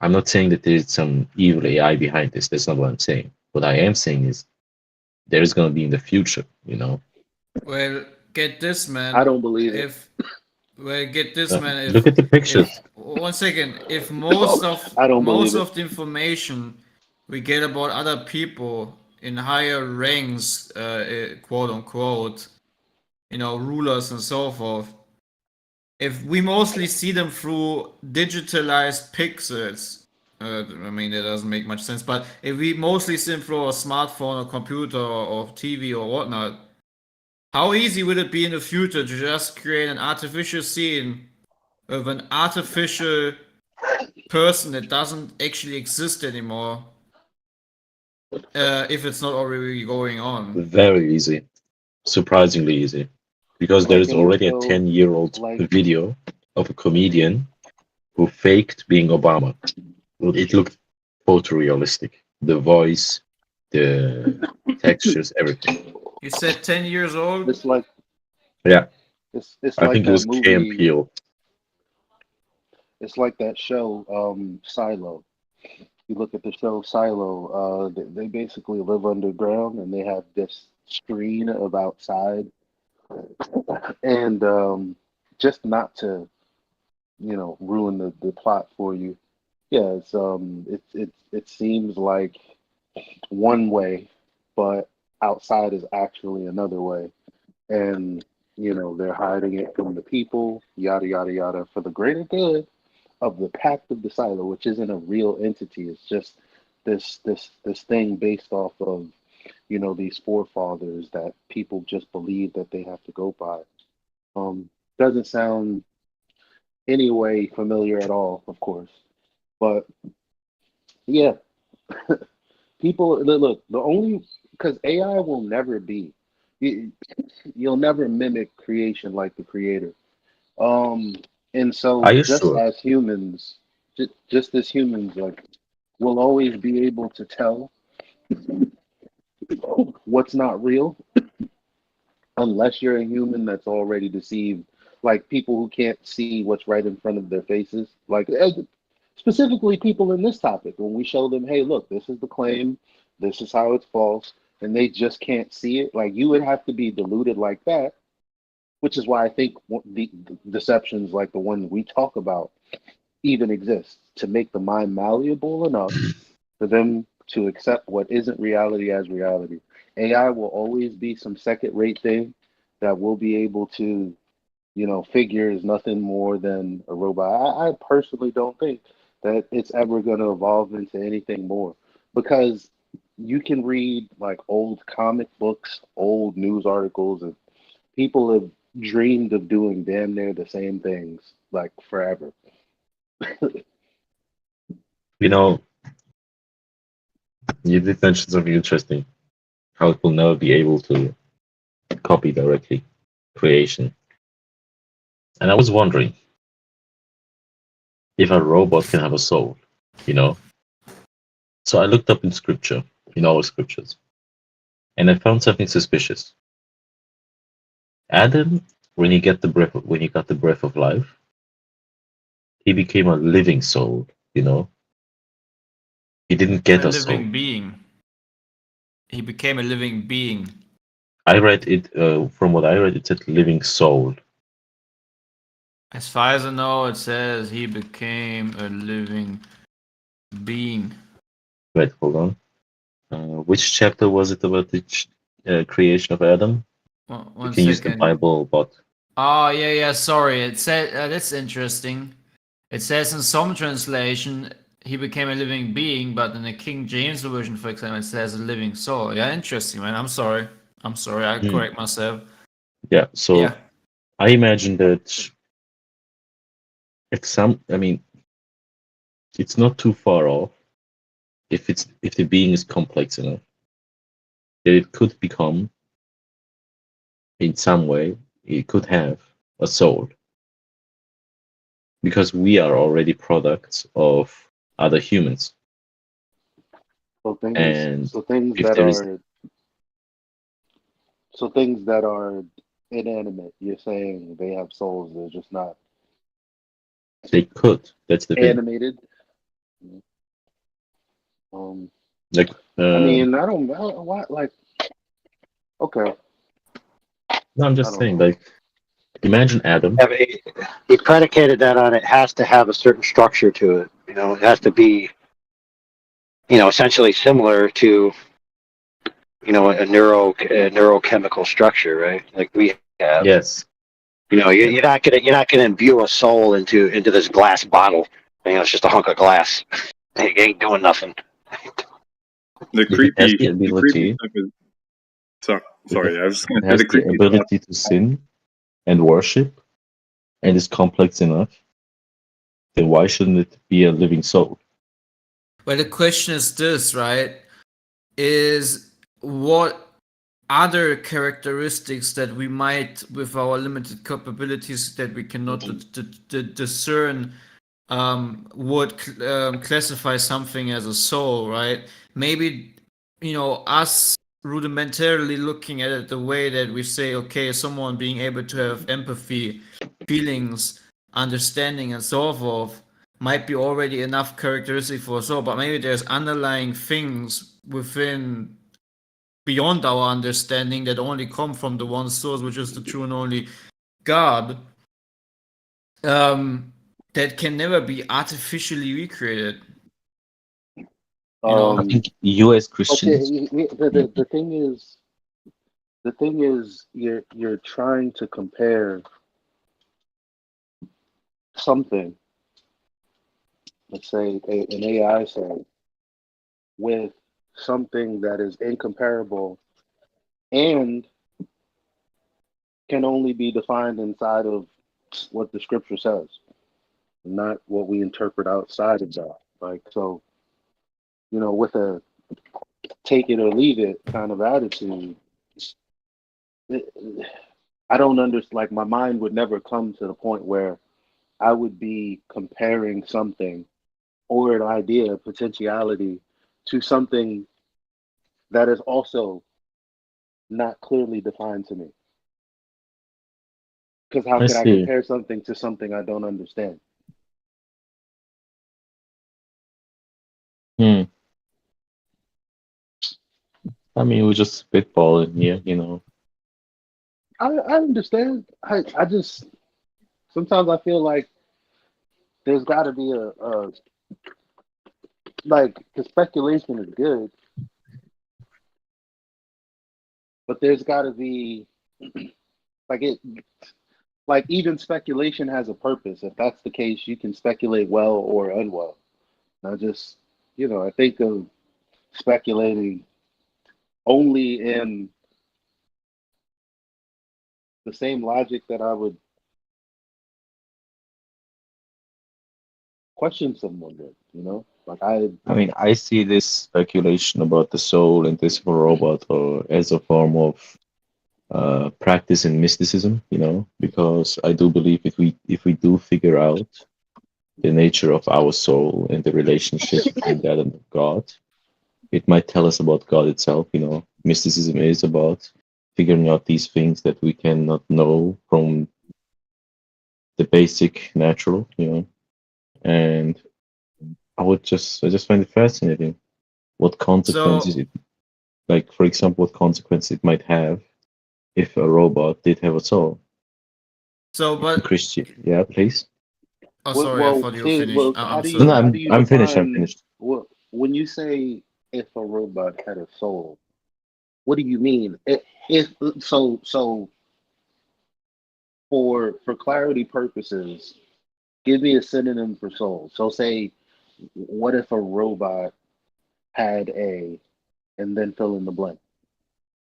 I'm not saying that there's some evil AI behind this. That's not what I'm saying. What I am saying is there's going to be in the future, you know. Well, get this, I man. don't believe it. If well, get this, man. Look at the If pictures. 1 second, if most of I don't most believe it. of the information we get about other people in higher ranks, quote unquote, rulers and so forth, if we mostly see them through digitalized pixels, I mean, that doesn't make much sense. But if we mostly see them through a smartphone or computer or TV or whatnot, how easy would it be in the future to just create an artificial scene of an artificial person that doesn't actually exist anymore, if it's not already going on? Very easy. Surprisingly easy. Because there Like is in the already a show, 10-year-old like video of a comedian who faked being Obama. Well, it looked photorealistic. The voice, the textures, everything. You said 10 years old? it's like Yeah, it's I like think it that was Key and movie. Peele. It's like that show, Silo. You look at the show Silo. They basically live underground, and they have this screen of outside, and just not to ruin the plot for you. Yeah, it seems like one way, but outside is actually another way. And they're hiding it from the people, yada yada yada, for the greater good of the pact of the silo, which isn't a real entity. It's just this thing based off of these forefathers that people just believe that they have to go by. Doesn't sound any way familiar at all, of course, but yeah, people look, the only because AI will never be. you, you'll never mimic creation like the creator. Um, and Are so you just sure? as humans, just as humans, like we'll always be able to tell what's not real unless you're a human that's already deceived. Like people who can't see what's right in front of their faces. Like specifically people in this topic, when we show them, hey, look, this is the claim, this is how it's false, and they just can't see it. Like you would have to be deluded like that, which is why I think the deceptions like the one we talk about even exist to make the mind malleable enough for them to accept what isn't reality as reality. AI will always be some second rate thing that we'll be able to, figure is nothing more than a robot. I personally don't think that it's ever going to evolve into anything more because you can read like old comic books, old news articles, and people have dreamed of doing damn near the same things like forever. You know, you did mention something interesting. How it will never be able to copy directly creation. And I was wondering if a robot can have a soul, you know? So I looked up in scripture, in all scriptures, and I found something suspicious. Adam, when he got the breath of life, he became a living soul, you know? He didn't A get a soul. living being. He became a living being. I read it, from what I read, it said living soul. As far as I know, it says he became a living being. Wait, hold on. Which chapter was it about the creation of Adam? One, You one can use the second. Bible, but Oh, yeah, yeah, sorry. It said, that's interesting. It says in some translation, he became a living being, but in the King James Version, for example, it says a living soul. Yeah, interesting, man. I'm sorry. I'm sorry. I hmm, correct myself. yeah. Yeah. So I imagine that I mean, it's not too far off if the being is complex enough that it could become in some way it could have a soul because we are already products of other humans, So things, and so things if that there is are, so things that are inanimate. You're saying they have souls. They're just not they could, that's the thing. animated. Like, I mean, I don't why like okay. no, I'm I just don't saying, know. like, imagine Adam. He predicated that on it has to have a certain structure to it. You know, it has to be, essentially similar to, a neurochemical structure, right? Like we have. Yes. You're not gonna imbue a soul into this glass bottle. It's just a hunk of glass. It ain't doing nothing. The If it has creepy, the the creepy ability, stuff is. if it Sorry, I was just gonna say has the the creepy stuff. ability to sin and worship and is complex enough, then why shouldn't it be a living soul? Well, the question is this, right? Is what other characteristics that we might, with our limited capabilities, that we cannot discern, would classify something as a soul, right? Maybe, us rudimentarily looking at it the way that we say, okay, someone being able to have empathy, feelings, understanding, and so forth might be already enough characteristic for a soul, but maybe there's underlying things within beyond our understanding that only come from the one source, which is the true and only God, that can never be artificially recreated. I think you as Okay. Christians, The thing is, you're trying to compare something, let's say an AI say, with something that is incomparable and can only be defined inside of what the scripture says, not what we interpret outside of that. Like, so, with a take it or leave it kind of attitude, I don't understand. Like, my mind would never come to the point where I would be comparing something or an idea, potentiality, to something that is also not clearly defined to me. Because how I can I see. compare something to something I don't understand? Hmm. I mean, we're just spitballing here. I understand. I just sometimes I feel like there's got to be like the speculation is good, but there's got to be like it like even speculation has a purpose. If that's the case, you can speculate well or unwell. I just I think of speculating only in the same logic that I would question someone with. Like I mean, I see this speculation about the soul and this robot or as a form of practice in mysticism, because I do believe if we do figure out the nature of our soul and the relationship between that and God, it might tell us about God itself. Mysticism is about figuring out these things that we cannot know from the basic natural. And I just find it fascinating what consequences So, like, for example, what consequences it might have if a robot did have a soul. In but Christian, yeah, please. oh, sorry, I well, thought you were see, finished. well, I'm No, no, sorry. how I'm do you I'm finished. I'm define finished. what when you say if a robot had a soul? What do you mean? If so for clarity purposes, give me a synonym for soul. So say, what if a robot had a, and then fill in the blank.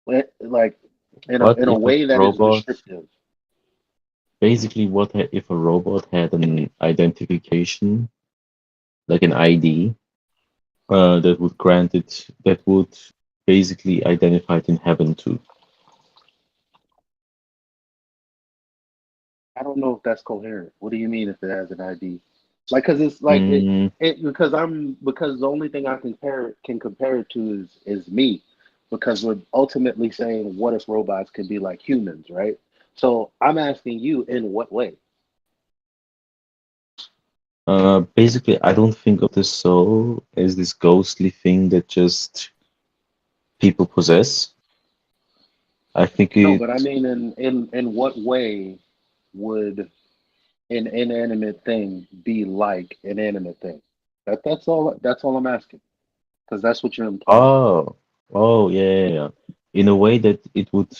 Like in a What in a if a way that is robot? descriptive. Basically, if a robot had an identification, like an ID, that would basically identify it in heaven too. I don't know if that's coherent. What do you mean if it has an ID? Like, because it's like Mm, because the only thing I compare it to is me, because we're ultimately saying what if robots could be like humans, right? So I'm asking you, in what way? Basically, I don't think of the soul as this ghostly thing that just people possess. I think No, it. but I mean, in what way would an inanimate thing be like an animate thing? That's all I'm asking, because that's what you're implying. Oh, yeah, yeah, yeah. In a way that it would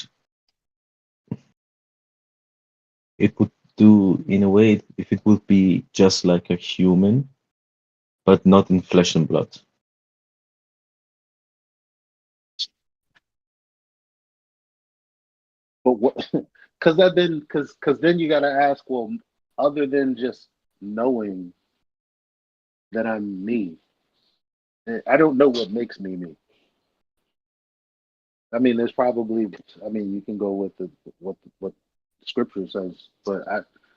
do in a way if it would be just like a human, but not in flesh and blood. But what? Because then you got to ask, well, other than just knowing that I'm me, I don't know what makes me me. I mean, there's probably. I mean, you can go with what Scripture says, but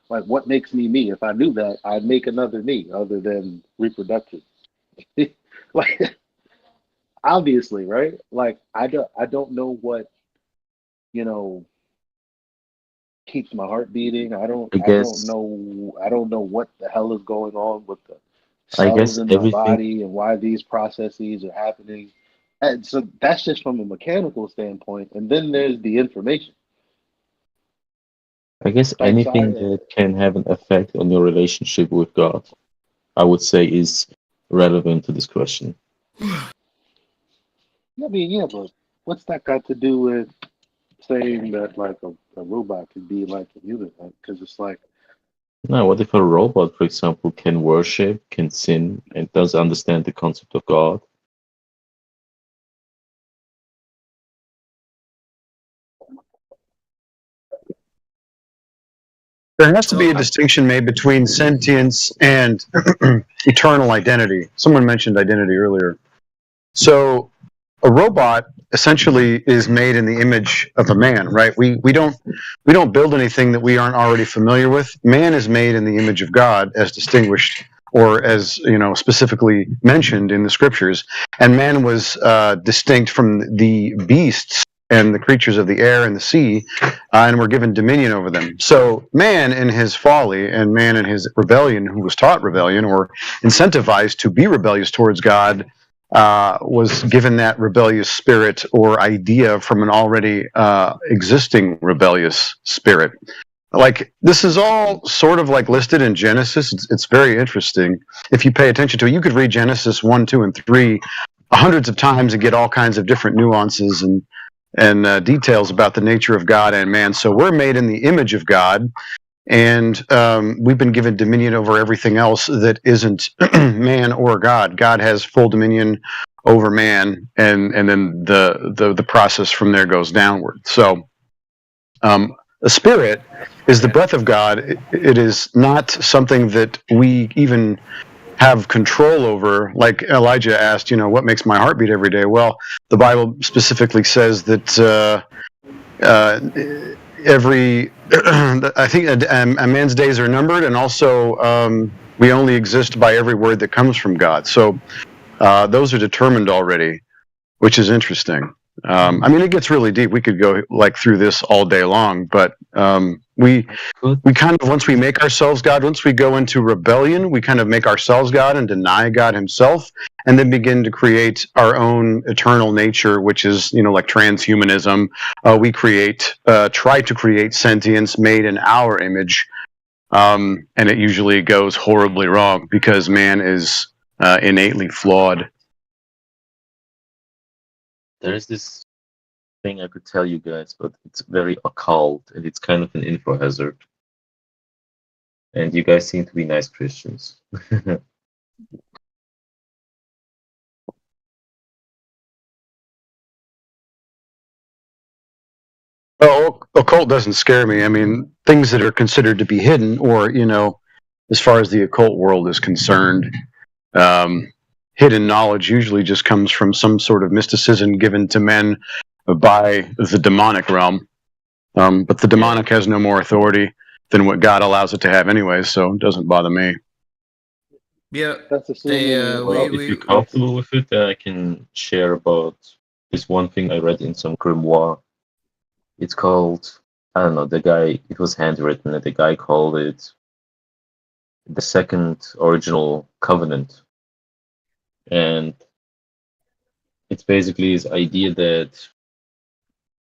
like what makes me me. If I knew that, I'd make another me other than reproductive. Like obviously, right? Like I don't know what you know keeps my heart beating. I don't I I don't guess know I don't know what the hell is going on with the I cells guess in my everything body and why these processes are happening. And so that's just from a mechanical standpoint. And then there's the information. I guess Like so anything that can have an effect on your relationship with God, I would say is relevant to this question. I mean, yeah, but what's that got to do with saying that like a robot could be like a human? Because it's like, Now, what if a robot, for example, can worship, can sin, and does understand the concept of God? There has to be a So distinction made between sentience and eternal identity. Someone mentioned identity earlier. So a robot essentially is made in the image of a man, right? We don't build anything that we aren't already familiar with. Man is made in the image of God, as distinguished or as specifically mentioned in the scriptures, and man was distinct from the beasts and the creatures of the air and the sea, and were given dominion over them. So man in his folly and man in his rebellion, who was taught rebellion or incentivized to be rebellious towards God, was given that rebellious spirit or idea from an already existing rebellious spirit. Like this is all sort of like listed in Genesis. It's very interesting if you pay attention to it. You could read Genesis 1, 2, and 3 hundreds of times and get all kinds of different nuances and details about the nature of God and man. So we're made in the image of God, and we've been given dominion over everything else that isn't man or God. God has full dominion over man, and then the process from there goes downward. So the spirit is the yeah. breath of God. It is not something that we even have control over. Like Elijah asked, what makes my heart beat every day? Well, the Bible specifically says that every I think a man's days are numbered, and also we only exist by every word that comes from God. So those are determined already, which is interesting. I mean, it gets really deep. We could go like through this all day long, but we Good. kind of, once we make ourselves God, once we go into rebellion, we kind of make ourselves God and deny God Himself, and then begin to create our own eternal nature, which is like transhumanism. We try to create sentience made in our image, and it usually goes horribly wrong because man is innately flawed. There's this thing I could tell you guys, but it's very occult and it's kind of an info hazard. And you guys seem to be nice Christians. Well, occult doesn't scare me. I mean, things that are considered to be hidden, or as far as the occult world is concerned, um, hidden knowledge usually just comes from some sort of mysticism given to men by the demonic realm. But the Yeah. demonic has no more authority than what God allows it to have, anyway. So it doesn't bother me. Yeah, that's they assuming Well, that's if you're we that's comfortable with it, then I can share about this one thing I read in some grimoire. It's called, I don't know, it was handwritten, and the guy called it the second original covenant. And it's basically this idea that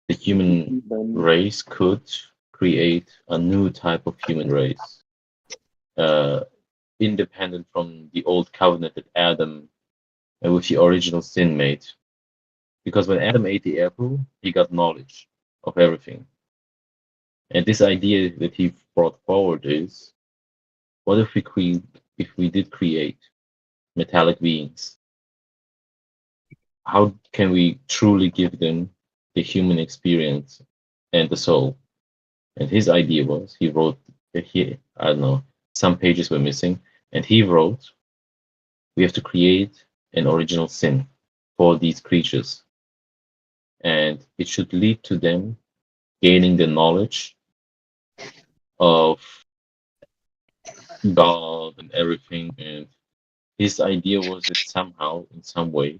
the human race could create a new type of human race, independent from the old covenant that Adam, with the original sin, made. Because when Adam ate the apple, he got knowledge of everything. And this idea that he brought forward is, what if we did create metallic beings? How can we truly give them the human experience and the soul? And his idea was, he wrote, I don't know, some pages were missing, and he wrote, we have to create an original sin for these creatures. And it should lead to them gaining the knowledge of God and everything. And his idea was that somehow, in some way,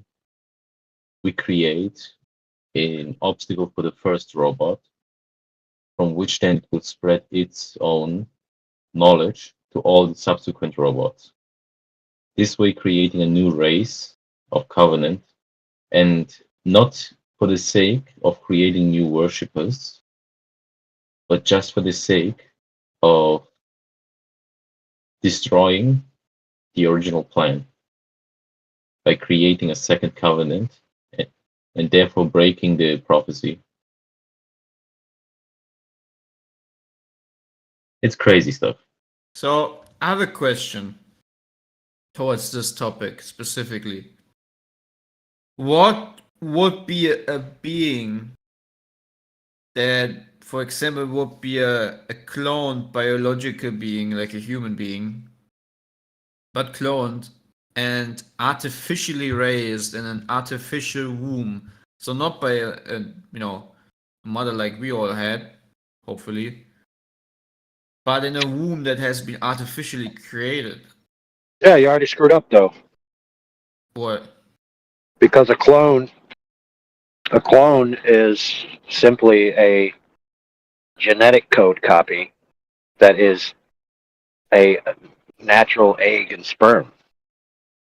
we create an obstacle for the first robot, from which then it would spread its own knowledge to all the subsequent robots. This way, creating a new race of covenant, and not for the sake of creating new worshippers, but just for the sake of destroying the original plan by creating a second covenant and therefore breaking the prophecy. It's crazy stuff. So I have a question towards this topic specifically. What would be a being that, for example, would be a cloned biological being, like a human being, but cloned and artificially raised in an artificial womb? So not by a mother like we all had, hopefully, but in a womb that has been artificially created. Yeah, you already screwed up though, What? because a clone is simply a genetic code copy that is a natural egg and sperm.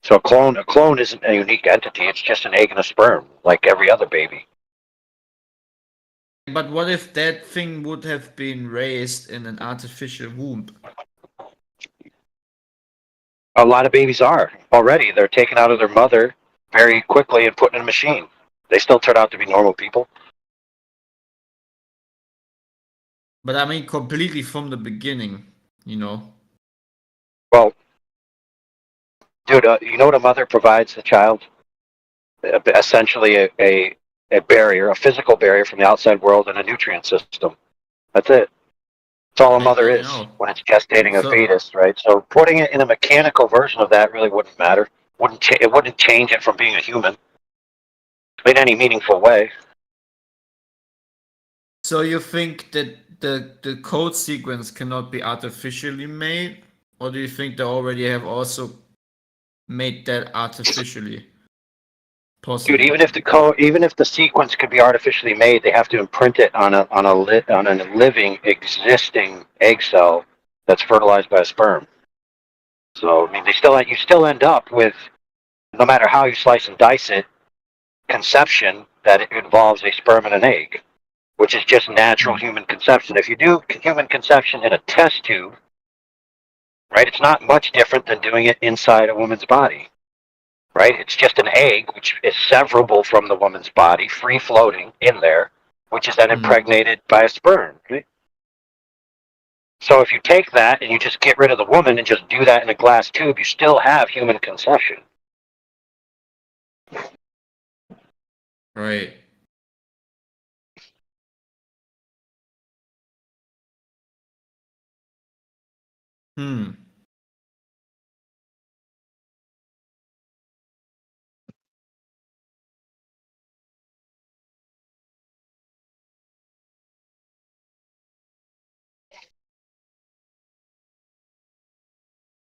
So a clone isn't a unique entity. It's just an egg and a sperm, like every other baby. But what if that thing would have been raised in an artificial womb? A lot of babies are already. They're taken out of their mother very quickly and put in a machine. They still turn out to be normal people. But I mean, completely from the beginning, you know. Well, dude, you know what a mother provides the child? Essentially a barrier, a physical barrier from the outside world and a nutrient system. That's it. That's all a mother I is know. when it's gestating a So- fetus, right? So putting it in a mechanical version of that really wouldn't matter. It wouldn't change it from being a human in any meaningful way. So you think that the code sequence cannot be artificially made? Or do you think they already have also made that artificially possible? Dude, even if the sequence could be artificially made, they have to imprint it on a living, existing egg cell that's fertilized by a sperm. So I mean, you still end up with, no matter how you slice and dice it, conception that it involves a sperm and an egg, which is just natural human conception. If you do human conception in a test tube, right, it's not much different than doing it inside a woman's body. Right? It's just an egg, which is severable from the woman's body, free floating in there, which is then impregnated by a sperm. Right? So if you take that and you just get rid of the woman and just do that in a glass tube, you still have human conception. Right.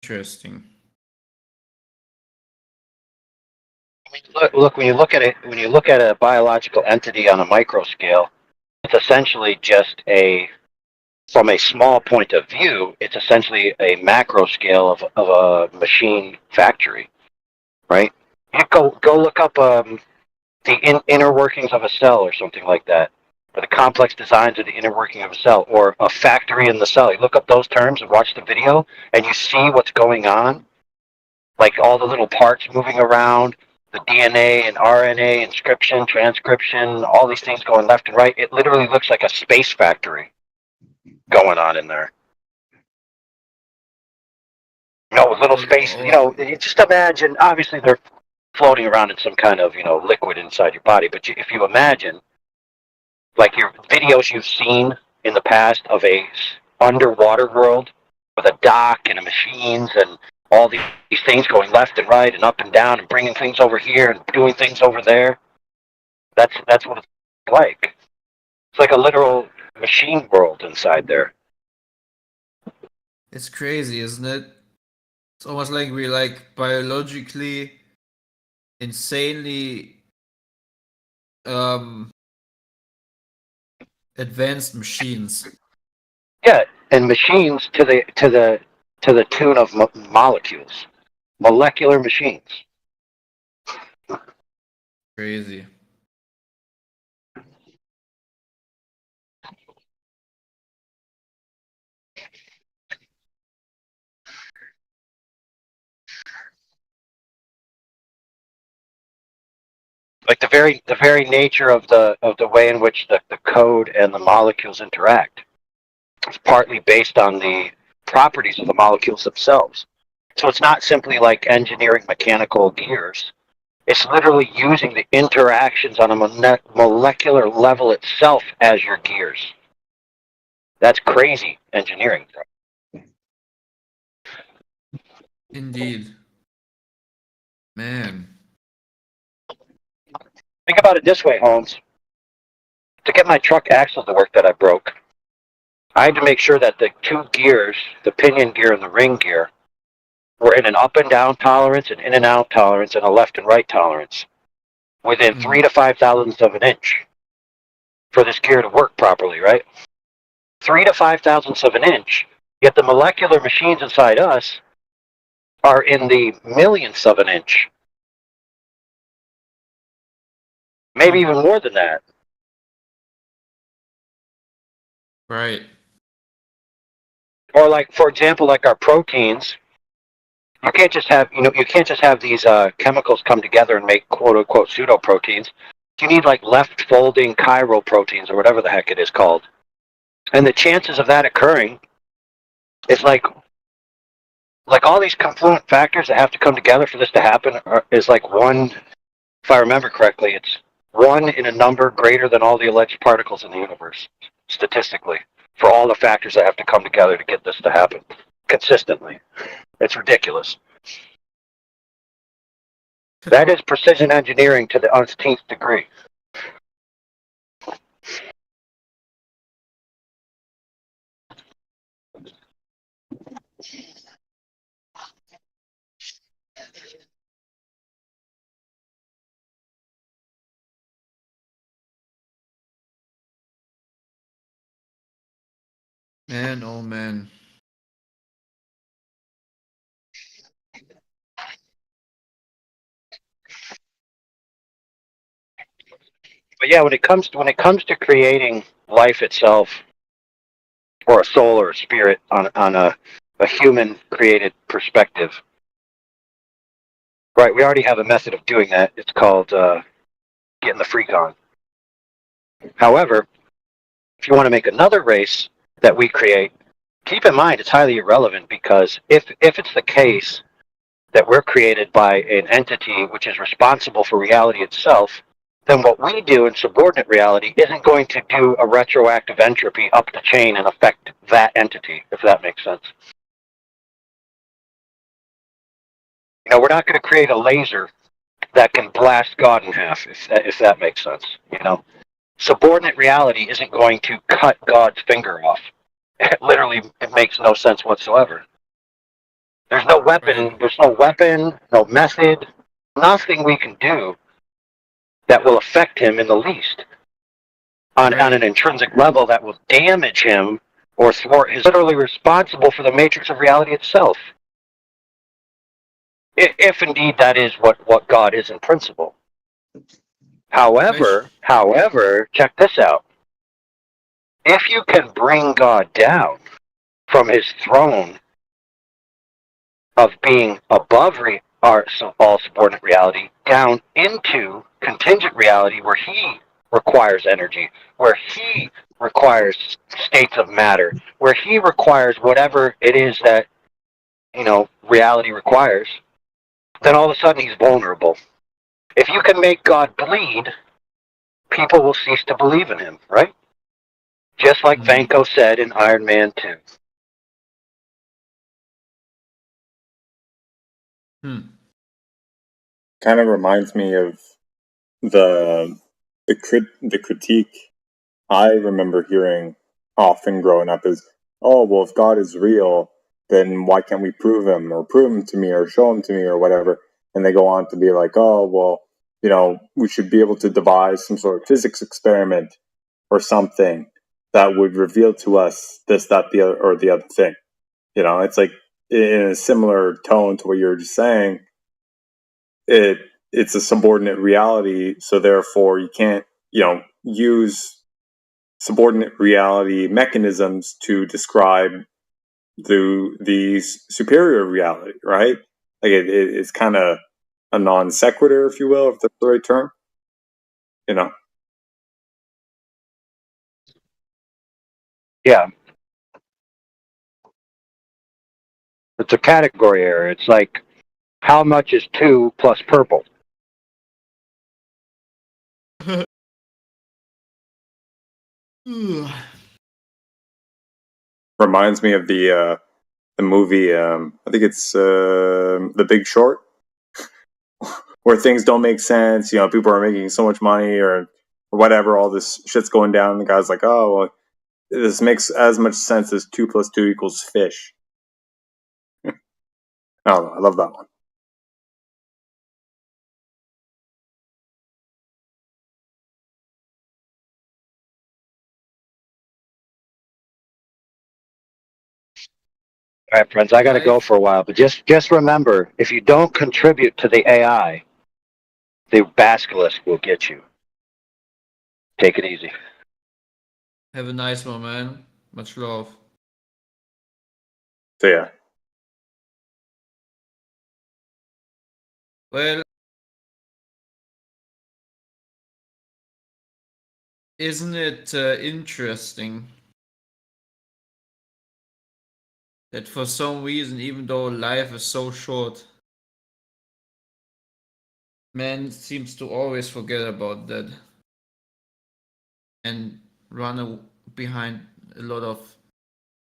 Interesting. Look, when you look at a biological entity on a micro scale, it's essentially just a from a small point of view, it's essentially a macro scale of a machine factory, right? You go look up the inner workings of a cell or something like that, or the complex designs of the inner working of a cell, or a factory in the cell. You look up those terms and watch the video, and you see what's going on, like all the little parts moving around, the DNA and RNA, inscription, transcription, all these things going left and right. It literally looks like a space factory going on in there. You know, with little space, you know, you just imagine, obviously they're floating around in some kind of, you know, liquid inside your body. But if you imagine, like your videos you've seen in the past of a underwater world with a dock and machines and all these things going left and right and up and down and bringing things over here and doing things over there, that's what it's like. It's like a literal machine world inside there. It's crazy, isn't it? It's almost like we're like biologically insanely advanced machines. Yeah, and machines to the tune of molecules, molecular machines. Crazy. Like the very nature of the way in which the code and the molecules interact is partly based on the properties of the molecules themselves. So it's not simply like engineering mechanical gears. It's literally using the interactions on a molecular level itself as your gears. That's crazy engineering. Indeed. Man. Think about it this way, Holmes. To get my truck axle to work that I broke, I had to make sure that the two gears, the pinion gear and the ring gear, were in an up and down tolerance, an in and out tolerance, and a left and right tolerance within 3 to 5 thousandths of an inch for this gear to work properly, right? 3 to 5 thousandths of an inch, yet the molecular machines inside us are in the millionths of an inch. Maybe even more than that. Right. Or like, for example, like our proteins, you can't just have these chemicals come together and make quote unquote pseudo proteins. You need like left folding chiral proteins or whatever the heck it is called. And the chances of that occurring is like all these confluent factors that have to come together for this to happen is like one, if I remember correctly, it's 1 in a number greater than all the alleged particles in the universe, statistically, for all the factors that have to come together to get this to happen consistently. It's ridiculous. That is precision engineering to the umpteenth degree. Man, oh man. But yeah, when it comes to creating life itself, or a soul or a spirit on a human created perspective, right? We already have a method of doing that. It's called getting the freak on. However, if you want to make another race that we create, keep in mind it's highly irrelevant, because if it's the case that we're created by an entity which is responsible for reality itself, then what we do in subordinate reality isn't going to do a retroactive entropy up the chain and affect that entity, if that makes sense. You know, we're not going to create a laser that can blast God in half, if that makes sense. You know, subordinate reality isn't going to cut God's finger off. Literally, it makes no sense whatsoever. There's no weapon, no method, nothing we can do that will affect him in the least on an intrinsic level that will damage him or thwart his literally responsible for the matrix of reality itself. If indeed that is what God is in principle. However, check this out. If you can bring God down from his throne of being above all subordinate reality down into contingent reality where he requires energy, where he requires states of matter, where he requires whatever it is that, reality requires, then all of a sudden he's vulnerable. If you can make God bleed, people will cease to believe in him, right? Just like Vanko said in Iron Man 2. Kind of reminds me of the critique I remember hearing often growing up is, oh, well, if God is real, then why can't we prove him or prove him to me or show him to me or whatever? And they go on to be like, oh, well, we should be able to devise some sort of physics experiment or something that would reveal to us this, that, the other, or the other thing. It's like in a similar tone to what you were just saying. It's a subordinate reality, so therefore you can't, use subordinate reality mechanisms to describe these superior reality, right? Like it's kind of a non sequitur, if you will, if that's the right term. Yeah. It's a category error. It's like, how much is 2 plus purple? Reminds me of the movie. I think it's The Big Short, where things don't make sense. People are making so much money or whatever. All this shit's going down. And the guy's like, "Oh, well, this makes as much sense as 2 plus 2 equals fish." I don't know. I love that one. All right, friends, I got to go for a while, but just remember, if you don't contribute to the AI, the basilisk will get you. Take it easy. Have a nice one, man. Much love. So yeah. Well, isn't it interesting that for some reason, even though life is so short, man seems to always forget about that and run behind a lot of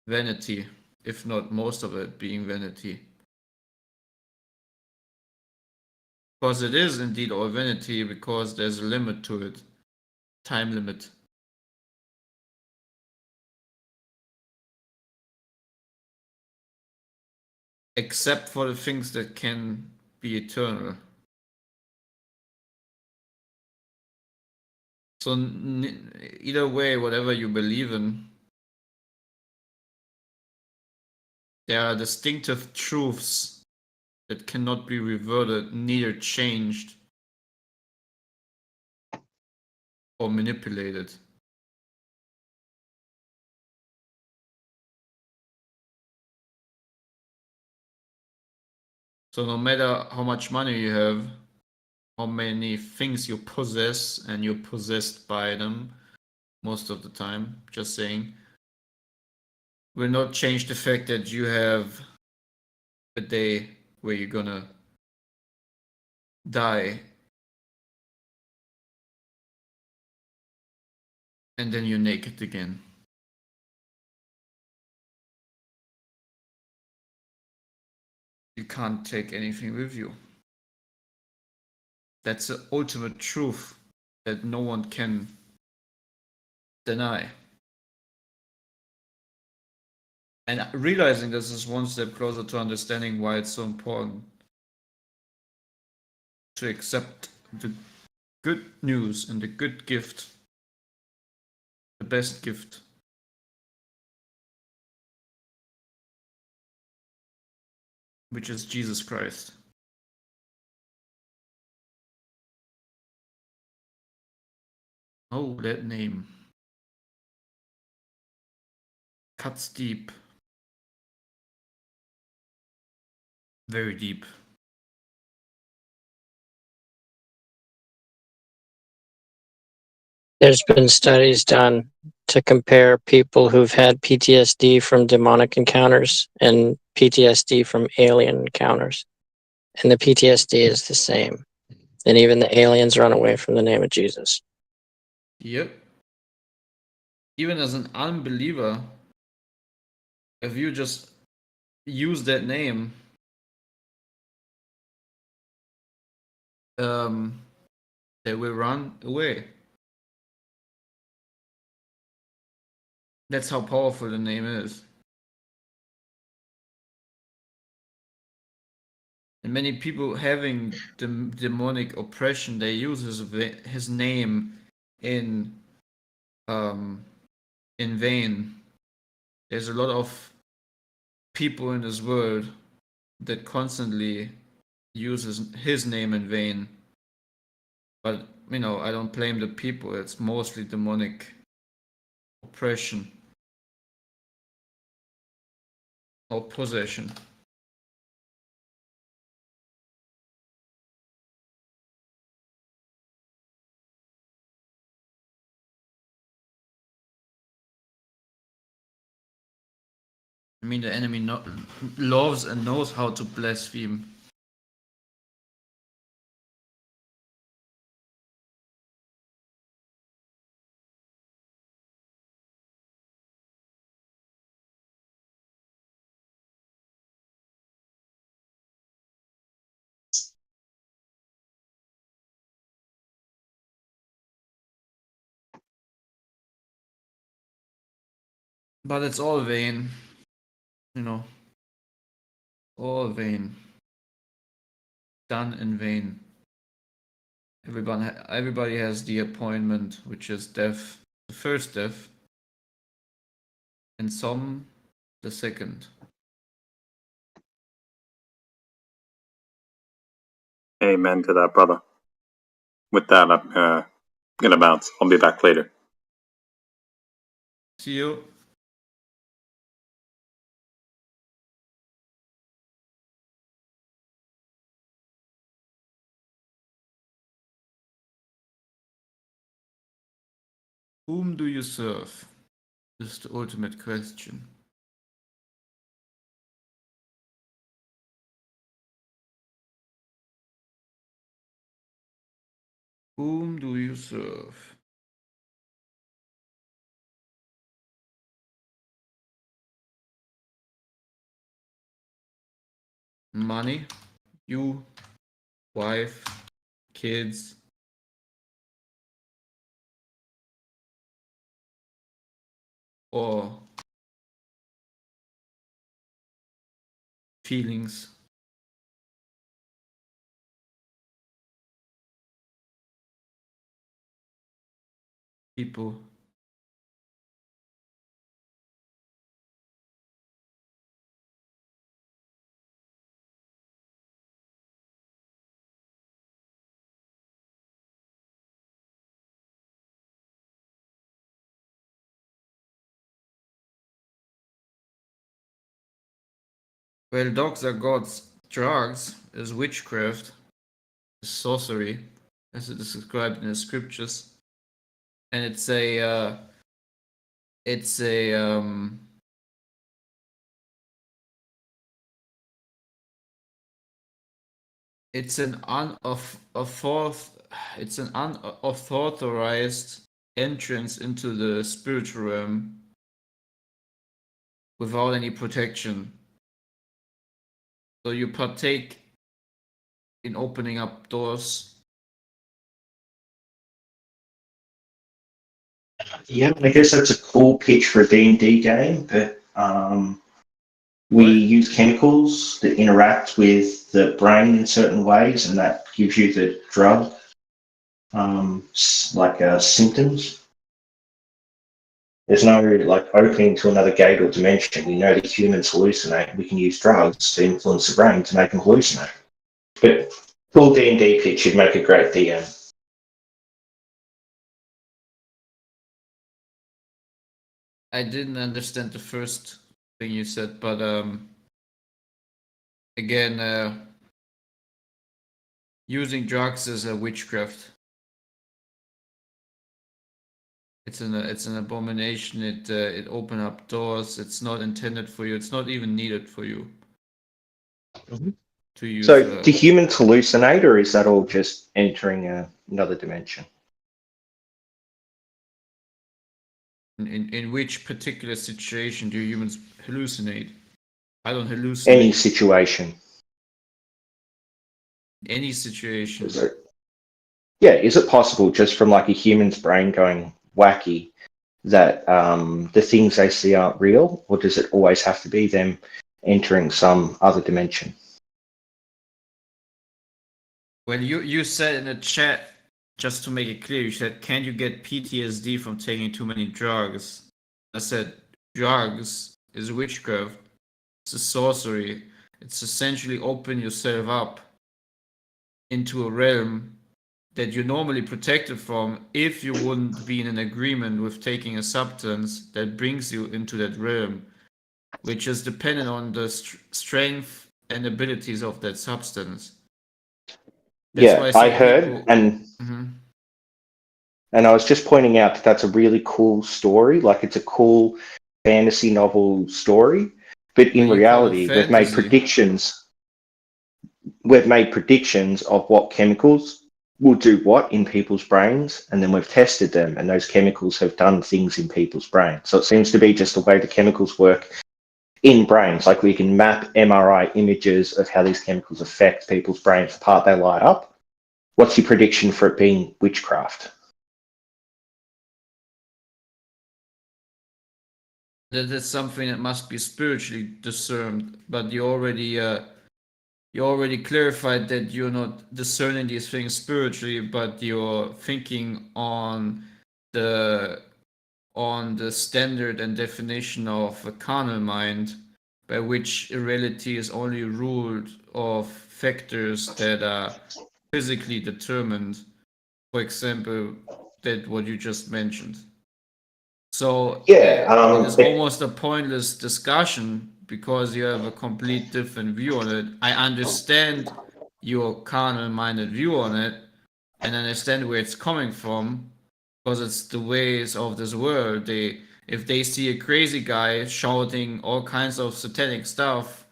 vanity, if not most of it being vanity. Because it is indeed all vanity, because there's a limit to it. Time limit. Except for the things that can be eternal. So either way, whatever you believe in, there are distinctive truths that cannot be reverted, neither changed or manipulated. So no matter how much money you have, how many things you possess, and you're possessed by them most of the time, just saying, will not change the fact that you have a day where you're gonna die, and then you're naked again. You can't take anything with you. That's the ultimate truth that no one can deny. And realizing this is one step closer to understanding why it's so important to accept the good news and the good gift, the best gift which is Jesus Christ. Oh, that name cuts deep, very deep. There's been studies done to compare people who've had PTSD from demonic encounters and PTSD from alien encounters. And the PTSD is the same. And even the aliens run away from the name of Jesus. Yep. Even as an unbeliever, if you just use that name, they will run away. That's how powerful the name is. And many people having demonic oppression, they use his name in vain. There's a lot of people in this world that constantly uses his name in vain. But I don't blame the people. It's mostly demonic oppression or possession. The enemy loves and knows how to blaspheme. But it's all vain. All vain. Done in vain. Everybody has the appointment, which is death, the first death, and some the second. Amen to that, brother. With that, I'm gonna bounce. I'll be back later. See you. Whom do you serve? Is the ultimate question. Whom do you serve? Money, you, wife, kids, or feelings? People. Well, dogs are gods. Drugs is witchcraft, is sorcery, as it is described in the scriptures, and it's an unauthorized entrance into the spiritual realm without any protection. So you partake in opening up doors. Yeah, I guess that's a cool pitch for a D&D game, but we use chemicals that interact with the brain in certain ways, and that gives you the drug, symptoms. There's no like opening to another gate or dimension. We know that humans hallucinate. We can use drugs to influence the brain to make them hallucinate. But full D&D pitch, you'd make a great DM. I didn't understand the first thing you said, but again, using drugs is a witchcraft. It's an abomination. It open up doors. It's not intended for you. It's not even needed for you. Mhm. To use. So do humans hallucinate, or is that all just entering another dimension? In which particular situation do humans hallucinate? I don't hallucinate. Any situation. Any situation. Is it possible just from like a human's brain going wacky that the things they see aren't real, or does it always have to be them entering some other dimension? Well, you said in the chat, just to make it clear, you said, can you get PTSD from taking too many drugs? I said, drugs is witchcraft. It's a sorcery. It's essentially open yourself up into a realm that you're normally protected from if you wouldn't be in an agreement with taking a substance that brings you into that realm, which is dependent on the strength and abilities of that substance. That's I heard, people... and I was just pointing out that that's a really cool story. Like, it's a cool fantasy novel story, but in reality, we've made predictions. We've made predictions of what chemicals will do what in people's brains, and then we've tested them, and those chemicals have done things in people's brains. So it seems to be just the way the chemicals work in brains. Like, we can map MRI images of how these chemicals affect people's brains the part they light up. What's your prediction for it being witchcraft? That is something that must be spiritually discerned, but you already clarified that you're not discerning these things spiritually, but you're thinking on the standard and definition of a carnal mind, by which reality is only ruled of factors that are physically determined. For example, that what you just mentioned. So it is almost a pointless discussion because you have a complete different view on it. I understand your carnal-minded view on it and understand where it's coming from, because it's the ways of this world. If they see a crazy guy shouting all kinds of satanic stuff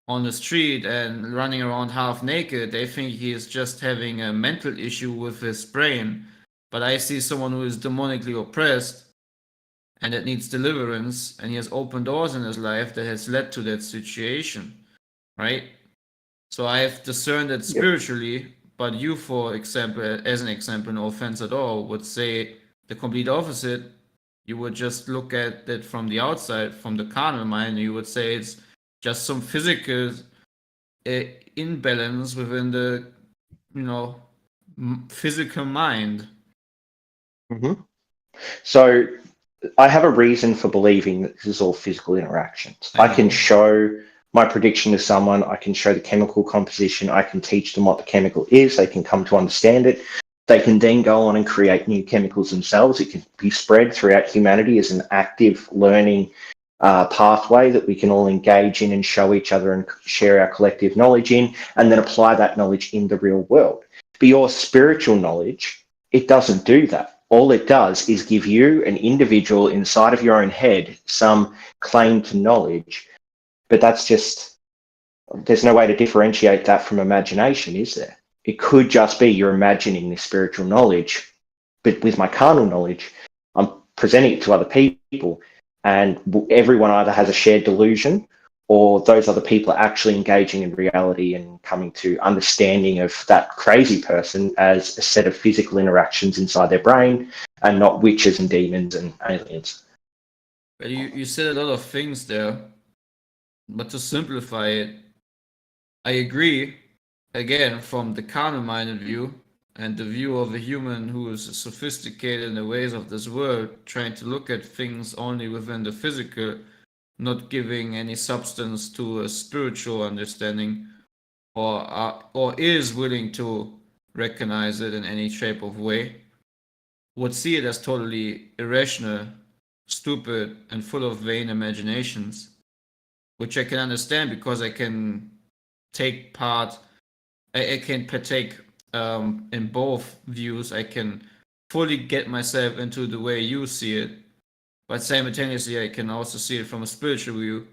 on the street and running around half naked, they think he is just having a mental issue with his brain. But I see someone who is demonically oppressed and that needs deliverance, and he has opened doors in his life that has led to that situation, right? So I have discerned it spiritually, but you, for example, as an example, no offense at all, would say the complete opposite. You would just look at it from the outside, from the carnal mind, and you would say it's just some physical imbalance within the, physical mind. Mm-hmm. So I have a reason for believing that this is all physical interactions. I can show my prediction to someone. I can show the chemical composition. I can teach them what the chemical is. They can come to understand it. They can then go on and create new chemicals themselves. It can be spread throughout humanity as an active learning pathway that we can all engage in and show each other and share our collective knowledge in, and then apply that knowledge in the real world. But your spiritual knowledge, it doesn't do that. All it does is give you, an individual inside of your own head, some claim to knowledge. But that's just, there's no way to differentiate that from imagination, is there? It could just be you're imagining this spiritual knowledge, but with my carnal knowledge, I'm presenting it to other people, and everyone either has a shared delusion, or those other people are actually engaging in reality and coming to understanding of that crazy person as a set of physical interactions inside their brain, and not witches and demons and aliens. But you said a lot of things there, but to simplify it, I agree, again, from the carnal-minded view, and the view of a human who is sophisticated in the ways of this world, trying to look at things only within the physical, not giving any substance to a spiritual understanding, or is willing to recognize it in any shape of way, would see it as totally irrational, stupid, and full of vain imaginations, which I can understand because I can take part, I can partake in both views. I can fully get myself into the way you see it, but simultaneously I can also see it from a spiritual view,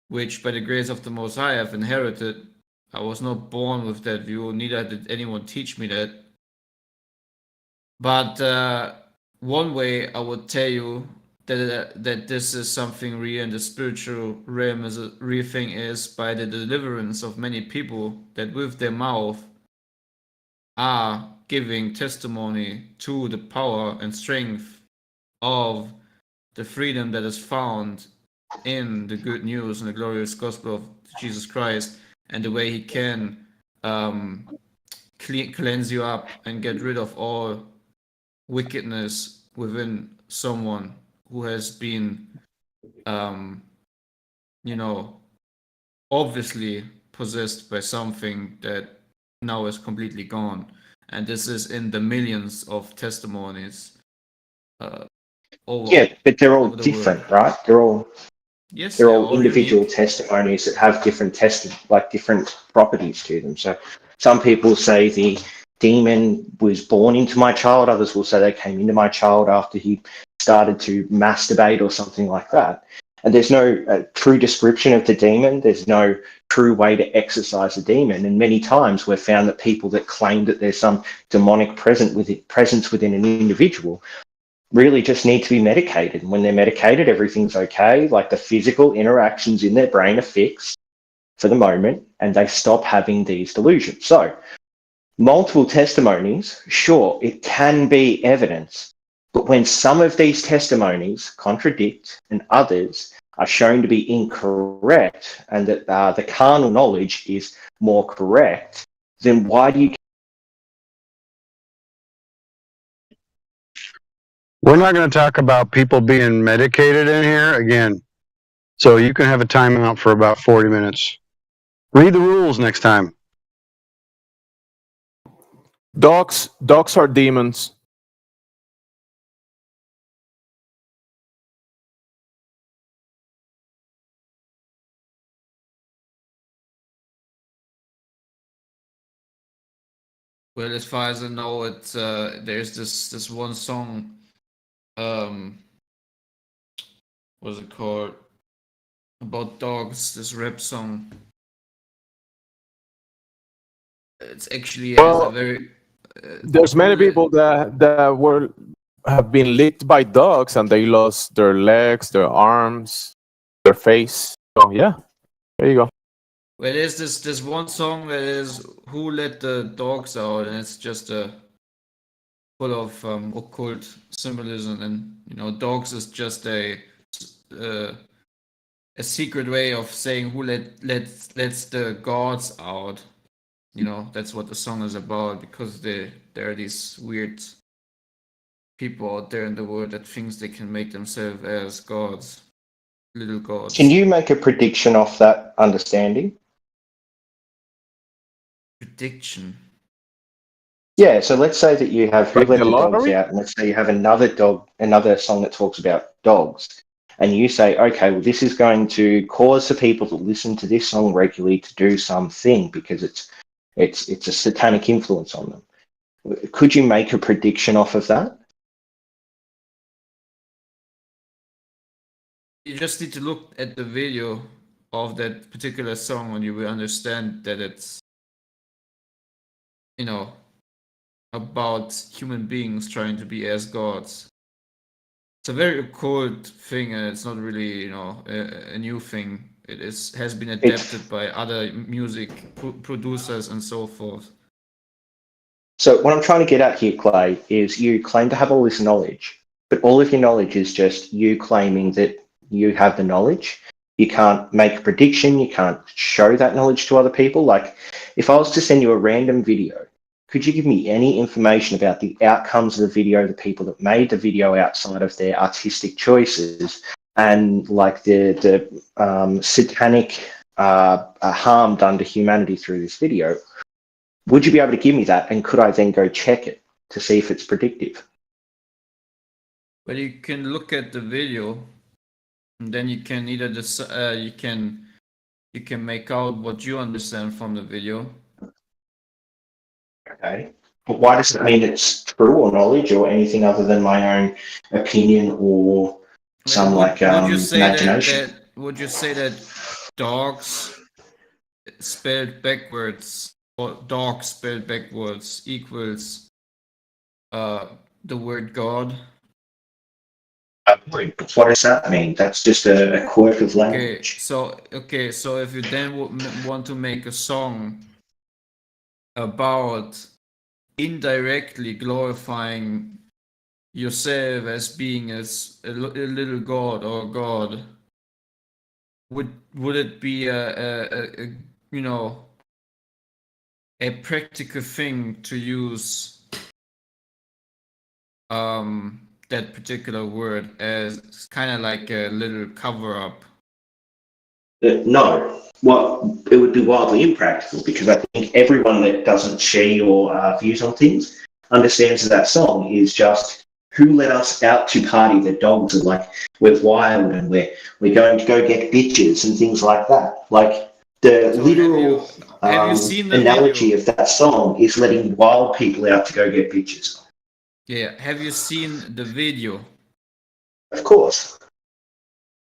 which by the grace of the Most High I've inherited. I was not born with that view, neither did anyone teach me that. But one way I would tell you that this is something real in the spiritual realm, is a real thing, is by the deliverance of many people that with their mouth are giving testimony to the power and strength of the freedom that is found in the good news and the glorious gospel of Jesus Christ, and the way he can cleanse you up and get rid of all wickedness within someone who has been obviously possessed by something that now is completely gone. And this is in the millions of testimonies Yeah, but they're all different, right? They're all individual unique testimonies that have different different properties to them. So some people say the demon was born into my child, others will say they came into my child after he started to masturbate or something like that. And there's no true description of the demon. There's no true way to exorcise a demon. And many times we've found that people that claim that there's some demonic presence within an individual really just need to be medicated. And when they're medicated, everything's okay. Like the physical interactions in their brain are fixed for the moment, and they stop having these delusions. So multiple testimonies, sure, it can be evidence. But when some of these testimonies contradict and others are shown to be incorrect, and that the carnal knowledge is more correct, then why do you... We're not going to talk about people being medicated in here again. So you can have a timeout for about 40 minutes. Read the rules next time. Dogs are demons. Well, as far as I know, it's there's this one song, what's it called? About dogs, this rap song. It's actually has a very There's many people that have been licked by dogs and they lost their legs, their arms, their face. So yeah, there you go. Well, there's this one song that is "Who Let the Dogs Out," and it's just full of occult symbolism, and dogs is just a secret way of saying who lets the gods out. That's what the song is about, because there are these weird people out there in the world that thinks they can make themselves as gods, little gods. Can you make a prediction off that understanding? Prediction? Yeah, so let's say that you have Who Like Let the the Dogs lottery? Out, and let's say you have another song that talks about dogs, and you say, okay, well, this is going to cause the people that listen to this song regularly to do something because it's a satanic influence on them. Could you make a prediction off of that? You just need to look at the video of that particular song and you will understand that it's about human beings trying to be as gods. It's a very occult thing, and it's not really a new thing. It has been adapted by other music producers and so forth. So what I'm trying to get at here, Clay, is you claim to have all this knowledge, but all of your knowledge is just you claiming that you have the knowledge. You can't make a prediction. You can't show that knowledge to other people. Like if I was to send you a random video could you give me any information about the outcomes of the video, the people that made the video outside of their artistic choices, and like the satanic harm done to humanity through this video? Would you be able to give me that, and could I then go check it to see if it's predictive? But you can look at the video, and then you can either you can make out what you understand from the video. Okay. But why does it mean it's true or knowledge or anything other than my own opinion or some would you say imagination? Would you say that dogs spelled backwards or dog spelled backwards equals the word God? What does that mean? That's just a quirk of language. So if you then want to make a song about indirectly glorifying yourself as being as a little god or god, would it be a you know, a practical thing to use that particular word as kind of like a little cover up? No. Well, it would be wildly impractical, because I think everyone that doesn't share your views on things understands that song is just, who let us out to party? The dogs are like, we're wild and we're going to go get bitches and things like that. Like the So literal have you seen the analogy video? of that song is letting wild people out to go get bitches. Yeah, have you seen the video? Of course.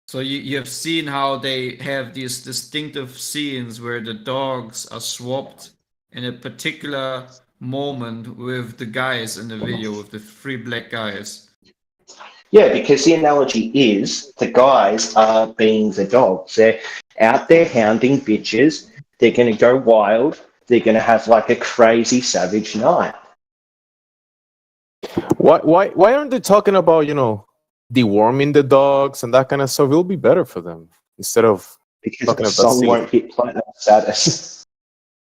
So you have seen how they have these distinctive scenes where the dogs are swapped in a particular moment with the guys in the video, with the 3 black guys. Yeah, because the analogy is the guys are being the dogs. They're out there hounding bitches. They're going to go wild. They're going to have like a crazy savage night. Why aren't they talking about, deworming the dogs and that kind of stuff? It'll be better for them instead of Because talking the about song sex. won't hit platinum status.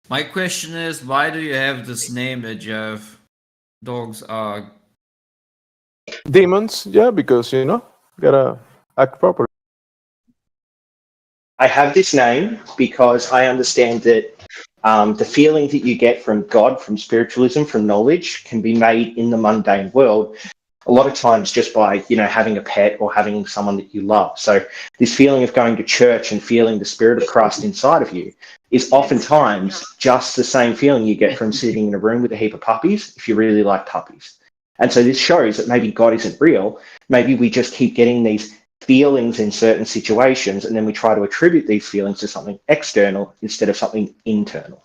My question is, why do you have this name that you have? Dogs are Demons, yeah, because gotta act properly. I have this name because I understand that the feeling that you get from God, from spiritualism, from knowledge, can be made in the mundane world a lot of times just by, having a pet or having someone that you love. So this feeling of going to church and feeling the spirit of Christ inside of you is oftentimes just the same feeling you get from sitting in a room with a heap of puppies if you really like puppies. And so this shows that maybe God isn't real. Maybe we just keep getting these feelings in certain situations, and then we try to attribute these feelings to something external instead of something internal.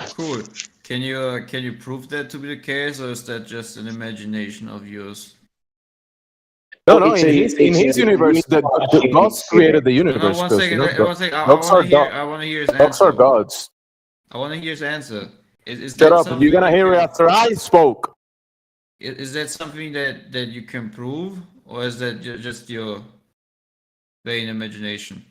cool. Can you prove that to be the case, or is that just an imagination of yours? No, in his universe, the gods created the universe. One second. Dogs are dogs. I want to hear his Dogs answer. are gods. I want to hear his answer. Is Shut that up! something You're gonna hear it after I spoke. Is that something that you can prove, or is that just your vain imagination?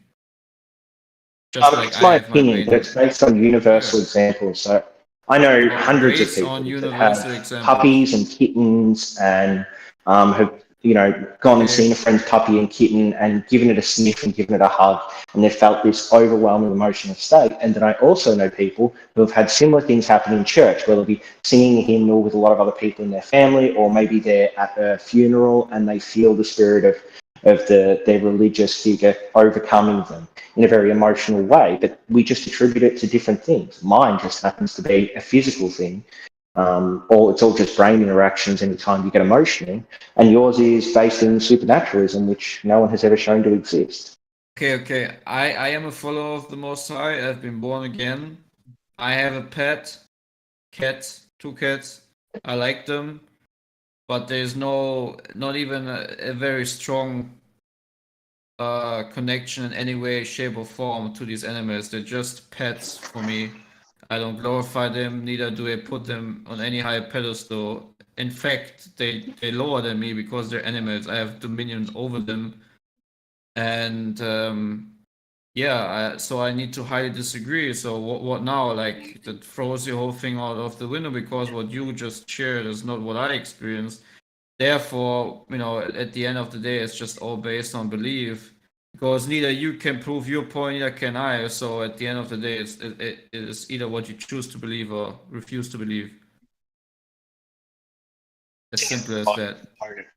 Just like it's my opinion, but it's based on universal examples. So I know hundreds of people that have puppies and kittens and have gone and seen a friend's puppy and kitten and given it a sniff and given it a hug, and they've felt this overwhelming emotional state. And then I also know people who have had similar things happen in church, where they'll be singing a hymnal with a lot of other people in their family, or maybe they're at a funeral and they feel the spirit of their religious figure overcoming them in a very emotional way. But we just attribute it to different things. Mine just happens to be a physical thing. Or it's all just brain interactions anytime you get emotional, and yours is based in supernaturalism, which no one has ever shown to exist. Okay. I am a follower of the Most High. I've been born again. I have a pet, cat, 2 cats. I like them, but there's not even a very strong connection in any way, shape, or form to these animals. They're just pets for me. I don't glorify them, neither do I put them on any high pedestal. In fact, they lower than me because they're animals. I have dominion over them. And Yeah, so I need to highly disagree. So what now? Like that throws the whole thing out of the window because what you just shared is not what I experienced. Therefore, at the end of the day, it's just all based on belief. Because neither you can prove your point, neither can I. So at the end of the day, it is either what you choose to believe or refuse to believe. As simple as that.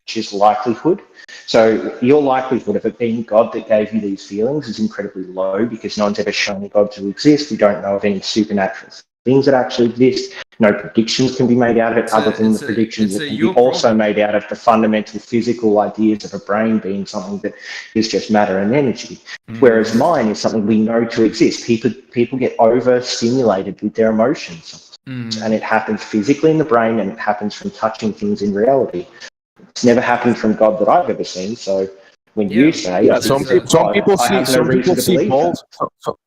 Which is likelihood. So your likelihood of it being God that gave you these feelings is incredibly low because no one's ever shown God to exist. We don't know of any supernatural things that actually exist. No predictions can be made out of it other than the predictions that can be also made out of the fundamental physical ideas of a brain being something that is just matter and energy. Whereas mine is something we know to exist. People get overstimulated with their emotions. And it happens physically in the brain and it happens from touching things in reality. It's never happened from God that I've ever seen. So when you say some people see balls.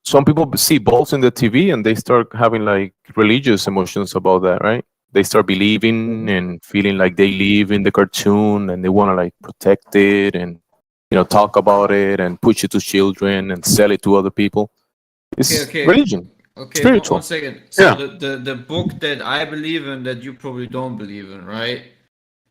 Some people see balls in the TV and they start having like religious emotions about that, right? They start believing and feeling like they live in the cartoon and they want to like protect it and talk about it and push it to children and sell it to other people. It's religion. Okay, spiritual. one second. So the book that I believe in that you probably don't believe in, right?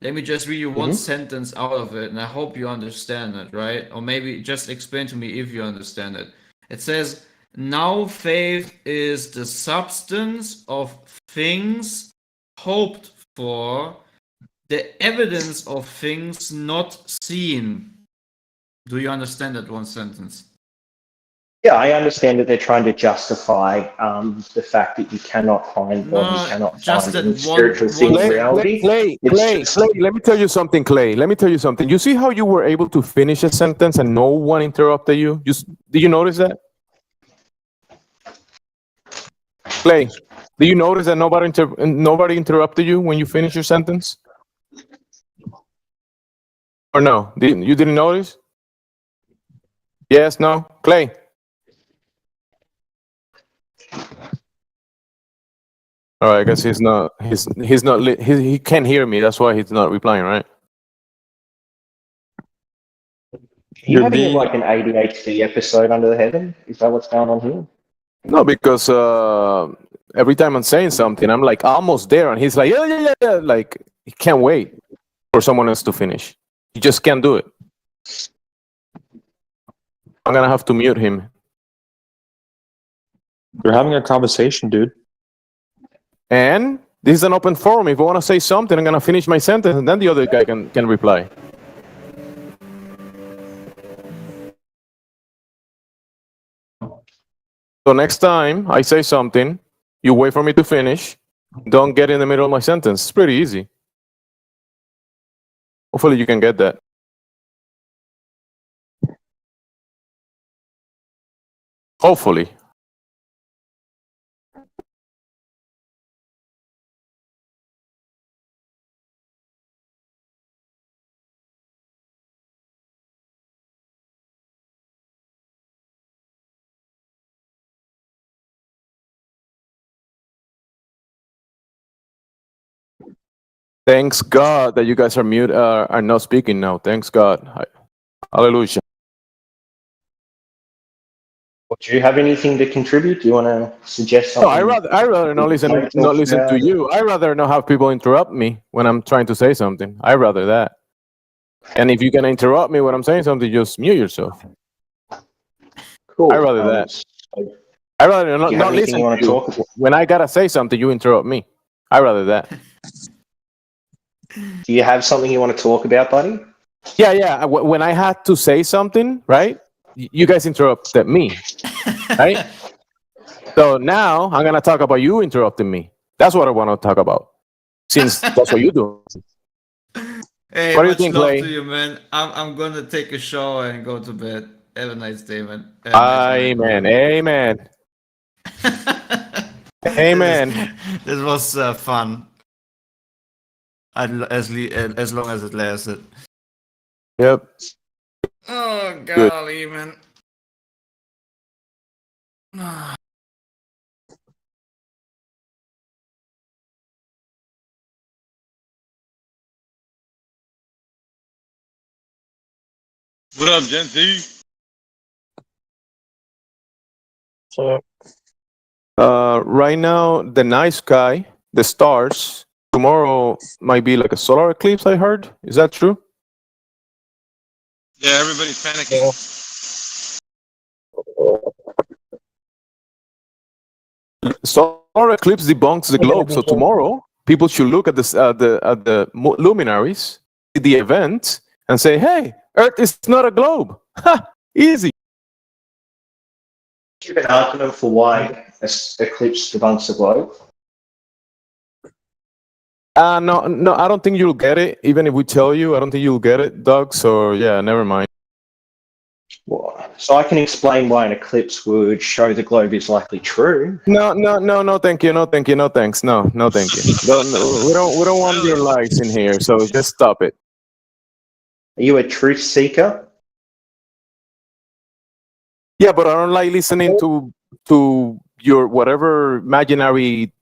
Let me just read you one sentence out of it, and I hope you understand it, right? Or maybe just explain to me if you understand it. It says, now faith is the substance of things hoped for, the evidence of things not seen. Do you understand that one sentence? Yeah, I understand that they're trying to justify the fact that you cannot find God, you cannot find any spiritual thing in reality. Clay, let me tell you something, Clay. Let me tell you something. You see how you were able to finish a sentence and no one interrupted you? Did you notice that? Clay, do you notice that nobody interrupted you when you finished your sentence? Or no? You didn't notice? Yes, no? Clay? All right, I guess he can't hear me. That's why he's not replying, right? You're having like an ADHD episode under the heaven? Is that what's going on here? No, because every time I'm saying something, I'm like almost there, and he's like, yeah, like he can't wait for someone else to finish. He just can't do it. I'm gonna have to mute him. You're having a conversation, dude. And this is an open forum. If I want to say something, I'm gonna finish my sentence, and then the other guy can reply. So next time I say something, you wait for me to finish. Don't get in the middle of my sentence. It's pretty easy. Hopefully you can get that. Hopefully. Thanks God that you guys are mute, are not speaking now. Thanks God. Hallelujah. Do you have anything to contribute? Do you want to suggest something? No, I rather not listen to you. I rather not have people interrupt me when I'm trying to say something. I rather that. And if you can interrupt me when I'm saying something, just mute yourself. Cool. I rather that. I rather not listen to you. When I gotta say something, you interrupt me. I rather that. Do you have something you want to talk about, buddy? Yeah. When I had to say something, right? You guys interrupted me, right? So now I'm gonna talk about you interrupting me. That's what I want to talk about, since that's what you do. Hey, what do you much think, love Clay? to you, man. I'm gonna take a shower and go to bed. Have a nice day, man. Amen. Amen. Amen. This was fun. As long as it lasted. Yep. Oh golly, man. What up, Gen Z? So Right now, the night sky, the stars. Tomorrow might be like a solar eclipse. I heard. Is that true? Yeah, everybody's panicking. Solar eclipse debunks the globe. So tomorrow, people should look at the luminaries, see the event, and say, "Hey, Earth is not a globe." Ha! Easy. Give an argument for why eclipse debunks the globe. No, I don't think you'll get it. Even if we tell you, I don't think you'll get it, Doug. So yeah, never mind. Well, so I can explain why an eclipse would show the globe is likely true. No, thank you, no, thank you, no, thanks, no, thank you. We don't want your lies in here. So just stop it. Are you a truth seeker? Yeah, but I don't like listening to your whatever imaginary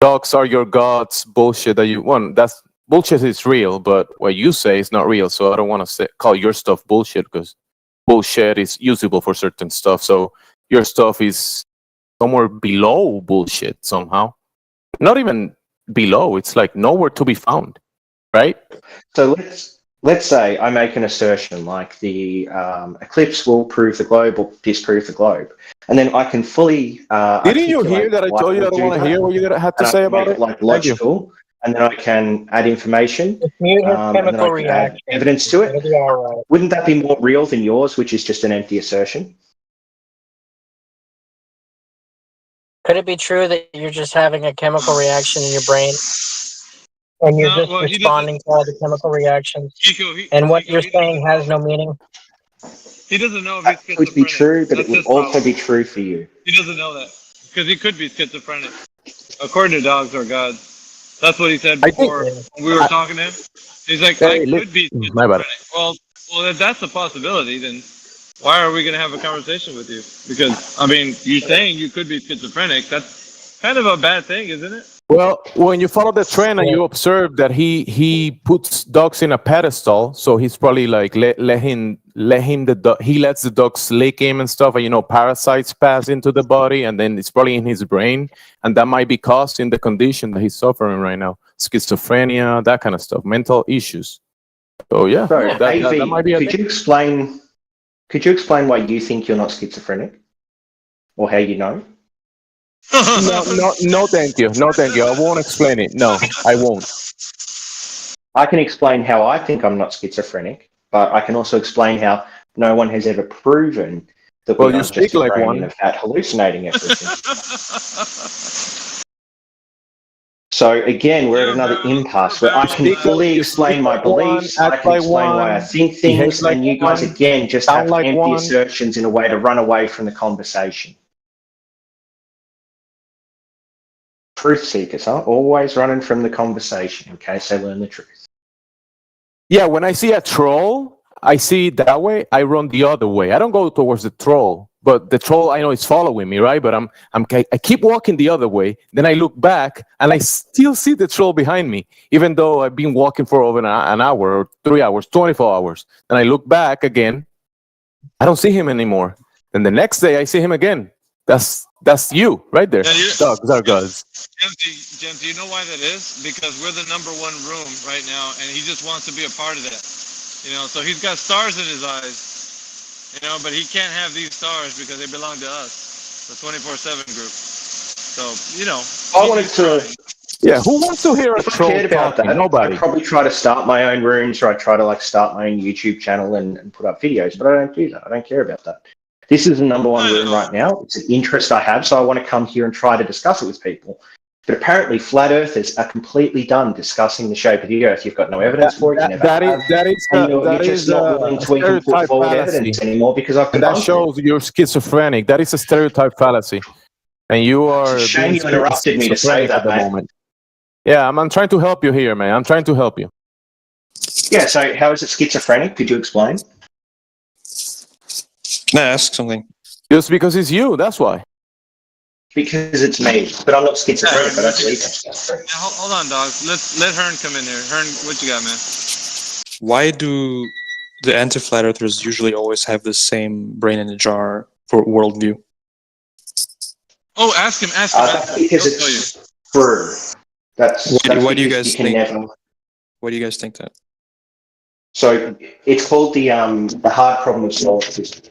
dogs are your gods bullshit that you want. That's bullshit is real, but what you say is not real. So I don't want to call your stuff bullshit because bullshit is usable for certain stuff. So your stuff is somewhere below bullshit somehow. Not even below. It's like nowhere to be found, right? So let's say I make an assertion like the eclipse will prove the globe or disprove the globe, and then I can fully. Didn't you hear that I told you I don't want to hear what you had to say about it? Like logical, and then I can add information, and then I can add evidence to it. Wouldn't that be more real than yours, which is just an empty assertion? could it be true that you're just having a chemical reaction in your brain? And you're just responding to all the chemical reactions. And what you're saying has no meaning? He doesn't know if he's schizophrenic. That would be true, but it would also be true for you. He doesn't know that. Because he could be schizophrenic. According to dogs or gods. That's what he said before when we were talking to him. He's like, I could be schizophrenic. Well, if that's a possibility, then why are we going to have a conversation with you? Because, I mean, you're saying you could be schizophrenic. That's kind of a bad thing, isn't it? Well, when you follow the trend and you observe that he puts dogs in a pedestal, so he's probably like he lets the dogs lick him and stuff, and parasites pass into the body, and then it's probably in his brain, and that might be causing the condition that he's suffering right now, schizophrenia, that kind of stuff, mental issues. So yeah, so, that might be. Could you explain why you think you're not schizophrenic, or how you know? No, thank you. I won't explain it. No, I won't. I can explain how I think I'm not schizophrenic, but I can also explain how no one has ever proven that we are just a brain in a vat hallucinating everything. So again, we're at another impasse where I can fully explain my beliefs, I can explain why I think things, and you guys again just have empty assertions in a way to run away from the conversation. Truth seekers, huh? Always running from the conversation in case they learn the truth. Yeah, when I see a troll, I see it that way. I run the other way. I don't go towards the troll, but the troll I know is following me, right? But I keep walking the other way. Then I look back and I still see the troll behind me, even though I've been walking for over an hour or 3 hours, 24 hours. Then I look back again. I don't see him anymore. Then the next day I see him again. That's you right there. Dogs are gods. James, do you know why that is? Because we're the #1 room right now, and he just wants to be a part of that. So he's got stars in his eyes, but he can't have these stars because they belong to us, the 24/7 group. So, I wanted to. Yeah, who wants to hear a troll cared about talking? that? Nobody. I'd probably try to start my own rooms, or I'd try to start my own YouTube channel and put up videos, but I don't do that. I don't care about that. This is the #1 room right now. It's an interest I have, so I want to come here and try to discuss it with people. But apparently, flat earthers are completely done discussing the shape of the Earth. You've got no evidence for it. You never have. You're just not willing to even put forward evidence anymore because I've that shows you're schizophrenic. That is a stereotype fallacy, and you are. It's a shame you interrupted me to say that, mate. Yeah, I'm trying to help you here, man. I'm trying to help you. Yeah. So, how is it schizophrenic? Could you explain? Can I ask something? Just because it's you, that's why. Because it's me, but I'm not schizophrenic. I don't believe I'm schizophrenic. Hold on, dog. Let Hearn come in here. Hearn, what you got, man? Why do the anti-flat earthers usually always have the same brain in a jar for worldview? Oh, ask him. Ask him. That's because He'll tell you. it's true. That's Why do you because guys can think? never. Why do you guys think that? So it's called the hard problem of solipsism.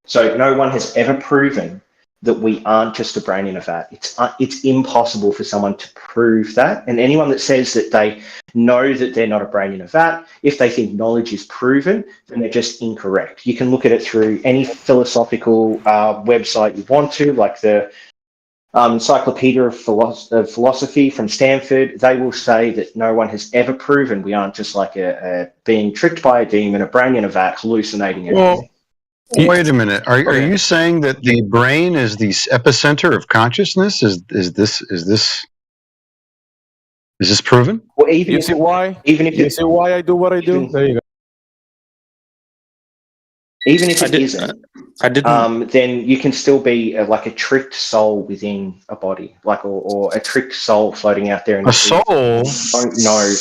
So no one has ever proven that we aren't just a brain in a vat. It's impossible for someone to prove that. And anyone that says that they know that they're not a brain in a vat, if they think knowledge is proven, then they're just incorrect. You can look at it through any philosophical website you want to, like the Encyclopedia of Philosophy from Stanford. They will say that no one has ever proven we aren't just like a being tricked by a demon, a brain in a vat, hallucinating everything. Well, wait a minute. Are you saying that the brain is the epicenter of consciousness? Is this proven? Well, even You if, see why? even if You it, see why I do what I do? even, There you go. even if it isn't, I didn't. then you can still be like a tricked soul within a body, like or a tricked soul floating out there in A soul? don't know.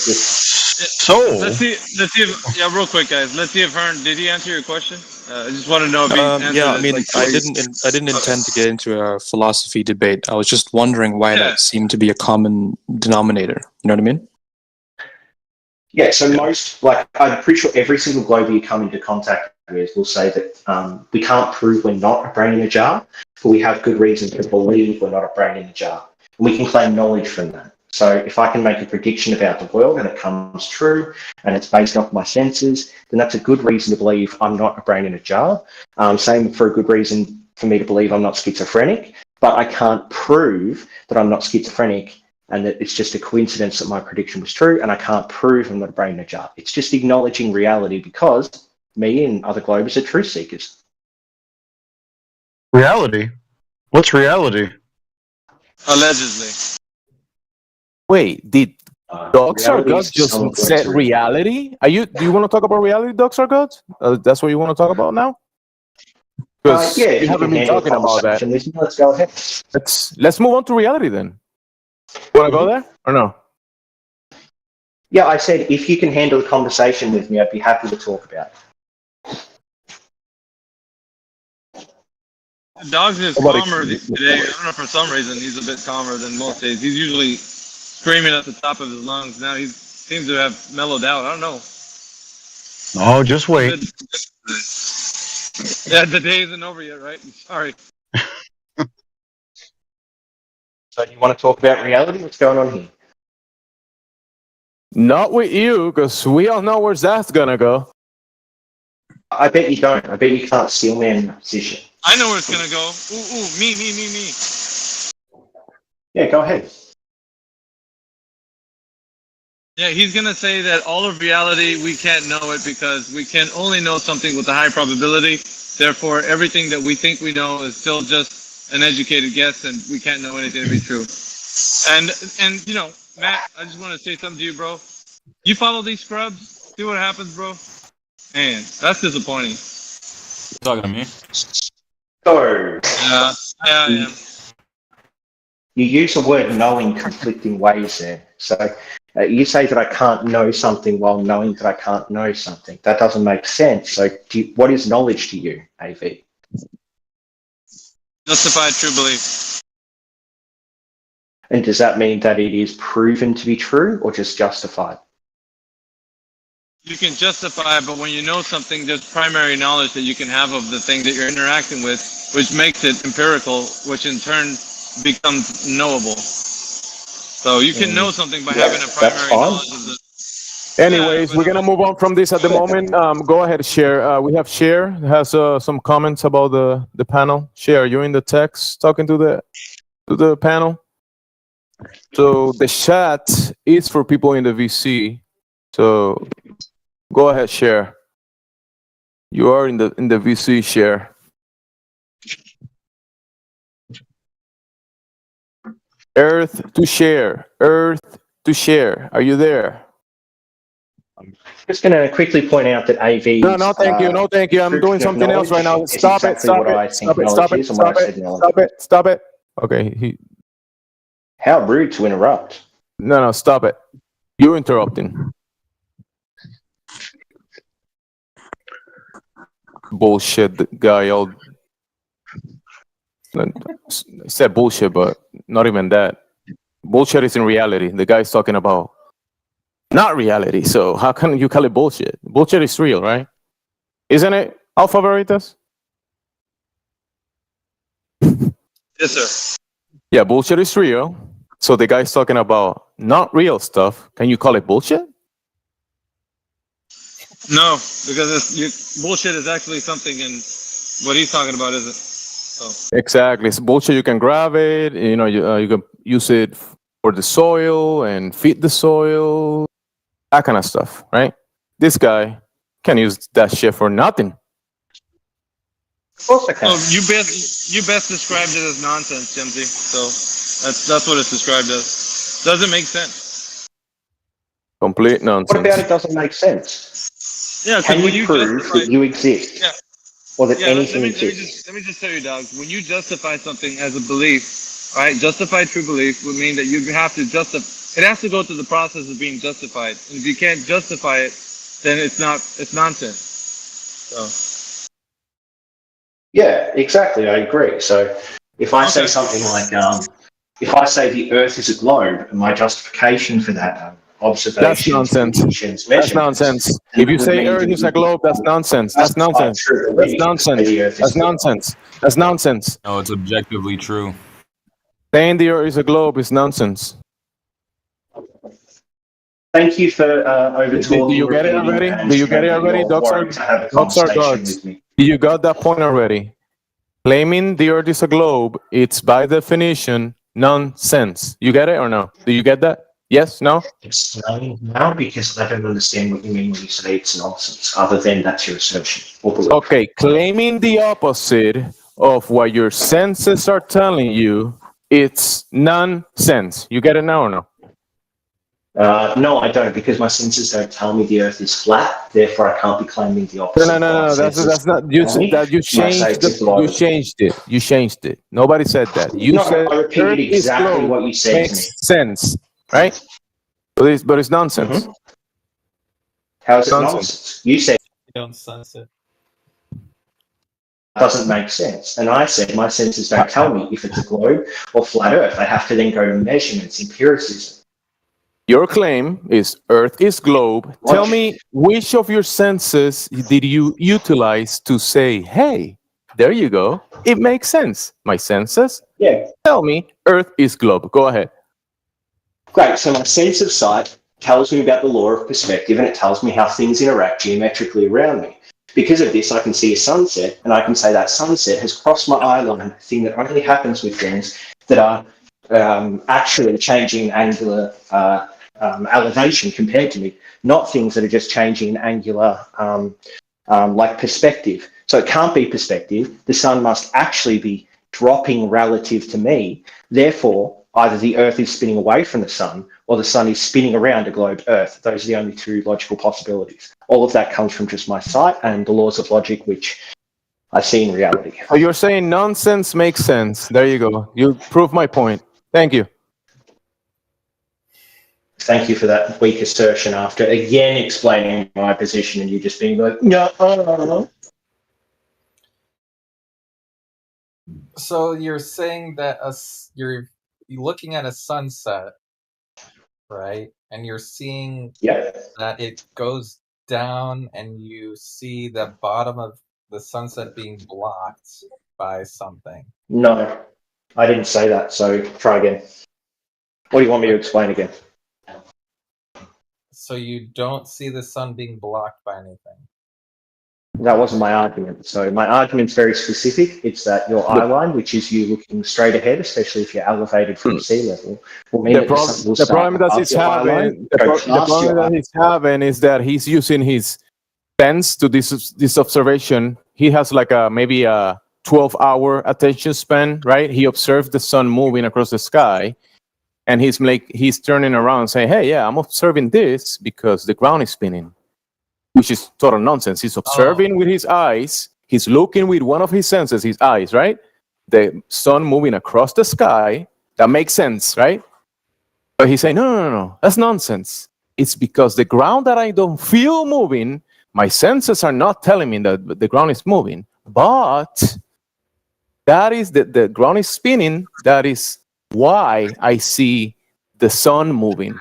Soul? Let's see if, yeah, real quick, guys. Let's see if Hearn, did he answer your question? I just want to know if he answered Yeah, I it, mean, like, I didn't intend to get into a philosophy debate. I was just wondering why Yeah. that seemed to be a common denominator. You know what I mean? Yeah, so most, like, I'm pretty sure every single global you come into contact with will say that we can't prove we're not a brain in a jar, but we have good reason to believe we're not a brain in a jar. And we can claim knowledge from that. So if I can make a prediction about the world and it comes true and it's based off my senses, then that's a good reason to believe I'm not a brain in a jar. Same for a good reason for me to believe I'm not schizophrenic, but I can't prove that I'm not schizophrenic and that it's just a coincidence that my prediction was true, and I can't prove I'm not a brain in a jar. It's just acknowledging reality because me and other globers are truth seekers. Reality? What's reality? allegedly. Wait, did dogs are Reality gods is just some said globes reality? Do you want to talk about reality, dogs are gods? That's what you want to talk about now? Because yeah, if you you haven't can been handle a talking about that. conversation with me, let's go ahead. Let's move on to reality then. Want to go there or no? Yeah, I said if you can handle a conversation with me, I'd be happy to talk about it. Dogs is calmer today. I don't know, for some reason he's a bit calmer than most days. He's usually screaming at the top of his lungs. Now he seems to have mellowed out. I don't know. Oh, just wait. Yeah, the day isn't over yet, right? Sorry. So do you want to talk about reality? What's going on here? Not with you, because we all know where that's gonna go. I bet you don't. I bet you can't steal me in that position. I know where it's gonna go. Ooh, me. Yeah, go ahead. Yeah, he's gonna say that all of reality, we can't know it because we can only know something with a high probability. Therefore, everything that we think we know is still just an educated guess, and we can't know anything to be true. And you know, Matt, I just want to say something to you, bro. You follow these scrubs, see what happens, bro. Man, that's disappointing. Talking to me? So, Yeah, I am. you use the word knowing conflicting ways there. So you say that I can't know something while knowing that I can't know something. That doesn't make sense. So what is knowledge to you, AV? Justified true belief. And does that mean that it is proven to be true or just justified? You can justify it, but when you know something, there's primary knowledge that you can have of the thing that you're interacting with, which makes it empirical, which in turn becomes knowable. So you can know something by having a primary knowledge of the... Anyways, we're gonna move on from this at the moment. Go ahead, Cher. We have Cher has some comments about the panel. Cher, you're in the text talking to the panel. So the chat is for people in the VC. So go ahead, Cher. You are in the VC, Cher. Earth to share. Earth to share. Are you there? Just going to quickly point out that AV. No, thank you. No, thank you. I'm doing something else right now. Stop it. Stop it. Okay. How rude to interrupt. No, stop it. You're interrupting. Bullshit guy. I said bullshit, but not even that. Bullshit is in reality. The guy's talking about not reality. So how can you call it bullshit? Bullshit is real, right? Isn't it, Alpha Veritas? Yes, sir. Yeah, bullshit is real. So the guy's talking about not real stuff. Can you call it bullshit? No, because bullshit is actually something, and what he's talking about isn't. So. Exactly. It's bullshit. You can grab it. You know, you can use it for the soil and feed the soil, that kind of stuff, right? This guy can use that shit for nothing. Of course I can. Oh, you best described it as nonsense, Jimsy. So that's what it's described as. Doesn't make sense. Complete nonsense. What about it doesn't make sense? Yeah, can you prove that you exist? Yeah. Or that Yeah, anything let exists? me just tell you, dogs. When you justify something as a belief, all right, justify true belief would mean that you have to justify. It has to go through the process of being justified. And if you can't justify it, then it's nonsense. So. Yeah, exactly. I agree. So if I say something like, if I say the Earth is a globe, and my justification for that observation, that's nonsense. That's nonsense. If you say Earth is a globe, that's nonsense. That's nonsense. That's nonsense. That's nonsense. That's nonsense. No, it's objectively true. Saying the Earth is a globe is nonsense. Thank you for overtalking. Do you get it already? Do you get it already? Dogs are gods. You got that point already. Claiming the Earth is a globe, it's by definition nonsense. You get it or no? Do you get that? Yes? No? Explain now, because I don't understand what you mean when you say it's nonsense, other than that's your assertion. Okay, claiming the opposite of what your senses are telling you, it's nonsense. You get it now or no? No, I don't, because my senses don't tell me the Earth is flat. Therefore, I can't be claiming the opposite. No. That's not. You changed it. You changed it. Nobody said that. You said I repeated exactly what you said. Makes sense, right? But it's nonsense. Mm-hmm. How is it nonsense? You said don't sense it. Doesn't make sense, and I said my senses don't tell me if it's a globe or flat Earth. I have to then go to measurements, empiricism. Your claim is Earth is globe. Tell me, which of your senses did you utilize to say, hey, there you go. It makes sense. My senses? Yeah. Tell me, Earth is globe. Go ahead. Great. So my sense of sight tells me about the law of perspective, and it tells me how things interact geometrically around me. Because of this, I can see a sunset, and I can say that sunset has crossed my eye line, a thing that only happens with things that are actually changing angular elevation compared to me, not things that are just changing angular like perspective. So it can't be perspective. The sun must actually be dropping relative to me. Therefore, either the Earth is spinning away from the sun or the sun is spinning around a globe Earth. Those are the only two logical possibilities. All of that comes from just my sight and the laws of logic, which I see in reality. So you're saying nonsense makes sense. There you go. You proved my point. Thank you. Thank you for that weak assertion after again explaining my position and you just being like, no. So you're saying that you're looking at a sunset, right? And you're seeing that it goes down and you see the bottom of the sunset being blocked by something. No, I didn't say that. So try again. What do you want me to explain again? So you don't see the sun being blocked by anything. That wasn't my argument. So my argument's very specific. It's that your eye line, which is you looking straight ahead, especially if you're elevated from sea level, will mean the problem that he's having is that he's using his sense to this observation. He has like maybe a 12-hour attention span, right? He observed the sun moving across the sky. And he's turning around saying, hey, yeah, I'm observing this because the ground is spinning, which is total nonsense. He's observing with his eyes. He's looking with one of his senses, his eyes, right? The sun moving across the sky. That makes sense, right? But he's saying, no, that's nonsense. It's because the ground that I don't feel moving, my senses are not telling me that the ground is moving. But that is the ground is spinning. That is why I see the sun moving.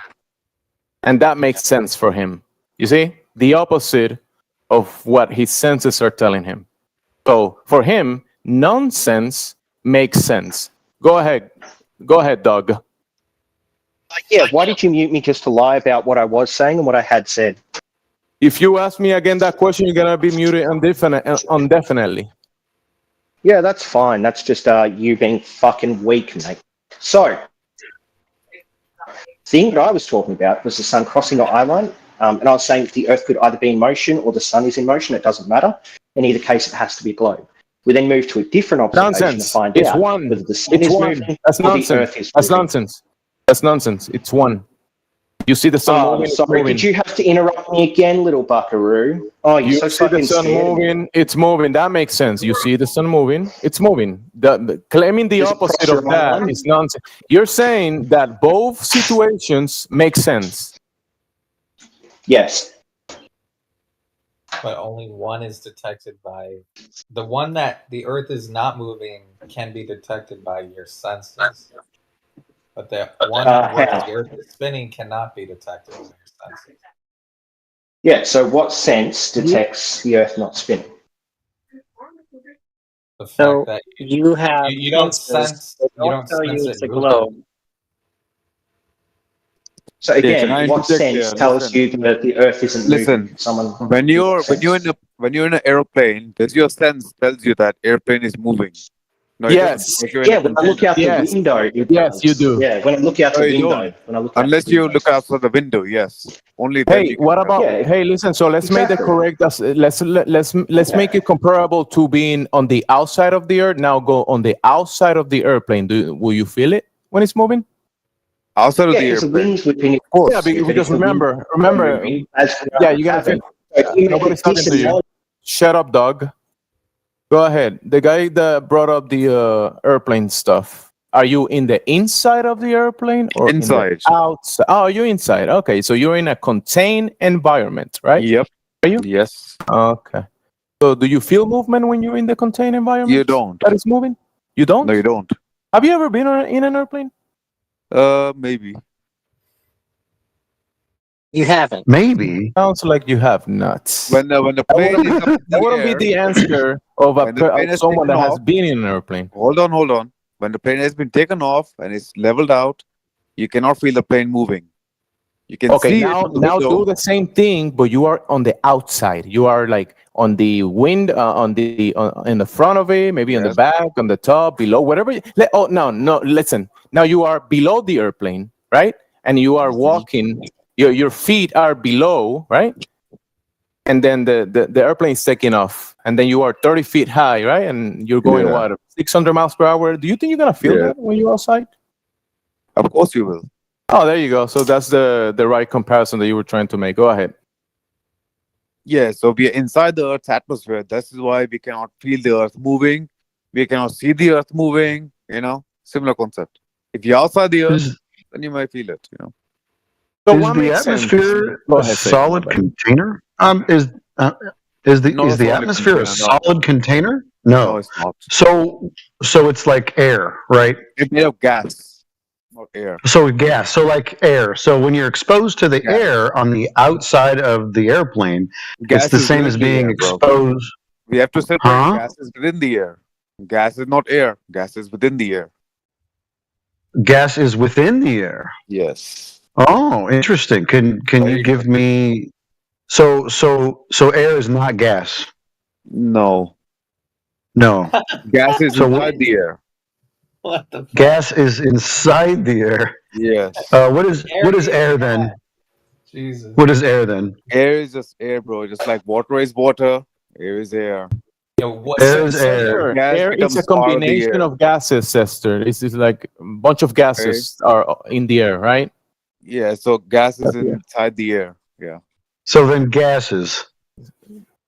And that makes sense for him. You see? The opposite of what his senses are telling him. So for him, nonsense makes sense. Go ahead, Doug. Yeah, why did you mute me just to lie about what I was saying and what I had said? If you ask me again that question, you're gonna be muted indefinitely. Yeah, that's fine. That's just you being fucking weak, mate. So, the thing that I was talking about was the sun crossing the eye line, and I was saying that the Earth could either be in motion or the sun is in motion. It doesn't matter. In either case, it has to be a globe. We then move to a different observation Nonsense. to find It's out one. whether the sun It's is one. moving That's or the nonsense. Earth is That's moving. nonsense. That's nonsense. It's one. You see the sun moving. It's Sorry, moving. did you have to interrupt me again, little buckaroo? Oh, you're You so see the fucking sun scared of me. moving. It's moving. That makes sense. You see the sun moving. It's moving. Claiming the Does it opposite cross of your eye that line? is nonsense. You're saying that both situations make sense. Yes. But only one is detected by the one that the Earth is not moving can be detected by your senses. But the one where How? the Earth is spinning cannot be detected by your senses. Yeah, so what sense detects the Earth not spinning? The fact So that you have you don't senses sense that you don't don't tell you sense it's it a moving. globe. So Yeah, can again, I what interject sense there? tells Listen, you that the Earth isn't listen. moving? Someone When give that you're sense? when you're in an airplane, does your sense tells you that airplane is moving? No, it doesn't. Yes. Because you're in a Yeah, when I look container. out the Yes. window, it Yes, you does. do. Yeah, when I look out No, the you window, don't. when I look out Unless the you window. look outside the window, yes. Only then Hey, you can what tell. about? Yeah, Hey, listen. So let's make the exactly. correct. Let's make it comparable to being on the outside of the Earth. Now go on the outside of the airplane. Will you feel it when it's moving? Outside of Yeah, the because the airplane. wind's whipping it. Of course. Yeah, but Because if the wind's remember. moving, as we Yeah, you gotta have it, feel. so even if Nobody's it talking to you. disembarks, Shut up, dog. Go ahead. The guy that brought up the airplane stuff. Are you in the inside of the airplane or Inside. in the outside? Oh, you're inside. Okay, so you're in a contained environment, right? Yep. Are you? Yes. Okay. So do you feel movement when you're in the contained environment? You don't. That is moving? You don't? No, you don't. Have you ever been in an airplane? Maybe. You haven't. Maybe. Sounds like you have not. When the plane is up in That the wouldn't be air, the answer of when the plane of has someone taken that has off, been in an airplane. hold on. When the plane has been taken off and it's leveled out, you cannot feel the plane moving. You can Okay, see now it from the now window. do the same thing, but you are on the outside. You are like on the wind, in the front of it, maybe on the Yes. back, on the top, below, whatever. Oh no, listen. Now you are below the airplane, right? And you are walking. Your feet are below, right? And then the airplane is taking off, and then you are 30 feet high, right? And you're going Yeah. what, 600 miles per hour? Do you think you're gonna feel Yeah. that when you're outside? Of course you will. Oh, there you go. So that's the right comparison that you were trying to make. Go ahead. Yeah, so we are inside the Earth's atmosphere. This is why we cannot feel the Earth moving. We cannot see the Earth moving. Similar concept. If you're outside the Earth, then you might feel it. So Is what the makes sense? atmosphere Go a ahead, say. solid container? Is Not the a solid atmosphere a container, no. solid container? No, No. it's not. So it's like air, right? It's made of gas, not air. So gas. So like air. So when you're exposed to the Gas. air on the outside of the airplane, Gas it's the is same within as the being air, bro. exposed. We have to separate. Huh? Gas is within the air. Gas is not air. Gas is within the air. Gas is within the air. Yes. Oh, interesting. Can you give me? So air is not gas. No. No. Gas is So inside the air. What the fuck? gas is inside the air. Yes. What is air then? Jesus. What is air then? Air is just air, bro. Just like water is water, air is air. Yo, what? Air is air. Gas Air is becomes a part of the combination air. of gases, Esther. It's like a bunch of gases are in the air, right? Yeah, so gas is inside the air. Yeah. So then gases.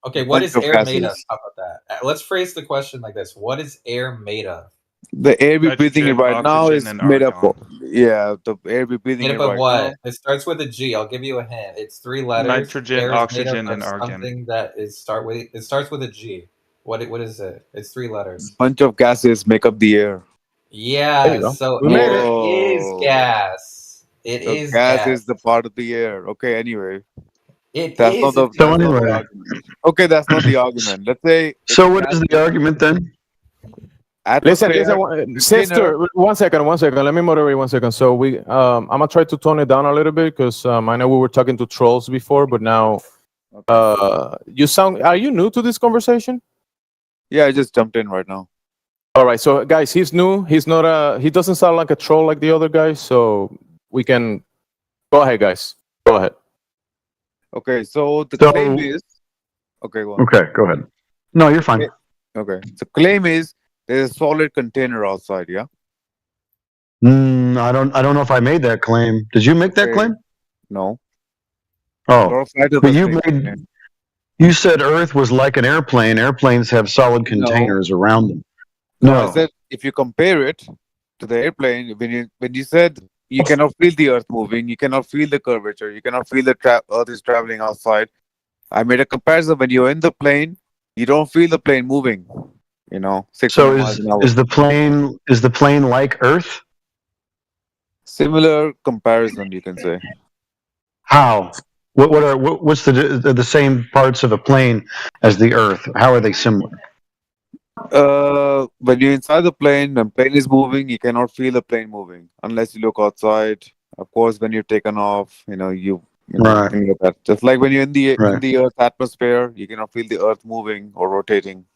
Okay, what is Bunch of air made of? gases. How about that? Let's phrase the question like this: what is air made of? The air we're breathing in Nitrogen, right now is oxygen, and made up of. argon. Yeah, the air we're breathing Made in up of right what? now. It starts with a G. I'll give you a hint. It's 3 letters. Nitrogen, Air is made oxygen, up and of argon. something that is it starts with a G. What is it? It's 3 letters. Bunch of gases make up the air. There you go. Yeah, so We made it. it is gas. It So is gas gas. is the part of the air. Okay, anyway. It That's is. not So the anyway, argument. Okay, that's not the argument. Let's say so what is the argument then? Listen, atmosphere, sister, one second. Let me moderate 1 second. So I'm gonna try to tone it down a little bit because I know we were talking to trolls before, but now you sound. Are you new to this conversation? Yeah, I just jumped in right now. All right, so guys, he's new. He's not he doesn't sound like a troll like the other guys. So we can go ahead, guys. Go ahead. Okay, so the claim is. Okay, go on. Okay, go ahead. No, you're fine. Okay, so claim is there's a solid container outside. Yeah. I don't know if I made that claim. Did you make that Okay. claim? No. Oh, but you said Earth was like an airplane. Airplanes have solid containers around them. No, I said if you compare it to the airplane, when you said you cannot feel the Earth moving, you cannot feel the curvature, you cannot feel the Earth is traveling outside. I made a comparison. When you're in the plane, you don't feel the plane moving. You know, 600 miles an hour. is the plane like Earth? Similar comparison, you can say. How? What's the same parts of a plane as the Earth? How are they similar? When you're inside the plane, when plane is moving, you cannot feel the plane moving unless you look outside. Of course, when you're taken off, you know, Right. things like that. Just like when you're in the Right. in the Earth's atmosphere, you cannot feel the Earth moving or rotating.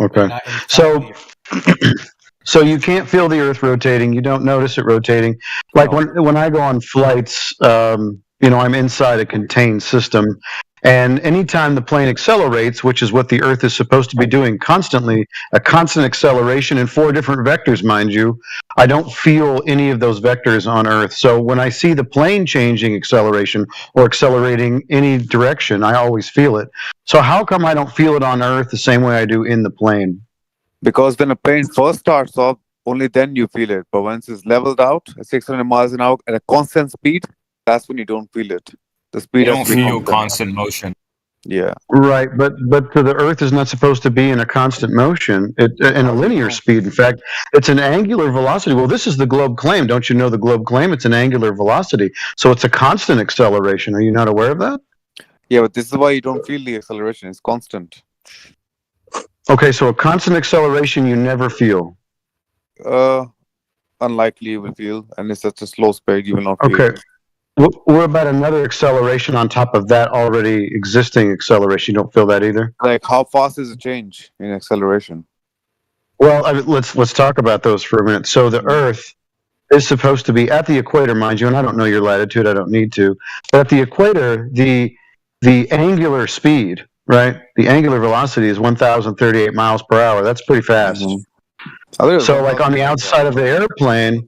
Okay. So you can't feel the Earth rotating. You don't notice it rotating. Like when I go on flights, I'm inside a contained system, and anytime the plane accelerates, which is what the Earth is supposed to be doing constantly, a constant acceleration in 4 different vectors, mind you, I don't feel any of those vectors on Earth. So when I see the plane changing acceleration or accelerating any direction, I always feel it. So how come I don't feel it on Earth the same way I do in the plane? Because when a plane first starts off, only then you feel it. But once it's leveled out at 600 miles an hour at a constant speed, that's when you don't feel it. The speed You has don't to be feel constant. constant motion. Yeah. Right, but the Earth is not supposed to be in a constant motion, in a linear speed. In fact, it's an angular velocity. Well, this is the globe claim. Don't you know the globe claim? It's an angular velocity, so it's a constant acceleration. Are you not aware of that? Yeah, but this is why you don't feel the acceleration. It's constant. Okay, so a constant acceleration you never feel. Unlikely you will feel, and it's such a slow speed you will not feel. Okay. What about another acceleration on top of that already existing acceleration? You don't feel that either? Like how fast is the change in acceleration? Well, let's talk about those for a minute. So the Earth is supposed to be at the equator, mind you, and I don't know your latitude. I don't need to. But at the equator, the angular speed, right? The angular velocity is 1,038 miles per hour. That's pretty fast. So, like on the outside of the airplane.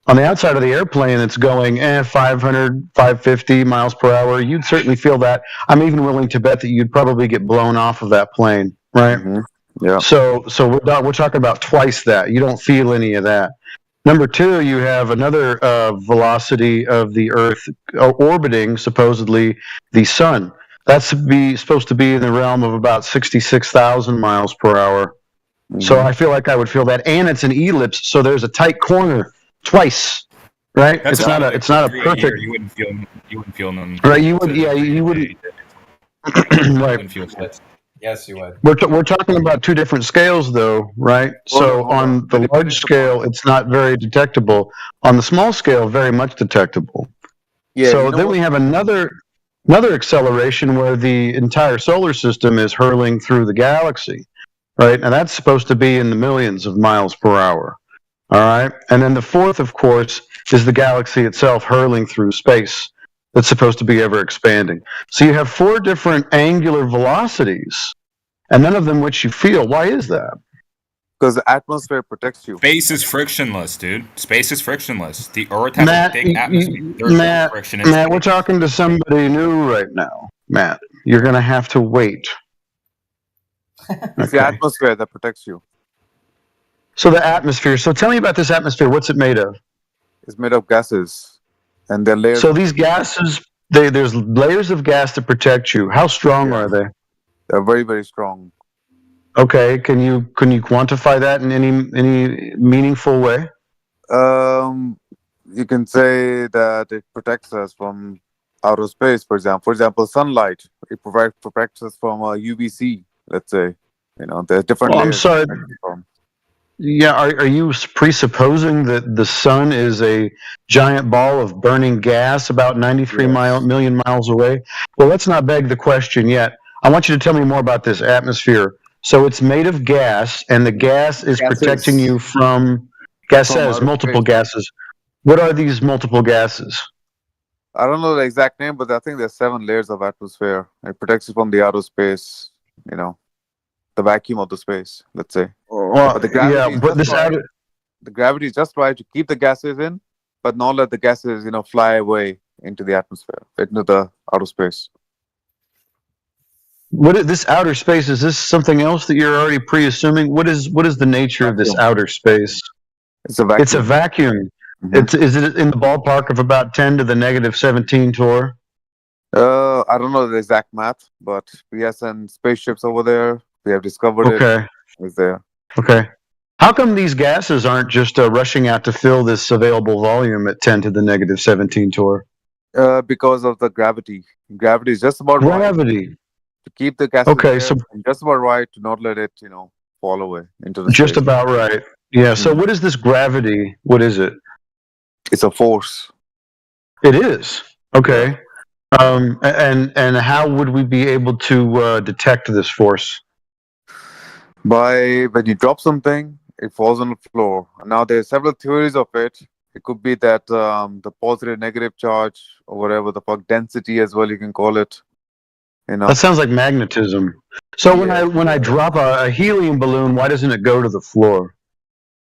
On the outside of the airplane, it's going 500, 550 miles per hour. You'd certainly feel that. I'm even willing to bet that you'd probably get blown off of that plane, right? Yeah. So we're talking about twice that. You don't feel any of that. Number 2, you have another velocity of the Earth orbiting supposedly the sun. That's supposed to be in the realm of about 66,000 miles per hour. So I feel like I would feel that, and it's an ellipse, so there's a tight corner. Twice, right? That's It's not a perfect. You wouldn't feel none. Right, you would. Yeah, you wouldn't. Right. Yes, you would. We're talking about 2 different scales, though, right? So on the large scale, it's not very detectable. On the small scale, very much detectable. Yeah. So then we have another acceleration where the entire solar system is hurling through the galaxy, right? And that's supposed to be in the millions of miles per hour. All right. And then the 4th, of course, is the galaxy itself hurling through space that's supposed to be ever expanding. So you have 4 different angular velocities, and none of them which you feel. Why is that? Because the atmosphere protects you. Space is frictionless, dude. Space is frictionless. The Earth has a thick atmosphere. There's no friction in space. Matt, we're talking to somebody new right now. Matt, you're going to have to wait. It's the atmosphere that protects you. So the atmosphere. So tell me about this atmosphere. What's it made of? It's made of gases, and they're layers. So these gases, there's layers of gas that protect you. How strong are they? They're very, very strong. Okay, can you quantify that in any meaningful way? You can say that it protects us from outer space, for example. For example, sunlight. It protects us from UVC. Let's say, there's different Well, I'm layers. sorry. Yeah, are you presupposing that the sun is a giant ball of burning gas about 93 million miles away? Well, let's not beg the question yet. I want you to tell me more about this atmosphere. So it's made of gas, and the gas is protecting you from gases, multiple gases. What are these multiple gases? I don't know the exact name, but I think there's 7 layers of atmosphere. It protects you from the outer space, the vacuum of the space, let's say. Well, but the gravity is but just right. The gravity is just right to keep the gases in, but not let the gases, fly away into the atmosphere, into the outer space. What is this outer space? Is this something else that you're already pre-assuming? What is the nature of this outer space? It's a vacuum. It's a vacuum. Mm-hmm. Is it in the ballpark of about 10 to the negative 17 torr? I don't know the exact math, but we have some spaceships over there. We have discovered it. It's there. Okay. How come these gases aren't just rushing out to fill this available volume at 10 to the negative 17 torr? Because of the gravity. Gravity is just about right to keep the gases there, and just about right to not let it, fall away into the just space. about right. Yeah. So what is this gravity? What is it? It's a force. It is. Okay. And how would we be able to detect this force? By when you drop something, it falls on the floor. Now there's several theories of it. It could be that the positive, negative charge, or whatever the fuck, density as well, you can call it. That sounds like magnetism. So when I drop a helium balloon, why doesn't it go to the floor?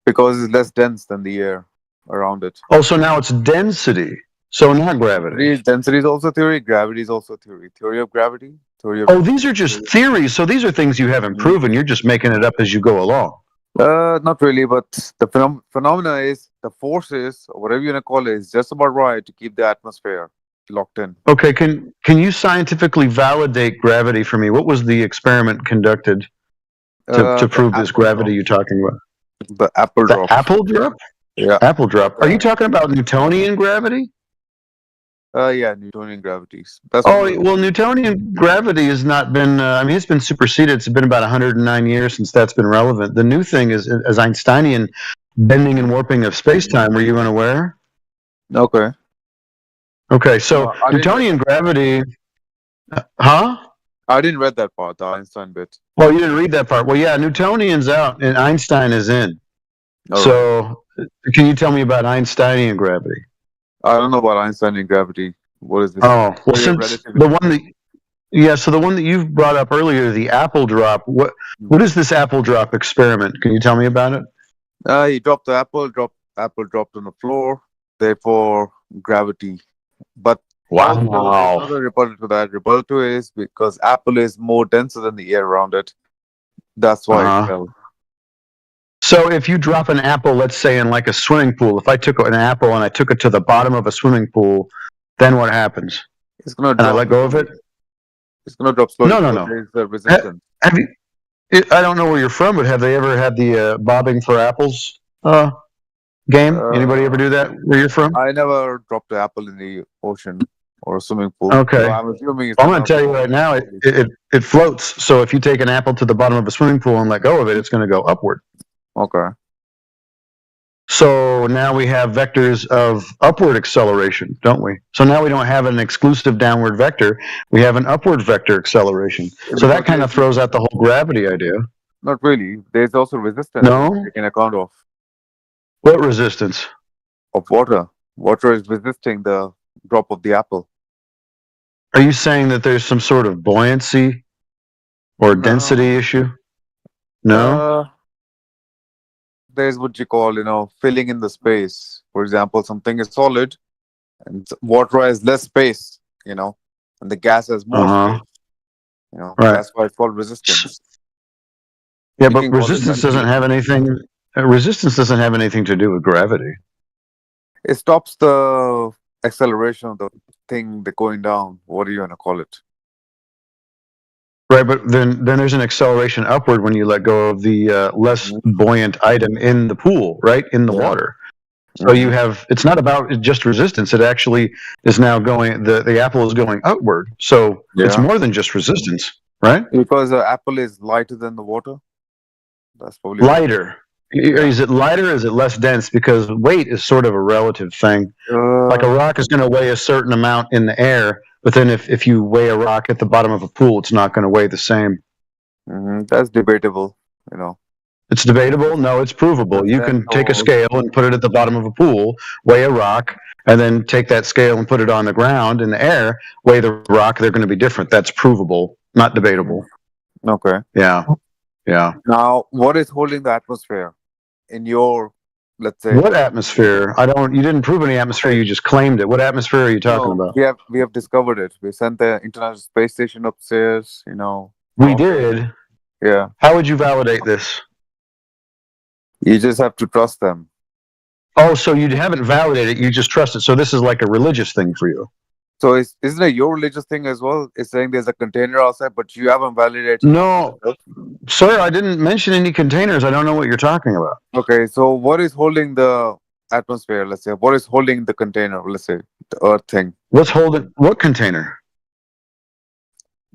Because it's less dense than the air around it. Oh, so now it's density. So not gravity. Density is also theory. Gravity is also theory. Theory of gravity. These are just theories. So these are things you haven't proven. You're just making it up as you go along. Not really, but the phenomena is the forces, or whatever you want to call it, is just about right to keep the atmosphere locked in. Okay, can you scientifically validate gravity for me? What was the experiment conducted to prove this gravity you're talking about? The apple drop. Apple drop? Yeah. Apple drop. Are you talking about Newtonian gravity? Yeah, Newtonian gravities. Newtonian gravity has not been, it's been superseded. It's been about 109 years since that's been relevant. The new thing is Einsteinian bending and warping of space-time. Were you unaware? Okay. Okay, so Newtonian gravity, huh? I didn't read that part, the Einstein bit. Well, you didn't read that part. Well, yeah, Newtonian's out and Einstein is in. So, can you tell me about Einsteinian gravity? I don't know about Einsteinian gravity. What is this? Oh, well, since the one that you've brought up earlier, the apple drop. What is this apple drop experiment? Can you tell me about it? He dropped the apple dropped on the floor, therefore gravity. But another rebuttal to that. Rebuttal to it is because apple is more denser than the air around it. That's why it fell. So if you drop an apple, let's say in like a swimming pool, if I took an apple and I took it to the bottom of a swimming pool, then what happens? It's gonna drop. And I let go of it? It's gonna drop slowly. No. There's the resistance. I don't know where you're from, but have they ever had the bobbing for apples game? Anybody ever do that where you're from? I never dropped an apple in the ocean or a swimming pool. Okay. So I'm assuming I'm going to tell you right now, it floats. So if you take an apple to the bottom of a swimming pool and let go of it, it's going to go upward. Okay. So now we have vectors of upward acceleration, don't we? So now we don't have an exclusive downward vector. We have an upward vector acceleration. So that kind of throws out the whole gravity idea. Not really. There's also resistance taken account of. What resistance? Of water. Water is resisting the drop of the apple. Are you saying that there's some sort of buoyancy or density issue? No? There's what you call, filling in the space. For example, something is solid and water has less space, and the gas has more space. Right. That's why it's called resistance. Yeah, but resistance doesn't have anything. Resistance doesn't have anything to do with gravity. It stops the acceleration of the thing going down. What are you gonna call it? Right, but then there's an acceleration upward when you let go of the less buoyant item in the pool, right, in the water. So you have, it's not about just resistance. It actually is now going, the apple is going upward. So it's more than just resistance, right? Because the apple is lighter than the water. That's probably lighter. Is it lighter or is it less dense? Because weight is sort of a relative thing. Like a rock is going to weigh a certain amount in the air, but then if you weigh a rock at the bottom of a pool, it's not going to weigh the same. That's debatable, you know. It's debatable? No, it's provable. You can take a scale and put it at the bottom of a pool, weigh a rock, and then take that scale and put it on the ground in the air, weigh the rock, they're going to be different. That's provable, not debatable. Okay. Yeah. Yeah. Now, what is holding the atmosphere in your, let's say? What atmosphere? You didn't prove any atmosphere, you just claimed it. What atmosphere are you talking about? We have discovered it. We sent the International Space Station upstairs, you know. We did? Yeah. How would you validate this? You just have to trust them. Oh, so you haven't validated it, you just trust it. So this is like a religious thing for you. So isn't it your religious thing as well? It's saying there's a container outside, but you haven't validated. No, sir, I didn't mention any containers. I don't know what you're talking about. Okay, so what is holding the atmosphere, let's say? What is holding the container, let's say, the Earth thing? What's holding, what container?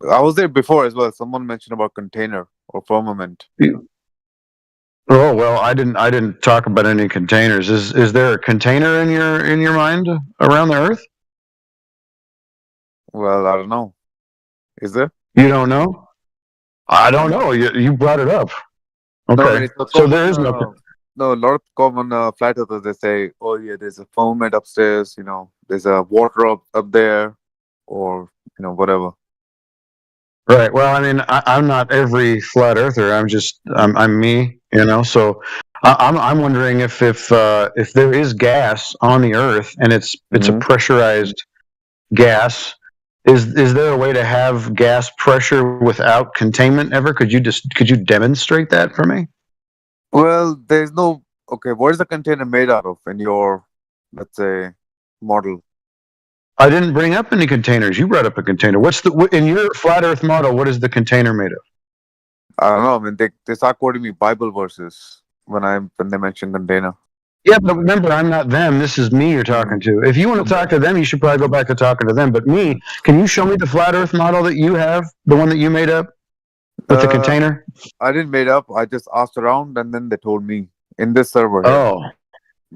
I was there before as well. Someone mentioned about container or firmament. Oh, well, I didn't talk about any containers. Is there a container in your mind around the Earth? Well, I don't know. Is there? You don't know? I don't know. You brought it up. Okay. No, so there is no. No, a lot of common flat earthers, they say, oh yeah, there's a firmament upstairs, you know, there's a water up there, or, you know, whatever. Right. Well, I mean, I'm not every flat earther. I'm me, you know. So I'm wondering if there is gas on the Earth and it's a pressurized gas. Is there a way to have gas pressure without containment ever? Could you demonstrate that for me? Well, there's no. Okay, what is the container made out of in your, let's say, model? I didn't bring up any containers. You brought up a container. In your flat Earth model? What is the container made of? I don't know. I mean, they start quoting me Bible verses when they mention container. Yeah, but remember, I'm not them. This is me you're talking to. If you want to talk to them, you should probably go back to talking to them. But me, can you show me the flat Earth model that you have, the one that you made up with the container? I didn't made up. I just asked around, and then they told me in this server. Oh,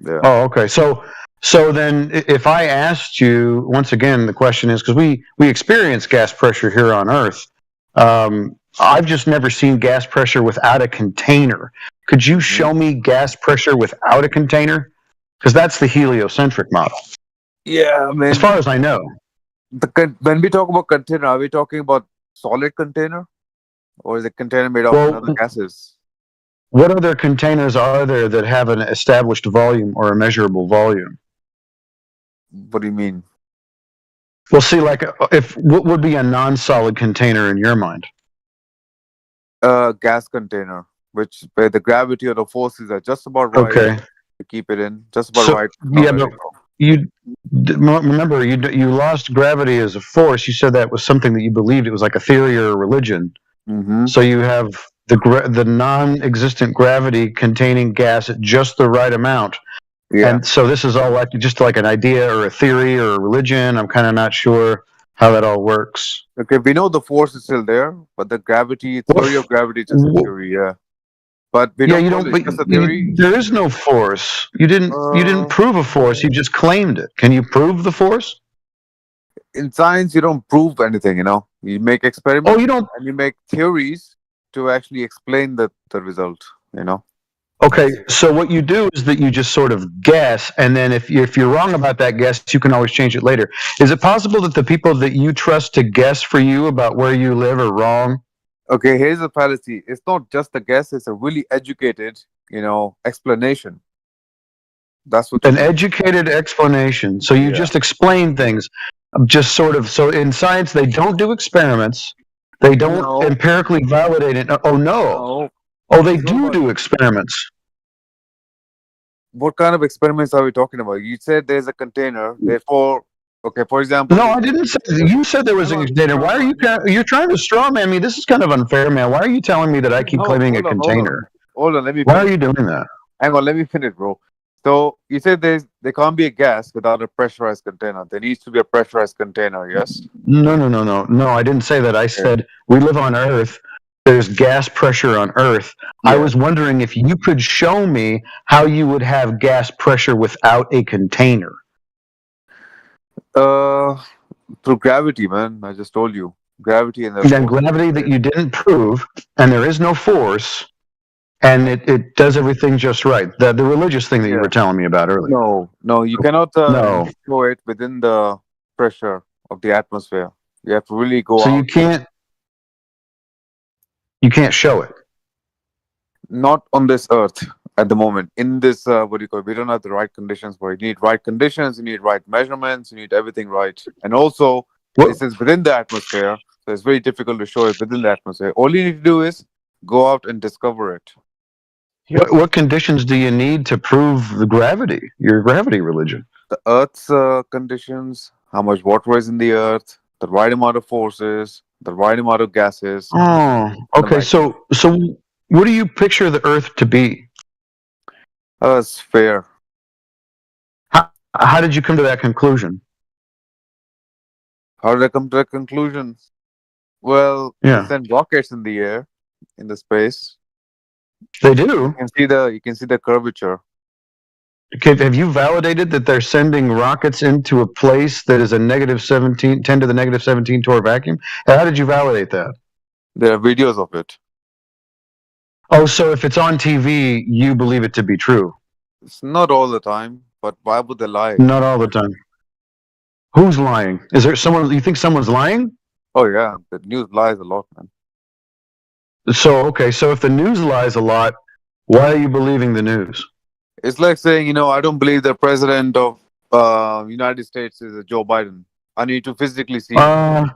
yeah. Oh, okay. So then, if I asked you once again, the question is because we experience gas pressure here on Earth. I've just never seen gas pressure without a container. Could you show me gas pressure without a container? Because that's the heliocentric model. Yeah, man. As far as I know. When we talk about container, are we talking about solid container? Or is it container made of other gases? What other containers are there that have an established volume or a measurable volume? What do you mean? Well, see, like, what would be a non-solid container in your mind? Gas container, where the gravity or the forces are just about right to keep it in, just about right. Yeah, but remember, you lost gravity as a force. You said that was something that you believed. It was like a theory or a religion. So you have the non-existent gravity containing gas at just the right amount. Yeah. And so this is all just like an idea or a theory or a religion. I'm kind of not sure how that all works. Okay, we know the force is still there, but the gravity, theory of gravity is just a theory, yeah. But we don't. Just a theory. There is no force. You didn't prove a force. You just claimed it. Can you prove the force? In science, you don't prove anything. You know, you make experiments. Oh, you don't. And you make theories to actually explain the result. You know. Okay, so what you do is that you just sort of guess, and then if you're wrong about that guess, you can always change it later. Is it possible that the people that you trust to guess for you about where you live are wrong? Okay, here's the fallacy. It's not just a guess, it's a really educated, explanation. That's what an educated explanation. So you just explain things. Just sort of, so in science, they don't do experiments. They don't empirically validate it. Oh, no. Oh, they do experiments. What kind of experiments are we talking about? You said there's a container, therefore Okay, for example. No, I didn't say. You said there was a container. Why are you? You're trying to straw man me. This is kind of unfair, man. Why are you telling me that I keep claiming a container? Hold on, let me. Why are you doing that? Hang on, let me finish, bro. So you said there can't be a gas without a pressurized container. There needs to be a pressurized container. Yes. No. I didn't say that. I said we live on Earth. There's gas pressure on Earth. Yeah. I was wondering if you could show me how you would have gas pressure without a container. Through gravity, man. I just told you, gravity and then gravity that you didn't prove, and there is no force, and it does everything just right. The religious thing that you were telling me about earlier. No, you cannot No. show it within the pressure of the atmosphere. You have to really go So out. you can't show it. Not on this Earth at the moment. In this, what do you call it? We don't have the right conditions for it. You need right conditions. You need right measurements. You need everything right. And also, this is within the atmosphere, so it's very difficult to show it within the atmosphere. All you need to do is go out and discover it. What conditions do you need to prove the gravity? Your gravity religion. The Earth's conditions, how much water is in the Earth, the right amount of forces, the right amount of gases. Oh, okay. So what do you picture the Earth to be? Sphere. How did you come to that conclusion? How did I come to that conclusion? Well, they send rockets in the air, in the space. They do. You can see the curvature. Okay, have you validated that they're sending rockets into a place that is a -10 to the -17 torr vacuum? How did you validate that? There are videos of it. Oh, so if it's on TV, you believe it to be true? It's not all the time, but why would they lie? Not all the time. Who's lying? Is there someone, you think someone's lying? Oh yeah, the news lies a lot, man. So if the news lies a lot, why are you believing the news? It's like saying, I don't believe the president of United States is Joe Biden. I need to physically see him,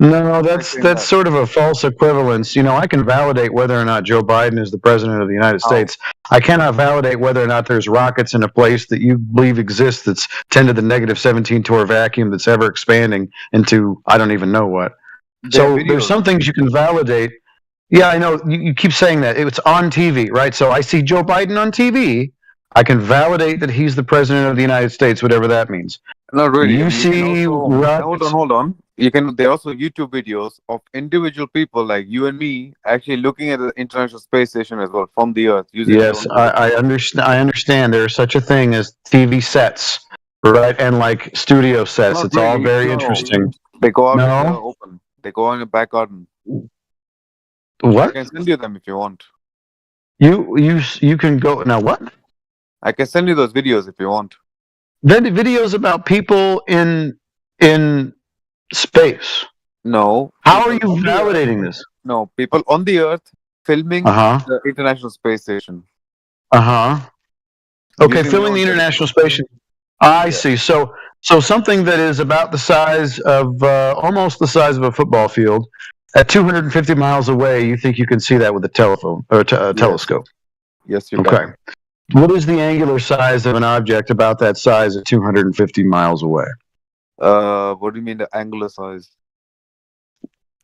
No, that's sort of a false equivalence. I can validate whether or not Joe Biden is the president of the United States. I cannot validate whether or not there's rockets in a place that you believe exists that's 10 to the -17 torr vacuum that's ever expanding into I don't even know what. So there's some things you can validate. Yeah, I know. You keep saying that. It's on TV, right? So I see Joe Biden on TV. I can validate that he's the president of the United States, whatever that means. Not really. You see Hold on. There are also YouTube videos of individual people like you and me actually looking at the International Space Station as well from the Earth. Yes, I understand. I understand. There is such a thing as TV sets, right? And like studio sets. It's all very interesting. They go out in the open. They go in the back garden. What? I can send you them if you want. You can go now. What? I can send you those videos if you want. Then videos about people in space. No. How are you validating this? No, people on the Earth filming the International Space Station. Okay, filming the International Space Station. I see. So something that is about the size of almost the size of a football field at 250 miles away. You think you can see that with a telephone or telescope? Yes, you can. Okay. What is the angular size of an object about that size at 250 miles away? What do you mean the angular size?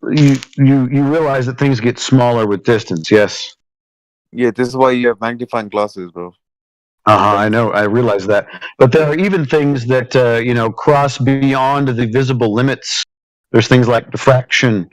You realize that things get smaller with distance, yes? Yeah, this is why you have magnifying glasses, bro. I know. I realize that. But there are even things that cross beyond the visible limits. There's things like diffraction.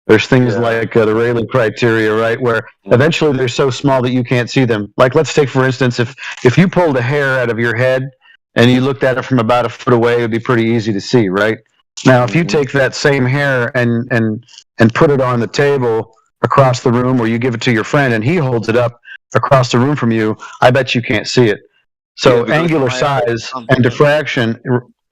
There's things like the Rayleigh criteria, right, where eventually they're so small that you can't see them. Like, let's take, for instance, if you pulled a hair out of your head and you looked at it from about a foot away, it would be pretty easy to see, right? Now, if you take that same hair and put it on the table across the room, or you give it to your friend and he holds it up across the room from you, I bet you can't see it. So angular size and diffraction,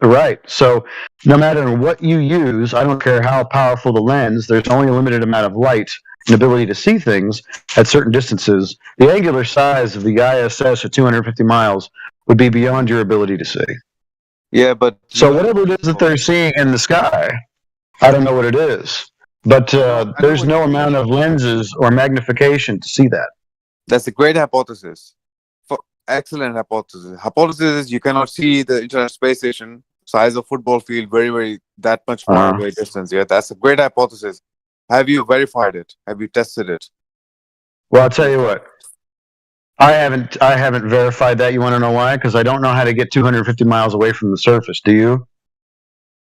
right. So no matter what you use, I don't care how powerful the lens, there's only a limited amount of light and ability to see things at certain distances. The angular size of the ISS at 250 miles would be beyond your ability to see. Yeah, but... So whatever it is that they're seeing in the sky, I don't know what it is. But there's no amount of lenses or magnification to see that. That's a great hypothesis. Excellent hypothesis. Hypothesis is you cannot see the International Space Station, size of football field, very, very, that much far away distance. Yeah, that's a great hypothesis. Have you verified it? Have you tested it? Well, I'll tell you what. I haven't verified that. You want to know why? Because I don't know how to get 250 miles away from the surface. Do you?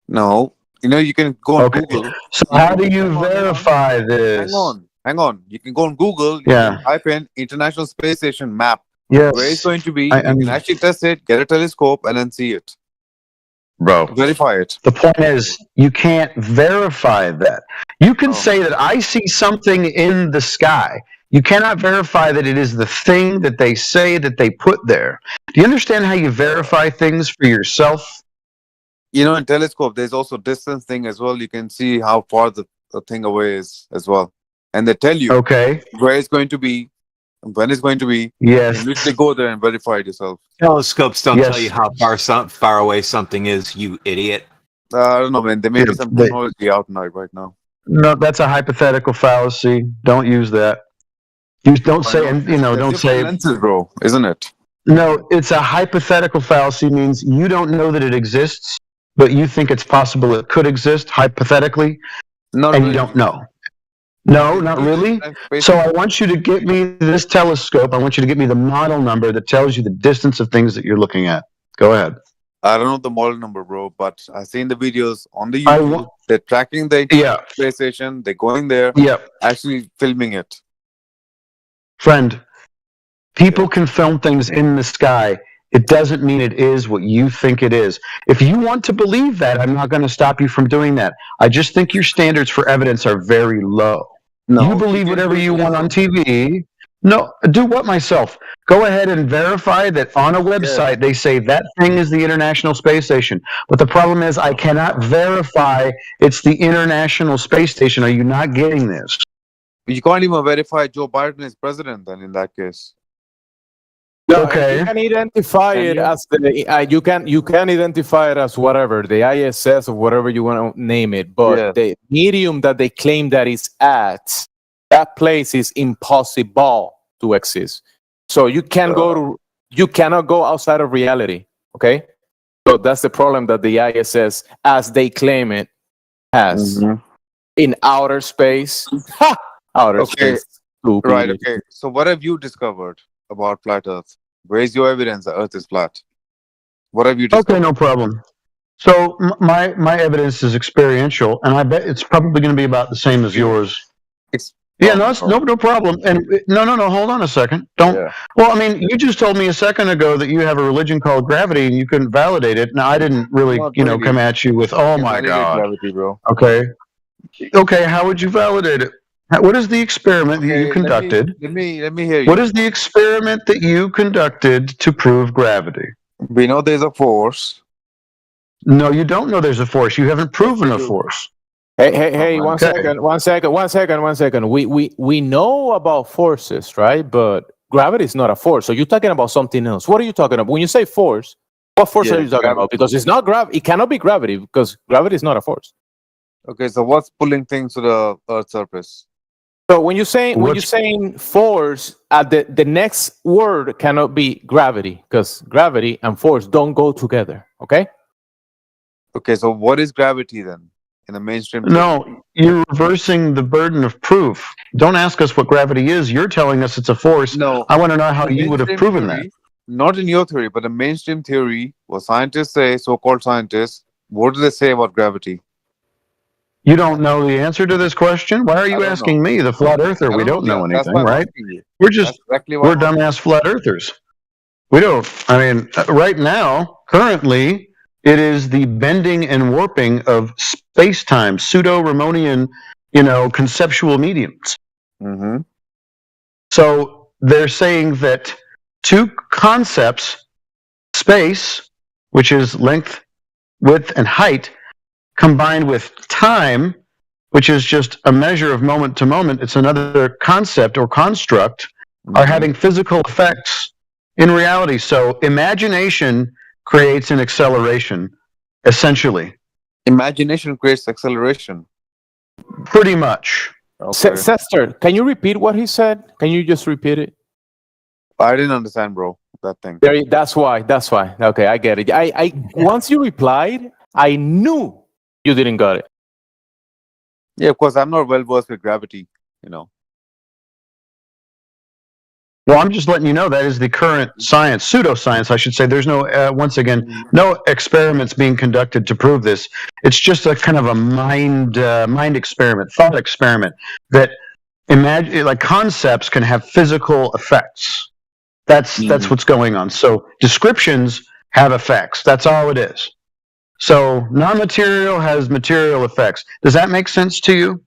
No. You know, you can go on Google. So how do you verify this? Hang on. You can go on Google. You can type in International Space Station map. Yes. Where it's going to be. You can actually test it, get a telescope, and then see it. Bro. Verify it. The point is, you can't verify that. You can say that I see something in the sky. You cannot verify that it is the thing that they say that they put there. Do you understand how you verify things for yourself? You know, in telescope, there's also distance thing as well. You can see how far the thing away is as well. And they tell you where it's going to be, when it's going to be. Yes. You literally go there and verify it yourself. Telescopes don't tell you how far away something is, you idiot. I don't know, man. There may be some technology out right now. No, that's a hypothetical fallacy. Don't use that. You don't say, and don't say lenses, bro, isn't it? No, it's a hypothetical fallacy. Means you don't know that it exists, but you think it's possible it could exist hypothetically, and you don't know. No, not really. So I want you to get me this telescope. I want you to get me the model number that tells you the distance of things that you're looking at. Go ahead. I don't know the model number, bro, but I've seen the videos on the YouTube. They're tracking the space station. They're going there. Actually filming it. Friend, people can film things in the sky. It doesn't mean it is what you think it is. If you want to believe that, I'm not going to stop you from doing that. I just think your standards for evidence are very low. No, you believe whatever you want on TV. No, do what myself? Go ahead and verify that on a website they say that thing is the International Space Station. But the problem is I cannot verify it's the International Space Station. Are you not getting this? You can't even verify Joe Biden is president then in that case. No, you can identify it as you can identify it as whatever, the ISS or whatever you want to name it, but the medium that they claim that it's at, that place is impossible to exist. So you cannot go outside of reality. Okay, so that's the problem that the ISS, as they claim it, has in outer space. Outer space. Right. Okay. So what have you discovered about flat Earth? Where's your evidence that Earth is flat? What have you discovered? Okay, no problem. So my evidence is experiential, and I bet it's probably going to be about the same as yours. No problem. And no. Hold on a second. Don't. Well, I mean, you just told me a second ago that you have a religion called gravity, and you couldn't validate it. Now, I didn't really, come at you with, oh my God. Gravity, bro. Okay. How would you validate it? What is the experiment that you conducted? Let me hear you. What is the experiment that you conducted to prove gravity? We know there's a force. No, you don't know there's a force. You haven't proven a force. Hey, one second. We know about forces, right? But gravity is not a force. So you're talking about something else. What are you talking about? When you say force, what force are you talking about? Because it's not gravity. It cannot be gravity because gravity is not a force. Okay, so what's pulling things to the Earth's surface? So when you're saying force, the next word cannot be gravity because gravity and force don't go together. Okay. Okay, so what is gravity then in the mainstream? No, you're reversing the burden of proof. Don't ask us what gravity is. You're telling us it's a force. No, I want to know how you would have proven that. Not in your theory, but the mainstream theory, what scientists say, so-called scientists, what do they say about gravity? You don't know the answer to this question? Why are you asking me, the flat earther? We don't know anything, right? We're dumbass flat earthers. We don't. I mean, right now, currently, it is the bending and warping of space-time, pseudo-Ramonian, conceptual mediums. Mm-hmm. So they're saying that two concepts, space, which is length, width, and height, combined with time, which is just a measure of moment to moment, it's another concept or construct, are having physical effects in reality. So imagination creates an acceleration, essentially. Imagination creates acceleration. Pretty much. Okay. Sester, can you repeat what he said? Can you just repeat it? I didn't understand, bro. That thing. That's why. Okay, I get it. I once you replied, I knew you didn't got it. Yeah, of course, I'm not well versed with gravity, you know. Well, I'm just letting you know that is the current science, pseudoscience, I should say. There's no, once again, no experiments being conducted to prove this. It's just a kind of a mind experiment, thought experiment that imagine like concepts can have physical effects. That's what's going on. So descriptions have effects. That's all it is. So non-material has material effects. Does that make sense to you?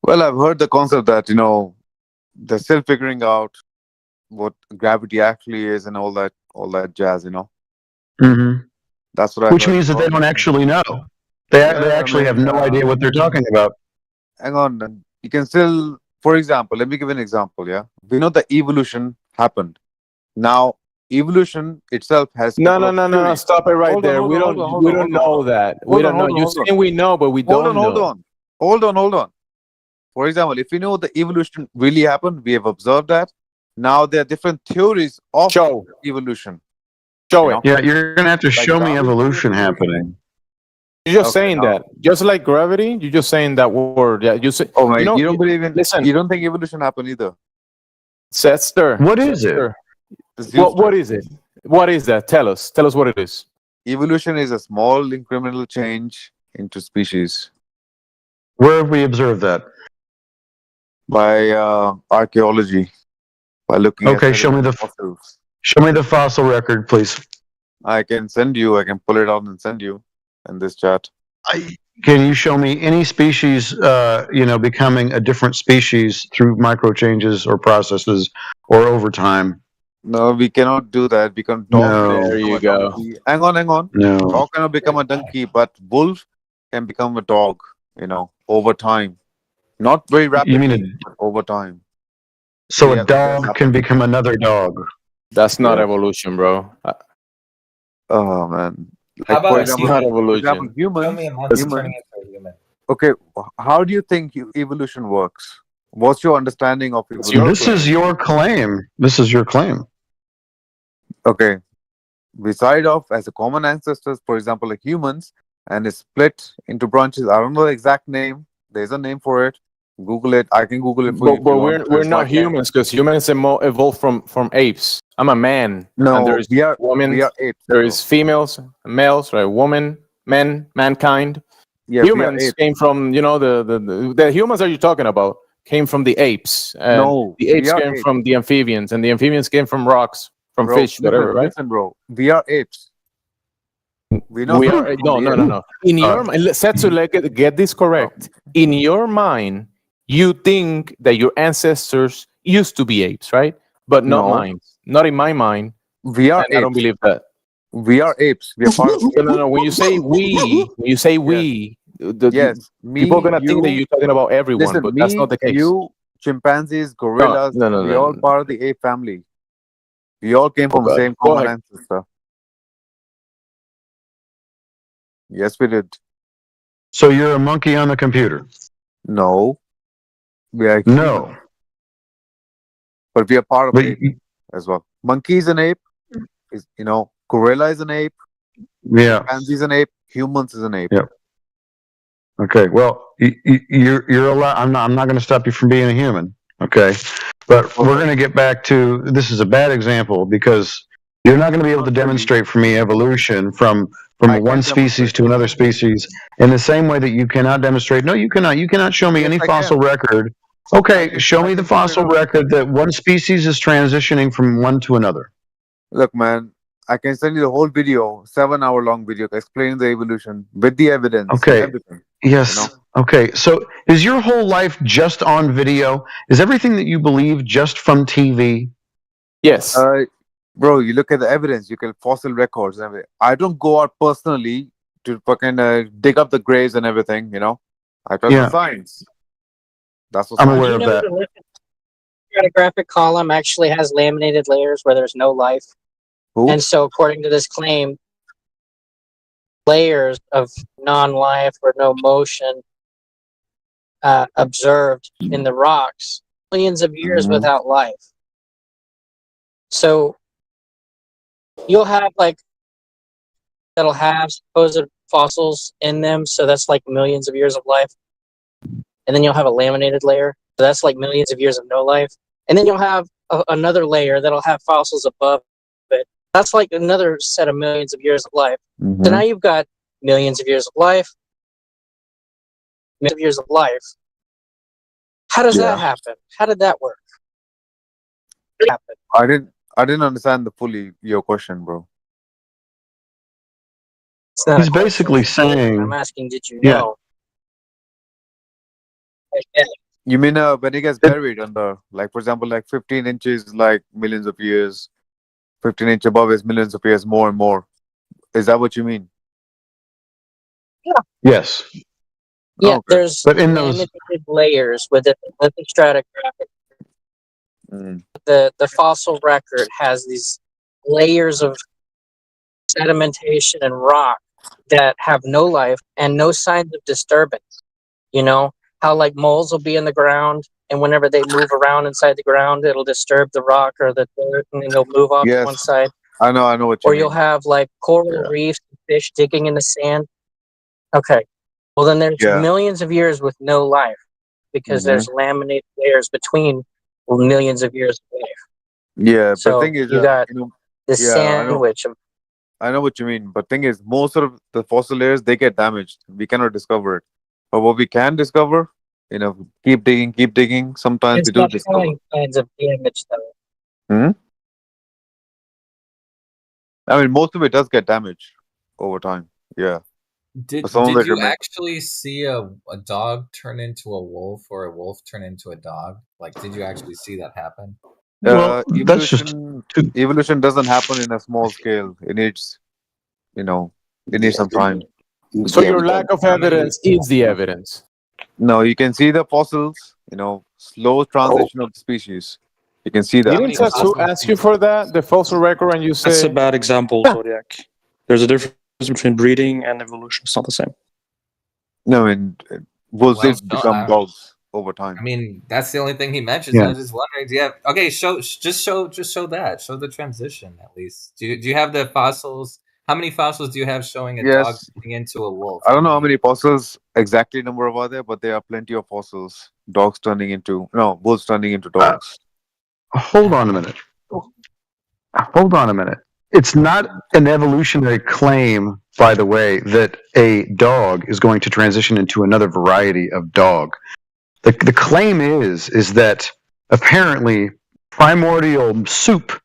Well, I've heard the concept that, you know, they're still figuring out what gravity actually is and all that jazz, you know. Mm-hmm. That's what I Which heard. means that they don't actually know. They actually have no idea what they're talking about. Hang on. You can still, for example, let me give an example, yeah? We know that evolution happened. Now, evolution itself has... No. Stop it right there. We don't know that. We don't know. You're saying we know, but we don't know. Hold on. For example, if we know the evolution really happened, we have observed that. Now there are different theories of evolution. Show it. Yeah, you're going to have to show me evolution happening. You're just saying that. Just like gravity, you're just saying that word. Yeah, you say. Oh my, you don't believe in... Listen. You don't think evolution happened either. Sester. What is it? What is it? What is that? Tell us. Tell us what it is. Evolution is a small incremental change into species. Where have we observed that? By archaeology. By looking at show me the fossils. Show me the fossil record, please. I can pull it out and send you in this chat. Can you show me any species, becoming a different species through micro changes or processes or over time? No, we cannot do that. We can talk. There you go. Hang on. No. Dog cannot become a donkey, but wolf can become a dog, over time. Not very rapidly, but over time. So a dog can become another dog. That's not evolution, bro. Oh, man. How about for example, human. Okay, how do you think evolution works? What's your understanding of evolution? This is your claim. Okay. We started off as a common ancestors, for example, like humans, and it's split into branches. I don't know the exact name. There's a name for it. Google it. I can Google it for you. But we're not humans, because humans evolved from apes. I'm a man. No, and there's women. We are apes. There is females, males, right? Woman, men, mankind. Yeah, humans came from, the humans that you're talking about came from the apes. No, the apes came from the amphibians, and the amphibians came from rocks, from fish, whatever, right? Listen, bro. We are apes. No. In your mind, Setsu, get this correct. In your mind, you think that your ancestors used to be apes, right? But not mine. Not in my mind. We are apes. I don't believe that. We are apes. We are part of No. When you say we, people are gonna think that you're talking about everyone, listen, but that's not the case. You, chimpanzees, gorillas, we all part of the ape family. We all came from the same common ancestor. Yes, we did. So you're a monkey on the computer? No. We are no. But we are part of ape as well. Monkey is an ape. Gorilla is an ape. Yeah. Chimpanzee is an ape. Humans is an ape. Yeah. Okay. Well, you're allowed. I'm not going to stop you from being a human. Okay. But we're going to get back to this is a bad example because you're not going to be able to demonstrate for me evolution from one species to another species in the same way that you cannot demonstrate. No, you cannot. You cannot show me any fossil record. Okay, show me the fossil record that one species is transitioning from one to another. Look, man, I can send you the whole video, 7-hour long video explaining the evolution with the evidence. Okay. And everything. Yes. Okay. So is your whole life just on video? Is everything that you believe just from TV? Yes. Bro, you look at the evidence, you can fossil records and everything. I don't go out personally to fucking dig up the graves and everything, I trust the science. That's what I'm aware of that. The stratigraphic column actually has laminated layers where there's no life. Who? And so according to this claim, layers of non-life or no motion observed in the rocks, millions of years without life. So you'll have that'll have supposed fossils in them, so that's like millions of years of life. And then you'll have a laminated layer, so that's like millions of years of no life. And then you'll have another layer that'll have fossils above it. That's like another set of millions of years of life. So now you've got millions of years of life, millions of years of life. How does that happen? How did that work? I didn't understand fully your question, bro. It's not He's a question. basically saying, I'm asking, did you yeah. know? You mean when it gets buried under, like, for example, like 15 inches, like millions of years, 15 inch above is millions of years, more and more. Is that what you mean? Yeah. Yes. Yeah, Okay. there's But in those laminated layers within the stratigraphic. The fossil record has these layers of sedimentation and rock that have no life and no signs of disturbance. You know how like moles will be in the ground, and whenever they move around inside the ground, it'll disturb the rock or the dirt, and then they'll move off to one Yes, side. I know what you Or mean. you'll have like coral reefs and fish digging in the sand. Okay, well then there's millions of years with no life because there's laminated layers between millions of years of life. Yeah, but So thing is, you got the I know. sandwich of. I know what you mean, but thing is, most of the fossil layers, they get damaged. We cannot discover it. But what we can discover, keep digging. Sometimes It's we do not discover. showing signs of damage though. I mean, most of it does get damaged over time. Yeah. Did But some of it you remain. actually see a dog turn into a wolf or a wolf turn into a dog? Like, did you actually see that happen? Well, that's just Evolution doesn't happen in a small scale. It needs, it needs some time. So your lack of evidence is the evidence. No, you can see the fossils. Slow transition of the species. You can see that. Didn't Tatsu ask you for that, the fossil record, and you say That's a bad example, Zodiac. There's a difference between breeding and evolution. It's not the same. No, I mean, wolves Well, did become dogs over time. I mean, that's the only thing he mentions. Yeah. I was just wondering, do you have? Okay, show that. Show the transition at least. Do you have the fossils? How many fossils do you have showing a dog turning into a wolf? I don't know how many fossils exactly number are there, but there are plenty of fossils. Wolves turning into dogs. Hold on a minute. It's not an evolutionary claim, by the way, that a dog is going to transition into another variety of dog. The claim is that apparently primordial soup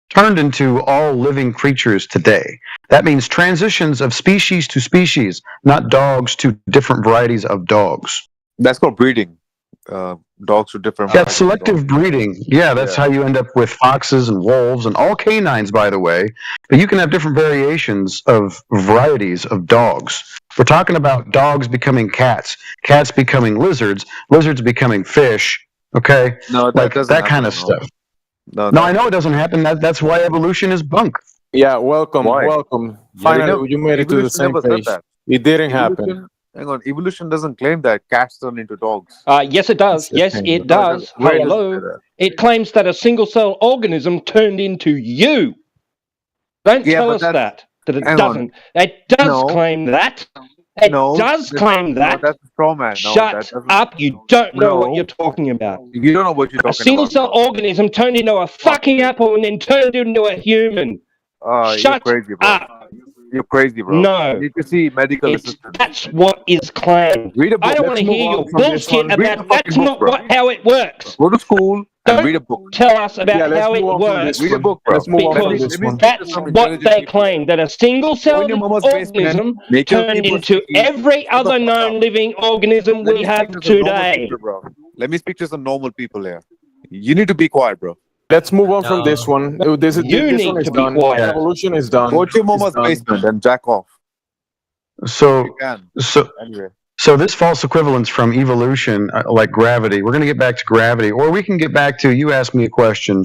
turned into all living creatures today. That means transitions of species to species, not dogs to different varieties of dogs. That's called breeding. Dogs with different. That's selective breeding. Yeah, that's how you end up with foxes and wolves and all canines, by the way. But you can have different variations of varieties of dogs. We're talking about dogs becoming cats, cats becoming lizards, lizards becoming fish. Okay, no, like that kind of stuff. No, I know it doesn't happen. That's why evolution is bunk. Yeah, welcome. Yeah, Finally, you made it to the same page. It didn't happen. Hang on, evolution doesn't claim that cats turn into dogs. Yes, it does. Yes, it does. Where does it Hello. say that? It claims that a single-cell organism turned into you. Don't tell us that it doesn't. It does claim that. It does claim that. No, that's a straw man. No, Shut up. You don't know what you're talking about. You don't know what you're talking about. A single-cell organism turned into a fucking apple and then turned into a human. Shut you're crazy, bro. up. You're crazy, bro. No. You need to see medical assistance. That's what is claimed. Read a book. I don't want to hear your bullshit about that's not how it works. Go to school and read a book. Tell us about how it works. Read a book, bro. Because that's what they claim, that a single-celled organism turned into every other known living organism we have today. Let me speak to some normal people here. You need to be quiet, bro. Let's move on from this one. This need one is to be done. quiet. Evolution is done. Go to your mama's basement and jack off. So Anyway. So this false equivalence from evolution, like gravity, we're going to get back to gravity, or we can get back to, you asked me a question,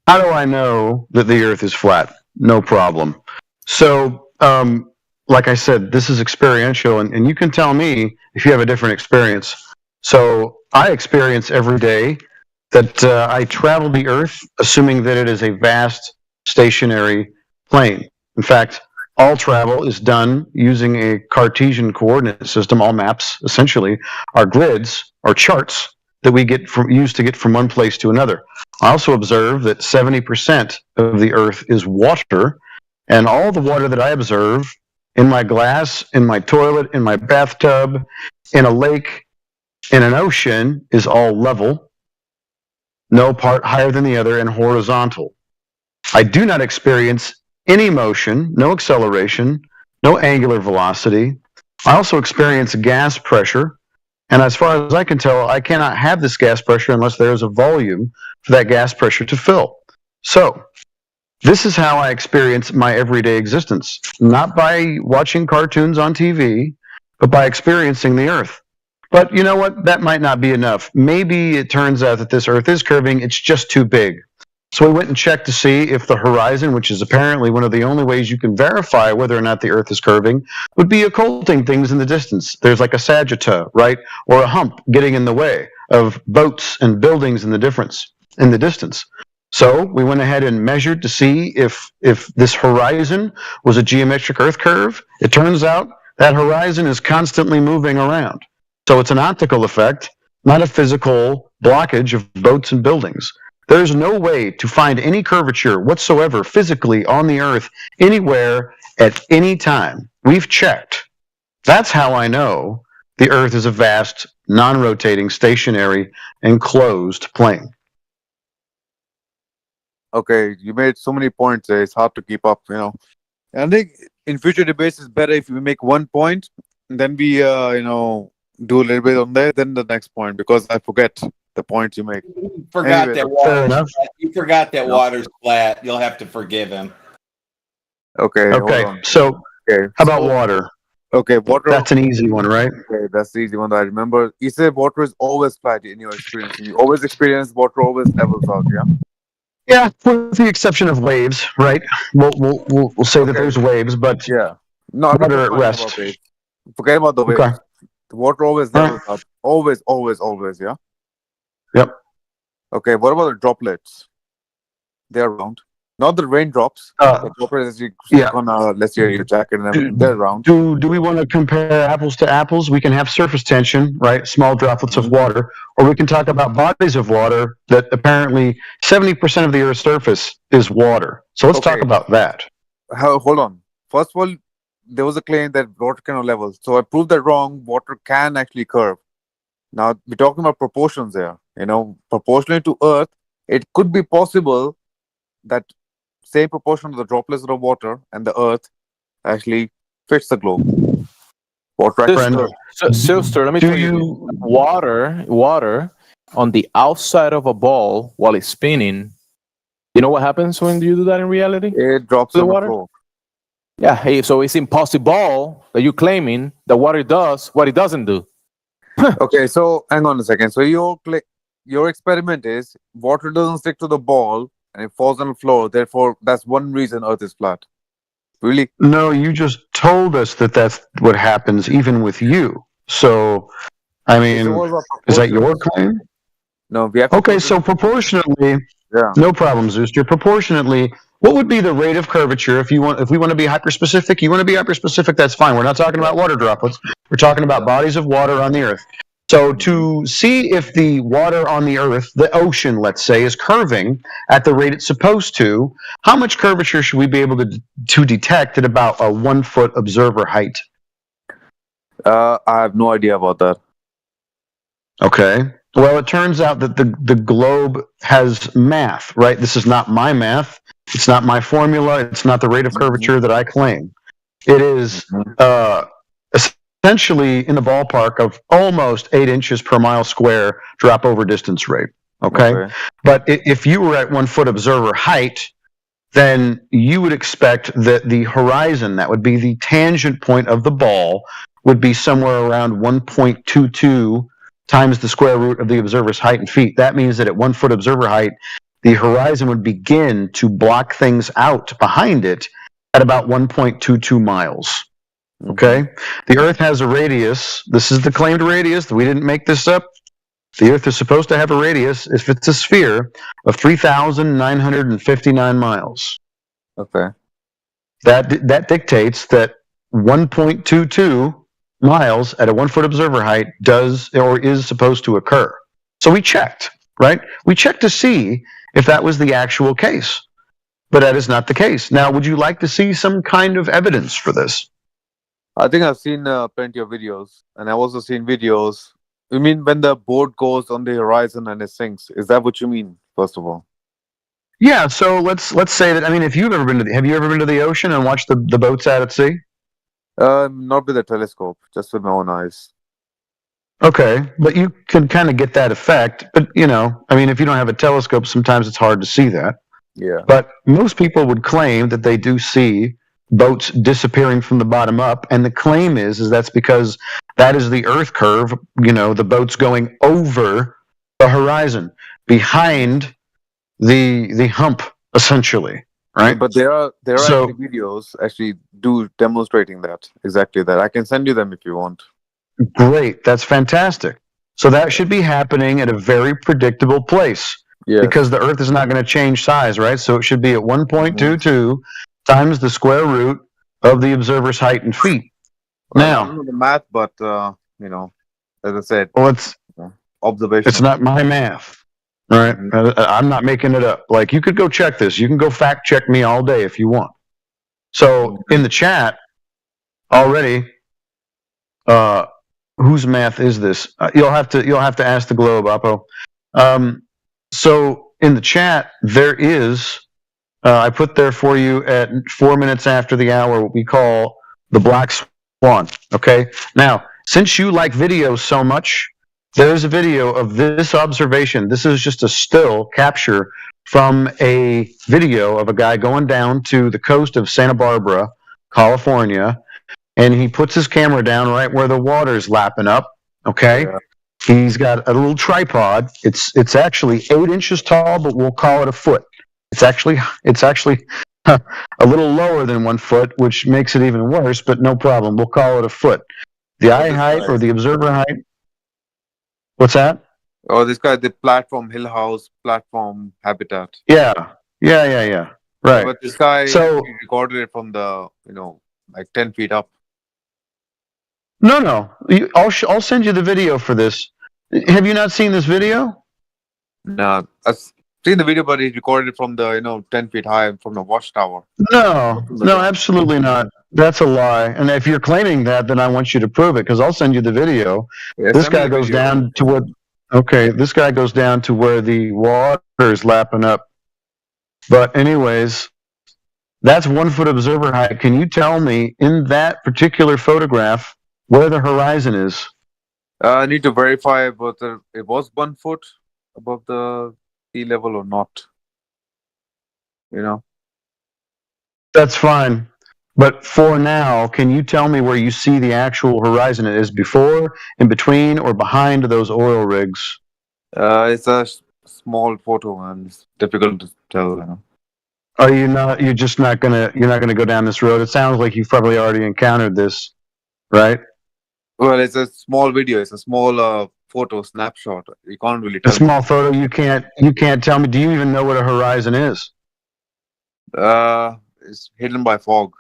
how do I know that the earth is flat? No problem. So, like I said, this is experiential, and you can tell me if you have a different experience. So I experience every day that I travel the earth, assuming that it is a vast stationary plane. In fact, all travel is done using a Cartesian coordinate system. All maps, essentially, are grids or charts that we use to get from one place to another. I also observe that 70% of the Earth is water, and all the water that I observe in my glass, in my toilet, in my bathtub, in a lake, in an ocean is all level, no part higher than the other, and horizontal. I do not experience any motion, no acceleration, no angular velocity. I also experience gas pressure, and as far as I can tell, I cannot have this gas pressure unless there is a volume for that gas pressure to fill. So, this is how I experience my everyday existence, not by watching cartoons on TV, but by experiencing the Earth. But you know what? That might not be enough. Maybe it turns out that this Earth is curving, it's just too big. So we went and checked to see if the horizon, which is apparently one of the only ways you can verify whether or not the Earth is curving, would be occulting things in the distance. There's like a sagitta, right? Or a hump getting in the way of boats and buildings in the distance. So we went ahead and measured to see if this horizon was a geometric Earth curve. It turns out that horizon is constantly moving around. So it's an optical effect, not a physical blockage of boats and buildings. There's no way to find any curvature whatsoever physically on the Earth anywhere at any time. We've checked. That's how I know the Earth is a vast, non-rotating, stationary, enclosed plane. Okay, you made so many points there. It's hard to keep up, And I think in future debates, it's better if we make one point, and then we, do a little bit on there, then the next point, because I forget the points you make. You forgot that water's flat. You'll have to forgive him. Okay. So how about water? Okay, water. That's an easy one, right? Okay, that's the easy one that I remember. You say water is always flat in your experience. You always experience water always levels out, yeah? Yeah, with the exception of waves, right? We'll say that there's waves, but yeah, no, I'm water not at talking rest. about waves. Forget about the waves. Okay. The water always levels out. Always, yeah? Yep. Okay, what about the droplets? They're round. Not the raindrops. The droplets you stick on, let's say, your jacket and everything. They're round. Do we want to compare apples to apples? We can have surface tension, right? Small droplets of water. Or we can talk about bodies of water that apparently 70% of the Earth's surface is water. So let's talk about that. Hold on. First of all, there was a claim that water cannot level. So I proved that wrong. Water can actually curve. Now, we're talking about proportions there. Proportionally to Earth, it could be possible that same proportion of the droplets of the water and the Earth actually fits the globe. Sister, let me tell you, water on the outside of a ball while it's spinning, you know what happens when you do that in reality? It drops the on water. The floor. Yeah, hey, so it's impossible that you're claiming that water does what it doesn't do. Okay, so hang on a second. So your experiment is water doesn't stick to the ball and it falls on the floor. Therefore, that's one reason Earth is flat. Really? No, you just told us that that's what happens even with you. So, I mean, is that your claim? No, we have. Okay, so proportionately, no problem, Zooster. Proportionately, what would be the rate of curvature if we want to be hyperspecific? You want to be hyperspecific? That's fine. We're not talking about water droplets. We're talking about bodies of water on the Earth. So to see if the water on the Earth, the ocean, let's say, is curving at the rate it's supposed to, how much curvature should we be able to detect at about a 1 foot observer height? I have no idea about that. Okay. Well, it turns out that the globe has math, right? This is not my math. It's not my formula. It's not the rate of curvature that I claim. It is essentially in the ballpark of almost 8 inches per mile square drop over distance rate. Okay? But if you were at 1 foot observer height, then you would expect that the horizon, that would be the tangent point of the ball, would be somewhere around 1.22 times the square root of the observer's height in feet. That means that at 1 foot observer height, the horizon would begin to block things out behind it at about 1.22 miles. Okay? The Earth has a radius. This is the claimed radius. We didn't make this up. The Earth is supposed to have a radius, if it's a sphere, of 3,959 miles. Okay. that dictates that 1.22 miles at a 1 foot observer height does or is supposed to occur. So we checked, right? We checked to see if that was the actual case, but that is not the case. Now, would you like to see some kind of evidence for this? I think I've seen plenty of videos, and I've also seen videos. You mean when the boat goes on the horizon and it sinks? Is that what you mean? First of all. Yeah. So let's say that. I mean, if you've ever been to, have you ever been to the ocean and watched the boats out at sea? Not with a telescope, just with my own eyes. Okay, but you can kind of get that effect. But I mean, if you don't have a telescope, sometimes it's hard to see that. Yeah. But most people would claim that they do see boats disappearing from the bottom up, and the claim is that's because that is the Earth curve. The boats going over the horizon, behind the hump, essentially, right? But there are actually videos actually demonstrating that, exactly that. I can send you them if you want. Great, that's fantastic. So that should be happening at a very predictable place. Yes. Because the Earth is not going to change size, right? So it should be at 1.22 times the square root of the observer's height in feet. Now, I don't know the math, but as I said, well, it's observation. It's not my math, right? I'm not making it up. Like, you could go check this. You can go fact check me all day if you want. So in the chat already, whose math is this? You'll have to ask the globe, Oppo. So in the chat, there is, I put there for you at 4 minutes after the hour, what we call the black swan. Okay. Now, since you like videos so much, there's a video of this observation. This is just a still capture from a video of a guy going down to the coast of Santa Barbara, California, and he puts his camera down right where the water's lapping up. Okay. Yeah. He's got a little tripod. It's actually 8 inches tall, but we'll call it a foot. It's actually a little lower than 1 foot, which makes it even worse, but no problem. We'll call it a foot. The eye height or the observer height. What's that? Oh, this guy, the platform, Hill House platform habitat. Yeah. Right. But this guy, he recorded it from the, like 10 feet up. No. I'll send you the video for this. Have you not seen this video? No, I've seen the video, but he recorded it from the 10 feet high from the watchtower. No, absolutely not. That's a lie. And if you're claiming that, then I want you to prove it, because I'll send you the video. Yeah, this guy goes down to where. Okay, this guy goes down to where the water is lapping up. But anyways, that's 1 foot observer height. Can you tell me in that particular photograph where the horizon is? I need to verify whether it was 1 foot above the sea level or not. That's fine. But for now, can you tell me where you see the actual horizon? It is before, in between, or behind those oil rigs? It's a small photo, and it's difficult to tell. Are you not? You're just not gonna. You're not gonna go down this road. It sounds like you've probably already encountered this, right? Well, it's a small video. It's a small photo snapshot. You can't really tell. A small photo. You can't tell me. Do you even know what a horizon is? It's hidden by fog.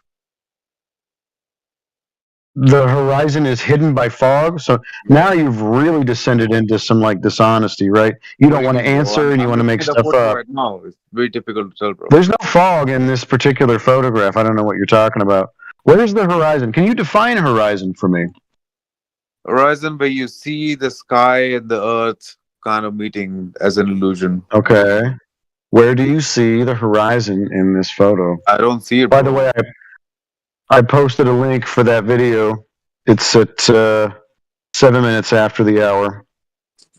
The horizon is hidden by fog. So now you've really descended into some dishonesty, right? You don't want to answer, and you want to make stuff up. Right now, it's very difficult to tell, bro. There's no fog in this particular photograph. I don't know what you're talking about. Where's the horizon? Can you define horizon for me? Horizon, where you see the sky and the earth kind of meeting as an illusion. Okay. Where do you see the horizon in this photo? I don't see it. By the way, I posted a link for that video. It's at 7 minutes after the hour.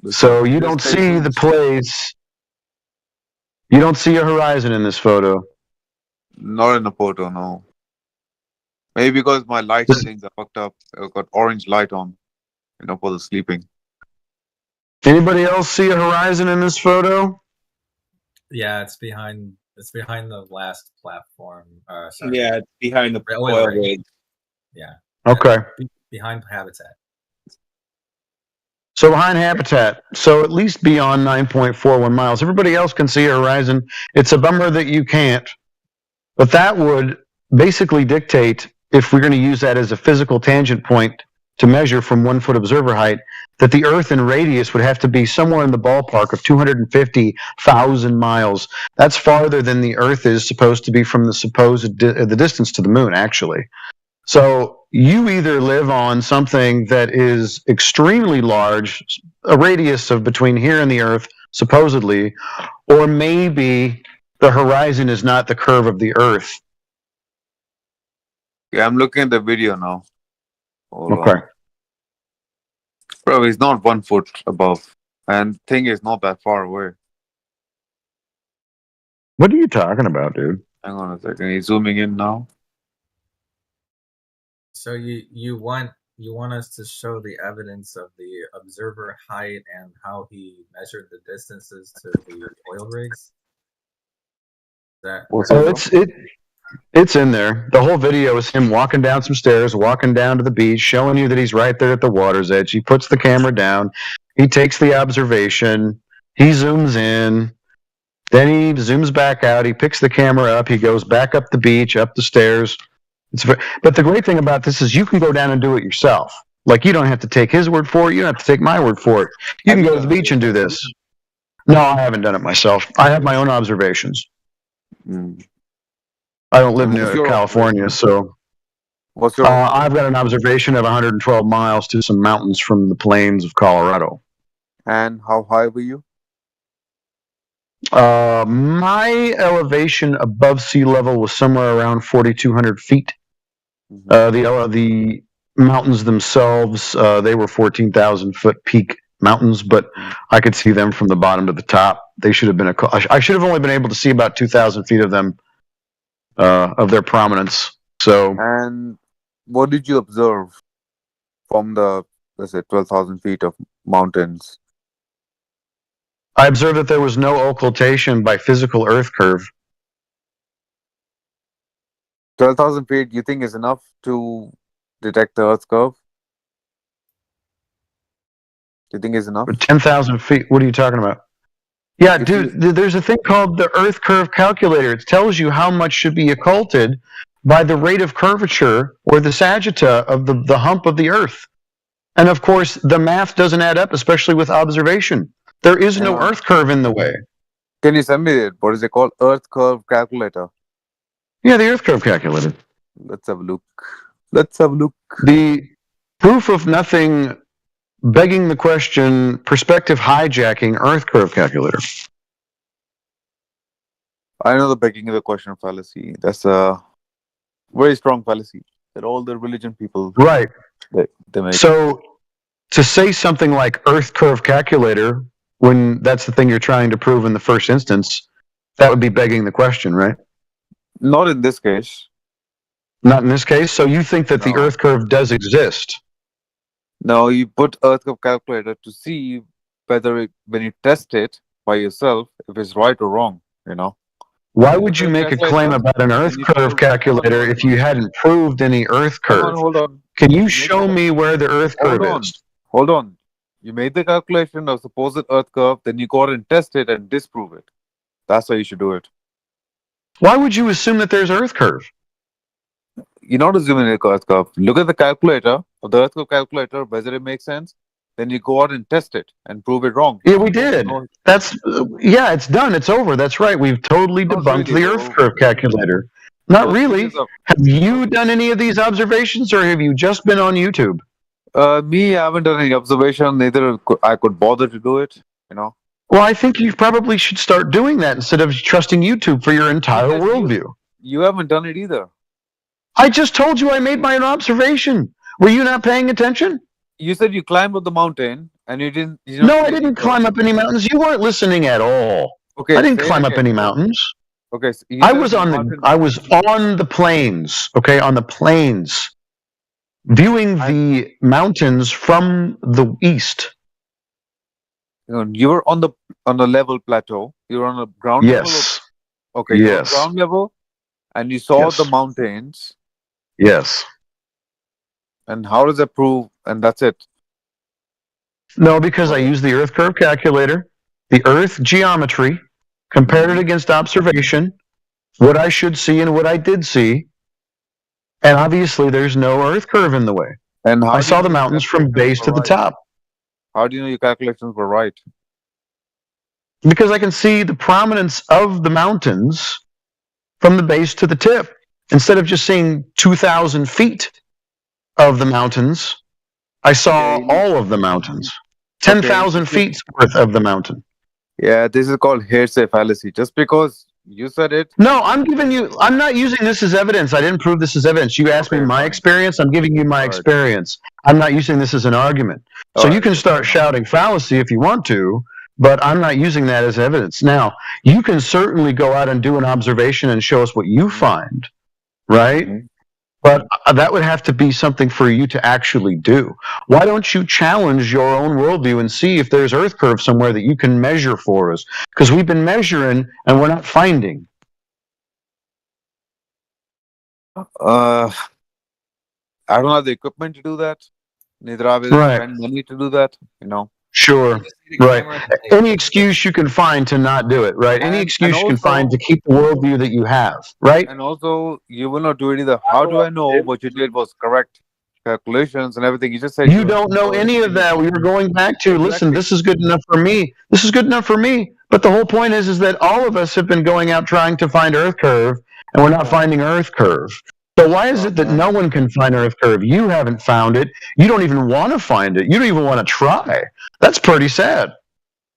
So you don't see the place. You don't see a horizon in this photo. Not in the photo, no. Maybe because my light settings are fucked up. I've got orange light on, for the sleeping. Anybody else see a horizon in this photo? Yeah, it's behind the last platform. Sorry. Yeah, it's behind the oil rig. Yeah. Okay. Behind habitat. So behind habitat. So at least beyond 9.41 miles. Everybody else can see a horizon. It's a bummer that you can't. But that would basically dictate, if we're going to use that as a physical tangent point to measure from 1 foot observer height, that the Earth in radius would have to be somewhere in the ballpark of 250,000 miles. That's farther than the Earth is supposed to be from the distance to the moon, actually. So you either live on something that is extremely large, a radius of between here and the Earth, supposedly, or maybe the horizon is not the curve of the Earth. Yeah, I'm looking at the video now. Hold Okay. on. Bro, he's not 1 foot above. And thing is not that far away. What are you talking about, dude? Hang on a second. He's zooming in now. So you want us to show the evidence of the observer height and how he measured the distances to the oil rigs? It's in there. The whole video is him walking down some stairs, walking down to the beach, showing you that he's right there at the water's edge. He puts the camera down. He takes the observation. He zooms in. Then he zooms back out. He picks the camera up. He goes back up the beach, up the stairs. But the great thing about this is you can go down and do it yourself. Like, you don't have to take his word for it. You don't have to take my word for it. You can go to the beach and do this. No, I haven't done it myself. I have my own observations. I don't live near California, so what's your I've got an observation of 112 miles to some mountains from the plains of Colorado. And how high were you? My elevation above sea level was somewhere around 4,200 feet. The mountains themselves, they were 14,000 foot peak mountains, but I could see them from the bottom to the top. They should have been I should have only been able to see about 2,000 feet of them, of their prominence. So. And what did you observe from the, let's say, 12,000 feet of mountains? I observed that there was no occultation by physical Earth curve. 12,000 feet, you think is enough to detect the Earth's curve? Do you think is enough? 10,000 feet, what are you talking about? Yeah, dude, there's a thing called the Earth curve calculator. It tells you how much should be occulted by the rate of curvature or the sagitta of the hump of the Earth. And of course, the math doesn't add up, especially with observation. There is no Earth curve in the way. Can you send me it? What is it called? Earth curve calculator. Yeah, the Earth curve calculator. Let's have a look. Let's have a look. The proof of nothing, begging the question, perspective hijacking Earth curve calculator. I know the begging the question fallacy. That's a very strong fallacy that all the religion people right they make. So to say something like Earth curve calculator when that's the thing you're trying to prove in the first instance, that would be begging the question, right? Not in this case. Not in this case? So you think that the Earth curve does exist? No, you put Earth curve calculator to see whether when you test it by yourself, if it's right or wrong, you know? Why would you make a claim about an Earth curve calculator if you hadn't proved any Earth curve? Hold on. Can you show me where the Earth curve is? Hold on. You made the calculation of supposed Earth curve, then you go out and test it and disprove it. That's how you should do it. Why would you assume that there's Earth curve? You're not assuming the Earth curve. Look at the calculator, of the Earth curve calculator, whether it makes sense. Then you go out and test it and prove it wrong. Yeah, we did. That's yeah, it's done. It's over. That's right. We've totally debunked the Earth curve calculator. Not really. Have you done any of these observations, or have you just been on YouTube? Me, I haven't done any observation. Neither I could bother to do it. You know. Well, I think you probably should start doing that instead of trusting YouTube for your entire worldview. You haven't done it either. I just told you I made my own observation. Were you not paying attention? You said you climbed up the mountain and you didn't. No, I didn't climb up any mountains. You weren't listening at all. Okay, I didn't climb up any mountains. Okay, so I was on the plains. Okay, on the plains, viewing the mountains from the east. You were on the level plateau. You were on the ground level. Yes. Okay. Yes. Ground level, and you saw the mountains. Yes. And how does that prove? And that's it. No, because I used the Earth curve calculator, the Earth geometry, compared it against observation, what I should see and what I did see, And obviously, there's no Earth curve in the way. And I saw the mountains from base to the top. How do you know your calculations were right? Because I can see the prominence of the mountains from the base to the tip. Instead of just seeing 2,000 feet of the mountains, I saw all of the mountains. 10,000 feet worth of the mountain. Yeah, this is called hearsay fallacy. Just because you said it. No, I'm not using this as evidence. I didn't prove this as evidence. You asked me my experience. I'm giving you my experience. I'm not using this as an argument. So you can start shouting fallacy if you want to, but I'm not using that as evidence. Now, you can certainly go out and do an observation and show us what you find, right? But that would have to be something for you to actually do. Why don't you challenge your own worldview and see if there's Earth curve somewhere that you can measure for us? Because we've been measuring and we're not finding. I don't have the equipment to do that. Neither have I spend money to do that. Sure. Right. Any excuse you can find to not do it, right? Any excuse you can find to keep the worldview that you have, right? And also, you will not do it either. How do I know what you did was correct? Calculations and everything. You just said you don't know any of that. We were going back to, listen, this is good enough for me. This is good enough for me. But the whole point is that all of us have been going out trying to find Earth curve, and we're not finding Earth curve. So why is it that no one can find Earth curve? You haven't found it. You don't even want to find it. You don't even want to try. That's pretty sad.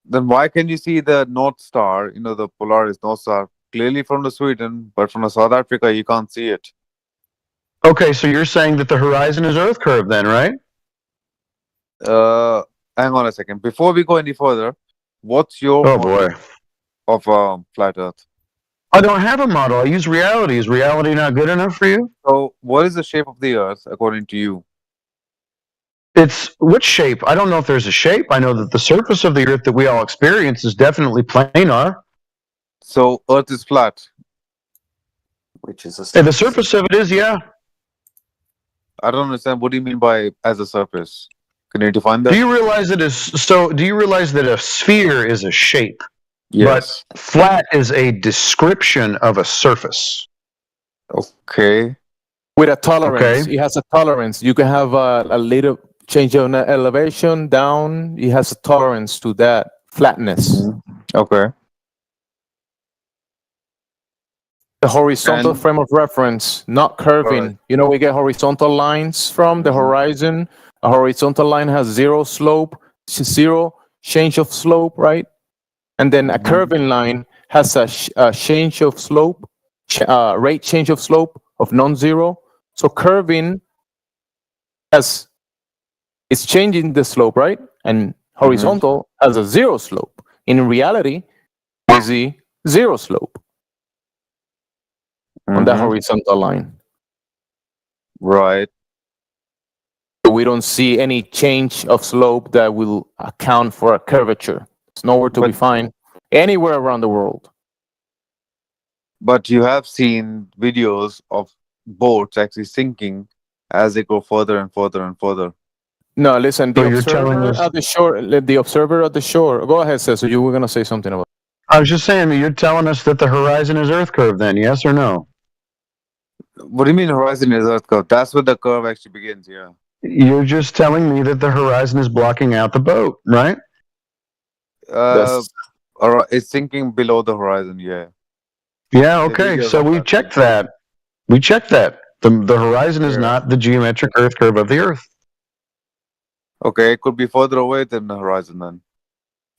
Then why can you see the North Star, the Polaris North Star, clearly from the Sweden, but from the South Africa, you can't see it? Okay, so you're saying that the horizon is Earth curve then, right? Hang on a second. Before we go any further, what's your model of flat Earth? I don't have a model. I use reality. Is reality not good enough for you? So what is the shape of the Earth according to you? It's which shape? I don't know if there's a shape. I know that the surface of the Earth that we all experience is definitely planar. So Earth is flat. Which is the surface of it is, yeah. I don't understand. What do you mean by as a surface? Can you define that? Do you realize that do you realize that a sphere is a shape? Yes. But flat is a description of a surface. Okay. With a tolerance. It has a tolerance. You can have a little change of elevation down. It has a tolerance to that flatness. Okay. The horizontal frame of reference, not curving. We get horizontal lines from the horizon. A horizontal line has zero slope, zero change of slope, right? And then a curving line has a change of slope, rate change of slope of non-zero. So curving it's changing the slope, right? And horizontal has a zero slope. In reality, we see zero slope on the horizontal line. Right. So we don't see any change of slope that will account for a curvature. It's nowhere to be found anywhere around the world. But you have seen videos of boats actually sinking as they go further and further and further. No, listen, the observer at the shore. Go ahead, Cesar. You were going to say something about it. I was just saying that you're telling us that the horizon is Earth curve then, yes or no? What do you mean horizon is Earth curve? That's where the curve actually begins, yeah. You're just telling me that the horizon is blocking out the boat, right? It's sinking below the horizon, yeah. Yeah, okay. So we checked that. The horizon is not the geometric Earth curve of the Earth. Okay, it could be further away than the horizon then.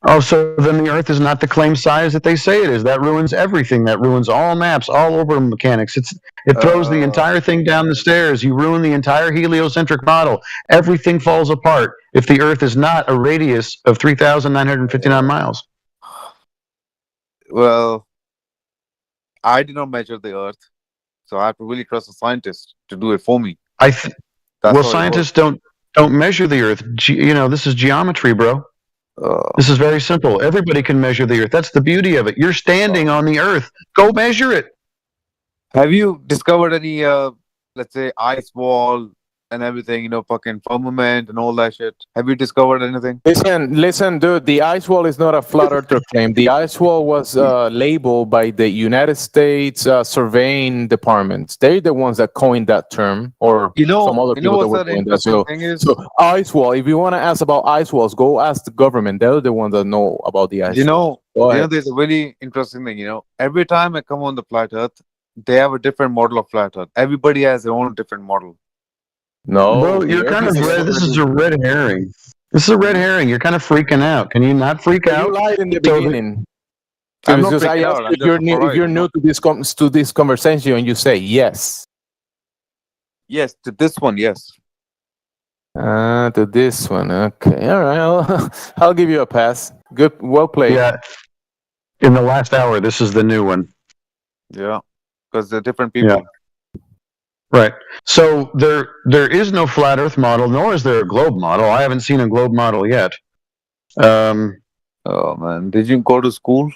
Oh, so then the Earth is not the claimed size that they say it is. That ruins everything. That ruins all maps, all over mechanics. It throws the entire thing down the stairs. You ruin the entire heliocentric model. Everything falls apart if the Earth is not a radius of 3,959 miles. Well, I did not measure the Earth, so I have to really trust a scientist to do it for me. Scientists don't measure the Earth. This is geometry, bro. This is very simple. Everybody can measure the Earth. That's the beauty of it. You're standing on the Earth. Go measure it. Have you discovered any, let's say, ice wall and everything, fucking firmament and all that shit. Have you discovered anything? Listen, dude. The ice wall is not a flat earther claim. The ice wall was labeled by the United States surveying departments. They're the ones that coined that term, or some other people that were doing that. So ice wall. If you want to ask about ice walls, go ask the government. They're the ones that know about the ice wall. There's a really interesting thing. Every time I come on the flat Earth, they have a different model of flat Earth. Everybody has their own different model. No, bro, you're kind of red. This is a red herring. This is a red herring. You're kind of freaking out. Can you not freak out? You lied in the beginning. I'm not freaking out. If you're new to this conversation, you say yes. Yes, to this one, yes. To this one, okay, all right. I'll give you a pass. Good, well played. Yeah. In the last hour, this is the new one. Yeah, because they're different people. Yeah. Right. So there is no flat Earth model, nor is there a globe model. I haven't seen a globe model yet. Oh man, did you go to school?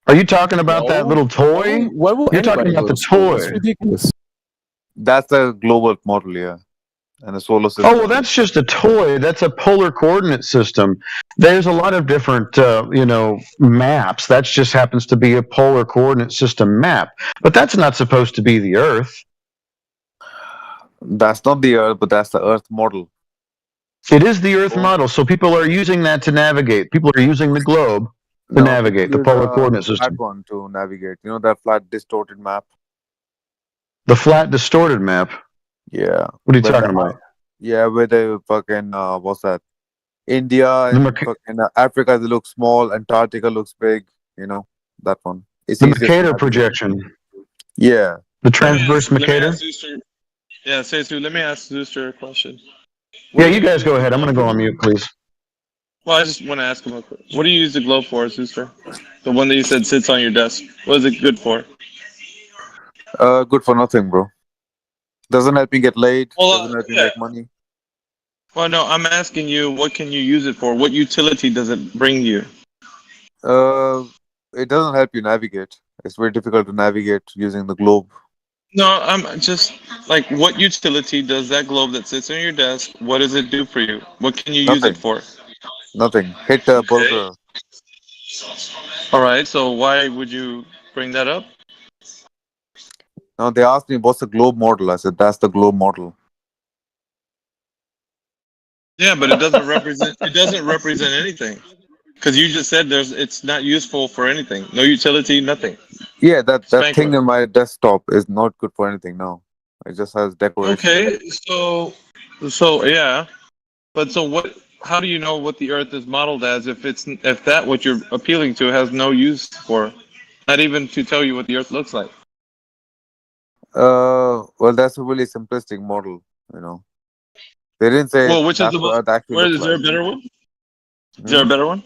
Are you talking about that little toy? You're talking about the toy. It's ridiculous. That's a global model, yeah. And a solar system. Oh, well, that's just a toy. That's a polar coordinate system. There's a lot of different, maps. That just happens to be a polar coordinate system map. But that's not supposed to be the Earth. That's not the Earth, but that's the Earth model. It is the Earth model. So people are using that to navigate. People are using the globe to navigate, the polar coordinate system. Flat one to navigate. That flat distorted map. The flat distorted map? Yeah. What are you talking about? Yeah, where the fucking, what's that? India and fucking Africa, they look small. Antarctica looks big. That one. It's the Mercator projection. Yeah. The transverse Mercator? Yeah, Seisu, let me ask Zooster a question. Yeah, you guys go ahead. I'm going to go on mute, please. Well, I just want to ask him a question. What do you use the globe for, Zooster? The one that you said sits on your desk. What is it good for? Good for nothing, bro. Doesn't help me get laid. Well, doesn't help me make money. Well, no, I'm asking you, what can you use it for? What utility does it bring you? It doesn't help you navigate. It's very difficult to navigate using the globe. No, I'm just like, what utility does that globe that sits on your desk? What does it do for you? What can you use it for? Nothing. Hit a burger. All right. So why would you bring that up? No, they asked me what's the globe model. I said that's the globe model. Yeah, but it doesn't represent. It doesn't represent anything. Because you just said it's not useful for anything. No utility, nothing. Yeah, that thing on my desktop is not good for anything now. It just has decoration. Okay, so yeah, but so what? How do you know what the Earth is modeled as if that what you're appealing to has no use for, not even to tell you what the Earth looks like? Well, that's a really simplistic model. They didn't say. Well, which is the most? Is there a better one? Is there a better one?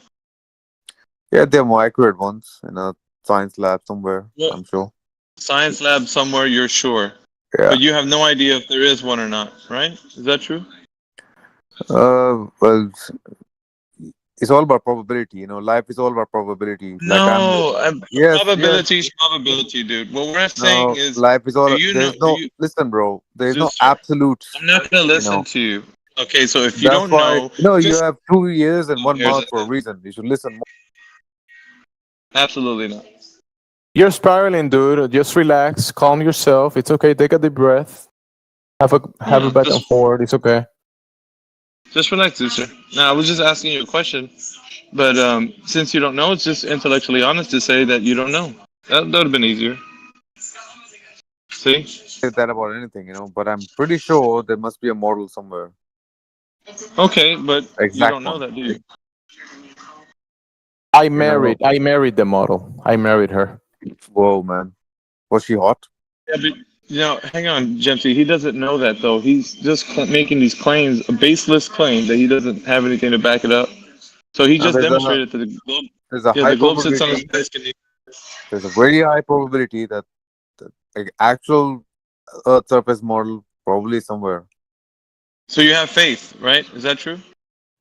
Yeah, there are more accurate ones in a science lab somewhere, I'm sure. Science lab somewhere, you're sure. Yeah. But you have no idea if there is one or not, right? Is that true? Well, it's all about probability. Life is all about probability. Probability is probability, dude. What we're saying is life is all. Listen, bro. There's no absolute. I'm not gonna listen to you. Okay, so if you don't know, you have 2 years and 1 month for a reason. You should listen more. Absolutely not. You're spiraling, dude. Just relax, calm yourself. It's okay. Take a deep breath. Have a back and forward. It's okay. Just relax, sister. Now, I was just asking you a question, but since you don't know, it's just intellectually honest to say that you don't know. That would have been easier. See? Say that about anything, but I'm pretty sure there must be a model somewhere. Okay, but you don't know that, do you? I married the model. I married her. Whoa, man. Was she hot? Yeah, but hang on, Jemsy. He doesn't know that though. He's just making these claims, a baseless claim that he doesn't have anything to back it up. So he just demonstrated to the globe. There's a high probability. There's a very high probability that the actual Earth surface model probably somewhere. So you have faith, right? Is that true?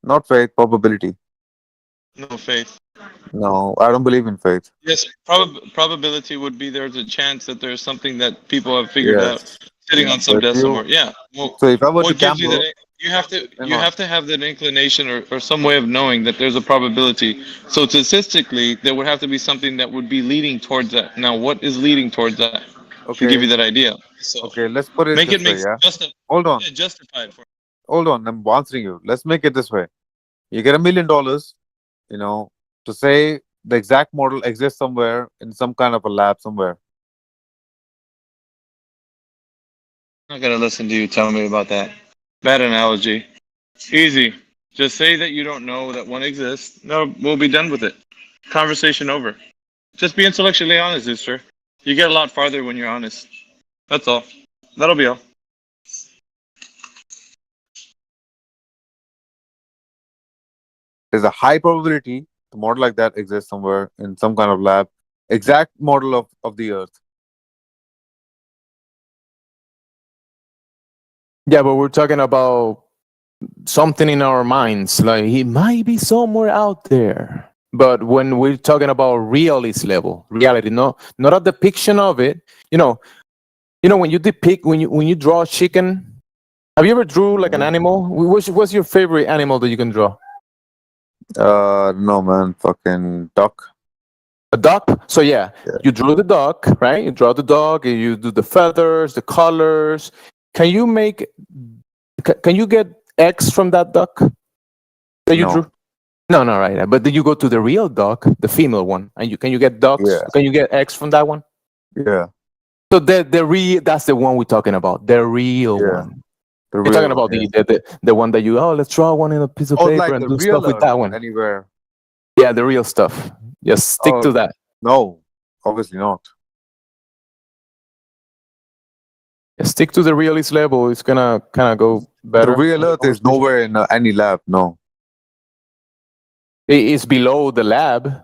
Not faith, probability. No faith. No, I don't believe in faith. Yes, probability would be there's a chance that there's something that people have figured out. sitting on some desk somewhere. Yeah. Well, So if I were to what gives you gamble, that? You have to have that inclination or some way of knowing that there's a probability. So statistically, there would have to be something that would be leading towards that. Now, what is leading towards that? To give you that idea. So okay, let's put it make this it way, make yeah? Hold on. justified for. Hold on, I'm answering you. Let's make it this way. You get $1 million, to say the exact model exists somewhere in some kind of a lab somewhere. I'm not gonna listen to you tell me about that. Bad analogy. Easy. Just say that you don't know that one exists. No, we'll be done with it. Conversation over. Just be intellectually honest, sister. You get a lot farther when you're honest. That's all. That'll be all. There's a high probability the model like that exists somewhere in some kind of lab. Exact model of the Earth. Yeah, but we're talking about something in our minds, like he might be somewhere out there. But when we're talking about realist level, reality, not a depiction of it. When you depict, when you draw a chicken, have you ever drew like an animal? What's your favorite animal that you can draw? No man, fucking duck. A duck? So yeah, you drew the duck, right? You draw the dog, and you do the feathers, the colors. Can you get eggs from that duck that you drew? No, right. But then you go to the real duck, the female one, and can you get ducks? Yeah. Can you get eggs from that one? Yeah. So that's the one we're talking about, the real one. We're talking about the one that let's draw one in a piece of paper and do stuff with that one. Anywhere. Yeah, the real stuff. Just stick to that. No, obviously not. Stick to the realist level. It's gonna kind of go better. The real Earth is nowhere in any lab. No. It's below the lab.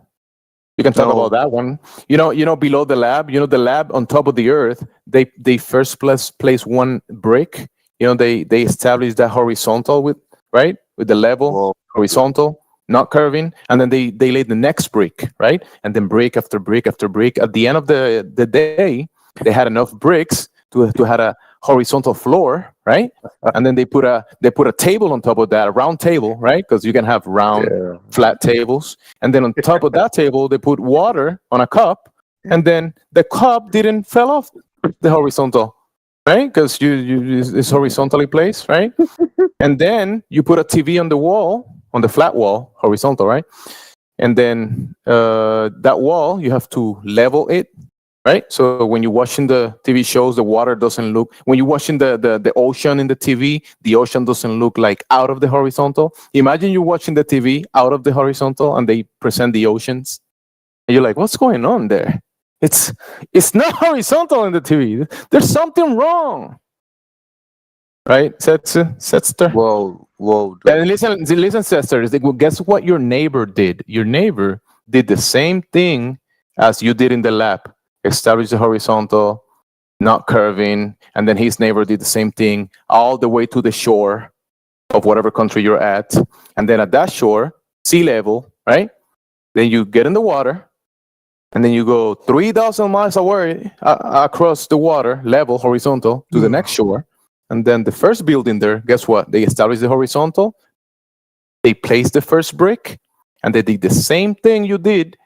You can talk about that one. Below the lab. The lab on top of the Earth. They first place one brick. They establish that horizontal with the level horizontal, not curving, and then they lay the next brick, right, and then brick after brick after brick. At the end of the day, they had enough bricks to have a horizontal floor, right? And then they put a table on top of that, a round table, right? Because you can have round, flat tables. And then on top of that table, they put water on a cup, and then the cup didn't fell off the horizontal, right? Because it's horizontally placed, right? And then you put a TV on the wall, on the flat wall, horizontal, right? And then that wall, you have to level it. Right, so when you're watching the TV shows, the water doesn't look. When you're watching the ocean in the TV, the ocean doesn't look like out of the horizontal. Imagine you're watching the TV out of the horizontal, and they present the oceans, and you're like, "What's going on there? It's not horizontal in the TV. There's something wrong." Right, Setzer? Whoa. And listen, Setzer. Guess what your neighbor did? Your neighbor did the same thing as you did in the lab. Establish the horizontal, not curving, and then his neighbor did the same thing all the way to the shore of whatever country you're at. And then at that shore, sea level, right? Then you get in the water, and then you go 3,000 miles away across the water, level, horizontal, to the next shore. And then the first building there, guess what? They established the horizontal, they placed the first brick, and they did the same thing you did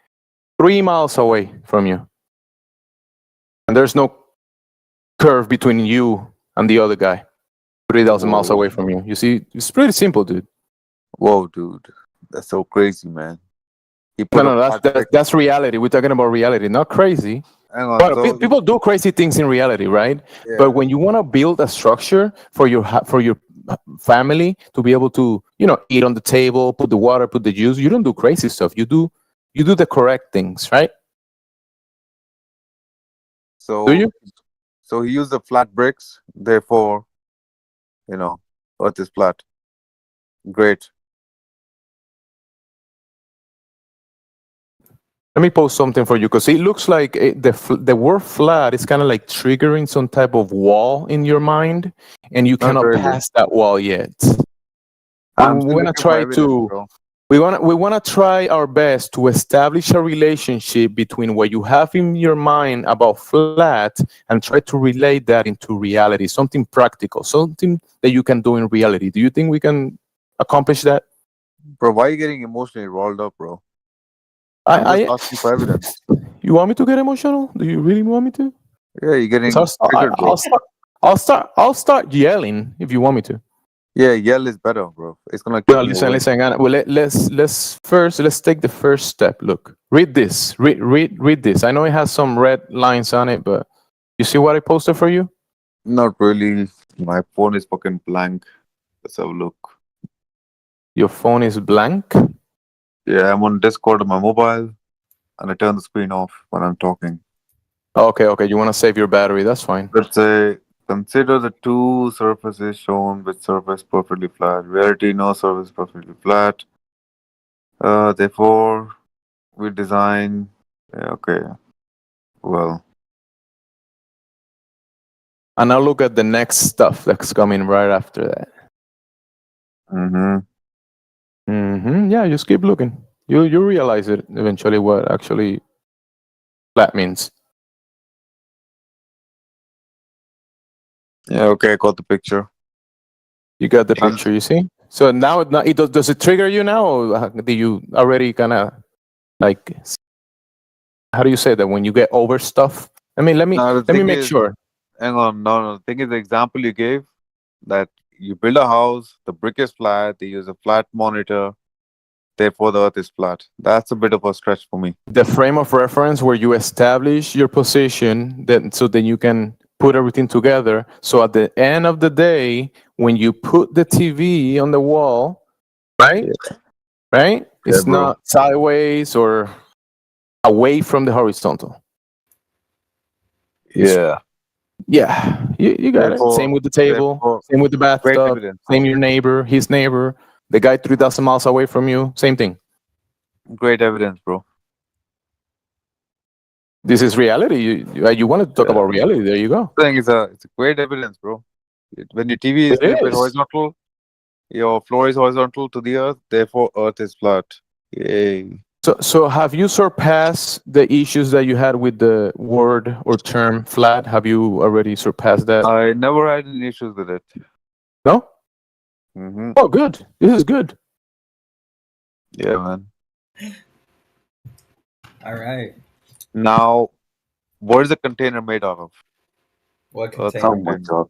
3 miles away from you. And there's no curve between you and the other guy, 3,000 miles away from you. You see, it's pretty simple, dude. Whoa, dude. That's so crazy, man. That's reality. We're talking about reality, not crazy. Hang on, but people do crazy things in reality, right? Yeah. But when you want to build a structure for your family to be able to, eat on the table, put the water, put the juice, you don't do crazy stuff. You do the correct things, right? So, do you? So he used the flat bricks, therefore, Earth is flat. Great. Let me post something for you, because it looks like the word flat is kind of like triggering some type of wall in your mind, and you cannot pass that wall yet. I'm going to try to We wanna try our best to establish a relationship between what you have in your mind about flat and try to relate that into reality, something practical, something that you can do in reality. Do you think we can accomplish that? Bro, why are you getting emotionally rolled up, bro? I'm just asking for evidence. You want me to get emotional? Do you really want me to? Yeah, you're getting triggered, bro. I'll start yelling if you want me to. Yeah, yell is better, bro. It's gonna keep me awake. Listen. Well, let's take the first step. Look, read this. Read this. I know it has some red lines on it, but you see what I posted for you? Not really. My phone is fucking blank. Let's have a look. Your phone is blank? Yeah, I'm on Discord on my mobile, and I turn the screen off when I'm talking. Okay. You want to save your battery? That's fine. Let's say, consider the two surfaces shown with surface perfectly flat. Reality, no surface perfectly flat. Therefore, we design. Yeah, okay. Well. And now look at the next stuff that's coming right after that. Yeah, just keep looking. You realize it eventually what actually flat means. Yeah, okay, I got the picture. You got the picture, you see? So now does it trigger you now, or do you already kind of like, how do you say that when you get over stuff? I mean, let me make sure. Hang on, no. The thing is, the example you gave, that you build a house, the brick is flat, they use a flat monitor, therefore the earth is flat. That's a bit of a stretch for me. The frame of reference where you establish your position, so then you can put everything together. So at the end of the day, when you put the TV on the wall, right? It's not sideways or away from the horizontal. Yeah. Yeah, you got it. Same with the table, same with the bathtub, same your neighbor, his neighbor, the guy 3,000 miles away from you, same thing. Great evidence, bro. This is reality. You want to talk about reality? There you go. I think it's a great evidence, bro. When your TV is horizontal, your floor is horizontal to the earth, therefore earth is flat. Yay. So have you surpassed the issues that you had with the word or term flat? Have you already surpassed that? I never had any issues with it. No? Oh, good. This is good. Yeah, man. All right. Now, what is the container made out of? What container? Oh my god.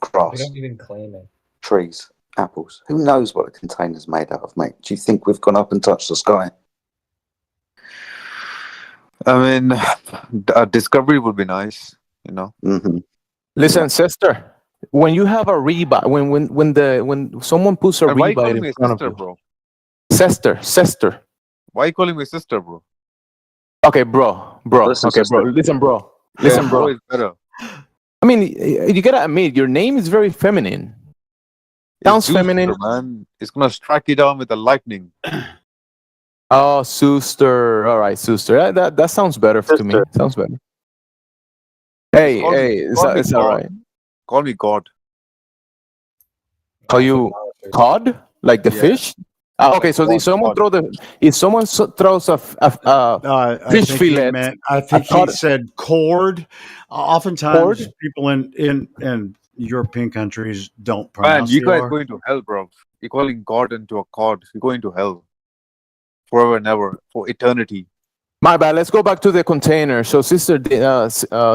Grass. We don't even claim it. Trees. Apples. Who knows what a container's made out of, mate? Do you think we've gone up and touched the sky? I mean, a discovery would be nice, you know. Listen, sister. When you have a rebuy, when someone puts a rebuy in front of you, bro? Sister. Why are you calling me sister, bro? Okay, bro. Listen, okay, bro. Listen, bro. Listen, bro. Is better. I mean, you gotta admit, your name is very feminine. Sounds feminine, man. It's gonna strike you down with the lightning. Oh, Suster. All right, Suster. That sounds better to me. Sounds better. Hey, it's all right. Call me God. Call you cod, like the fish? Okay, so if someone throws a fish fillet, I think he said cord. Oftentimes, people in European countries don't pronounce. Man, you guys are going to hell, bro. You're calling God into a cod. You're going to hell forever and ever, for eternity. My bad. Let's go back to the container. So, sister,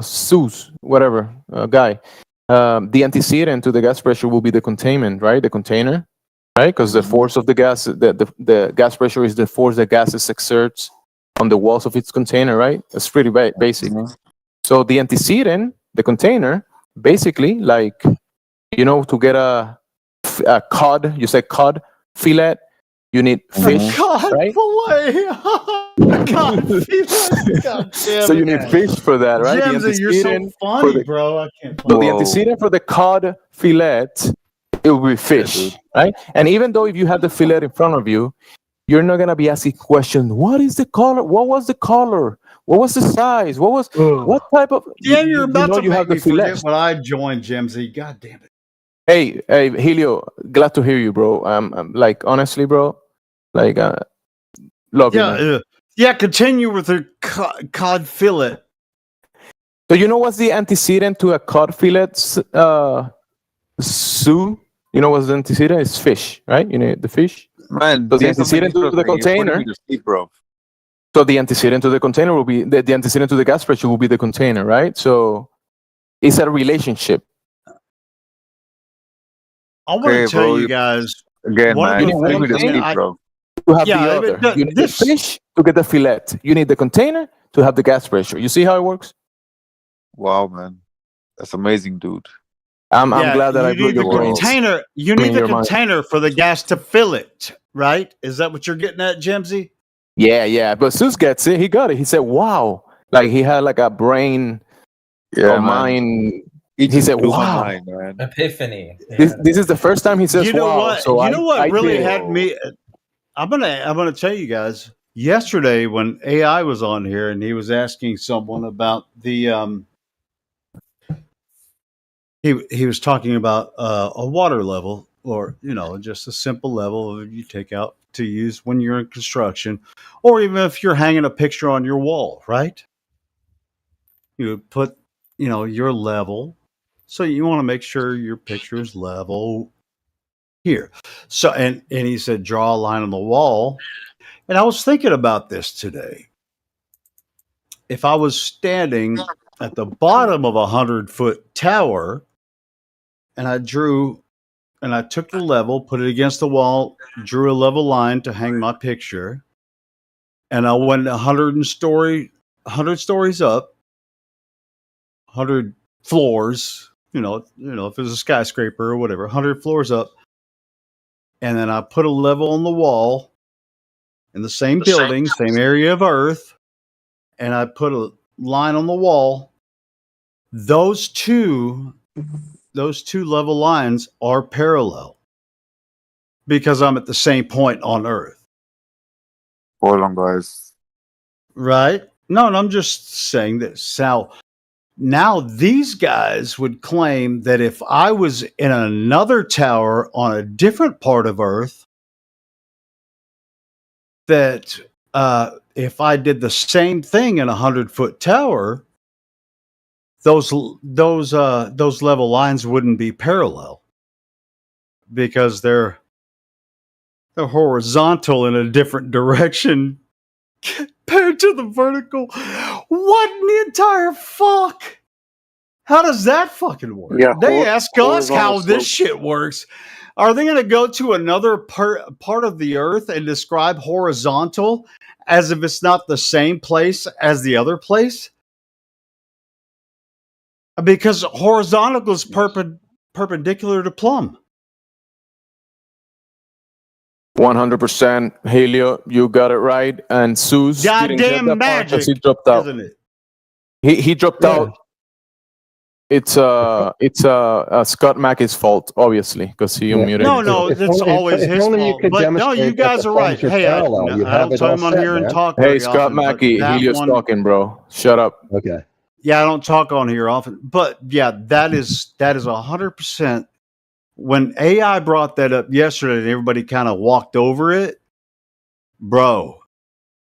Zeus, whatever guy, the antecedent to the gas pressure will be the containment, right? The container. Right, because the force of the gas, the gas pressure is the force that gases exerts on the walls of its container, right? That's pretty basic. So the antecedent, the container, basically, like, to get a cod, you say cod fillet, you need fish, right? Fillet. God, fillet. God damn so you need fish for that, right? Jamesy, you're so funny, bro. I can't. So the antecedent for the cod fillet, it will be fish, right? And even though if you have the fillet in front of you, you're not gonna be asking questions. What is the color? What was the color? What was the size? What type of? Damn, you're about to you make have the me fillet. forget what I joined, Jamesy. God damn it! Hey, Helio, glad to hear you, bro. I'm like, honestly, bro, like, love you, man. Yeah. Continue with the cod fillet. So you know what's the antecedent to a cod fillet, Sue? You know what's the antecedent? It's fish, right? You know the fish. Man, So the antecedent to the container. So the antecedent to the container will be the antecedent to the gas pressure will be the container, right? So it's a relationship. I want to tell you guys again, one man. of the things. To have the other. You need the fish to get the fillet. You need the container to have the gas pressure. You see how it works? Wow, man, that's amazing, dude. I'm glad that I blew your container. You need the container for the gas to fill it, right? Is that what you're getting at, Jimsy? Yeah. But Sus gets it. He got it. He said, "Wow!" Like he had like a brain, mind. He said, "Wow!" Mind, man. Epiphany. This is the first time he says, You know "Wow!" what? So you know what I really did. had me. I'm gonna tell you guys. Yesterday, when AI was on here and he was asking someone about the he was talking about a water level, or just a simple level you take out to use when you're in construction, or even if you're hanging a picture on your wall, right? You put your level, so you want to make sure your picture is level here. So and he said draw a line on the wall, and I was thinking about this today. If I was standing at the bottom of 100-foot tower, and I took the level, put it against the wall, drew a level line to hang my picture, and I went 100 stories up, 100 floors, if it was a skyscraper or whatever, 100 floors up, and then I put a level on the wall in the same building, same area of Earth, and I put a line on the wall. Those two level lines are parallel because I'm at the same point on Earth. Hold on, guys. Right? No, I'm just saying this. Now these guys would claim that if I was in another tower on a different part of Earth, that if I did the same thing in a 100-foot tower, those level lines wouldn't be parallel because they're horizontal in a different direction compared to the vertical. What in the entire fuck? How does that fucking work? Yeah, they ask us how horizontal this shit works. Are they going to go to another part of the Earth and describe horizontal as if it's not the same place as the other place? Because horizontal is perpendicular to plumb. 100%, Helio, you got it right. And Sus didn't get Goddamn that part magic, because he dropped out. isn't it? He dropped out. It's Scott Mackey's fault, obviously, because he unmuted. No, it's always his fault. But no, you guys are right. Hey, I don't come on here and talk. Hey, very Scott often, but Mackey, that Helio's one- talking, bro. Shut up. Okay. Yeah, I don't talk on here often, but yeah, that is 100%. When AI brought that up yesterday, and everybody kind of walked over it, bro.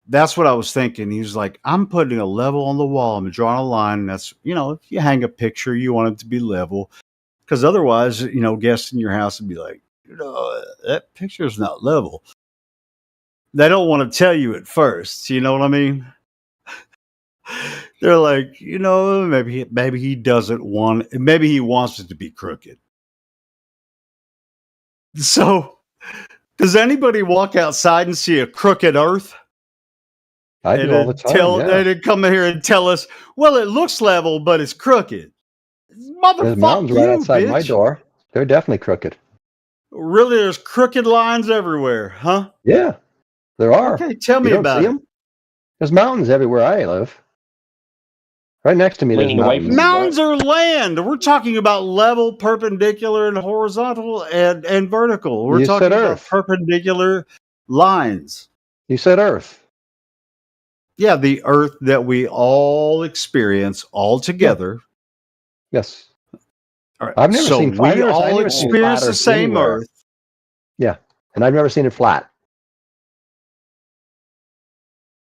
That's what I was thinking. He was like, "I'm putting a level on the wall. I'm drawing a line. That's if you hang a picture, you want it to be level, because otherwise, guests in your house would be like, that picture is not level." They don't want to tell you at first. You know what I mean? They're like, maybe he doesn't want. Maybe he wants it to be crooked. So, does anybody walk outside and see a crooked Earth? I do all the time. They'd come in here and tell us, well, it looks level, but it's crooked. There's mountains right outside my door. They're definitely crooked. Really, there's crooked lines everywhere, huh? Yeah, there are. Okay, tell me You don't about see it. them? There's mountains everywhere I live. Right next to me, there's mountains. Mountains are land. We're talking about level, perpendicular, and horizontal, and vertical. We're You talking said about Earth. perpendicular lines. You said Earth. Yeah, the Earth that we all experience all together. Yes. All right. I've never so seen flat. we I've all never seen experience flat the Earth same anywhere. Earth. Yeah, and I've never seen it flat.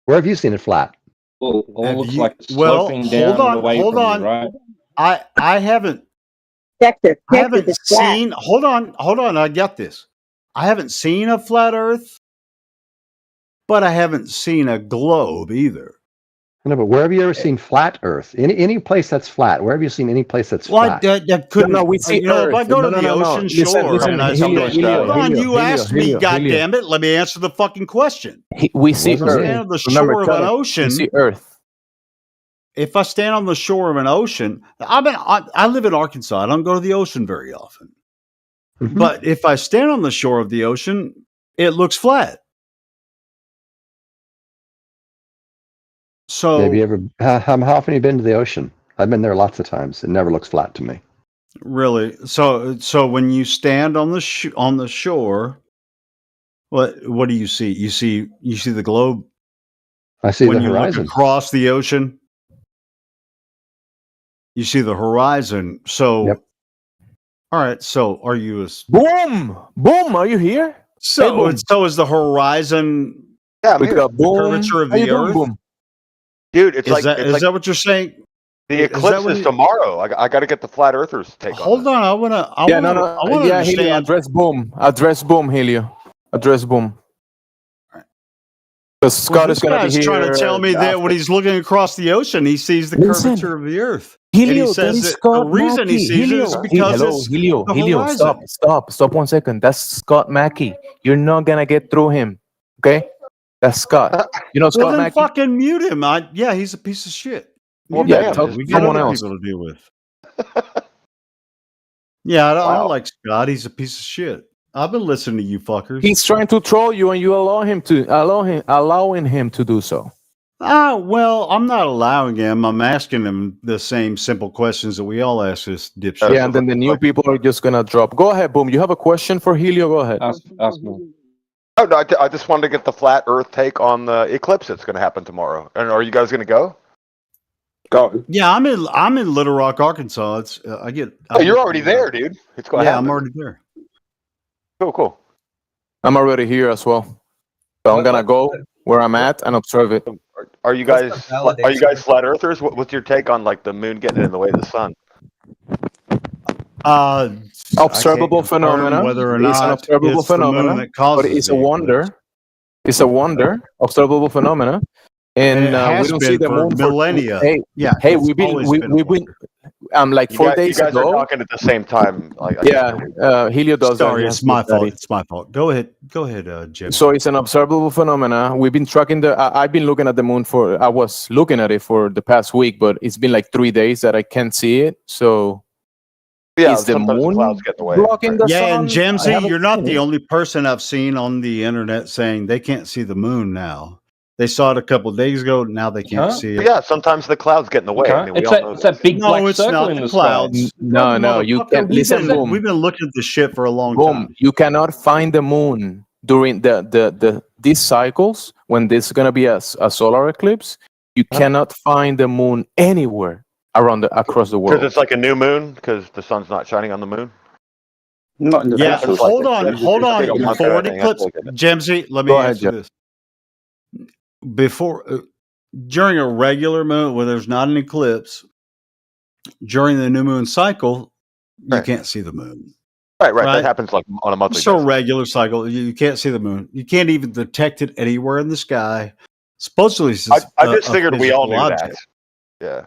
Where have you seen it flat? Well, it all looks like it's Well, sloping hold down and on, away hold from on. you, right? I haven't Texas I haven't is flat. seen. Hold on. I got this. I haven't seen a flat Earth, but I haven't seen a globe either. No, but where have you ever seen flat Earth? Any place that's flat? Where have you seen any place that's Well, flat? that couldn't. No, we see if I Earth. go to No, the no, no, no. ocean Listen, shore listen, and I Helio, say, "Hold on, you asked me, goddamn it, let me answer the fucking question." We see If I Earth. stand on the Remember, shore of an ocean, we see Earth. if I stand on the shore of an ocean, I live in Arkansas. I don't go to the ocean very often. But if I stand on the shore of the ocean, it looks flat. So, have you ever? How often have you been to the ocean? I've been there lots of times. It never looks flat to me. really, so when you stand on the shore, what do you see? You see the globe. I see when the you horizon. look across the ocean. You see the horizon. So, yep. All right. So, are you a boom? Are you here? So, hey, so is the horizon? Yeah, I'm with here. the curvature of the Earth. Dude, it's Is that what you're saying? The eclipse is tomorrow. I got to get the flat earthers to take Hold on, I want to Helio, understand. address boom, Helio. Address boom. Because Scott is going to be here. Trying to tell me that when he's looking across the ocean, he sees the curvature of the Earth. Helio, and he says that the reason he sees it is because it's the horizon. Stop 1 second. That's Scott Mackey. You're not going to get through him. Okay? That's Scott. You know Scott well, then Mackey? fucking mute him. Yeah, he's a piece of shit. Well, yeah, we got someone other else. people to deal with. Yeah, I don't like Scott. He's a piece of shit. I've been listening to you fuckers. He's trying to troll you, and you allowing him to do so. Well, I'm not allowing him. I'm asking him the same simple questions that we all ask this dipshit. Yeah, and then the new people are just gonna drop. Go ahead, boom. You have a question for Helio? Go ahead. Ask me. Oh, no, I just wanted to get the flat Earth take on the eclipse that's going to happen tomorrow. And are you guys going to go? Go. Yeah, I'm in Little Rock, Arkansas. It's you're already there, dude. It's going to happen. I'm already there. Cool. I'm already here as well. So I'm gonna go where I'm at and observe it. Are you guys flat earthers? What's your take on like the moon getting in the way of the sun? Observable phenomena. Whether or It's an not observable it's the moon phenomena, that causes but it's a the wonder. It's a wonder. Observable phenomena, and it has we don't been see the for moon millennia. Hey, Yeah, hey, it's we've been always been a we've been. Like 4 days you guys ago. are talking at the same time. Helio does Sorry, that. it's my fault. It's my fault. Go ahead, Jim. So it's an observable phenomena. We've been tracking I've been looking at the moon I was looking at it for the past week, but it's been like 3 days that I can't see it. So is the moon blocking the sun? And Jamsey, you're not the only person I've seen on the internet saying they can't see the moon now. They saw it a couple of days ago. Now they can't see it. Yeah, sometimes the clouds get in the way. I mean, we all know It's that big black it's circle not in the the clouds. sky. No, you can't. Listen, boom. We've been looking at this shit for a long Boom. time. You cannot find the moon during these cycles when there's gonna be a solar eclipse. You cannot find the moon anywhere across the world. Because it's like a new moon because the sun's not shining on the moon. Not in the Yeah, past. hold on. Before an eclipse, Jamsey, let me answer this. During a regular moon where there's not an eclipse, during the new moon cycle, you can't see the moon. Right. That happens like on a monthly So basis. regular cycle, you can't see the moon. You can't even detect it anywhere in the sky. Supposedly, I just figured we all knew that. Yeah,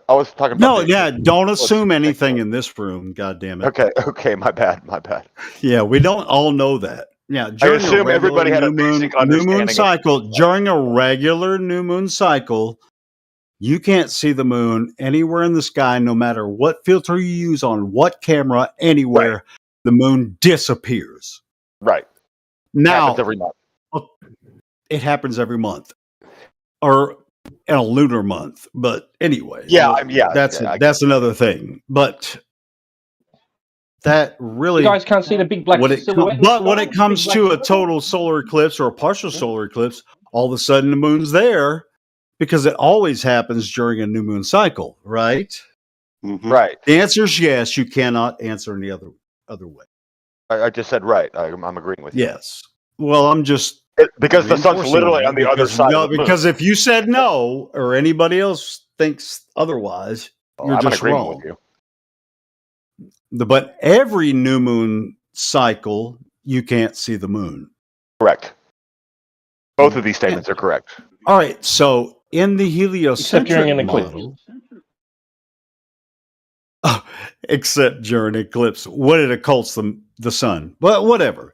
I was talking about. Don't assume anything in this room. God damn it. Okay, my bad. Yeah, we don't all know that. Yeah, I assume everybody had a basic new understanding. moon cycle. During a regular new moon cycle, you can't see the moon anywhere in the sky, no matter what filter you use on what camera. Anywhere, right. The moon disappears. Right. Now, happens every month. It happens every month, or in a lunar month. But anyway, that's another thing. But that really, you guys can't see the big black silhouette. But when it comes to a total solar eclipse or a partial solar eclipse, all of a sudden the moon's there because it always happens during a new moon cycle, right? Right. The answer is yes. You cannot answer any other way. I just said right. I'm agreeing with you. Yes. Well, I'm just because the sun's reinforcing literally that on the other side of the moon. because if you said no or anybody else thinks otherwise, you're I'm in just agreement wrong. with you. But every new moon cycle, you can't see the moon. Correct. Both of these statements are correct. All right. So in the Except during an heliocentric eclipse. model, except during eclipse, when it occults the sun, but whatever.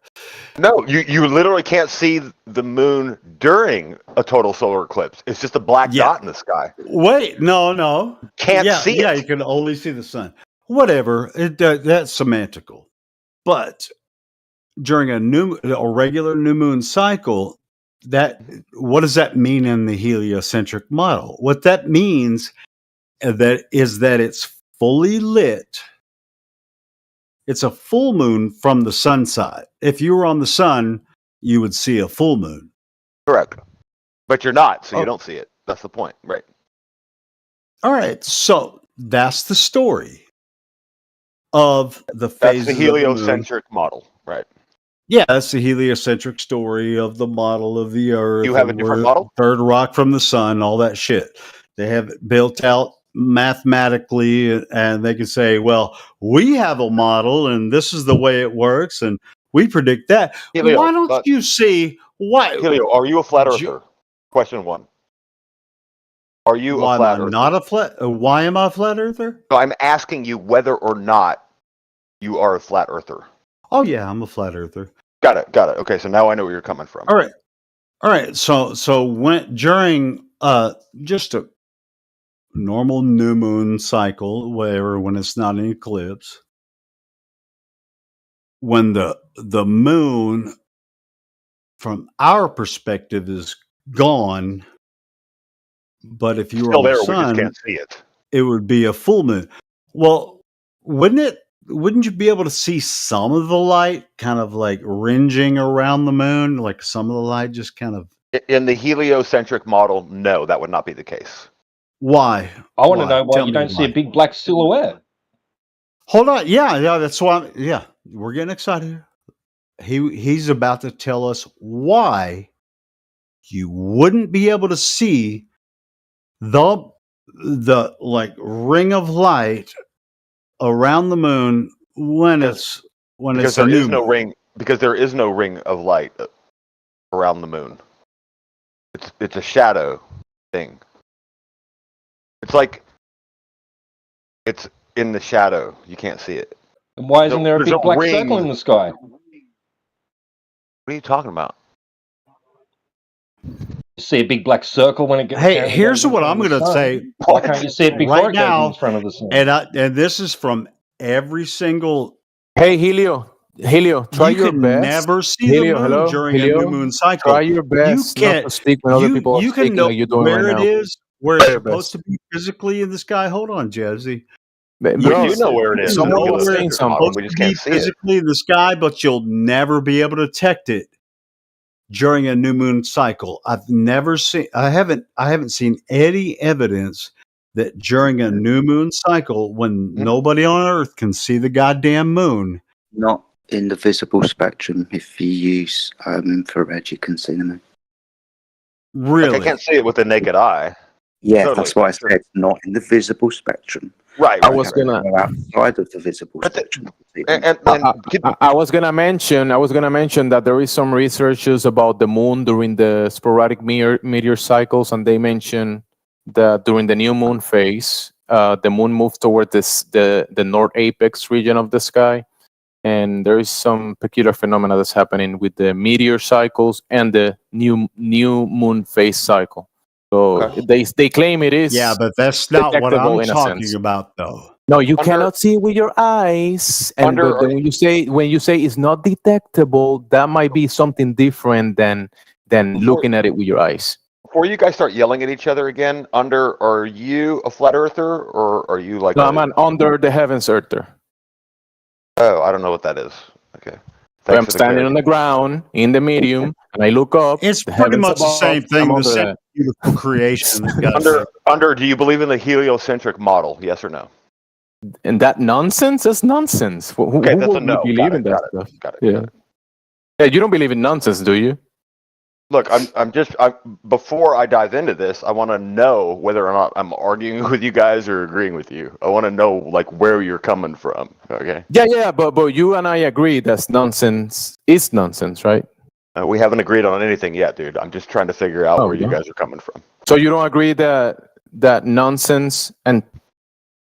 No, you literally can't see the moon during a total solar eclipse. It's just a black dot in the sky. Wait, no. Can't see it. Yeah, you can only see the sun. Whatever. That's semantical. But during a regular new moon cycle, what does that mean in the heliocentric model? What that means is that it's fully lit. It's a full moon from the sun side. If you were on the sun, you would see a full moon. Correct. But you're not, so you don't see it. That's the point, right? All right. So that's the story of the phases. That's the heliocentric model, right? Yeah, that's the heliocentric story of the model of the Earth. You have a different model? Third rock from the sun, all that shit. They have it built out mathematically, and they can say, well, we have a model, and this is the way it works, and we predict that. Helio, why don't you see why? Helio, are you a flat earther? Question one. Are you a flat earther? Not a flat. Why am I a flat earther? So I'm asking you whether or not you are a flat earther. Oh yeah, I'm a flat earther. Got it. Okay, so now I know where you're coming from. All right. So when during just a normal new moon cycle, when it's not an eclipse, when the moon, from our perspective, is gone, but if you were on the sun, we just can't see it. It would be a full moon. Well, wouldn't you be able to see some of the light kind of like ringing around the moon, like some of the light just kind of? In the heliocentric model, no, that would not be the case. Why? I want to know why you don't see a big black silhouette. Hold on. Yeah, that's why. We're getting excited. He's about to tell us why you wouldn't be able to see the like ring of light around the moon when it's there is no ring, because there is no ring of light around the moon. It's a shadow thing. It's like it's in the shadow. You can't see it. And why isn't there a big black circle in the sky? What are you talking about? You see a big black circle when it gets. Hey, here's what I'm going to say. Why can't you see it before it goes in front of the sun? And this is from every single. Hey, Helio, try your best. Never see the moon during a new moon cycle. Try your best. You can't not to speak when other people are you speaking can know like you're doing where right it now. is, where it's supposed to be physically in the sky. Hold on, Jazzy. We do know where it is. Someone was saying supposed we just to be can't see it. physically in the sky, but you'll never be able to detect it during a new moon cycle. I haven't seen any evidence that during a new moon cycle, when nobody on Earth can see the goddamn moon. Not in the visible spectrum. If you use infrared, you can see the moon. Really? Like I can't see it with the naked eye. Yeah, Totally. that's why I said not in the visible spectrum. Right. I was gonna outside of the visible spectrum. I was gonna mention that there is some researches about the moon during the sporadic meteor cycles, and they mention that during the new moon phase, the moon moves toward the north apex region of the sky, and there is some peculiar phenomena that's happening with the meteor cycles and the new moon phase cycle. So they claim it is. Yeah, but that's not what detectable I'm in a talking sense. about, though. No, you cannot see it with your eyes. And when you say it's not detectable, that might be something different than looking at it with your eyes. Before you guys start yelling at each other again, are you a flat earther or are you like? No, I'm an under the heavens earther. Oh, I don't know what that is. Okay. I'm standing on the ground in the medium, and I look up. It's pretty much the same thing. The same beautiful creation. Under, do you believe in the heliocentric model? Yes or no? And that nonsense is nonsense. Who Okay, that's a would no. believe in that stuff? Yeah. Yeah, you don't believe in nonsense, do you? Look, before I dive into this, I want to know whether or not I'm arguing with you guys or agreeing with you. I want to know like where you're coming from. Okay. Yeah, but you and I agree that nonsense is nonsense, right? We haven't agreed on anything yet, dude. I'm just trying to figure out where you guys are coming from. So you don't agree that nonsense and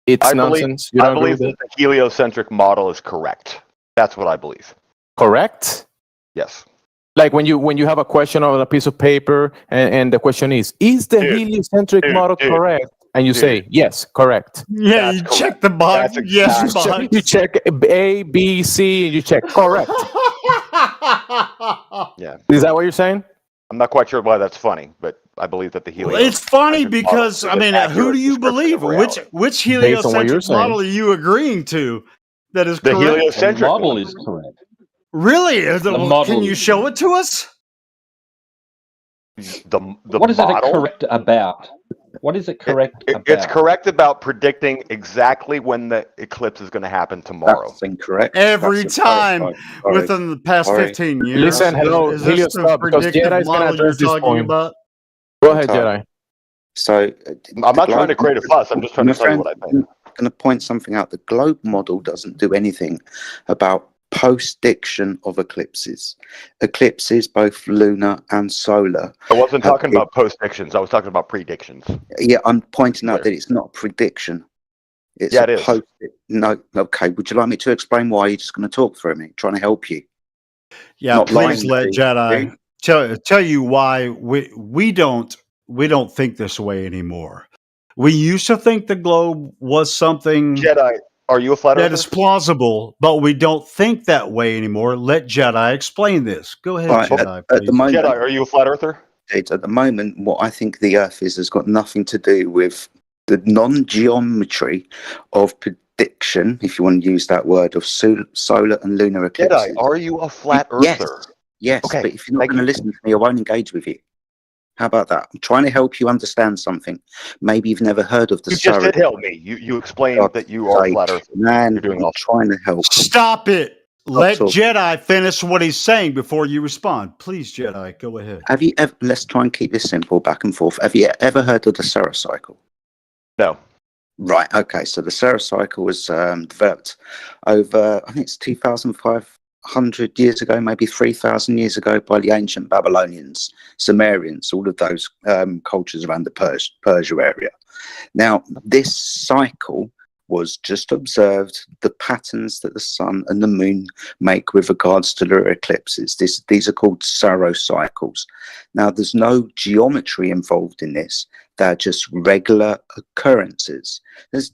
it's nonsense? I believe that the heliocentric model is correct. That's what I believe. Correct? Yes. Like when you have a question on a piece of paper and the question is the heliocentric model correct? And you say, yes, correct. Yeah, you check the box. Yes, box. You check A, B, C, and you check correct. Yeah. Is that what you're saying? I'm not quite sure why that's funny, but I believe that the Well, it's funny because who do you believe? Which heliocentric model are you agreeing to? That is correct. The heliocentric model is correct. Really? model Can you show it to us? The what is model? it correct about? What is it correct about? It's correct about predicting exactly when the eclipse is going to happen tomorrow. That's incorrect. Every time within the past 15 years. Listen, hello, is this Helios, the stop, because predictive Jedi's going to model you're address this talking point. about? Go ahead, Jedi. So I'm not trying to create a fuss. I'm just trying to tell you what I think. I'm going to point something out. The globe model doesn't do anything about post-diction of eclipses. Eclipses, both lunar and solar. I wasn't talking about post-dictions. I was talking about predictions. Yeah, I'm pointing out that it's not a prediction. It's it is. No, okay. Would you like me to explain why? You're just going to talk through me, trying to help you. Yeah, Not please lying let to you. Jedi tell you why we don't think this way anymore. We used to think the globe was something Jedi. Are you a flat earther? that is plausible, but we don't think that way anymore. Let Jedi explain this. Go ahead, Right, Jedi. at the moment, Jedi, are you a flat earther? At the moment, what I think the Earth is has got nothing to do with non-geometry of prediction, if you want to use that word, of solar and lunar eclipses. Jedi, are you a flat earther? Yes, Okay, but if you're not going to listen to me, I won't engage with you. How about that? I'm trying to help you understand something. Maybe you've never heard of the You just did help me. You explained that you are a flat earther. Man, You're doing I'm awesome. trying to help. Stop it. Let talking. Jedi finish what he's saying before you respond. Please, Jedi, go ahead. Have you ever, let's try and keep this simple, back and forth. Have you ever heard of the Sarah cycle? No. Right, okay. So the Sarah cycle was developed over, I think it's 2,500 years ago, maybe 3,000 years ago, by the ancient Babylonians, Sumerians, all of those cultures around the Persia area. Now, this cycle was just observed the patterns that the sun and the moon make with regards to their eclipses. These are called Sarah cycles. Now, there's no geometry involved in this. They're just regular occurrences. There's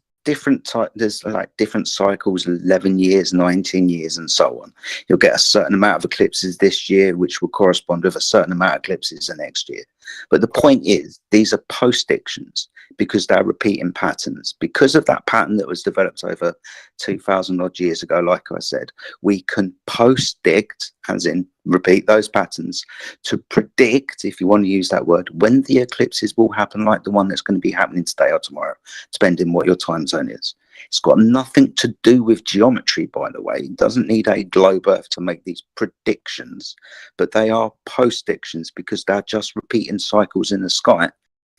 like different cycles, 11 years, 19 years, and so on. You'll get a certain amount of eclipses this year, which will correspond with a certain amount of eclipses the next year. But the point is, these are post-dictions because they're repeating patterns. Because of that pattern that was developed over 2,000 odd years ago, like I said, we can post-dict, as in repeat those patterns, to predict, if you want to use that word, when the eclipses will happen, like the one that's going to be happening today or tomorrow, depending what your time zone is. It's got nothing to do with geometry, by the way. It doesn't need a globe Earth to make these predictions, but they are post-dictions because they're just repeating cycles in the sky.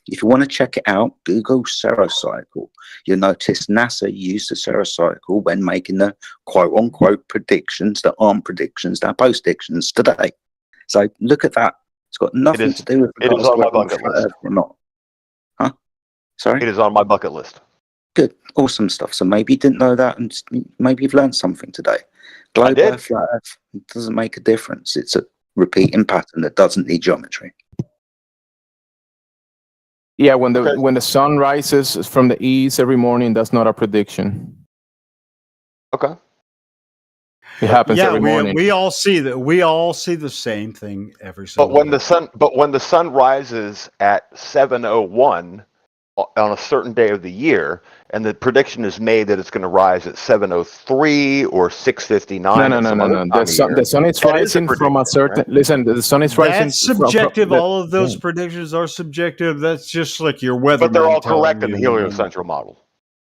If you want to check it out, Google Sarah cycle. You'll notice NASA used the Sarah cycle when making the quote-unquote predictions that aren't predictions, they're post-dictions today. So look at that. It's got nothing to do with it is on my bucket list. Or not. Huh? Sorry? It is on my bucket list. Good. Awesome stuff. So maybe you didn't know that, and maybe you've learned something today. Globe Earth, flat Earth, it doesn't make a difference. It's a repeating pattern that doesn't need geometry. Yeah, when the sun rises from the east every morning, that's not a prediction. Okay. It happens every morning. We all see that. We all see the same thing every single But when the sun rises at 7:01 on a certain day of the year, and the prediction is made that it's going to rise at 7:03 or 6:59. No. The sun is rising from a certain. Right? Listen, the sun is rising. That's subjective. All of those predictions are subjective. That's just like your weather. But they're all correct in the heliocentric model.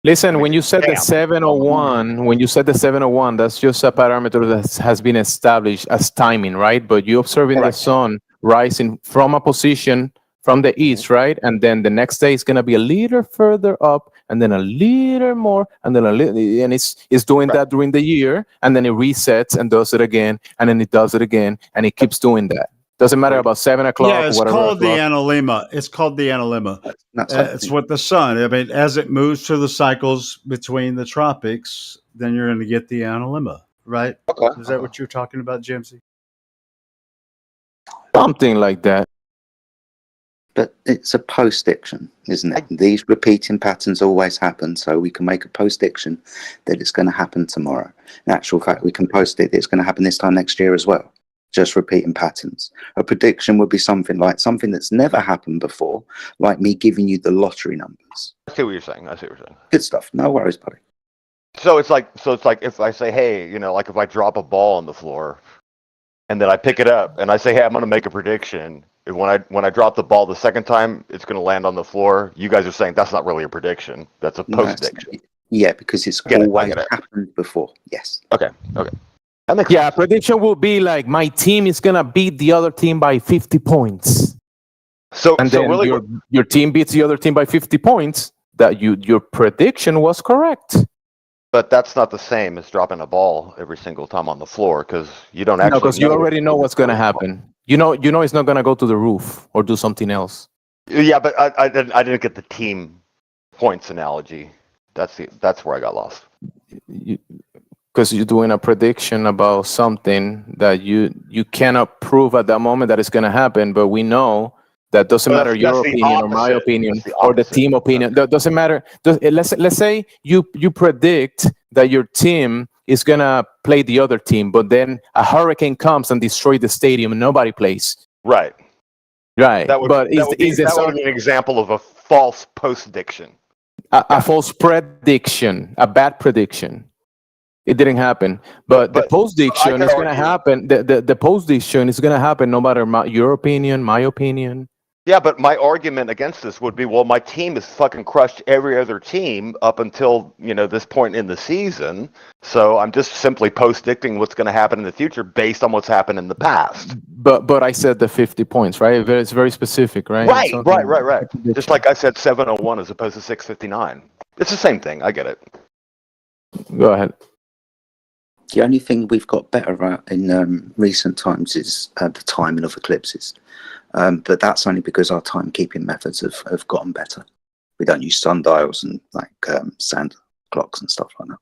Listen, when you said the Bam. 701, when you said the 701, that's just a parameter that has been established as timing, right? But you observing the sun rising from a position from the east, right? And then the next day it's gonna be a little further up, and then a little more, and then a little, and it's doing that during the year, and then it resets and does it again, and then it does it again, and it keeps doing that. Doesn't matter about 7 o'clock. Yeah, it's whatever called the o'clock. analemma. It's called the analemma. It's what the sun. I mean, as it moves through the cycles between the tropics, then you're going to get the analemma, right? Okay. Is that what you're talking about, Jimsy? Something like that. But it's a post-diction, isn't it? These repeating patterns always happen, so we can make a post-diction that it's going to happen tomorrow. In actual fact, we can post it, it's going to happen this time next year as well. Just repeating patterns. A prediction would be something like something that's never happened before, like me giving you the lottery numbers. I see what you're saying. Good stuff. No worries, buddy. So it's like if I say, hey, like if I drop a ball on the floor, and then I pick it up and I say, hey, I'm going to make a prediction. And when I drop the ball the second time, it's going to land on the floor. You guys are saying that's not really a prediction. That's a post-diction. Yeah, because it's always happened before. Yes. Okay. Yeah, prediction will be like my team is gonna beat the other team by 50 points. And then really your team beats the other team by 50 points. That your prediction was correct. But that's not the same as dropping a ball every single time on the floor because you don't actually. Because you already know what's gonna happen. You know it's not gonna go to the roof or do something else. Yeah, but I didn't get the team points analogy. That's where I got lost. Because you're doing a prediction about something that you cannot prove at that moment that it's going to happen, but we know that doesn't matter your opinion or my opinion or the team opinion. That doesn't matter. Let's say you predict that your team is going to play the other team, but then a hurricane comes and destroys the stadium and nobody plays. Right. That would be an example of a false post-diction. A false prediction, a bad prediction. It didn't happen, but the post-diction is going to happen. The post-diction is going to happen no matter your opinion, my opinion. Yeah, but my argument against this would be, well, my team has fucking crushed every other team up until this point in the season. So I'm just simply post-dicting what's going to happen in the future based on what's happened in the past. But I said the 50 points, right? It's very specific, right? Right. Just like I said 701 as opposed to 659. It's the same thing. I get it. Go ahead. The only thing we've got better at in recent times is the timing of eclipses. But that's only because our timekeeping methods have gotten better. We don't use sundials and sand clocks and stuff like that.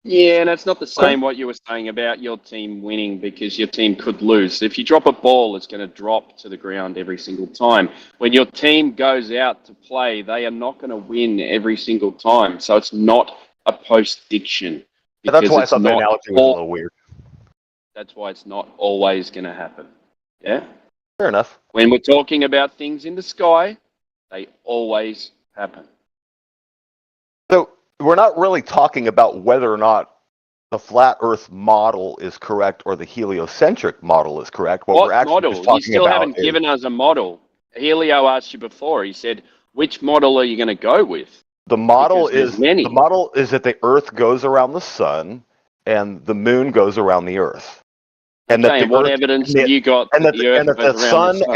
Yeah, and it's not the same what you were saying about your team winning because your team could lose. If you drop a ball, it's going to drop to the ground every single time. When your team goes out to play, they are not going to win every single time. So it's not a post-diction. Yeah, that's why I thought the analogy was a little weird. That's why it's not always going to happen. Yeah? Fair enough. When we're talking about things in the sky, they always happen. So we're not really talking about whether or not the flat Earth model is correct or the heliocentric model is correct. What model? You still haven't given us a model. Helio asked you before. He said, which model are you going to go with? The model is that the Earth goes around the sun and the moon goes around the Earth. And what evidence have you got that the Earth goes around the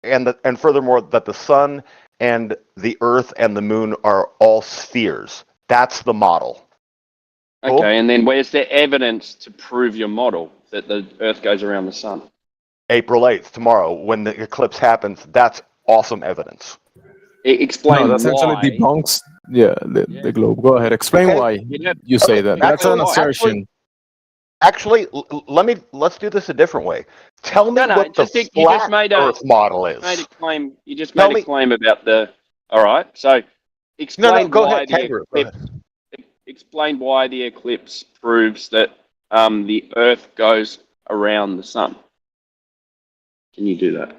sun? And furthermore, that the sun and the Earth and the moon are all spheres. That's the model. Okay, cool? And then where's the evidence to prove your model that the Earth goes around the sun? April 8th, tomorrow, when the eclipse happens. That's awesome evidence. Explain that why. Actually debunks the globe. Go ahead. Explain why you say that. That's an assertion. Actually, let's do this a different way. Tell me what the flat Earth model is. You just made a claim about the. All right. So explain explain why the eclipse proves that the Earth goes around the sun. Can you do that?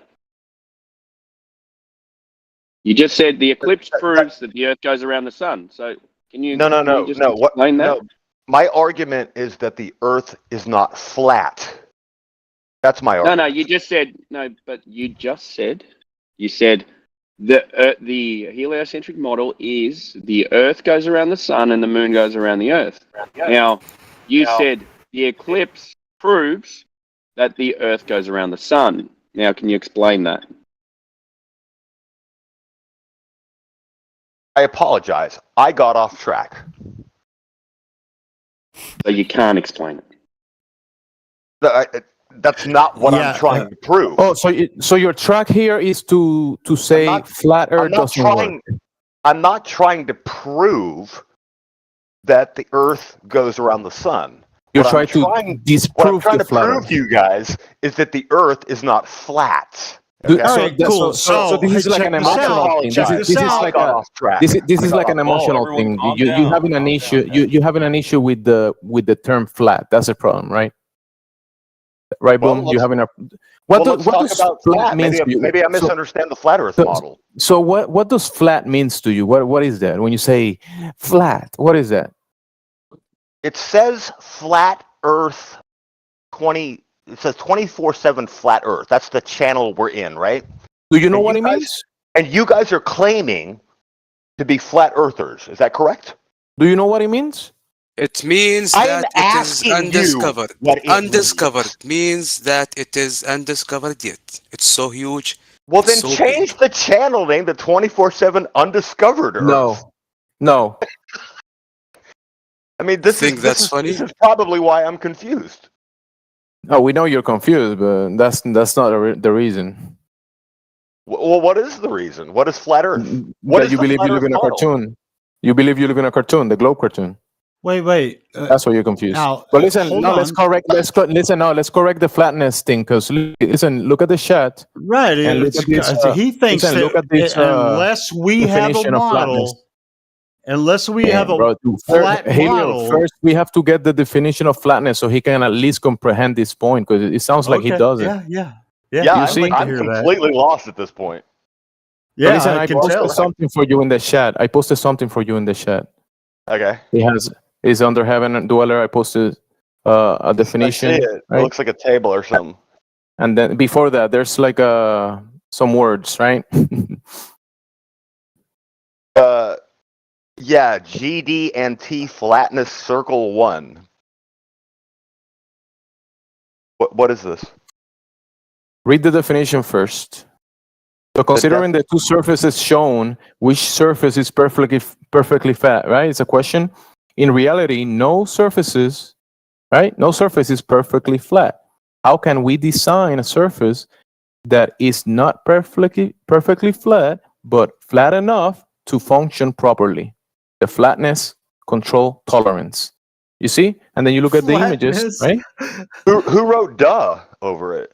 You just said the eclipse proves that the Earth goes around the sun. So can you? No. Explain that? No. My argument is that the Earth is not flat. That's my argument. No. You just said no, but you just said you said The heliocentric model is the Earth goes around the sun and the moon goes around the Earth. Now, you said the eclipse proves that the Earth goes around the sun. Now, can you explain that? I apologize. I got off track. So you can't explain it. That's not what I'm trying to prove. Oh, so your track here is to say flat Earth doesn't work. I'm not trying to prove that the Earth goes around the sun. You're trying to disprove what I'm trying the to flat prove Earth. to you guys is that the Earth is not flat. Okay? Okay? So, Alright, cool. so this is like an emotional thing. This is like an emotional thing. You having an issue. You having an issue with the term flat. That's a problem, right? Right, Boom. You having a what let's talk about flat. means to you? Maybe I misunderstand the flat Earth model. So what does flat means to you? What is that when you say flat? What is that? It says flat Earth 20. It says 24/7 flat Earth. That's the channel we're in, right? Do you know what it means? And you guys are claiming to be flat earthers. Is that correct? Do you know what it means? It means that it is undiscovered. Undiscovered means that it is undiscovered yet. It's so huge. Well, then change the channel name to 24/7 Undiscovered Earth. No. I mean, this is probably why I'm confused. Oh, we know you're confused, but that's not the reason. Well, what is the reason? What is flat Earth? That you believe you live in a cartoon. You believe you live in a cartoon, the globe cartoon. Wait. That's why you're confused. Now, but listen, let's correct the flatness thing. Because listen, look at the chat. Right. And look at this, he thinks listen, that look at this, unless we have a definition of model, unless we have a flat model. First, we have to get the definition of flatness so he can at least comprehend this point. Because it sounds like he doesn't. Yeah. I'm completely lost at this point. Yeah, but listen, I can posted tell. something for you in the chat. Okay. He's under heaven dweller. I posted a definition. I see it. It looks like a table or something. And then before that, there's like some words, right? Yeah, GD and T flatness circle 1. What is this? Read the definition first. So considering the two surfaces shown, which surface is perfectly flat, right? It's a question. In reality, no surface is perfectly flat. How can we design a surface that is not perfectly flat, but flat enough to function properly? The flatness, control, tolerance. You see? And then you look at the images, right? Who wrote "duh" over it?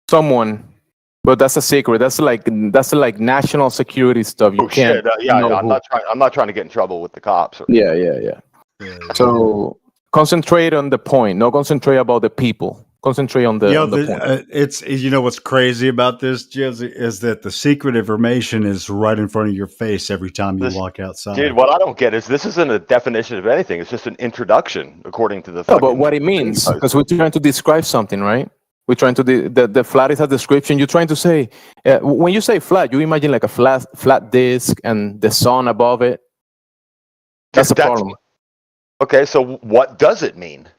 Someone. But that's a secret. That's like national security stuff. You can't. Shit. I'm not trying to get in trouble with the cops. Yeah. So concentrate on the point. No, concentrate about the people. Concentrate on the point. It's what's crazy about this, Jizzy, is that the secret information is right in front of your face every time you walk outside. Dude, what I don't get is this isn't a definition of anything. It's just an introduction, according to the. No, but what it means, because we're trying to describe something, right? We're trying to the flat is a description. You're trying to say when you say flat, you imagine like a flat disc and the sun above it. That's a problem. Okay, so what does it mean?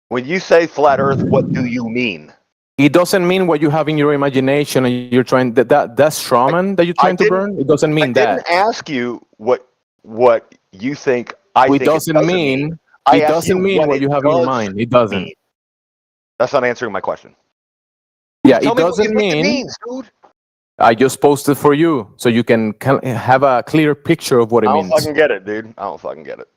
When you say flat Earth, what do you mean? It doesn't mean what you have in your imagination, and you're trying that's strawman that you're trying to burn. It doesn't mean that. I didn't ask you what you think. It doesn't mean what you have in your mind. It doesn't. That's not answering my question. Yeah, it doesn't mean. It means, dude. I just posted for you so you can have a clear picture of what it means. I don't fucking get it, dude. I don't fucking get it.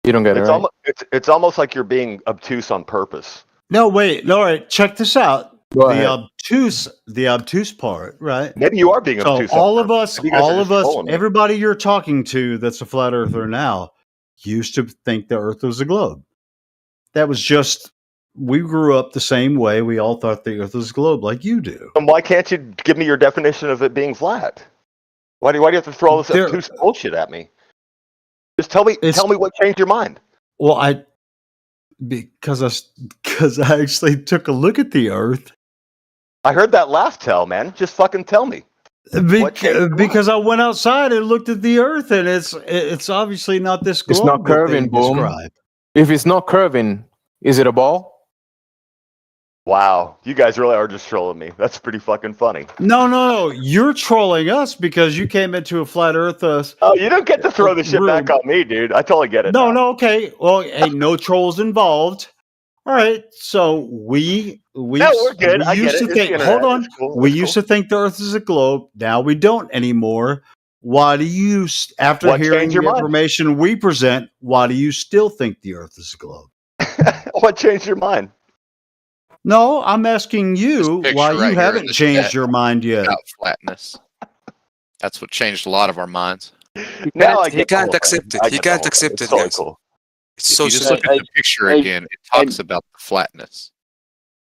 You don't get it, right? It's almost like you're being obtuse on purpose. No, wait. All right, check this out. Go ahead. The obtuse part, right? Maybe you are being obtuse. So all of us, everybody you're talking to that's a flat earther now used to think the Earth was a globe. That was just. We grew up the same way. We all thought the Earth was a globe, like you do. And why can't you give me your definition of it being flat? Why do you have to throw all this obtuse bullshit at me? Just tell me what changed your mind. Well, because I actually took a look at the Earth. I heard that last tell, man. Just fucking tell me. Because I went outside and looked at the Earth, and it's obviously not this globe. It's not curving, that they boom. describe. If it's not curving, is it a ball? Wow, you guys really are just trolling me. That's pretty fucking funny. No, you're trolling us because you came into a flat Earth. Oh, you don't get to throw the shit back on me, dude. I totally get it. No, okay. Well, hey, no trolls involved. All right, so we're good. I get it. It's the internet. Hold on. It's cool. We used to think the Earth is a globe. Now we don't anymore. Why do you, after What hearing changed the your mind? information we present, why do you still think the Earth is a globe? What changed your mind? No, I'm asking you why you haven't changed your mind yet. About flatness. That's what changed a lot of our minds. Now He can't accept it. He can't accept it, guys. Cool. It's If so you just simple. look at the picture again, it talks about the flatness.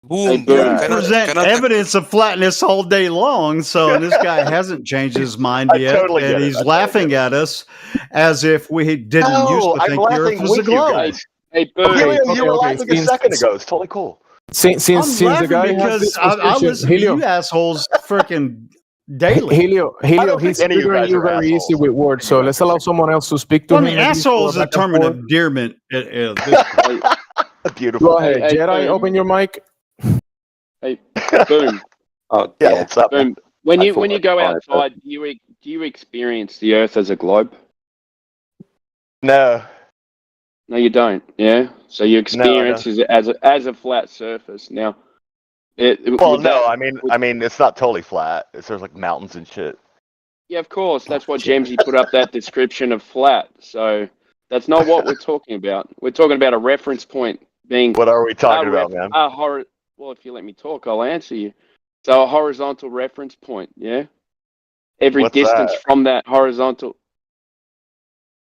Boom, You present evidence of flatness all day long, so this guy hasn't changed his mind I yet, totally get and it. he's I laughing at us as if we didn't used to I'm think the Earth laughing was a with you globe. guys. Hey, boom. Helio, you were okay, laughing a second ago. It's totally cool. Since I'm the laughing guy has because this I suspicion, listen to you assholes freaking daily. Helio, I don't he's think any of you triggering guys you are very assholes. easy with words. So let's allow someone else to speak to Well, him. the maybe asshole is for a back and term of forth. endearment. At this point. Beautiful. Go ahead, Hey, Jedi. boom. Open your mic. Hey, boom. Oh, Yeah, what's up? Boom. When I you thought when you I'd go try it, outside, do you experience the Earth as a globe? No. No, you don't. Yeah. So you No, I experience it as a flat surface. Now, Well, no. I mean, it's not totally flat. There's like mountains and shit. Yeah, of course. That's what Jamesy put up that description of flat. So that's not what we're talking about. We're talking about a reference point being. What are we talking about, man? Well, if you let me talk, I'll answer you. So a horizontal reference point. Yeah. Every What's distance that? from that horizontal.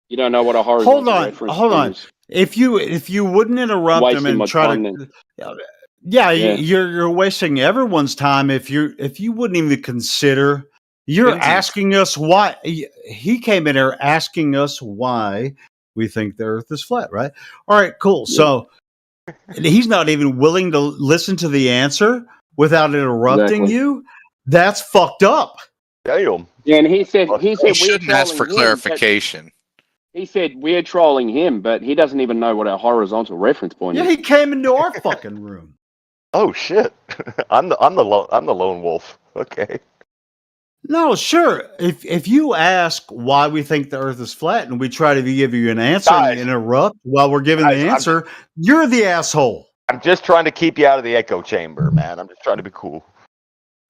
You don't know what a horizontal reference Hold on. is. If you wouldn't interrupt him Wasting my and try time to, then. yeah, Yeah. you're wasting everyone's time if you wouldn't even consider. You're Indeed. asking us why he came in here asking us why we think the Earth is flat, right? All right, cool. Yeah. So he's not even willing to listen to the answer without interrupting Exactly. you. That's fucked up. Damn. Yeah, and he said You we're shouldn't ask for trolling him, but clarification. he said we're trolling him, but he doesn't even know what a horizontal reference point Yeah, is. he came into our fucking room. Oh shit. I'm the lone wolf. Okay. No, sure. If you ask why we think the Earth is flat and we try to give you an answer and you interrupt while we're giving the answer, you're the asshole. I'm just trying to keep you out of the echo chamber, man. I'm just trying to be cool.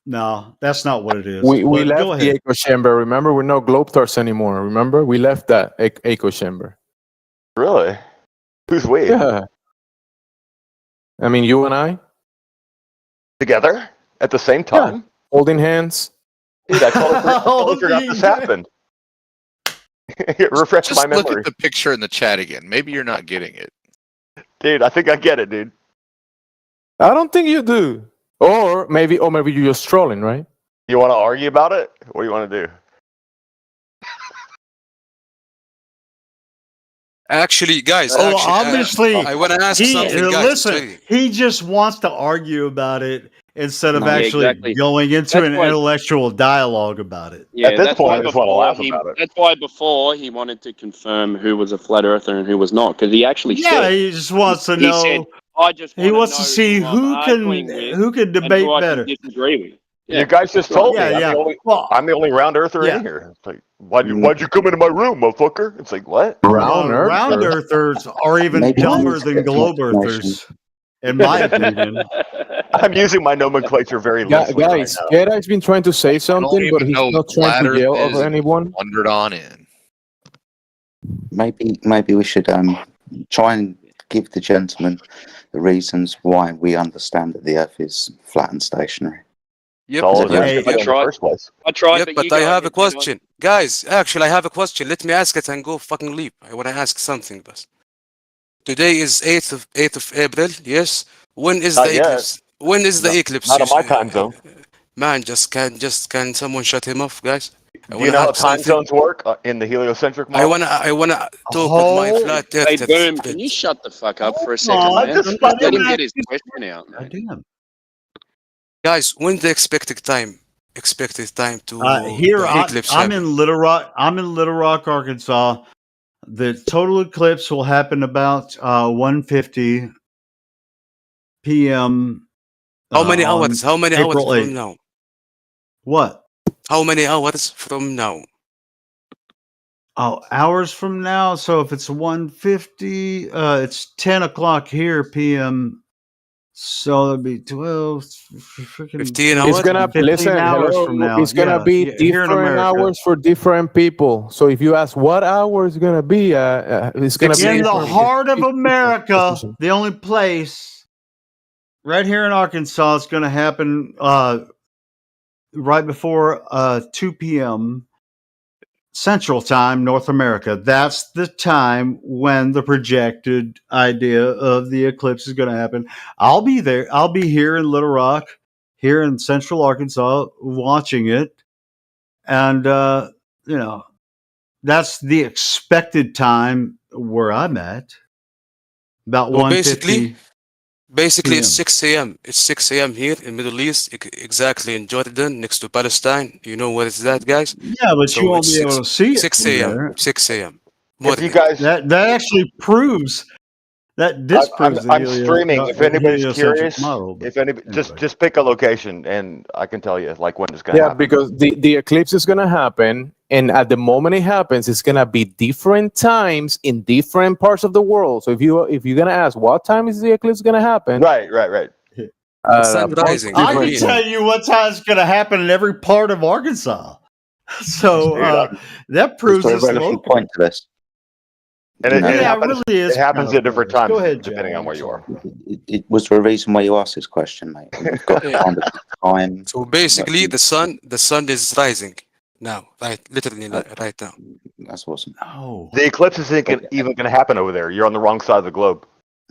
No, that's not what it is. We But go left the ahead. echo chamber. Remember, we're not globestars anymore. Remember, we left that echo chamber. Really? Who's we? Yeah. I mean, you and I Together at the same time? holding hands. Dude, I totally forgot this happened. Refresh Just my look memory. at the picture in the chat again. Maybe you're not getting it. Dude, I think I get it, dude. I don't think you do. Or maybe you're just trolling, right? You want to argue about it? What do you want to do? Actually, guys. Obviously, I want to ask something, guys. Listen, he just wants to argue about it instead of No, actually exactly. going into That's an why- intellectual dialogue about it. Yeah, At this that's point, why I just want to before laugh he- about it. That's why before he wanted to confirm who was a flat earther and who was not, because he actually Yeah, said he just wants to he know. said, I just He wanna wants to know see who I'm who arguing can with debate and who I better. can disagree with. Yeah, You guys just that's right. told me Yeah, I'm the only round earther in here. It's like, why'd you come into my room, motherfucker? It's like, what? Round earthers are even Maybe dumber he's than getting globe information. earthers, in my opinion. I'm using my nomenclature very loosely Guys, right now. Jedi's been trying to say something, but he's not trying to yell over anyone. Wandered on in. Maybe we should try and give the gentleman the reasons why we understand that the Earth is flat and stationary. Yep. I tried, Yep, but I have a question. Guys, actually, I have a question. Let me ask it and go fucking leave. I want to ask something, but today is 8th of April, yes? When is Not the yet. eclipse? When is the eclipse? Not in my time zone. Man, can someone shut him off, guys? Do you know how time zones work in the heliocentric model? I wanna talk with my flat Hey, earth. Boom, can you shut the fuck up for a second, on, man? just Let him get his question out, man. Guys, when the expected time expected time to Here, the eclipse I'm happen? in Little Rock. I'm in Little Rock, Arkansas. The total eclipse will happen about 1:50 p.m. How many On hours? How many hours April from 8th. now? What? How many hours from now? Oh, hours from now. So if it's 1:50, it's 10 o'clock here p.m. So that'd be 12, freaking 15 It's hours? gonna 15 listen. hours Hello. from now. It's gonna be here in different America. hours for different people. So if you ask what hour it's gonna be, it's gonna be In the different. heart of America, the only place right here in Arkansas is going to happen right before 2 p.m. Central Time, North America. That's the time when the projected idea of the eclipse is going to happen. I'll be there. I'll be here in Little Rock, here in Central Arkansas, watching it. And, that's the expected time where I'm at. About So 1:50. basically it's PM. 6 a.m. It's 6 a.m. here in Middle East, exactly in Jordan, next to Palestine. You know where is that, guys? Yeah, but So you won't it's be able to see it 6 from a.m. there. 6 a.m. If you guys, That actually proves that disproves the I'm streaming. If anybody's heliocentric curious, model. But if anybody, just pick a location, and I can tell you like when it's gonna Yeah, happen. because the eclipse is gonna happen, and at the moment it happens, it's gonna be different times in different parts of the world. So if you're gonna ask what time is the eclipse gonna happen, right. Sun rising. I can tell you what time's going to happen in every part of Arkansas. So that proves There's it's a relevant local. point to this. And it, You know, it Yeah, it happens. really is It happens kind at of different close. times Go ahead, depending Jay, on where I'm you are. it was the reason why you asked this question, mate. We've got Yeah. kind of time. So basically, the sun is rising now, right? Literally right now. That's awesome. Oh, The eclipse isn't even going to happen over there. You're on the wrong side of the globe.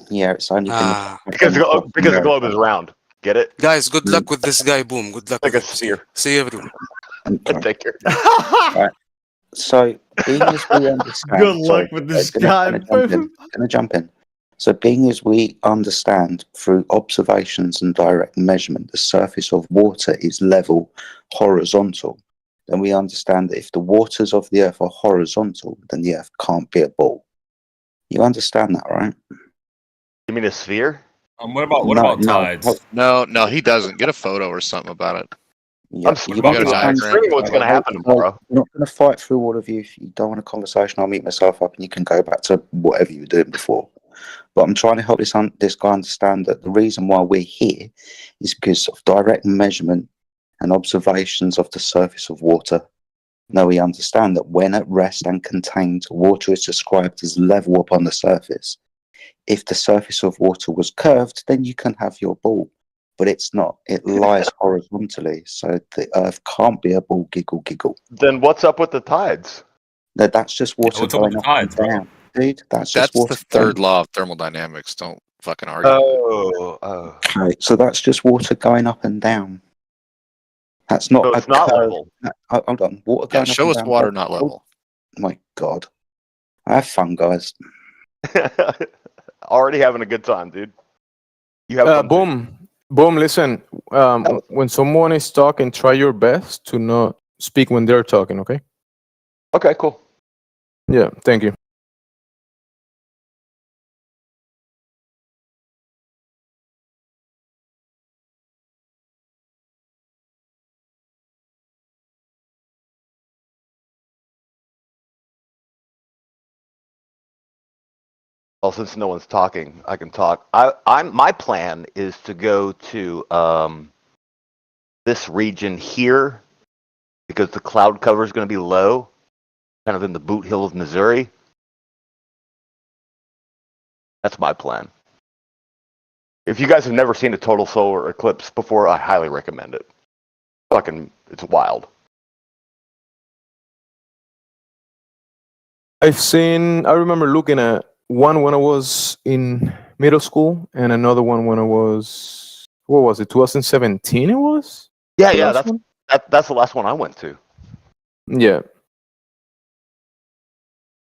Yeah, it's only going Ah, to Because the globe is round. Get it? guys, good luck with this guy. Boom. Good luck Like with a him. sphere. See everyone. Take care. Right. So, being as we understand, good luck with this guy. Gonna jump in. So, being as we understand through observations and direct measurement, the surface of water is level, horizontal. Then we understand that if the waters of the earth are horizontal, then the earth can't be a ball. You understand that, right? You mean a sphere? What about tides? No, he doesn't. Get a photo or something about it. Yeah, I'm streaming what's going to happen tomorrow. I'm not going to fight through all of you. If you don't want a conversation, I'll meet myself up and you can go back to whatever you were doing before. But I'm trying to help this guy understand that the reason why we're here is because of direct measurement and observations of the surface of water. Now we understand that when at rest and contained, water is described as level upon the surface. If the surface of water was curved, then you can have your ball. But it's not. It lies horizontally, so the earth can't be a ball. Giggle, giggle. Then what's up with the tides? That's just water what's up with going the up tides, and down, dude. That's just That's water. the third law of thermodynamics. Don't fucking argue. Oh. Okay, so that's just water going up and down. That's not. So it's not level. Hold on, water going up show and us down. water not level. My God, have fun, guys. Already having a good time, dude. You have fun. Boom. Listen, when someone is talking, try your best to not speak when they're talking. Okay. Okay. Cool. Yeah. Thank you. Well, since no one's talking, I can talk. My plan is to go to this region here because the cloud cover is going to be low, kind of in the Boot Hill of Missouri. That's my plan. If you guys have never seen a total solar eclipse before, I highly recommend it. It's wild. I remember looking at one when I was in middle school and another one when I was, what was it, 2017 it was? Yeah, that's the last one I went to. Yeah.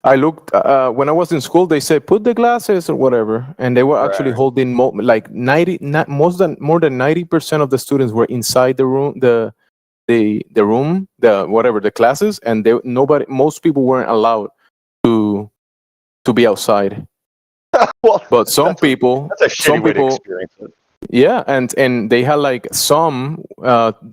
I looked, when I was in school, they said, put the glasses or whatever. And they were actually holding, more than 90% of the students were inside the room, the the room, the classes, and most people weren't allowed to be outside. Well, but some people, that's a shitty way to experience it. yeah, and they had like some.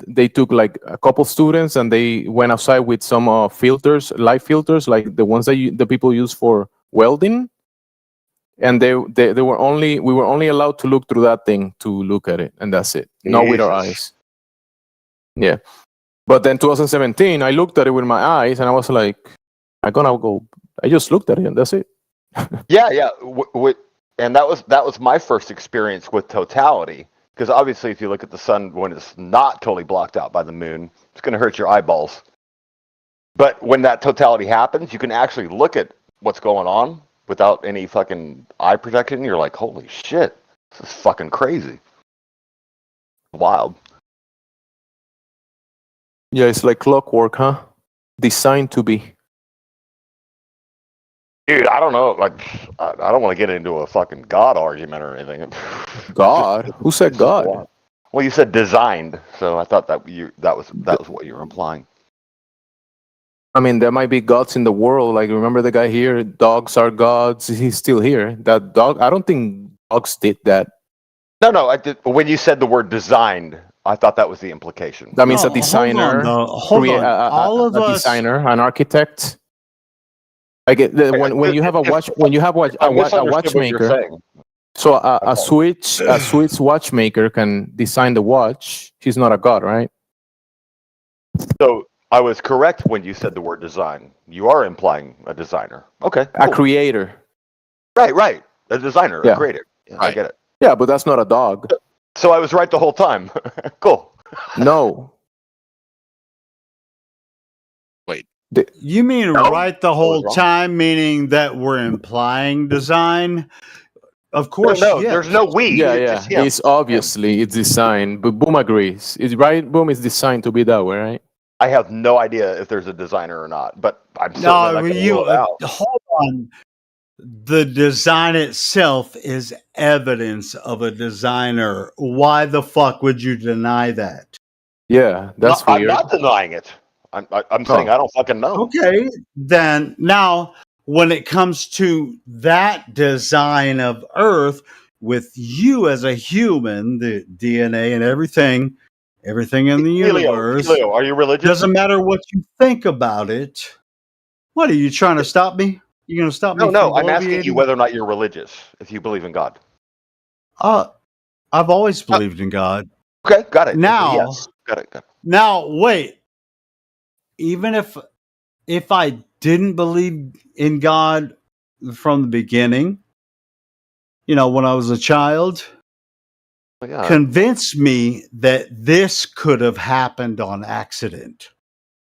They took like a couple students and they went outside with some filters, light filters, like the ones that the people use for welding. And they were we were only allowed to look through that thing to look at it, and that's it. Not with our eyes. Yeah, but then 2017, I looked at it with my eyes, and I was like, I just looked at it, and that's it. Yeah. And that was my first experience with totality. Because obviously, if you look at the sun when it's not totally blocked out by the moon, it's going to hurt your eyeballs. But when that totality happens, you can actually look at what's going on without any fucking eye protection. You're like, holy shit, this is fucking crazy. Wild. Yeah, it's like clockwork, huh? Designed to be. Dude, I don't know. Like, I don't want to get into a fucking God argument or anything. God? Who said God? Well, you said designed, so I thought that was what you were implying. I mean, there might be gods in the world. Like, remember the guy here? Dogs are gods. He's still here. That dog. I don't think dogs did that. No, I did. When you said the word designed, I thought that was the implication. That means a designer, Hold on. All of us, designer, an architect. Like when you have a watchmaker. So a Swiss watchmaker can design the watch. He's not a god, right? So I was correct when you said the word design. You are implying a designer. Okay. A creator. Right. A designer, Yeah. a creator. Yeah, I get it. Yeah, but that's not a dog. So I was right the whole time. Cool. No. Wait. You mean right the whole time, meaning that we're implying design? Of course, No, yes. there's no we. Yeah. It's obviously it's designed, but Boom agrees. It's right. Boom is designed to be that way, right? I have no idea if there's a designer or not, but I'm certainly No, not going to rule it out. hold on. The design itself is evidence of a designer. Why the fuck would you deny that? Yeah, that's I'm weird. not denying it. I'm saying I don't fucking know. Okay, then now when it comes to that design of Earth, with you as a human, the DNA and everything in the universe, Leo, are you religious? doesn't matter what you think about it. What are you trying to stop me? You gonna stop me? No, from I'm asking you bloviating? whether or not you're religious, if you believe in God. I've always believed in God. Okay, got it. Now, Yes, got it. Now, wait. Even if I didn't believe in God from the beginning, when I was a child, convince me that this could have happened on accident.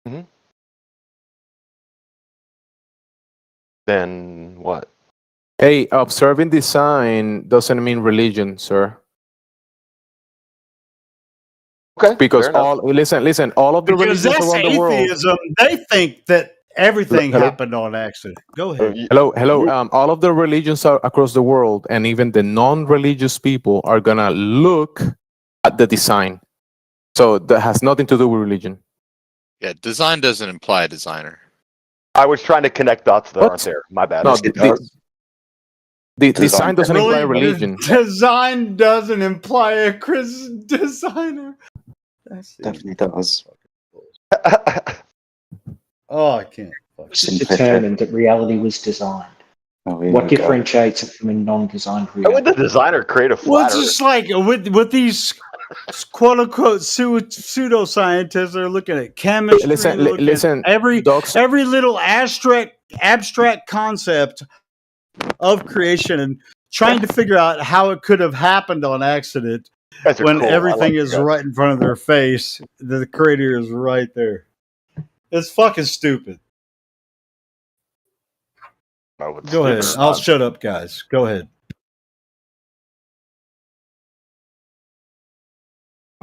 Mm-hmm. Then what? Hey, observing design doesn't mean religion, sir. Okay. Because listen, all of the Because religions that's around the world. atheism. They think that everything happened on accident. Go ahead. Hello. All of the religions across the world, and even the non-religious people, are gonna look at the design. So that has nothing to do with religion. Yeah, design doesn't imply a designer. I was trying to connect dots that aren't there. My bad. No, the design doesn't imply religion. Design doesn't imply a designer. Definitely does. Oh, I can't. It's determined that reality was designed. What differentiates it from a non-designed reality? How would the designer create a Well, flat it's just like with these quote unquote pseudoscientists are looking at chemistry, listen, every little abstract concept of creation and trying to figure out how it could have happened on accident when cool. everything like is that. right in front of their face. The creator is right there. It's fucking stupid. Go ahead. I'll shut up, guys. Go ahead.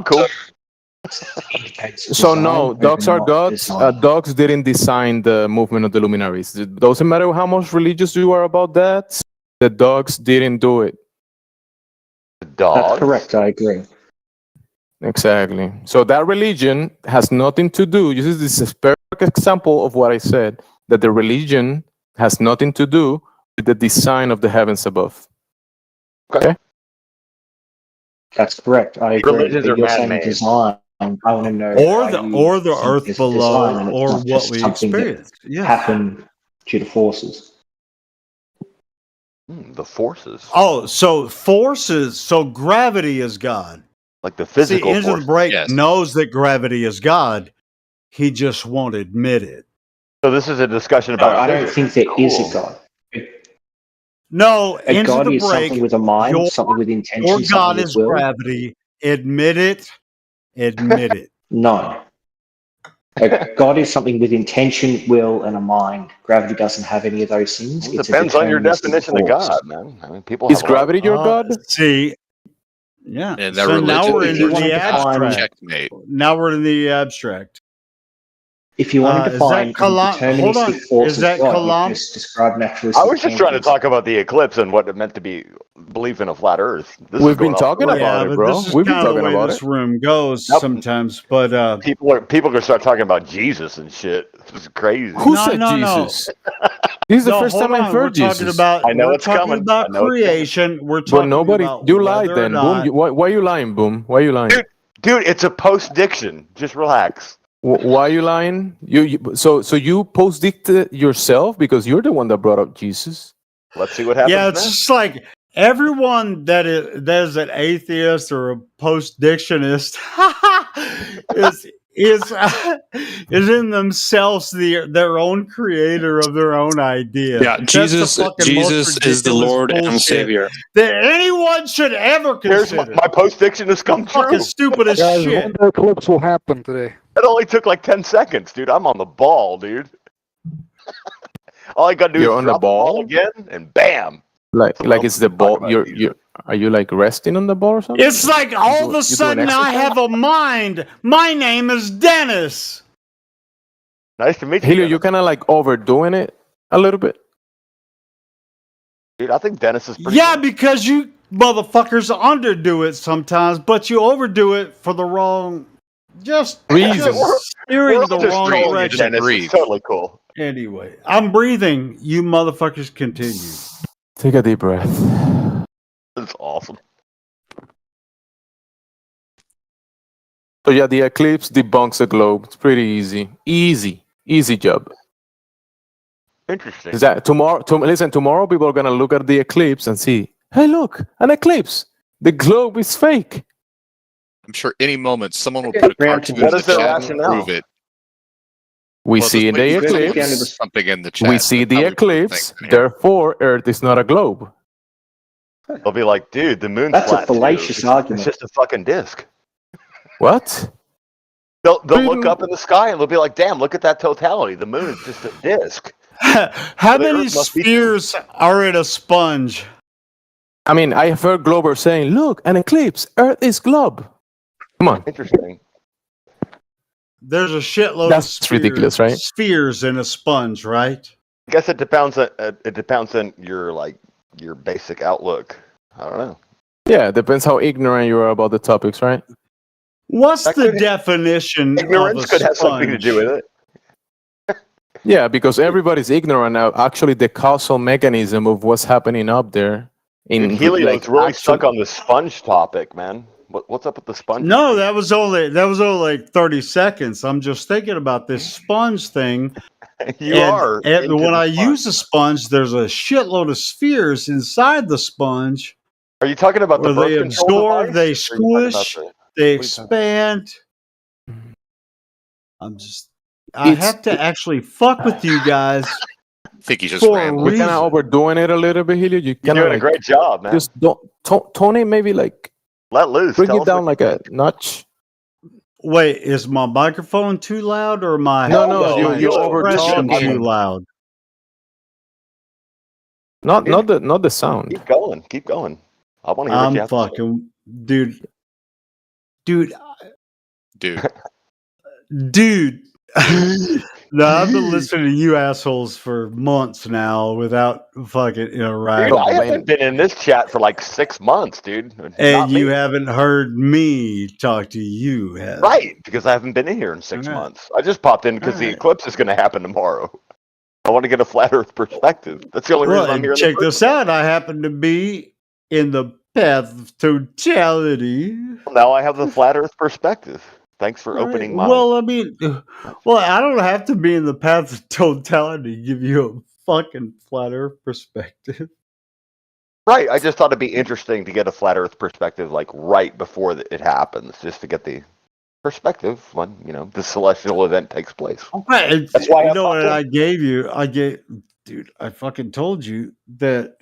Cool. So no, dogs are gods. Dogs didn't design the movement of the luminaries. It doesn't matter how much religious you are about that. The dogs didn't do it. Dogs? That's correct. I agree. Exactly. So that religion has nothing to do. This is a perfect example of what I said, that the religion has nothing to do with the design of the heavens above. Okay? That's correct. I agree. Religions But are you're saying man-made. design. I want to know Or why the you think earth it's below, design and it's or not what just we something that experience. Yes. happened due to forces. The forces. Oh, so forces. So gravity is God. Like the See, physical Into forces. the Break Yes. knows that gravity is God. He just won't admit it. So this is a discussion No, about I don't physics. think there is Cool. a God. No, A Into God the is Break. something with a mind, Your something with intention, God something with is will. gravity. Admit it. Admit it. No. A God is something with intention, will, and a mind. Gravity doesn't have any of those things. It It's a depends on your deterministic definition of force. God, man. I mean, people Is have a lot of gravity your God? See, yeah. And that So now we're religion into If you the want to define- abstract. checkmate. Now we're in the abstract. If you want to Is that define any hold on. deterministic force Is as that God, Kalam? you just describe naturalistic I was just trying to changes. talk about the eclipse and what it meant to be belief in a flat Earth. This We've is going been off talking the rails. about Yeah, it, but bro. this is We've been kind of the talking way about this it. room goes Nope. sometimes. But People are going to start talking about Jesus and shit. This is crazy. Who No, said no, Jesus? This is the no, first hold time I've on. We're heard talking Jesus. about I know we're it's talking coming. about I know it's coming. creation. We're But talking nobody, about you lied whether or then. not. Boom. Why are you lying, Boom? Why are you lying? Dude, it's a post-diction. Just relax. Why are you lying? So you post-dicted yourself because you're the one that brought up Jesus. Let's see what happens Yeah, it's next. just like everyone that is an atheist or a post-dictionist is in themselves their own creator of their own idea. Yeah, That's Jesus. the fucking Jesus most is the ridiculous Lord and bullshit Savior. that anyone should ever Here's consider. my post-diction has come Fucking true. stupid as Guys, shit. wonder eclipse will happen today. It only took like 10 seconds, dude. I'm on the ball, dude. All I got to do You're is on the drop the ball ball? again, and bam. Like Someone else it's the can talk ball. about You're Jesus. are you like resting on the ball or something? It's like all of a doing sudden I exercise? have a mind. My name is Dennis. Nice to meet you, Helio, Dennis. you're kind of like overdoing it a little bit. Dude, I think Dennis is pretty Yeah, cool. because you motherfuckers underdo it sometimes, but you overdo it for the wrong, just Reasons. steering We're the all just wrong trolling you, direction. Dennis. breathe. It's totally cool. Anyway, I'm breathing. You motherfuckers continue. Take a deep breath. That's awesome. So yeah, the eclipse debunks the globe. It's pretty easy. Easy job. Interesting. Is that tomorrow? Listen, tomorrow people are gonna look at the eclipse and see, hey, look, an eclipse. The globe is fake. I'm sure any moment someone will put a cartoon in What the is their chat and rationale? prove it. We Well, see just in wait the until someone eclipse. puts something in the chat. We see That's the how we prove eclipse. things in here. Therefore, Earth is not a globe. They'll be like, dude, the moon's That's a flat too. fallacious It's argument. just a fucking disc. What? They'll look up in the sky and they'll be like, damn, look at that totality. The moon is just a disc. How The many Earth must be- spheres are in a sponge? I mean, I have heard Globber saying, look, an eclipse. Earth is globe. Come on. Interesting. There's a shitload That's of spheres, ridiculous, right? spheres in a sponge, right? I guess it depends on your basic outlook. I don't know. Yeah, depends how ignorant you are about the topics, right? What's That the could- definition Ignorance of a could have something to sponge? do with it. Yeah, because everybody's ignorant now. Actually, the causal mechanism of what's happening up there. Dude, Helio's really stuck on the sponge topic, man. What's up with the sponge? No, that was only like 30 seconds. I'm just thinking about this sponge thing. You are And into when the I sponge. use a sponge, there's a shitload of spheres inside the sponge. Are you talking about the where they birth control absorb, device? they Or are you talking about squish, they expand. I It's- have to actually fuck with you guys. I think he's just For a rambling. You're kind of overdoing it a little bit, Helio. You're You're doing a great job, man. Just don't, Tony, maybe like Let loose. bring Tell it us down what like a notch. Wait, is my microphone too loud or my No, my you're over expression talking. too loud? Not the sound. Keep going. Keep going. I want to hear what you I'm have to say. fucking dude. Dude, Dude. dude. No, I've been listening to you assholes for months now without fucking interacting. Dude, I haven't been in this chat for like 6 months, dude. And you haven't heard me talk to you, have you? Right, because I haven't been in here in 6 months. I just popped in because the eclipse is going to happen tomorrow. I want to get a flat Earth perspective. That's the only reason I'm here. Check this out. I happen to be in the path of totality. Now I have the flat Earth perspective. Thanks for opening my. Well, I mean, I don't have to be in the path of totality to give you a fucking flat Earth perspective. Right, I just thought it'd be interesting to get a flat Earth perspective, like right before it happens, just to get the perspective when the celestial event takes place. Right. That's why I gave you. Dude, I fucking told you that.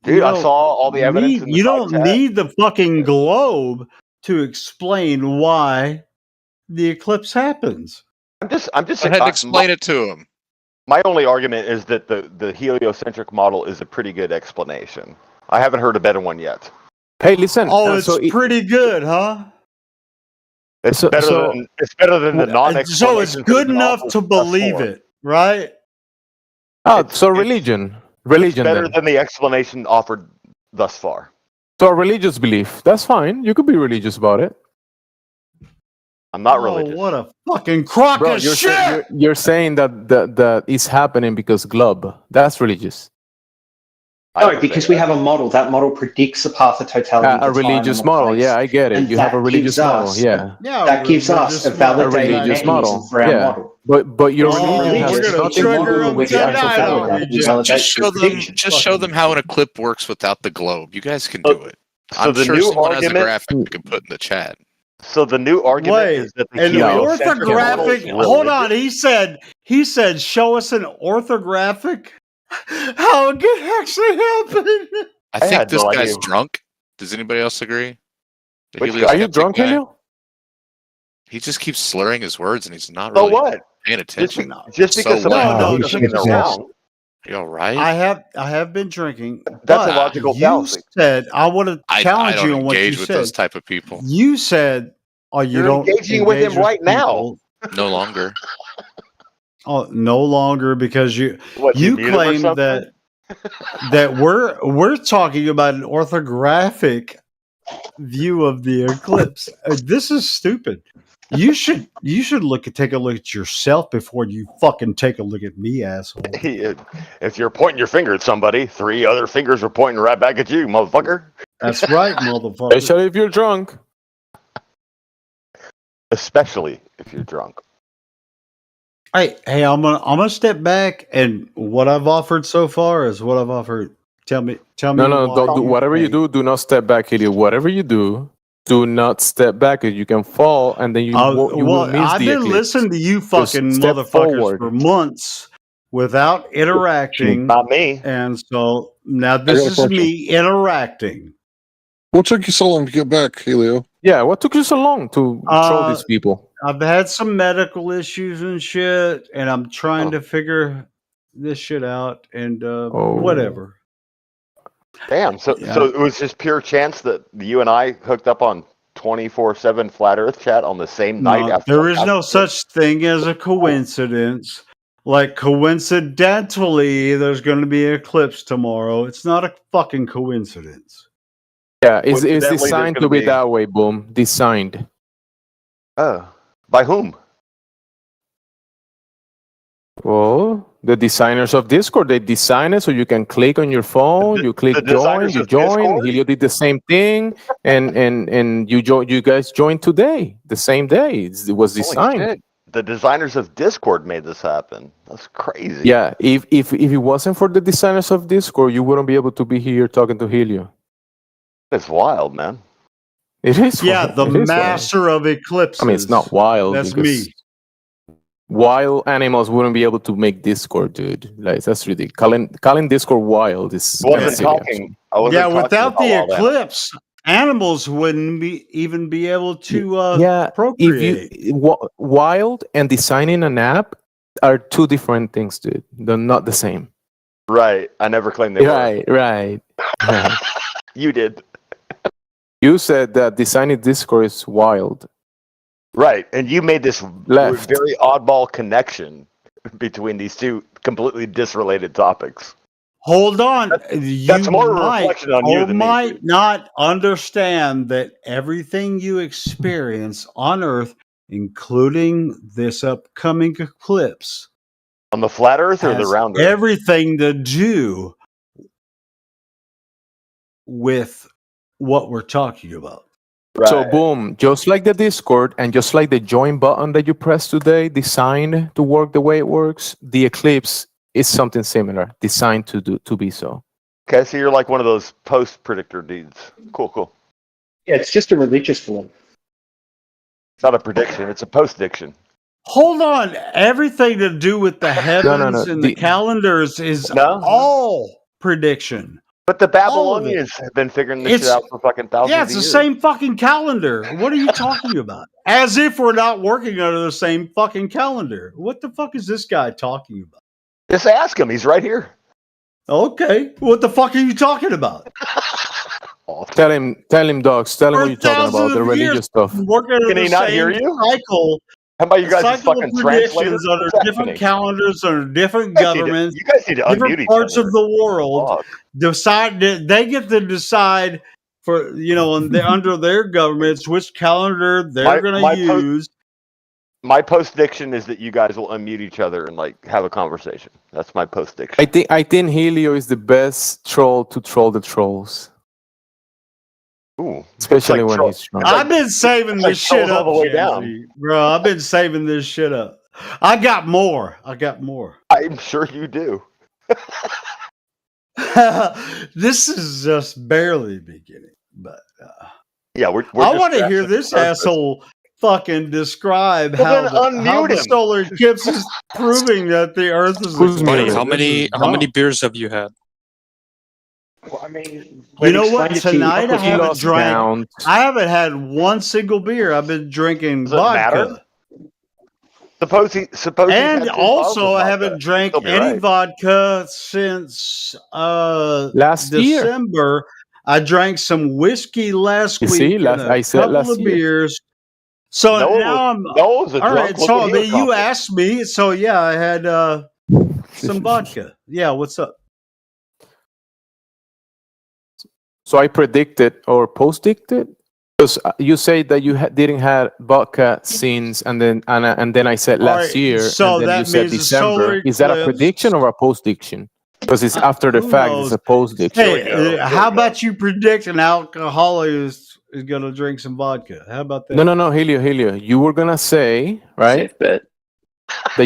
Dude, I saw all the evidence. You don't need the fucking globe to explain why the eclipse happens. I'm just. I had to explain it to him. My only argument is that the heliocentric model is a pretty good explanation. I haven't heard a better one yet. Hey, listen. It's pretty good, huh? It's better than the non-explanation. So it's good enough to believe it, right? Religion. It's better than the explanation offered thus far. So a religious belief. That's fine. You could be religious about it. I'm not religious. What a fucking crock of shit! You're saying that it's happening because glob. That's religious. No, because we have a model. That model predicts the path of totality. A religious model. Yeah, I get it. And you have a religious model. Yeah. That gives us a validated religious model. for our model. But your religion has nothing to do with the actual Just show them how an eclipse works without the globe. You guys can do it. I'm the sure new someone has a argument- graphic we can put in the chat. So the new argument is that the An heliocentric model orthographic. is Hold on. religious. He said, show us an orthographic. How it could actually happen? I think had this no guy's idea. drunk. Does anybody else agree? The Which heliocentric guy? Are you drunk, guy? Helio? He just keeps slurring his words, and he's not So really what? paying attention. Just because So somebody what? knows doesn't mean they're wrong. You all right? I have been drinking. That's a but logical you fallacy. said I want to I challenge don't you on what you engage with said. those type of people. You said, "Oh, you You're don't engaging with him engage right now. people." No longer. Oh, no longer because you What, you you mute him or claim something? that we're talking about an orthographic view of the eclipse. This is stupid. You should take a look at yourself before you fucking take a look at me, asshole. If you're pointing your finger at somebody, 3 other fingers are pointing right back at you, motherfucker. That's right, motherfucker. Especially if you're drunk. Especially if you're drunk. Hey, I'm gonna step back, and what I've offered so far is what I've offered. Tell me. No, why don't do whatever you do not step back, Helio. Whatever you do not step back. You can fall, and then you will miss I've the been eclipse. listening to you fucking Just step motherfuckers forward. for months without interacting. Not me. And so now this got a is question. me interacting. What took you so long to get back, Helio? Yeah, what took you so long to troll these people? I've had some medical issues and shit, and I'm trying to figure this shit out. And whatever. Damn. So it was just pure chance that you and I hooked up on 24/7 Flat Earth chat on the same night. No, there is no such thing as a coincidence. Like coincidentally, there's going to be an eclipse tomorrow. It's not a fucking coincidence. Yeah, it's Coincidentally, there's designed gonna to be be- that way. Boom, designed. By whom? Well, the designers of Discord, they design it so you can click on your phone. You click the join, designers you of join. Discord? Helio did the same thing, and you join. You guys joined today, the same day. It was Holy designed. shit. The designers of Discord made this happen. That's crazy. Yeah, if it wasn't for the designers of Discord, you wouldn't be able to be here talking to Helio. That's wild, man. It is. Yeah, wild. the It is wild. master of eclipses. I mean, it's not wild. That's because me. Wild animals wouldn't be able to make Discord, dude. Like that's ridiculous. Calling Discord wild is I wasn't kinda silly, talking. I wasn't talking without about the all that. eclipse, animals wouldn't even be able to yeah, procreate. if you wild and designing an app are two different things, dude. They're not the same. Right. I never claimed they Right. were. You did. You said that designing Discord is wild. Right. And you made this Left. very oddball connection between these two completely disrelated topics. Hold on. That's more a reflection on you than me. might not understand that everything you experience on Earth, including this upcoming eclipse, on the flat Earth or the has round Earth? everything to do with what we're talking about. So boom, just like the Discord and just like the join button that you press today, designed to work the way it works, the Eclipse is something similar, designed to be so. Okay, so you're like one of those post predictor dudes. Cool. Yeah, it's just a religious one. It's not a prediction; it's a post-diction. Hold on. Everything to do with the heavens and the calendars is all prediction. But the Babylonians have been figuring this shit out for fucking thousands of years. Yeah, it's the same fucking calendar. What are you talking about? As if we're not working under the same fucking calendar. What the fuck is this guy talking about? Just ask him. He's right here. Okay. What the fuck are you talking about? Tell him, dogs. Tell him what you're talking about, the religious stuff. Can he not hear you? Cycle. How about you guys fucking translate under different calendars, under different governments, you guys need to unmute different each parts other. of the world. They get to decide for under their governments which calendar they're going to use. My post-diction is that you guys will unmute each other and like have a conversation. That's my post-diction. I think Helio is the best troll to troll the trolls. Ooh, especially when he's drunk. I've been saving this shit up, bro. I've been saving this shit up. I got more. I'm sure you do. This is just barely beginning, but yeah, we're I want to hear this asshole fucking describe how the solar eclipse is proving that the Earth is. Buddy, how many beers have you had? Well, I mean, you know what? Tonight I haven't drank. I haven't had one single beer. I've been drinking vodka. Suppose and also I haven't drank any vodka since last December. Year. I drank some whiskey last week. I said last year. Beers. So now I'm all right. So you asked me. So yeah, I had some vodka. Yeah, what's up? So I predicted or post-dicted because you say that you didn't have vodka since, and then I said last year, so and then you said December. Is that a prediction or a post-diction? Because it's after the fact. It's a post-diction. Hey, how about you predict an alcoholic is going to drink some vodka? How about that? No, Helio. You were gonna say right that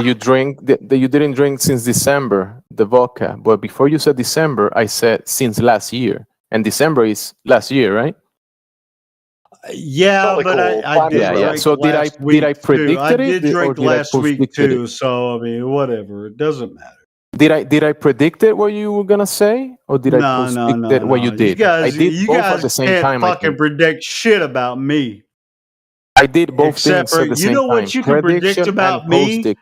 you didn't drink since December the vodka, but before you said December, I said since last year. And December is last year, right? Yeah, but cool. I did. Yeah. So did I predict it? I did drink last week too. So I mean, whatever. It doesn't matter. Did I predict it what you were gonna say, or did I predict it what you did? I did both at the same time. Fucking predict shit about me. I did both things at the same time. You know what you can predict about me?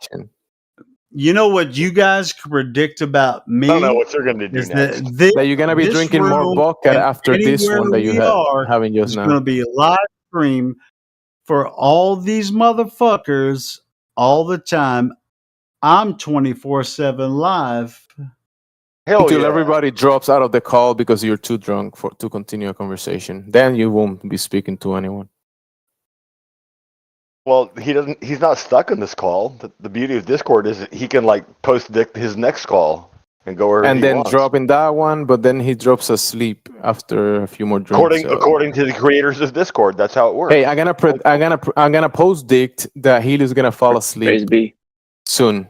You know what you guys can predict about me? I don't know what you're going to do next. That you're going to be drinking more vodka after this one that you having just now. It's going to be a live stream for all these motherfuckers all the time. I'm 24/7 live. Until everybody drops out of the call because you're too drunk to continue a conversation. Then you won't be speaking to anyone. Well, he's not stuck in this call. The beauty of Discord is that he can like post-dict his next call and go wherever and he then wants. Drop in that one, but then he drops asleep after a few more drinks. According to the creators of Discord, that's how it works. Hey, I'm gonna post-dict that Helio's gonna fall asleep soon.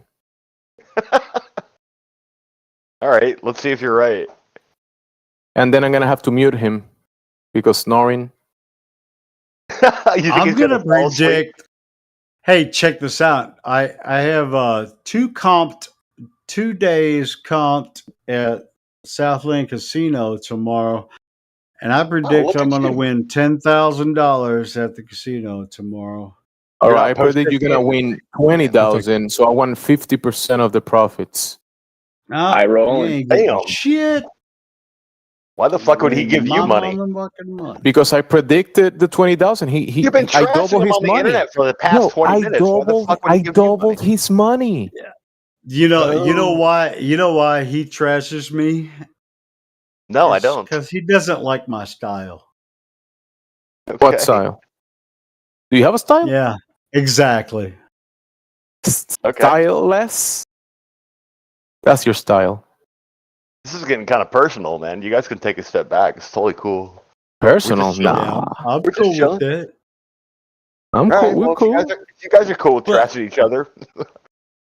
All right, let's see if you're right. And then I'm gonna have to mute him because snoring. I'm gonna predict. Hey, check this out. I have 2 days comped at Southland Casino tomorrow, and I predict I'm gonna win $10,000 at the casino tomorrow. All right, I predict you're gonna win 20,000. So I want 50% of the profits. I roll. Damn shit. Why the fuck would he give you money? Because I predicted the 20,000. You've been trashing him on the internet for the past 20 minutes. I doubled his money. Yeah. You know why he trashes me? No, I don't. Because he doesn't like my style. Okay. What style? Do you have a style? Yeah, exactly. Okay. Styleless? That's your style. This is getting kind of personal, man. You guys can take a step back. It's totally cool. Personal? We're just chilling. Nah. I'm We're cool just chilling. with it. I'm All cool. right, We're well, cool. if you guys are cool with trashing each other.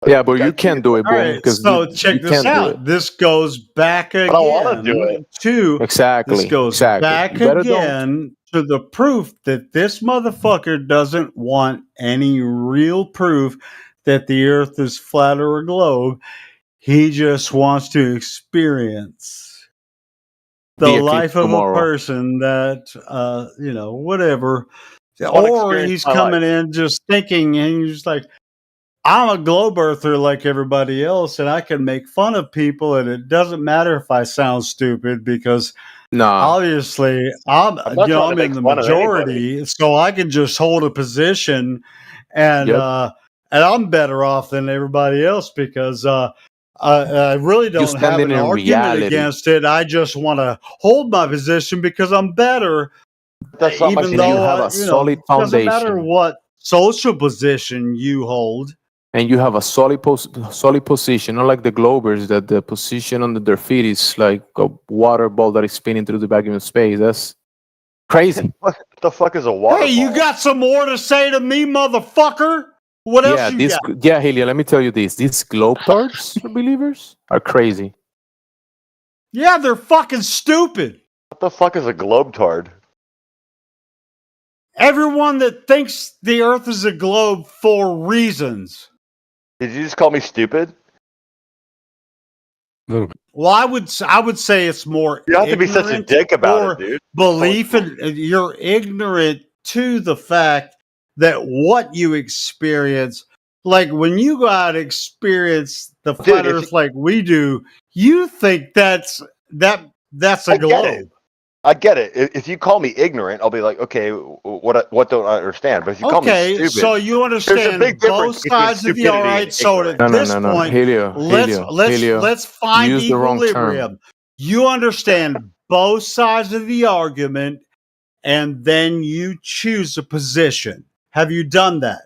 Yeah, but you can't do it, All boom. right, Because so you check this can't do out. it. This goes back again I don't want to do it. to Exactly. This goes exactly. back You better again to the proof that this motherfucker doesn't want any real proof that the Earth is flat or a globe. He just wants to experience the eclipse life of tomorrow. a person that, whatever. One Or experience he's my coming life. in just thinking, and he's just like, I'm a globe earther like everybody else, and I can make fun of people, and it doesn't matter if I sound stupid because Nah. obviously I'm I'm not trying to I'm make in the fun of anybody. majority, so I can just hold a position, and Yep. I'm better off than everybody else because I really don't have standing an in argument reality. against it. I just want to hold my position because I'm better. That's not my Even And you though have a solid doesn't matter foundation. what social position you hold. And you have a solid position, not like the globers that the position under their feet is like a water ball that is spinning through the vacuum of space. That's crazy. What the fuck is a water Hey, you ball? got some more to say to me, motherfucker? What else you got? Yeah, Helia, let me tell you this. These globetards believers are crazy. Yeah, they're fucking stupid. What the fuck is a globetard? Everyone that thinks the Earth is a globe for reasons. Did you just call me stupid? Well, I would say it's more. You don't have to be such a ignorant dick about or it, dude. Belief in you're ignorant to the fact that what you experience, like when you go out and experience the flat Earth like we do, you think that's a globe. I get it. If you call me ignorant, I'll be like, okay, what don't I understand? But if you call me stupid, so you there's a understand big both difference between sides of the. stupidity All right, and so at ignorance. this point, Helio, let's find use the wrong term. equilibrium. You understand both sides of the argument, and then you choose a position. Have you done that?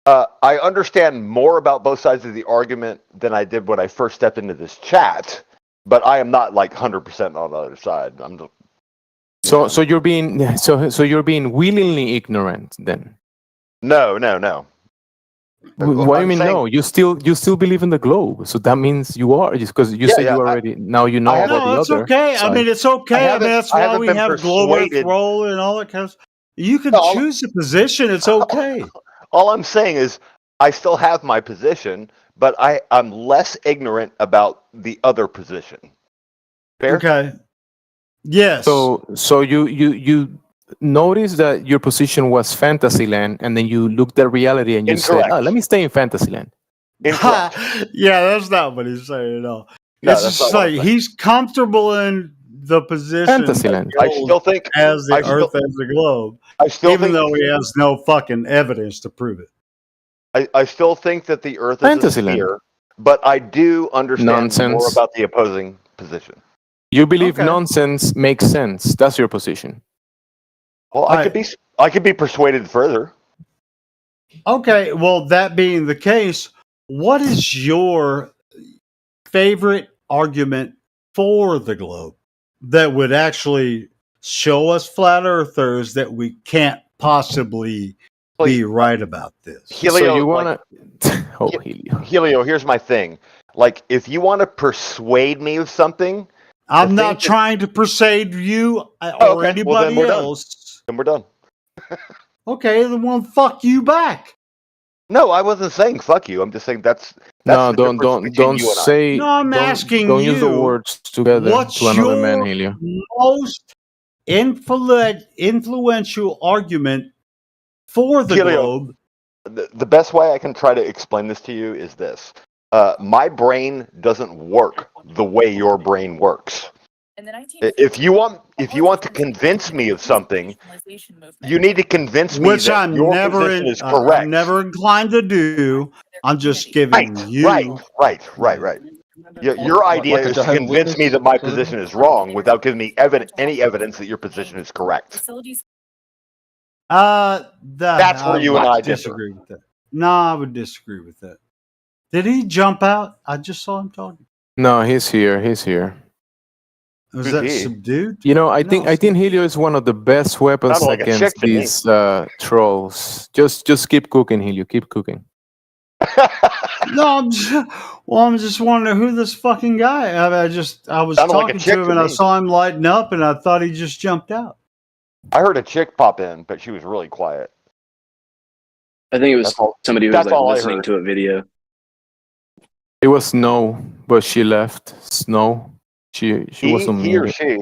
I understand more about both sides of the argument than I did when I first stepped into this chat, but I am not like 100% on the other side. So you're being so you're being willingly ignorant then? No. What do you mean no? You still believe in the globe, so that means you are just because you said you already now you know about the it's other. okay. Side. I mean, it's okay. I mean, that's why we have global persuaded. role and all that kind of stuff. You can choose a position. It's okay. All I'm saying is I still have my position, but I'm less ignorant about the other position. Fair? Okay. Yes. So you notice that your position was Fantasyland, and then you looked at reality and you Incorrect. said, "Oh, let me stay in Fantasyland." Incorrect. Yeah, that's not what he's saying. No, No, it's that's just not what like I'm saying. he's comfortable in the position. Fantasyland. I still think as the Earth as the globe. Even though he has no fucking evidence to prove it. I still think that the Earth is a Fantasyland. sphere, but I do understand Nonsense. more about the opposing position. You believe nonsense makes sense. That's your position. Well, I could be persuaded further. Okay, well, that being the case, what is your favorite argument for the globe that would actually show us flat earthers that we can't possibly be right about this? Helio, so you want to? Helio, here's my thing. Like, if you want to persuade me of something, I'm not trying to persuade you or anybody else. Then we're done. Okay, then we'll fuck you back. No, I wasn't saying fuck you. I'm just saying that's No, the difference don't between you and I. say. No, I'm asking Don't you. use the words together What's to another man, your Helio. most influential argument for the Helio, globe? The best way I can try to explain this to you is this. My brain doesn't work the way your brain works. If you want to convince me of something, you need to convince me Which that I'm your never position is correct. I'm never inclined to do. I'm just giving you. Right. Your idea like a is to Jehovah's convince me Witness that my sort of position is wrong without giving me any evidence that your position is correct. That's where you and I differ. disagree with that. No, I would disagree with that. Did he jump out? I just saw him talking. No, he's here. He's here. Was Who's that he? subdued? You know, I think Helio is one of the best weapons Sounded like a against chick to me. these trolls. Just keep cooking, Helio. Keep cooking. No, I'm just wondering who this fucking guy. I was Sounded like a talking chick to him to and I me. saw him lighting up and I thought he just jumped out. I heard a chick pop in, but she was really quiet. I think it was That's all- somebody who was that's like all I listening heard. to a video. It was Snow, but she left. Snow. She wasn't He or muted. she.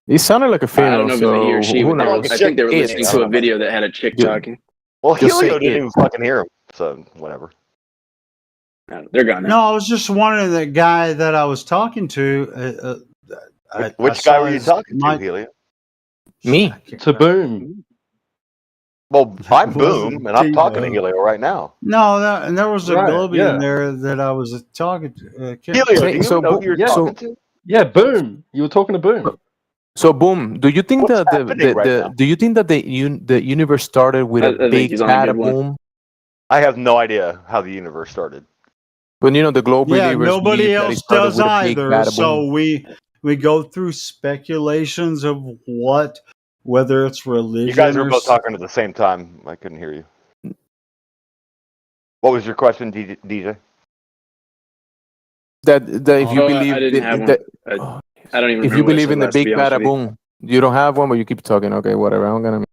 It sounded like a I female. don't know if it was a he or So she, who but they were, knows? I think they were It. listening to a video that had a chick Yeah. talking. Well, Just say Helio didn't it. even fucking hear him, so whatever. They're gone now. No, I was just wondering that guy that I was talking to. Which guy were you talking to, Helio? Me. To Boom. Well, I'm Wasn't Boom, and I'm talking to T-Bo. Helio right now. No, and there was a Right, Globby yeah. in there that I was talking to. Helio, do you So know Boom- who you're yeah. talking to? Yeah, Boom. You were talking to Boom. So Boom, do you think What's that happening right now? do you think that the universe started with I a think big he's on a good one. boom? I have no idea how the universe started. But you know the globe Yeah, believers nobody believe that it else started does with a big either. bada So boom. we go through speculations of whether it's religion. You guys were or both talking at the same time. I couldn't hear you. What was your question, DJ? That if you Oh, believe I didn't have that, one. I don't even if remember you what I believe said in the last, to big be honest bada with you. boom, you don't have one, but you keep talking. Okay, whatever. I'm gonna.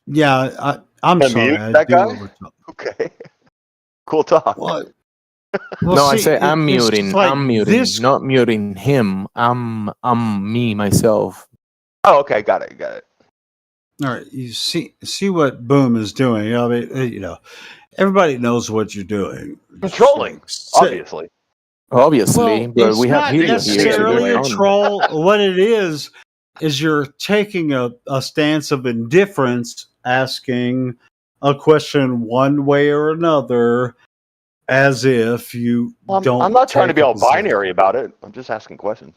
Yeah, I'm Can I sorry. mute I that do guy? overtalk. Okay. Cool talk. Well, No, I say I'm it's muting. just like I'm muting, this. not muting him. I'm me myself. Oh, okay. Got it. All right, you see what Boom is doing. I mean, everybody knows what you're doing. Controlling, obviously. Obviously, Well, but it's we have not Helio here. So necessarily a there's no- troll. What it is you're taking a stance of indifference, asking a question one way or another, as if you don't. I'm not trying to take be a all position. binary about it. I'm just asking questions.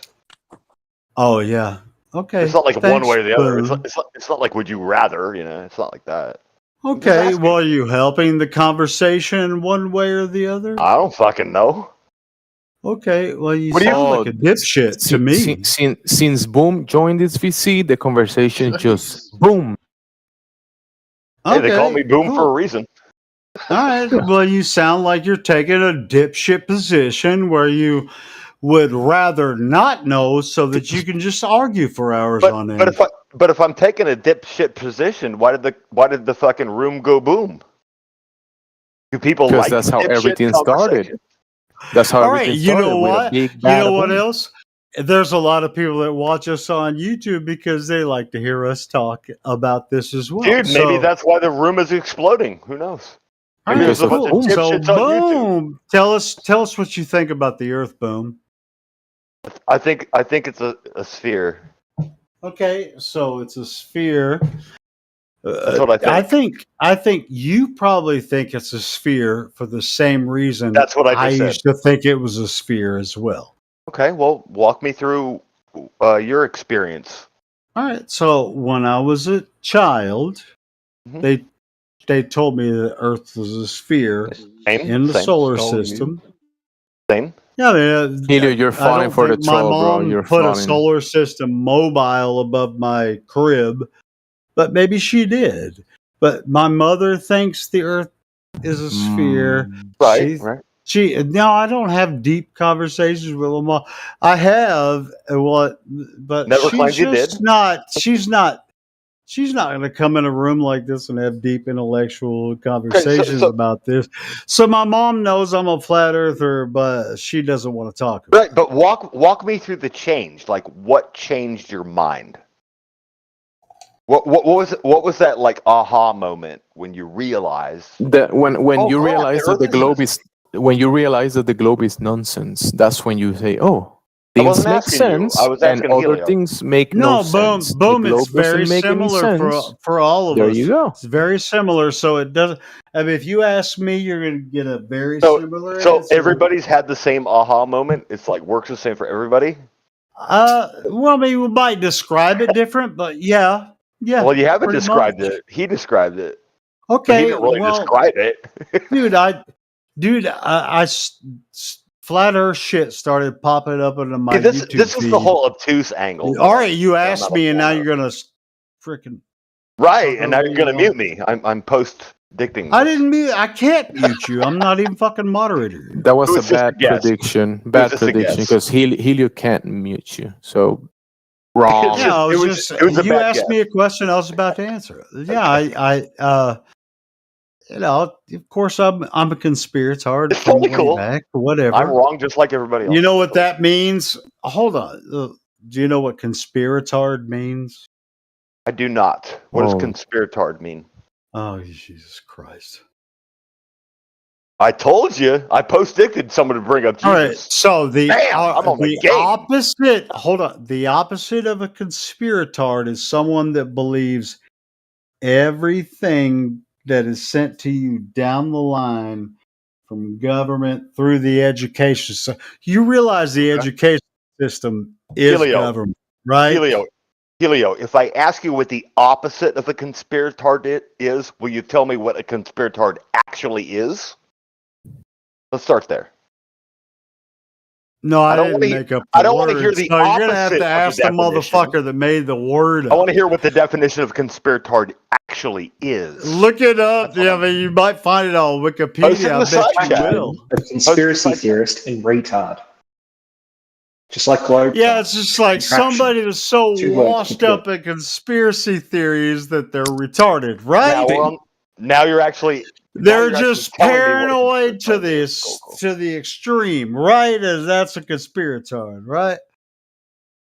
Oh yeah, okay. It's not like Thanks, one way or the other. Boom. It's not like would you rather, It's not like that. Okay, well, are you helping the conversation one way or the other? I don't fucking know. Okay, well, you What do you- sound like a dipshit to me. Since Boom joined this VC, the conversation just boom. Hey, they call Okay, me Boom cool. for a reason. All right. Well, you sound like you're taking a dipshit position where you would rather not know so that you can just argue for hours on end. But if I'm taking a dipshit position, why did the fucking room go boom? Do people Because like that's how dipshit everything conversation? started. That's how All right, everything you started. know with a what? big You know bada what boom. else? There's a lot of people that watch us on YouTube because they like to hear us talk about this as well. Dude, maybe So- that's why the room is exploding. Who knows? All Maybe right, there's a bunch cool. of So dipshits on YouTube. Boom. Tell us what you think about the Earth, Boom. I think it's a sphere. Okay, so it's a sphere. That's what I think. I think you probably think it's a sphere for the same reason. That's what I just said. used to think it was a sphere as well. Okay, well, walk me through your experience. All right. So when I was a child, Mm-hmm. they told me that Earth was a sphere in the Same. solar Told you. system. Same. Yeah, I mean, Helio, you're I falling don't for the think my troll, bro. mom You're put a falling. solar system mobile above my crib, but maybe she did. But my mother thinks the Earth is a sphere. Right, right. No, I don't have deep conversations with my mom. I have but Never she's claimed you just did. not. She's not going to come in a room like this and have deep intellectual conversations about this. So my mom knows I'm a flat earther, but she doesn't want to talk about Right, but walk me through the change. Like, what changed your mind? What was that like aha moment when you realized That when Oh, you crap, realize the that the Earth globe is when you realize that the globe is nonsense, that's when you say, "Oh, things make asking you. sense, I was and asking other Helio. things make No, no sense. The boom. globe It's very doesn't make any similar sense. for all of There us. you go. It's very similar, so it doesn't. I mean, if you ask me, you're going to get a very So similar so answer. everybody's had the same aha moment. It's like works the same for everybody. Well, I mean, we might describe it different, but yeah. Well, you haven't pretty described much. it. He described it. But he Okay, didn't really well, describe it. flat Earth shit started popping up into my See, this YouTube is feed. the whole obtuse angle. All right, you that I'm asked not me, and now fan you're of. gonna freaking Right, and now you're gonna mute me. I'm post-dicting. I didn't mute. I can't mute you. I'm not even fucking moderator. That was It a was just a bad guess. prediction. It was Bad just a prediction guess. because Helio can't mute you. So wrong. Yeah, it was a you bad asked guess. me a question, I was about to answer it. Yeah, you know, of course, I'm a conspiratard It's from totally way cool. back. Whatever. I'm wrong, just like everybody else. You know what that means? Hold on. Do you know what conspiratard means? I do not. What does Oh. conspiratard mean? Oh, Jesus Christ! I told you. I post-dicted someone to bring up Jesus. All right. So the Bam! I'm on the game. opposite. Hold on. The opposite of a conspiratard is someone that believes everything that is sent to you down the line from government through the education. So you realize the education system is Helio. government, right? Helio, if I ask you what the opposite of a conspiratard is, will you tell me what a conspiratard actually is? Let's start there. No, I don't didn't wanna make up. I don't want to hear words. the So you're gonna have opposite to of ask the the definition. motherfucker that made the word. I want to hear what the definition of conspiratard actually is. Look it up. Yeah, I mean, you might find it on Post it Wikipedia. in I the bet side you chat. will. A conspiracy theorist and retard. Just like globe. Yeah, it's just like Contraption. somebody that's so Two words washed put up in conspiracy theories that they're retarded, right? Now you're actually. They're now you're just actually telling me what a paranoid to this to the extreme, right? As that's a conspiratard, right?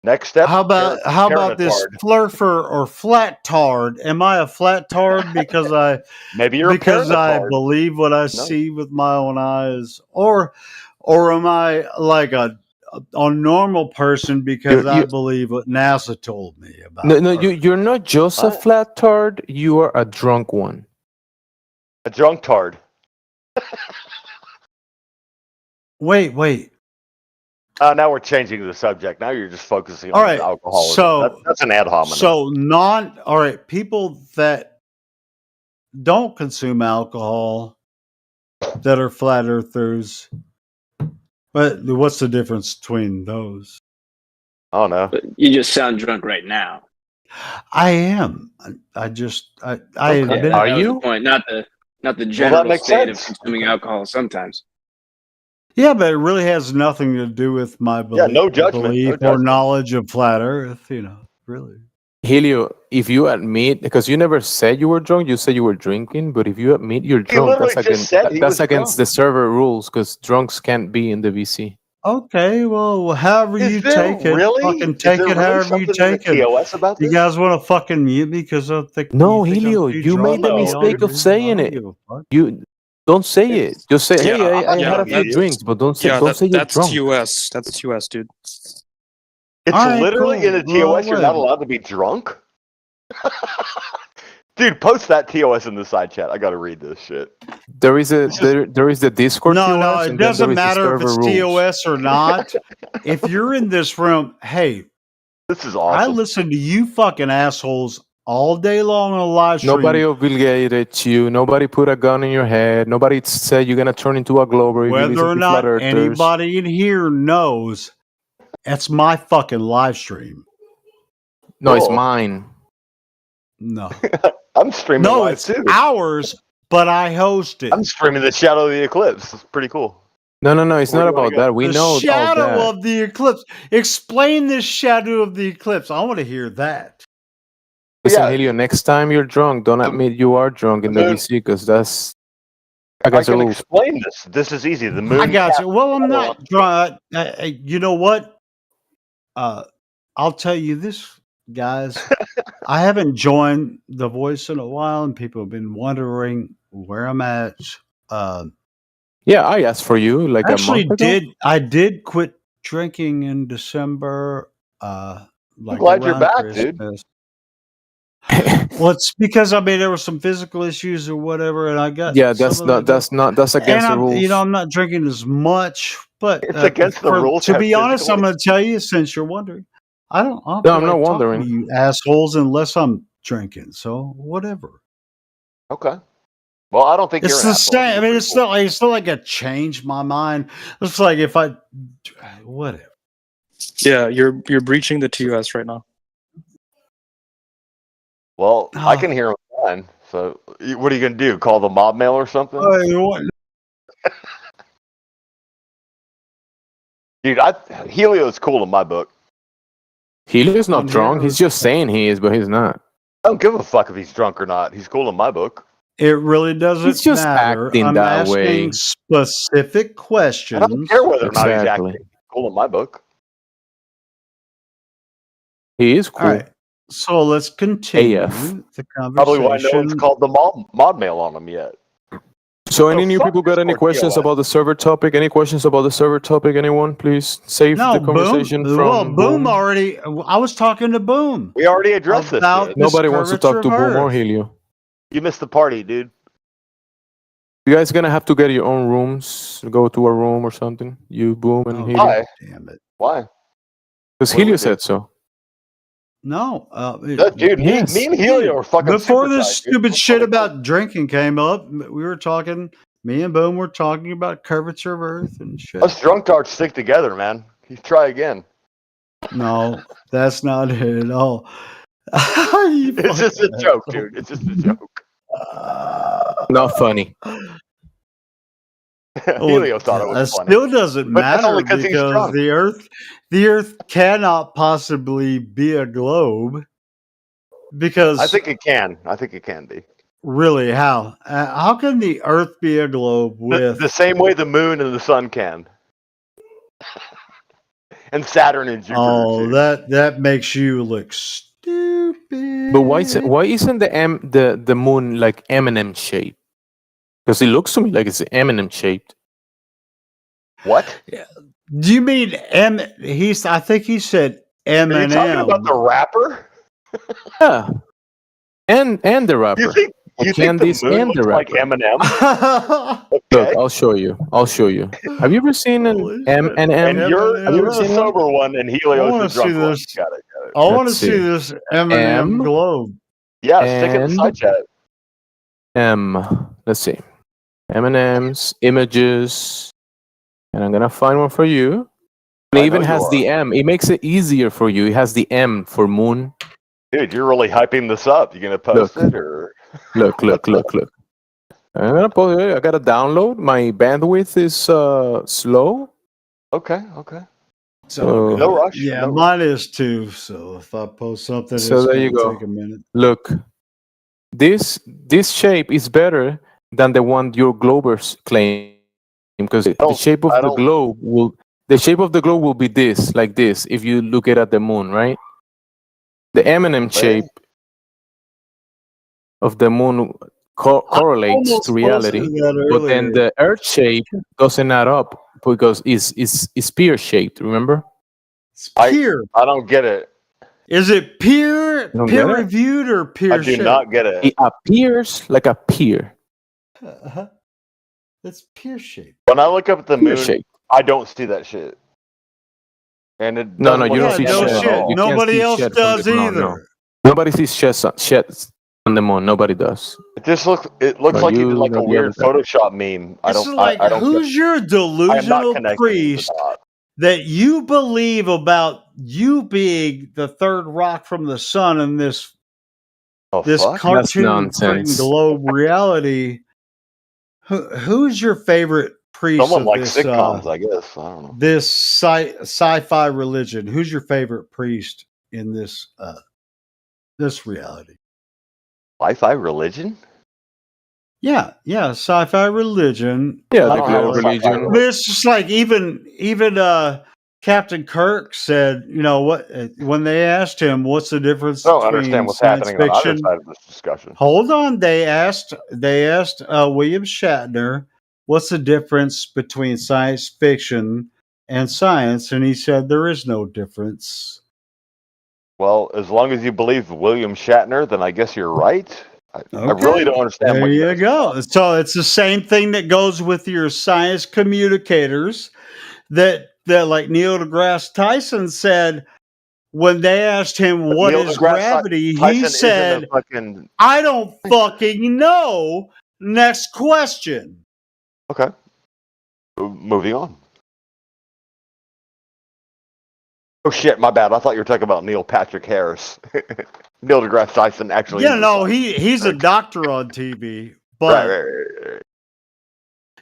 Next step. How about this paranotard. flurfer or flat tard? Am I a flat tard because I Maybe you're a I paranotard. believe what I see with my own eyes, or am I like a normal person because I believe what NASA told me about? No, you're not just a flat tard. You are a drunk one. A drunk tard. Wait. Now we're changing the subject. Now you're just focusing All on right, alcoholism. so That's an ad hominem. So all right, people that don't consume alcohol that are flat earthers. But what's the difference between those? I don't know. But you just sound drunk right now. I am. I just I Okay. admit it. That was the point, not the general makes state sense. of consuming alcohol sometimes. Yeah, but it really has nothing to do with my belief, no judgment, no belief or judgment. knowledge of flat Earth. Really. Helio, if you admit, because you never said you were drunk, you said you were drinking. But if you admit you're drunk, literally that's just against said he was the server rules, because drunks can't be in the VC. Okay, well, however Is you there take it, really? fucking Is take there it really however you something in the take it. TOS about You this? guys want to fucking mute me because I think No, you think I'm Helio, too you drunk made the to be mistake on of here? saying I don't it. give a fuck. You don't say it. Just say, "Hey, I had a few that- drinks," but don't say Yeah, you're that's drunk. TOS. That's TOS, dude. It's All right, literally cool. in the TOS. You're not whatever. allowed to be drunk. Dude, post that TOS in the side chat. I got to read this shit. There is the Discord No, TOS, it and then doesn't there is the matter if server it's rules. TOS or not. If you're in this room, hey, This is I awesome. listen to you fucking assholes all day long on a live stream. Nobody obligated you. Nobody put a gun in your head. Nobody said you're gonna turn into a globber if you Whether listen or to not flat earthers. anybody in here knows, that's my fucking live stream. No, it's Cool. mine. No, I'm streaming no, live it's too. ours, but I host it. I'm streaming the Shadow of the Eclipse. It's pretty cool. No, it's Where not do you wanna about go? that. We The know all shadow that. of the eclipse. Explain this shadow of the eclipse. I want to hear that. Listen, Yeah. Helio, next time you're drunk, don't admit you are drunk in the moon- VC, because that's I against the can rules. explain this. This is easy. The moon. I got casts you. Well, I'm shadow not on- drunk. You know what? I'll tell you this, guys. I haven't joined The Voice in a while, and people have been wondering where I'm at. Yeah, I asked for you like a Actually, month ago. I did quit drinking in December. Like glad you're around back, Christmas. Well, it's because there were some physical issues or whatever, and I got Yeah, some that's of that's against the and rules. I'm not drinking as much, but It's against the rules. To to be have honest, physical- I'm going to tell you, since you're wondering, I don't No, feel I'm not like talking wondering. to you assholes unless I'm drinking. So whatever. Okay. Well, I don't think It's you're an the asshole. same. It's not like I changed my mind. It's like if I whatever. Yeah, you're breaching the TOS right now. Well, I can hear him fine. So, what are you gonna do? Call the mob mail or something? Dude, Helio's cool in my book. Helio's not drunk. He's just saying he is, but he's not. I don't give a fuck if he's drunk or not. He's cool in my book. It really doesn't He's just matter. acting I'm that asking way. specific questions. I don't care whether or not he's Exactly. acting. He's cool in my book. He is cool. All right. So let's continue AF. the Probably why no one's conversation. called the mob mail on him yet. So, any new fuck people got this any for questions TOS. about the server topic? Any questions about the server topic? Anyone, please save No, the conversation Boom. from Well, Boom already. I was talking to Boom. We already addressed this about shit. Nobody wants to talk to curvature of Boom or Earth. Helio. You missed the party, dude. You guys gonna have to get your own rooms. Go to a room or something. You, Boom, and Helio. Why? Damn it. Why? Because What do we Helio do? said so. No, Dude, Yes. me and Helio are fucking Before super this tight, dude. stupid We're shit fucking about drinking came up, we were talking. Me and Boom were talking about curvature of Earth and shit. Us drunk tards stick together, man. You try again. No, that's not it at all. It's just a joke, dude. It's just a joke. Not funny. Helio thought it was It funny. still doesn't But that's matter only 'cause he's because drunk. the Earth cannot possibly be a globe. Because I think it can. I think it can be. really, how can the Earth be a globe with The same way the moon and the sun can. And Saturn and Jupiter. Oh, too. that makes you look stupid. But why isn't the moon like M&M shaped? Because it looks to me like it's M&M shaped. What? Do you mean M? I think he said M Are you and talking M. about the rapper? Yeah. And the rapper. You think the Candice moon and the looks like rapper. Eminem? Look, I'll show you. Have you ever seen an M&M? And you're Have you ever the seen one? sober one, and I Helio's wanna the drunk see one. this. Got it. I want to Let's see see. this M&M M globe. Yeah, stick it in the and side chat. M. Let's see. M&M's images, and I'm gonna find one for you. It I even know you has are. the M. It makes it easier for you. It has the M for moon. Dude, you're really hyping this up. You gonna post Look. it or? Look. I'm gonna post it. I gotta download. My bandwidth is slow. Okay. So No rush. Yeah, no mine is too. So if I post something, So it's there going you to go. take a minute. Look, this shape is better than the one your globbers claim because the shape of the globe will be this, like this. If you look at the moon, right? The M&M shape of the moon correlates almost to reality, posted that but then earlier. the Earth shape doesn't add up because it's pear shaped. Remember? Peer. I don't get it. Is it peer don't get it? reviewed or peer I do shaped? not get it. It appears like a pear. It's peer shaped. When I look up at the Pear moon, shape. I don't see that shit. And it No, doesn't you look don't see like no that shit. at shit. all. You can't Nobody see else shit from does the moon, either. no. Nobody sees shit on the moon. Nobody does. It looks But like you you did like a know the weird other Photoshop meme. I It's don't. like, I don't. who's your I am not delusional connecting the priest dots. that you believe about you being the third rock from the sun in this Oh, this fuck? That's cartoon nonsense. globe reality? Who's your favorite priest Someone of like this sitcoms, I guess. I don't know. this sci-fi religion? Who's your favorite priest in this this reality? Sci-fi religion? Yeah, sci-fi religion. Yeah, I the don't have a globe sci-fi religion. religion. It's just like even Captain Kirk said, you know what? When they asked him, "What's the difference I don't between understand what's science happening on either fiction?" side of this discussion. Hold on, they asked William Shatner, "What's the difference between science fiction and science, and he said there is no difference. Well, as long as you believe William Shatner, then I guess you're right. I really don't understand There what you go. So it's the same thing that goes with your science communicators that like Neil deGrasse Tyson said when they asked him what Neil is deGrasse gravity, Tyson he isn't a said, fucking... I don't fucking know. Next question. Okay. Moving on. Oh shit, my bad. I thought you were talking about Neil Patrick Harris. Neil deGrasse Tyson actually. Yeah, no, he's a doctor on TV, but right.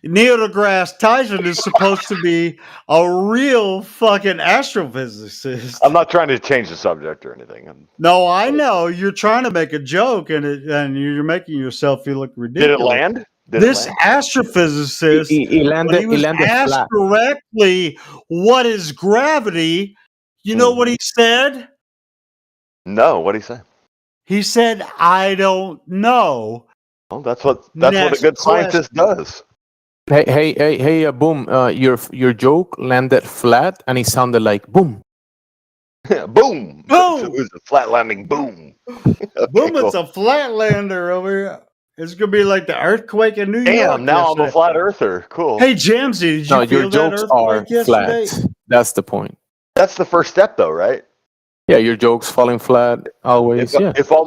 Neil deGrasse Tyson is supposed to be a real fucking astrophysicist. I'm not trying to change the subject or anything. No, I know you're trying to make a joke, and you're making yourself feel like ridiculous. Did it land? This astrophysicist, when he was asked flat. directly, "What is gravity?" You know what he said? No, what did he say? He said, "I don't know." Well, that's what a good scientist does. Hey, boom! Your joke landed flat, and it sounded like boom. Boom! Boom! It was a flat landing. Boom! Okay, boom! It's a flatlander over here. It's gonna be like the earthquake in New York. Damn! Now I'm a flat earther. Cool. Hey, Jamesy, did you feel your that jokes are earthquake yesterday? flat. That's the point. That's the first step, though, right? Yeah, your jokes falling flat always. If all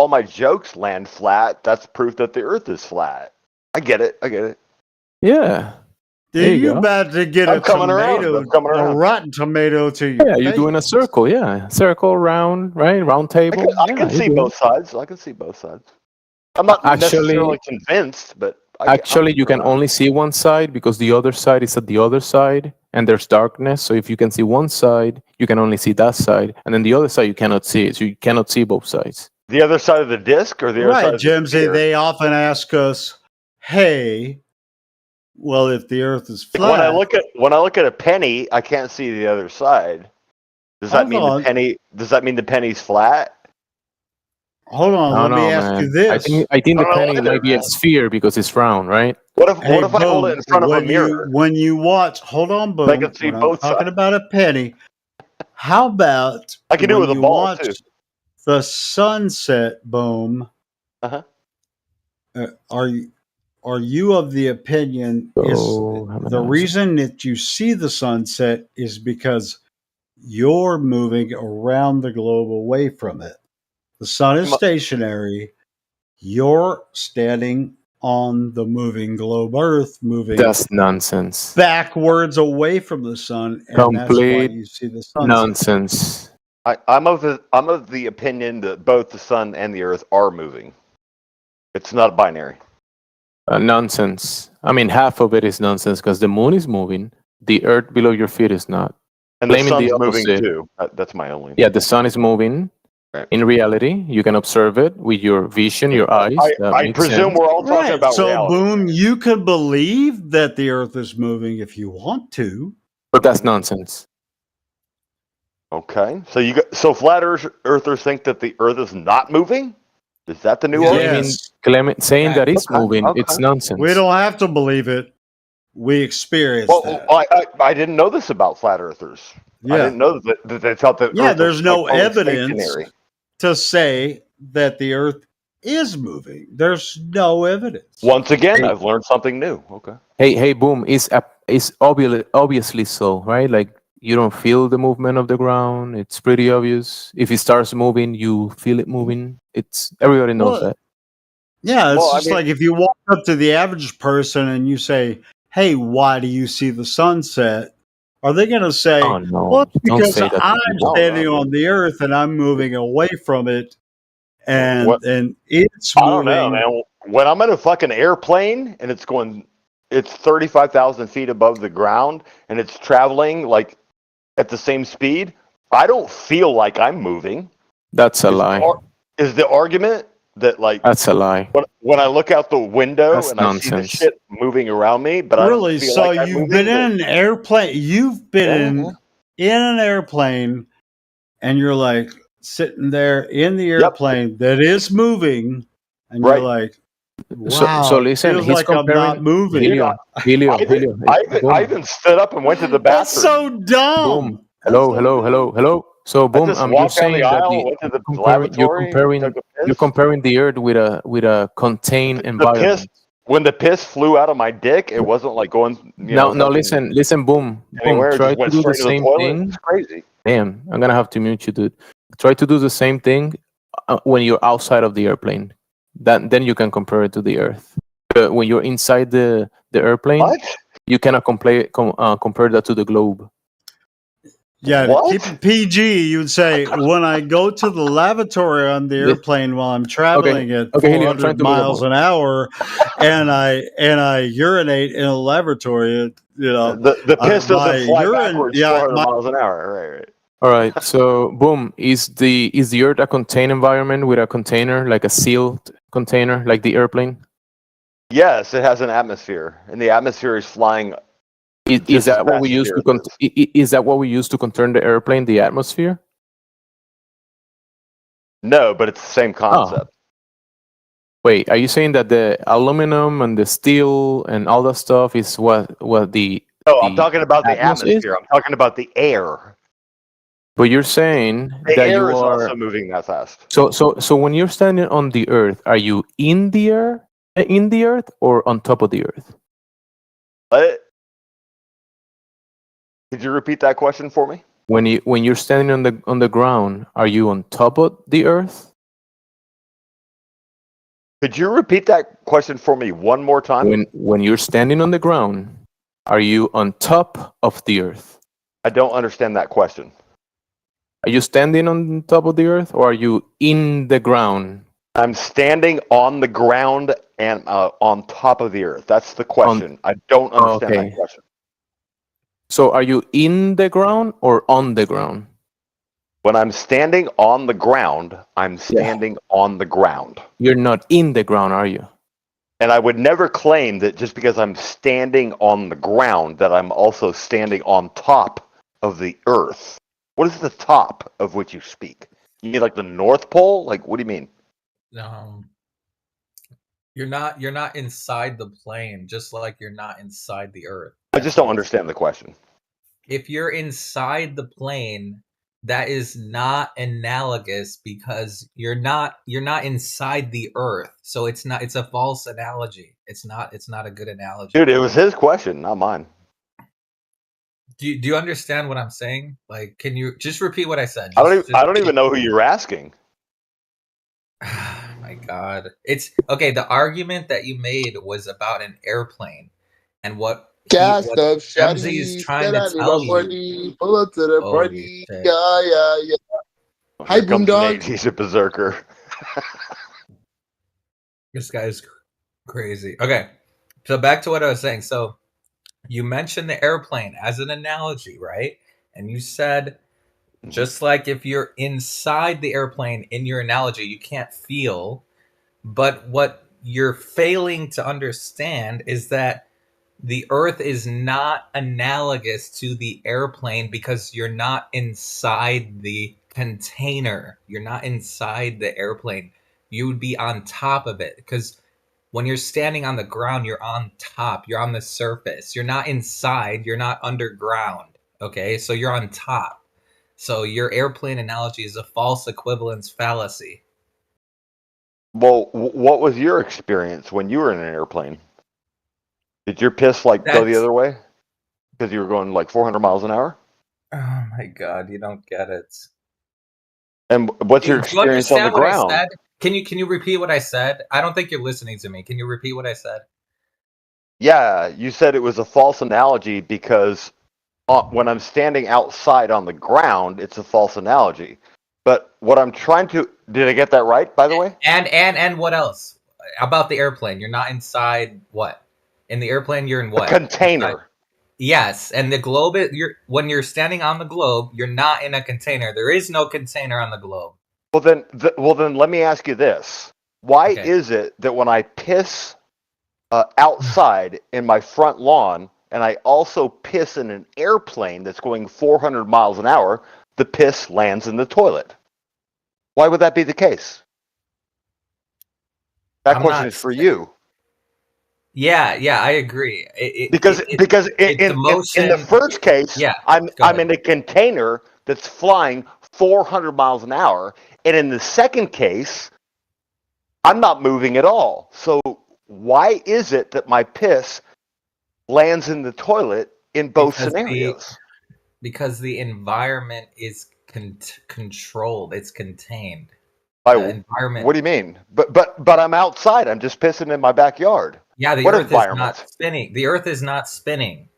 my jokes land flat, that's proof that the Earth is flat. I get it. Yeah. You about to get I'm coming around. a rotten tomato to you? Yeah, you're doing a circle. Yeah, circle, round, right? Round table. I can see both sides. I'm not necessarily convinced, but you can only see one side because the other side is at the other side, and there's darkness. So if you can see one side, you can only see that side, and then the other side you cannot see it. So you cannot see both sides. The other side of the disc, or the other side of the Jamesy, sphere? they often ask us, "Hey, well, if the Earth is flat." When I look at a penny, I can't see the other side. Does that mean the penny's flat? Hold on, let me ask you this. I think the penny might be a sphere because it's round, right? What if I hold it in front of a mirror? When you watch, hold on, Boom. I can see both I'm talking sides. about a penny. How about I can do it with a ball too. The sunset, Boom? Are you of the opinion the reason that you see the sunset is because you're moving around the globe away from it? The sun is stationary. You're standing on the moving globe Earth, moving. That's nonsense. Backwards away from the sun, and that's why you see the sunset. Nonsense. I'm of the opinion that both the sun and the Earth are moving. It's not binary. Nonsense. I mean, half of it is nonsense because the moon is moving. The Earth below your feet is not. And the sun's moving too. That's my only. Yeah, the sun is moving. Right. In reality, you can observe it with your vision, your eyes. I presume we're all talking about reality. So, Boom, you can believe that the Earth is moving if you want to. But that's nonsense. Okay. So flat earthers think that the Earth is not moving? Is that the new argument? Clement saying that it's moving, it's nonsense. We don't have to believe it. We experience that. I didn't know this about flat earthers. Yeah. I didn't know that they thought that. Yeah, Earth there's was no like evidence stationary. to say that the Earth is moving. There's no evidence. Once again, I've learned something new. Okay. Hey, Boom, it's obviously so, right? Like you don't feel the movement of the ground. It's pretty obvious. If it starts moving, you feel it moving. It's everybody knows that. Yeah, it's like if you walk up to the average person and you say, "Hey, why do you see the sunset?" Are they going to say, "Well, it's because I'm standing on the Earth and I'm moving away from it, and it's moving"? I don't know, man. When I'm in a fucking airplane and it's 35,000 feet above the ground and it's traveling like at the same speed, I don't feel like I'm moving. That's a lie. Is the argument that like that's a lie? When I look out the window that's and nonsense. I see the shit moving around me, but really, I don't feel so like I'm you've moving, been in an airplane. You've been in an airplane, and you're like sitting there in the airplane that is moving, and you're like, Wow, So listen, feels he's like I'm not comparing moving. Helio. I even stood up and went to the That's bathroom. so dumb. Boom. Hello. So I boom, just I'm walked just down the saying that aisle, went to the you're lavatory, comparing took a you're piss. comparing the Earth with a contained The piss, environment. when the piss flew out of my dick, it wasn't like going, Now, fucking listen, boom. anywhere. It Try just to went do the straight into the same toilet. thing. It's crazy. Damn, I'm gonna have to mute you, dude. Try to do the same thing when you're outside of the airplane. Then you can compare it to the Earth. When you're inside the airplane, you cannot compare that to the globe. Yeah, to keep it PG, you would say, when I go to the lavatory on the airplane while I'm traveling at Helio, I'm trying 400 to move miles on. an hour, and I urinate in a lavatory, The piss my doesn't fly urine, backwards yeah, 400 miles an hour. Right. All right. So, boom. Is the Earth a contained environment with a container, like a sealed container, like the airplane? Yes, it has an atmosphere, and the atmosphere is flying. Is that what we use to is that what we use to contain the airplane? The atmosphere? No, but it's the same concept. Wait, are you saying that the aluminum and the steel and all that stuff is what the? No, I'm talking about the atmosphere is? atmosphere. I'm talking about the air. But you're saying The that air you is are also moving that fast. So when you're standing on the Earth, are you in the Earth or on top of the Earth? What? Could you repeat that question for me? When you're standing on the ground, are you on top of the Earth? Could you repeat that question for me one more time? When you're standing on the ground, are you on top of the Earth? I don't understand that question. Are you standing on top of the Earth or are you in the ground? I'm standing on the ground and on top of the earth. That's the question. I don't understand that question. So are you in the ground or on the ground? When I'm standing on the ground, I'm standing on the ground. You're not in the ground, are you? And I would never claim that just because I'm standing on the ground that I'm also standing on top of the earth. What is the top of which you speak? You mean like the North Pole? Like, what do you mean? You're not inside the plane, just like you're not inside the Earth. I just don't understand the question. If you're inside the plane, that is not analogous because you're not inside the Earth. So it's a false analogy. It's not a good analogy. Dude, it was his question, not mine. Do you understand what I'm saying? Like, can you just repeat what I said? I don't even know who you're asking. My God, it's okay. The argument that you made was about an airplane, and what Gas up, Ramsey is shawty. trying Get to out of tell my you. party. Pull up to the Holy party. shit. Yeah. Hi, Here comes Boondog. Nate. He's a berserker. This guy's crazy. Okay, so back to what I was saying. So you mentioned the airplane as an analogy, right? And you said, just like if you're inside the airplane in your analogy, you can't feel. But what you're failing to understand is that the Earth is not analogous to the airplane because you're not inside the container. You're not inside the airplane. You would be on top of it because when you're standing on the ground, you're on top. You're on the surface. You're not inside. You're not underground. Okay, so you're on top. So your airplane analogy is a false equivalence fallacy. Well, what was your experience when you were in an airplane? Did your piss go the other way? Because you were going like 400 miles an hour? Oh my God, you don't get it. And what's your Do you experience on the understand what I ground? said? Can you repeat what I said? I don't think you're listening to me. Can you repeat what I said? Yeah, you said it was a false analogy because when I'm standing outside on the ground, it's a false analogy. But what I'm trying to... Did I get that right, by the way? And what else? About the airplane. You're not inside what? In the airplane, you're in what? A container. Inside. Yes, and the globe, when you're standing on the globe, you're not in a container. There is no container on the globe. Well, then let me ask you this. Why is it that when I piss outside in my front lawn, and I also piss in an airplane that's going 400 miles an hour, the piss lands in the toilet? Why would that be the case? That question is for you. Yeah, I agree. Because in the first case, I'm in a container that's flying 400 miles an hour, and in the second case, I'm not moving at all. So why is it that my piss lands in the toilet in both scenarios? Because the environment is controlled. It's contained. The environment. What do you mean? But I'm outside. I'm just pissing in my backyard. Yeah, the Earth is not spinning. The Earth is not spinning.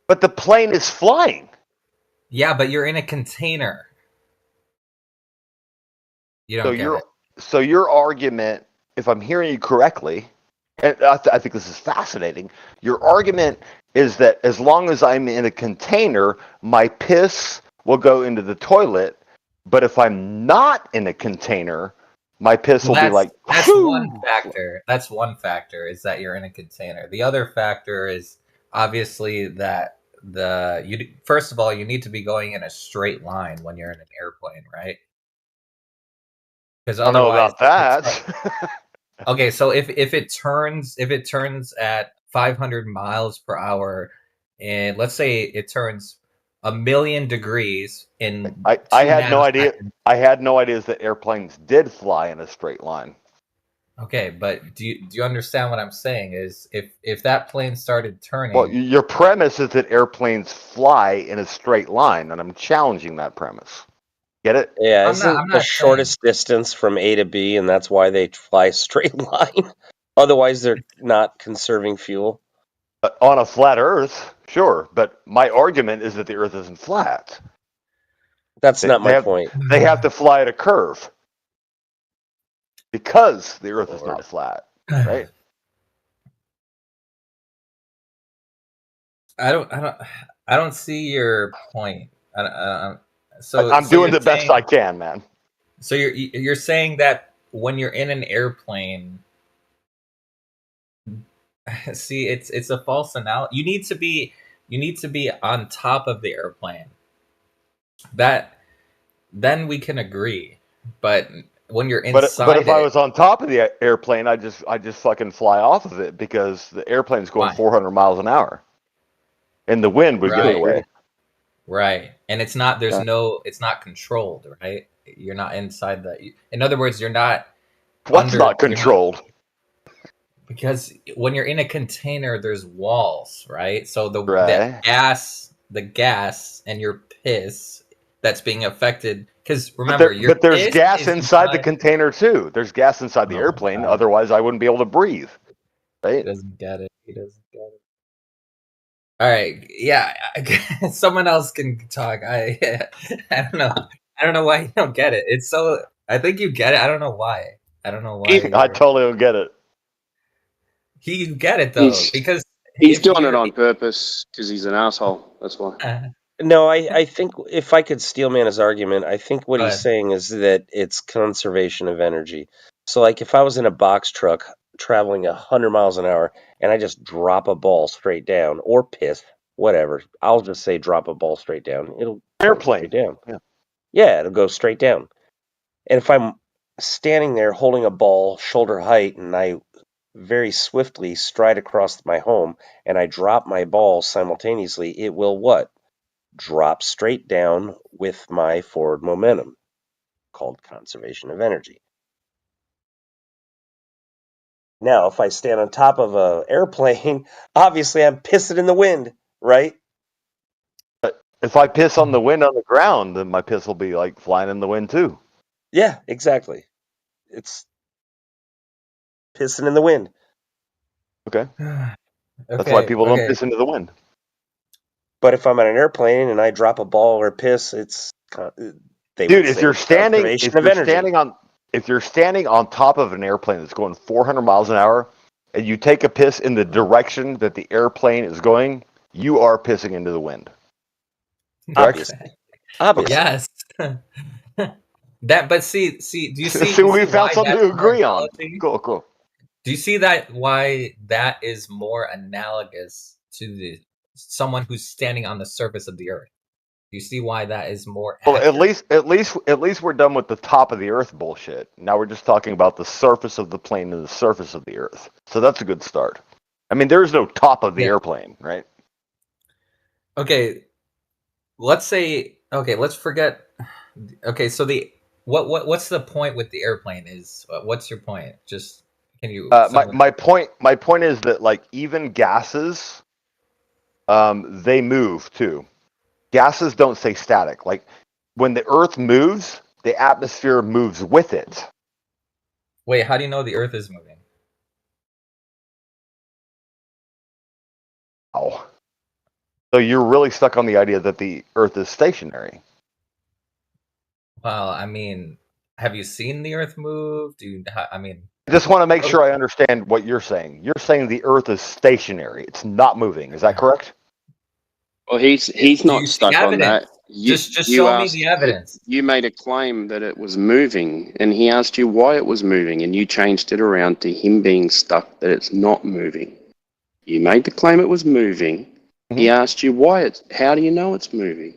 But the plane is flying. Yeah, but you're in a container. You don't get it. So your argument, if I'm hearing you correctly, and I think this is fascinating, your argument is that as long as I'm in a container, my piss will go into the toilet, but if I'm not in a container, my piss will be like... That's one factor. That's one factor, is that you're in a container. The other factor is obviously that first of all, you need to be going in a straight line when you're in an airplane, right? Because I don't know about that. Okay, so if it turns at 500 miles per hour, and let's say it turns 1,000,000 degrees in I had no idea. I had no idea that airplanes did fly in a straight line. Okay, but do you understand what I'm saying? Is if that plane started turning... Well, your premise is that airplanes fly in a straight line, and I'm challenging that premise. Get it? Yeah, isn't the shortest distance from A to B, and that's why they fly a straight line? Otherwise, they're not conserving fuel. On a flat Earth, sure, but my argument is that the Earth isn't flat. That's not my point. They have to fly at a curve because the Earth is not flat, right? I don't see your point. So I'm doing the best I can, man. So you're saying that when you're in an airplane, see, it's a false analogy. You need to be on top of the airplane. Then we can agree. But when you're inside, but if I was on top of the airplane, I just fucking fly off of it because the airplane's going 400 miles an hour, and the wind would get away. Right, and it's not. It's not controlled, right? You're not inside that. In other words, you're not. What's not controlled? Because when you're in a container, there's walls, right? So the gas, and your piss that's being affected. Because remember, but there's gas inside the container too. There's gas inside the airplane. Otherwise, I wouldn't be able to breathe. Right? He doesn't get it. All right, yeah. Someone else can talk. I don't know. I don't know why you don't get it. It's so. I think you get it. I don't know why. I totally don't get it. You get it though, because he's doing it on purpose because he's an asshole. That's why. No, I think if I could steelman his argument, I think what he's saying is that it's conservation of energy. So, like, if I was in a box truck traveling 100 miles an hour and I just drop a ball straight down, or piss, whatever, I'll just say drop a ball straight down. It'll airplane down. Yeah, it'll go straight down. And if I'm standing there holding a ball shoulder height and I very swiftly stride across my home and I drop my ball simultaneously, it will what? Drop straight down with my forward momentum, called conservation of energy. Now, if I stand on top of an airplane, obviously I'm pissing in the wind, right? But if I piss on the wind on the ground, then my piss will be like flying in the wind too. Yeah, exactly. It's pissing in the wind. Okay. That's why people don't piss into the wind. But if I'm on an airplane and I drop a ball or piss, it's if you're standing on top of an airplane that's going 400 miles an hour and you take a piss in the direction that the airplane is going, you are pissing into the wind. Obviously. Yes. But see, do you see? So we found something to agree on. Cool. Do you see that why that is more analogous to someone who's standing on the surface of the earth? Do you see why that is more accurate? Well, at least we're done with the top of the earth bullshit. Now we're just talking about the surface of the plane and the surface of the earth. So that's a good start. I mean, there is no top of the airplane, right? Okay, let's say. Okay, let's forget. Okay, so what's the point with the airplane? What's your point? Just can you? My point is that like even gases, they move too. Gases don't stay static. Like when the Earth moves, the atmosphere moves with it. Wait, how do you know the Earth is moving? Oh, so you're really stuck on the idea that the Earth is stationary. Well, I mean, have you seen the Earth move? I mean, I just want to make sure I understand what you're saying. You're saying the Earth is stationary; it's not moving. Is that correct? Well, he's not stuck on that. Just show me the evidence. You made a claim that it was moving, and he asked you why it was moving, and you changed it around to him being stuck that it's not moving. You made the claim it was moving. He asked you why how do you know it's moving?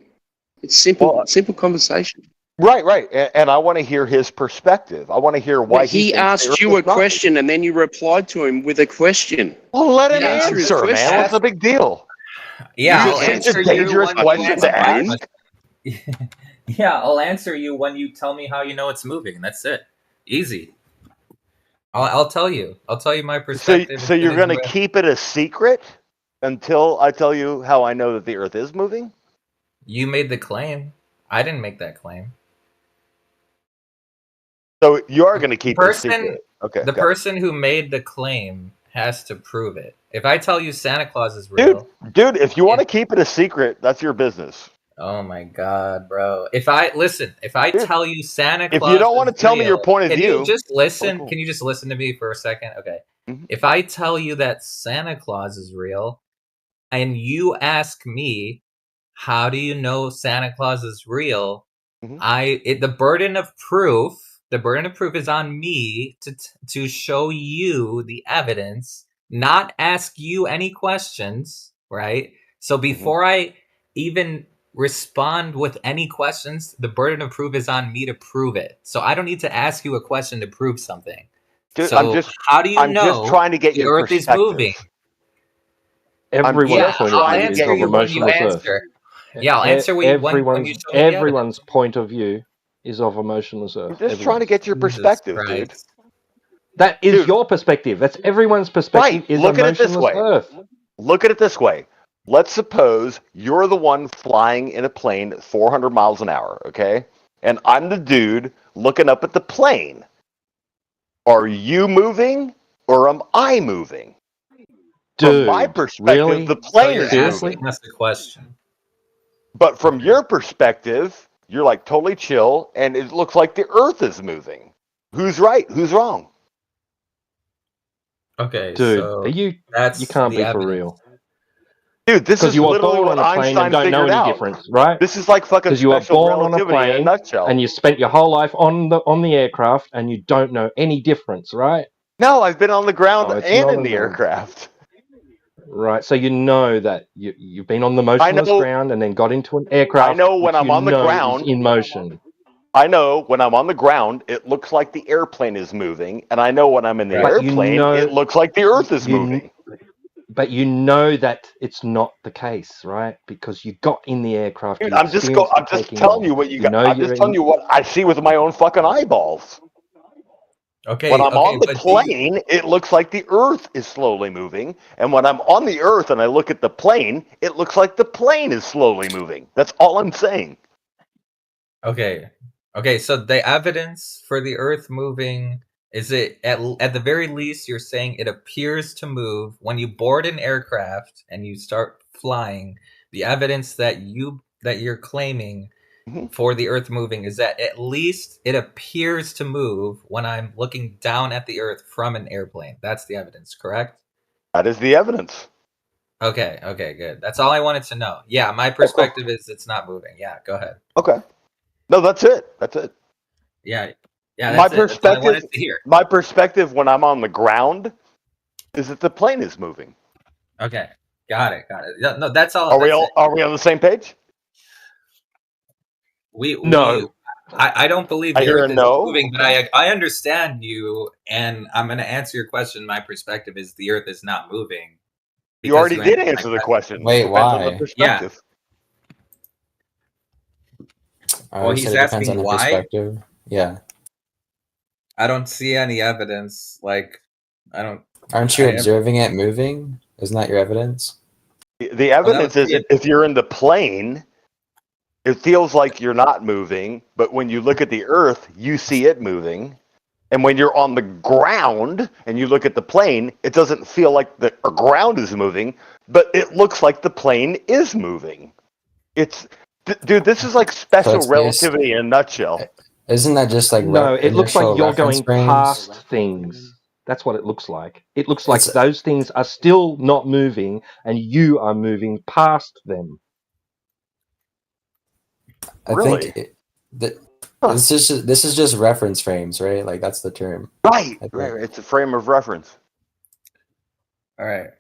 It's simple conversation. Right. And I want to hear his perspective. I want to hear why he asked you a question, and then you replied to him with a question. Well, let him answer, man. What's the big deal? Yeah, I'll answer you dangerous question to ask. Yeah, I'll answer you when you tell me how you know it's moving. That's it. Easy. I'll tell you. I'll tell you my perspective. So you're going to keep it a secret until I tell you how I know that the Earth is moving? You made the claim. I didn't make that claim. So you are going to keep it a secret. Okay. The person who made the claim has to prove it. If I tell you Santa Claus is real, dude, if you want to keep it a secret, that's your business. Oh my God, bro! If I tell you Santa Claus, if you don't want to tell me your point of view, can you just listen? Can you just listen to me for a second? Okay. If I tell you that Santa Claus is real, and you ask me, how do you know Santa Claus is real? The burden of proof is on me to show you the evidence, not ask you any questions, right? So before I even respond with any questions, the burden of proof is on me to prove it. So I don't need to ask you a question to prove something. Dude, so how do you know just trying to get the your Earth is moving? Everyone's point of view is of emotionless Earth. Yeah, I'll answer when you show me the everyone's point of view is of emotionless Earth. I'm just trying to get your perspective, dude. That is your perspective. That's everyone's perspective. Right. Is Look at it this way. Earth. Look at it this way. Let's suppose you're the one flying in a plane at 400 miles an hour, okay? And I'm the dude looking up at the plane. Are you moving or am I moving? Dude, from my perspective, really? the plane is Seriously? moving. That's the question. But from your perspective, you're like totally chill, and it looks like the Earth is moving. Who's right? Who's wrong? Okay, dude, so you that's can't the be for evidence. real. Dude, this is you were literally born what on a plane Einstein and don't know figured any out. difference, right? This is like fucking Because you were special born on a relativity in a plane nutshell. and you spent your whole life on the aircraft and you don't know any difference, right? No, I've been on the ground Oh, it's and not in the enough. aircraft. Right, so you know that you've been on the motionless know- ground and then got into an aircraft. I know when which I'm you on the know is ground- in motion. I know when I'm on the ground, it looks like the airplane is moving, and I know when I'm in the But you airplane, know- it looks like the Earth is you- moving. But you know that it's not the case, right? Because you got in the aircraft. Dude, you I'm just experienced the taking telling off. you what you got. know I'm you're just telling in- you what I see with my own fucking eyeballs. Okay, When I'm on the but do you- plane, it looks like the Earth is slowly moving, and when I'm on the Earth and I look at the plane, it looks like the plane is slowly moving. That's all I'm saying. Okay. Okay, so the evidence for the Earth moving is it at the very least you're saying it appears to move when you board an aircraft and you start flying. The evidence that you're claiming for the Earth moving is that at least it appears to move when I'm looking down at the Earth from an airplane. That's the evidence, correct? That is the evidence. Okay, good. That's all I wanted to know. Yeah, my perspective is it's not moving. Yeah, go ahead. Okay. No, that's it. That's it. Yeah, that's My it. That's all I perspective. wanted to hear. My perspective when I'm on the ground is that the plane is moving. Okay, got it. No, that's all. Are we that's all? it. Are we on the same page? No. I don't believe I the hear Earth a is no. moving, but I understand you, and I'm going to answer your question. My perspective is the Earth is not moving. You already did answer the question. Wait, Depends on the why? perspective. Well, he's it depends asking on the why. perspective. Yeah. I don't see any evidence. Like, I don't. Aren't you I- observing it moving? Isn't that your evidence? The evidence is if you're in the plane, it feels like you're not moving, but when you look at the Earth, you see it moving. And when you're on the ground and you look at the plane, it doesn't feel like the ground is moving, but it looks like the plane is moving. Dude, this is like special it's based- relativity in a nutshell. Isn't that just like No, it looks like initial you're reference going frames? past things. That's what it looks like. It looks like those things are still not moving, and you are moving past them. I think this is just reference frames, right? Like that's the term. Right. It's a frame of reference. All right.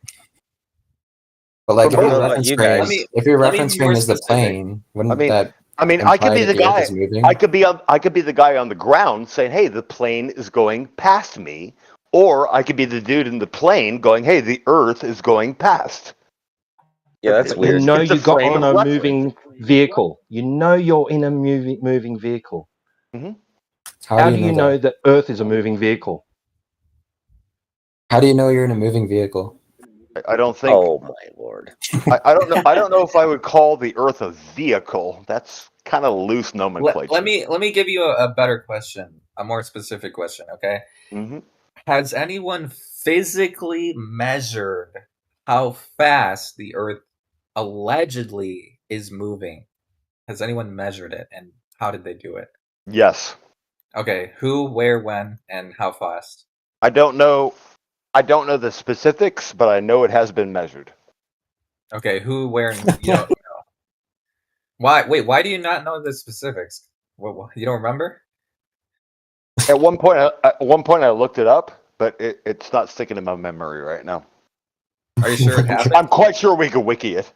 But like, if But your what about reference you frame, guys? if your Let me reference be frame more is the specific. plane, wouldn't that? I mean, I could imply be that the the Earth guy. is moving? I could be the guy on the ground saying, "Hey, the plane is going past me," or I could be the dude in the plane going, "Hey, the Earth is going past." Yeah, that's But weird. you know It's a you got frame on of a reference. moving vehicle. You know you're in a moving vehicle. Mm-hmm. How do you know that Earth is a moving vehicle? How do you know you're in a moving vehicle? I don't think. Oh my lord! I don't know. I don't know if I would call the Earth a vehicle. That's kind of loose nomenclature. Let me give you a better question, a more specific question. Okay. Mm-hmm. Has anyone physically measured how fast the Earth allegedly is moving? Has anyone measured it, and how did they do it? Yes. Okay, who, where, when, and how fast? I don't know. I don't know the specifics, but I know it has been measured. Okay, who, where, and you don't know. Why? Wait, why do you not know the specifics? What, you don't remember? At one point, I looked it up, but it's not sticking in my memory right now. Are you sure it happened? I'm quite sure we could wiki it.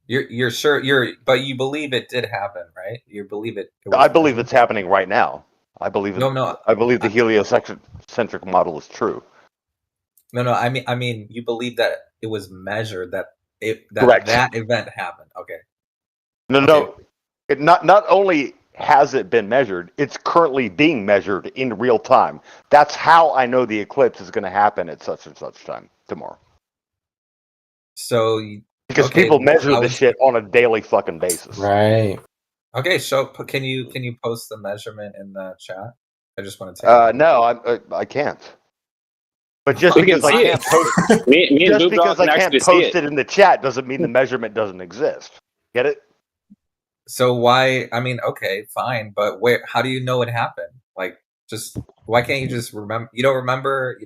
You're sure but you believe it did happen, right? You believe it. I believe it's happening right now. I believe No. I believe the heliocentric model is true. No. I mean, you believe that it was measured that Correct. that event happened. Okay. No. It not only has it been measured, it's currently being measured in real time. That's how I know the eclipse is going to happen at such and such time tomorrow. So because people measure this shit on a daily fucking basis. Right. Okay, so can you post the measurement in the chat? I just want to take no, I can't. But just because I can't post it in the chat doesn't mean the measurement doesn't exist. Get it? So why? I mean, okay, fine, but where? How do you know it happened? Like, just why can't you just remember? You don't remember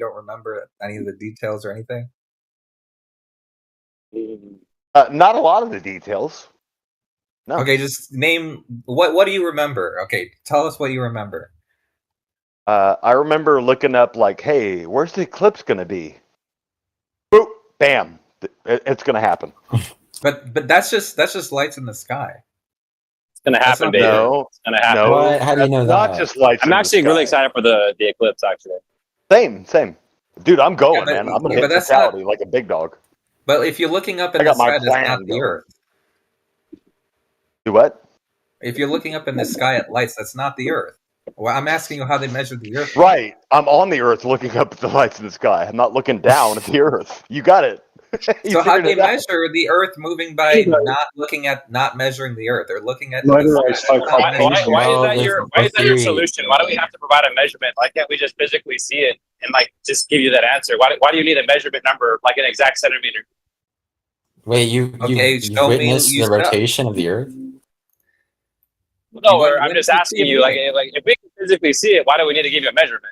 any of the details or anything? Not a lot of the details. No. Okay, just name what do you remember? Okay, tell us what you remember. I remember looking up like, hey, where's the eclipse going to be? Boop, bam, it's going to happen. But that's just lights in the sky. It's going to happen, baby. No, it's going to happen. No, how do you know not that? just lights. I'm actually really excited for the eclipse. Actually, same. Dude, I'm going, man. I'm gonna hit that's totality like a big dog. But if you're looking up in I the got my sky, that's plan not the going. Earth. Do what? If you're looking up in the sky at lights, that's not the Earth. Well, I'm asking you how they measured the Earth. Right. I'm on the Earth looking up at the lights in the sky. I'm not looking down at the Earth. You got it. So how do they measure the Earth moving by not measuring the Earth? They're looking at why is that your solution? Why do we have to provide a measurement? Why can't we just physically see it and like just give you that answer? Why do you need a measurement number like an exact centimeter? Wait, you witnessed the rotation of the Earth? No, I'm just asking you, like if we can physically see it, why do we need to give you a measurement?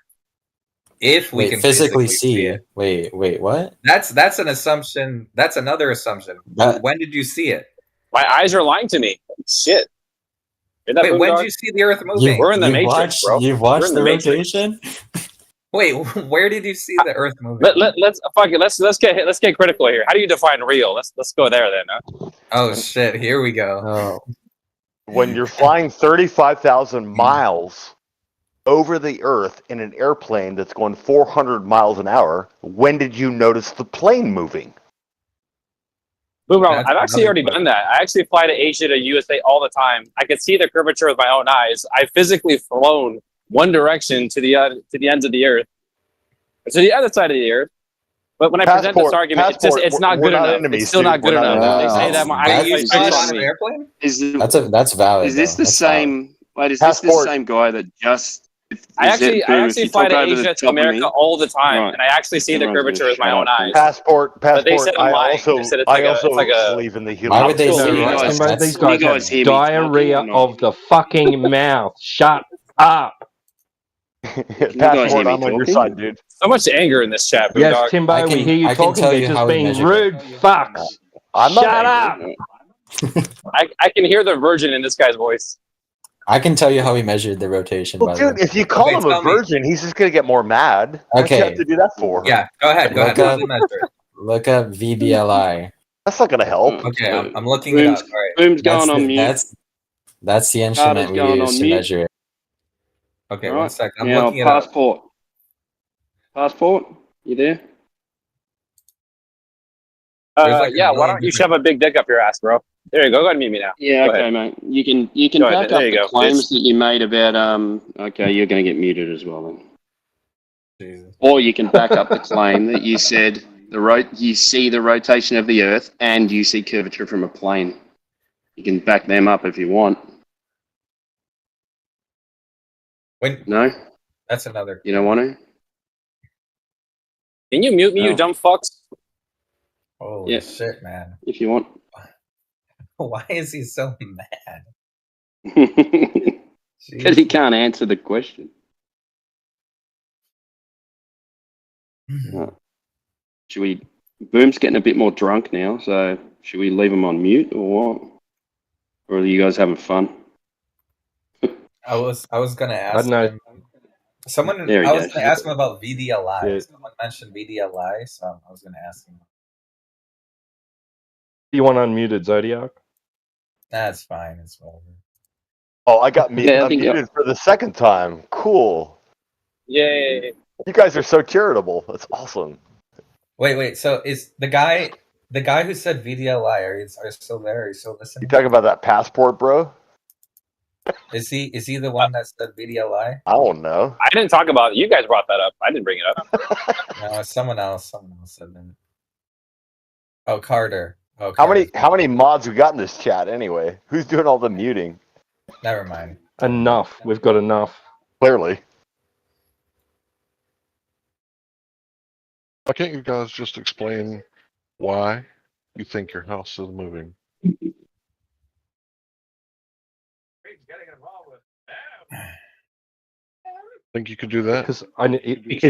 If we can physically see it. Wait, what? That's an assumption. That's another assumption. When did you see it? My eyes are lying to me. Shit. Wait, when did you see the Earth moving? We're in the Matrix, bro. You've watched the rotation? Wait, where did you see the Earth moving? Let's get critical here. How do you define real? Let's go there then. Huh? Oh shit! Here we go. Oh. When you're flying 35,000 miles over the Earth in an airplane that's going 400 miles an hour, when did you notice the plane moving? I've actually already done that. I actually fly to Asia to USA all the time. I can see the curvature with my own eyes. I've physically flown one direction to the ends of the Earth, to the other side of the Earth. But when I present this argument, it's not good enough. It's still not good enough. They say that my eyesight tricks on me. That's valid. Is this though. the That's same? Wait, is this the same guy that just? I actually fly to Asia to America all the time, and I actually see the curvature with my own eyes. Passport. But they said I'm lying. Also, They said it's I like also it's like a. believe in the human. Why would they say you that? guys, These you guys guys have hear me diarrhea talking or not? of the fucking mouth. Shut up. Passport, I'm on your side, dude. So much anger in this chat, Yes, Boondog. Timbo, we hear you talking. They're just being rude fucks. I'm not Shut up. angry. I can hear the virgin in this guy's voice. I can tell you how he measured the rotation. Well, by the dude, way. if you call him a virgin, he's just gonna get more mad. What do you have to do that for? Yeah, go ahead. Look Go up, ahead. Measure it. look up VBLI. That's not gonna help. Okay, I'm looking it up. All right. Boom's going on mute. That's the instrument we going use on to mute. measure it. Okay, All one right. second. I'm Now, looking it up. Passport, you there? Yeah, why don't you shove a big dick up your ass, bro? There you go. Go ahead and mute me now. Yeah, Go okay, ahead. mate. You can Go ahead. back There up you the go. claims that you made about Okay, you're going to get muted as well then. Jesus. Or you can back up the claim that you said you see the rotation of the Earth and you see curvature from a plane. You can back them up if you want. Wait, No, that's another. you don't want to. Can you mute me, you No. dumb fucks? Holy Yeah. shit, man. If you want. Why is he so mad? Because he can't answer the question. Should we? Boom's getting a bit more drunk now, so should we leave him on mute or what? Or are you guys having fun? I was gonna ask know. him. Someone There he I was goes. gonna ask him about VDLI. Yeah. Someone mentioned VDLI, so I was gonna ask him. You want unmuted, Zodiac? That's fine. It's whatever. Oh, I got Yeah, I think muted for the second time. Cool. Yay. You guys are so charitable. That's awesome. Wait. So is the guy who said VDLI? Are you still there? Are you still listening? You talking about that passport, bro? Is he the one that said VDLI? I don't know. I didn't talk about it. You guys brought that up. I didn't bring it up. No, it's someone else. Someone else said that. Oh, Carter. Oh, How many mods we got in this chat anyway? Who's doing all the muting? Never mind. Enough. We've got enough. Clearly. Why can't you guys just explain why you think your house is moving? Think you could do that? Because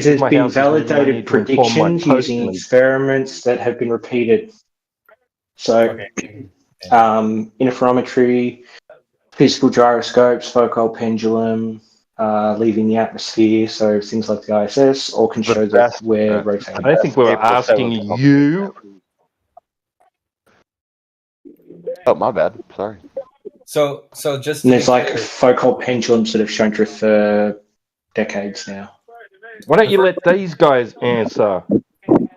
there's been validated predictions using experiments that have been repeated. So, interferometry, physical gyroscopes, focal pendulum, leaving the atmosphere, so things like the ISS, all can show that we're rotating. I don't think we were asking you. Oh, my bad. Sorry. So just And there's like focal pendulums that have shown truth for decades now. Why don't you let these guys answer,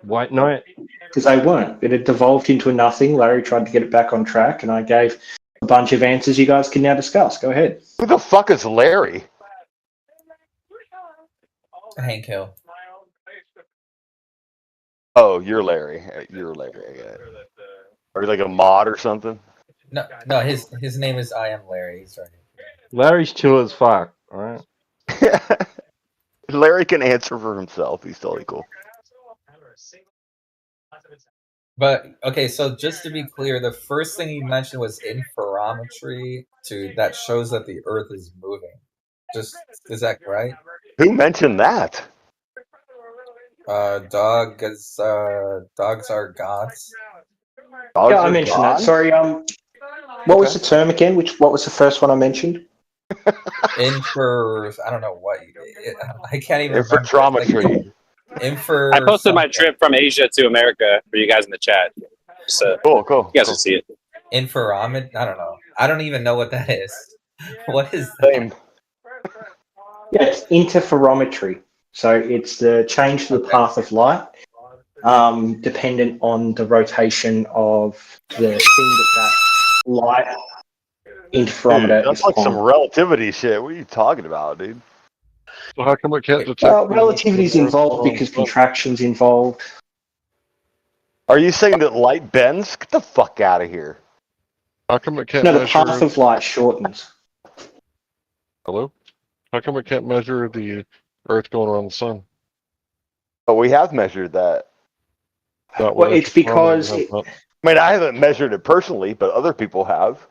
White Knight? Because they weren't. It had devolved into a nothing. Larry tried to get it back on track, and I gave a bunch of answers you guys can now discuss. Go ahead. Who the fuck is Larry? Hank Hill. Oh, you're Larry. You're Larry. Are you like a mod or something? No. His name is I Am Larry. He's right. Larry's chill as fuck. All right. Larry can answer for himself. He's totally cool. But okay, so just to be clear, the first thing you mentioned was interferometry that shows that the Earth is moving. Is that right? Who mentioned that? Dogs are gods. Yeah, I mentioned that. Sorry. What was the term again? What was the first one I mentioned? I don't know what. I can't even. Infotrometry. I posted my trip from Asia to America for you guys in the chat. So cool. You guys will see it. Infraromet? I don't know. I don't even know what that is. What is that? Yeah, it's interferometry. So it's the change to the path of light, dependent on the rotation of the thing that light interferometer Dude, that's is like some on. relativity shit. What are you talking about, dude? So how come it can't detect? Relativity is involved because contraction's involved. Are you saying that light bends? Get the fuck out of here. How come it can't No, the measure? path of light shortens. Hello? How come it can't measure the Earth going around the sun? But we have measured that. Well, it's because I mean, I haven't measured it personally, but other people have.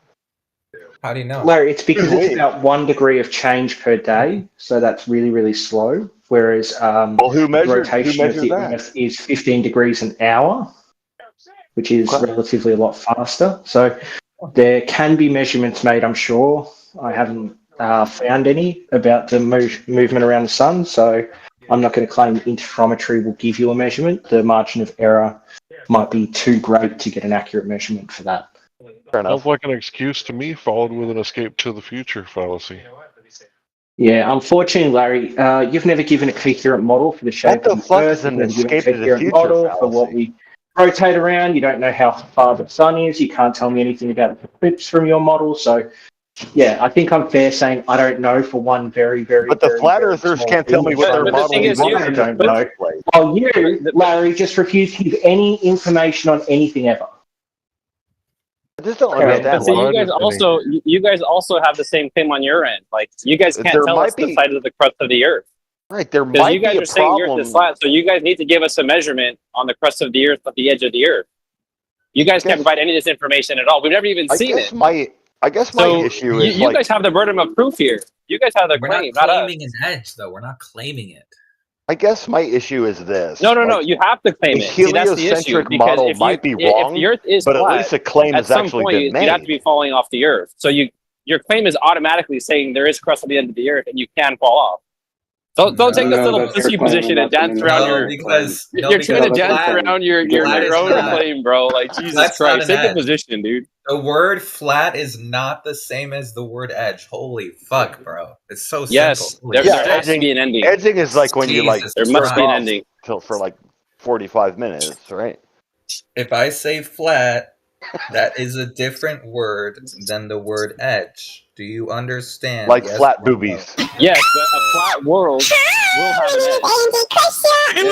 How do you know? Larry, it's because Good it's week. about 1 degree of change per day, so that's really, really slow. Whereas who the measured rotation of the that? Earth is 15 degrees an hour, which is relatively a lot faster. So there can be measurements made, I'm sure. I haven't found any about the movement around the sun, so I'm not going to claim interferometry will give you a measurement. The margin of error might be too great to get an accurate measurement for that. Fair enough. Sounds like an excuse to me, followed with an escape to the future fallacy. Yeah, unfortunately, Larry, you've never given a coherent model for the shape of the Earth. You've never given a coherent model for what we rotate around. You don't know how far the sun is. You can't tell me anything about the eclipse from your model. So, yeah, I think I'm fair saying I don't know for one very, very, But the very, flat very earthers small can't tell thing. me what their But the model thing is. is, you I don't know. Well, you, Larry, just refuse to give any information on anything ever. I just don't But understand. see, why- you guys also have the same thing on your end. Like, you guys can't There tell might us the be- size of the crust of the Earth. Right, there Because you might guys be a are saying the Earth problem. is flat, so you guys need to give us a measurement on the crust of the Earth at the edge of the Earth. You guys can't provide any of this information at all. We've never even seen it. I guess my So issue is you like guys have the burden of proof here. You guys have the We're claim, not not us. claiming an edge, though. We're not claiming it. I guess my issue is this. No, like, you have to claim the it. See, that's the issue. heliocentric Because model if might be if wrong, the Earth is but flat, at least a claim at has some actually point been you'd made. have to be falling off the Earth. So your claim is automatically saying there is crust at the end of the Earth, and you can fall off. Don't take this little pussy position and dance around your. You're trying to dance around your own claim, bro. Like Jesus Flat's not Christ, an take a edge. position, dude. The word flat is not the same as the word edge. Holy fuck, bro. It's so Yes, simple. there has to be an ending. Edging is like when you like Jesus there must be an off ending. for like 45 minutes, right? If I say flat, that is a different word than the word edge. Do you understand? Like Yes flat or no? boobies. Yes, but a flat world will have an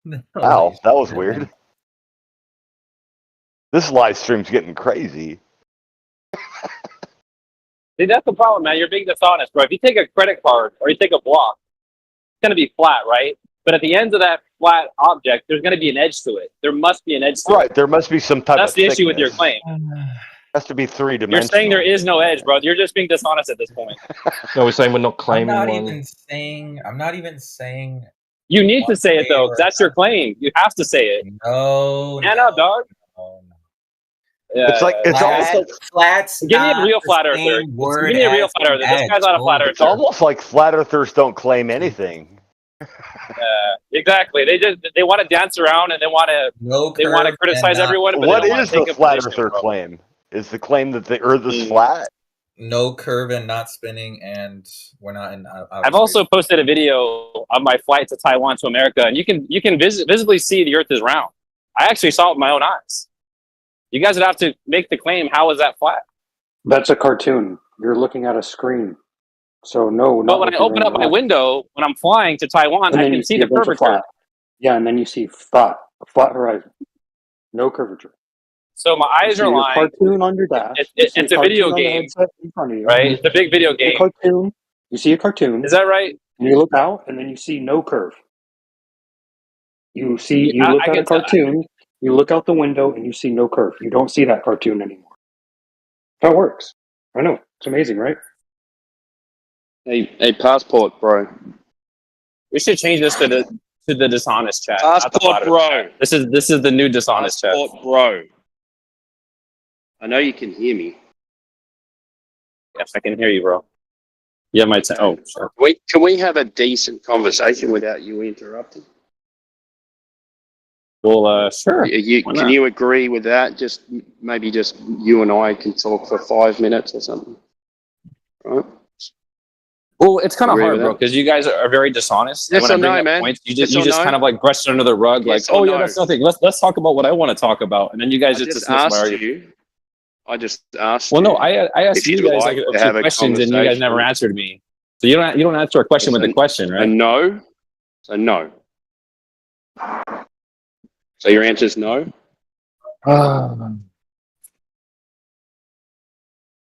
edge. Wow, that was weird. This live stream's getting crazy. See, that's the problem, man. You're being dishonest, bro. If you take a credit card or you take a block, it's going to be flat, right? But at the end of that flat object, there's going to be an edge to it. There must be an edge to it. Right, there must be some type That's of the issue with your thickness. claim. It has to be You're three-dimensional. saying there is no edge, bro. You're just being dishonest at this point. No, we're saying we're not I'm claiming not one. even saying. You need to one say it, way though. or 'Cause that's your claim. You have to say it. No. Man up, dog. Yeah, It's like it's almost like Flats. Give me a not real the flat earther. same word Give me a real as flat earther. an This guy's edge. not a flat it's earther. almost like flat earthers don't claim anything. Exactly. They want to dance around and they want to criticize everyone. But What they don't is want to the take a flat position, earther bro. claim? Is the claim that the Earth is flat? No curve and not spinning, and we're not in. I've also posted a video of my flight to Taiwan to America, and you can visibly see the Earth is round. I actually saw it with my own eyes. You guys would have to make the claim. How is that flat? That's a cartoon. You're looking at a screen. So no. But when I open up my window when I'm flying to Taiwan, I can see the curvature. Flat. Yeah, and then you see flat horizon, no curvature. So my eyes are your lying. Cartoon on your dash. It's a video game, in front of you. right? It's a big video game. Cartoon. You see a cartoon. Is that right? And you look out, and then you see no curve. You look at a cartoon. You look out the window, and you see no curve. You don't see that cartoon anymore. That works. I know. It's amazing, right? A passport, bro. We should change this to the dishonest chat. Passport, bro. This is the new dishonest Passport, chat. bro. I know you can hear me. Yes, I can hear you, bro. Yeah, my sure. Can we have a decent conversation without you interrupting? Well, sure. Can you agree with that? Maybe just you and I can talk for 5 minutes or something. Right? Well, it's kind of Agree hard, with bro, that? because you guys are very dishonest. Yes And when or I bring no, up man? points, you Yes just or no? kind of like brush it under the rug, Yes like, or oh yeah, no? that's nothing. Let's talk about what I want to talk about, and then you guys I just just dismiss my asked argument. you. I just asked Well, no, you I asked if you you'd guys like like to two have a questions, and you guys never conversation. answered me. So you don't answer a question with a question, A right? no. So no. So your answer is no.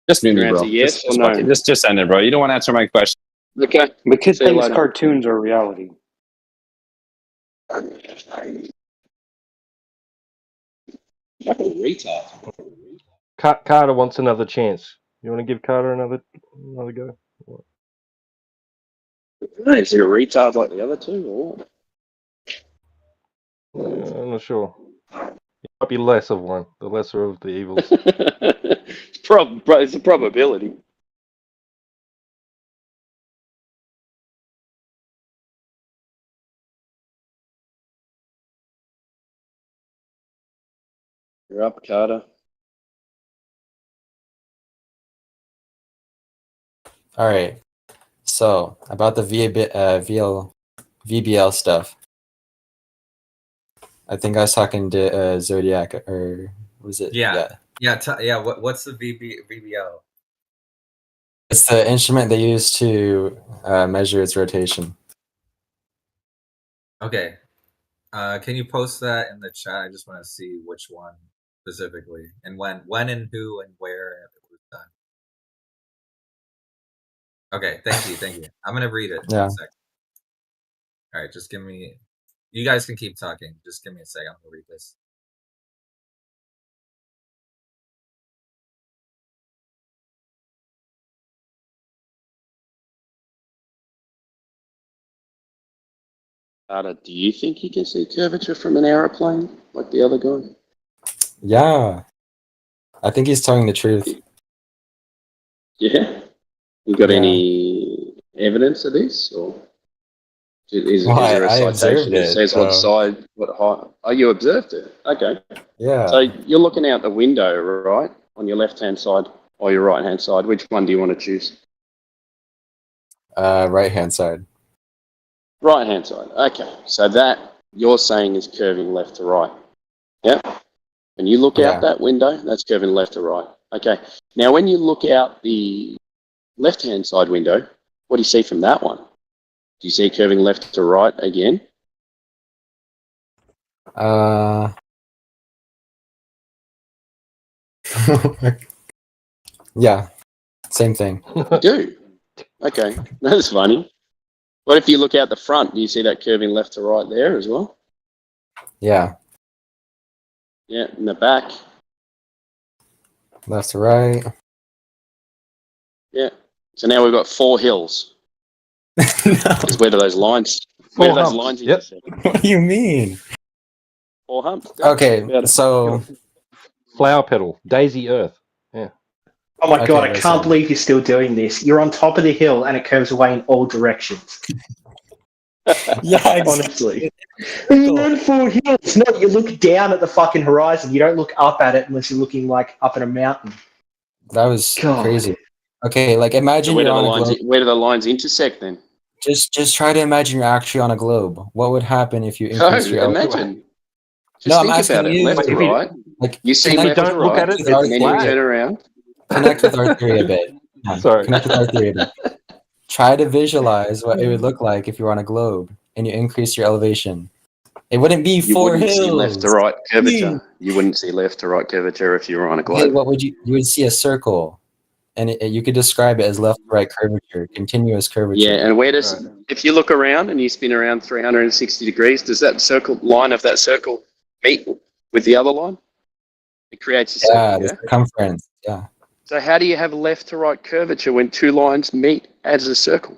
Just mute Your me, bro. answer yes or fuck no? it. Just end it, bro. You don't want to answer my question. Okay. The kid See you thinks later. cartoons are reality. Like a retard. Carter wants another chance. You want to give Carter another go? Is he a retard like the other two, or what? I'm not sure. He might be less of one, the lesser of the evils. It's a probability. You're up, Carter. All right. So about the VBL stuff. I think I was talking to Zodiac, or was it? Yeah. What's the VBL? It's the instrument they use to measure its rotation. Okay. Can you post that in the chat? I just want to see which one specifically, and when and who and where it was done. Okay, thank you. I'm gonna read it. Yeah. In a second. All right, just give me. You guys can keep talking. Just give me a second. I'm gonna read this. Carter, do you think you can see curvature from an aeroplane like the other guy? Yeah. I think he's telling the truth. Yeah. You got Yeah. any evidence of this, or is Well, there a I citation observed that it, says what so- side, what height? Oh, you observed it. Okay. Yeah. So you're looking out the window, right, on your left-hand side or your right-hand side. Which one do you want to choose? Right-hand side. Right-hand side. Okay. So that you're saying is curving left to right. Yeah. When you look Yeah. out that window, that's curving left to right. Okay. Now, when you look out the left-hand side window, what do you see from that one? Do you see curving left to right again? Yeah. Same thing. You do. Okay. That's funny. What if you look out the front? Do you see that curving left to right there as well? Yeah. Yeah, in the back. Left to right. Yeah. So now we've got 4 hills. Because where do those lines? Where do those lines intersect? What do you mean? 4 humps. Okay, so Flower petal, daisy earth. Yeah. Oh my god, I listen. can't believe you're still doing this. You're on top of the hill and it curves away in all directions. Yeah, honestly. You run 4 hills. No, you look down at the fucking horizon. You don't look up at it unless you're looking like up at a mountain. That was God. crazy. Okay, like imagine So where you're do the on a lines? globe. Where do the lines intersect then? Just try to imagine you're actually on a globe. What would happen if you No, increase your imagine. Just No, I'm think asking about it. you. Left to right. Like, You see connect left to with- right, with our and then you theory. turn around. Connect with our theory a bit. Sorry. Connect with our theory a bit. Try to visualize what it would look like if you were on a globe and you increase your elevation. It wouldn't be You 4 wouldn't hills. see left to right curvature. You wouldn't see left to right curvature if you were on a Okay, globe. what would you would see a circle, and you could describe it as left to right curvature, continuous curvature. Yeah, and where does if you look around and you spin around 360 degrees, does that circle line of that circle meet with the other line? It creates a circle. Yeah, the Yeah. circumference. Yeah. So how do you have left to right curvature when 2 lines meet as a circle?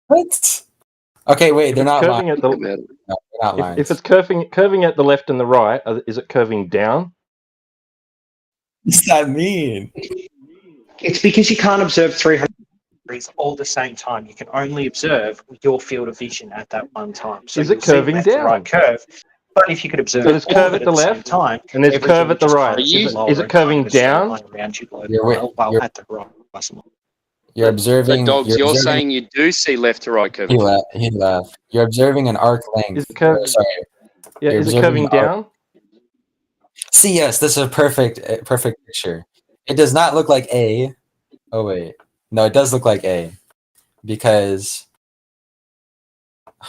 What? Okay, wait, they're not curving lines. at the. No, they're not lines. If it's curving at the left and the right, is it curving down? What does that mean? It's because you can't observe 300 degrees all at the same time. You can only observe with your field of vision at that one time. So Is it you'll see curving left to down? right curve. But if you could observe So there's all curve of at it the same left, time, and there's everything curve would at the just right. kind of Is lower it and curving kind of a straight down? line around you You're- while you're- at the right. You're observing. So, Dogs, You're you're observing. saying you do see left to right He curvature. left. He left. You're observing an arc length. Is it curving? Sorry. Yeah, You're is it observing curving an arc. down? See, yes, this is a perfect picture. It does not look like A. Oh wait, no, it does look like A, because.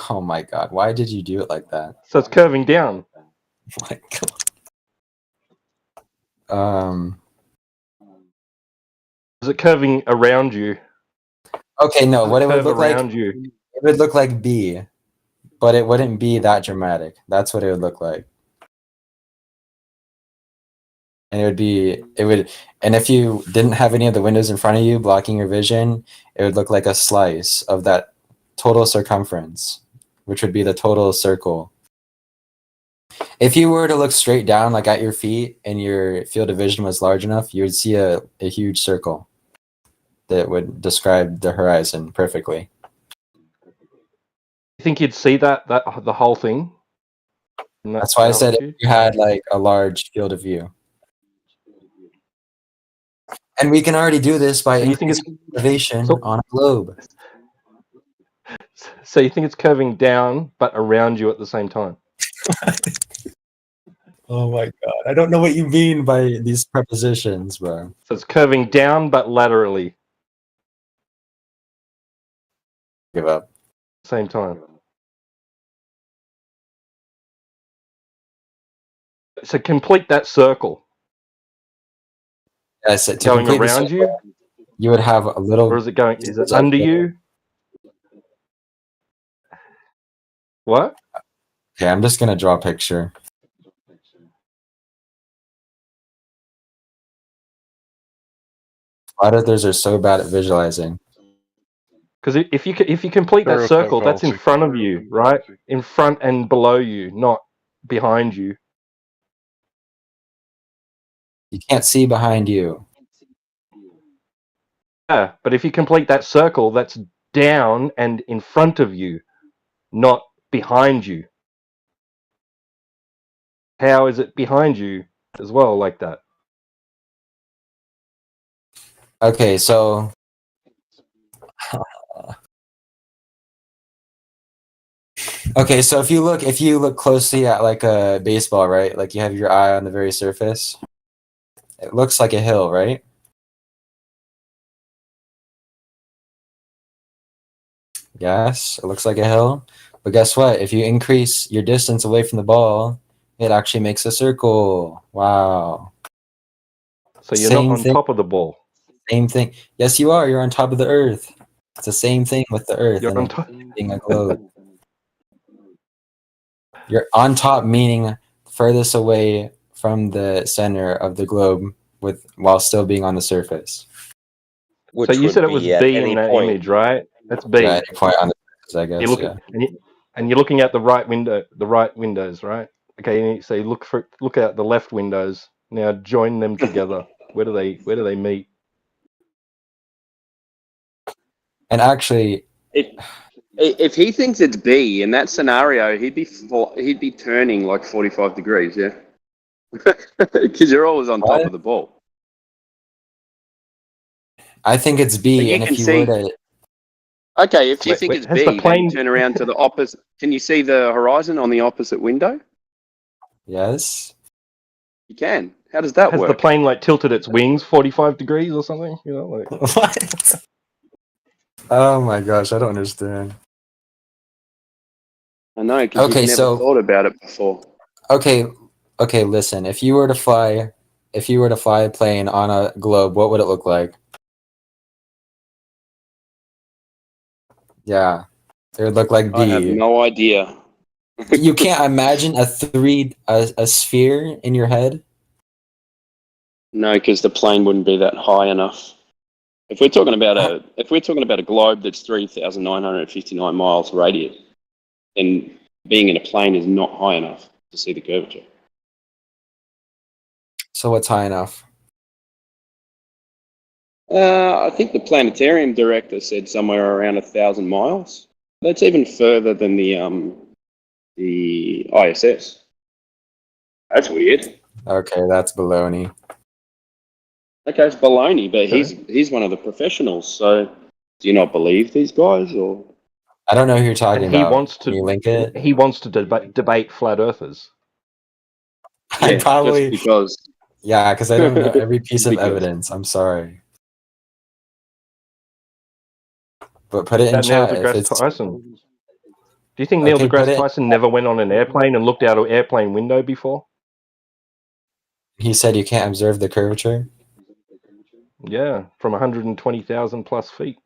Oh my God! Why did you do it like that? So it's curving down. Oh my God. Is it curving around you? Okay, no. Does What it it would curve look like? around you? It would look like B, but it wouldn't be that dramatic. That's what it would look like. And and if you didn't have any of the windows in front of you blocking your vision, it would look like a slice of that total circumference, which would be the total circle. If you were to look straight down, like at your feet, and your field of vision was large enough, you would see a huge circle that would describe the horizon perfectly. You think you'd see that the whole thing? That's why I said if you had like a large field of view. And we can already do this by increasing elevation on a globe. So you think it's curving down, but around you at the same time? Oh my God. I don't know what you mean by these prepositions, bro. So it's curving down, but laterally. Give up. Same time. So complete that circle. Yes, to going complete the around circle, you? you would have a little. Or is it going? Is it under you? What? Okay, I'm just gonna draw a picture. Flat earthers are so bad at visualizing. Because if you complete that circle, that's in front of you, right? In front and below you, not behind you. You can't see behind you. Yeah, but if you complete that circle, that's down and in front of you, not behind you. How is it behind you as well, like that? Okay, so okay, so if you look closely at like a baseball, right? Like you have your eye on the very surface. It looks like a hill, right? Yes, it looks like a hill. But guess what? If you increase your distance away from the ball, it actually makes a circle. Wow. So you're not on top of the ball. Same thing. Yes, you are. You're on top of the Earth. It's the same thing with the Earth You're and on it top. being a globe. You're on top, meaning furthest away from the center of the globe, while still being on the surface. Which So you said it would was be at B in any that point. image, right? That's B. Yeah, any point on the surface, I guess. You look Yeah. and you're looking at the right windows, right? Okay, so you look at the left windows. Now join them together. Where do they meet? And actually, If he thinks it's B in that scenario, he'd be turning like 45 degrees, yeah, because you're always on top of the ball. I think it's B, You and can if you see. were to, Okay, if you think it's has B, the then plane- turn around to the opposite. Can you see the horizon on the opposite window? yes, You can. How does that Has work? the plane like tilted its wings 45 degrees or something? You know, like what? Oh my gosh, I don't understand. I know, because Okay, you've never thought about it before. Okay, listen. If you were to fly a plane on a globe, what would it look like? Yeah, it would look like B. I have no idea. You can't imagine a sphere in your head? No, because the plane wouldn't be that high enough. If we're talking about a globe that's 3,959 miles radius, then being in a plane is not high enough to see the curvature. So what's high enough? I think the planetarium director said somewhere around 1,000 miles. That's even further than the ISS. That's weird. Okay, that's baloney. Okay, it's baloney, but Okay. he's one of the professionals. So, do you not believe these guys, or? I don't know who you're talking And he about. wants Can to you link it? he wants to debate flat earthers. I Yeah, probably just because. yeah, because I don't know every piece of Because. evidence. I'm sorry, but put it in That Neil chat if deGrasse it's Tyson. Do you think Neil okay. Put deGrasse it. Tyson never went on an airplane and looked out an airplane window before? He said you can't observe the curvature. Yeah, from 120,000 plus feet.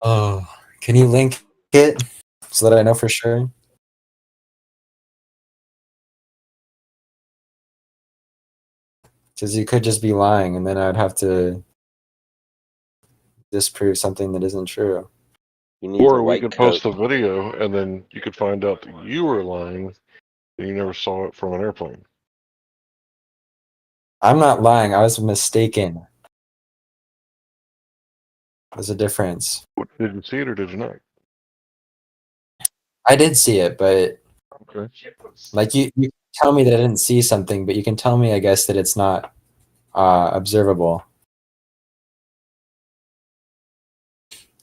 Oh, can you link it so that I know for sure? Because you could just be lying, and then I'd have to disprove something that isn't true. You need Or the we white could coat. post a video, and then you could find out that you were lying, and you never saw it from an airplane. I'm not lying. I was mistaken. There's a difference. Did you see it or did you not? I did see it, but Okay. like you tell me that I didn't see something, but you can tell me, I guess, that it's not observable.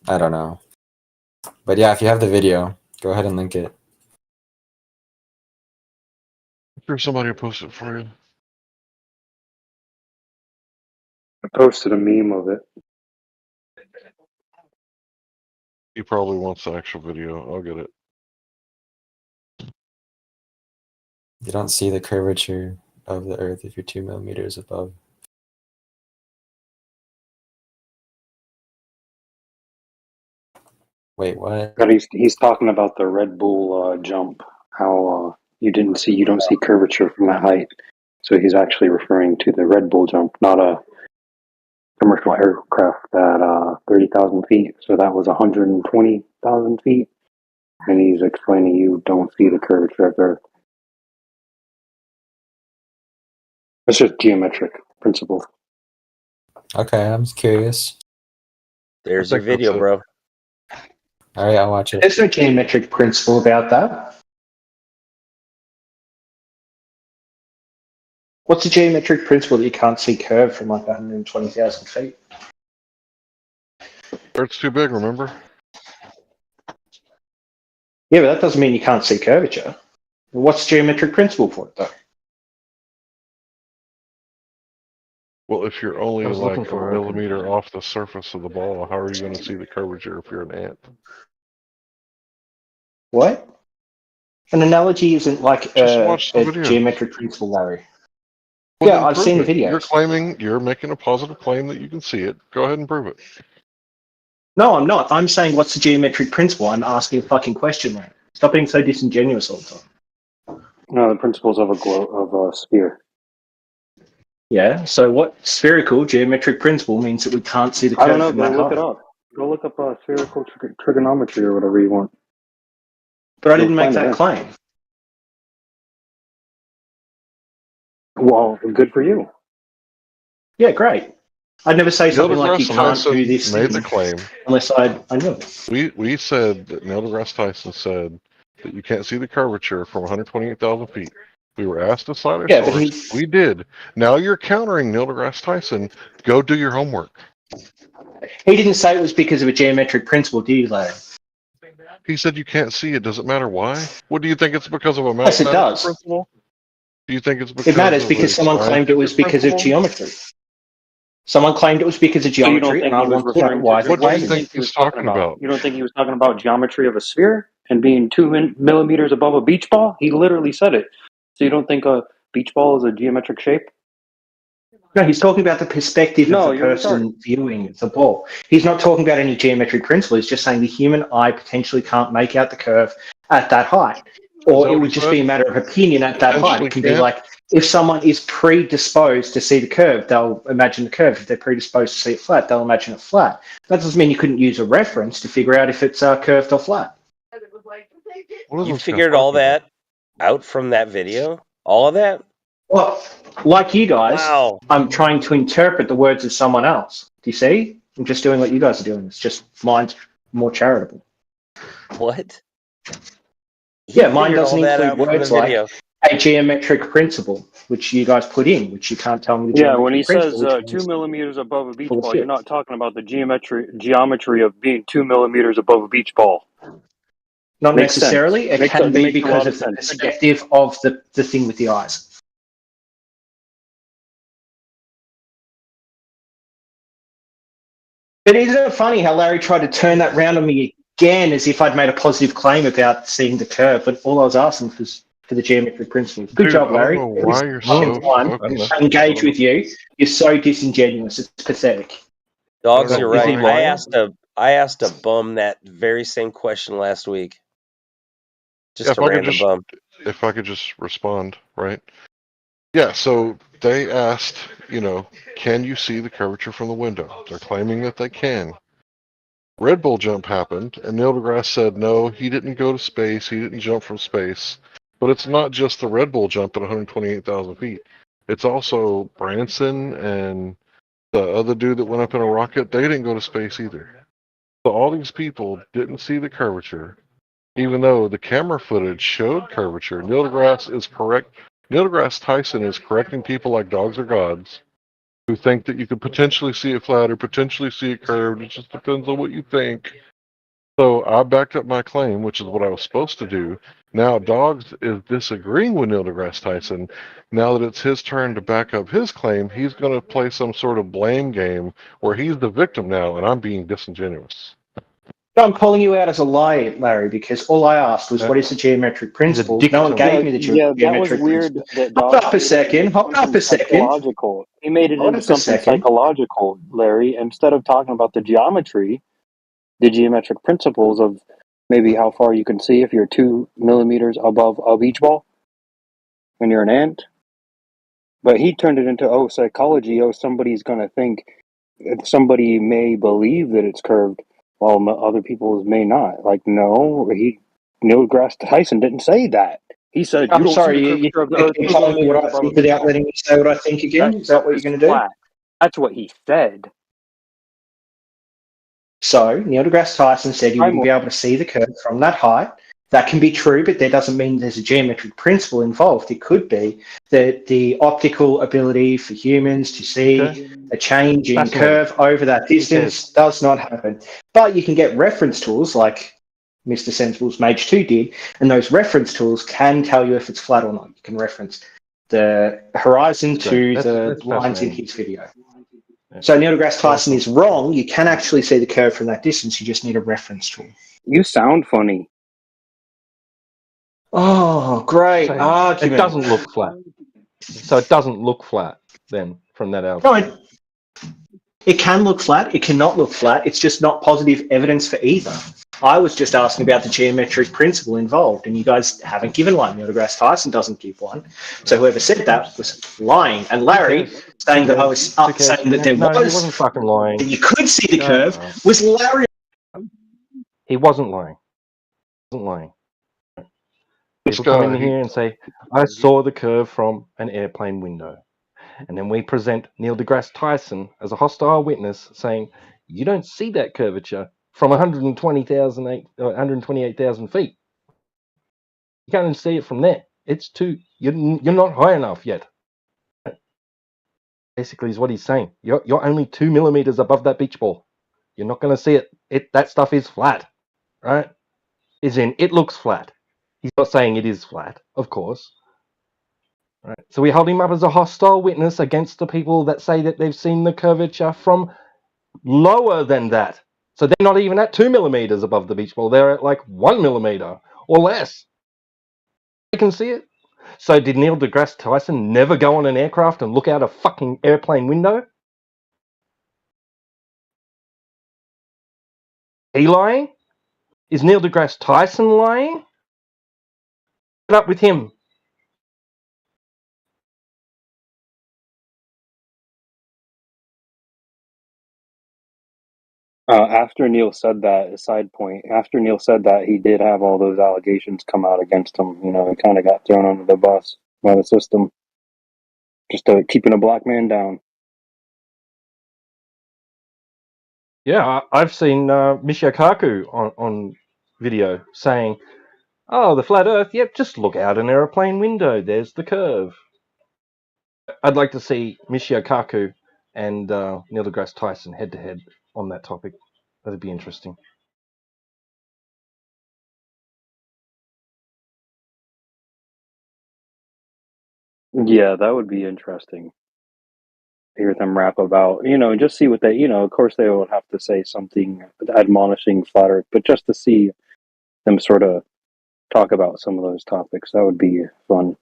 I don't know. But yeah, if you have the video, go ahead and link it. I'm sure somebody will post it for you. I posted a meme of it. He probably wants the actual video. I'll get it. You don't see the curvature of the Earth if you're 2 millimeters above. Wait, what? But he's talking about the Red Bull jump. How you don't see curvature from that height. So he's actually referring to the Red Bull jump, not a commercial aircraft at 30,000 feet. So that was 120,000 feet. And he's explaining you don't see the curvature of the Earth. It's just geometric principle. Okay, I'm curious. There's your video, bro. All right, I'll watch it. There's no geometric principle about that. What's the geometric principle that you can't see curve from like 120,000 feet? Earth's too big, remember? Yeah, but that doesn't mean you can't see curvature. What's the geometric principle for it, though? Well, if you're only I was like looking a for it. millimeter off the surface of the ball, how are you going to see the curvature if you're an ant? What? An analogy isn't like Just a watch the video. geometric principle, Larry. Well, Yeah, then I've prove seen the it. videos. You're making a positive claim that you can see it. Go ahead and prove it. No, I'm not. I'm saying what's the geometric principle? I'm asking a fucking question, Larry. Stop being so disingenuous all the time. No, the principles of a sphere. Yeah, so what spherical geometric principle means that we can't see the I don't curve know. from Go that look height? it up. Go look up spherical trigonometry or whatever you want. But I You'll didn't make find it that there. claim. Well, good for you. Yeah, great. I'd never say Neil something like you deGrasse can't do Tyson this made the thing claim. unless I knew it. We said that Neil deGrasse Tyson said that you can't see the curvature from 128,000 feet. We were asked to cite our Yeah, but source. We did. Now you're countering Neil deGrasse Tyson. Go do your homework. He didn't say it was because of a geometric principle, did he, Larry? He said you can't see it. Does it matter why? What do you think? It's because of a Yes, it mathematical does. principle? Do you think it's because It matters of because a someone claimed it was scientific because of principle? geometry. Someone claimed it was because of So you don't geometry, think and I he was want to know referring why to? they What do you What do claimed you it. think think he was he's talking talking about? about? You don't think he was talking about geometry of a sphere and being 2 millimeters above a beach ball? He literally said it. So you don't think a beach ball is a geometric shape? No, he's talking about the perspective No, of the you're person viewing the ball. He's not talking about any geometric principle. He's just saying the human eye potentially can't make out the curve at that height. Or that it what would he just said? be a matter of opinion at that height. Potentially It can be can't. like if someone is predisposed to see the curve, they'll imagine the curve. If they're predisposed to see it flat, they'll imagine it flat. That doesn't mean you couldn't use a reference to figure out if it's curved or flat. What is You this guy figured all talking about? that out from that video? All of that? Well, like you guys, Wow. I'm trying to interpret the words of someone else. Do you see? I'm just doing what you guys are doing. It's just mine's more charitable. What? Yeah, mine doesn't all that include out from the words like video. a geometric principle, which you guys put in, which you can't tell me the Yeah, when he geometric principle. says Which 2 millimeters above a beach ball, bullshit. you're not talking about the geometry of being 2 millimeters above a beach ball. Not Makes sense. necessarily. It Makes can a- be makes a because lot of of the sense. perspective of the thing with the eyes. But isn't it funny how Larry tried to turn that round on me again as if I'd made a positive claim about seeing the curve, but all I was asking was for the geometric principle. Good Dude, job, I don't Larry. know why you're so focused. I engage with you. You're so disingenuous. It's pathetic. Dogs, know you're why. right. I asked a bum that very same question last week. Just a random bum. If I could just respond, right? Yeah, so they asked, can you see the curvature from the window? They're claiming that they can. Red Bull jump happened, and Neil deGrasse said no, he didn't go to space, he didn't jump from space. But it's not just the Red Bull jump at 128,000 feet. It's also Branson and the other dude that went up in a rocket. They didn't go to space either. So all these people didn't see the curvature, even though the camera footage showed curvature. Neil deGrasse is correct. Neil deGrasse Tyson is correcting people like dogs are gods who think that you could potentially see it flat or potentially see it curved. It just depends on what you think. So I backed up my claim, which is what I was supposed to do. Now Dogs is disagreeing with Neil deGrasse Tyson. Now that it's his turn to back up his claim, he's going to play some sort of blame game where he's the victim now, and I'm being disingenuous. No, I'm calling you out as a liar, Larry, because all I asked was, what is the geometric principle? No one gave me the geometric that was weird. principle. That Hold Dogs up a second. Hold up a second. Psychological. He made it Hold into up a something second. psychological, Larry. Instead of talking about the geometry, the geometric principles of maybe how far you can see if you're 2 millimeters above a beach ball when you're an ant. But he turned it into, psychology. Somebody's going to think, somebody may believe that it's curved while other people may not. Like, no, Neil deGrasse Tyson didn't say that. He said, I'm sorry, you're telling me what I think without letting me say what I think again? Is that what you're going to do? That's what he said. So, Neil deGrasse Tyson said you wouldn't be able to see the curve from that height. That can be true, but that doesn't mean there's a geometric principle involved. It could be that the optical ability for humans to see a change in curve over that distance does not happen. But you can get reference tools like Mr. Sensible's Mage 2 did, and those reference tools can tell you if it's flat or not. You can reference the horizon to the lines in his video. So Neil deGrasse Tyson is wrong. You can actually see the curve from that distance. You just need a reference tool. You sound funny. Oh, great argument. It doesn't look flat. So it doesn't look flat then from that altitude. No, it can look flat. It cannot look flat. It's just not positive evidence for either. I was just asking about the geometric principle involved, and you guys haven't given one. Neil deGrasse Tyson doesn't give one. So whoever said that was lying. And Larry saying that I was saying that there he was wasn't fucking lying. that you could see the curve was Larry. He wasn't lying. He wasn't lying. People come in here and say, I saw the curve from an airplane window. And then we present Neil deGrasse Tyson as a hostile witness saying, you don't see that curvature from 128,000 feet. You can't even see it from there. It's you're not high enough yet. Basically is what he's saying. You're only 2 millimeters above that beach ball. You're not going to see it. That stuff is flat, right? It looks flat. He's not saying it is flat, of course. Right. So we hold him up as a hostile witness against the people that say that they've seen the curvature from lower than that. So they're not even at 2 millimeters above the beach ball. They're at like 1 millimeter or less. They can see it. So did Neil deGrasse Tyson never go on an aircraft and look out a fucking airplane window? He lying? Is Neil deGrasse Tyson lying? Get up with him. After Neil said that, a side point, after Neil said that, he did have all those allegations come out against him. You know, he kind of got thrown under the bus by the system. Just keeping a black man down. Yeah, I've seen Michio Kaku on video saying, Oh, the flat Earth. Yep, just look out an aeroplane window. There's the curve. I'd like to see Michio Kaku and Neil deGrasse Tyson head to head on that topic. That'd be interesting. Yeah, that would be interesting. Hear them rap about, just see what they, of course they would have to say something admonishing flat Earth, but just to see them sort of talk about some of those topics, that would be fun.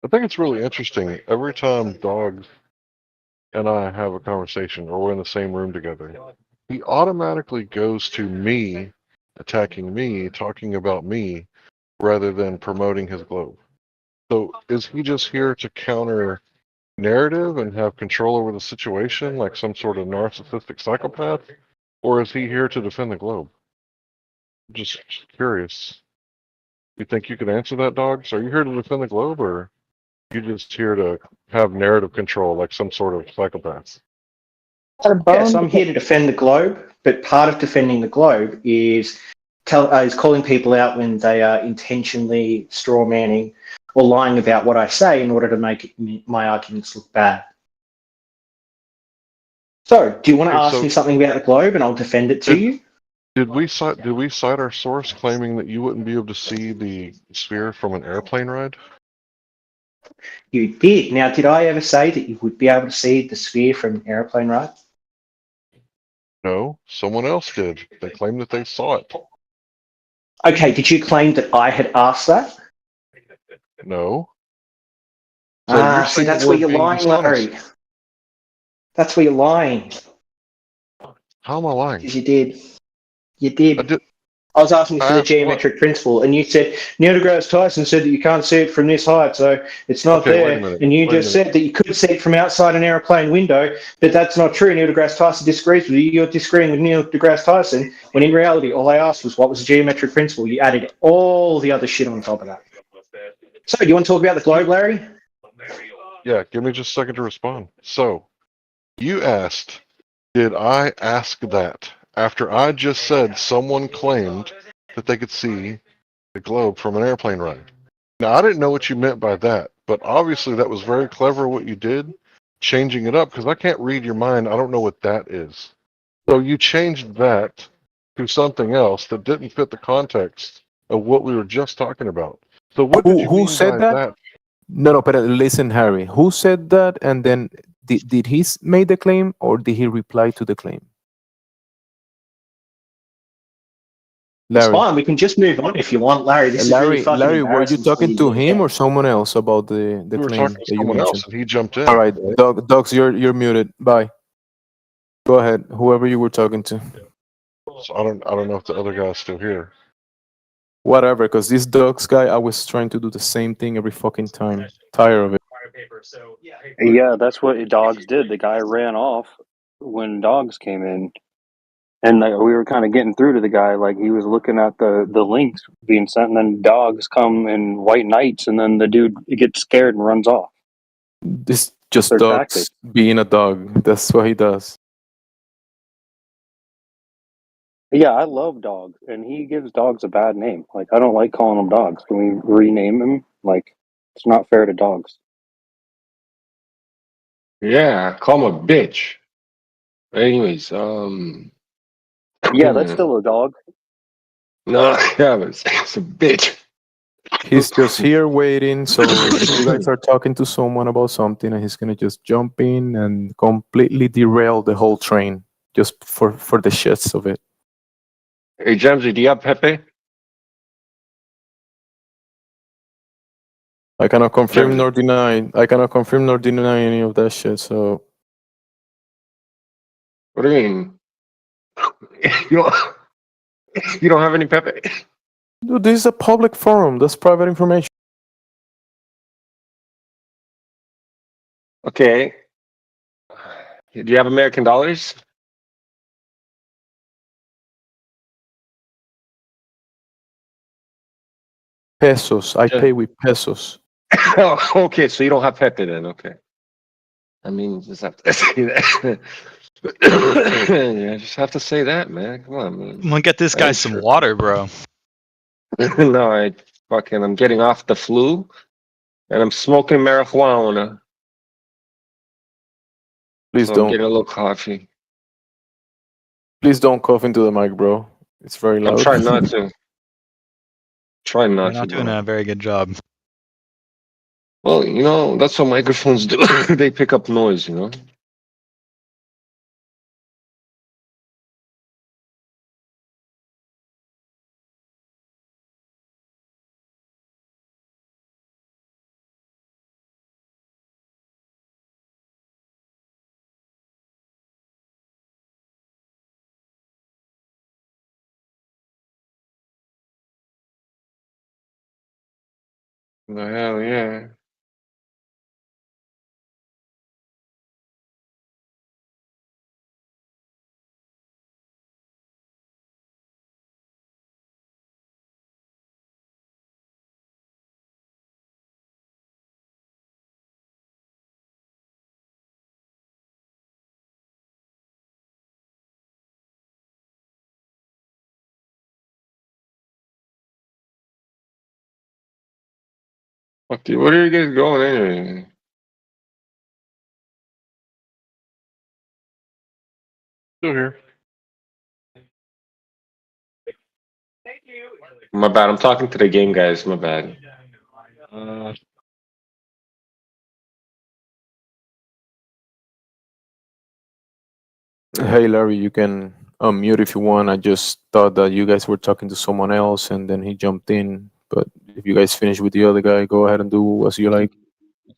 I think it's really interesting. Every time Dogs and I have a conversation or we're in the same room together, he automatically goes to me, attacking me, talking about me, rather than promoting his globe. So is he just here to counter narrative and have control over the situation like some sort of narcissistic psychopath? Or is he here to defend the globe? Just curious. You think you could answer that, Dogs? Are you here to defend the globe, or you just here to have narrative control like some sort of psychopath? Yes, I'm here to defend the globe, but part of defending the globe is calling people out when they are intentionally strawmanning or lying about what I say in order to make my arguments look bad. So, do you want to ask me something about the globe, and I'll defend it to you? Did we cite our source claiming that you wouldn't be able to see the sphere from an airplane ride? You did. Now, did I ever say that you would be able to see the sphere from an airplane ride? No, someone else did. They claimed that they saw it. Okay, did you claim that I had asked that? No. So See, that's where you're lying, Larry. That's where you're lying. How am I lying? Because you did. You did. I was asking for the geometric principle, and you said Neil deGrasse Tyson said that you can't see it from this height, so it's not there. And you just said that you could see it from outside an airplane window, but that's not true. Neil deGrasse Tyson disagrees with you. You're disagreeing with Neil deGrasse Tyson, when in reality, all I asked was what was the geometric principle. You added all the other shit on top of that. So, do you want to talk about the globe, Larry? Yeah, give me just a second to respond. So, you asked, did I ask that after I just said someone claimed that they could see the globe from an airplane ride? Now, I didn't know what you meant by that, but obviously that was very clever what you did, changing it up, because I can't read your mind. I don't know what that is. So you changed that to something else that didn't fit the context of what we were just talking about. So what did you Who mean said by that? No, but listen, Harry. Who said that? And then did he make the claim, or did he reply to the claim? It's Larry. fine. We can just move on if you want, Larry. This is really fucking Larry, were you embarrassing talking for to you. him or someone else about the We were claim talking to that you someone mentioned? else, and he jumped in. All right, Dogs, you're muted. Bye. Go ahead, whoever you were talking to. So I don't know if the other guy's still here. Whatever, because this Dogs guy, I was trying to do the same thing every fucking time. Tired of it. Yeah, that's what Dogs did. The guy ran off when Dogs came in. And we were kind of getting through to the guy, like he was looking at the links being sent, and then Dogs come in white knights, and then the dude gets scared and runs off. This just Their Dogs tactic. being a dog. That's what he does. Yeah, I love Dogs, and he gives Dogs a bad name. Like, I don't like calling him Dogs. Can we rename him? Like, it's not fair to Dogs. Yeah, call him a bitch. Anyways, Yeah, that's still a dog. no, yeah, but it's a bitch. He's just here waiting. So if you guys are talking to someone about something, and he's gonna just jump in and completely derail the whole train just for the shits of it. Hey, Jamesy, do you have Pepe? I cannot confirm nor deny. I cannot confirm nor deny any of that shit. So What do you mean? you don't have any Pepe? dude, this is a public forum. That's private information. Okay. Do you have American dollars? Pesos. I pay with pesos. Oh, okay, so you don't have Pepe then. Okay. I mean, just have to say that. Yeah, just have to say that, man. Come on, man. I'm gonna get this guy some water, bro. No, I'm getting off the flu, and I'm smoking marijuana. Please So I'm don't. getting a little coffee. Please don't cough into the mic, bro. It's very loud. I'm trying not to. Trying You're not not to. doing Bro. a very good job. Well, that's what microphones do. They pick up noise, The hell, yeah. Fuck, dude, where are you guys going anyway? Still here. My bad. I'm talking to the game guys. My bad. Hey, Larry, you can unmute if you want. I just thought that you guys were talking to someone else, and then he jumped in. But if you guys finish with the other guy, go ahead and do as you like.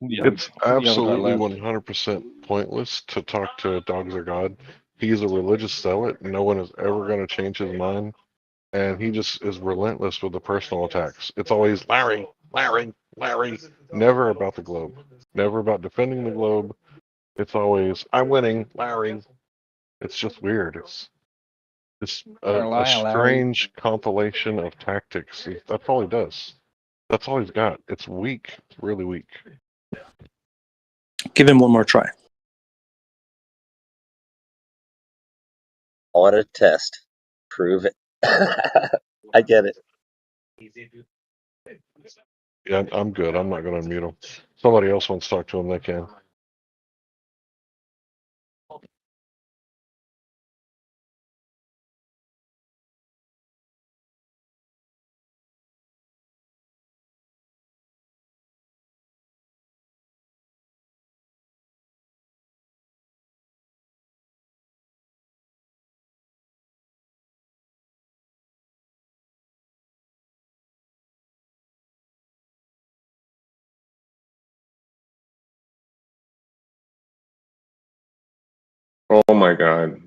It's absolutely 100% pointless to talk to Dogs or God. He's a religious zealot. No one is ever going to change his mind. And he just is relentless with the personal attacks. It's always Larry, Larry, Larry. Never about the globe. Never about defending the globe. It's always, I'm winning, Larry. It's just weird. It's just a strange compilation of tactics. That's all he does. That's all he's got. It's weak. It's really weak. Give him one more try. On a test. Prove it. I get it. Yeah, I'm good. I'm not going to unmute him. Somebody else wants to talk to him, they can. Oh my god.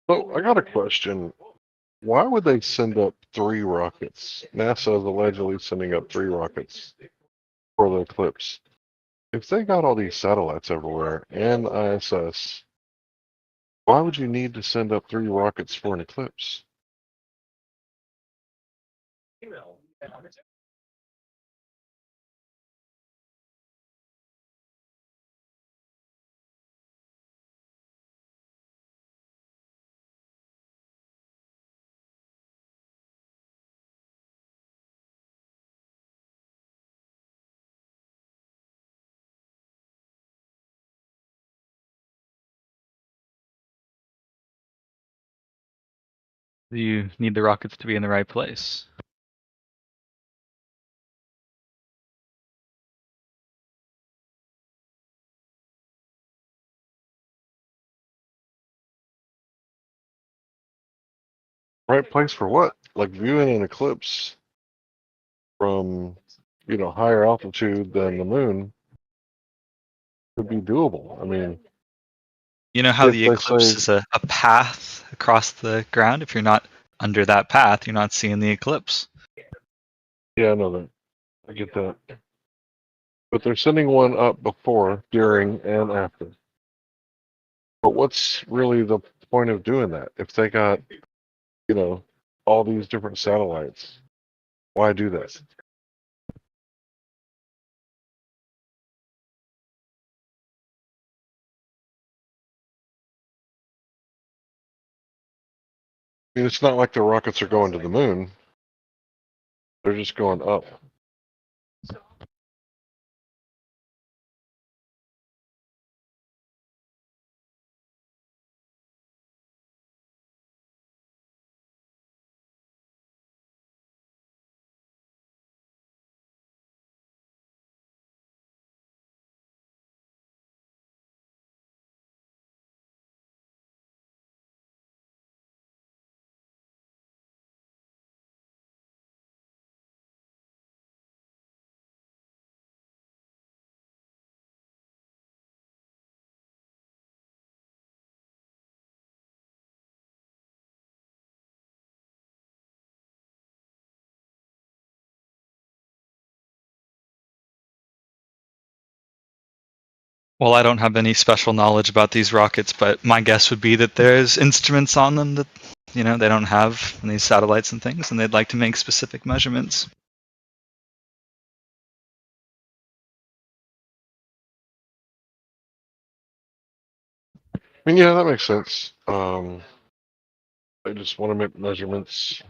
So I got a question. Why would they send up 3 rockets? NASA is allegedly sending up 3 rockets for the eclipse. If they got all these satellites everywhere and ISS, why would you need to send up 3 rockets for an eclipse? You need the rockets to be in the right place. Right place for what? Like viewing an eclipse from, higher altitude than the moon would be doable. I mean, You know how if the they eclipse say, is a path across the ground? If you're not under that path, you're not seeing the eclipse. yeah, I know that. I get that. But they're sending one up before, during, and after. But what's really the point of doing that? If they got, all these different satellites, why do that? I mean, it's not like the rockets are going to the moon. They're just going up. Well, I don't have any special knowledge about these rockets, but my guess would be that there's instruments on them that, they don't have in these satellites and things, and they'd like to make specific measurements. I mean, yeah, that makes sense. They just want to make measurements.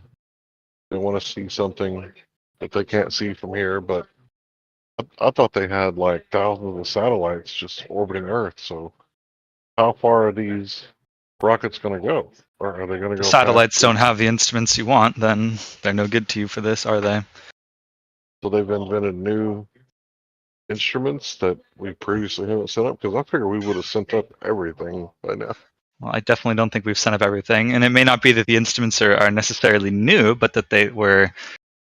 They want to see something that they can't see from here, but I thought they had like thousands of satellites just orbiting Earth. So how far are these rockets going to go? Or are they going to The go past satellites don't this? have the instruments you want, then they're no good to you for this, are they? So they've invented new instruments that we previously haven't set up? Because I figure we would have sent up everything by now. Well, I definitely don't think we've sent up everything, and it may not be that the instruments are necessarily new, but that they were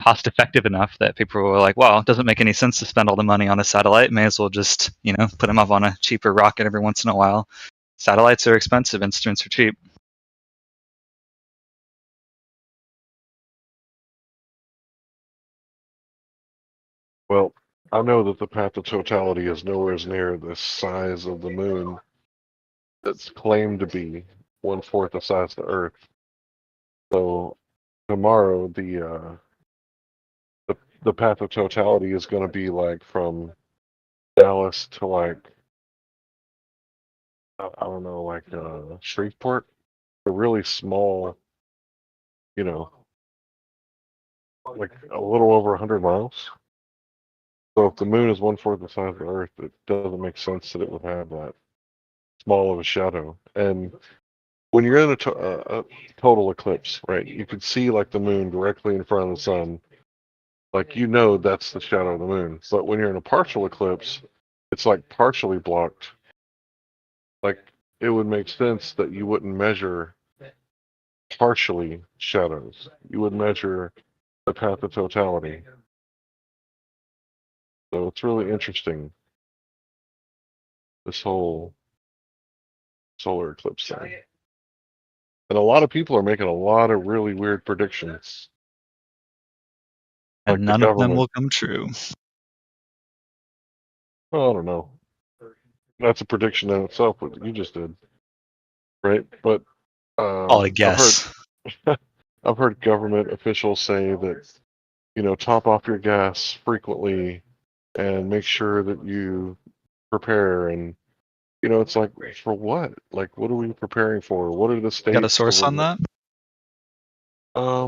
cost effective enough that people were like, well, it doesn't make any sense to spend all the money on a satellite. May as well just, put them up on a cheaper rocket every once in a while. Satellites are expensive, instruments are cheap. Well, I know that the path to totality is nowhere near the size of the moon that's claimed to be 1/4 the size of the Earth. So tomorrow, the path of totality is going to be like from Dallas to like I don't know, like Shreveport, a really small, you know, like a little over 100 miles. So if the moon is 1/4 the size of the Earth, it doesn't make sense that it would have that small of a shadow. And when you're in a total eclipse, right, you can see like the moon directly in front of the sun. Like that's the shadow of the moon. But when you're in a partial eclipse, it's like partially blocked. Like it would make sense that you wouldn't measure partially shadows. You would measure the path of totality. So it's really interesting, this whole solar eclipse thing. And a lot of people are making a lot of really weird predictions. And Like the none of them government. will come true. Well, I don't know. That's a prediction in itself, what you just did, right? But Oh, I guess. I've heard government officials say that, top off your gas frequently and make sure that you prepare. And it's like, for what? Like, what are we preparing for? What are the states? Got a source on that? I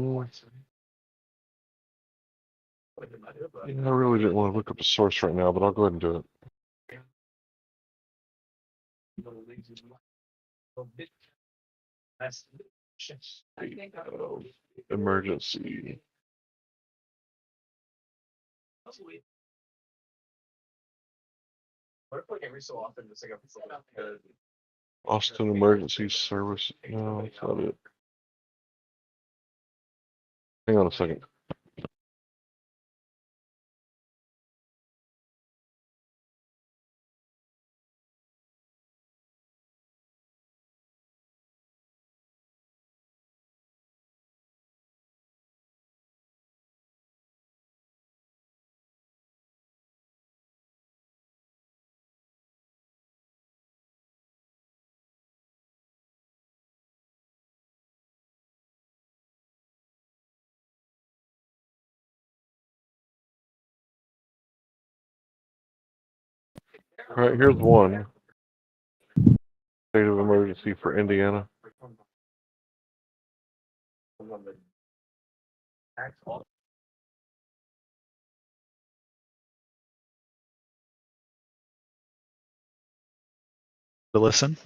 really didn't want to look up a source right now, but I'll go ahead and do it. Emergency. Austin Emergency Service. No, that's not it. Hang on a second. All right, here's one. State of emergency for Indiana. To listen.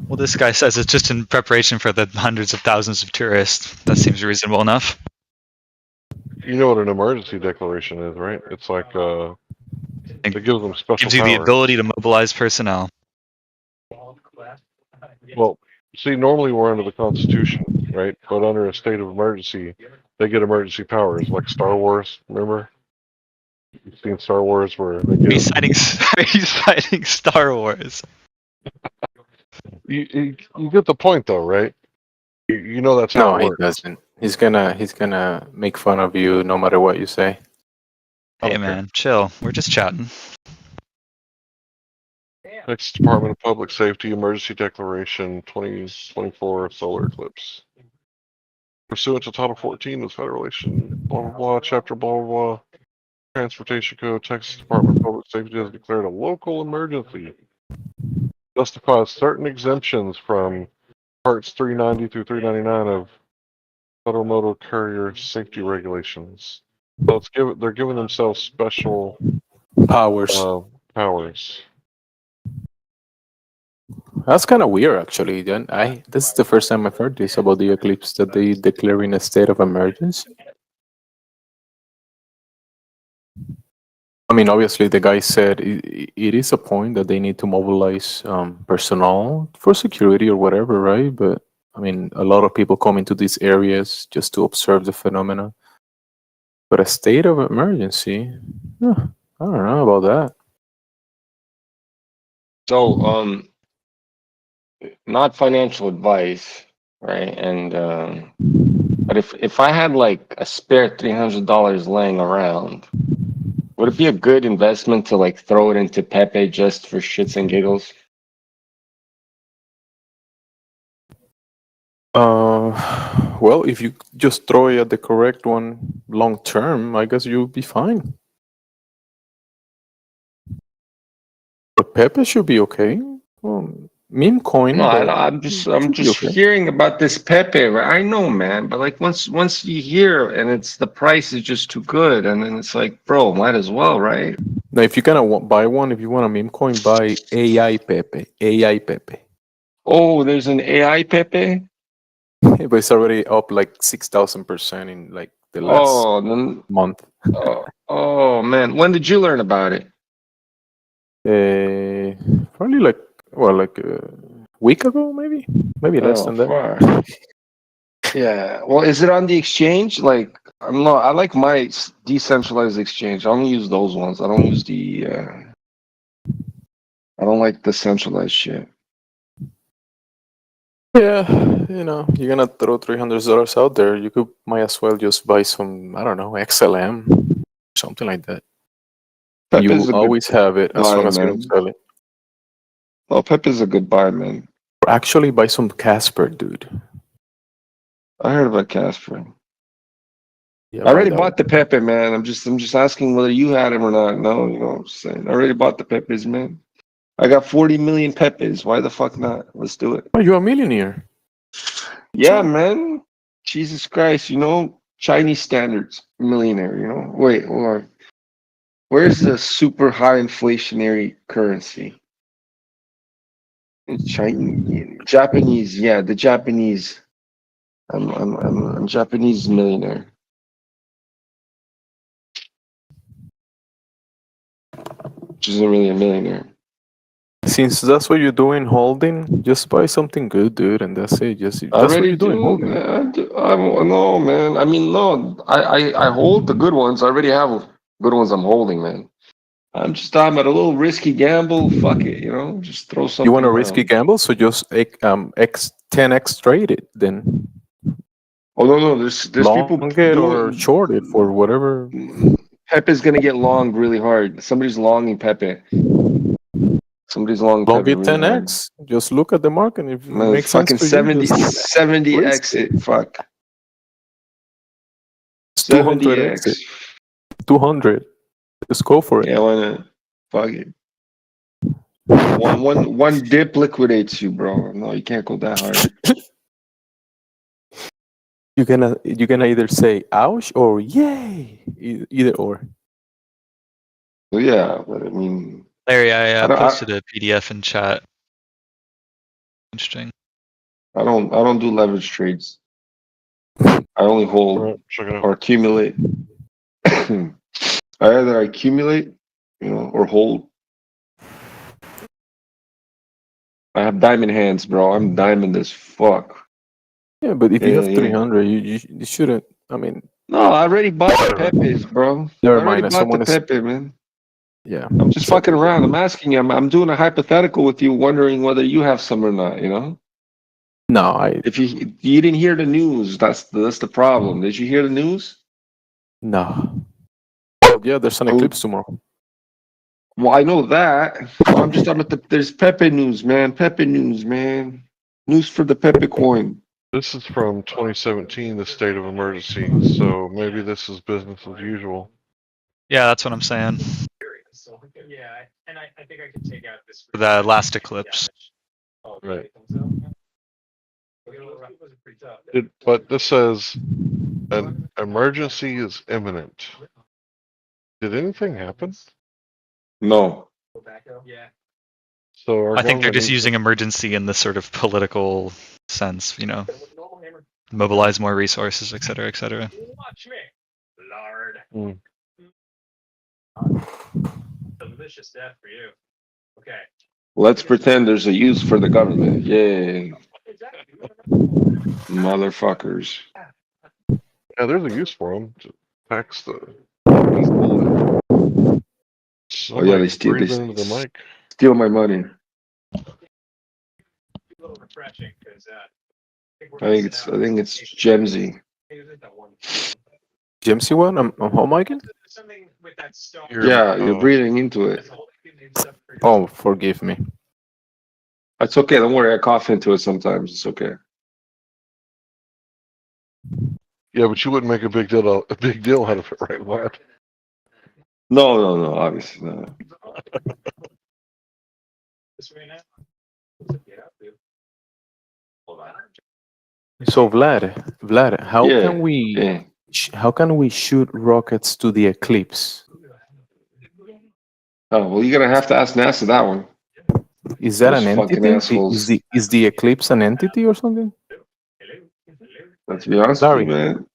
Well, this guy says it's just in preparation for the hundreds of thousands of tourists. That seems reasonable enough. You know what an emergency declaration is, right? It's like it gives them special Gives you the powers. ability to mobilize personnel. Well, see, normally we're under the Constitution, right? But under a state of emergency, they get emergency powers, like Star Wars. Remember? You've seen Star Wars where they get. He's citing Star Wars. You get the point, though, right? You know that's No, how it he works. doesn't. He's gonna make fun of you no matter what you say. Hey man, chill. We're just chatting. Texas Department of Public Safety Emergency Declaration 2024 Solar Eclipse. Pursuant to Title 14 of the Federation, blah, blah, blah, Chapter blah, blah, blah. Transportation Code, Texas Department of Public Safety has declared a local emergency. Justifies certain exemptions from Parts 390 through 399 of Federal Motor Carrier Safety Regulations. So they're giving themselves special powers. That's kind of weird, actually. Then this is the first time I've heard this about the eclipse, that they declaring a state of emergency. I mean, obviously, the guy said it is a point that they need to mobilize personnel for security or whatever, right? But I mean, a lot of people come into these areas just to observe the phenomena. But a state of emergency, I don't know about that. So, not financial advice, right? And but if I had like a spare $300 laying around, would it be a good investment to like throw it into Pepe just for shits and giggles? Well, if you just throw it at the correct one long term, I guess you'll be fine. But Pepe should be okay. Meme coin. No, but I'm just okay. hearing about this Pepe. Right? I know, man, but like once you hear and it's the price is just too good, and then it's like, bro, might as well, right? Now, if you're gonna buy one, if you want a meme coin, buy AI Pepe. AI Pepe. Oh, there's an AI Pepe. But it's already up like 6,000% in like the last month. Oh man, when did you learn about it? Probably like a week ago, maybe less than that. Fuck. Yeah. Well, is it on the exchange? Like, I like my decentralized exchange. I only use those ones. I don't use the. I don't like the centralized shit. Yeah, you're gonna throw $300 out there. You might as well just buy some, I don't know, XLM, something like that. Pep You is a will always good have it as buy, long as you man. don't sell it. Oh, Pep is a good buy, man. Or actually, buy some Casper, dude. I heard about Casper. Yeah, I already buy that bought the Pepe, man. I'm just asking whether you had him or not. No, I'm just saying. I already bought the Pepes, man. I got 40 million Pepes. Why the fuck not? Let's do it. Oh, you're a millionaire. Yeah, man. Jesus Christ, Chinese standards, millionaire, Wait, hold on. Where's the super high inflationary currency? It's Chinese, Japanese, yeah, the Japanese. I'm Japanese millionaire. Which isn't really a millionaire. Since that's what you're doing, holding, just buy something good, dude, and that's it. That's what you're doing, holding. No, man. I mean, no. I hold the good ones. I already have good ones I'm holding, man. I'm at a little risky gamble. Fuck it, just throw something. You want a around. risky gamble, so just 10x trade it then. Oh no, there's people Long it or short it for whatever. Pepe's gonna get long really hard. Somebody's longing Pepe. Somebody's longing Long Pepe it really hard. 10x. Just look at the market. If it Man, makes sense fucking for 70, you, just 70 risk exit. it. Fuck. It's 200 exit. 200. Just go for it. Yeah, why not? Fuck it. One dip liquidates you, bro. No, you can't go that hard. You're gonna either say ouch or yay. Either or. Well, yeah, but I mean, Larry, I don't- posted a PDF in chat. Interesting. I don't do leverage trades. I only hold or accumulate. I either accumulate, or hold. I have diamond hands, bro. I'm diamond as fuck. Yeah, but if you have Yeah. 300, you shouldn't. I mean, No, I already bought the Pepes, bro. Never I already mind, bought someone the is- Pepe, man. yeah. I'm just fucking around. I'm asking you. I'm doing a hypothetical with you, wondering whether you have some or not. No, If you didn't hear the news, that's the problem. Did you hear the news? No. Well, yeah, there's an eclipse tomorrow. Well, I know that. I'm just talking about there's Pepe news, man. Pepe news, man. News for the Pepe coin. This is from 2017, the state of emergency. So maybe this is business as usual. Yeah, that's what I'm saying. Yeah, and I think I could take out this. The last eclipse. Right. But this says an emergency is imminent. Did anything happen? No. So our I think they're government just needs using emergency in the sort of political sense, mobilize more resources, et cetera, et cetera. Watch me, Lord. Mm. Delicious death for you. Okay. Let's pretend there's a use for the government. Yay. Motherfuckers. Yeah, there's a use for them to tax the people. Oh yeah, they steal into the mic. Steal my money. A little refreshing because I think it's Gemsy. Gemsy one? I'm home miking? Yeah, you're breathing into it. Oh, forgive me. It's okay. Don't worry. I cough into it sometimes. It's okay. Yeah, but you wouldn't make a big deal out of it, right, Vlad? No, obviously not. So Vlad, how can we shoot rockets to the eclipse? Oh well, you're gonna have to ask NASA that one. Is that Those an fucking entity? assholes. Is the eclipse an entity or something? Let's be honest with you, man.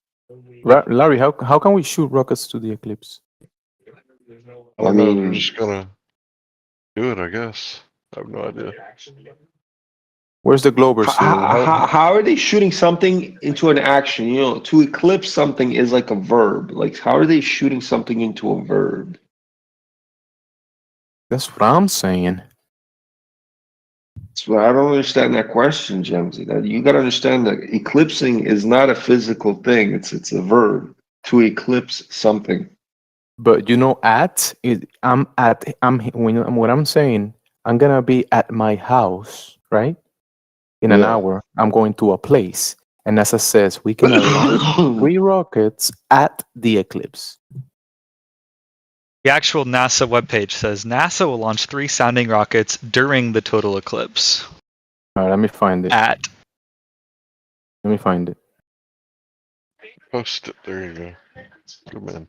Larry, how can we shoot rockets to the eclipse? I don't know. They're just gonna do it, I guess. I have no idea. Where's the globbers here? How are they shooting something into an action? You know, to eclipse something is like a verb. Like, how are they shooting something into a verb? That's what I'm saying. So I don't understand that question, Jamesy. That you got to understand that eclipsing is not a physical thing. It's a verb to eclipse something. But you know, what I'm saying, I'm gonna be at my house, right? In an hour, I'm going to a place, and NASA says we can launch 3 rockets at the eclipse. The actual NASA webpage says NASA will launch 3 sounding rockets during the total eclipse. All right, let me find it. Let me find it. Post it. There you go. Good man.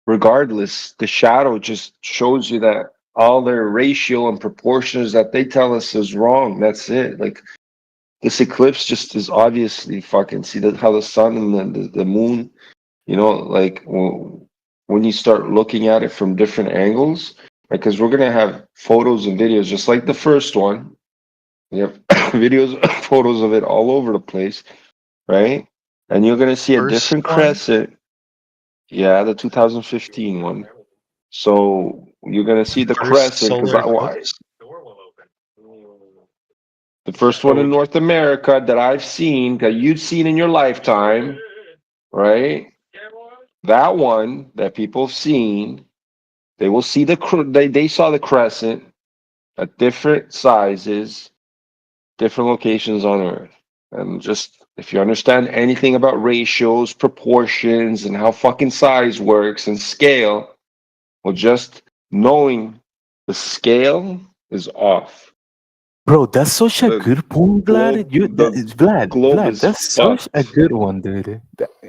Regardless, the shadow just shows you that all their ratio and proportions that they tell us is wrong. That's it. Like, this eclipse just is obviously fucking, see that how the sun and the moon, you know, like when you start looking at it from different angles, like, because we're gonna have photos and videos just like the first one. We have videos, photos of it all over the place, right? And you're gonna see a different crescent. Yeah, the 2015 one. So you're gonna see the crescent because the first one in North America that I've seen, that you've seen in your lifetime, right? That one that people have seen, they will see they saw the crescent at different sizes, different locations on Earth. And just if you understand anything about ratios, proportions, and how fucking size works and scale, well, just knowing the scale is off. Bro, that's such a good point, Vlad. Vlad, that's such a good one, dude.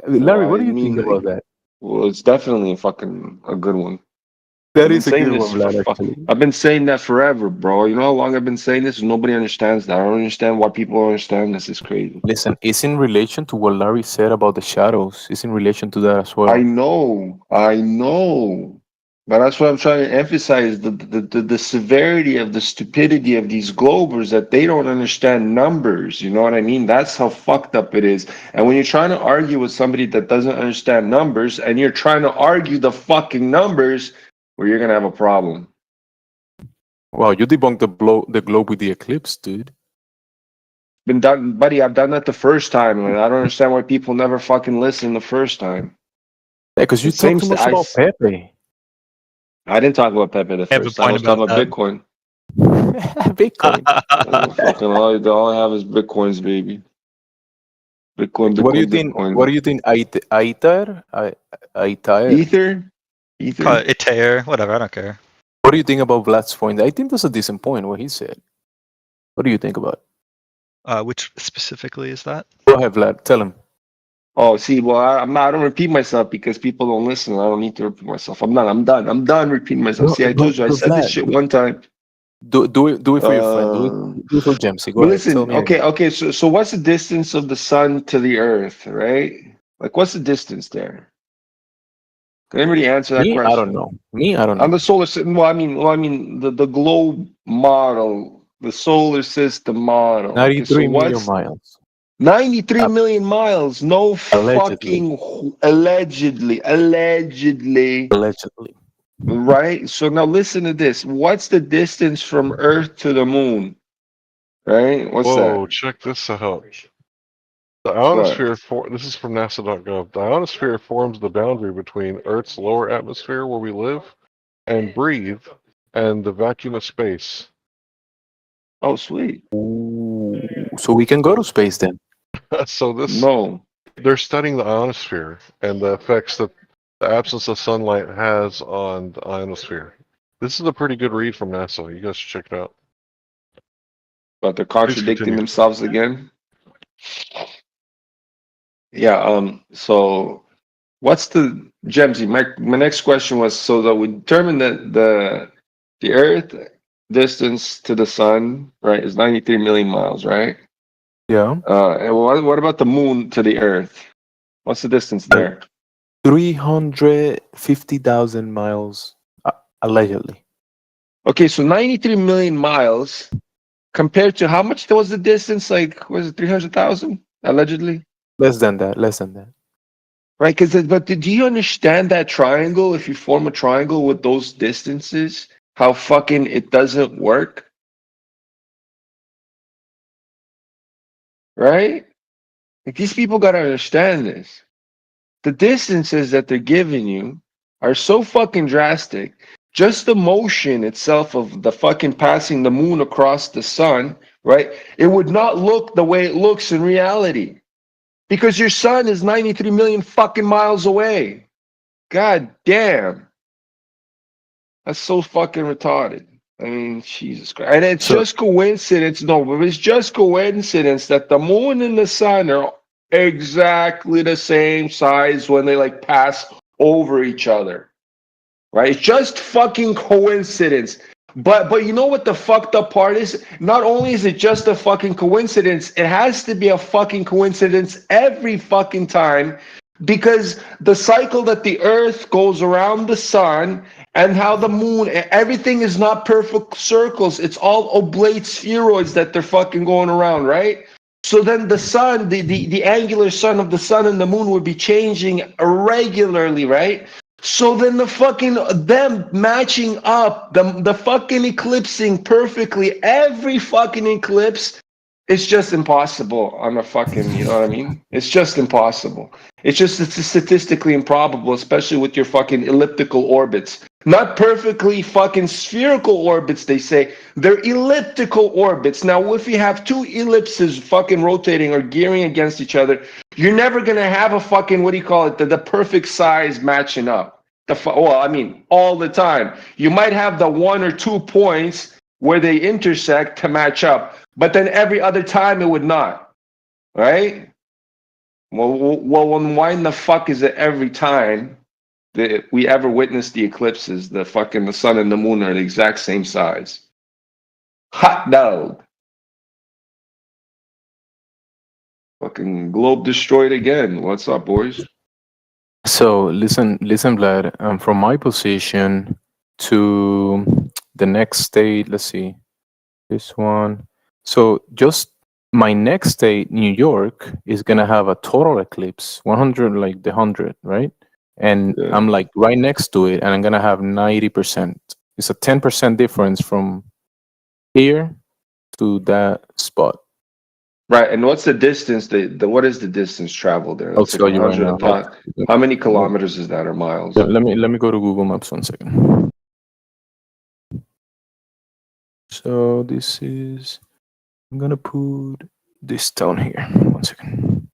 Larry, what do you think about that? Well, it's definitely a good one. That is a good one, Vlad, actually. I've been saying that forever, bro. You know how long I've been saying this? Nobody understands that. I don't understand why people don't understand this. It's crazy. Listen, it's in relation to what Larry said about the shadows. It's in relation to that as well. I know. But that's what I'm trying to emphasize, the severity of the stupidity of these globbers, that they don't understand numbers. You know what I mean? That's how fucked up it is. And when you're trying to argue with somebody that doesn't understand numbers, and you're trying to argue the fucking numbers, well, you're going to have a problem. Wow, you debunked the globe with the eclipse, dude. Been done, buddy. I've done that the first time, and I don't understand why people never fucking listen the first time. Yeah, because you talked too much about Pepe. I didn't talk about Pepe the first time. I was talking about Bitcoin. Bitcoin. Fucking all I have is Bitcoins, baby. Bitcoin. What do you think? Bitcoin. What do you think? Ether? Ether, whatever. I don't care. What do you think about Vlad's point? I think that's a decent point. What he said. What do you think about it? Which specifically is that? Go ahead, Vlad. Tell him. Oh, see, well, I don't repeat myself because people don't listen. I don't need to repeat myself. I'm done repeating myself. See, I told you, I said this shit one time. Do it for your friend. Do it for Jamesy. Go ahead. Listen, okay. So what's the distance of the sun to the Earth, right? Like, what's the distance there? Can anybody answer that question? I don't know. I don't know. On the solar system, well, I mean, the globe model, the solar system model. 93 million miles. 93 million miles. No fucking allegedly. Right? So now listen to this. What's the distance from Earth to the moon? Right? What's that? Whoa, check this out. The ionosphere, this is from NASA.gov. The ionosphere forms the boundary between Earth's lower atmosphere, where we live and breathe, and the vacuum of space. Oh, sweet. Ooh, so we can go to space then. So they're studying the ionosphere and the effects that the absence of sunlight has on the ionosphere. This is a pretty good read from NASA. You guys should check it out. But they're contradicting themselves again. Yeah. So what's the Jamesy? My next question was, so that we determined that the Earth distance to the sun, right, is 93 million miles, right? Yeah. And what about the moon to the Earth? What's the distance there? 350,000 miles, allegedly. Okay, so 93 million miles compared to how much was the distance? Like, was it 300,000 allegedly? Less than that. Less than that. Right, but do you understand that triangle? If you form a triangle with those distances, how fucking it doesn't work, right? Like these people gotta understand this. The distances that they're giving you are so fucking drastic. Just the motion itself of the fucking passing the moon across the sun, right? It would not look the way it looks in reality because your sun is 93 million fucking miles away. God damn. That's so fucking retarded. I mean, Jesus Christ. And it's just coincidence. No, but it's just coincidence that the moon and the sun are exactly the same size when they like pass over each other. Right? It's just fucking coincidence. But you know what the fucked up part is? Not only is it just a fucking coincidence, it has to be a fucking coincidence every fucking time because the cycle that the earth goes around the sun and how the moon, everything is not perfect circles. It's all oblate spheroids that they're fucking going around, right? So then the sun, the angular sun of the sun and the moon would be changing regularly, right? So then the fucking them matching up, the fucking eclipsing perfectly every fucking eclipse, it's just impossible on a fucking, you know what I mean? It's just impossible. It's statistically improbable, especially with your fucking elliptical orbits. Not perfectly fucking spherical orbits, they say. They're elliptical orbits. Now, if you have two ellipses fucking rotating or gearing against each other, you're never going to have a fucking, what do you call it, the perfect size matching up. Well, I mean, all the time. You might have the 1 or 2 points where they intersect to match up, but then every other time it would not, right? Well, why in the fuck is it every time that we ever witness the eclipses, the sun and the moon are the exact same size? Hot dog. Fucking globe destroyed again. What's up, boys? So listen, Vlad. From my position to the next state, let's see, this one. So just my next state, New York, is gonna have a total eclipse, 100, like the 100, right? And I'm like right next to it, and I'm gonna have 90%. It's a 10% difference from here to that spot. Right, and what's the distance? What is the distance traveled there? I'll That's like tell you right 100 now. How many kilometers is that or miles? Let me go to Google Maps 1 second. So this is, I'm gonna put this down here. 1 second.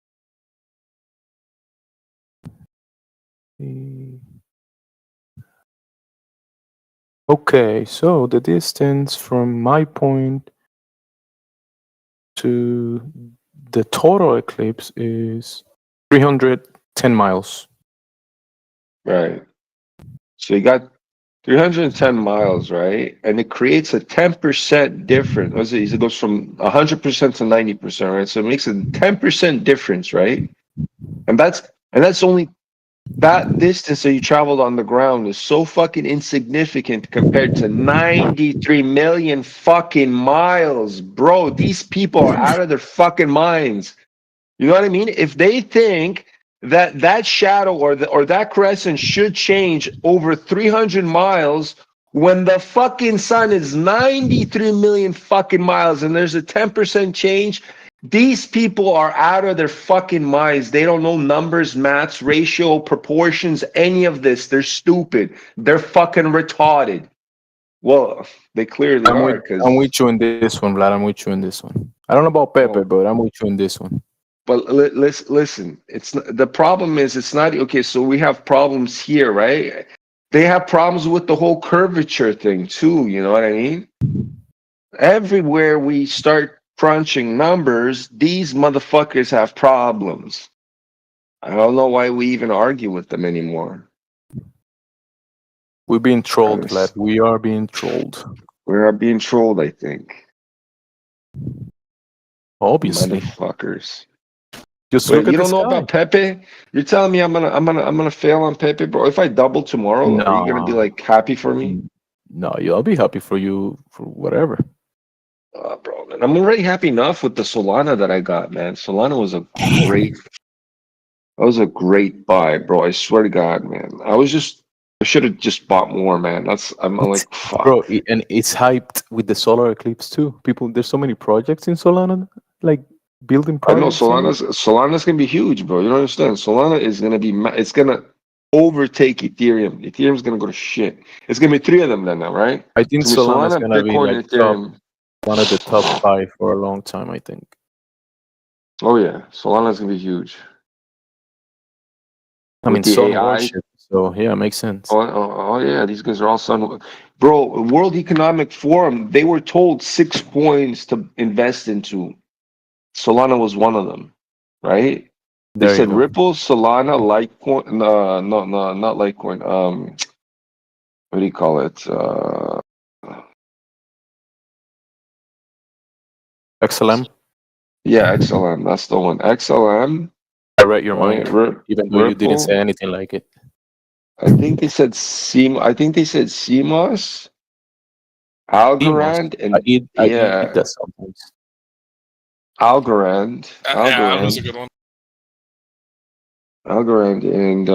Okay, so the distance from my point to the total eclipse is 310 miles. Right. So you got 310 miles, right? And it creates a 10% difference. What's it? It goes from 100% to 90%, right? So it makes a 10% difference, right? And that's only that distance that you traveled on the ground is so fucking insignificant compared to 93 million fucking miles, bro. These people are out of their fucking minds. You know what I mean? If they think that shadow or that crescent should change over 300 miles when the fucking sun is 93 million fucking miles and there's a 10% change, these people are out of their fucking minds. They don't know numbers, maths, ratio, proportions, any of this. They're stupid. They're fucking retarded. Well, they clearly are. I'm with you in this one, Vlad. I'm with you in this one. I don't know about Pepe, but I'm with you in this one. But listen, the problem is it's not okay. So we have problems here, right? They have problems with the whole curvature thing too. You know what I mean? Everywhere we start crunching numbers, these motherfuckers have problems. I don't know why we even argue with them anymore. We're being trolled, Vlad. We are being trolled. We are being trolled, I think. Obviously. Motherfuckers. Just Wait, look at you the don't know sky. about Pepe? You're telling me I'm gonna fail on Pepe, bro? If I double tomorrow, are you gonna be No. like happy for me? No, I'll be happy for you for whatever. Bro, man, I'm already happy enough with the Solana that I got, man. Solana was a great buy, bro. I swear to God, man. I should have just bought more, man. I'm like, fuck. Bro, and it's hyped with the solar eclipse too. There's so many projects in Solana, like building I know projects in it. Solana's gonna be huge, bro. You don't understand. Solana is gonna be, it's gonna overtake Ethereum. Ethereum's gonna go to shit. It's gonna be three of them then now, right? I think It's gonna be Solana's Solana, gonna be Bitcoin, like and Ethereum. one of the top 5 for a long time, I think. Oh yeah, Solana's gonna be huge. I mean, With the sun AI. worship, so yeah, makes sense. Oh yeah, these guys are all sun. Bro, World Economic Forum, they were told 6 coins to invest into. Solana was one of them, right? They There you said go. Ripple, Solana, Litecoin. No, not Litecoin. What do you call it? XLM. Yeah, XLM. That's the one. XLM. I read your Right, mind, even though you didn't say Ripple. anything like it. I think they said CMOS, Algorand, and I eat yeah, that sometimes. Algorand, Yeah, that was a good one. Algorand, and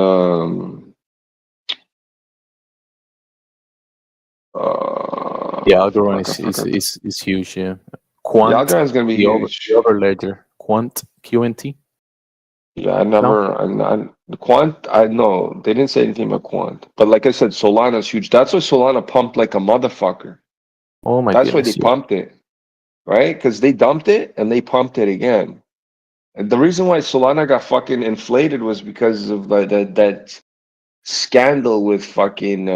Yeah, Algorand fuck, I forgot. is huge. Yeah, Yeah, Quant, Algorand's gonna be huge. the other ledger, Quant, QNT. Yeah, No, the Quant, I know they didn't say anything about Quant, but like I said, Solana's huge. That's why Solana pumped like a motherfucker. oh my That's why they goodness, yeah. pumped it, right? Because they dumped it and they pumped it again. And the reason why Solana got fucking inflated was because of that scandal with fucking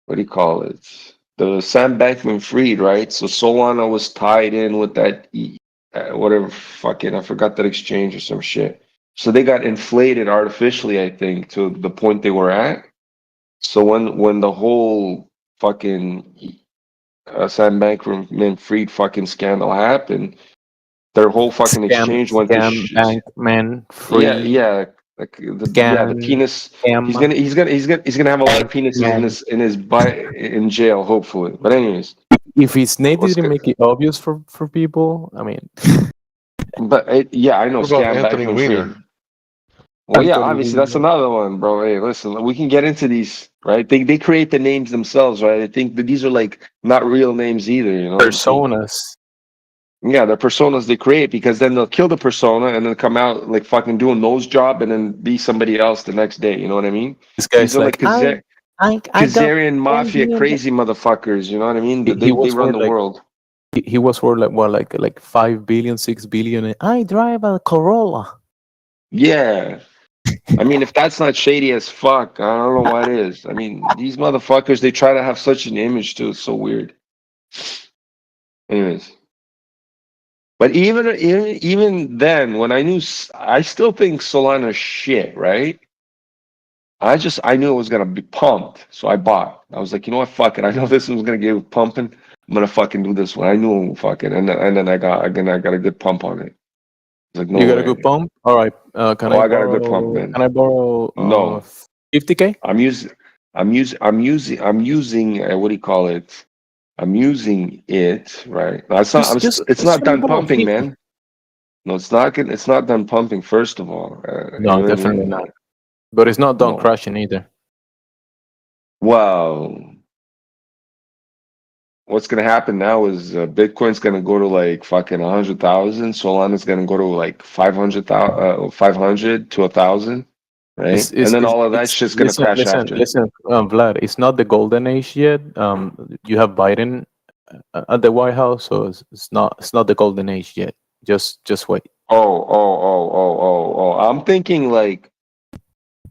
what do you call it? The Sam Bankman-Fried, right? So Solana was tied in with that whatever fucking, I forgot that exchange or some shit. So they got inflated artificially, I think, to the point they were at. So when the whole fucking Sam Bankman-Fried fucking scandal happened, their whole fucking exchange went to Bankman, yeah, free, yeah. Like the penis. He's scam, gonna have a lot of penises in his butt in jail, hopefully. But anyways, If his name what's didn't good? make it obvious for people, I mean, But yeah, I know What about scam Anthony Bankman Weiner? Fried. Well, yeah, Anthony obviously that's Weiner. another one, bro. Hey, listen, we can get into these, right? They create the names themselves, right? I think that these are like not real names either, you know. Personas. Yeah, they're personas they create because then they'll kill the persona and then come out like fucking do a nose job and then be somebody else the next day. You know what I mean? This These guy's are like like, I got Khazarian 10 mafia million. crazy motherfuckers. You know what I mean? He They was run worth the like world. he was worth like what, like 5 billion, 6 billion. And I drive a Corolla. Yeah. I mean, if that's not shady as fuck, I don't know what is. I mean, these motherfuckers, they try to have such an image too. It's so weird. Anyways. But even then, when I knew, I still think Solana's shit, right? I knew it was gonna be pumped, so I bought. I was like, you know what, fuck it. I know this one's gonna get pumping. I'm gonna fucking do this one. I knew fucking, and then I got a good pump on it. I was like, no You got a way. good pump? All right. Can Oh, I I got a good pump, borrow? man. Can I borrow No, 50K? I'm using what do you call it? I'm using it, right? No, it's not. It's Just not let me done borrow pumping, 50. man. No, it's not. It's not done pumping. First of all, you know No, what I definitely mean? not. But it's not done No. crashing either. Well, what's gonna happen now is Bitcoin's gonna go to like fucking 100,000. Solana's gonna go to like 500 to 1,000, right? And then all of that shit's gonna crash after. Listen, Vlad. It's not the golden age yet. You have Biden at the White House, so it's not the golden age yet. Just wait. Oh. I'm thinking like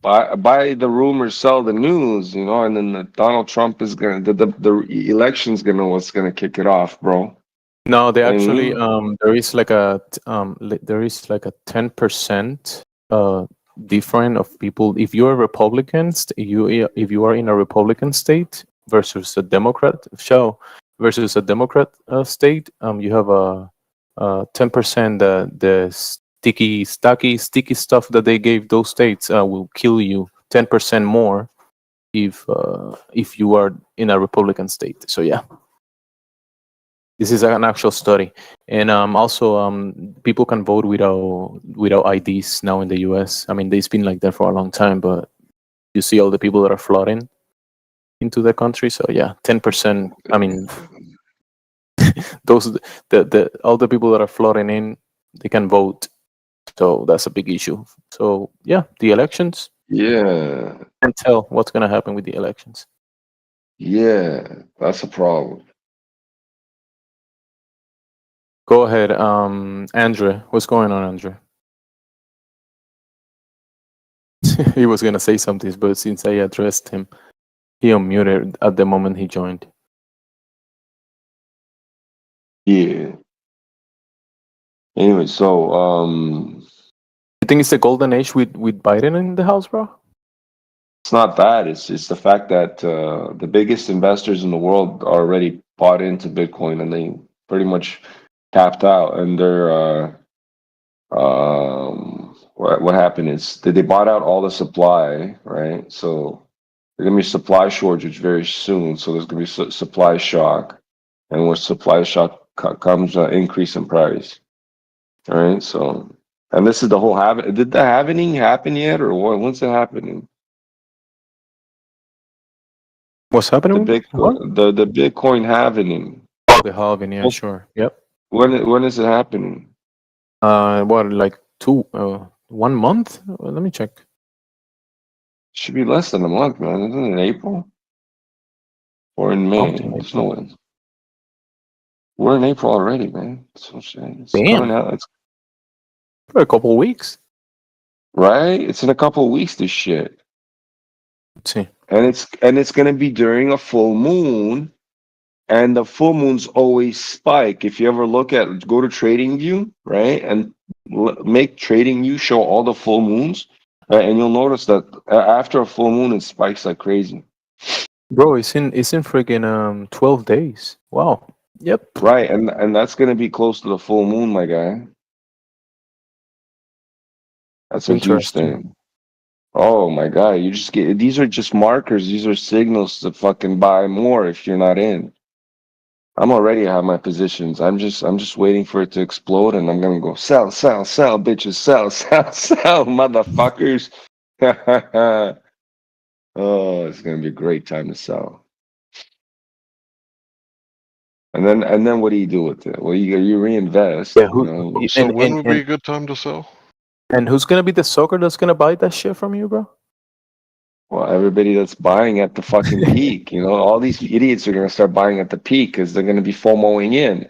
buy the rumors, sell the news, you know, and then Donald Trump is gonna the election's what's gonna kick it off, bro. No, they I actually mean, there is like a 10% different of people. If you are Republicans, if you are in a Republican state versus a Democrat, so versus a Democrat state, you have a 10%. The sticky stuff that they gave those states will kill you 10% more if you are in a Republican state. So yeah, this is an actual study, and also people can vote without IDs now in the U.S. I mean, it's been like that for a long time, but you see all the people that are flooding into the country. So yeah, 10%. I mean, those the all the people that are flooding in, they can vote. So that's a big issue. So yeah, the elections. Yeah. Can't tell what's gonna happen with the elections. Yeah, that's a problem. Go ahead, Andrew. What's going on, Andrew? He was gonna say something, but since I addressed him, he unmuted at the moment he joined. Yeah. Anyway, so You think it's the golden age with Biden in the house, bro? it's not that. It's the fact that the biggest investors in the world are already bought into Bitcoin and they pretty much tapped out. And they're what happened is that they bought out all the supply, right? So there's gonna be supply shortage very soon. So there's gonna be supply shock, and with supply shock comes an increase in price. All right. So, and this is the whole happen. Did the halvening happen yet, or what? When's it happening? What's happening? The Bitcoin, the Bitcoin halvening. Oh, the halving, yeah, sure. Yep. When is it happening? What, like 1 month? Let me check. Should be less than a month, man. Isn't it in April or in May? There's no way. We're in April already, man. So it's coming out. It's for a couple of weeks, right? It's in a couple of weeks. This shit. Let's see. And it's gonna be during a full moon. And the full moons always spike. If you ever go to TradingView, right, and make TradingView show all the full moons, right, and you'll notice that after a full moon, it spikes like crazy. Bro, it's in freaking 12 days. Wow. Yep. Right, and that's gonna be close to the full moon, my guy. That's a huge thing. Oh my God, you just these are just markers. These are signals to fucking buy more if you're not in. I'm already have my positions. I'm just waiting for it to explode, and I'm gonna go sell, bitches, sell, motherfuckers. Oh, it's gonna be a great time to sell. And then what do you do with it? Well, you reinvest. Yeah, so when would be a good time to sell? And who's gonna be the sucker that's gonna buy that shit from you, bro? Well, everybody that's buying at the fucking peak, all these idiots are gonna start buying at the peak because they're gonna be FOMOing in.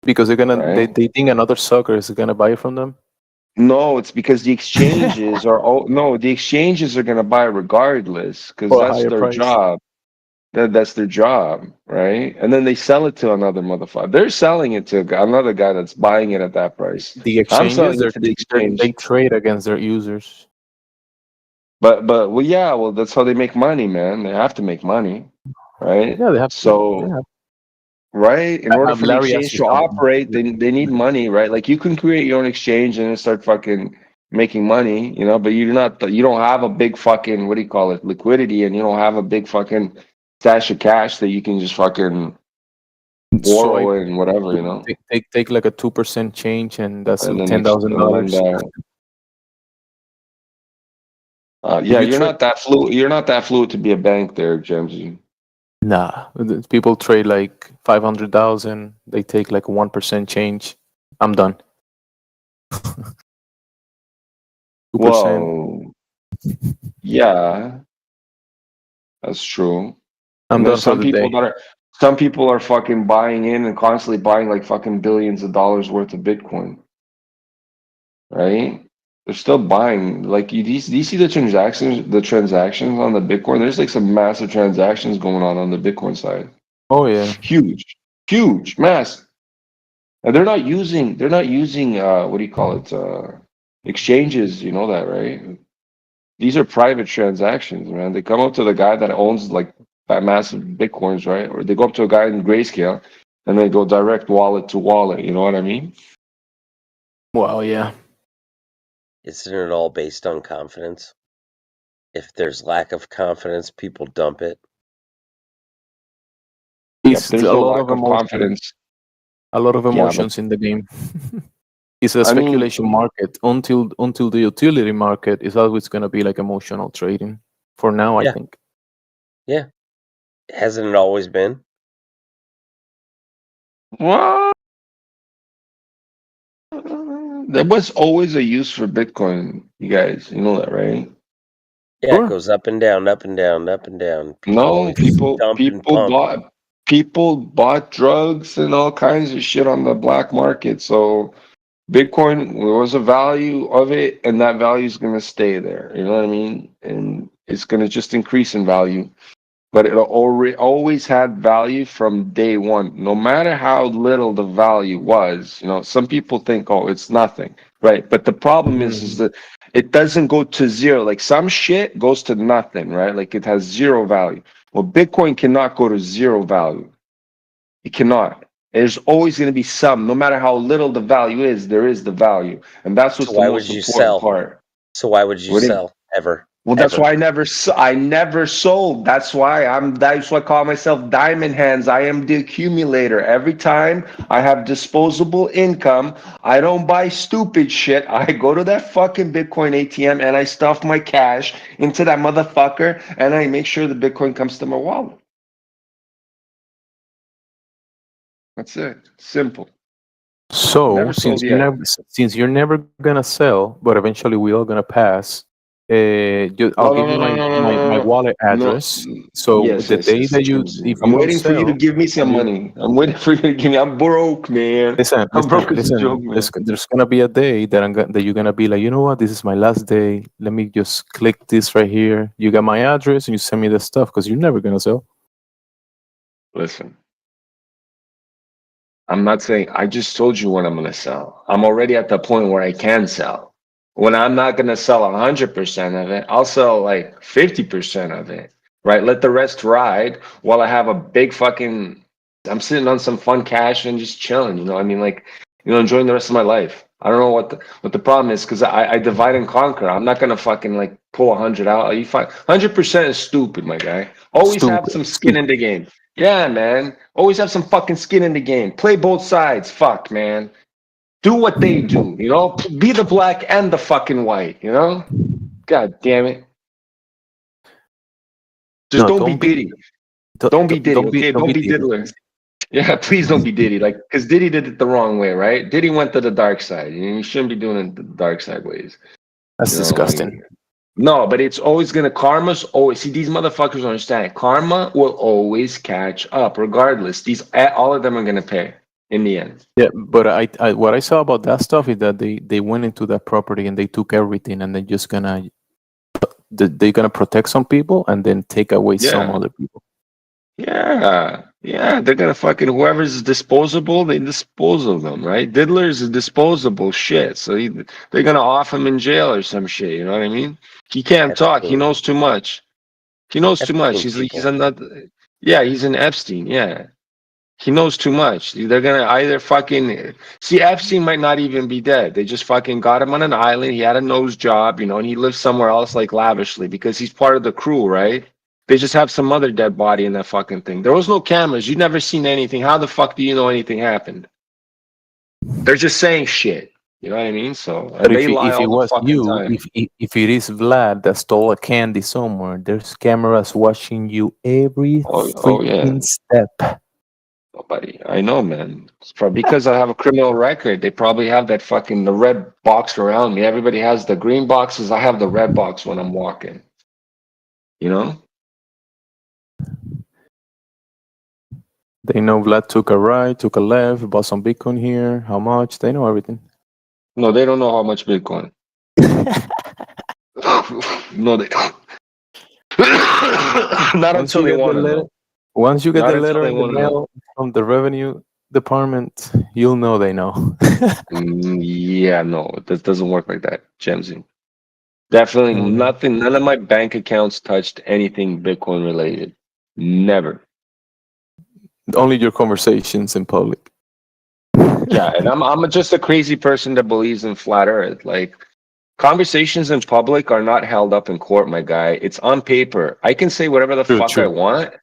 Because they're gonna right? they think another sucker is gonna buy it from them. No, it's because the exchanges the exchanges are gonna buy regardless because that's their job. That's their job, right? And then they sell it to another motherfucker. They're selling it to another guy that's buying it at that price. The I'm selling exchanges, it to the exchange. they trade against their users. But that's how they make money, man. They have to make money, right? Yeah, they have. Right? In order for the Larry exchange to operate, they need money, right? Like you can create your own exchange and then start fucking making money, but you don't have a big fucking liquidity, and you don't have a big fucking stash of cash that you can just fucking borrow and whatever, Take like a 2% change, and that's And then $10,000. Yeah, you're not that fluid. You're not that fluid to be a bank there, Jamesy. Nah, people trade like 500,000. They take like 1% change. I'm done. 2%. Well, yeah, that's true. I'm done for the day. Some people are fucking buying in and constantly buying like fucking billions of dollars worth of Bitcoin, right? They're still buying. Like, do you see the transactions on the Bitcoin? There's like some massive transactions going on the Bitcoin side. Oh yeah, huge, massive. And they're not using what do you call it? Exchanges. You know that, right? These are private transactions, man. They come up to the guy that owns like massive Bitcoins, right? Or they go up to a guy in Grayscale and they go direct wallet to wallet. You know what I mean? Well, yeah. Isn't it all based on confidence? If there's lack of confidence, people dump it. It's there's a no lot lack of of emotion. confidence. A lot of Yeah, but emotions in the game. It's a I mean, speculation market. Until the utility market is always going to be like emotional trading. For now, I Yeah, think. yeah. Hasn't it always been? what? There was always a use for Bitcoin, you guys. You know that, right? Yeah, it Sure. goes up and down, up and down, up and down. People No, always dump and pump. people bought drugs and all kinds of shit on the black market. So Bitcoin, there was a value of it, and that value is going to stay there. You know what I mean? And it's going to just increase in value. But it always had value from day one, no matter how little the value was. You know, some people think, oh, it's nothing, right? But the problem is that it doesn't go to zero. Like some shit goes to nothing, right? Like it has zero value. Well, Bitcoin cannot go to zero value. It cannot. There's always going to be some, no matter how little the value is, there is the value. And that's So what's the why would most you important sell? part. So why would you What do you- sell ever? Well, that's Ever? why I never sold. That's why I call myself diamond hands. I am the accumulator. Every time I have disposable income, I don't buy stupid shit. I go to that fucking Bitcoin ATM and I stuff my cash into that motherfucker and I make sure the Bitcoin comes to my wallet. That's it. Simple. So Never sold yet. since you're never gonna sell, but eventually we are gonna pass. I'll give you my wallet address. So Yes, the yes, day yes. that if I'm you don't waiting for you to sell, give me some and you money. I'm waiting for you to give me. I'm broke, man. I'm broke as a joke, man. There's gonna be a day that you're gonna be like, you know what? This is my last day. Let me just click this right here. You got my address, and you send me the stuff because you're never gonna sell. Listen, I'm not saying. I just told you when I'm gonna sell. I'm already at the point where I can sell. When I'm not gonna sell 100% of it, I'll sell like 50% of it. Right? Let the rest ride while I have a big fucking. I'm sitting on some fun cash and just chilling. You know, I mean, like, you know, enjoying the rest of my life. I don't know what the problem is because I divide and conquer. I'm not gonna fucking like pull 100 out. You find 100% is stupid, my guy. Always have some skin in the game. Yeah, man. Always have some fucking skin in the game. Play both sides. Fuck, man. Do what they do. You know, be the black and the fucking white. You know. God damn it. Just don't be Diddy. Don't be Diddy, okay? Don't be Diddler. Yeah, please don't be Diddy. Like, because Diddy did it the wrong way, right? Diddy went to the dark side. You shouldn't be doing it the dark side ways. That's disgusting. Like, no, but it's always karma's always, see, these motherfuckers don't understand. Karma will always catch up, regardless. All of them are gonna pay in the end. Yeah, but I what I saw about that stuff is that they went into that property and they took everything and they're gonna protect some people and then take away some other people. Yeah, they're gonna fucking whoever's disposable, they dispose of them, right? Diddler's is disposable shit, so they're gonna off him in jail or some shit. You know what I mean? He can't talk. He knows too much. He knows too much. He's another. Yeah, he's an Epstein. Yeah, he knows too much. They're gonna either fucking see Epstein might not even be dead. They just fucking got him on an island. He had a nose job, you know, and he lives somewhere else like lavishly because he's part of the crew, right? They just have some other dead body in that fucking thing. There was no cameras. You've never seen anything. How the fuck do you know anything happened? They're just saying shit. You know what I mean? So But they lie if it all the was fucking you, time. if it is Vlad that stole a candy somewhere, there's cameras watching you every freaking step. Nobody. I know, man. It's probably because I have a criminal record. They probably have that fucking the red box around me. Everybody has the green boxes. I have the red box when I'm walking. You know? They know Vlad took a right, took a left, bought some Bitcoin here, how much. They know everything. No, they don't know how much Bitcoin. No, they don't. Not until they want to know. Once you get Not the until letter they in the wanna know. mail from the revenue department, you'll know they know. Yeah, no, that doesn't work like that, Jamesy. Definitely nothing. None of my bank accounts touched anything Bitcoin related. Never. Only your conversations in public. Yeah, and I'm just a crazy person that believes in flat Earth. Like, conversations in public are not held up in court, my guy. It's on paper. I can say whatever the fuck I want,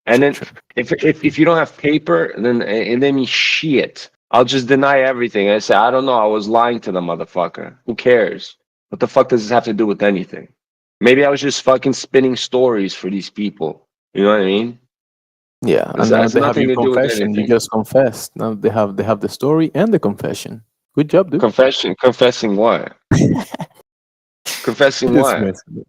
and then if you don't have paper, then and then shit, I'll just deny everything. I say I don't know. I was lying to the motherfucker. Who cares? What the fuck does this have to do with anything? Maybe I was just fucking spinning stories for these people. You know what I mean? Yeah, This and now has they have nothing your to do with confession. You anything. just confessed. Now they have the story and the confession. Good job, dude. Confessing what? Confessing Just what? messing.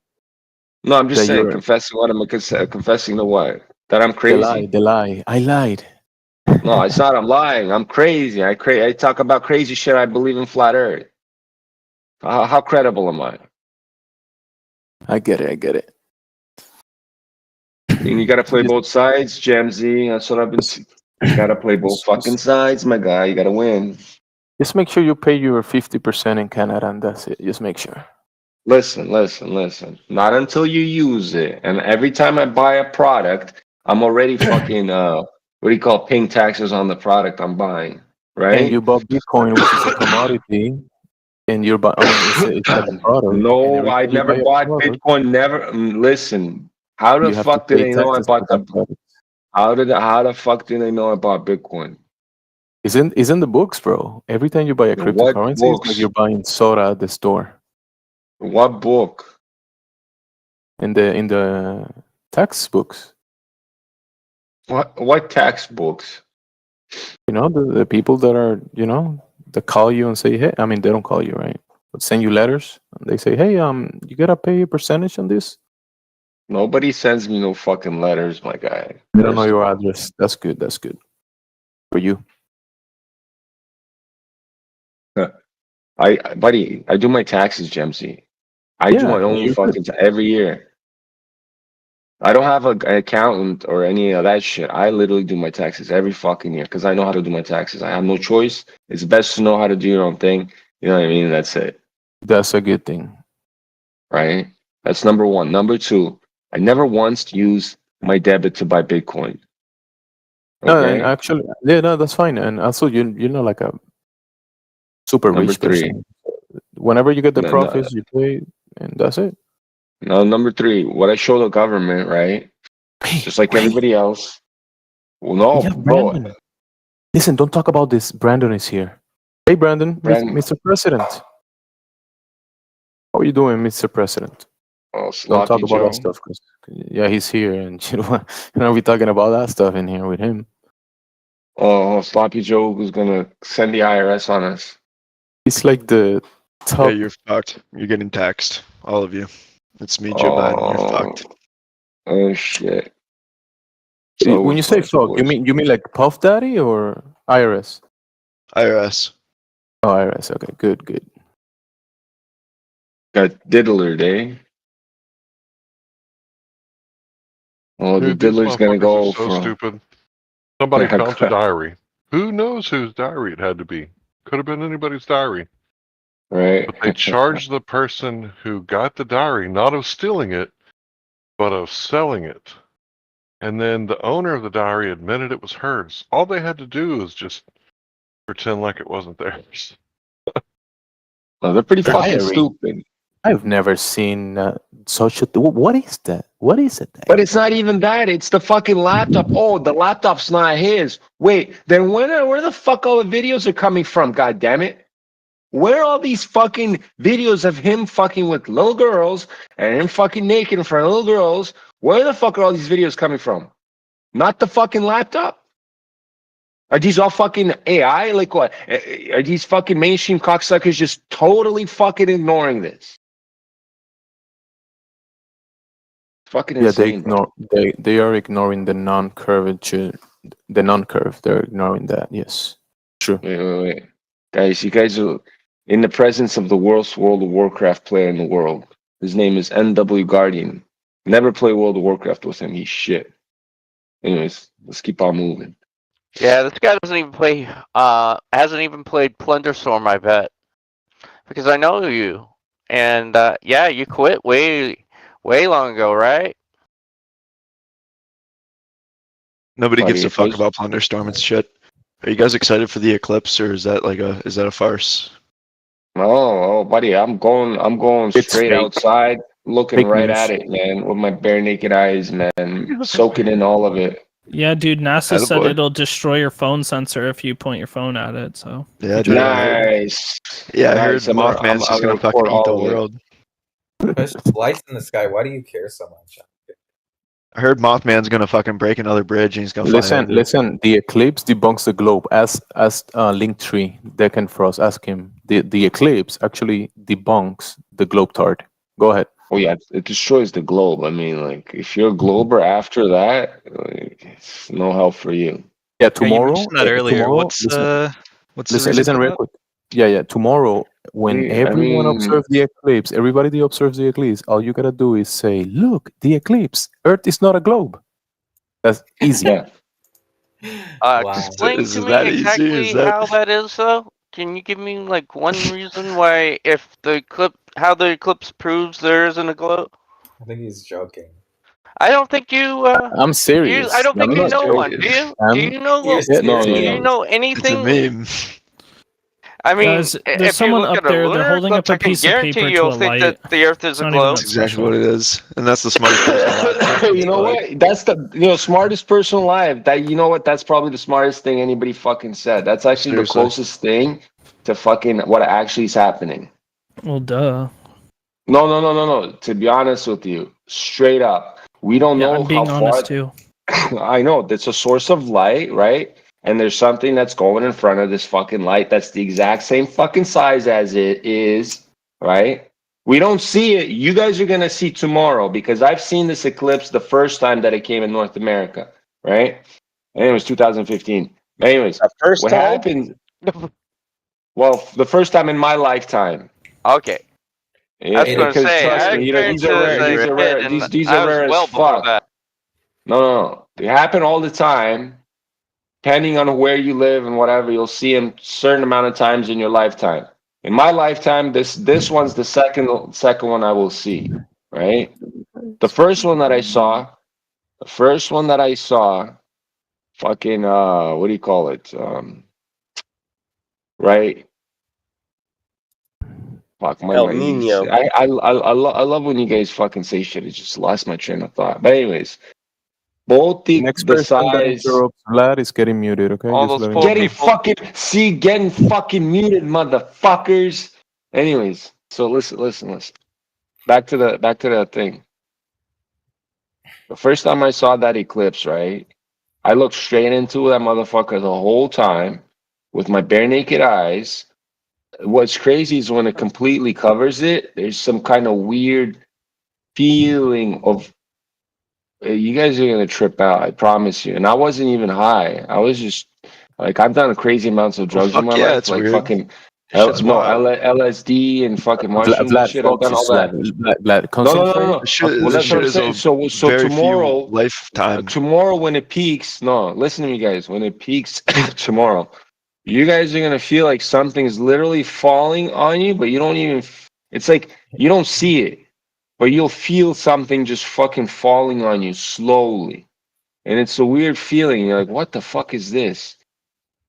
No, I'm just That saying, you're confessing what? Confessing to what? That I'm the crazy? lie. I lied. No, it's not. I'm lying. I'm crazy. I talk about crazy shit. I believe in flat Earth. How credible am I? I get it. And you got to play both sides, Jamsy. That's what I've been. You got to play both fucking sides, my guy. You got to win. Just make sure you pay your 50% in Canada, and that's it. Just make sure. Listen. Not until you use it. And every time I buy a product, I'm already fucking what do you call paying taxes on the product I'm buying, right? And you bought Bitcoin, which is a commodity, and you're buying. It's like a product. No, I never bought Bitcoin. Never. Listen. How the fuck do they know I bought the? How the fuck do they know I bought Bitcoin? It's in the books, bro. Every time you buy a What cryptocurrency, it's books? like you're buying soda at the store. What book? In the tax books. What tax books? You know, the people that are, that call you and say, hey, I mean, they don't call you, right? But send you letters and they say, hey, you gotta pay a percentage on this. Nobody sends me no fucking letters, my guy. I don't know your address. That's good. For you. Buddy, I do my taxes, Gemsy. I do my own fucking every year. I don't have an accountant or any of that shit. I literally do my taxes every fucking year because I know how to do my taxes. I have no choice. It's best to know how to do your own thing. You know what I mean? That's it. That's a good thing. Right? That's number one. Number two, I never once used my debit to buy Bitcoin. No, Okay? and actually, yeah, no, that's fine. And also, you're not like a super Number rich three. person. Whenever you get the No, profits, you pay, and that's it. No, number three, what I show the government, right? Just like everybody else. Well, no, Yeah, bro. Brandon. Listen, don't talk about this. Brandon is here. Hey, Brandon, Mr. President. How are you doing, Mr. President? Oh, Don't talk Sloppy about that Joe. stuff, cause yeah, he's here, and we're talking about that stuff in here with him. Oh, Sloppy Joe who's gonna send the IRS on us. He's like the top. Yeah, you're fucked. You're getting taxed, all of you. It's me, Joe Biden. You're fucked. Oh shit. When you say fuck, you mean like Puff Daddy or IRS? IRS. Oh, IRS. Okay, good. Got diddler day. Oh, the Dude, these diddler's gonna motherfuckers go are so for. stupid. Somebody Yeah, found a diary. Who knows whose diary it had to be? Could have been anybody's diary. Right. But they charged the person who got the diary not of stealing it, but of selling it. And then the owner of the diary admitted it was hers. All they had to do was just pretend like it wasn't theirs. Oh, they're pretty fucking stupid. I've never seen such a. What is that? What is it? But it's not even that. It's the fucking laptop. Oh, the laptop's not his. Wait, then where the fuck all the videos are coming from? God damn it! Where are all these fucking videos of him fucking with little girls and him fucking naked in front of little girls? Where the fuck are all these videos coming from? Not the fucking laptop. Are these all fucking AI? Like what? Are these fucking mainstream cocksuckers just totally fucking ignoring this? Fucking Yeah, insane, bro. they are ignoring the non-curvature, the non-curve. They're ignoring that. Yes, true. Wait. Guys, you guys are in the presence of the worst World of Warcraft player in the world. His name is NW Guardian. Never play World of Warcraft with him. He's shit. Anyways, let's keep on moving. Yeah, this guy doesn't even play. Hasn't even played Plunderstorm, I bet, because I know you. And yeah, you quit way long ago, right? Nobody gives Buddy, a fuck about Plunderstorm and shit. Are you guys excited for the eclipse, or is that a farce? Oh, buddy, I'm going It's straight fake. outside, looking Fake right news. at it, man, with my bare naked eyes, man, soaking in all of it. Yeah, dude, NASA said Attaboy. it'll destroy your phone sensor if you point your phone at it. So Yeah, be dude. careful. Nice. Yeah, I heard Nice. I'm gonna Mothman's just gonna record fucking eat the all of it. world. There's lights in the sky. Why do you care so much? I heard Mothman's gonna fucking break another bridge and he's gonna fly. Listen. The eclipse debunks the globe. Ask Linktree, Deck Frost. Ask him. The eclipse actually debunks the globe tard. Go ahead. Oh yeah, it destroys the globe. I mean, like, if you're a glober after that, like, it's no help for you. Yeah, you tomorrow. mentioned that earlier. Tomorrow. What's the reason Listen for real that? quick. Yeah. Tomorrow, when Yeah, I everyone mean- observes the eclipse, everybody that observes the eclipse, all you gotta do is say, "Look, the eclipse. Earth is not a globe." That's easy. Yeah. Explain Is to me that easy? exactly Is that- how that is, though. Can you give me like one reason why, if the how the eclipse proves there isn't a globe? I think he's joking. I don't think you. I'm serious. I don't think I'm you not know one. Do joking. you? I'm- Do you know? You're No, Do no, you no. know It's a anything? meme. I mean, Guys, there's if you someone look up at a there, they're lunar holding up eclipse, a I can piece of guarantee paper to you'll a think light. that the Earth is It's a not even globe. that That's exactly special. what it is, and that's the smartest person alive. You know what? That's the smartest person alive. That, you know what? That's probably the smartest thing anybody fucking said. That's actually the Seriously. closest thing to fucking what actually is happening. Well, duh. No. To be honest with you, straight up, we don't Yeah, know I'm being how far. honest too. I know that's a source of light, right? And there's something that's going in front of this fucking light that's the exact same fucking size as it is, right? We don't see it. You guys are gonna see tomorrow, because I've seen this eclipse the first time that it came in North America, right? And it was 2015. Anyways, The first what time? happened? Well, the first time in my lifetime. Okay. Yeah, I was gonna because say, trust I me, these are rare. These are rare. These I are was rare well as before fuck. that. No. They happen all the time. Depending on where you live and whatever, you'll see them certain amount of times in your lifetime. In my lifetime, this one's the second one I will see. Right. The first one that I saw, fucking what do you call it? Right. Fuck El Nino. I love when you guys fucking say shit. It just lost my train of thought. But anyways, both the person that size. interrupts Vlad is getting muted. Okay. All Just those letting poor you know. Getting fucking muted, motherfuckers. Anyways, so listen. Back to the thing. The first time I saw that eclipse, right? I looked straight into that motherfucker the whole time with my bare naked eyes. What's crazy is when it completely covers it, there's some kind of weird feeling of you guys are gonna trip out, I promise you. And I wasn't even high. I was just like, I've done crazy amounts of drugs in my life, it's like weird. fucking Shit's wild. LSD and fucking mushrooms and Vlad, shit. I've done all focus, that. Vlad, concentrate. No. Well, that's what I'm saying. So very tomorrow, few lifetime. tomorrow when it peaks, no, listen to me, guys. When it peaks tomorrow, you guys are gonna feel like something's literally falling on you, but you don't even. It's like you don't see it, but you'll feel something just fucking falling on you slowly, and it's a weird feeling. You're like, what the fuck is this?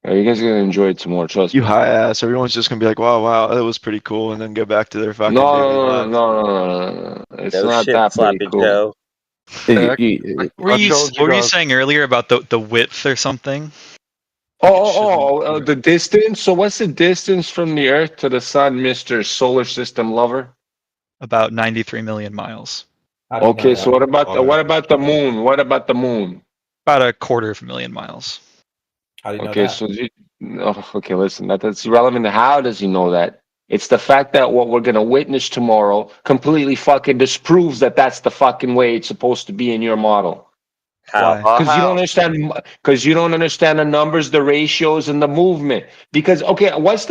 You guys are gonna enjoy it tomorrow. Trust me. You high ass. Everyone's just gonna be like, wow, that was pretty cool, and then go back to their fucking daily lives. No. It's No not shit, that pretty Floppy cool. Joe. What were you saying earlier about the width or something? The distance. So what's the distance from the Earth to the Sun, Mr. Solar System lover? About 93 million miles. Okay, so what about the moon? What about the moon? About 250,000 miles. How do you know Okay, that? so okay, listen, that's irrelevant. How does he know that? It's the fact that what we're gonna witness tomorrow completely fucking disproves that that's the fucking way it's supposed to be in your model. How? Because you don't understand. Because you don't understand the numbers, the ratios, and the movement. Because what was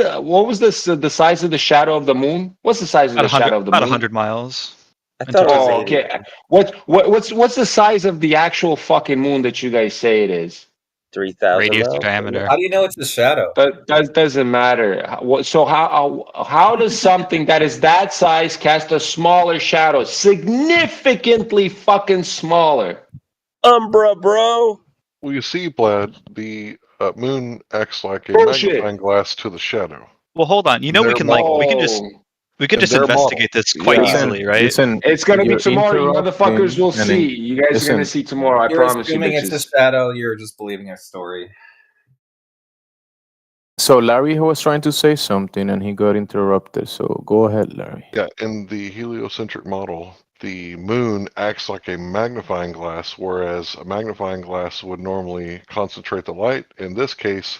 the size of the shadow of the moon? What's the size of the shadow of the moon? About 100 miles. I thought it was 80. Okay. What's the size of the actual fucking moon that you guys say it is? 3,000 Radius or miles? diameter. How do you know it's the shadow? That doesn't matter. So how does something that is that size cast a smaller shadow, significantly fucking smaller? Umbra, bro. Well, you see, Blad, the moon acts like a Bullshit. magnifying glass to the shadow. Well, hold on. You know, we can just investigate this quite easily, right? Listen, It's gonna be you're tomorrow. You interrupting, motherfuckers will and then- see. You guys are gonna listen, see tomorrow. I You're promise you, assuming it's a bitches. shadow. You're just believing a story. So Larry was trying to say something, and he got interrupted. So go ahead, Larry. Yeah, in the heliocentric model, the moon acts like a magnifying glass, whereas a magnifying glass would normally concentrate the light. In this case,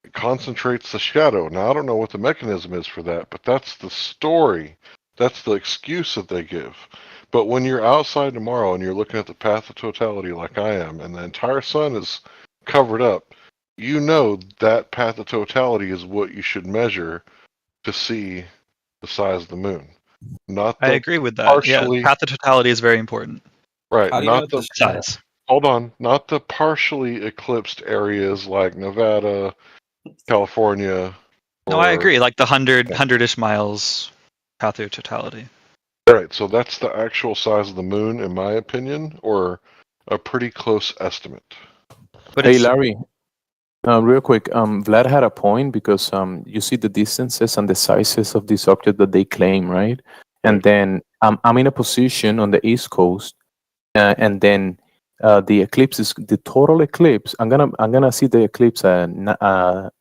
it concentrates the shadow. Now, I don't know what the mechanism is for that, but that's the story. That's the excuse that they give. But when you're outside tomorrow and you're looking at the path of totality like I am, and the entire sun is covered up, you know that path of totality is what you should measure to see the size of the moon. Not the I agree with that. partially, Yeah, path to totality is very important. right, How do you know not it's the a shadow? Size. hold on, not the partially eclipsed areas like Nevada, California. No, I or- agree. Like the 100-ish miles path to totality. Right, so that's the actual size of the moon, in my opinion, or a pretty close estimate. But Hey, it's Larry, real quick, Vlad had a point because you see the distances and the sizes of this object that they claim, right? And then I'm in a position on the East Coast, and then the eclipse is the total eclipse. I'm gonna see the eclipse at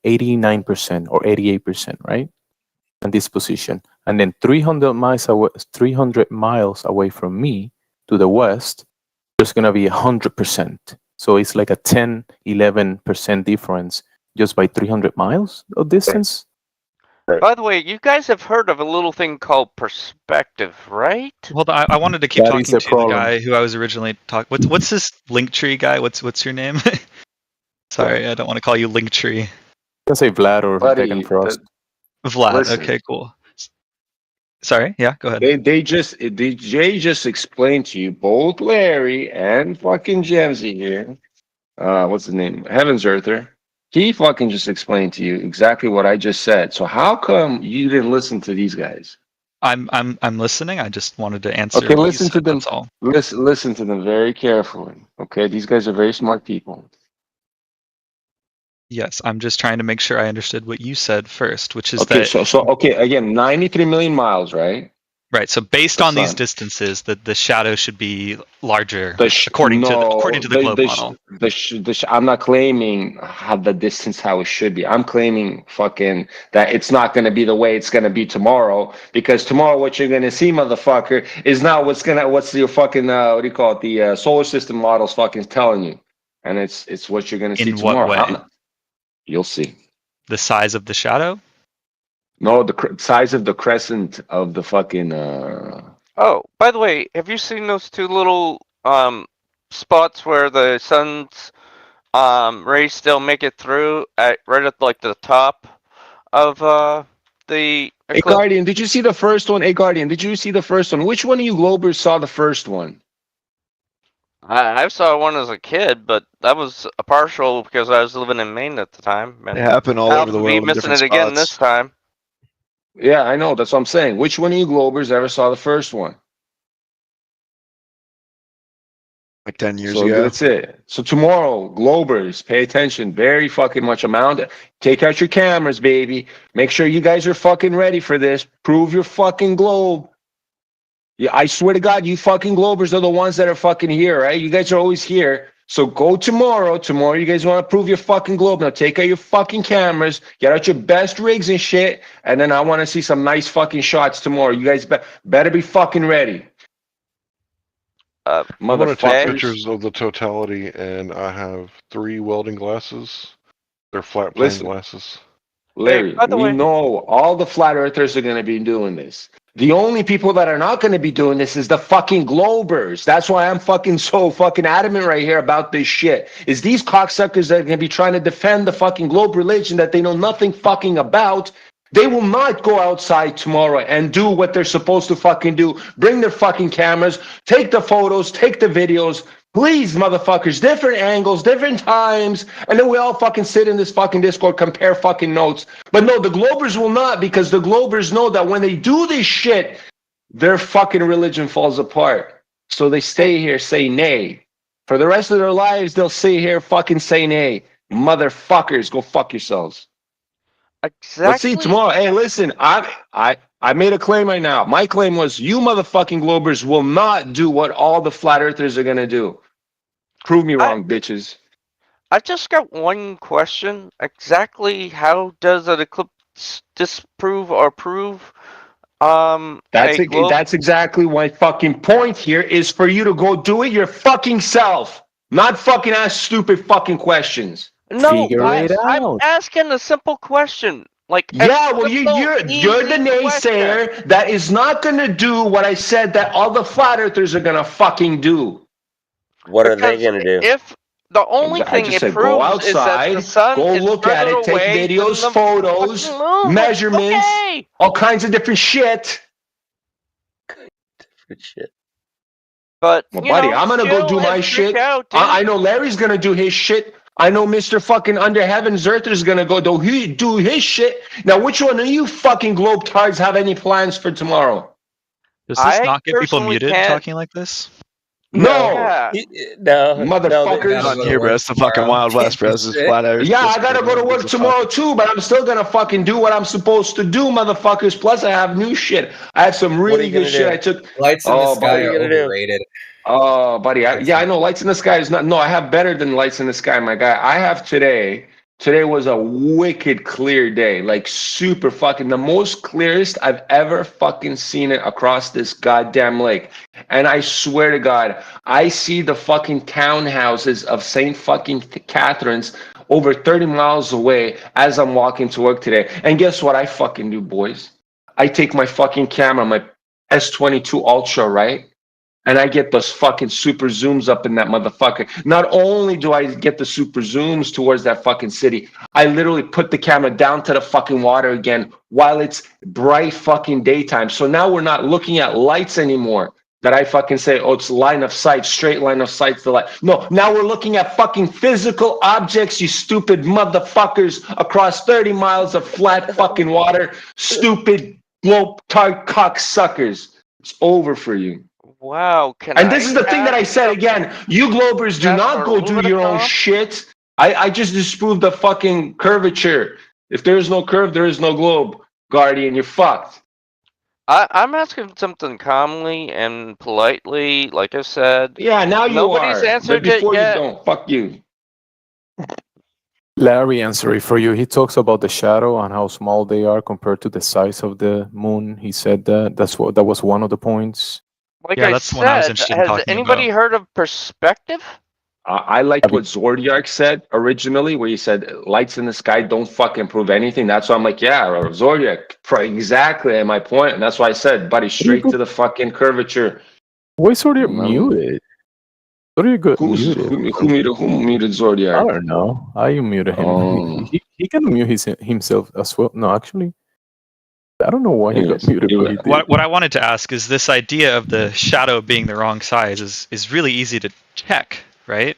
89% or 88%, right? In this position, and then 300 miles away from me to the west, there's gonna be 100%. So it's like a 10-11% difference just by 300 miles of distance. By the way, you guys have heard of a little thing called perspective, right? Hold on. I wanted to keep That is talking the to problem. the guy who I was originally talking. What's this Linktree guy? What's your name? Sorry, I don't want to call you Linktree. You can say Vlad or Buddy, Tegan Frost. Vlad. Listen. Okay, cool. Sorry. Yeah, go ahead. Jay just explained to you, both Larry and fucking Jamsey here. What's the name? Heaven's Earther. He fucking just explained to you exactly what I just said. So how come you didn't listen to these guys? I'm listening. I just wanted to answer. Okay, what you listen to said, them. That's all. Listen to them very carefully. Okay, these guys are very smart people. Yes, I'm just trying to make sure I understood what you said first, which is Okay, that so okay, again, 93 million miles, right? right. So based The on these sun. distances, the shadow should be larger according to the globe model. I'm not claiming how the distance how it should be. I'm claiming fucking that it's not going to be the way it's going to be tomorrow, because tomorrow what you're going to see, motherfucker, is not what's your fucking what do you call it, the solar system models fucking telling you, and it's what you're going to see In what tomorrow. way? You'll see. The size of the shadow? No, the size of the crescent of the fucking. Oh, by the way, have you seen those two little spots where the sun's rays still make it through right at like the top of the Hey eclipse? Guardian, did you see the first one? Hey Guardian, did you see the first one? Which one of you Globers saw the first one? I saw one as a kid, but that was a partial because I was living in Maine at the time. And They happen all over the I'll be world in missing different it again spots. this time. Yeah, I know. That's what I'm saying. Which one of you Globers ever saw the first one? Like 10 years So ago. that's it. So tomorrow, Globers, pay attention very fucking much amount. Take out your cameras, baby. Make sure you guys are fucking ready for this. Prove your fucking globe. Yeah, I swear to God, you fucking Globers are the ones that are fucking here, right? You guys are always here. So go tomorrow. Tomorrow, you guys want to prove your fucking globe. Now take out your fucking cameras, get out your best rigs and shit, and then I want to see some nice fucking shots tomorrow. You guys better be fucking ready. I'm going to take Motherfuckers. pictures of the totality, and I have 3 welding glasses. They're flat plane Listen. glasses. Larry, by the we way- know all the flat earthers are going to be doing this. The only people that are not going to be doing this is the fucking Globers. That's why I'm fucking so fucking adamant right here about this shit. Is these cocksuckers that are going to be trying to defend the fucking globe religion that they know nothing fucking about. They will not go outside tomorrow and do what they're supposed to fucking do. Bring their fucking cameras, take the photos, take the videos. Please, motherfuckers, different angles, different times, and then we all fucking sit in this fucking Discord, compare fucking notes. But no, the Globers will not, because the Globers know that when they do this shit, their fucking religion falls apart. So they stay here, say nay. For the rest of their lives, they'll sit here fucking saying, hey, motherfuckers, go fuck yourselves. Exactly. Let's see tomorrow. Hey, listen, I made a claim right now. My claim was you motherfucking Globers will not do what all the flat earthers are gonna do. Prove me wrong, bitches. I just got one question. Exactly how does an eclipse disprove or prove That's exactly my fucking point here is for you to go do it your fucking self. Not fucking ask stupid fucking questions. No, I'm asking a simple question. Like, yeah, well, you're the naysayer that is not going to do what I said that all the flat earthers are going to fucking do. What are they going to do? If the only thing it proves go is that the outside, sun go is look at further it, take away videos, than the photos, fucking moon. measurements, Okay. all kinds of different shit. Shit. But well, buddy, I'm gonna go do my shit. I know Larry's gonna do his shit. I know Mr. fucking Under Heaven's Earth is gonna go do his shit. Now, which one of you fucking globetards have any plans for tomorrow? Does this not get people muted talking like this? No, no, motherfuckers. Not here, bro. It's the fucking Wild West, bro. This is flat Earth. Yeah, I gotta go to work tomorrow too, but I'm still gonna fucking do what I'm supposed to do, motherfuckers. Plus, I have new shit. I had some really good shit. I took Lights in the sky are overrated. Oh, buddy. I know lights in the sky is not. No, I have better than lights in the sky, my guy. I have today. Today was a wicked clear day, like super fucking the most clearest I've ever fucking seen it across this goddamn lake. And I swear to God, I see the fucking townhouses of St. fucking Catherine's over 30 miles away as I'm walking to work today. And guess what I fucking do, boys? I take my fucking camera, my S22 Ultra, right? And I get those fucking super zooms up in that motherfucker. Not only do I get the super zooms towards that fucking city, I literally put the camera down to the fucking water again while it's bright fucking daytime. So now we're not looking at lights anymore that I fucking say, oh, it's line of sight, straight line of sight to the light. No, now we're looking at fucking physical objects, you stupid motherfuckers, across 30 miles of flat fucking water. Stupid globe-tard cocksuckers. It's over for you. Wow. And this is the thing that I said again. You Globers do not go do your own shit. I just disproved the fucking curvature. If there is no curve, there is no globe. Guardian, you're fucked. I'm asking something calmly and politely, like I said. Yeah, now you Nobody's are. answered But before it yet. you don't. Fuck you. Larry answered it for you. He talks about the shadow and how small they are compared to the size of the moon. He said that. That was one of the points. Like I said, has anybody heard of perspective? I liked what Zordiark said originally, where he said lights in the sky don't fucking prove anything. That's why I'm like, yeah, Zordiark, exactly at my point. And that's why I said, buddy, straight to the fucking curvature. Why Zordiark muted? Zordiark got muted. Who muted Zordiark? I don't know. I muted him. Oh. He can mute himself as well. No, actually, I don't know why he got muted. But he did. What I wanted to ask is this idea of the shadow being the wrong size is really easy to check, right?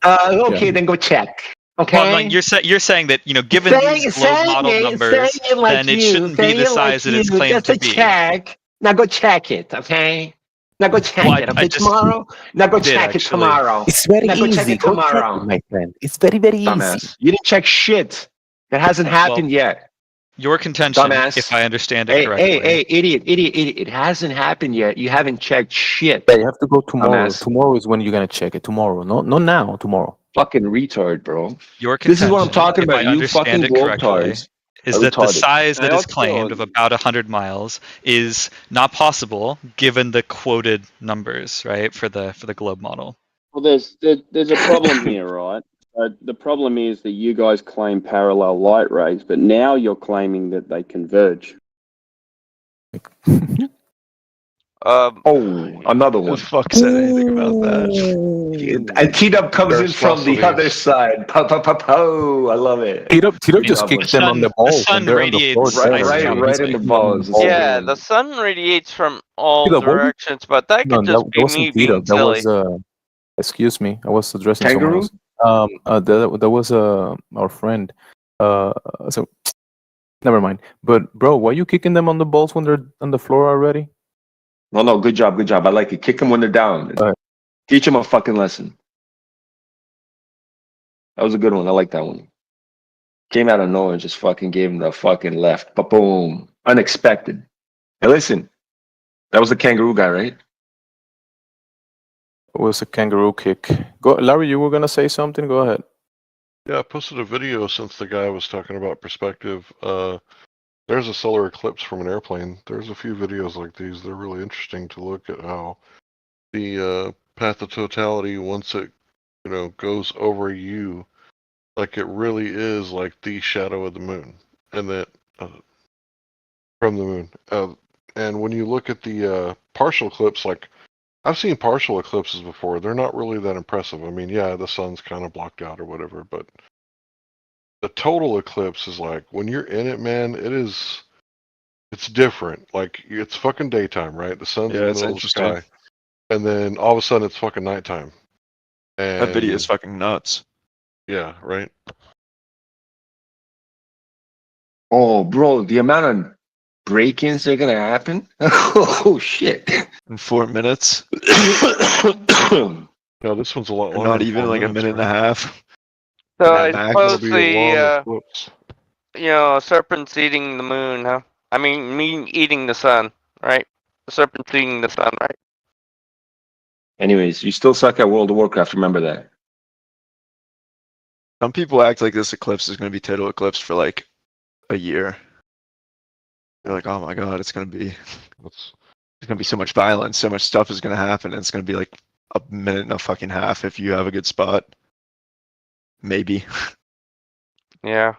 Okay, then go check. Okay. Well, like you're saying that given these globe model numbers, then it shouldn't be the size that it's claimed to be. Check. Now go check it. Okay. Now go check it. Okay, tomorrow. Now go check it tomorrow. It's very now easy. Go check it Go tomorrow, check it, my friend. It's very, very Dumbass. easy. You didn't check shit. That hasn't happened yet. Your contention, Dumbass. if I understand it correctly. Hey, idiot. It hasn't happened yet. You haven't checked shit. Yeah, you have to go tomorrow. Dumbass. Tomorrow is when you're gonna check it. Tomorrow, not now. Tomorrow. Fucking retard, bro. Your This is what I'm contention, talking if about. I You fucking understand it correctly, globetards is are that the retarded. size that I is also- claimed of about 100 miles is not possible given the quoted numbers, right, for the globe model. Well, there's a problem here, right? The problem is that you guys claim parallel light rays, but now you're claiming that they converge. Another one. Who the fuck said anything about that? And T-Dub comes in There's from the philosophies. other side. Po, I love it. Tito just kicked them on the balls. sun and they're on the floor radiates there. Right in the balls. Yeah, the sun radiates from all Tito, what did- directions, but that No, could just that be wasn't me Tito. being That silly. was excuse me. I was addressing Kangaroo? someone else. That was our friend. So never mind. But bro, why are you kicking them on the balls when they're on the floor already? No, good job. I like it. Kick them when they're down. Teach him a fucking lesson. That was a good one. I like that one. Came out of nowhere and just fucking gave him the fucking left. Boom. Unexpected. Hey, listen. That was the kangaroo guy, right? It was a kangaroo kick. Go, Larry. You were gonna say something. Go ahead. Yeah, I posted a video since the guy was talking about perspective. There's a solar eclipse from an airplane. There's a few videos like these. They're really interesting to look at how the path of totality, once it goes over you, like it really is like the shadow of the moon, and that from the moon. And when you look at the partial eclipse, like I've seen partial eclipses before. They're not really that impressive. I mean, yeah, the sun's kind of blocked out or whatever, but the total eclipse is like when you're in it, man. It's different. Like it's fucking daytime, right? The sun's in the it's middle of the interesting. sky, and then all of a sudden it's fucking nighttime. And That video is fucking nuts. Yeah, right. Oh, bro, the amount of break-ins that are gonna happen. Oh shit! In 4 minutes. No, this one's a lot Or longer. not than even 4 like a minutes, minute and right? a half. So At I max. suppose It'll be a long the eclipse. serpent's eating the moon, huh? I mean, me eating the sun, right? The serpent's eating the sun, right? Anyways, you still suck at World of Warcraft. Remember that. Some people act like this eclipse is going to be total eclipse for like a year. They're like, oh my god, it's going to be so much violence, so much stuff is going to happen, and it's going to be like a minute and a fucking half if you have a good spot. Maybe. Yeah.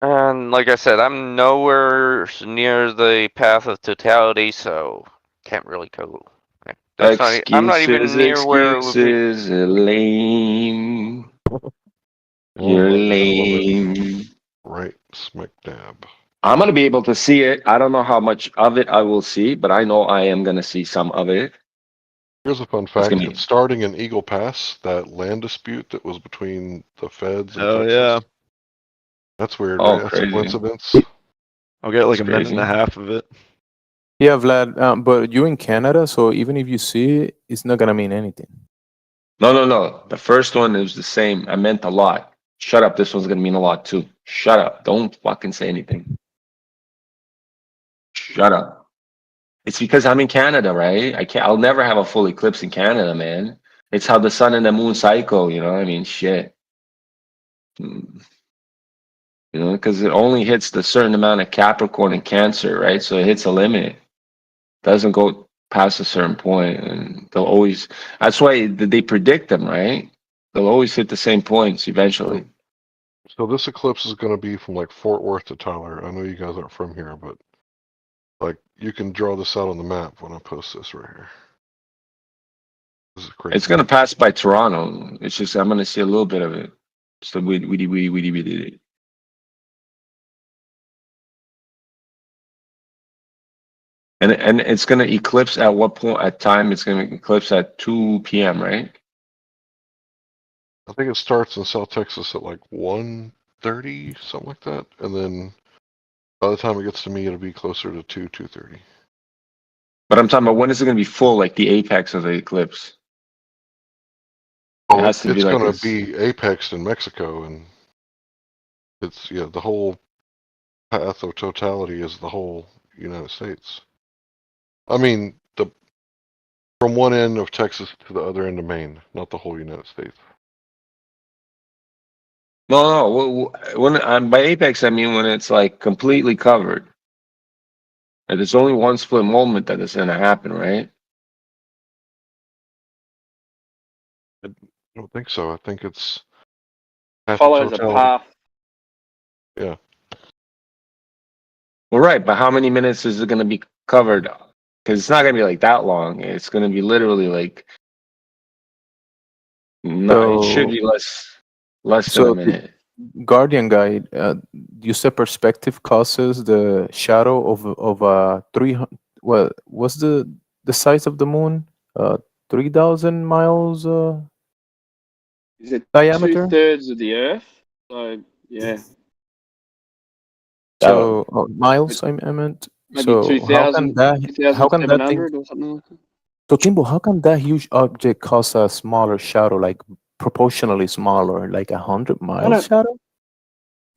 And like I said, I'm nowhere near the path of totality, so can't really go. That's not. I'm not even near where it would be. Excuses, lame. You're Right in the middle of it. lame. Right smack dab. I'm gonna be able to see it. I don't know how much of it I will see, but I know I am gonna see some of it. Here's a fun It's fact. gonna be It's starting in Eagle Pass, that land dispute that was between the feds and Oh Texas. yeah. That's weird, Oh, right? That's crazy. a coincidence. I'll get like That's a minute and a crazy. half of it. Yeah, Vlad. But you're in Canada, so even if you see it, it's not gonna mean anything. No. The first one is the same. I meant a lot. Shut up. This one's gonna mean a lot too. Shut up. Don't fucking say anything. Shut up. It's because I'm in Canada, right? I'll never have a full eclipse in Canada, man. It's how the sun and the moon cycle, you know? I mean, shit. You know, because it only hits the certain amount of Capricorn and Cancer, right? So it hits a limit. Doesn't go past a certain point, and they'll always. That's why they predict them, right? They'll always hit the same points eventually. So this eclipse is going to be from like Fort Worth to Tyler. I know you guys aren't from here, but like you can draw this out on the map when I post this right here. This is crazy. It's gonna pass by Toronto. It's just I'm gonna see a little bit of it. So we. And it's gonna eclipse at what point? At time? It's gonna eclipse at 2 p.m. Right? I think it starts in South Texas at like 1:30, something like that, and then by the time it gets to me, it'll be closer to 2:30. But I'm talking about when is it gonna be full, like the apex of the eclipse? It has to be It's like going this. to be apexed in Mexico, and it's the whole path of totality is the whole United States. I mean, from one end of Texas to the other end of Maine, not the whole United States. No. When by apex, I mean when it's like completely covered. And there's only one split moment that is gonna happen, right? I don't think so. I think it's path of Follows a totality. path. Yeah. Well, right, but how many minutes is it gonna be covered? Because it's not gonna be like that long. It's gonna be literally like. No, it should be less than a minute. Guardian guide, you said perspective causes the shadow of 300. What what's the size of the moon? 3,000 miles Is it diameter. 2/3 of the Earth? So yeah, So miles, I meant. maybe So how 2,000, can that thing 2,700 or something like that. So Timbo, how come that huge object causes a smaller shadow, like proportionally smaller, like 100 I miles don't, shadow?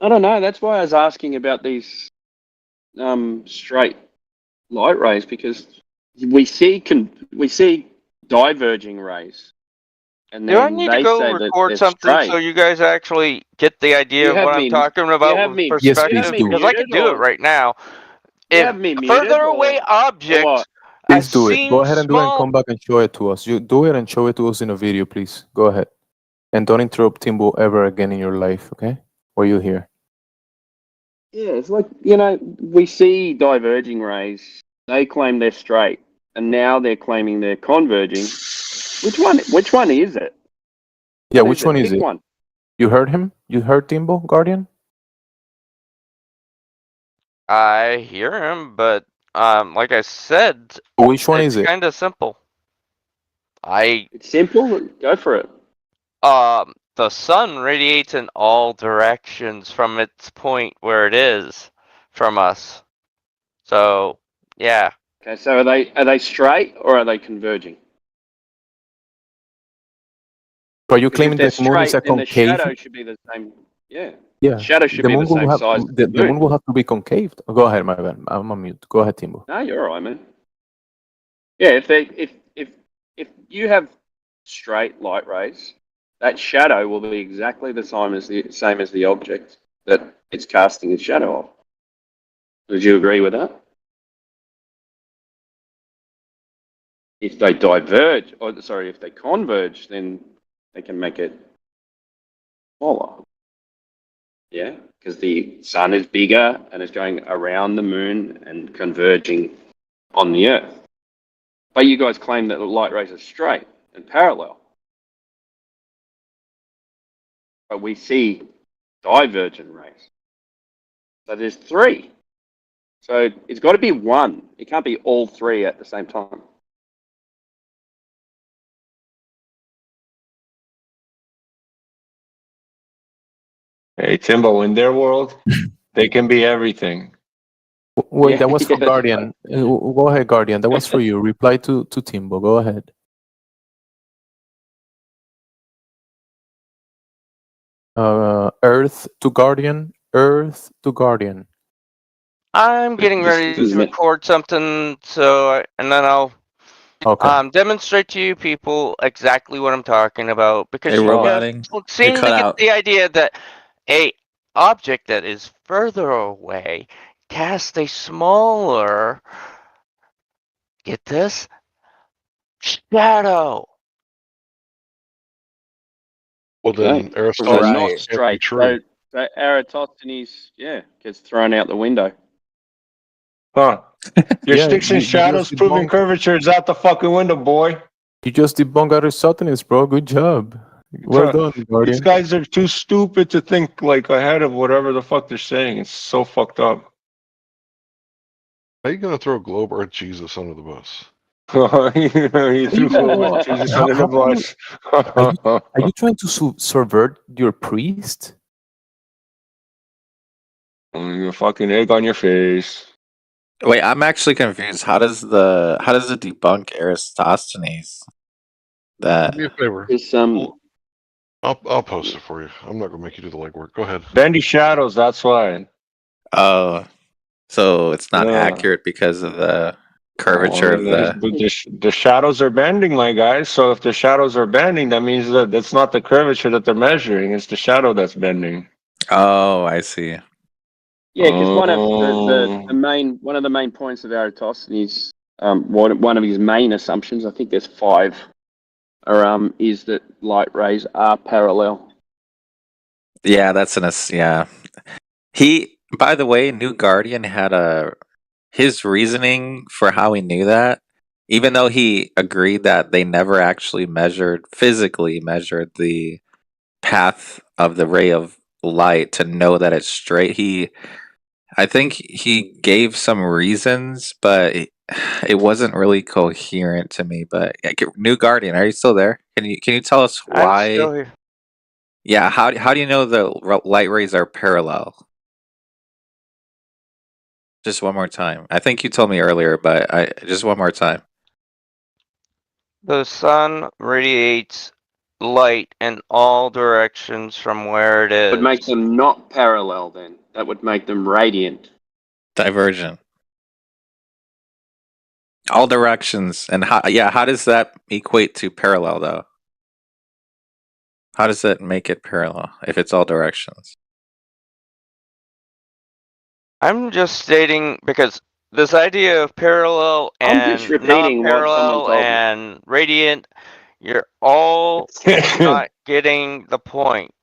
I don't know. That's why I was asking about these straight light rays, because we see diverging rays, and Do I then need to they go say that record they're something so straight. you guys actually get the Do idea you of have what I'm me? Do talking you about have with me? Yes, Do you have please perspective? me do. Because I muted, could do it or right now. do you If have me a muted, further away or object, what? a Please do it. Go seems ahead and do it and small. come back and show it to us. You do it and show it to us in a video, please. Go ahead. And don't interrupt Timbo ever again in your life, okay? Or you here. Yeah, it's like, we see diverging rays. They claim they're straight, and now they're claiming they're converging. Which one? Which one is it? Yeah, What which is one it? is Pick it? one. You heard him? You heard Timbo, Guardian? I hear him, but like I said, Which one is it's it? kind of simple. It's simple. Go for it. The sun radiates in all directions from its point where it is from us. So, yeah. Okay, so are they straight or are they converging? Are you Because if claiming they're the moon is straight, a then the concave? shadow should be the same. Yeah, the Yeah, shadow should the be the moon will same have size as the the moon moon. will have to be concave. Oh, go ahead, my bad. I'm on mute. Go ahead, Timbo. No, you're all right, man. Yeah, if you have straight light rays, that shadow will be exactly the same as the object that it's casting its shadow off. Would you agree with that? If they diverge, or sorry, if they converge, then they can make it smaller. Yeah, because the sun is bigger and it's going around the moon and converging on the Earth. But you guys claim that the light rays are straight and parallel. But we see divergent rays. So there's three. So it's got to be one. It can't be all three at the same time. Hey, Timbo, in their world, they can be everything. Wait, Yeah, that was for yeah, that's Guardian. Go ahead, Guardian. That was for you. Reply to Timbo. Go ahead. Earth to Guardian. Earth to Guardian. I'm getting ready to record something, and then I'll demonstrate to you people exactly what I'm talking about, because Hey, you guys roboting. seem You to cut get out. the idea that a object that is further away casts a smaller, get this, shadow. Well, then Okay. So Aristotle's not Right. can't be straight. true. So Eratosthenes, gets thrown out the window. Huh. Your Yeah, sticks and you shadows just proving debunked. curvature is out the fucking window, boy. You just debunked Aristotle's, bro. Good job. Well done, These Guardian. guys are too stupid to think like ahead of whatever the fuck they're saying. It's so fucked up. How you gonna throw Globber at Jesus under the bus? He threw Jesus under the bus. Are you trying to subvert your priest? A fucking egg on your face. Wait, I'm actually confused. How does it debunk Eratosthenes? That Do me a favor. It's I'll post it for you. I'm not gonna make you do the legwork. Go ahead. Bendy shadows, that's why. oh, so it's not Yeah. accurate because of the curvature of the. The shadows are bending, my guys. So if the shadows are bending, that means that it's not the curvature that they're measuring; it's the shadow that's bending. Oh, I see. Yeah, because one of the main points of Eratosthenes, one of his main assumptions, I think there's 5, is that light rays are parallel. Yeah, yeah. He, by the way, New Guardian had his reasoning for how he knew that, even though he agreed that they never actually physically measured the path of the ray of light to know that it's straight. I think he gave some reasons, but it wasn't really coherent to me. But New Guardian, are you still there? Can you tell us why? I'm still here. Yeah, how do you know the light rays are parallel? Just one more time. I think you told me earlier, but just one more time. The sun radiates light in all directions from where it Would is. make them not parallel then. That would make them radiant. Divergent. All directions. And how does that equate to parallel though? How does that make it parallel if it's all directions? I'm just stating because this idea of parallel I'm and just repeating what someone non-parallel told me. and radiant, you're all not getting the point.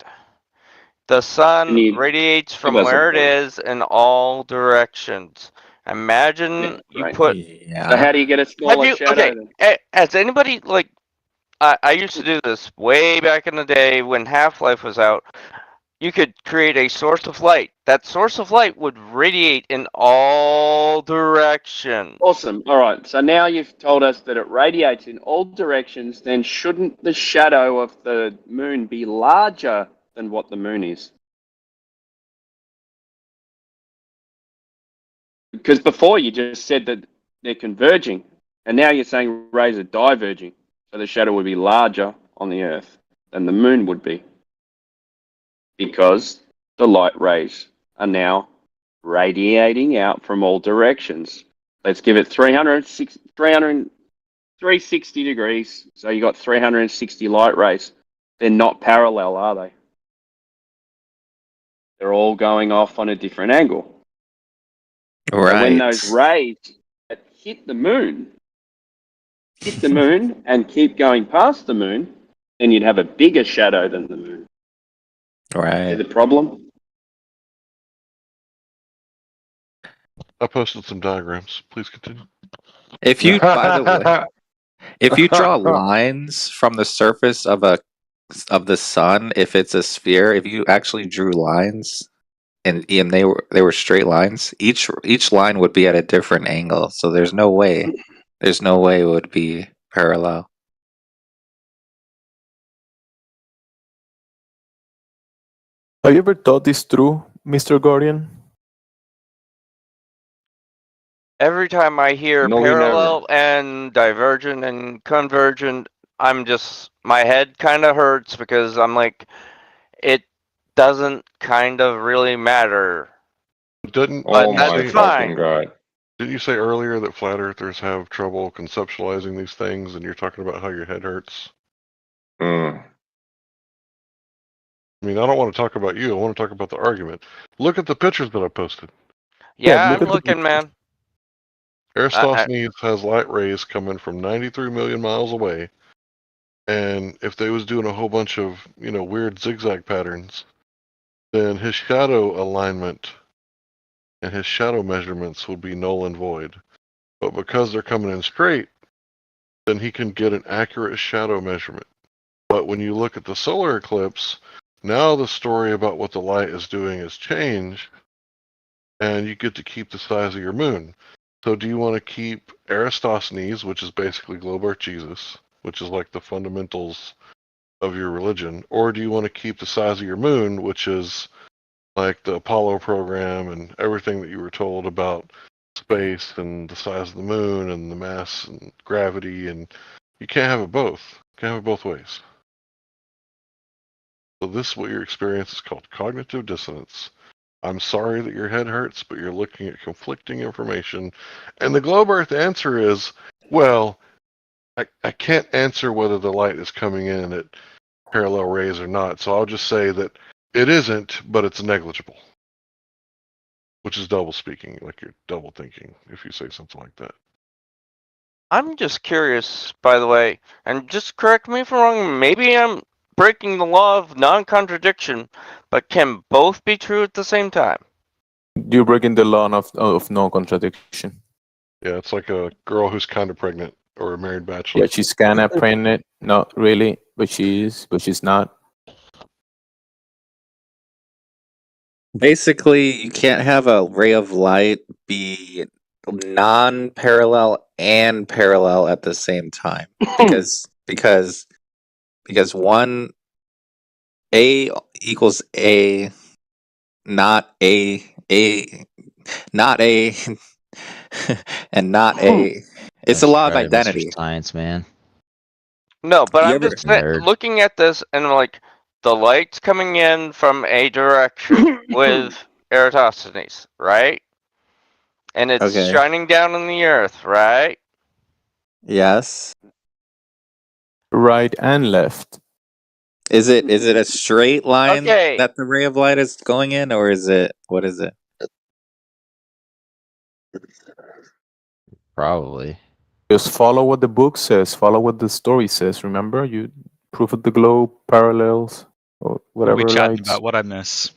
The sun radiates from got some where it point. is in all directions. Imagine you right. put. So how do you get a smaller shadow then? Has anybody like? I used to do this way back in the day when Half-Life was out. You could create a source of light. That source of light would radiate in all directions. Awesome. All right. So now you've told us that it radiates in all directions. Then shouldn't the shadow of the moon be larger than what the moon is? Because before you just said that they're converging, and now you're saying rays are diverging. So the shadow would be larger on the Earth than the moon would be. Because the light rays are now radiating out from all directions. Let's give it 360 degrees. So you got 360 light rays. They're not parallel, are they? They're all going off on a different angle. Right. So when those rays hit the moon and keep going past the moon, then you'd have a bigger shadow than the moon. Right. See the problem? I posted some diagrams. Please continue. If you, by the way, if you draw lines from the surface of the sun, if it's a sphere, if you actually drew lines and they were straight lines, each line would be at a different angle. So there's no way it would be parallel. Have you ever thought this through, Mr. Guardian? Every time I hear No, we parallel and divergent and convergent, my head kind of hurts because I'm like, it doesn't kind of really matter. Didn't But Oh my that's fucking fine. god. Didn't you say earlier that flat earthers have trouble conceptualizing these things, and you're talking about how your head hurts? Mm. I mean, I don't want to talk about you. I want to talk about the argument. Look at the pictures that I posted. Yeah, I'm looking, man. Eratosthenes has light rays coming from 93 million miles away, and if they was doing a whole bunch of weird zigzag patterns, then his shadow alignment and his shadow measurements would be null and void. But because they're coming in straight, then he can get an accurate shadow measurement. But when you look at the solar eclipse, now the story about what the light is doing has changed, and you get to keep the size of your moon. So do you want to keep Eratosthenes, which is basically globber Jesus, which is like the fundamentals of your religion, or do you want to keep the size of your moon, which is like the Apollo program and everything that you were told about space and the size of the moon and the mass and gravity, and you can't have it both. You can't have it both ways. So this is what your experience is called cognitive dissonance. I'm sorry that your head hurts, but you're looking at conflicting information. And the globe earth answer is, well, I can't answer whether the light is coming in at parallel rays or not, so I'll just say that it isn't, but it's negligible. Which is double speaking, like you're double thinking if you say something like that. I'm just curious, by the way, and just correct me if I'm wrong, maybe I'm breaking the law of non-contradiction, but can both be true at the same time? You're breaking the law of no contradiction. Yeah, it's like a girl who's kind of pregnant or a married bachelor. Yeah, she's kind of pregnant. Not really, but she's not. Basically, you can't have a ray of light be non-parallel and parallel at the same time because one A equals A, not A, not A, and not A. It's a law of identity. Science, man. No, but You I'm ever just looking at this and like the light's coming in from a direction with Eratosthenes, right? And it's Okay. shining down on the earth, right? Yes. Right and left. Is it a straight line Okay. that the ray of light is going in, or is it what is it? Probably. Just follow what the book says. Follow what the story says. Remember, you proof of the globe, parallels, or What are we whatever chatting lights. about? What I miss?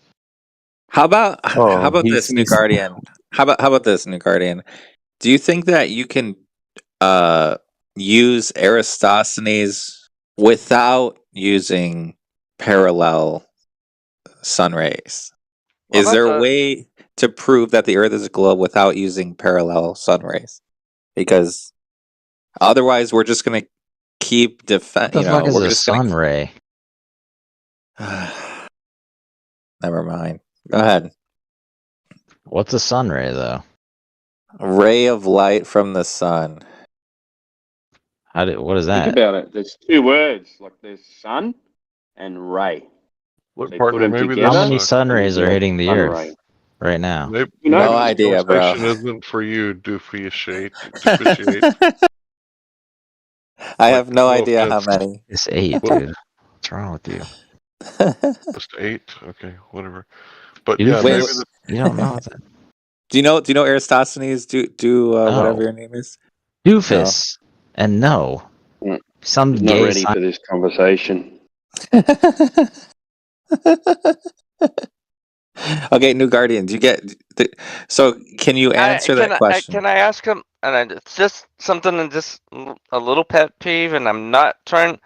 How about Oh, this, New Guardian? How about this, New Guardian? Do you think that you can use Eratosthenes without using parallel sun rays? Well, Is there that's a way to prove that the Earth is a globe without using parallel sun rays? Because otherwise, we're just gonna keep What the fuck is we're a just sun ray? Never mind. Go ahead. What's a sun ray, though? A ray of light from the sun. What is Think that? about it. There's two words, like there's sun and ray. Look, They partner, put them maybe together. How this many sun and you rays get are a hitting the sun Earth ray. right now? maybe, You know? maybe No this idea, bro. conversation isn't for you, deficiate. I Like, have no no idea how offense. many. It's 8, Well, dude. What's wrong with you? just 8. Okay, whatever. But You yeah, maybe doofus. You don't know that. Do you know Eratosthenes? Do whatever No. your name is? Doofus. And no. Some He's not gay ready for this conversation. Okay, New Guardian. Do you get? So, can you answer that question? Can I ask him? And it's just something, and just a little pet peeve, and I'm not trying.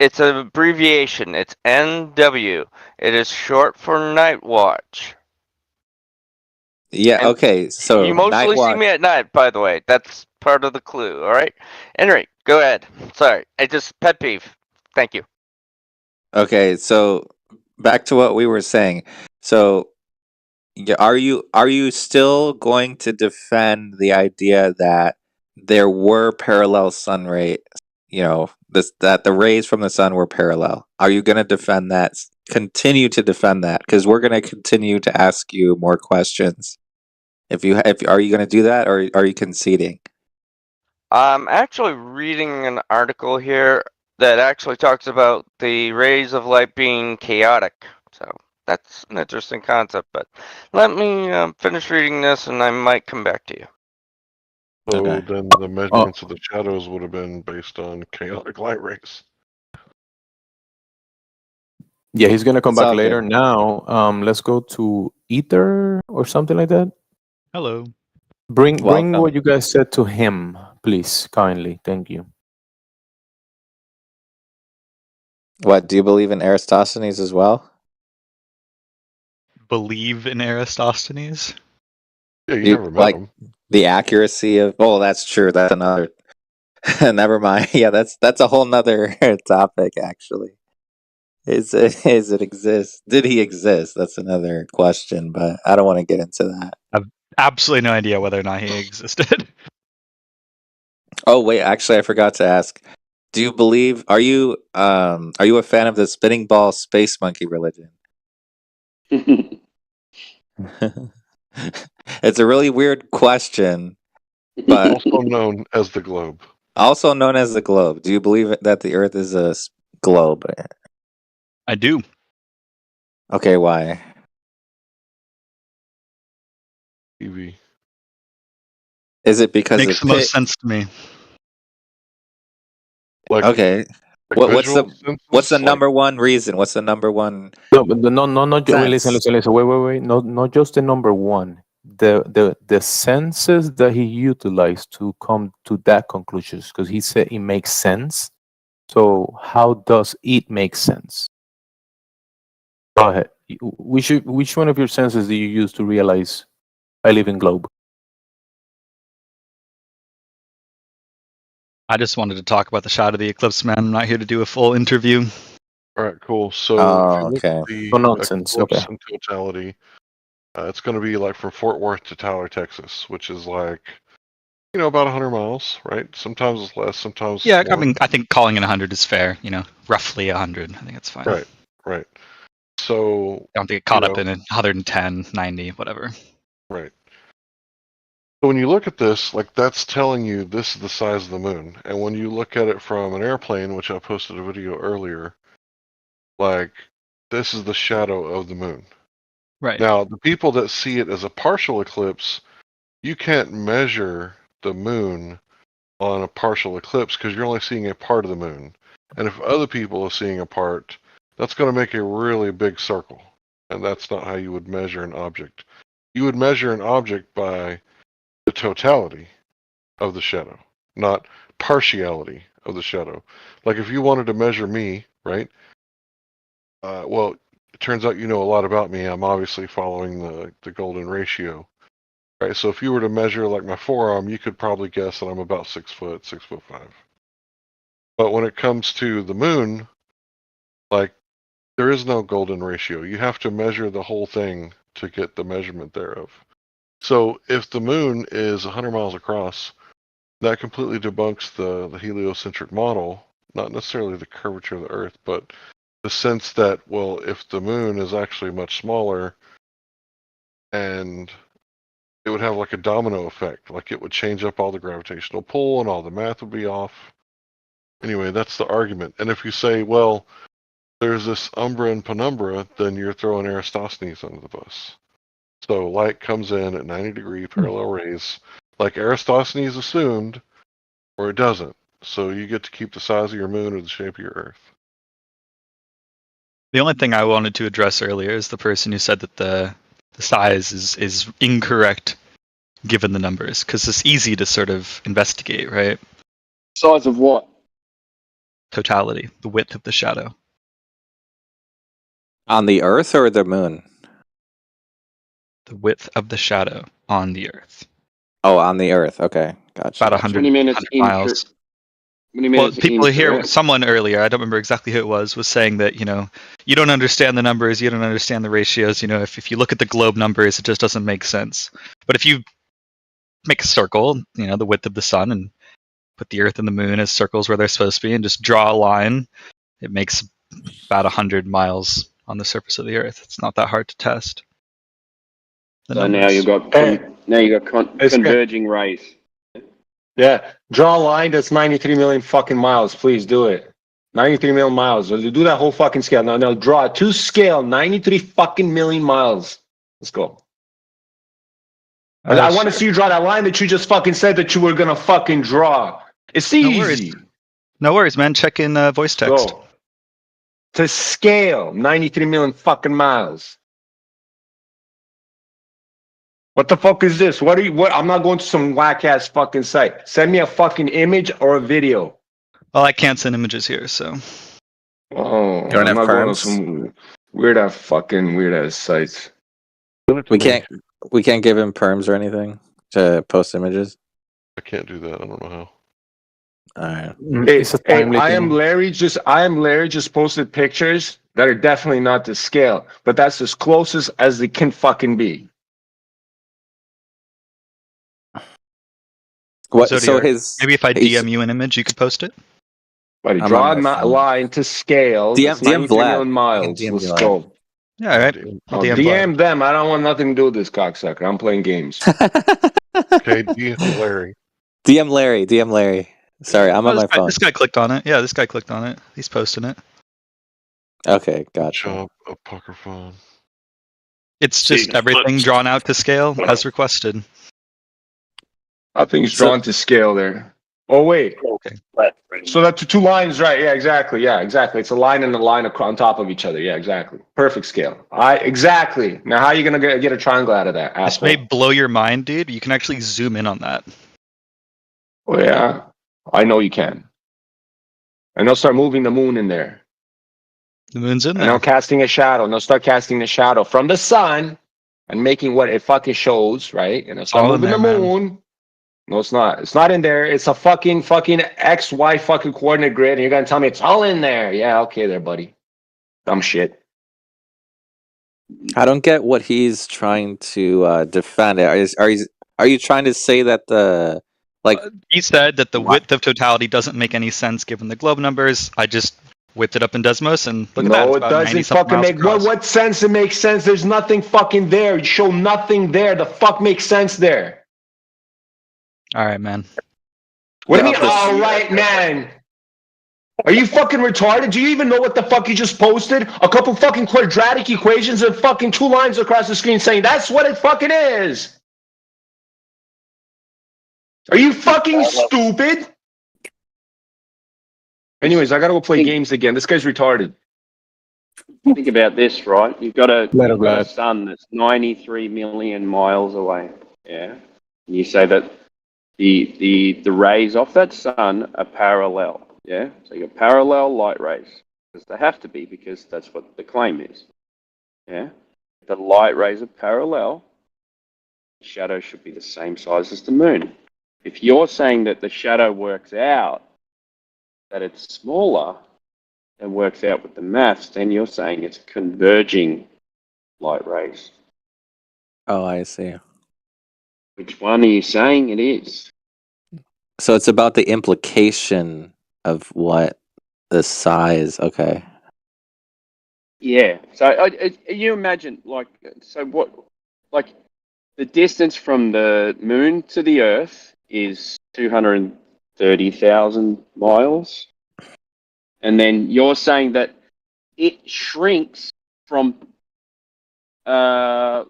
It's an abbreviation. It's NW. It is short for Night Watch. Yeah. And Okay. So you Night mostly see Watch. me at night, by the way. That's part of the clue. All right. Anyway, go ahead. Sorry, I just pet peeve. Thank you. Okay. So back to what we were saying. So, are you still going to defend the idea that there were parallel sun rays? That the rays from the sun were parallel. Are you going to defend that? Continue to defend that, because we're going to continue to ask you more questions. Are you going to do that, or are you conceding? I'm actually reading an article here that actually talks about the rays of light being chaotic. So that's an interesting concept. But let me finish reading this, and I might come back to you. So Okay. then the measurements of the shadows would have been based on chaotic light rays. Yeah, he's gonna come It's back all later. good. Now, let's go to Ether or something like that. Hello. Bring Welcome. what you guys said to him, please, kindly. Thank you. What, do you believe in Eratosthenes as well? Believe in Eratosthenes? Yeah, you Do you never met like him. the accuracy of? Oh, that's true. That's another. Never mind. Yeah, that's a whole nother topic. Actually, is it exist? Did he exist? That's another question, but I don't want to get into that. I've absolutely no idea whether or not he existed. Oh wait, actually, I forgot to ask. Do you believe? Are you a fan of the spinning ball space monkey religion? It's a really weird question, but Also known as the globe. also known as the globe. Do you believe that the Earth is a globe? I do. Okay, why? TV. Is it because Makes of the most sense to me. Like, okay. like What's visual the senses, number one reason? What's the number one? No, but not. Wait, listen. sense? Wait. Not just the number one. The senses that he utilized to come to that conclusion, because he said it makes sense. So how does it make sense? Go ahead. Which one of your senses do you use to realize I live in globe? I just wanted to talk about the shot of the eclipse, man. I'm not here to do a full interview. All right, cool. So if Oh, you look okay. at the No nonsense. eclipse Okay. in totality, it's going to be like from Fort Worth to Tyler, Texas, which is like about 100 miles, right? Sometimes it's less, sometimes Yeah, it's I more. mean, I think calling it 100 is fair. Roughly 100. I think it's fine. Right, right. So Don't get caught up in it. 110, 90, whatever. Right. So when you look at this, like that's telling you this is the size of the moon. And when you look at it from an airplane, which I posted a video earlier, like this is the shadow of the moon. Right. Now, the people that see it as a partial eclipse, you can't measure the moon on a partial eclipse because you're only seeing a part of the moon. And if other people are seeing a part, that's going to make a really big circle. And that's not how you would measure an object. You would measure an object by the totality of the shadow, not partiality of the shadow. Like if you wanted to measure me, right? Well, it turns out you know a lot about me. I'm obviously following the golden ratio, right? So if you were to measure like my forearm, you could probably guess that I'm about 6 foot, 6'5". But when it comes to the moon, like there is no golden ratio. You have to measure the whole thing to get the measurement thereof. So if the moon is 100 miles across, that completely debunks the heliocentric model, not necessarily the curvature of the Earth, but the sense that, well, if the moon is actually much smaller, and it would have like a domino effect, like it would change up all the gravitational pull and all the math would be off. Anyway, that's the argument. And if you say, well, there's this umbra and penumbra, then you're throwing Eratosthenes under the bus. So light comes in at 90-degree parallel rays, like Eratosthenes assumed, or it doesn't. So you get to keep the size of your moon or the shape of your Earth. The only thing I wanted to address earlier is the person who said that the size is incorrect given the numbers, because it's easy to sort of investigate, right? Size of what? Totality, the width of the shadow. On the Earth or the moon? The width of the shadow on the Earth. Oh, on the Earth. Okay, gotcha. About 100, What do you mean it's 100 miles. What do you mean Well, it's people here, incorrect? someone earlier, I don't remember exactly who it was saying that, you don't understand the numbers, you don't understand the ratios. If you look at the globe numbers, it just doesn't make sense. But if you make a circle, the width of the sun, and put the Earth and the moon as circles where they're supposed to be, and just draw a line, it makes about 100 miles on the surface of the Earth. It's not that hard to test. So now you've got converging rays. Yeah, draw a line that's 93 million fucking miles. Please do it. 93 million miles. Do that whole fucking scale. Now draw it to scale 93 fucking million miles. Let's go. I want to see you draw that line that you just fucking said that you were gonna fucking draw. It's easy. No worries, man. Check in voice text. Go. To scale 93 million fucking miles. What the fuck is this? What? I'm not going to some whack ass fucking site. Send me a fucking image or a video. Well, I can't send images here, so. Oh, You don't I'm have not going to perms? some weird ass sites. We can't give him perms or anything to post images. I can't do that. I don't know how. All right. Hey, I am Larry just posted pictures that are definitely not to scale, but that's as close as they can fucking be. What? Zodiac, So his maybe if I DM you an image, you could post it. Buddy, I'm draw on my a phone. line to scale. DM That's 93 Vlad. million miles. You can DM Let's Vlad. go. Yeah, all right. I'll DM DM them. I don't want nothing to do with this cocksucker. I'm playing games. Okay, DM Larry. DM Larry. DM Larry. Sorry, I'm on my phone. This guy clicked on it. Yeah, this guy clicked on it. He's posting it. Okay, gotcha. Job of Puckerphone. It's just everything drawn out to scale as requested. I think it's drawn to scale there. Oh, wait. Okay. So that's two lines, right? Yeah, exactly. Yeah, exactly. It's a line and a line on top of each other. Yeah, exactly. Perfect scale. Exactly. Now, how are you going to get a triangle out of that? This may blow your mind, dude. You can actually zoom in on that. Oh, yeah. I know you can. And they'll start moving the moon in there. The moon's in And there. now casting a shadow. And they'll start casting the shadow from the sun and making what it fucking shows, right? And they'll start all in moving the there, moon. No, it's not. It's not in there. It's a fucking XY fucking coordinate grid. And you're going to tell me it's all in there. Yeah, okay there, buddy. Dumb shit. I don't get what he's trying to defend. Are you trying to say that the Like he said that the width of totality doesn't make any sense given the globe numbers. I just whipped it up in Desmos and look at that. No, It's it about 90 doesn't something fucking miles make across. what sense it makes sense. There's nothing fucking there. You show nothing there. The fuck makes sense there? All right, man. What do you mean, all right, man? Are you fucking retarded? Do you even know what the fuck you just posted? A couple fucking quadratic equations and fucking 2 lines across the screen saying that's what it fucking is. Are you fucking stupid? Anyways, I gotta go play games again. This guy's retarded. Think about this, right? You've got a sun that's 93 million miles away. Yeah. And you say that the rays off that sun are parallel. Yeah. So you got parallel light rays. Because they have to be, because that's what the claim is. Yeah. The light rays are parallel. The shadow should be the same size as the moon. If you're saying that the shadow works out, that it's smaller and works out with the maths, then you're saying it's converging light rays. Oh, I see. Which one are you saying it is? So it's about the implication of what the size. Okay. Yeah. So you imagine, the distance from the moon to the Earth is 230,000 miles. And then you're saying that it shrinks from a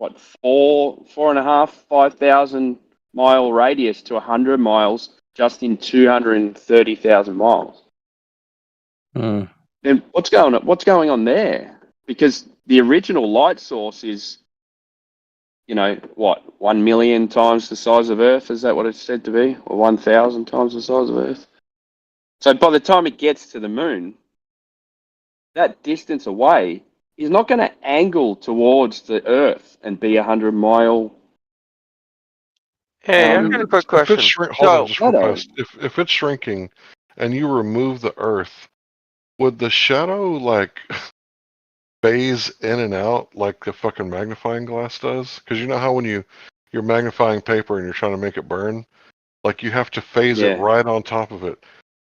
5,000 mile radius to 100 miles just in 230,000 miles. Mm. Then what's going on there? Because the original light source is, 1 million times the size of Earth? Is that what it's said to be? Or 1,000 times the size of Earth? So by the time it gets to the moon, that distance away is not going to angle towards the Earth and be 100-mile. Hey, I've got a quick question. If it's shrinking and you remove the Earth, would the shadow phase in and out like the fucking magnifying glass does? Because you know how when you're magnifying paper and you're trying to make it burn, you have to phase it right on top of it.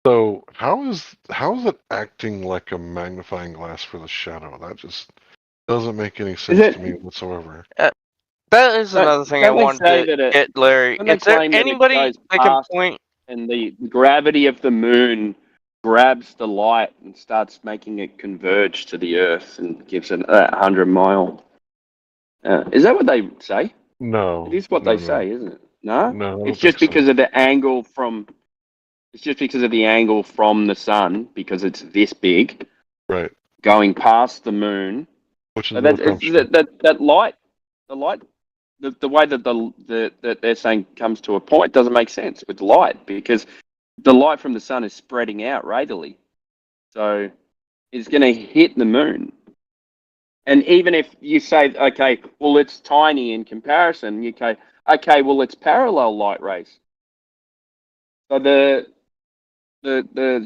So how is it acting like a magnifying glass for the shadow? That just doesn't make any sense to me whatsoever. That is another thing I wanted to get, Larry. Is there anybody that can point? And the gravity of the moon grabs the light and starts making it converge to the Earth and gives it 100-mile. Is that what they say? No. It is what they say, isn't it? No? No. It's just because of the angle from. It's just because of the angle from the sun, because it's this big, right? Going past the moon. Which is that light, the way that they're saying comes to a point doesn't make sense with light, because the light from the sun is spreading out radially, so it's going to hit the moon. And even if you say, okay, well it's tiny in comparison, you say, okay, well it's parallel light rays. So the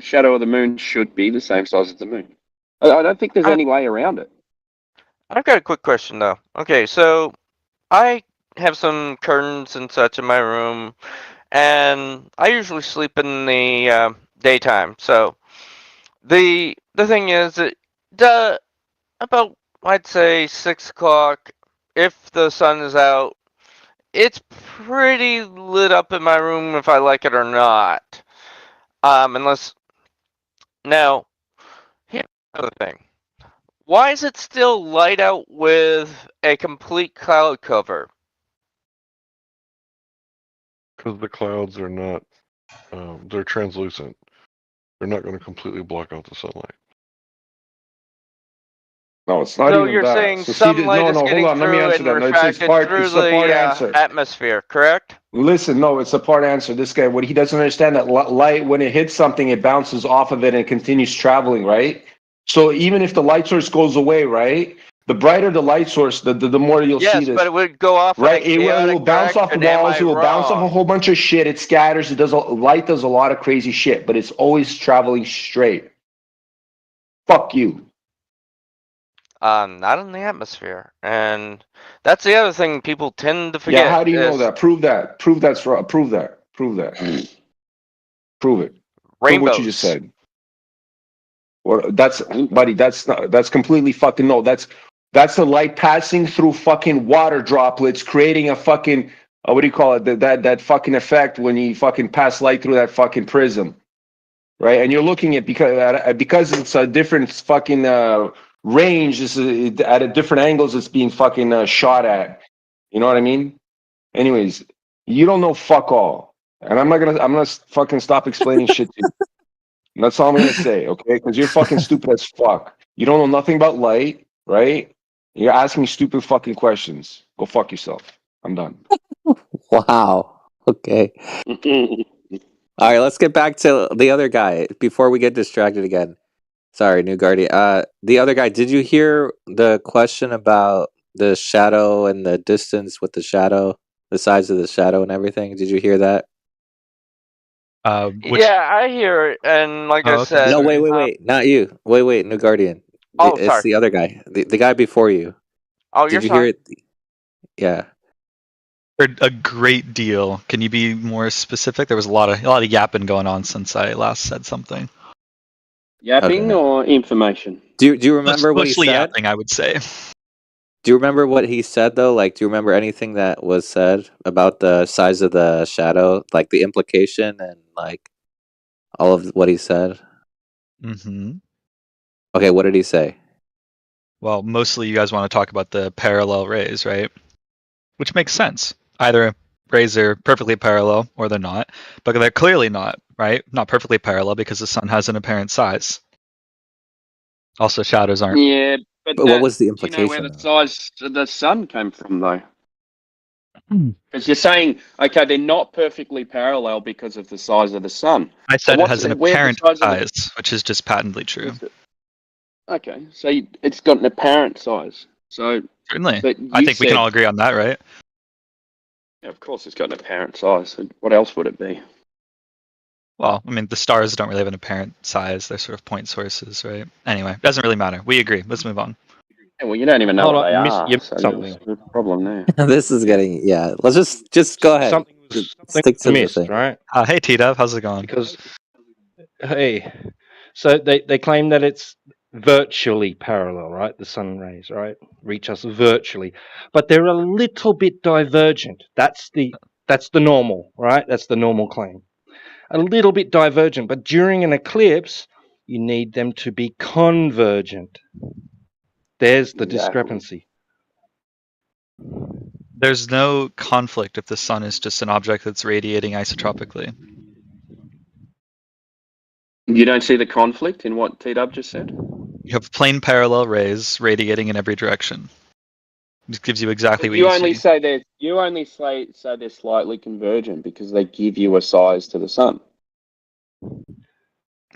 shadow of the moon should be the same size as the moon. I don't think there's any way around it. I've got a quick question, though. Okay, so I have some curtains and such in my room, and I usually sleep in the daytime. So the thing is that about, I'd say, 6 o'clock, if the sun is out, it's pretty lit up in my room if I like it or not. Now, here's another thing. Why is it still light out with a complete cloud cover? Because the clouds are not, they're translucent. They're not going to completely block out the sunlight. No, it's not so even you're that. saying So sunlight is hold getting on. Let me through answer and that. No, refracted through it's the part the answer. atmosphere, correct? Listen, no, it's a part answer. This guy, what he doesn't understand, that light, when it hits something, it bounces off of it and continues traveling, right? So even if the light source goes away, right? The brighter the light source, the more you'll see this. Yes, but it would go off right? in a chaotic It will bounce off direction. Am walls. I It will bounce off a wrong? whole bunch of shit. It scatters. Light does a lot of crazy shit, but it's always traveling straight. Fuck you. Not in the atmosphere, and that's the other thing people tend to Yeah, forget. how do you know is that? Prove that. Prove that's right. Prove that. Prove that. Prove it. Prove what you just Rainbows. said. Or that's, buddy. That's not. That's completely fucking no. That's the light passing through fucking water droplets, creating a fucking what do you call it? That fucking effect when you fucking pass light through that fucking prism, right? And you're looking at because it's a different fucking range. At a different angles. It's being fucking shot at. You know what I mean? Anyways, you don't know fuck all, and I'm gonna fucking stop explaining shit to you. And that's all I'm gonna say, okay? Because you're fucking stupid as fuck. You don't know nothing about light, right? You're asking stupid fucking questions. Go fuck yourself. I'm done. Wow. Okay. All right, let's get back to the other guy before we get distracted again. Sorry, New Guardian. The other guy, did you hear the question about the shadow and the distance with the shadow, the size of the shadow and everything? Did you hear that? Yeah, I hear it, and like I said, No, wait, not you. Wait, New Guardian. It's sorry. the other guy, the guy before you. Oh, you're Did you hear fine. it? Yeah. Heard a great deal. Can you be more specific? There was a lot of yapping going on since I last said something. Yapping or information? Do you remember what he Mostly said? yapping, I would say. Do you remember what he said though? Like, do you remember anything that was said about the size of the shadow, like the implication and like all of what he said? Mm-hmm. Okay, what did he say? Well, mostly you guys want to talk about the parallel rays, right? Which makes sense. Either rays are perfectly parallel or they're not, but they're clearly not, right? Not perfectly parallel because the sun has an apparent size. Also, shadows aren't. Yeah, but what was the do you know where implication? the size of the sun came from, though? Because you're saying, okay, they're not perfectly parallel because of the size of the sun. I said it has an where's the apparent size of size, which is just patently true. Okay, so it's got an apparent size. So Certainly. but I you think we can said- all agree on that, right? Yeah, of course, it's got an apparent size. So what else would it be? Well, I mean, the stars don't really have an apparent size. They're sort of point sources, right? Anyway, doesn't really matter. We agree. Let's move on. Yeah, well, you don't even know Hold what on, they you are. missed So something. there's a problem there. This is getting Let's just go ahead. Something Stick to the missed, thing. right? Hey, T-Dub, how's it going? Because so they claim that it's virtually parallel, right? The sun rays, right, reach us virtually, but they're a little bit divergent. That's the normal, right? That's the normal claim. A little bit divergent, but during an eclipse, you need them to be convergent. There's the discrepancy. There's no conflict if the sun is just an object that's radiating isotropically. You don't see the conflict in what T-Dub just said? You have plain parallel rays radiating in every direction. It gives you exactly what You you only see. say they're slightly convergent because they give you a size to the sun.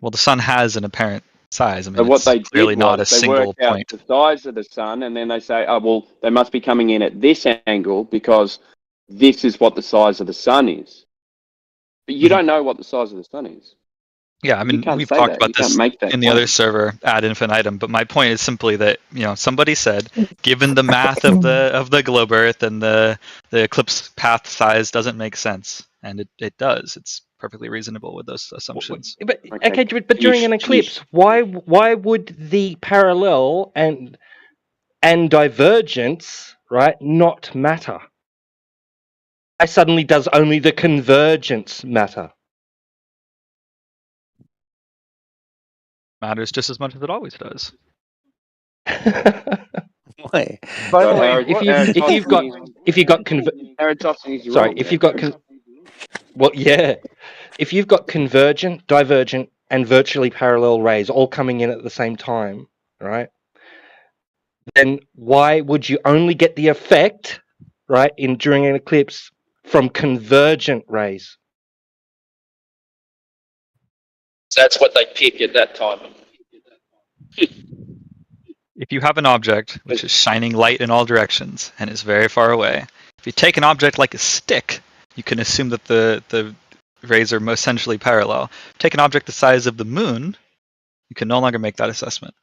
Well, the sun has an apparent size. I mean, So what it's they clearly did not a was they single worked out point. the size of the sun, and then they say, oh, well, they must be coming in at this angle because this is what the size of the sun is. But you don't know what the size of the sun is. Yeah, I You mean, can't we've say talked that. about You can't this make that in the claim. other server ad infinitum, but my point is simply that, somebody said, given the math of the globe Earth and the eclipse path size doesn't make sense, and it does. It's perfectly reasonable with those assumptions. But during an eclipse, why would the parallel and divergence, right, not matter? Why suddenly does only the convergence matter? Matters just as much as it always does. Why? By the way, if you've got if you've got convergent, divergent, and virtually parallel rays all coming in at the same time, right? Then why would you only get the effect, right, during an eclipse from convergent rays? That's what they pick at that time. If you have an object which is shining light in all directions and is very far away, if you take an object like a stick, you can assume that the rays are essentially parallel. Take an object the size of the moon, you can no longer make that assessment.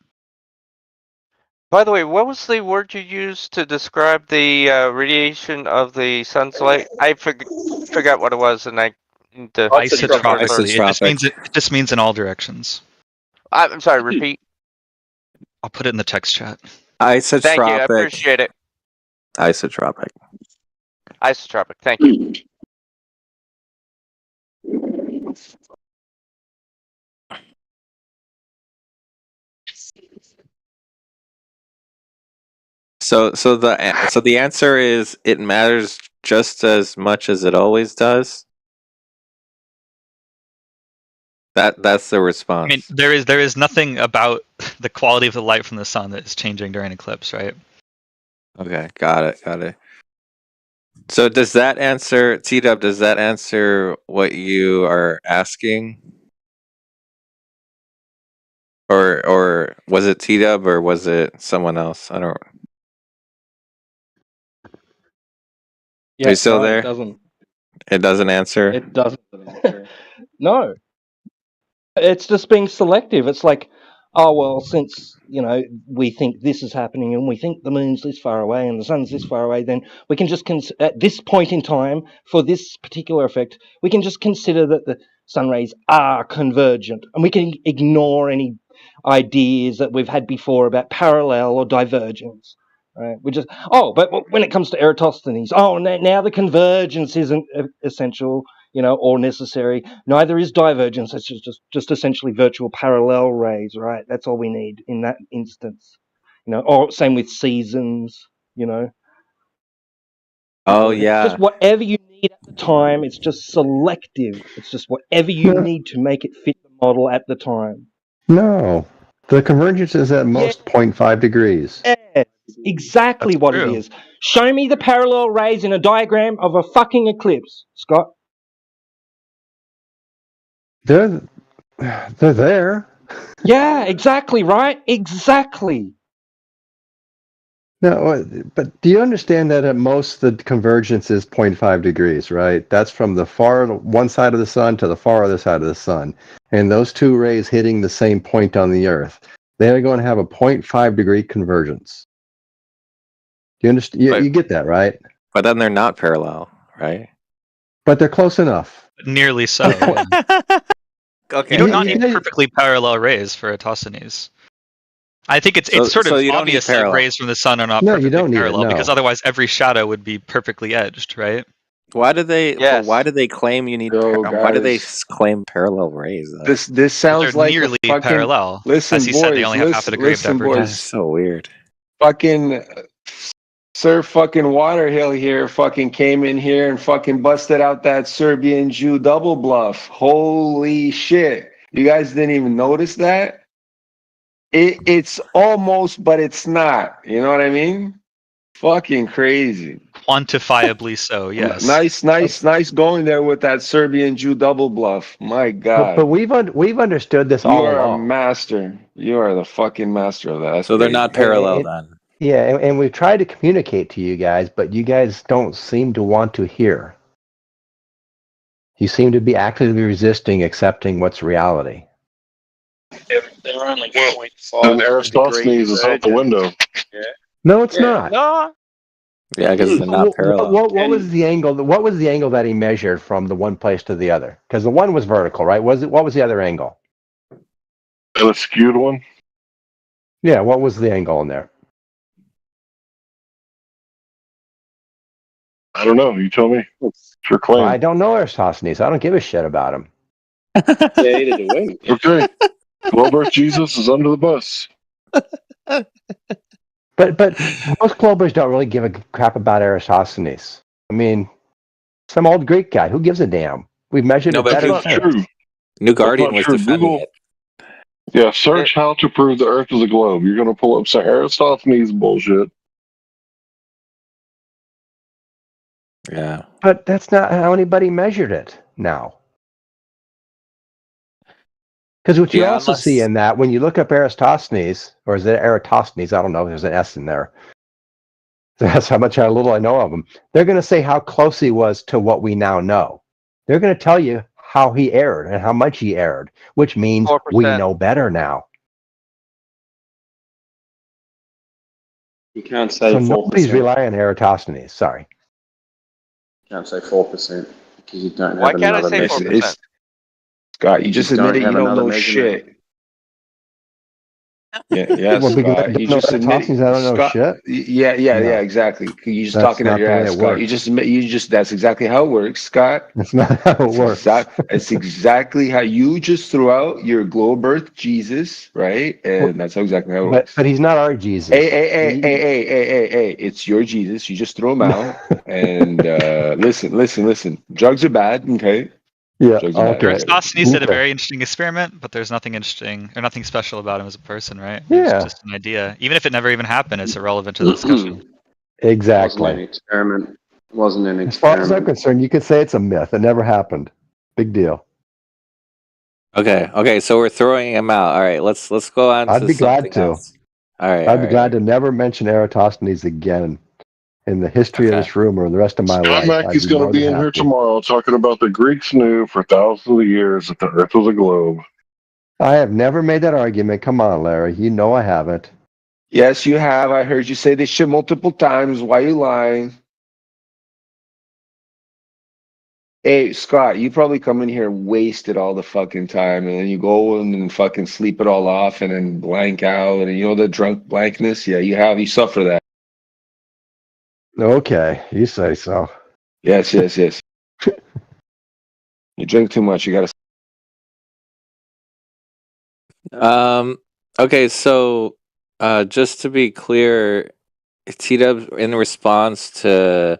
By the way, what was the word you used to describe the radiation of the sun's light? I forgot what it was, and I need to Isotropically. It just means in all directions. I'm sorry. Repeat. I'll put it in the text chat. Isotropic. Thank you. I appreciate it. Isotropic. Isotropic. Thank you. So the answer is it matters just as much as it always does. That's the response. I mean, there is nothing about the quality of the light from the sun that is changing during eclipse, right? Okay, got it. So does that answer, T-Dub, does that answer what you are asking? Or was it T-Dub or was it someone else? I don't. Yeah, Are you still no, there? It doesn't. It doesn't answer? It doesn't. No. It's just being selective. It's like, oh, well, since, we think this is happening and we think the moon's this far away and the sun's this far away, then we can just, at this point in time, for this particular effect, we can just consider that the sun rays are convergent and we can ignore any ideas that we've had before about parallel or divergence. Right? We just, but when it comes to Eratosthenes, now the convergence isn't essential, or necessary. Neither is divergence. It's just essentially virtual parallel rays, right? That's all we need in that instance. Or same with seasons, Oh, It's yeah. just whatever you need at the time. It's just selective. It's just whatever you need to make it fit the model at the time. No. The convergence is at most 0.5 degrees. Yes, exactly what it is. Show me the parallel rays in a diagram of a fucking eclipse, Scott. They're there. Yeah, exactly, right? Exactly. No, but do you understand that at most the convergence is 0.5 degrees, right? That's from the far one side of the sun to the far other side of the sun. And those two rays hitting the same point on the Earth, they're going to have a 0.5 degree convergence. Do you understand? You get that, right? But then they're not parallel, right? But they're close enough. Nearly so. Okay. You do not need perfectly parallel rays for Eratosthenes. I think it's sort of you don't obvious need that parallel. rays from the sun are not No, you perfectly don't need it, parallel no. because otherwise every shadow would be perfectly edged, right? Why do they? Yes. Why do they claim you need? Why do they claim parallel rays? Though? This sounds They're like nearly a fucking, parallel. Listen, As he boys, said, they only have half a degree of divergence. That's so weird. Fucking Sir fucking Waterhill here fucking came in here and fucking busted out that Serbian Jew double bluff. Holy shit. You guys didn't even notice that? It's almost, but it's not. You know what I mean? Fucking crazy. Quantifiably so, yes. Nice going there with that Serbian Jew double bluff. My God. But we've understood this You all are along. a master. You are the fucking master of that. That's So they're crazy. not parallel then. Yeah, and we've tried to communicate to you guys, but you guys don't seem to want to hear. You seem to be actively resisting accepting what's reality. They're only 0.5 And Eratosthenes is out the window. Yeah. No, it's not. No. Yeah, because they're not parallel. What was the angle? What was the angle that he measured from the one place to the other? Because the one was vertical, right? What was the other angle? And a skewed one? Yeah, what was the angle in there? I don't know. You tell me. It's your claim. Well, I don't know Eratosthenes. I don't give a shit about him. Yeah, neither do we. Okay. Globber Jesus is under the bus. But most Globers don't really give a crap about Eratosthenes. I mean, some old Greek guy. Who gives a damn? We've measured No, it but better. That's not true. New Guardian was That's not true. defending Google- it. Yeah, search how to prove the Earth is a globe. You're going to pull up some Eratosthenes bullshit. Yeah. But that's not how anybody measured it now. Because what you Yeah, also see in that, when you look up Eratosthenes, or is it Eratosthenes? I don't know. There's an S in there. That's how little I know of him. They're going to say how close he was to what we now know. They're going to tell you how he erred and how much he erred, which means 4%. we know better now. You can't say So 4%. nobody's relying on Eratosthenes. Sorry. You can't say 4% because you don't Why have can't I another say measurement. 4%? Scott, you just admitted you have don't another know measurement. shit. Yeah, Well, because I Scott. don't You know just Eratosthenes, admitted, I don't know Scott. shit. Yeah, No. exactly. You just That's talking out not your the way ass, it Scott. works. That's exactly how it works, Scott. That's not how it works. It's exactly how you just threw out your globe earth Jesus, right? And that's exactly how it works. But he's not our Jesus. Hey, it's your Jesus. You just threw him out. And listen. Drugs are bad, okay? Yeah, Drugs are bad. Eratosthenes did a very interesting experiment, but there's nothing interesting or nothing special about him as a person, right? It Yeah. was just an idea. Even if it never even happened, it's irrelevant to the discussion. Exactly. Wasn't an experiment. Wasn't an As far as I'm experiment. concerned, you could say it's a myth. It never happened. Big deal. Okay, so we're throwing him out. All right, let's go on I'd to be glad something to. else. All right, I'd be glad to never mention Eratosthenes again in the history of this room or the rest of my Scott life. Mackey's I'd going to more be than in here happy. tomorrow talking about the Greeks knew for thousands of years that the Earth was a globe. I have never made that argument. Come on, Larry. You know I haven't. Yes, you have. I heard you say this shit multiple times. Why you lying? Hey, Scott, you probably come in here wasted all the fucking time, and then you go in and fucking sleep it all off and then blank out. And you know the drunk blankness? Yeah, you suffer that. Okay, you say so. Yes. You drink too much. You gotta. Okay, so just to be clear, T-Dub, in response to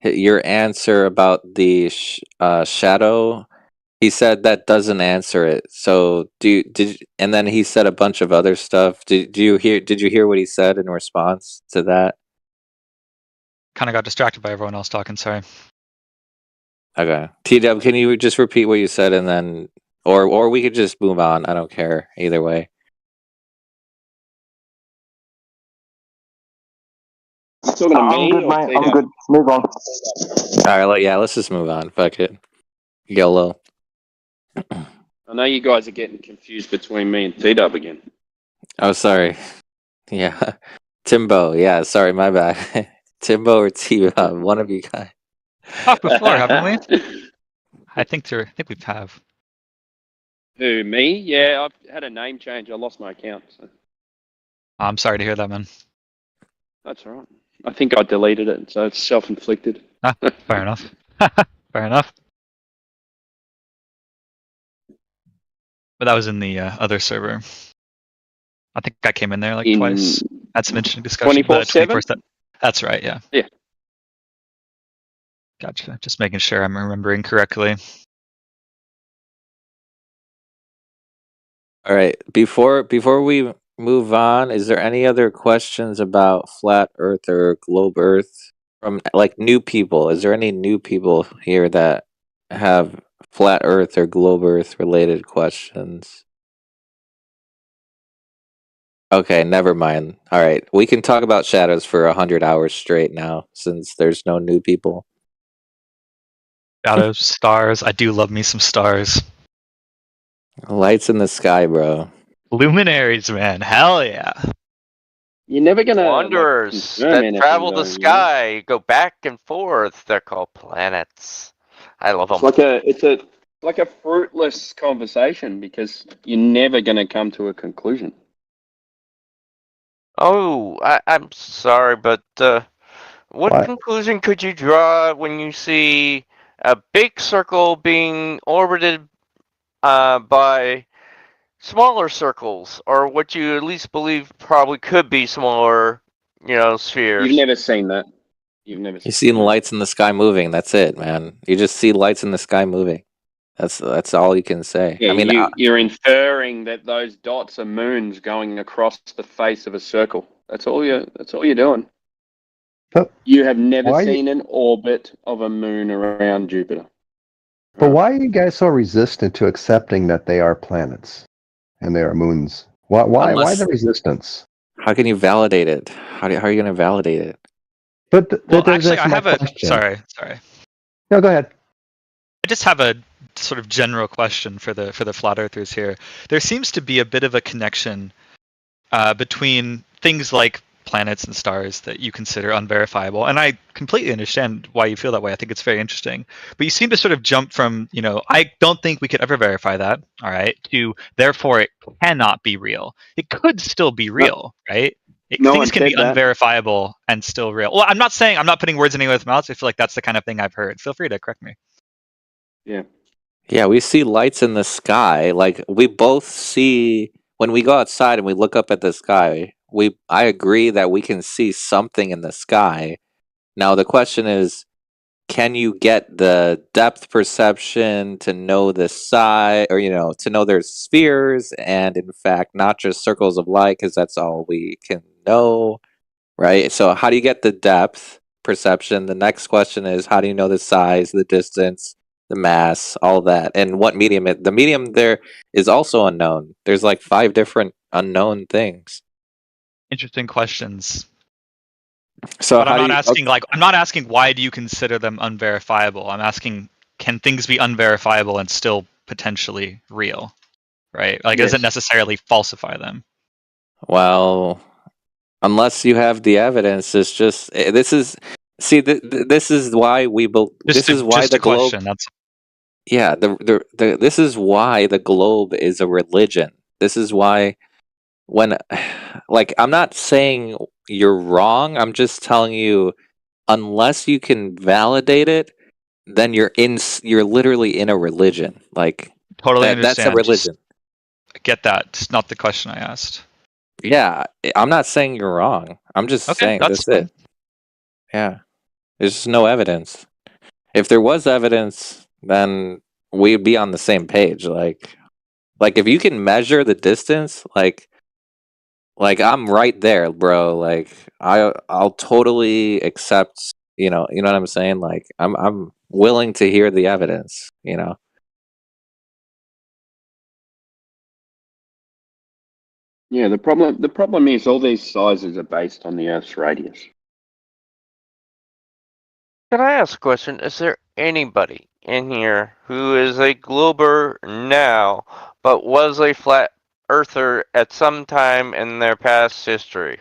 your answer about the shadow, he said that doesn't answer it. So and then he said a bunch of other stuff. Did you hear what he said in response to that? Kind of got distracted by everyone else talking. Sorry. Okay, T-Dub, can you just repeat what you said and then, or we could just move on. I don't care either way. You talking to me or I'm T-Dub? good. Move on. All right, yeah, let's just move on. Fuck it. Yellow. I know you guys are getting confused between me and T-Dub again. Oh, sorry. Yeah, Timbo. Yeah, sorry, my bad. Timbo or T-Dub, one of you guys. Talked before, haven't we? I think we have. Who, me? Yeah, I've had a name change. I lost my account. So. I'm sorry to hear that, man. That's all right. I think I deleted it, so it's self-inflicted. Fair enough. Fair enough. But that was in the other server. I think I came in there twice. Had some interesting discussion. 24/7? That's right, yeah. Yeah. Gotcha. Just making sure I'm remembering correctly. All right. Before we move on, is there any other questions about flat Earth or globe Earth from new people? Is there any new people here that have flat Earth or globe Earth related questions? Okay, never mind. All right, we can talk about shadows for 100 hours straight now, since there's no new people. Shadows, stars. I do love me some stars. Lights in the sky, bro. Luminaries, man. Hell yeah. You're never gonna Wanderers that travel the sky, go back and forth. They're called planets. I love them. It's like a fruitless conversation because you're never gonna come to a conclusion. Oh, I'm sorry, but what conclusion could you draw when you see a big circle being orbited by smaller circles, or what you at least believe probably could be smaller, spheres? You've never seen that. You've never You've seen lights in the sky moving. That's it, man. You just see lights in the sky moving. That's all you can say. Yeah, I mean, you're inferring that those dots are moons going across the face of a circle. That's all you're doing. You have never seen an orbit of a moon around Jupiter. But why are you guys so resistant to accepting that they are planets and they are moons? Why the resistance? How can you validate it? How are you going to validate it? Well, actually, I have a question. Sorry. No, go ahead. I just have a sort of general question for the flat earthers here. There seems to be a bit of a connection between things like planets and stars that you consider unverifiable, and I completely understand why you feel that way. I think it's very interesting. But you seem to sort of jump from, I don't think we could ever verify that, all right, to therefore it cannot be real. It could still be real, right? No one Things can be said that. unverifiable and still real. Well, I'm not putting words in anyone's mouths. I feel like that's the kind of thing I've heard. Feel free to correct me. Yeah. Yeah, we see lights in the sky. Like we both see when we go outside and we look up at the sky. I agree that we can see something in the sky. Now the question is, can you get the depth perception to know the size, or to know there's spheres and in fact not just circles of light, because that's all we can know, right? So how do you get the depth perception? The next question is, how do you know the size, the distance, the mass, all that, and what medium the medium there is also unknown. There's like 5 different unknown things. Interesting questions. So but how I'm not asking why do you consider them unverifiable. I'm asking, can things be unverifiable and still potentially real, right? Like, does it necessarily falsify them? Well, unless you have the evidence, it's just this is why the globe. Question. That's yeah. This is why the globe is a religion. This is why I'm not saying you're wrong. I'm just telling you, unless you can validate it, then you're literally in a religion. Like totally that's a understand. religion. I get that. It's not the question I asked. Yeah, I'm not saying you're wrong. I'm just saying that's it. Yeah. There's just no evidence. If there was evidence, then we'd be on the same page. Like if you can measure the distance, like I'm right there, bro. Like I'll totally accept, you know what I'm saying? Like I'm willing to hear the evidence, Yeah, the problem is all these sizes are based on the Earth's radius. Can I ask a question? Is there anybody in here who is a globber now, but was a flat earther at some time in their past history?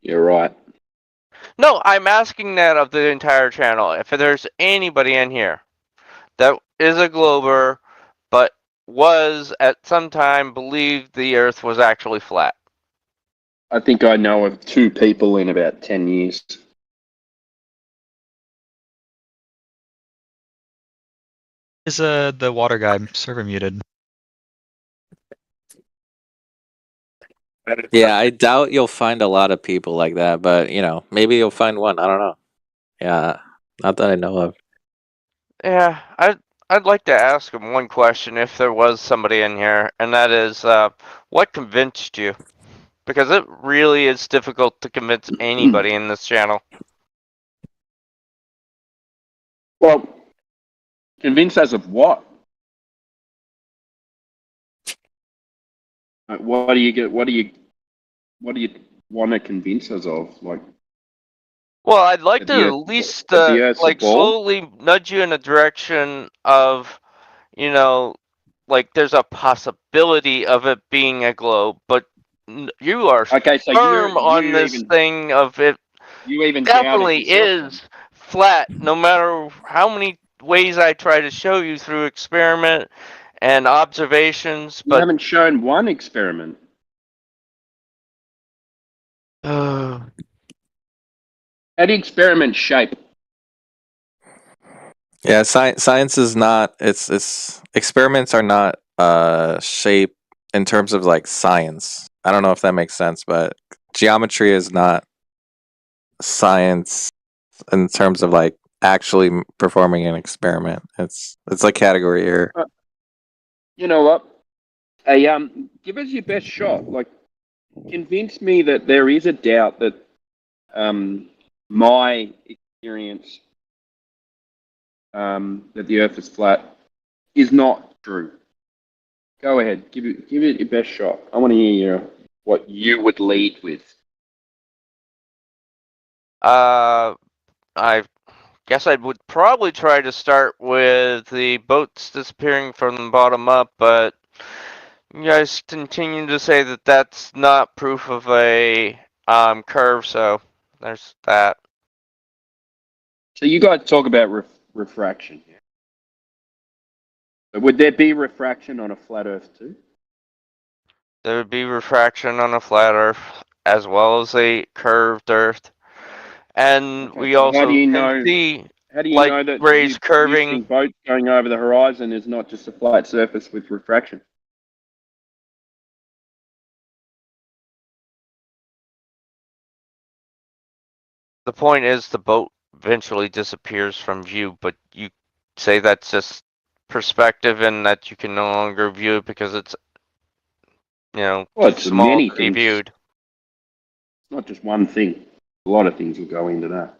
You're right. No, I'm asking that of the entire channel. If there's anybody in here that is a globber, but was at some time believed the Earth was actually flat. I think I know of 2 people in about 10 years. Is the water guy server muted? Yeah, I doubt you'll find a lot of people like that, but maybe you'll find one. I don't know. Yeah, not that I know of. Yeah, I'd like to ask him one question if there was somebody in here, and that is, what convinced you? Because it really is difficult to convince anybody in this channel. Well, convince us of what? Like, what do you want to convince us of? Like, well, I'd like to at least slowly nudge you in a direction of, like there's a possibility of it being a globe, but you are firm on this thing of it. You even definitely is flat, no matter how many ways I try to show you through experiment and observations. You haven't shown one experiment. How do experiments shape? Yeah, science is not. It's experiments are not shape in terms of like science. I don't know if that makes sense, but geometry is not science in terms of like actually performing an experiment. It's like category error. You know what? Hey, give us your best shot. Like, convince me that there is a doubt that my experience that the Earth is flat is not true. Go ahead, give it your best shot. I want to hear what you would lead with. I guess I would probably try to start with the boats disappearing from the bottom up, but You guys continue to say that that's not proof of a curve, so there's that. So you guys talk about refraction. Yeah? But would there be refraction on a flat Earth too? There would be refraction on a flat Earth as well as a curved Earth, and we So also how do you can know? see How do you like know that rays you curving? seeing boats going over the horizon is not just a flat surface with refraction? The point is the boat eventually disappears from view, but you say that's just perspective and that you can no longer view it because it's, Well, too it's small many to be things. viewed. It's not just one thing. A lot of things will go into that.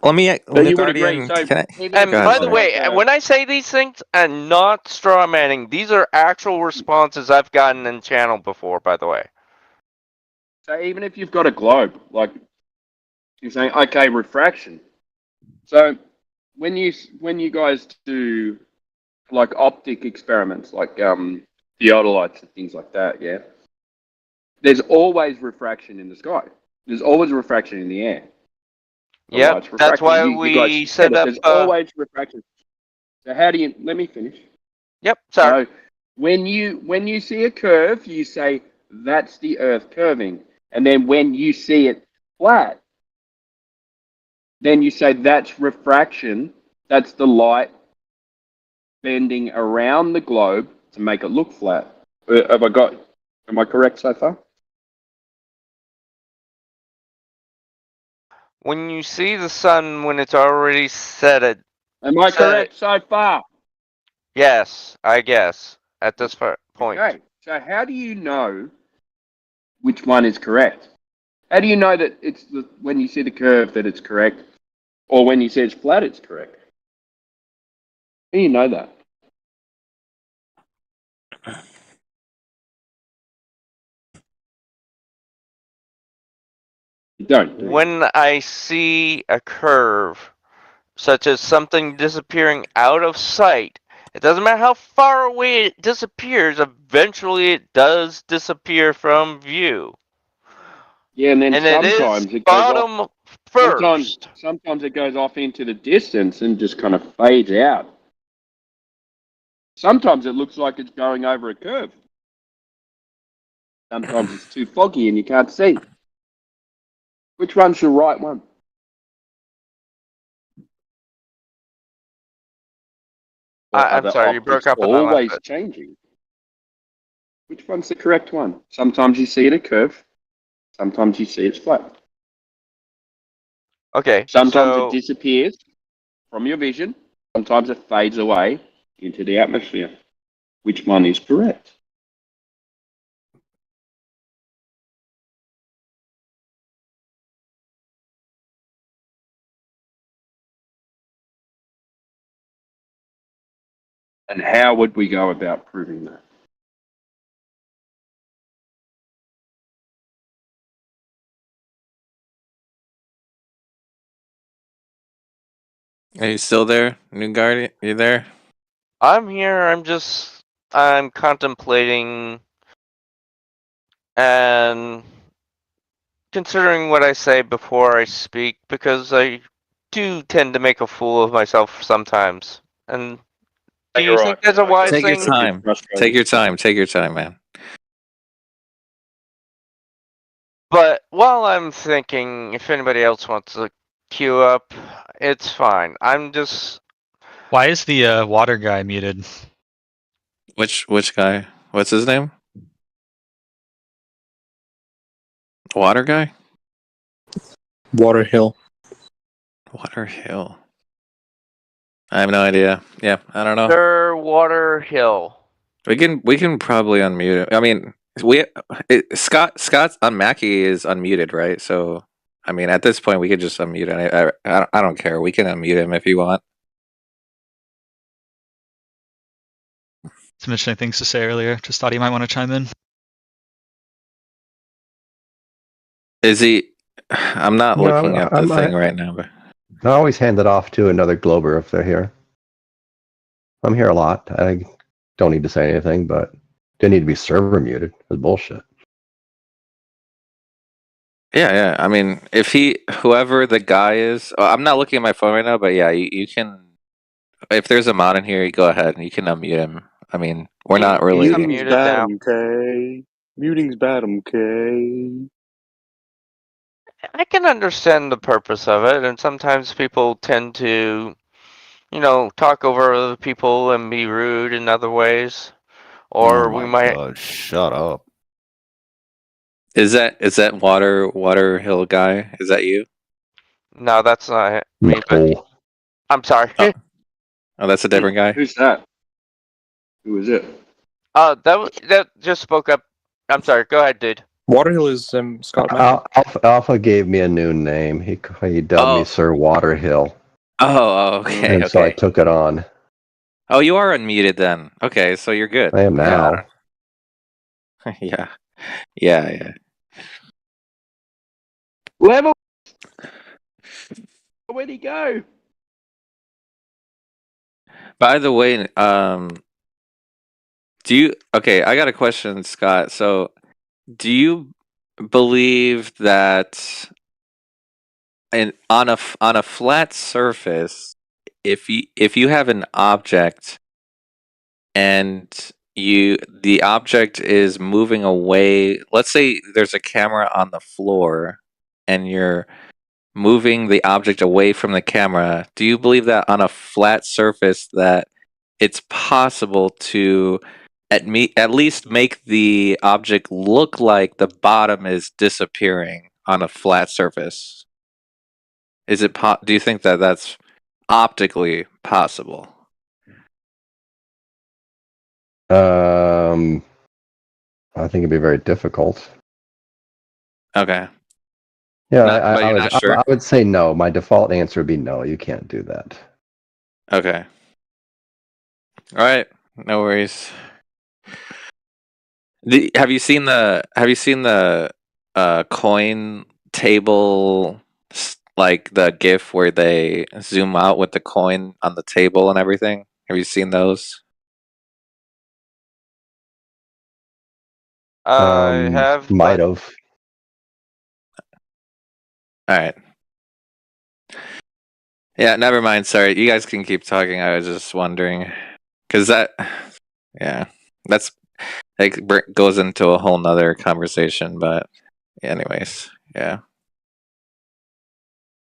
Let me, you would agree. Guardian. So, Can I? And Go ahead, by the sorry. way, when I say these things, I'm not straw manning. These are actual responses I've gotten in channel before, by the way. So even if you've got a globe, like you're saying, okay, refraction. So when you guys do like optic experiments, like theodolites and things like that, yeah, there's always refraction in the sky. There's always refraction in the air. The Yep, light's that's refracting. why You guys we said set it. up. There's always refraction. So how do you? Let me finish. Yep, sorry. So when you see a curve, you say that's the Earth curving, and then when you see it flat, then you say that's refraction. That's the light bending around the globe to make it look flat. Am I correct so far? When you see the sun when it's already set it. Am I correct so far? Yes, I guess at this point. Okay. So how do you know which one is correct? How do you know that it's when you see the curve that it's correct, or when you see it's flat it's correct? How do you know that? You don't. Do you? When I see a curve, such as something disappearing out of sight, it doesn't matter how far away it disappears, eventually it does disappear from view. Yeah, and then sometimes it bottom first. Sometimes it goes off into the distance and just kind of fades out. Sometimes it looks like it's going over a curve. Sometimes it's too foggy and you can't see. Which one's the right one? I'm sorry, you broke up on that last always bit. changing. Which one's the correct one? Sometimes you see it a curve. Sometimes you see it's flat. Okay. Sometimes it disappears from your vision. Sometimes it fades away into the atmosphere. Which one is correct? And how would we go about proving that? Are you still there, New Guardian? You there? I'm here. I'm contemplating and considering what I say before I speak, because I do tend to make a fool of myself sometimes. And do you think that's a wise Take your thing? time. Take your time. Take your time, man. But while I'm thinking, if anybody else wants to queue up, it's fine. I'm just. Why is the water guy muted? Which guy? What's his name? Water guy? Water Hill. Water Hill. I have no idea. Yeah, I don't know. Sir Water Hill. We can probably unmute it. I mean, Scott on Mackie is unmuted, right? So I mean, at this point, we could just unmute it. I don't care. We can unmute him if you want. Some interesting things to say earlier. Just thought he might want to chime in. Is he? I'm not looking at the thing right now. But I always hand it off to another globber if they're here. I'm here a lot. I don't need to say anything, but didn't need to be server muted. That's bullshit. Yeah. I mean, whoever the guy is, I'm not looking at my phone right now, but yeah, you can. If there's a mod in here, you go ahead and you can unmute him. I mean, we're not really. He's Muting's unmuted bad, now. okay? Muting's bad, okay? I can understand the purpose of it, and sometimes people tend to, talk over other people and be rude in other ways. Or we might. God, shut up. Is that Water Hill guy? Is that you? No, that's not me. But I'm sorry. Oh, that's a different guy. Who's that? Who is it? That just spoke up. I'm sorry. Go ahead, dude. Waterhill is Scott Mac. Alpha gave me a new name. He dubbed me Sir Waterhill. Oh, okay. And so I took it on. Oh, you are unmuted then. Okay, so you're good. I am now. Yeah. Level. Where'd he go? By the way, I got a question, Scott. So, do you believe that on a flat surface, if you have an object and the object is moving away, let's say there's a camera on the floor and you're moving the object away from the camera, do you believe that on a flat surface that it's possible to at least make the object look like the bottom is disappearing on a flat surface? Do you think that that's optically possible? I think it'd be very difficult. Okay. Yeah, But you're not sure? I would say no. My default answer would be no. You can't do that. Okay. All right. No worries. Have you seen the coin table, like the GIF where they zoom out with the coin on the table and everything? Have you seen those? I have. Might have. All right. Yeah, never mind. Sorry, you guys can keep talking. I was just wondering, because that's goes into a whole nother conversation. But anyways, yeah.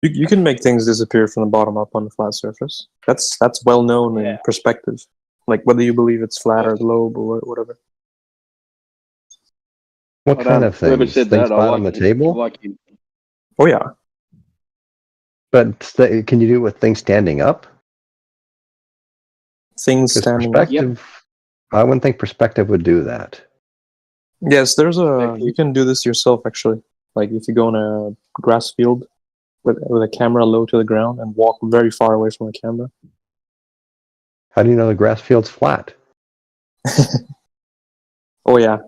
You can make things disappear from the bottom up on the flat surface. That's well known in perspective. Like whether you believe it's flat or globe or whatever. What kind of things? Whoever said Things that, flat on the table? I like him. Oh yeah. But can you do it with things standing up? Things standing up. Perspective. I wouldn't think perspective would do that. Yes, you can do this yourself actually. Like if you go on a grass field with a camera low to the ground and walk very far away from the camera. How do you know the grass field's flat? Oh yeah.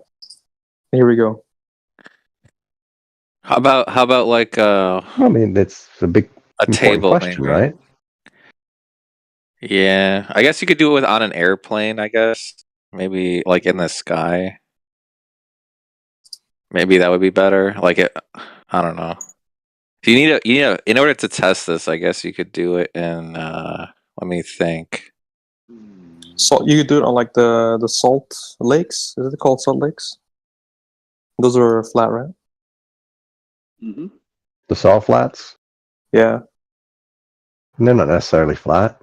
Here we go. How about like I mean, it's a big table question, maybe. right? Yeah, I guess you could do it on an airplane. I guess maybe like in the sky. Maybe that would be better. I don't know. You need in order to test this, I guess you could do it in. Let me think. So you could do it on like the salt lakes. Is it called salt lakes? Those are flat, right? Mm-hmm. The salt flats? Yeah. They're not necessarily flat.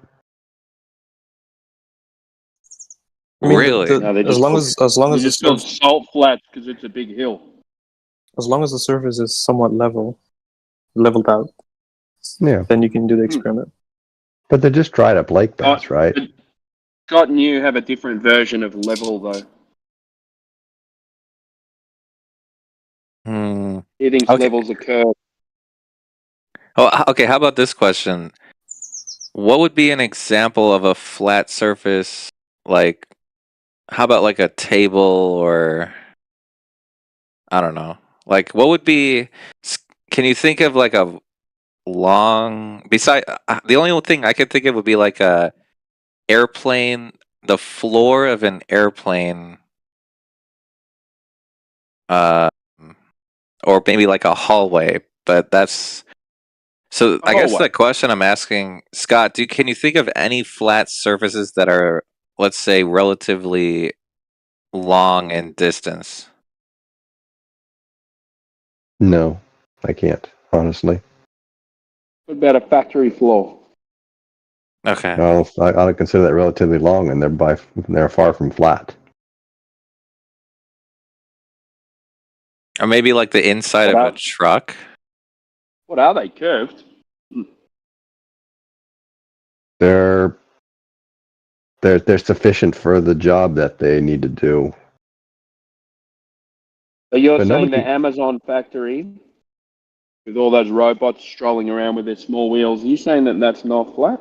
I mean, Really? as long as the just build salt flat because it's a big hill. As long as the surface is somewhat leveled out, then you can do the experiment. But they're just dried up lake beds, right? Scott and you have a different version of level, though. He thinks levels occur. Oh, okay. How about this question? What would be an example of a flat surface? Like, how about like a table or I don't know. Like, what would be? Can you think of like a long? The only thing I could think of would be like a airplane, the floor of an airplane, or maybe like a hallway, but that's so. I guess the question I'm asking, Scott, can you think of any flat surfaces that are, let's say, relatively long in distance? No, I can't, honestly. What about a factory floor? Okay. I'll consider that relatively long, and they're far from flat. Or maybe like the inside of a truck. What are they, curved? They're sufficient for the job that they need to do. So you're But saying the nobody- Amazon factory, with all those robots strolling around with their small wheels, are you saying that that's not flat?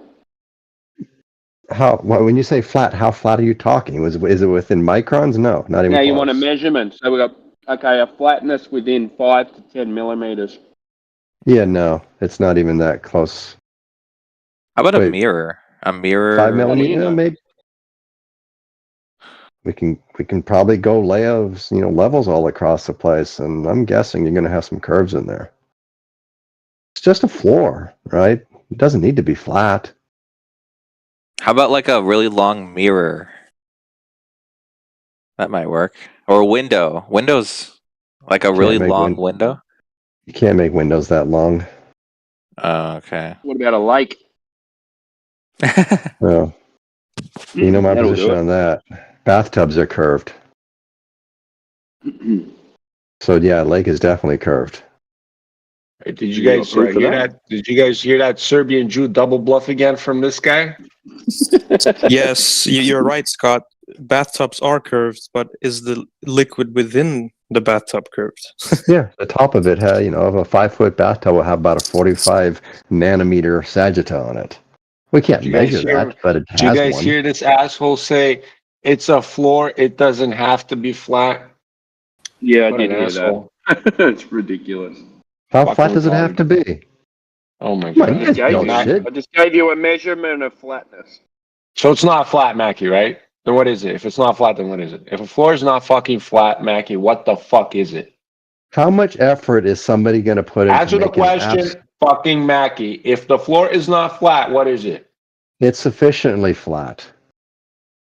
When you say flat, how flat are you talking? Is it within microns? No, not even Now close. you want a measurement. So we got a flatness within 5 to 10 millimeters. Yeah, no, it's not even that close. How about a Wait. mirror? A mirror. 5 millimeters, maybe. We can probably go levels all across the place, and I'm guessing you're going to have some curves in there. It's just a floor, right? It doesn't need to be flat. How about like a really long mirror? That might work. Or a window. Windows, like a really long window. You can't make windows that long. Oh, okay. What about a lake? Well, you know my That'll do position it. on that. Bathtubs are curved. So yeah, lake is definitely curved. Hey, did you guys hear that? Did you guys hear that Serbian Jew double bluff again from this guy? Yes, you're right, Scott. Bathtubs are curved, but is the liquid within the bathtub curved? Yeah, the top of it of a 5-foot bathtub will have about a 45 nanometer sagitta on it. We can't Did you guys measure hear- that, but it Did you has guys one. hear this asshole say it's a floor? It doesn't have to be flat. Yeah, I What did an hear asshole. that. It's ridiculous. How flat does it have to be? Oh my Come on, god! you guys know shit. I just gave you a measurement of flatness. So it's not flat, Mackie, right? Then what is it? If it's not flat, then what is it? If a floor is not fucking flat, Mackie, what the fuck is it? How much effort is somebody going to put into Answer the making question, fucking Mackie. If the floor is not flat, what is it? It's sufficiently flat.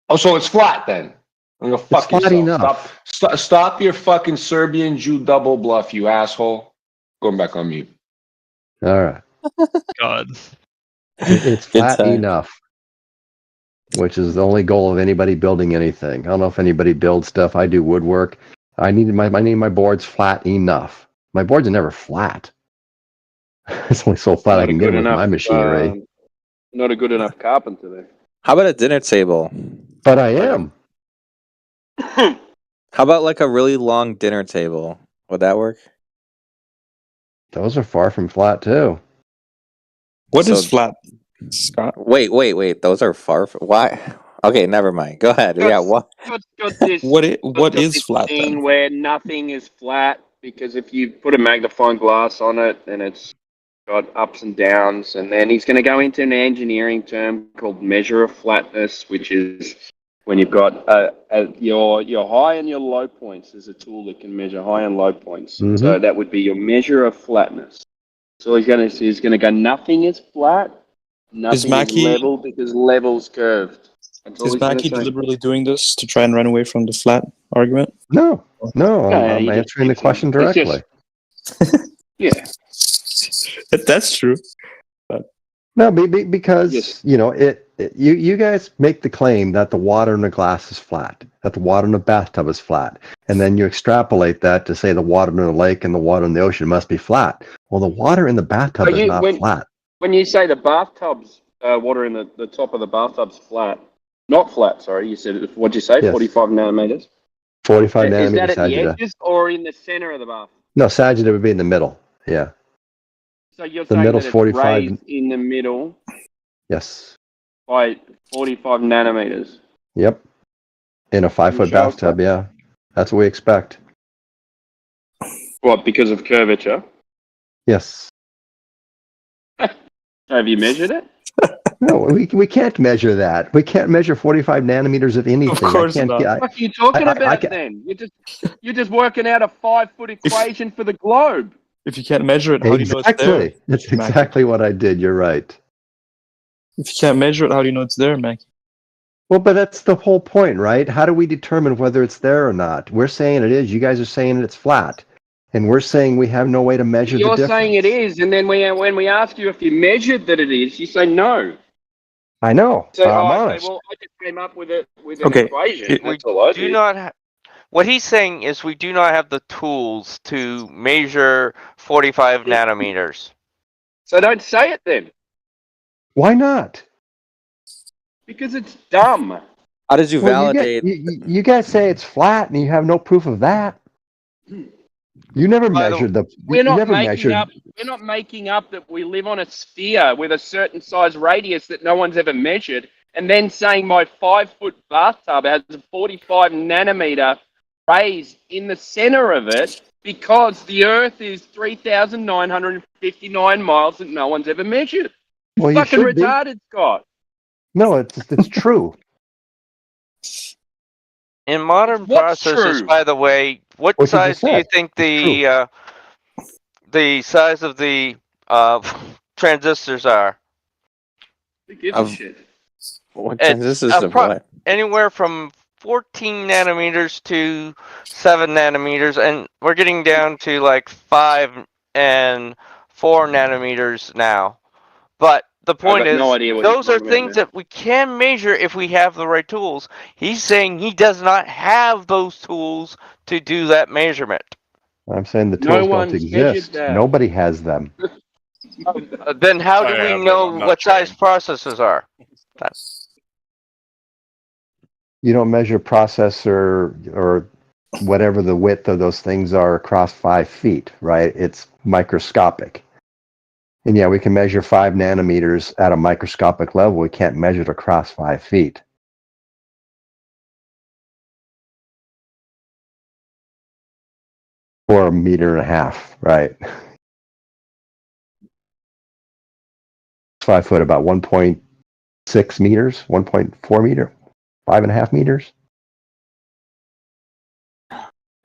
Oh, so it's flat then. I'm gonna fuck flat yourself. enough. Stop your fucking Serbian Jew double bluff, you asshole. Going back on mute. All right. God. It's Good flat time. enough, which is the only goal of anybody building anything. I don't know if anybody builds stuff. I do woodwork. I need my boards flat enough. My boards are never flat. It's only so flat I can get them with my machinery. Not a good enough carpenter there. How about a dinner table? But I am. How about like a really long dinner table? Would that work? Those are far from flat too. What is flat, Scott? Wait. Those are far from. Why? Okay, never mind. Go ahead. Yeah. What? What is flat thing then? where nothing is flat, because if you put a magnifying glass on it, then it's got ups and downs, and then he's going to go into an engineering term called measure of flatness, which is when you've got your high and your low points. There's a tool that can measure high and low points. So that would be your measure of flatness. So he's going to go, nothing is flat, nothing is level, because level's curved. That's all Is he's gonna Mackie say. deliberately doing this to try and run away from the flat argument? No, I'm he just answering the keeps question it's directly. Yeah. That's true. No, because you guys make the claim that the water in the glass is flat, that the water in the bathtub is flat, and then you extrapolate that to say the water in the lake and the water in the ocean must be flat. Well, the water in the bathtub is not flat. When you say the bathtub's water in the top of the bathtub's flat, not flat, sorry, you said, what'd you say, Yes. 45 nanometers? 45 Is nanometer that at the sagitta. edges or in the center of the bath? No, sagitta would be in the middle. Yeah. So you're The saying middle's that it's 45. raised in the middle Yes. by 45 nanometers? Yep. In a 5-foot sure it's bathtub, yeah. That's what we expect. What, because of curvature? Yes. Have you measured it? No, we can't measure that. We can't measure 45 nanometers of anything. Of course I can't. not. What are you talking I about can- then? You're just working out a 5-foot equation for the globe. If you can't measure it, how do you know it's there? Exactly. That's exactly what I did. You're right. If you can't measure it, how do you know it's there, Mac? Well, but that's the whole point, right? How do we determine whether it's there or not? We're saying it is. You guys are saying it's flat. And we're saying we have no way to measure the You're difference. saying it is, and then when we ask you if you measured that it is, you say no. I know. So I'm I honest. say, well, I just came up with an Okay, equation. That's all I Do did. not. What he's saying is we do not have the tools to measure 45 nanometers. So don't say it then, Why not? because it's dumb. How did you Well, validate? you guys say it's flat, and you have no proof of that. You never measured the. We're You not never making measured. up. We're not making up that we live on a sphere with a certain size radius that no one's ever measured, and then saying my 5-foot bathtub has a 45 nanometer rays in the center of it because the Earth is 3,959 miles that no one's ever measured. Well, you Fucking should be. retarded, Scott. No, it's true. In modern What's processors, true? by the way, what What you size just do you said. think It's the size of the transistors are? Who gives a Of shit? what It's transistors of what? anywhere from 14 nanometers to 7 nanometers, and we're getting down to like 5 and 4 nanometers now. But the point got is, no idea what you're those are talking about, things man. that we can measure if we have the right tools. He's saying he does not have those tools to do that measurement. I'm saying the No tools don't one's measured exist. that. Nobody has them. Then how do I we am, but know I'm not what size processors are? You don't measure processor or whatever the width of those things are across 5 feet, right? It's microscopic. And yeah, we can measure 5 nanometers at a microscopic level. We can't measure it across 5 feet. Or a meter and a half, right? 5 foot, about 1.6 meters, 1.4 meter, 5.5 meters.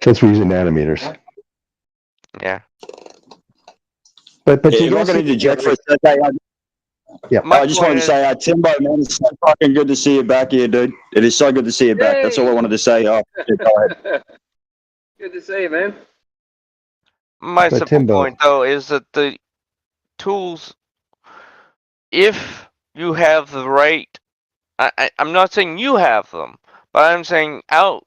Since we're using nanometers. Yeah. But Yeah, you if I guys could think interject for a second, yeah. I just wanted to say, Timbo, man, it's so fucking good to see you back here, dude. It is so good to see you back. That's all I wanted to say. Oh, yeah, go ahead. Good to see you, man. My But simple Timbo- point, though, is that the tools, if you have the right, I'm not saying you have them, but I'm saying out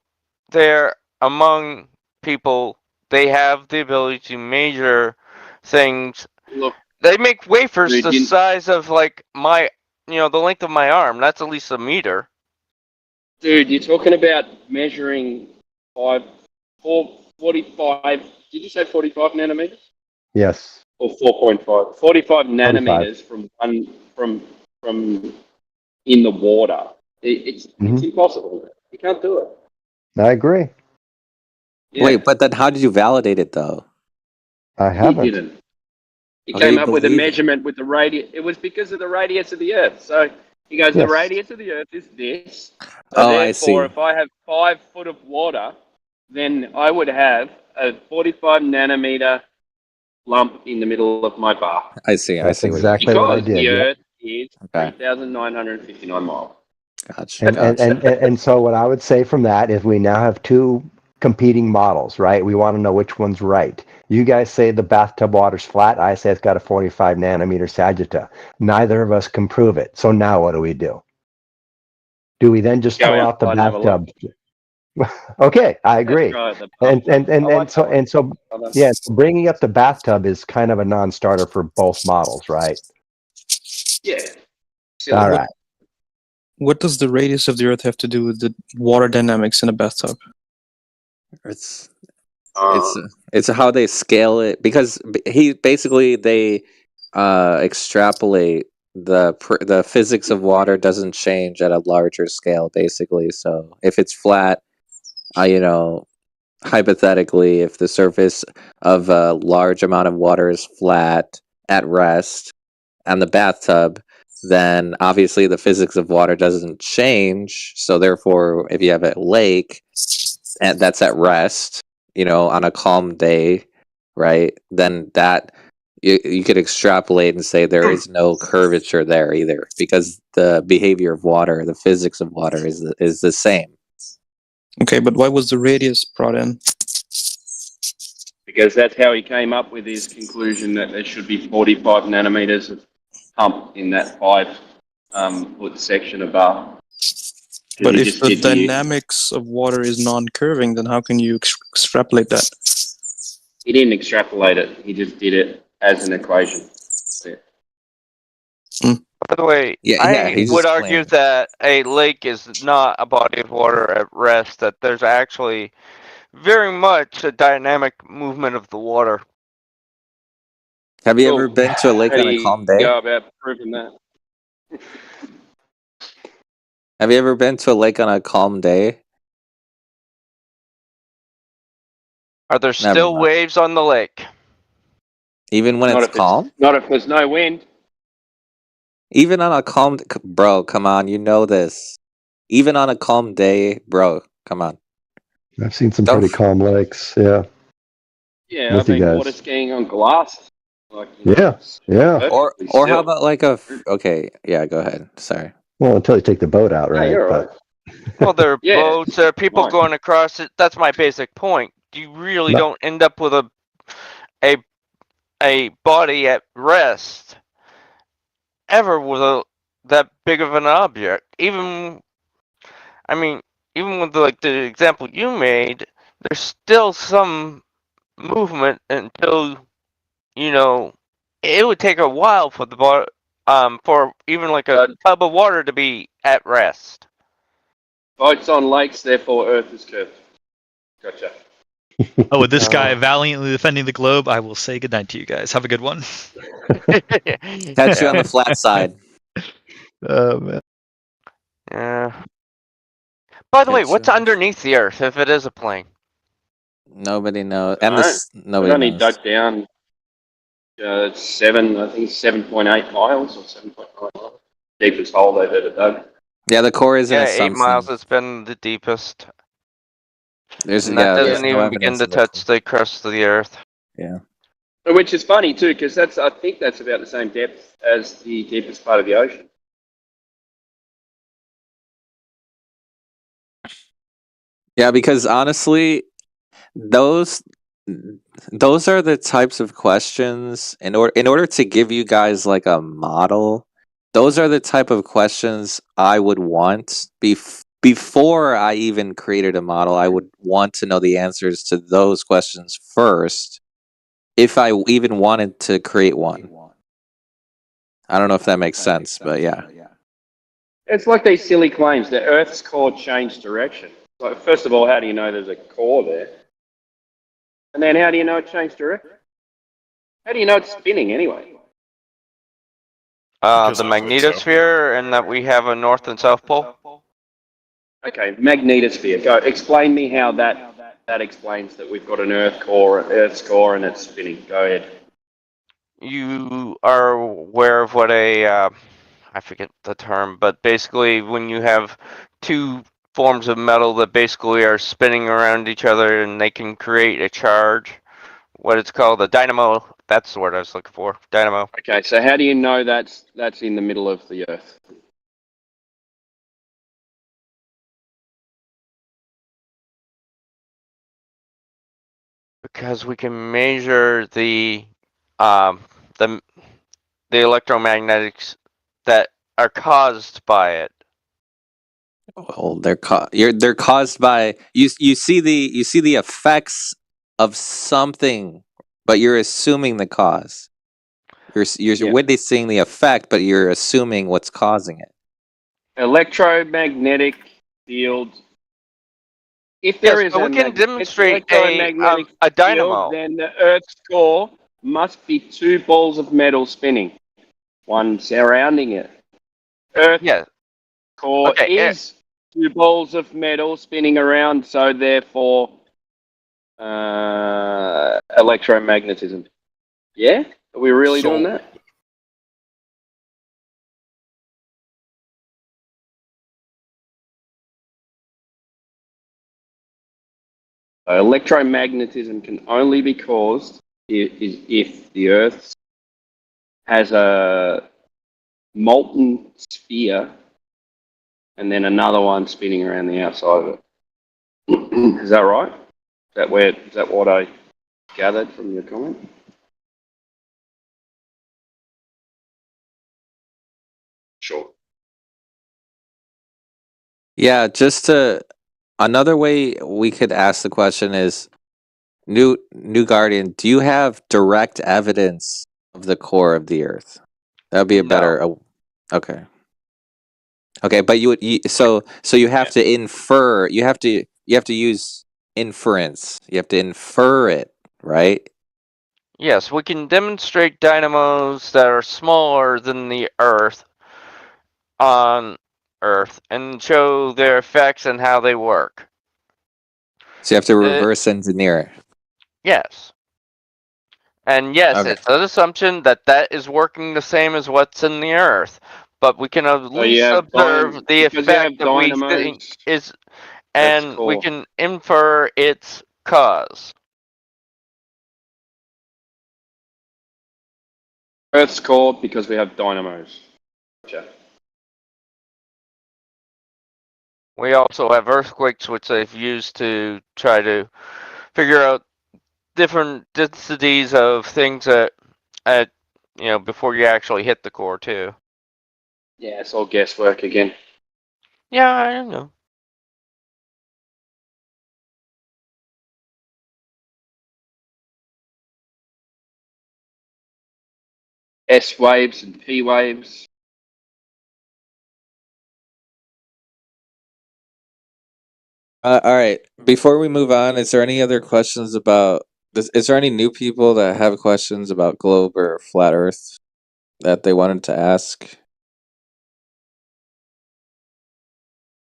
there among people, they have the ability to measure things. Look, They make wafers Dude, the you- size of like my, the length of my arm. That's at least a meter. dude, you're talking about measuring 45. Did you say 45 nanometers Yes. or 4.5? 45 nanometers from in the water. It's impossible. You can't do it. I agree. Yeah. Wait, but then how did you validate it though? I He haven't. didn't. He Okay, came you up with a believe it. measurement with the radius. It was because of the radius of the Earth. So he goes, Yes. the radius of the Earth is this. So Oh, I therefore, see. if I have 5 foot of water, then I would have a 45 nanometer lump in the middle of my bath. I see. I That's see. exactly what I Because did. the Yeah. Earth is Okay. 3,959 miles. Gotcha. And so what I would say from that is we now have two competing models, right? We want to know which one's right. You guys say the bathtub water's flat. I say it's got a 45 nanometer sagitta. Neither of us can prove it. So now what do? Do we then just Go throw out the outside and have a look. bathtub? Okay, I agree. Let's try the And so yeah, bringing up the bathtub is kind of a non-starter for both models, right? Yeah. All right. What does the radius of the Earth have to do with the water dynamics in a bathtub? It's how they scale it because they extrapolate the physics of water doesn't change at a larger scale basically. So if it's flat, hypothetically, if the surface of a large amount of water is flat at rest and the bathtub, then obviously the physics of water doesn't change. So therefore, if you have a lake and that's at rest, on a calm day, right? Then that you could extrapolate and say there is no curvature there either, because the behavior of water, the physics of water is the same. Okay, but why was the radius brought in? Because that's how he came up with his conclusion that there should be 45 nanometers of pump in that 5-foot section of bar. But if the dynamics of water is non-curving, then how can you extrapolate that? He didn't extrapolate it. He just did it as an equation. By the way, I would argue that a lake is not a body of water at rest, that there's actually very much a dynamic movement of the water. Have you ever been to a lake How on do a you calm day? go about proving that? Have you ever been to a lake on a calm day? Are there still waves on the lake? Even when it's calm? Not if there's no wind. Even on a calm... Bro, come on, you know this. Even on a calm day, bro, come on. I've seen some pretty calm lakes. Yeah. Yeah, With I've been you guys. water skiing on glass. Like, Yeah. Or how about like a... Okay, yeah, go ahead. Sorry. Well, until you take the boat out, right? you're But Well, there are boats, there are people going across it. That's my basic point. You really don't end up with a body at rest ever with that big of an object. Even with the example you made, there's still some movement until it would take a while for for even like a tub of water to be at rest. Boats on lakes, therefore Earth is curved. Gotcha. Oh, with this guy valiantly defending the globe, I will say goodnight to you guys. Have a good one. Catch you on the flat side. Oh, man. Yeah. By the way, what's underneath the Earth if it is a plane? Nobody knows. And We've nobody only knows. dug down 7.8 miles or 7.9 miles. Deepest hole they've ever dug. Yeah, the core is an Yeah, assumption. 8 miles has been the deepest. There's And that there's doesn't no even begin evidence to of the touch the crust of the Earth. Yeah. Which is funny too, because I think that's about the same depth as the deepest part of the ocean. Yeah, because honestly, those are the types of questions in order to give you guys like a model. Those are the type of questions I would want before I even created a model. I would want to know the answers to those questions first, if I even wanted to create one. I don't know if that makes sense, but yeah. It's like these silly claims that Earth's core changed direction. Like, first of all, how do you know there's a core there? And then how do you know it changed direction? How do you know it's spinning anyway? The magnetosphere, and that we have a north and south pole. Okay, magnetosphere. Go explain me how that explains that we've got an Earth's core, and it's spinning. Go ahead. You are aware of what I forget the term, but basically when you have two forms of metal that basically are spinning around each other and they can create a charge, what it's called, a dynamo. That's the word I was looking for. Dynamo. Okay, so how do you know that's in the middle of the Earth? Because we can measure the electromagnetics that are caused by it. Well, they're caused by you see the effects of something, but you're assuming the cause. You're witnessing the effect, but you're assuming what's causing it. Electromagnetic field. If there is we can demonstrate a dynamo, field, then the Earth's core must be two balls of metal spinning, one surrounding it. Earth's core is two balls of metal spinning around, so therefore electromagnetism. Yeah? Are we really doing that? Electromagnetism can only be caused if the Earth has a molten sphere and then another one spinning around the outside of it. Is that right? Is that what I gathered from your comment? Sure. Yeah, another way we could ask the question is, New Guardian, do you have direct evidence of the core of the Earth? That would be a better. Okay. Okay, but so you have to infer. You have to use inference. You have to infer it, right? Yes, we can demonstrate dynamos that are smaller than the Earth on Earth and show their effects and how they work. So you have to reverse engineer it. Yes. And yes, Okay. it's an assumption that that is working the same as what's in the Earth, but we can at least observe the effect that we think is, and we can infer its cause. Earth's core because we have dynamos. Gotcha. We also have earthquakes, which they've used to try to figure out different densities of things at before you actually hit the core too. Yeah, it's all guesswork again. Yeah, I don't know. S waves and P waves. All right. Before we move on, is there any other questions about this? Is there any new people that have questions about globe or flat Earth that they wanted to ask?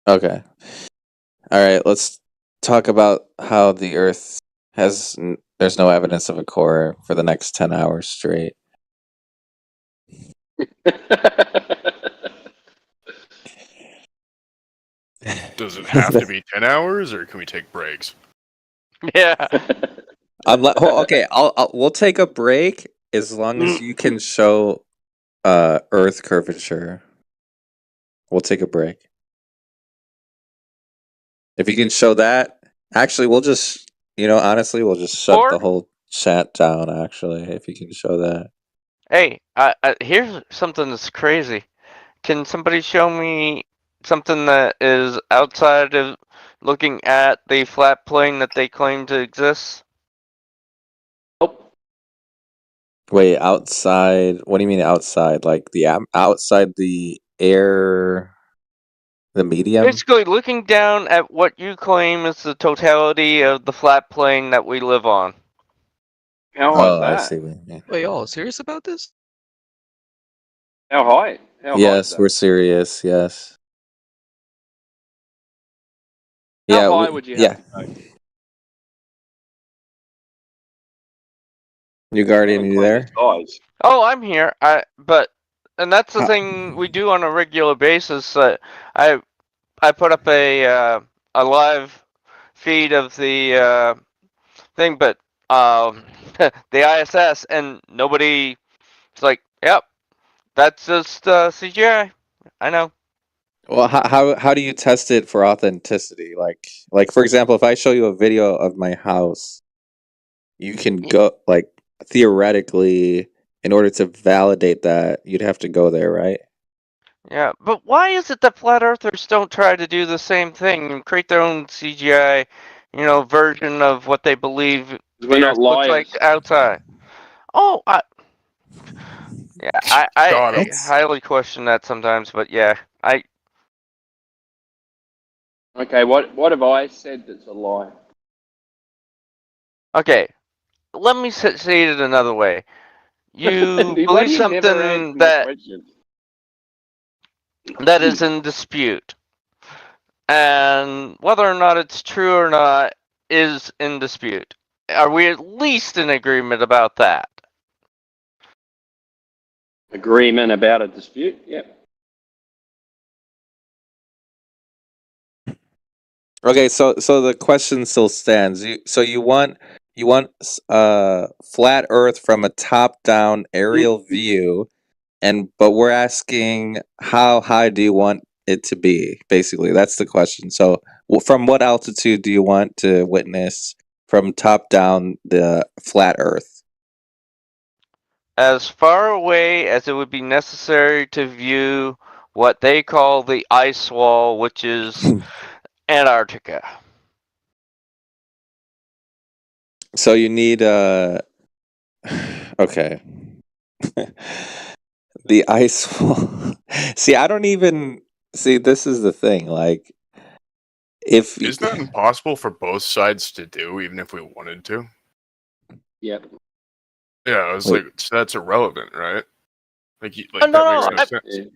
Okay. All right. Let's talk about how the Earth there's no evidence of a core for the next 10 hours straight. Does it have to be 10 hours, or can we take breaks? Yeah. Okay, we'll take a break as long as you can show Earth curvature. We'll take a break. If you can show that, actually, we'll just honestly, we'll just shut the whole chat down. Actually, if you can show that. Hey, here's something that's crazy. Can somebody show me something that is outside of looking at the flat plane that they claim to exist? Wait, outside? What do you mean outside? Like outside the air, the medium? Basically, looking down at what you claim is the totality of the flat plane that we live on. How high is I that? see what you mean. Wait, y'all serious about this? How high? How high is Yes, that? we're serious. Yes. How high would you have to go? New Guardian, you there? Oh, I'm here. And that's the thing we do on a regular basis. I put up a live feed of the thing, but the ISS, and nobody. It's like, yep, that's just CGI. I know. Well, how do you test it for authenticity? Like for example, if I show you a video of my house, you can go theoretically, in order to validate that, you'd have to go there, right? Yeah, but why is it that flat earthers don't try to do the same thing and create their own CGI, version of what they believe We're the not Earth looks like liars. outside? Oh, I Got 'em. highly question that sometimes, but yeah, Okay, what have I said that's a lie? okay. Let me say it another way. You Why believe do you never answer something my that question? is in dispute, and whether or not it's true or not is in dispute. Are we at least in agreement about that? Agreement about a dispute? Yep. Okay, so the question still stands. You want flat Earth from a top down aerial view, but we're asking how high do you want it to be? Basically, that's the question. So from what altitude do you want to witness from top down the flat Earth? As far away as it would be necessary to view what they call the ice wall, which is Antarctica. So you need okay. The ice wall. See, I don't even see. This is the thing. Like, if Isn't that impossible for both sides to do, even if we wanted to? Yep. Yeah, it's Wait. like so that's irrelevant, right? Like, No, that makes no sense.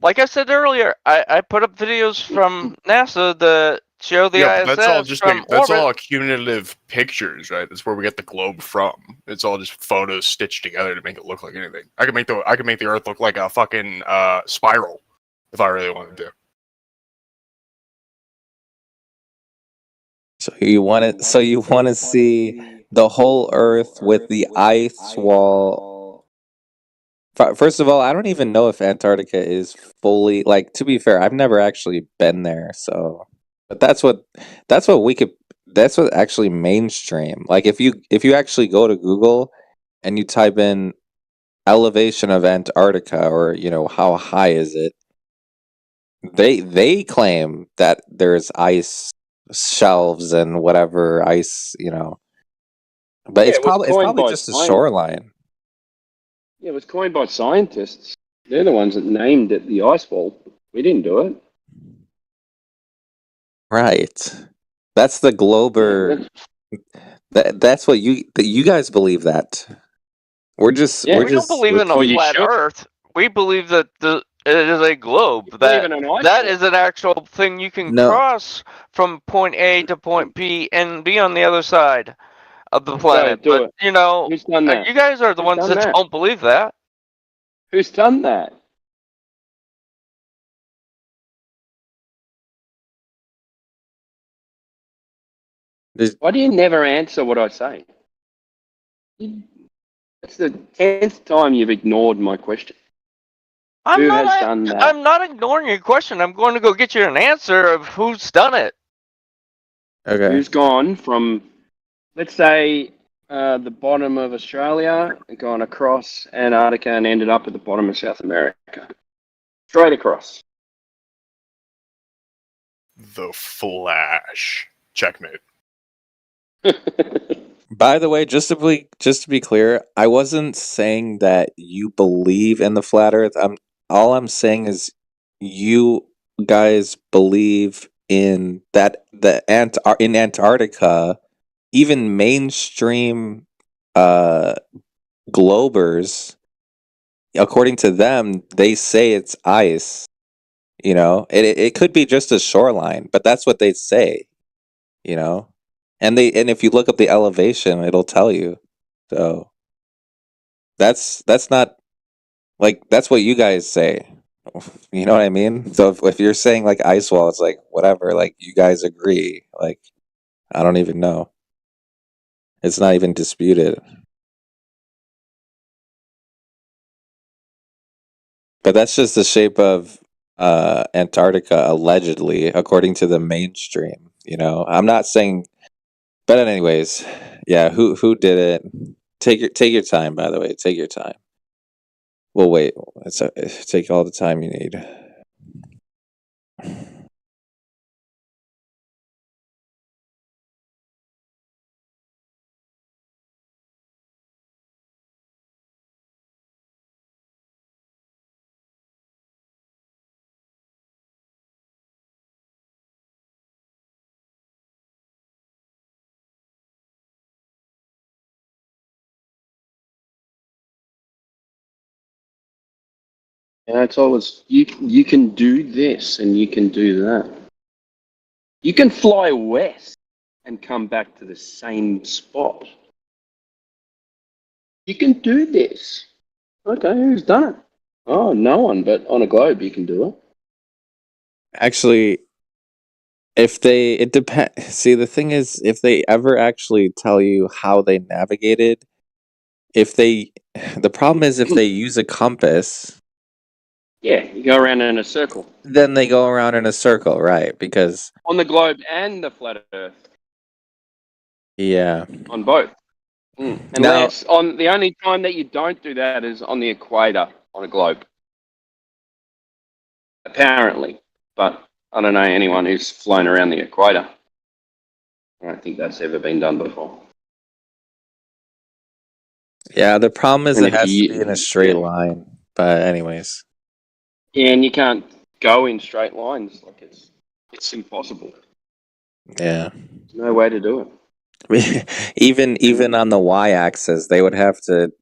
Like I said earlier, I put up videos from NASA that show the Yeah, ISS but that's all just from that's orbit. all cumulative pictures, right? That's where we get the globe from. It's all just photos stitched together to make it look like anything. I could make the Earth look like a fucking spiral if I really wanted to. So you want to see the whole Earth with the ice wall. First of all, I don't even know if Antarctica is fully, like, to be fair, I've never actually been there, so but that's what actually mainstream. Like, if you actually go to Google and you type in elevation of Antarctica, or how high is it, they claim that there's ice shelves and whatever ice, but Yeah, it's it was probably coined by just a scientists. shoreline. Yeah, it was coined by scientists. They're the ones that named it the ice wall. We didn't do it. Right. That's the globber. That's what you guys believe that. We're just Yeah. We don't believe in a Well, you flat should. Earth. We believe that it is a globe. believe in an ice That wall. is an actual thing you can No. cross from point A to point B and be on the other side of the planet. do But it. Who's done that? you guys are the Who's ones done that that? don't believe that. Who's done that? Why do you never answer what I say? That's the 10th time you've ignored my question. Who has done that? I'm not ignoring your question. I'm going to go get you an answer of who's done it. Okay. Who's gone from, let's say, the bottom of Australia, and gone across Antarctica and ended up at the bottom of South America? Straight across. The Flash. Checkmate. By the way, just to be clear, I wasn't saying that you believe in the flat Earth. All I'm saying is you guys believe in that in Antarctica, even mainstream globers, according to them, they say it's ice. It could be just a shoreline, but that's what they say. And if you look up the elevation, it'll tell you. So that's not, like, that's what you guys say. You know what I mean? So if you're saying like ice wall, it's like whatever. Like, you guys agree. Like, I don't even know. It's not even disputed. But that's just the shape of Antarctica, allegedly, according to the mainstream. I'm not saying. But anyways, yeah. Who did it? Take your time. By the way, take your time. We'll wait. Take all the time you need. Yeah, it's always you can do this and you can do that. You can fly west and come back to the same spot. You can do this. Okay, who's done it? Oh, no one, but on a globe you can do it. Actually, it depends. See, the thing is, if they ever actually tell you how they navigated, the problem is if they use a compass, Yeah, you go around in a circle then they go around in a circle, right? Because on the globe and the flat Earth, yeah, on both. Unless on the only time that you don't do that is on the equator on a globe, apparently. But I don't know anyone who's flown around the equator. I don't think that's ever been done before. yeah. The problem is And it if has to be you- in a straight line. But anyways, Yeah, and you can't go in straight lines. Like it's impossible. yeah. There's no way to do it. even on the y-axis, they would have to.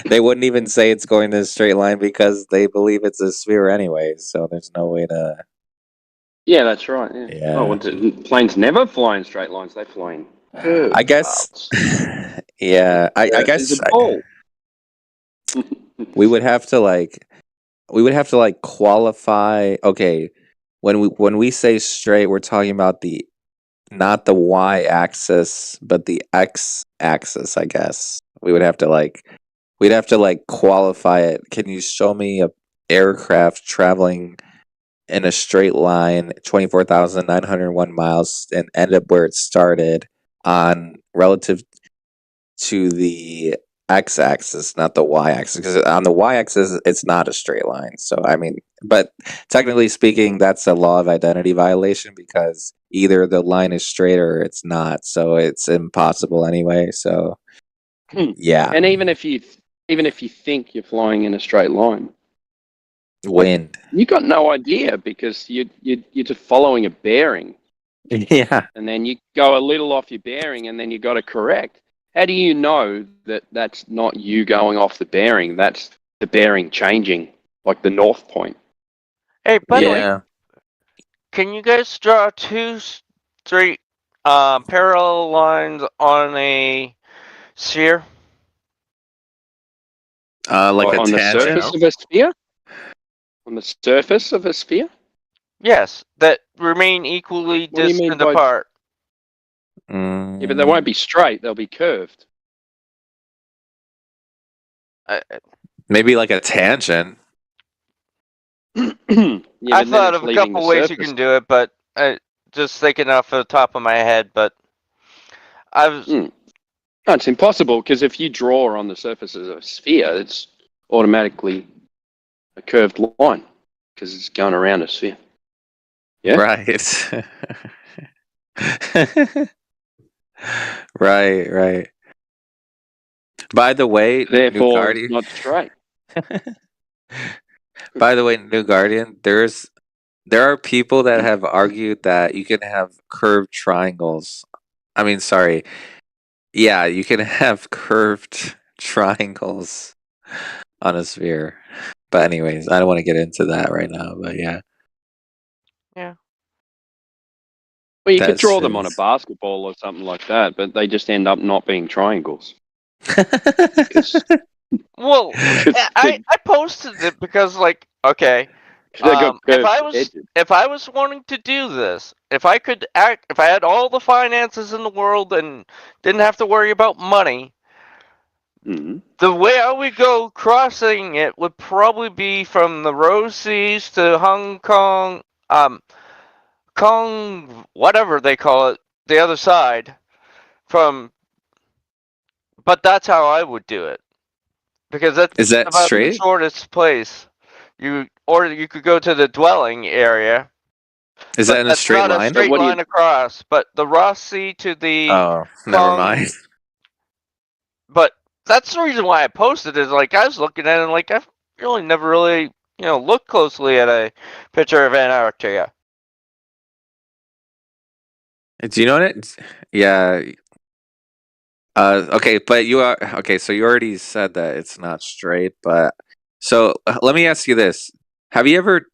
They wouldn't even say it's going in a straight line because they believe it's a sphere anyway. So there's no way to. Yeah, that's right. Yeah. Yeah. Oh, planes never fly in straight lines. They fly in curved I guess. paths. Yeah, I There's guess a ball. we would have to like qualify. Okay, when we say straight, we're talking about the not the y-axis, but the x-axis. I guess we'd have to qualify it. Can you show me a aircraft traveling in a straight line 24,901 miles and end up where it started on relative to the x-axis, not the y-axis, because on the y-axis it's not a straight line. So I mean, but technically speaking, that's a law of identity violation because either the line is straight or it's not, so it's impossible anyway. So yeah. And even if you think you're flying in a straight line, Wind. you got no idea because you're just following a bearing. Yeah. And then you go a little off your bearing, and then you got to correct. How do you know that that's not you going off the bearing? That's the bearing changing, like the north point. Hey, by the way, can you guys draw two straight parallel lines on a sphere? Like a on the tangent. surface of a sphere? On the surface of a sphere? Yes, that remain equally What do you mean distant by- apart. Yeah, but they won't be straight. They'll be curved. Maybe like a tangent. Yeah, I but then thought it's of a leaving the couple ways you surface. can do it, but just thinking off the top of my head. But I was No, it's impossible because if you draw on the surface of a sphere, it's automatically a curved line because it's going around a sphere. Yeah. Right. Right. By the way, New Therefore, it's Guardian. not straight. By the way, New Guardian, there are people that have argued that you can have curved triangles. I mean, sorry. Yeah, you can have curved triangles on a sphere. But anyways, I don't want to get into that right now, but yeah. Yeah. Well, you could That's draw them on a just- basketball or something like that, but they just end up not being triangles. Well, I posted it because, like, okay, They got if I was wanting to do this, if I had all the finances in the world and didn't have to worry about money, the way I would go crossing it would probably be from the Rose Seas to Hong Kong, whatever they call it, the other side, but that's how I would do it. Because that's Is that about straight? the shortest place. You could go to the dwelling area. Is but that in a that's straight not line? a straight line across, but the Ross Sea to the Oh, never mind. But that's the reason why I posted it. Like, I was looking at it, like, I've really never really, looked closely at a picture of Antarctica. Do you know what? Yeah. Okay, but you are okay. So you already said that it's not straight, but so let me ask you this: Have you ever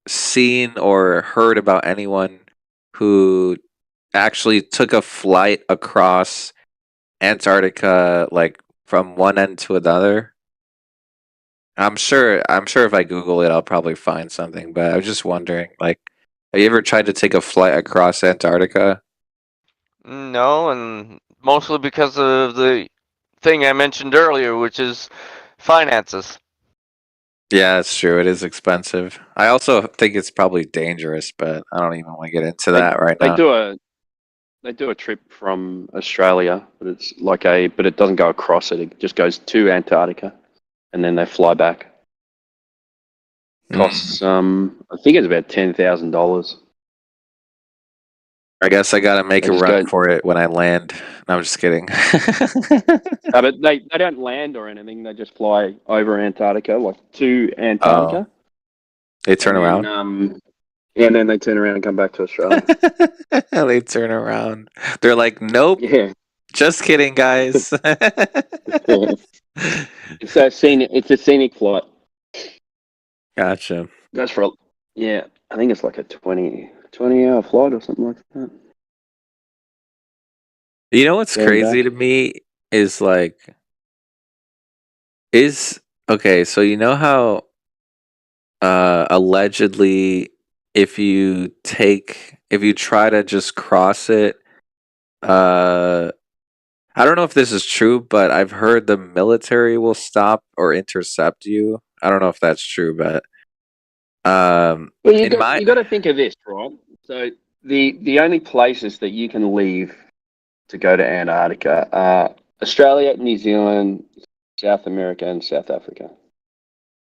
seen or heard about anyone who actually took a flight across Antarctica, like from one end to another? I'm sure if I Google it, I'll probably find something. But I was just wondering, like, have you ever tried to take a flight across Antarctica? No, and mostly because of the thing I mentioned earlier, which is finances. Yeah, it's true. It is expensive. I also think it's probably dangerous, but I don't even want to get into that right They now. do a trip from Australia, but but it doesn't go across it. It just goes to Antarctica, and then they fly back. Costs I think it's about $10,000. I guess I gotta make They a just run go. for it when I land. No, I'm just kidding. No, but they don't land or anything. They just fly over Antarctica, like to Antarctica. They turn and around. Then, and then they turn around and come back to Australia. They turn around. They're like, nope. Yeah. Just kidding, guys. It's a scenic flight. Gotcha. Goes for I think it's like a 20-hour flight or something like that. You know what's Going crazy back. to me is like, okay, so you know how allegedly if you try to just cross it, I don't know if this is true, but I've heard the military will stop or intercept you. I don't know if that's true, but Well, you got to think of this, right? So the only places that you can leave to go to Antarctica are Australia, New Zealand, South America, and South Africa.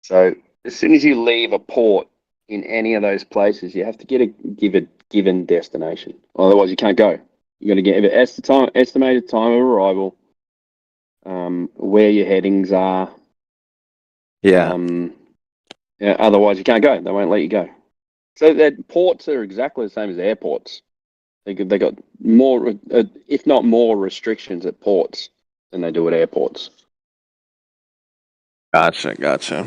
So as soon as you leave a port in any of those places, you have to give a given destination. Otherwise, you can't go. You got to give it estimated time of arrival, where your headings are. Yeah. Otherwise, you can't go. They won't let you go. So that ports are exactly the same as airports. They got more, if not more, restrictions at ports than they do at airports. Gotcha.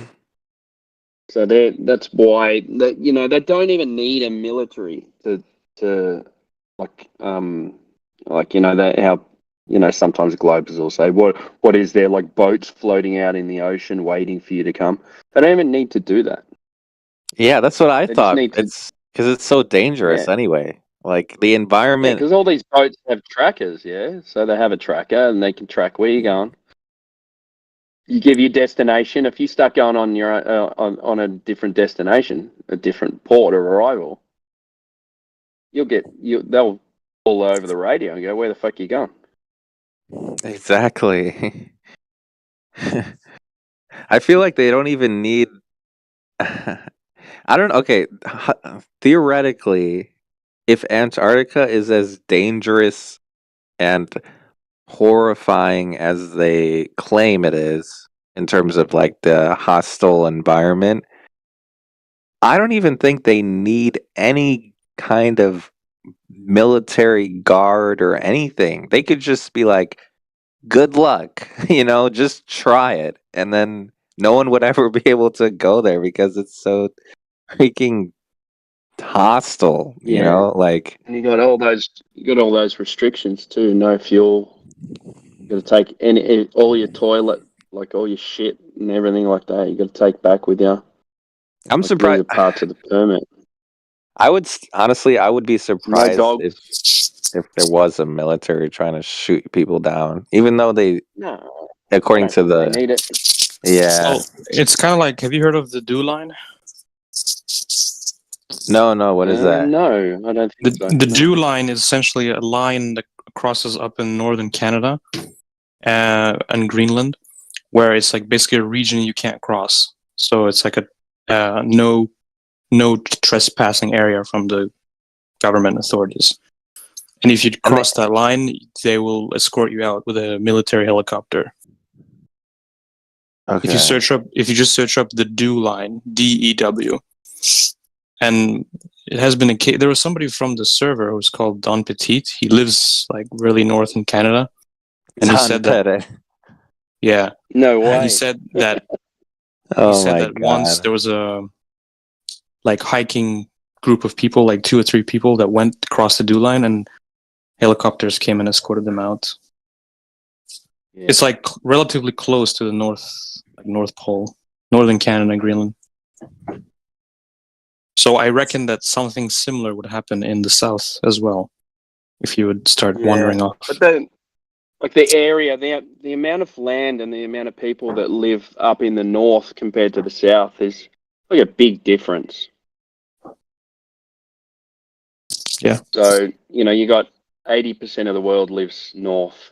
So that's why they don't even need a military to sometimes Globers will say what is there, like boats floating out in the ocean waiting for you to come. They don't even need to do that. Yeah, that's what I They just thought. need to- It's because it's so dangerous anyway. Like the environment. because all these boats have trackers, so they have a tracker and they can track where you're going. You give your destination. If you start going on your on a different destination, a different port of arrival, they'll all over the radio and go, "Where the fuck are you going?" Exactly. I feel like they don't even need. I don't. Okay, theoretically, if Antarctica is as dangerous and horrifying as they claim it is in terms of like the hostile environment, I don't even think they need any kind of military guard or anything. They could just be like, good luck, just try it. And then no one would ever be able to go there because it's so freaking hostile, like And you got all those restrictions too. No fuel. You got to take all your toilet, like all your shit and everything like that. You got to take back with you. I'm surprised. These are parts of the permit. I would be surprised dogs. if there was a military trying to shoot people down, even though No, according to they need it. Yeah. So it's kind of like, have you heard of the dew line? No, what is that? No, I don't think so. The dew line is essentially a line that crosses up in northern Canada and Greenland, where it's like basically a region you can't cross. So it's like a no trespassing area from the government authorities. And if you cross that line, they will escort you out with a military helicopter. Okay. If you just search up the dew line, DEW, and it has been there was somebody from the server who was called Don Petit. He lives like really north in Canada, and he said that. Yeah. No way. And he said that. God. Once there was a hiking group of people, like 2 or 3 people that went across the dew line, and helicopters came and escorted them out. Yeah. It's like relatively close to the North Pole, northern Canada and Greenland. So I reckon that something similar would happen in the south as well, if you would start wandering off. But then, like the area, the amount of land and the amount of people that live up in the north compared to the south is like a big difference. Yeah. So, you got 80% of the world lives north.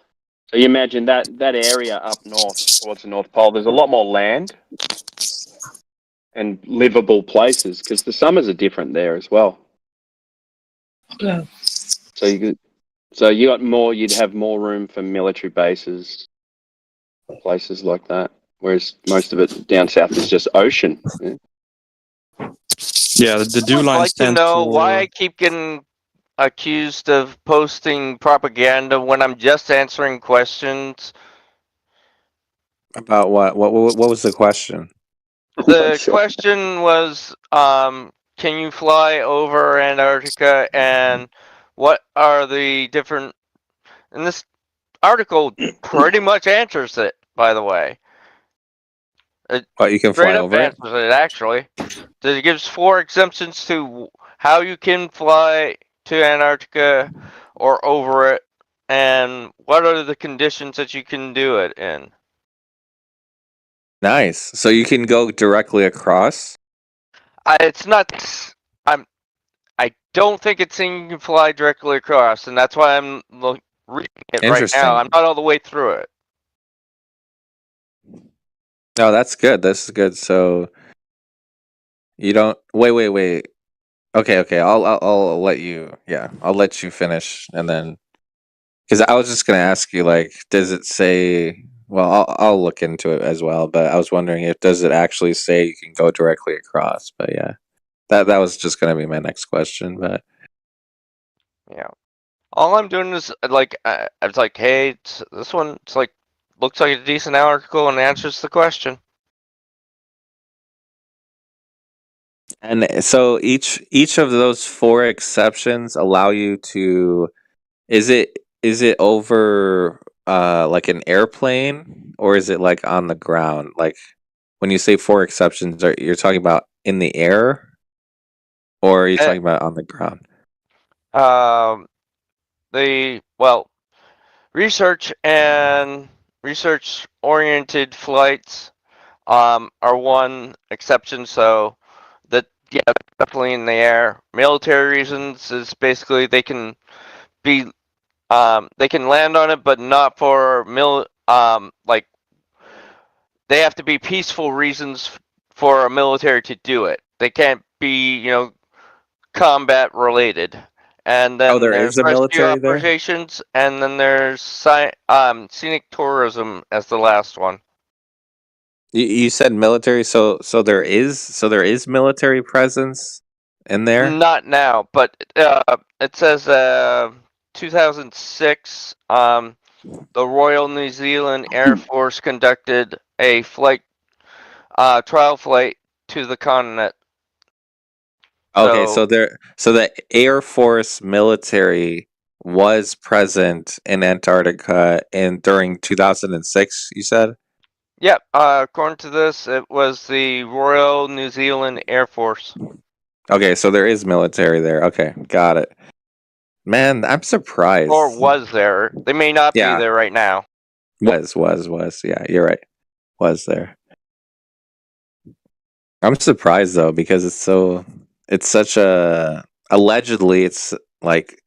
So you imagine that area up north towards the North Pole, there's a lot more land and livable places because the summers are different there as well. Yeah. So you'd have more room for military bases, places like that. Whereas most of it down south is just ocean. Yeah. Yeah, the dew I'd line like to stands know for... why I keep getting accused of posting propaganda when I'm just answering questions. About what? What was the question? The question was, can you fly over Antarctica, and what are the different... And this article pretty much answers it, by the way. It What, you can straight fly up over it? answers it, actually. It gives 4 exemptions to how you can fly to Antarctica or over it, and what are the conditions that you can do it in. Nice. So you can go directly across? It's not. I don't think it's saying you can fly directly across, and that's why I'm reading it right now. I'm not all the way through it. No, that's good. This is good. So you don't wait. Okay. I'll let you. Yeah, I'll let you finish, and then because I was just gonna ask you, like, does it say? Well, I'll look into it as well. But I was wondering if does it actually say you can go directly across? But yeah, that was just gonna be my next question. But Yeah. All I'm doing is like I was like, hey, this one. It's like looks like a decent article and answers the question. and so each of those 4 exceptions allow you to. Is it over like an airplane or is it like on the ground? Like when you say 4 exceptions, you're talking about in the air or are you talking about on the ground? Research and research-oriented flights are one exception. So that definitely in the air. Military reasons is basically they can land on it, but not for like they have to be peaceful reasons for a military to do it. They can't be combat related. And then there there's is a rescue military there? operations, and then there's scenic tourism as the last one. You said military, so there is military presence in there? Not now, but it says 2006. The Royal New Zealand Air Force conducted a trial flight to the continent. Okay, so the Air Force military was present in Antarctica during 2006, you said? Yep, according to this, it was the Royal New Zealand Air Force. Okay, so there is military there. Okay, got it. Man, I'm surprised. Or was there? They may not be Yeah. there right now. Was. Yeah, you're right. Was there. I'm surprised though because it's such a allegedly it's like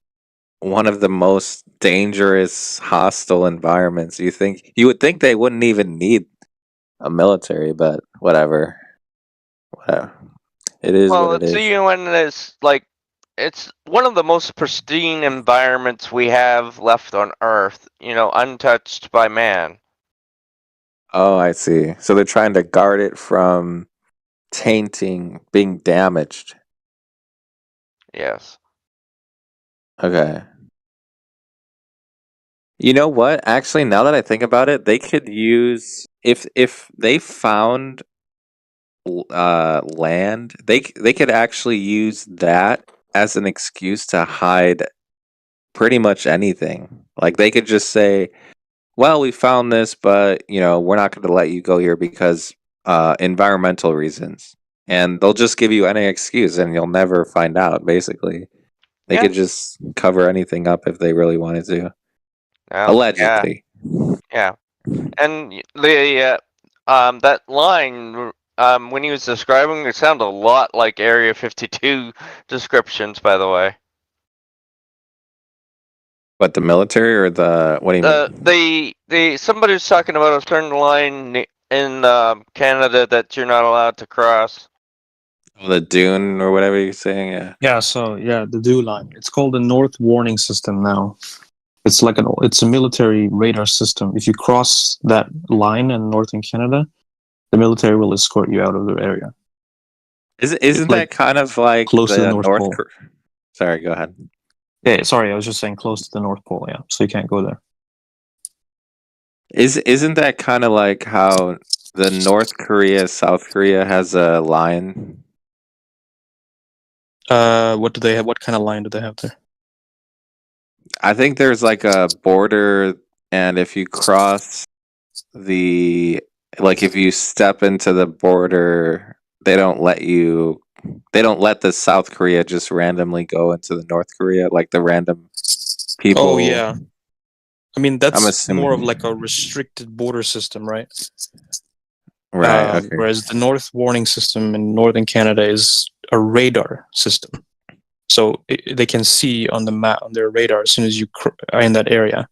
one of the most dangerous hostile environments. You would think they wouldn't even need a military, but whatever. It is Well, what it the is. UN is like it's one of the most pristine environments we have left on Earth. Untouched by man. Oh, I see. So they're trying to guard it from tainting, being damaged. Yes. Okay. You know what? Actually, now that I think about it, they could use if they found land, they could actually use that as an excuse to hide pretty much anything. Like they could just say, "Well, we found this, but we're not going to let you go here because environmental reasons, and they'll just give you any excuse, and you'll never find out. Basically, they Yeah. could just cover anything up if they really wanted to. Yeah. Allegedly. Yeah. And the that line when he was describing it sounded a lot like Area 52 descriptions, by the way. What, the military or the what do you mean? The somebody was talking about a certain line in Canada that you're not allowed to cross. Oh, the dune or whatever you're saying, yeah. Yeah, so yeah, the DO line. It's called the North Warning System now. It's like it's a military radar system. If you cross that line in northern Canada, the military will escort you out of the area. Isn't that kind of like close to the the North North? Pole? Sorry, go ahead. Yeah, sorry, I was just saying close to the North Pole. Yeah, so you can't go there. Isn't that kind of like how the North Korea, South Korea has a line? What do they have? What kind of line do they have there? I think there's like a border, and if you cross if you step into the border, they don't let the South Korea just randomly go into the North Korea, like the random people. Oh yeah, I mean I'm that's assuming. more of like a restricted border system, right? Right. Okay. Whereas the North Warning System in northern Canada is a radar system, so they can see on the map on their radar as soon as you are in that area.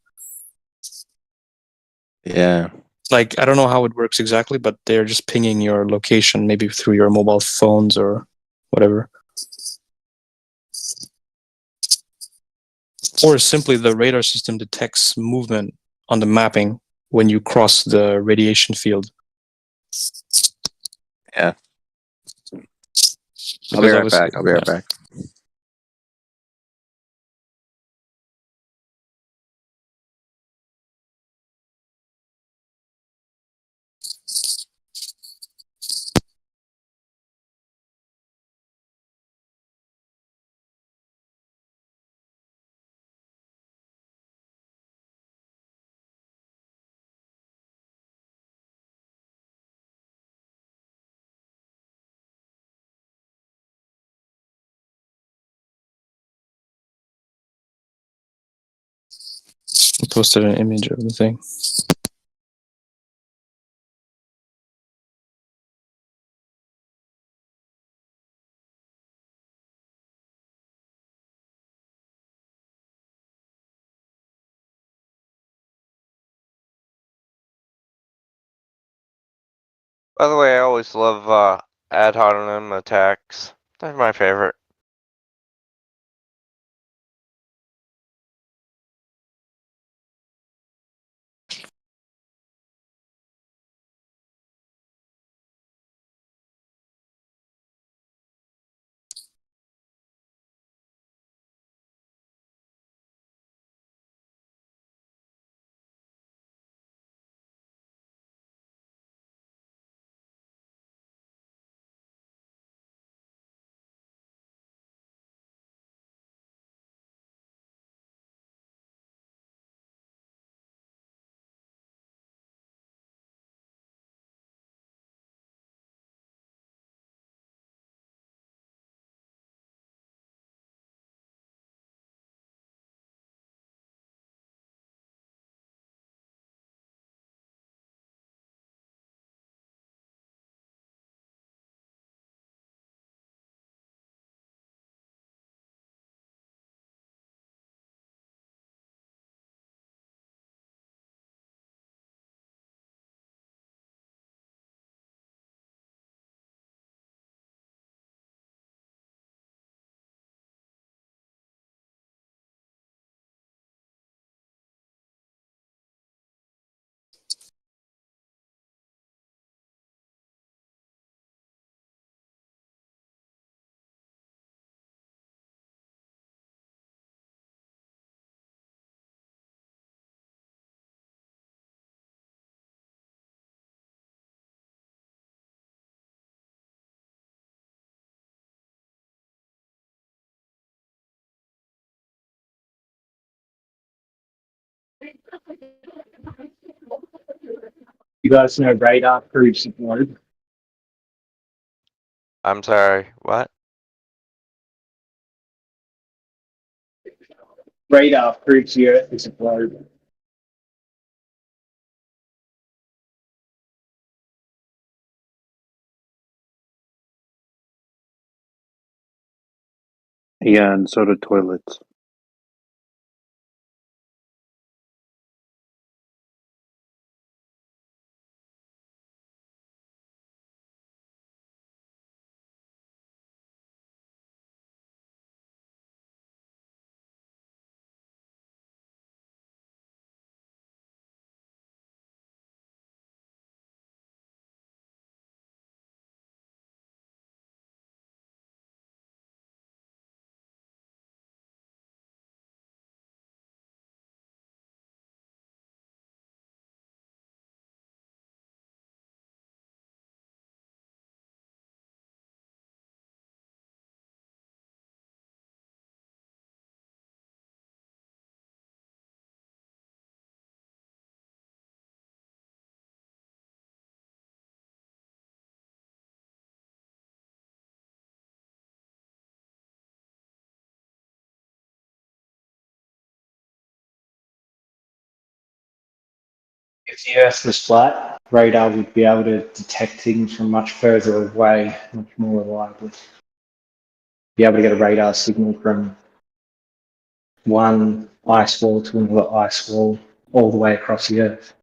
Yeah. Like I don't know how it works exactly, but they're just pinging your location, maybe through your mobile phones or whatever. Or simply the radar system detects movement on the mapping when you cross the radiation field. Yeah. I'll be right back. I'll be right back. I posted an image of the thing. By the way, I always love ad hominem attacks. They're my favorite. You guys know radar proves the globe. I'm sorry. What? Radar proves the Earth is a globe. Yeah, and so do toilets. If the Earth was flat, radar would be able to detect things from much further away, much more reliably. Be able to get a radar signal from one ice wall to another ice wall all the way across the Earth.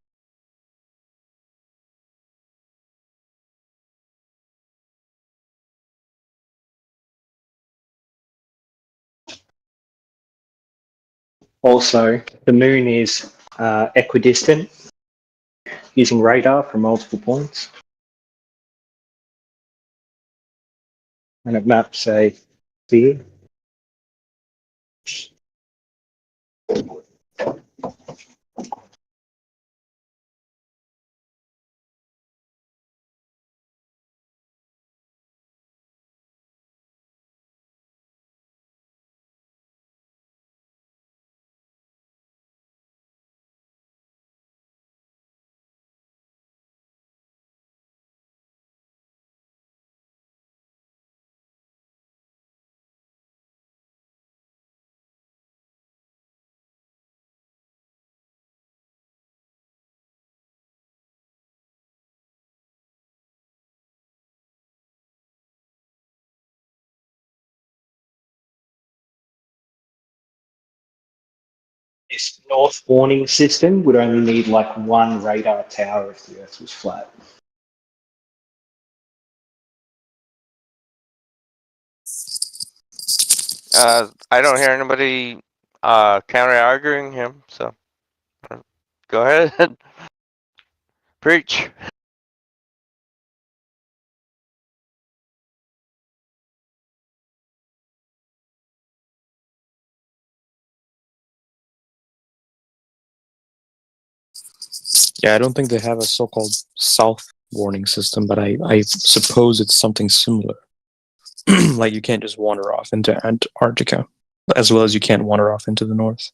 Also, the moon is equidistant using radar from multiple points. And it maps a sphere. This north warning system would only need like one radar tower if the Earth was flat. I don't hear anybody counter arguing him. So go ahead, preach. Yeah, I don't think they have a so-called south warning system, but I suppose it's something similar. Like you can't just wander off into Antarctica, as well as you can't wander off into the north.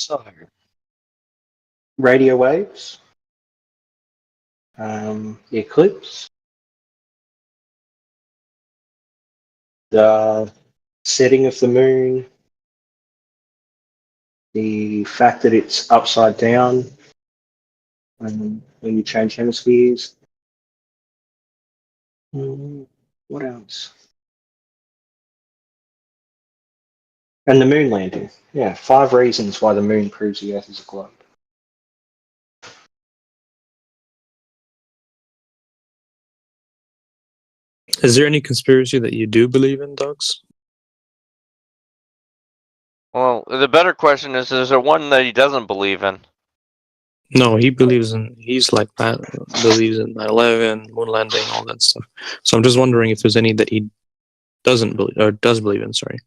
So, radio waves, the eclipse, the setting of the moon, the fact that it's upside down when you change hemispheres. What else? And the moon landing. Yeah, 5 reasons why the moon proves the Earth is a globe. Is there any conspiracy that you do believe in, Dogs? Well, the better question is there one that he doesn't believe in? No, he believes in. He's like that. Believes in 9/11, moon landing, all that stuff. So I'm just wondering if there's any that he doesn't believe or does believe in. Sorry,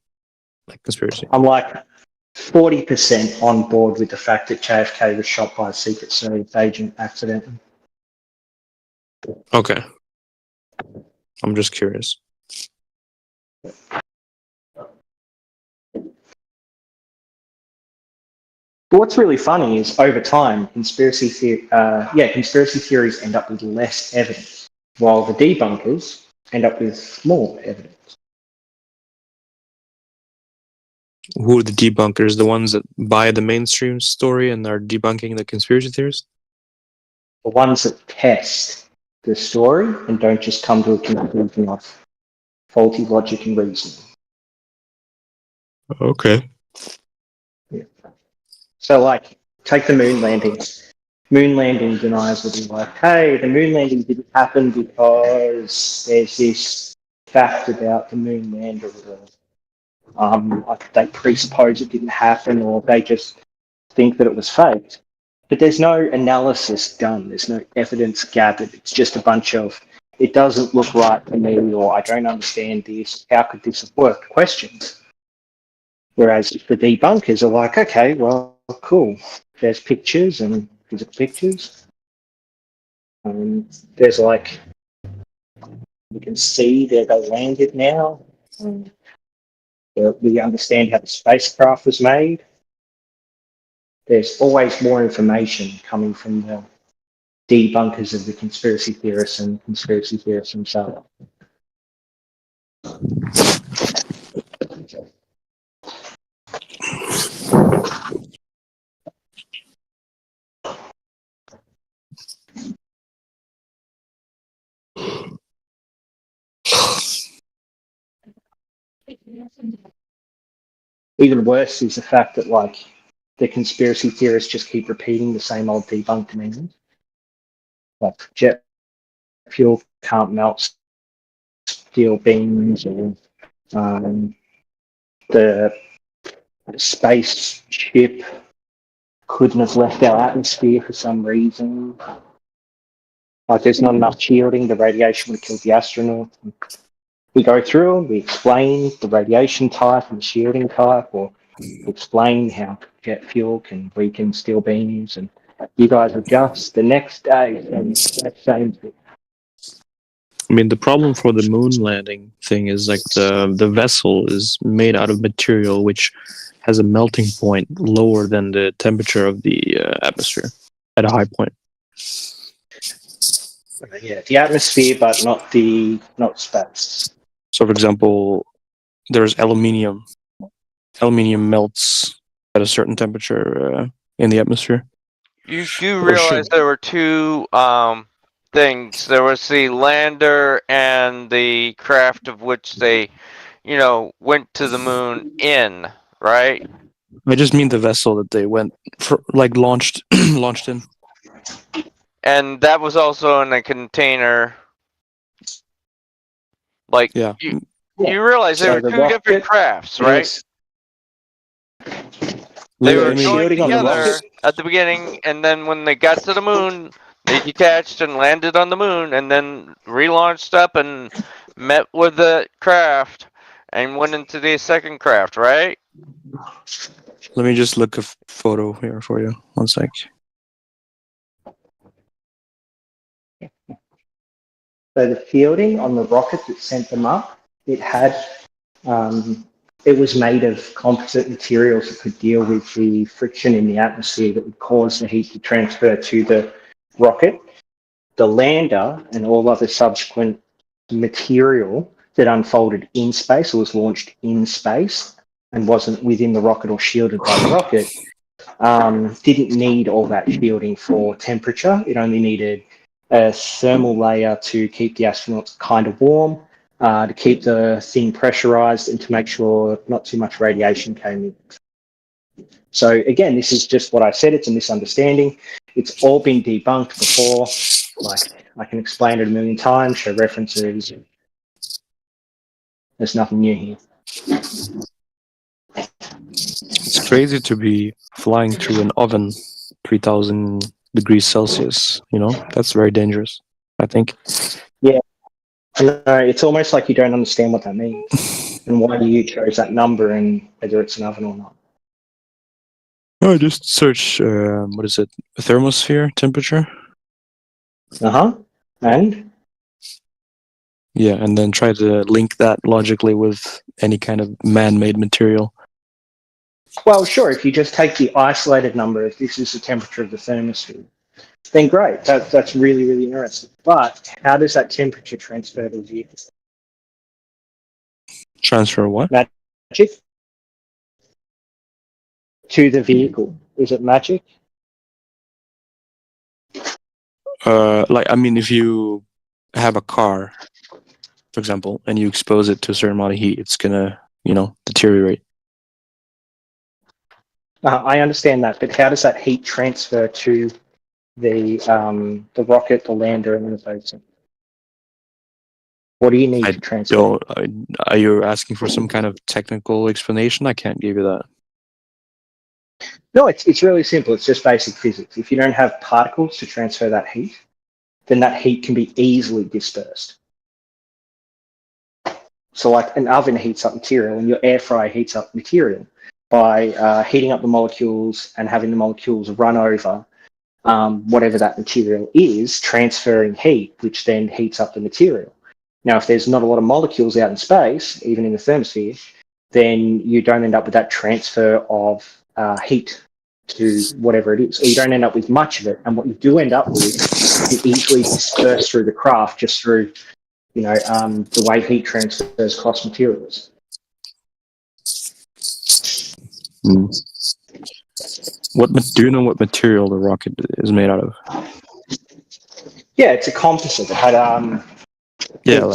like conspiracy. I'm like 40% on board with the fact that JFK was shot by a Secret Service agent accidentally. Okay. I'm just curious. But what's really funny is over time, conspiracy theories end up with less evidence, while the debunkers end up with more evidence. Who are the debunkers? The ones that buy the mainstream story and are debunking the conspiracy theories? The ones that test the story and don't just come to a conclusion of faulty logic and reasoning. Okay. So, like, take the moon landing. Moon landing deniers will be like, hey, the moon landing didn't happen because there's this fact about the moon lander. They presuppose it didn't happen, or they just think that it was faked. But there's no analysis done. There's no evidence gathered. It's just a bunch of, it doesn't look right to me, or I don't understand this. How could this have worked? Questions. Whereas the debunkers are like, okay, well, cool. There's pictures and physical pictures. There's like, you can see that they landed now. We understand how the spacecraft was made. There's always more information coming from the debunkers of the conspiracy theorists and conspiracy theorists themselves. Even worse is the fact that, like, the conspiracy theorists just keep repeating the same old debunked meanings. Like, jet fuel can't melt steel beams, or the spaceship couldn't have left our atmosphere for some reason. Like, there's not enough shielding, the radiation would have killed the astronaut. We go through and we explain the radiation type and the shielding type, or explain how jet fuel can weaken steel beams, and you guys are just the next day saying the same thing. I mean, the problem for the moon landing thing is like the vessel is made out of material which has a melting point lower than the temperature of the atmosphere at a high point. Yeah, the atmosphere, but not space. So, for example, there's aluminium. Aluminium melts at a certain temperature in the atmosphere. You do realize there were two things. There was the lander and the craft of which they, went to the moon in, right? I just mean the vessel that they went for, like launched in. And that was also in a container. Like, yeah. You realize they were two different crafts, right? They were joined together at the beginning, and then when they got to the moon, they detached and landed on the moon, and then relaunched up and met with the craft and went into the second craft, right? Let me just look a photo here for you. One sec. So the fielding on the rocket that sent them up, it had it was made of composite materials that could deal with the friction in the atmosphere that would cause the heat to transfer to the rocket. The lander and all other subsequent material that unfolded in space or was launched in space and wasn't within the rocket or shielded by the rocket, didn't need all that shielding for temperature. It only needed a thermal layer to keep the astronauts kind of warm, to keep the thing pressurized, and to make sure not too much radiation came in. So again, this is just what I said. It's a misunderstanding. It's all been debunked before. Like, I can explain it a million times, show references. There's nothing new here. It's crazy to be flying through an oven 3,000 degrees Celsius. You know, that's very dangerous, I think. Yeah. No, it's almost like you don't understand what that means and why you chose that number and whether it's an oven or not. Oh, just search, what is it, thermosphere temperature? And? Yeah, and then try to link that logically with any kind of man-made material. Well, sure, if you just take the isolated number, if this is the temperature of the thermosphere, then great, that's really, really interesting. But how does that temperature transfer to the vehicle? Transfer what? Magic? To the vehicle. Is it magic? Like, I mean, if you have a car, for example, and you expose it to a certain amount of heat, it's gonna, deteriorate. I understand that, but how does that heat transfer to the rocket, the lander, and the boat? What do you need to transfer? Are you asking for some kind of technical explanation? I can't give you that. No, it's really simple. It's just basic physics. If you don't have particles to transfer that heat, then that heat can be easily dispersed. So like an oven heats up material and your air fryer heats up material by heating up the molecules and having the molecules run over whatever that material is, transferring heat, which then heats up the material. Now, if there's not a lot of molecules out in space, even in the thermosphere, then you don't end up with that transfer of heat to whatever it is. Or you don't end up with much of it. And what you do end up with is easily dispersed through the craft just through, the way heat transfers across materials. Do you know what material the rocket is made out of? Yeah, it's a composite. It had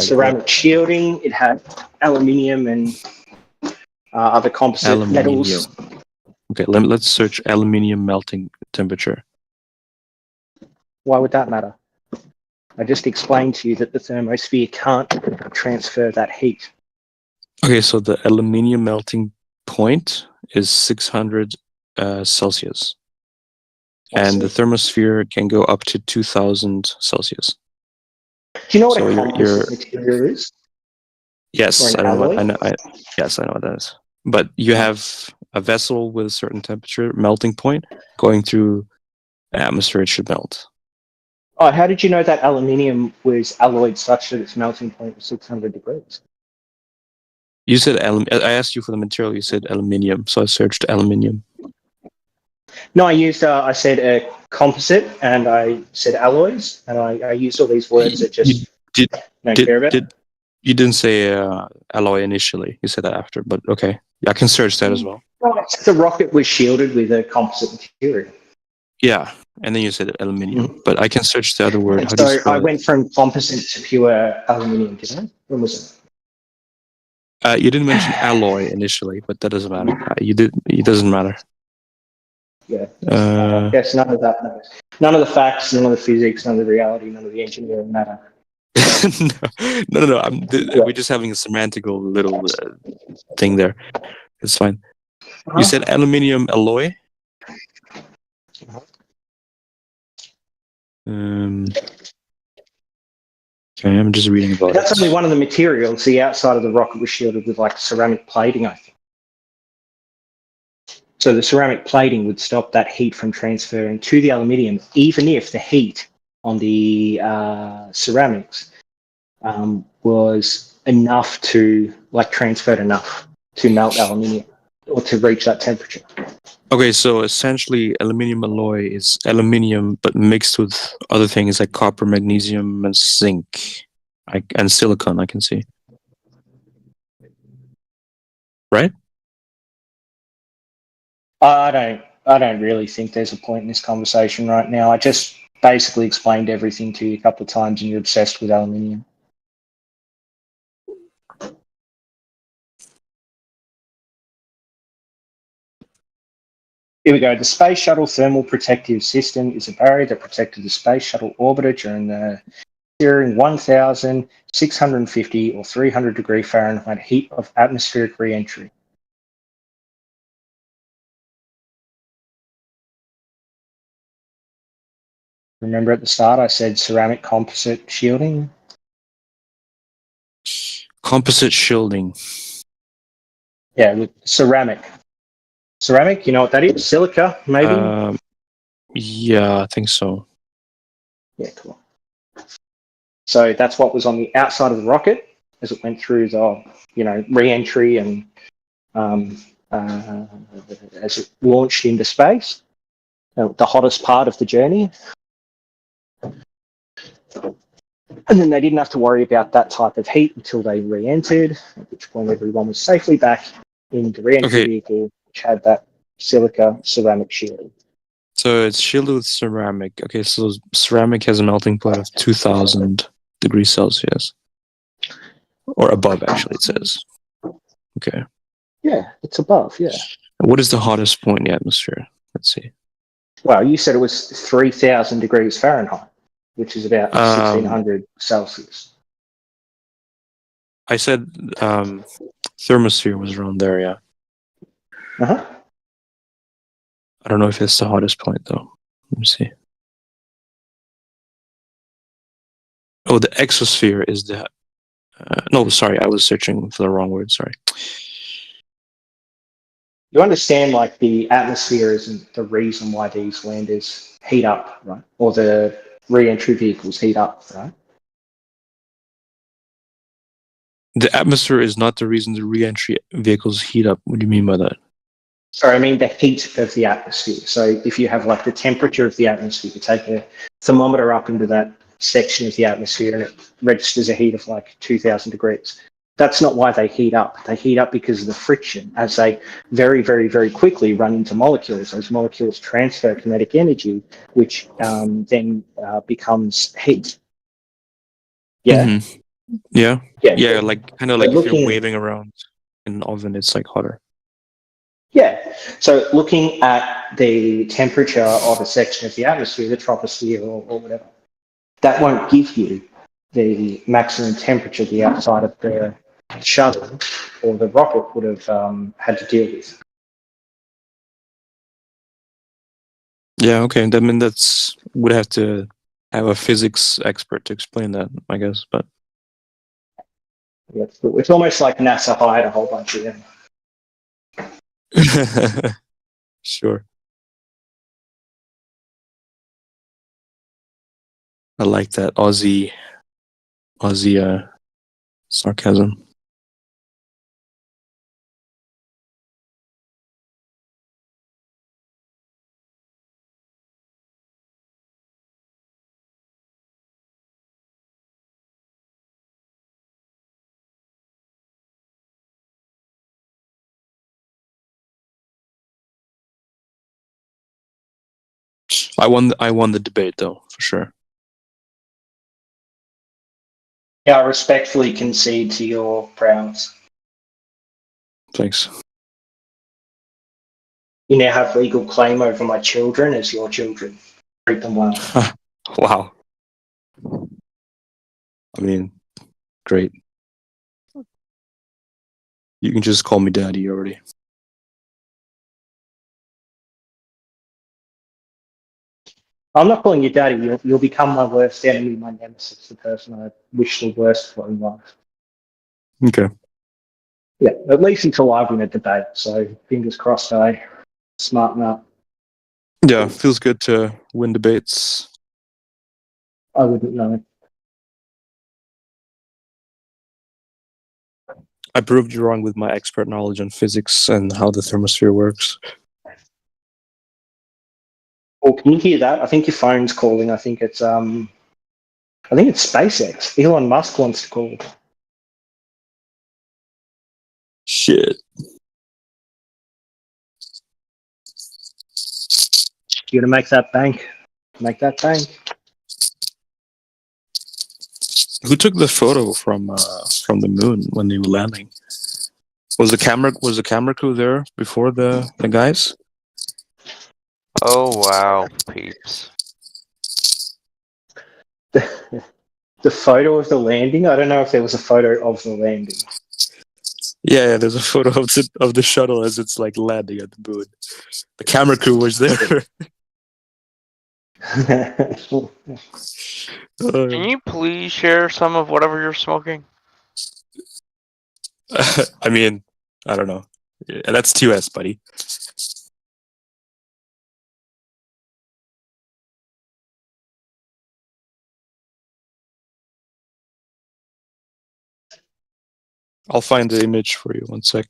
ceramic shielding. It had aluminium and other composite metals. Okay, let's search aluminium melting temperature. Why would that matter? I just explained to you that the thermosphere can't transfer that heat. Okay, so the aluminium melting point is 600 Celsius. And the thermosphere can go up to 2,000 Celsius. Do you know what a composite material is? Yes, I know what that is. But you have a vessel with a certain temperature melting point going through the atmosphere, it should melt. Oh, how did you know that aluminium was alloyed such that its melting point was 600 degrees? You said I asked you for the material. You said aluminium, so I searched aluminium. No, I said a composite, and I said alloys, and I used all these words that just don't care about. You didn't say alloy initially. You said that after, but okay. I can search that as well. Well, the rocket was shielded with a composite material. Yeah, and then you said aluminium, but I can search the other word. So I went from composite to pure aluminium, didn't I? When was it? You didn't mention alloy initially, but that doesn't matter. It doesn't matter. Yeah. Yes, none of that matters. None of the facts, none of the physics, none of the reality, none of the engineering matter. No. We're just having a semantical little thing there. It's fine. You said aluminium alloy? Okay, I'm just reading about That's it. only one of the materials. The outside of the rocket was shielded with like ceramic plating, I think. So the ceramic plating would stop that heat from transferring to the aluminium, even if the heat on the ceramics was enough to, transferred enough to melt aluminium or to reach that temperature. Okay, so essentially, aluminium alloy is aluminium, but mixed with other things like copper, magnesium, and zinc, and silicon. I can see, right? I don't really think there's a point in this conversation right now. I just basically explained everything to you a couple of times, and you're obsessed with aluminium. Here we go. The Space Shuttle Thermal Protective System is a barrier that protected the Space Shuttle orbiter during the searing 1,650 or 300 degree Fahrenheit heat of atmospheric re-entry. Remember at the start I said ceramic composite shielding? Composite shielding. Yeah, with ceramic. Ceramic, you know what that is? Silica, maybe? Yeah, I think so. Yeah, cool. So that's what was on the outside of the rocket as it went through the, re-entry and as it launched into space. The hottest part of the journey. And then they didn't have to worry about that type of heat until they re-entered, at which point everyone was safely back in the re-entry vehicle, which had that silica ceramic shielding. So it's shielded with ceramic. Okay, so ceramic has a melting point of 2,000 degrees Celsius. Or above, actually, it says. Okay. Yeah, it's above, yeah. What is the hottest point in the atmosphere? Let's see. Well, you said it was 3,000 degrees Fahrenheit, which is about 1,600 Celsius. I said thermosphere was around there, yeah. Uh-huh. I don't know if it's the hottest point, though. Let me see. Oh, the exosphere is the... no, sorry, I was searching for the wrong word, sorry. You understand, like, the atmosphere isn't the reason why these landers heat up, right? Or the re-entry vehicles heat up, right? The atmosphere is not the reason the re-entry vehicles heat up. What do you mean by that? Sorry, I mean the heat of the atmosphere. So if you have, like, the temperature of the atmosphere, you take a thermometer up into that section of the atmosphere and it registers a heat of, like, 2,000 degrees. That's not why they heat up. They heat up because of the friction as they very, very, very quickly run into molecules. Those molecules transfer kinetic energy, which then becomes heat. Yeah? Mm-hmm. Yeah? Yeah. Yeah, like kind of But like if you're looking- waving around in an oven, it's like hotter. Yeah. So looking at the temperature of a section of the atmosphere, the troposphere or whatever, that won't give you the maximum temperature the outside of the shuttle or the rocket would have had to deal with. Yeah, okay. I mean, that's would have to have a physics expert to explain that, I guess. But Yeah, it's almost like NASA hired a whole bunch of them. sure. I like that Aussie sarcasm. I won the debate though, for sure. Yeah, I respectfully concede to your prowess. Thanks. You now have legal claim over my children as your children. Treat them well. Wow. I mean, great. You can just call me daddy already. I'm not calling you daddy. You'll become my worst enemy, my nemesis, the person I wish the worst for in life. Okay. Yeah, at least until I win a debate. So fingers crossed I smarten up. Yeah, feels good to win debates. I wouldn't know. I proved you wrong with my expert knowledge on physics and how the thermosphere works. Oh, can you hear that? I think your phone's calling. I think it's SpaceX. Elon Musk wants to call. Shit. You're gonna make that bank. Make that bank. Who took the photo from the moon when they were landing? Was the camera crew there before the guys? Oh wow, peeps. The photo of the landing. I don't know if there was a photo of the landing. Yeah, there's a photo of the shuttle as it's like landing at the moon. The camera crew was there. Can you please share some of whatever you're smoking? I mean, I don't know. Yeah, that's 2S, buddy. I'll find the image for you. One sec.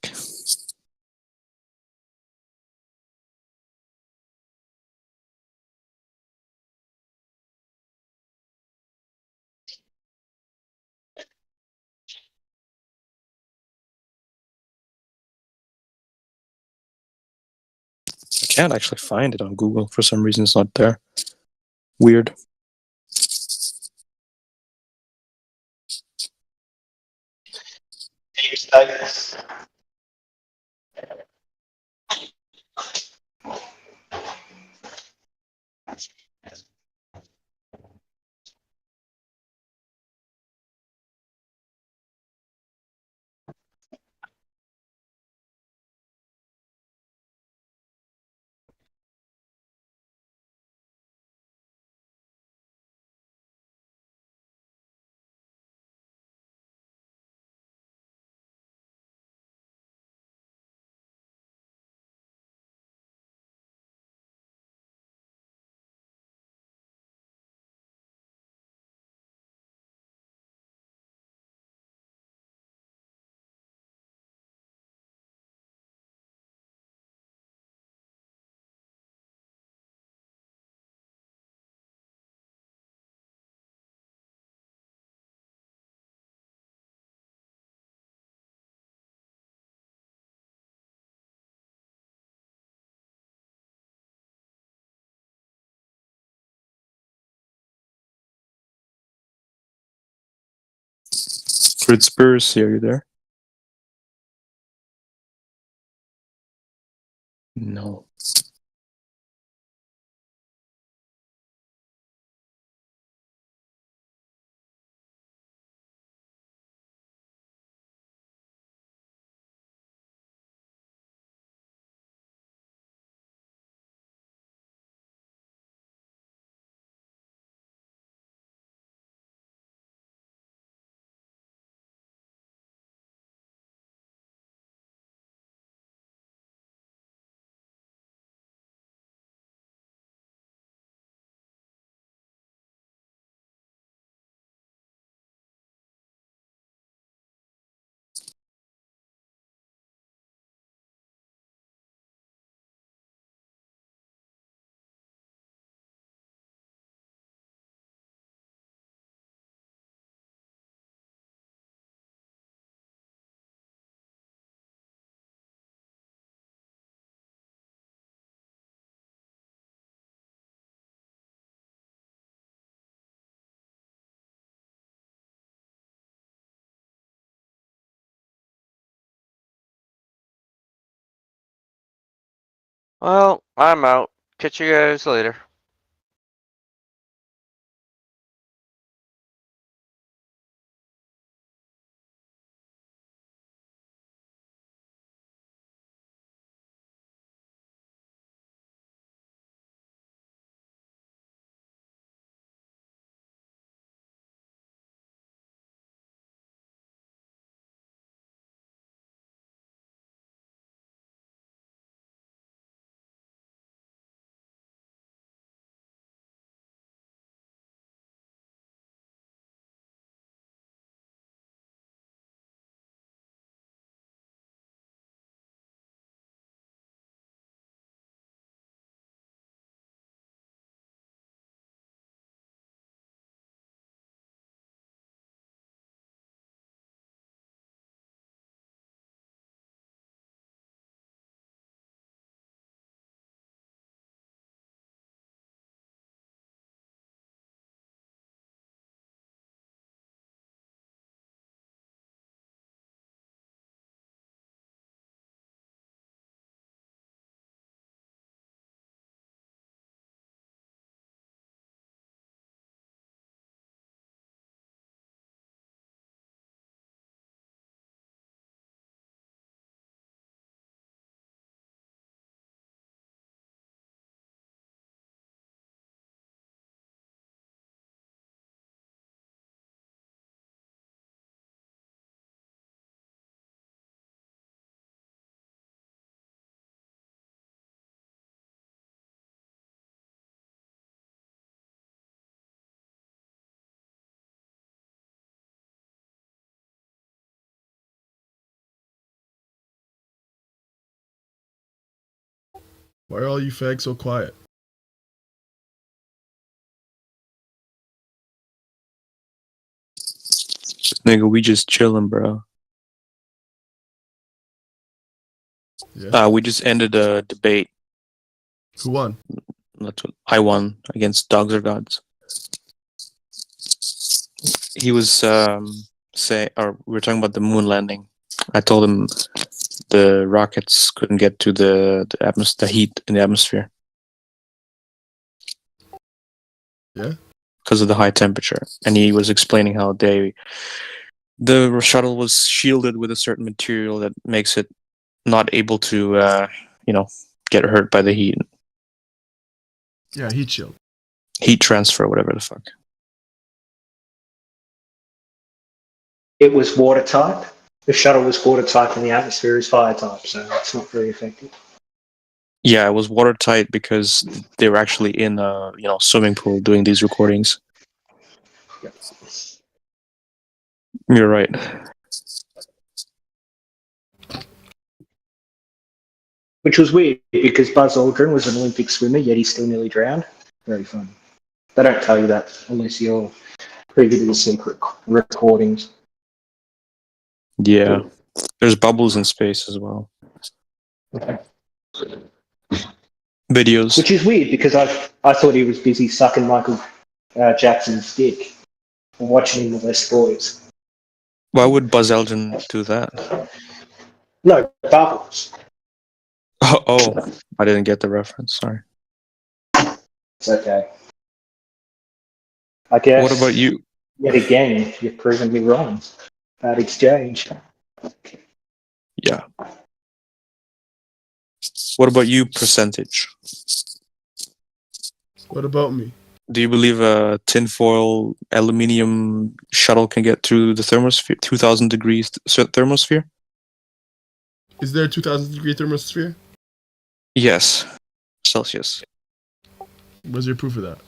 I can't actually find it on Google. For some reason, it's not there. Weird. Conspiracy, are you there? No. Well, I'm out. Catch you guys later. Why are all you fags so quiet? Nigga, we just chilling, bro. Yeah. We just ended a debate. Who won? I won against Dogs Are Gods. He was we were talking about the moon landing. I told him the rockets couldn't get to the heat in the atmosphere. Yeah. Because of the high temperature, and he was explaining how the shuttle was shielded with a certain material that makes it not able to, get hurt by the heat. Yeah, heat shield. Heat transfer, whatever the fuck. It was watertight. The shuttle was watertight and the atmosphere is fire type, so it's not very effective. Yeah, it was watertight because they were actually in a swimming pool doing these recordings. Yep. You're right. Which was weird because Buzz Aldrin was an Olympic swimmer, yet he still nearly drowned. Very funny. They don't tell you that unless you're privy to the secret recordings. Yeah. There's bubbles in space as well. Videos. Which is weird because I thought he was busy sucking Michael Jackson's dick and watching him with less boys. Why would Buzz Aldrin do that? No, bubbles. Oh, I didn't get the reference. Sorry. It's okay. I guess. What about you? Yet again, you've proven me wrong. Bad exchange. Yeah. What about you, percentage? What about me? Do you believe a tinfoil aluminium shuttle can get through the thermosphere, 2,000 degrees thermosphere? Is there a 2,000 degree thermosphere? Yes. Celsius. Where's your proof of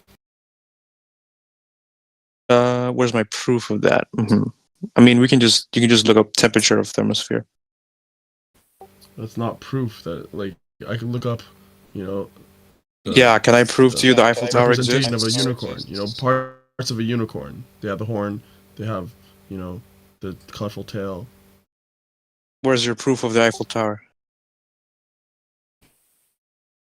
that? Where's my proof of that? Mm-hmm. I mean, you can just look up temperature of thermosphere. That's not proof that, like, I can look up, Yeah, can I prove to you the Eiffel Tower exists? Representation of a unicorn. Parts of a unicorn. They have the horn. They have, the colorful tail. Where's your proof of the Eiffel Tower?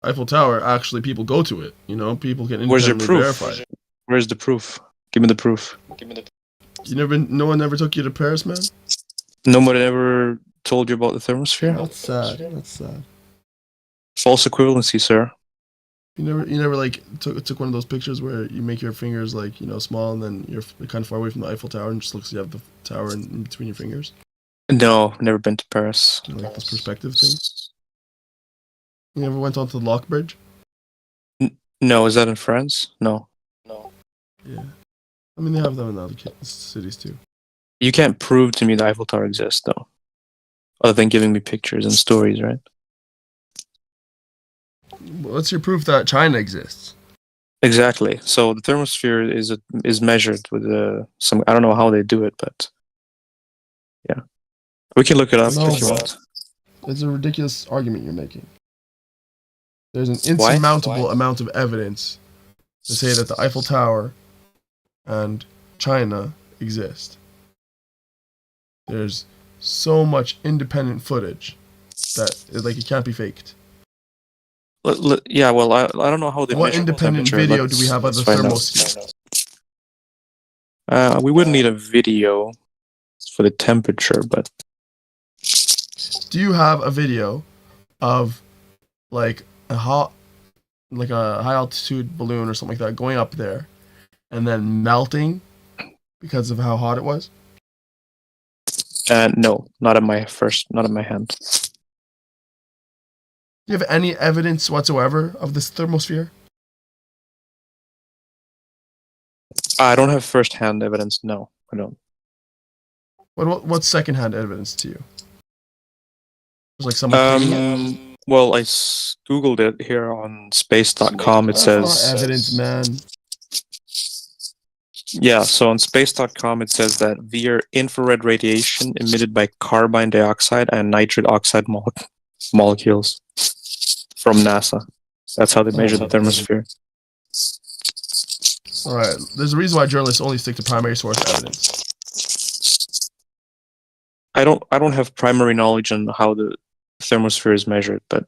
Eiffel Tower, actually, people go to it. People can Where's your independently proof? verify it. Where's the proof? Give me the proof. No one ever took you to Paris, man? No one ever told you about the thermosphere? That's sad. That's sad. False equivalency, sir. You never like took one of those pictures where you make your fingers like small and then you're kind of far away from the Eiffel Tower and just looks like you have the tower in between your fingers. No, never been to Paris. Like this perspective thing. You never went onto the Lock Bridge? No, is that in France? No. Yeah. I mean, they have them in other cities too. You can't prove to me the Eiffel Tower exists, though. Other than giving me pictures and stories, right? What's your proof that China exists? Exactly. So the thermosphere is measured with some. I don't know how they do it, but yeah, we can look it up if you want. It's a ridiculous argument you're making. There's an insurmountable amount of evidence to say that the Eiffel Tower and China exist. There's so much independent footage that it can't be faked. Yeah, well, I don't know how they. What independent video do we have of the thermosphere? We wouldn't need a video for the temperature, but do you have a video of like a high altitude balloon or something like that going up there and then melting because of how hot it was? No, not in my hand. Do you have any evidence whatsoever of this thermosphere? I don't have first-hand evidence. No, I don't. What's second-hand evidence to you? There's like someone. Well, I googled it here on space.com. It says not evidence, man. Yeah, so on space.com it says that via infrared radiation emitted by carbon dioxide and nitrate oxide molecules from NASA. That's how they measure the thermosphere. All right. There's a reason why journalists only stick to primary source evidence. I don't have primary knowledge on how the thermosphere is measured, but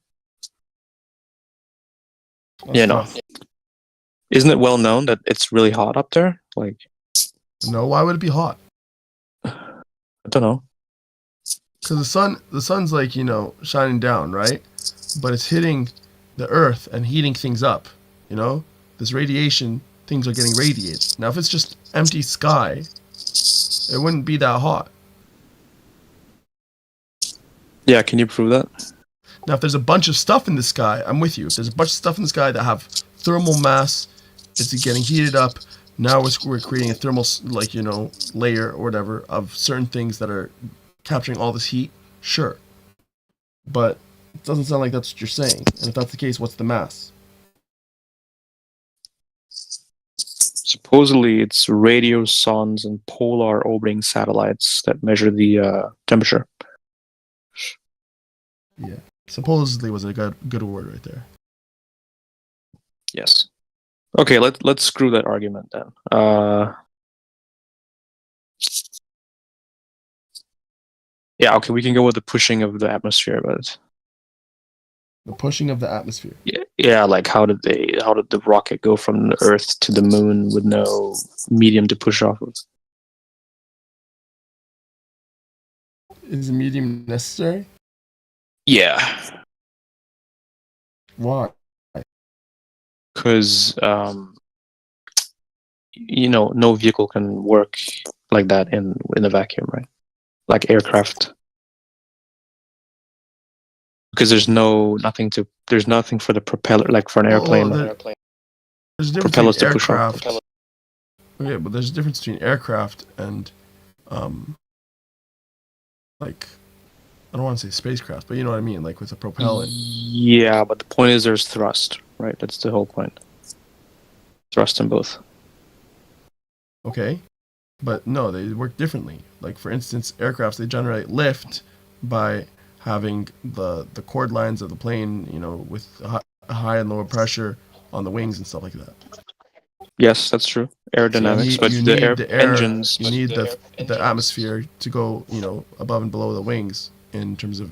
isn't it well known that it's really hot up there? Like, no, why would it be hot? I don't know. Because the sun's like, shining down, right? But it's hitting the earth and heating things up. This radiation, things are getting radiated. Now, if it's just empty sky, it wouldn't be that hot. Yeah, can you prove that? Now, if there's a bunch of stuff in the sky, I'm with you. If there's a bunch of stuff in the sky that have thermal mass, it's getting heated up. Now we're creating a thermal, layer or whatever of certain things that are capturing all this heat. Sure, but it doesn't sound like that's what you're saying. And if that's the case, what's the mass? Supposedly, it's radiosondes and polar orbiting satellites that measure the temperature. Yeah, supposedly was a good word right there. Yes. Okay, let's screw that argument then. Yeah, okay, we can go with the pushing of the atmosphere, but the pushing of the atmosphere. Yeah, like how did the rocket go from the Earth to the moon with no medium to push off of? Is a medium necessary? Yeah. Why? Because no vehicle can work like that in a vacuum, right? Like aircraft. Because there's nothing for the propeller, like for an airplane. There's a difference propellers between to push off. aircraft. Okay, but there's a difference between aircraft and, like, I don't want to say spacecraft, but you know what I mean, like with a propellant. Yeah, but the point is there's thrust, right? That's the whole point. Thrust in both. Okay, but no, they work differently. Like for instance, aircrafts, they generate lift by having the cord lines of the plane, with a high and lower pressure on the wings and stuff like that. Yes, that's true. Aerodynamics, but the air engines. You need the atmosphere to go, above and below the wings in terms of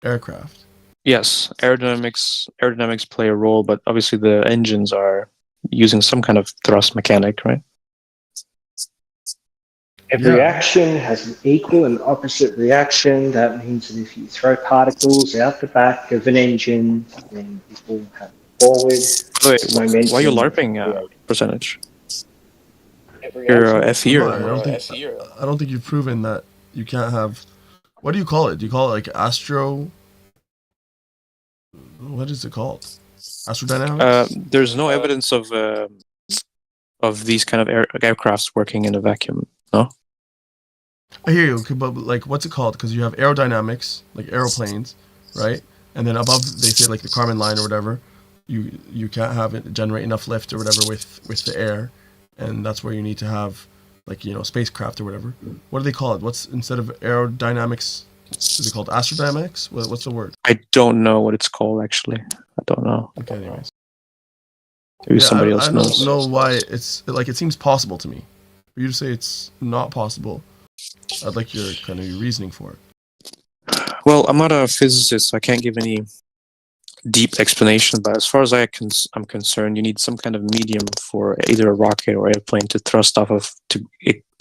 aircraft. Yes, aerodynamics play a role, but obviously the engines are using some kind of thrust mechanic, right? Every action has an equal and opposite reaction. That means that if you throw particles out the back of an engine, then it will have forward. Wait, why are you LARPing percentage? Your FE or I don't think you've proven that you can't have. What do you call it? Do you call it like astro? What is it called? Astrodynamics? There's no evidence of these kind of aircrafts working in a vacuum. No. I hear you, but like, what's it called? Because you have aerodynamics, like aeroplanes, right? And then above, they say like the Kármán line or whatever. You can't have it generate enough lift or whatever with the air, and that's where you need to have like spacecraft or whatever. What do they call it? What's instead of aerodynamics? Is it called astrodynamics? What's the word? I don't know what it's called actually. I don't know. Okay, anyways. Maybe somebody else knows. I don't know why it's like it seems possible to me. For you to say it's not possible, I'd like your kind of your reasoning for it. Well, I'm not a physicist, so I can't give any deep explanation. But as far as I'm concerned, you need some kind of medium for either a rocket or airplane to thrust off of to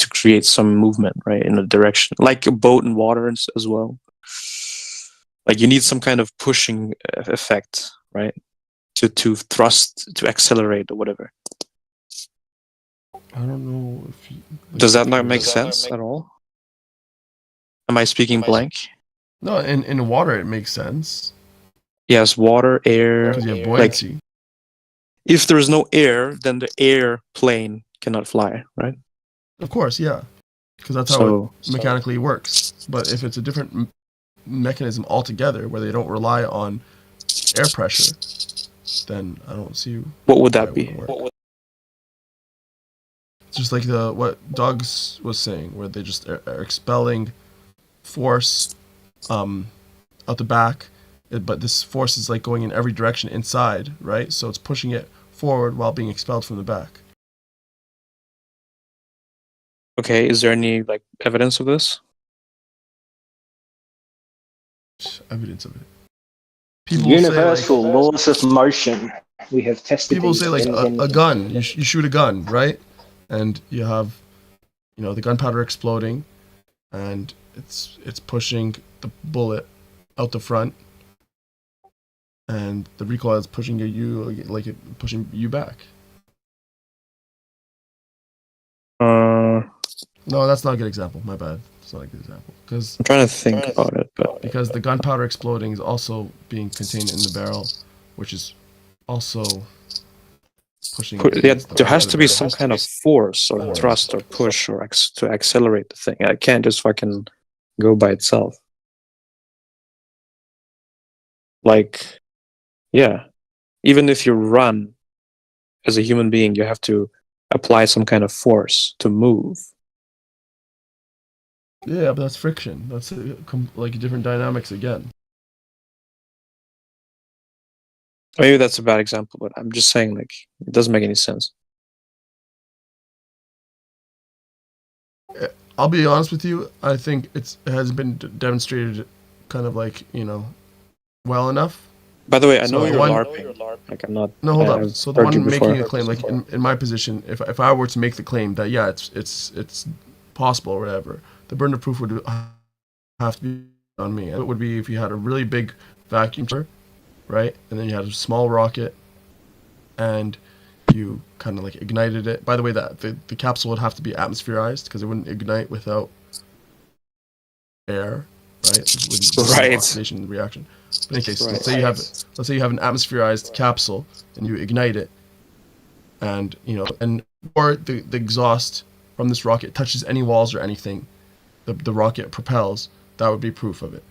create some movement, right, in a direction, like a boat in water as well. Like you need some kind of pushing effect, right, to thrust, to accelerate or whatever. I don't know if you, does that not make sense at all? Am I speaking blank? No, in water it makes sense. Yes, water, air. Because you have buoyancy. Like, if there is no air, then the airplane cannot fly, right? Of course, yeah. Because that's how it mechanically works. But if it's a different mechanism altogether, where they don't rely on air pressure, then I don't see. What would that be? Just like what Doug's was saying, where they just are expelling force out the back, but this force is like going in every direction inside, right? So it's pushing it forward while being expelled from the back. Okay, is there any like evidence of this? Evidence of it. Universal laws of motion. We have tested People these say like again and again. a gun. You shoot a gun, right? And you have, the gunpowder exploding, and it's pushing the bullet out the front, and the recoil is pushing pushing you back. No, that's not a good example. My bad. It's not a good example because I'm trying to think about it, but because the gunpowder exploding is also being contained in the barrel, which is also pushing. Yeah, there has to be some kind of force or thrust or push or to accelerate the thing. It can't just fucking go by itself. Like, yeah, even if you run as a human being, you have to apply some kind of force to move. Yeah, but that's friction. That's like different dynamics again. Maybe that's a bad example, but I'm just saying, like, it doesn't make any sense. I'll be honest with you. I think it has been demonstrated, kind of like well enough. By the way, I know So you're one- LARPing. Like, I'm not. No, hold up. I've So the heard you one making before. a claim, like in my position, if I were to make the claim that yeah, it's possible or whatever, the burden of proof would have to be on me. It would be if you had a really big vacuum chamber, right, and then you had a small rocket, and you kind of like ignited it. By the way, that the capsule would have to be atmospherized because it wouldn't ignite without air, right? It wouldn't Right. oxidation reaction. But in any case, Right. let's say you have an atmospherized capsule and you ignite it, and or the exhaust from this rocket touches any walls or anything, the rocket propels. That would be proof of it.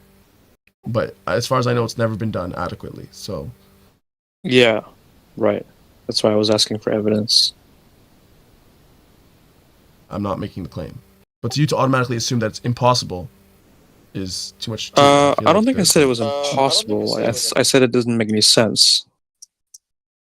But as far as I know, it's never been done adequately. So Yeah, right. That's why I was asking for evidence. I'm not making the claim. But to you to automatically assume that it's impossible is too much. I don't think I said it was impossible. I said it doesn't make any sense.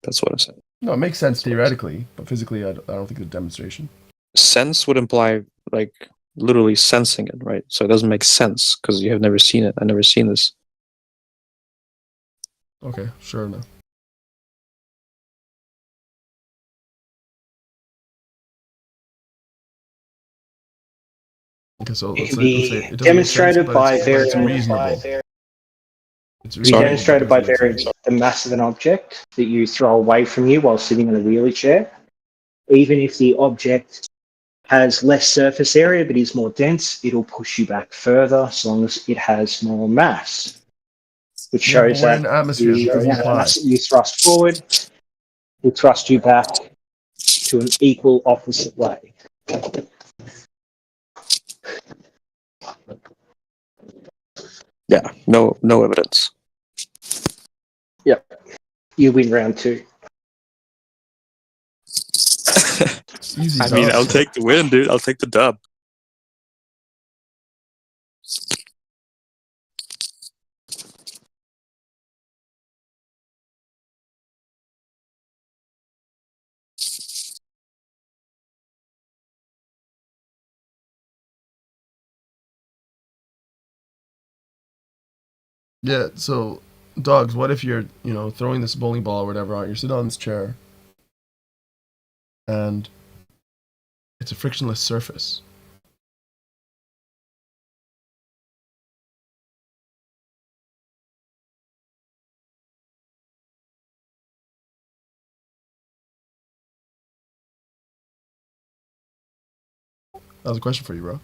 That's what I said. No, it makes sense theoretically, but physically, I don't think it's a demonstration. Sense would imply like literally sensing it, right? So it doesn't make sense because you have never seen it. I've never seen this. Okay, sure enough. Okay, so It can be demonstrated by varying. It's Be demonstrated by varying the mass of an object that you throw away from you while sitting in a wheelie chair. Even if the object has less surface area but is more dense, it'll push you back further as long as it has more mass. Which shows that you thrust forward, will thrust you back to an equal opposite way. Yeah, no evidence. Yep. You win round 2. I mean, I'll take the win, dude. I'll take the dub. Yeah, so dogs, what if you're, throwing this bowling ball or whatever out, you're sitting on this chair and it's a frictionless surface. That was a question for you, bro.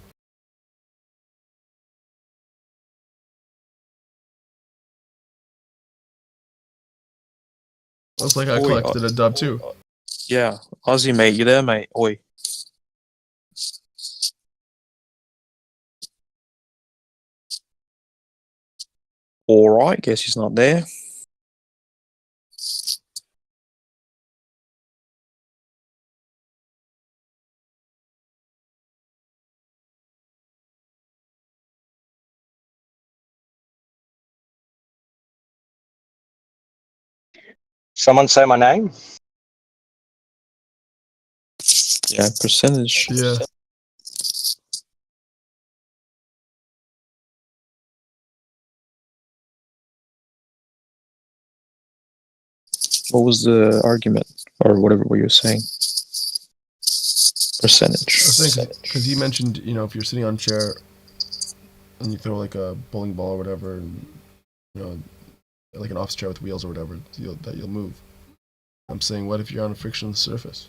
Looks like I collected a dub too. Yeah, Aussie mate, you there, mate? Oi. All right, guess he's not there. Someone say my name? Yeah, percentage. Yeah. What was the argument, or whatever what you were saying? Percentage. I was saying because he mentioned, you know, if you're sitting on a chair and you throw like a bowling ball or whatever, and you know, like an office chair with wheels or whatever, that you'll move. I'm saying, what if you're on a frictionless surface?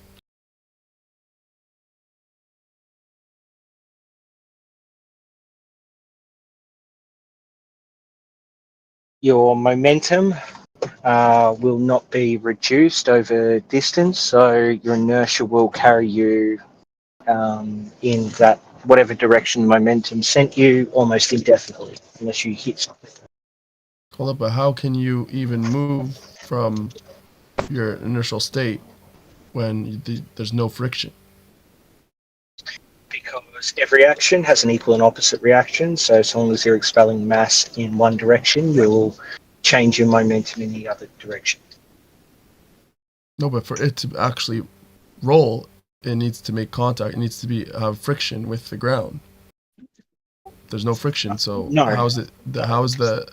Your momentum will not be reduced over distance, so your inertia will carry you in that whatever direction momentum sent you almost indefinitely, unless you hit something. Hold up, but how can you even move from your initial state when there's no friction? Because every action has an equal and opposite reaction, so as long as you're expelling mass in one direction, you'll change your momentum in the other direction. No, but for it to actually roll, it needs to make contact. It needs to have friction with the ground. There's no friction, so No. how is the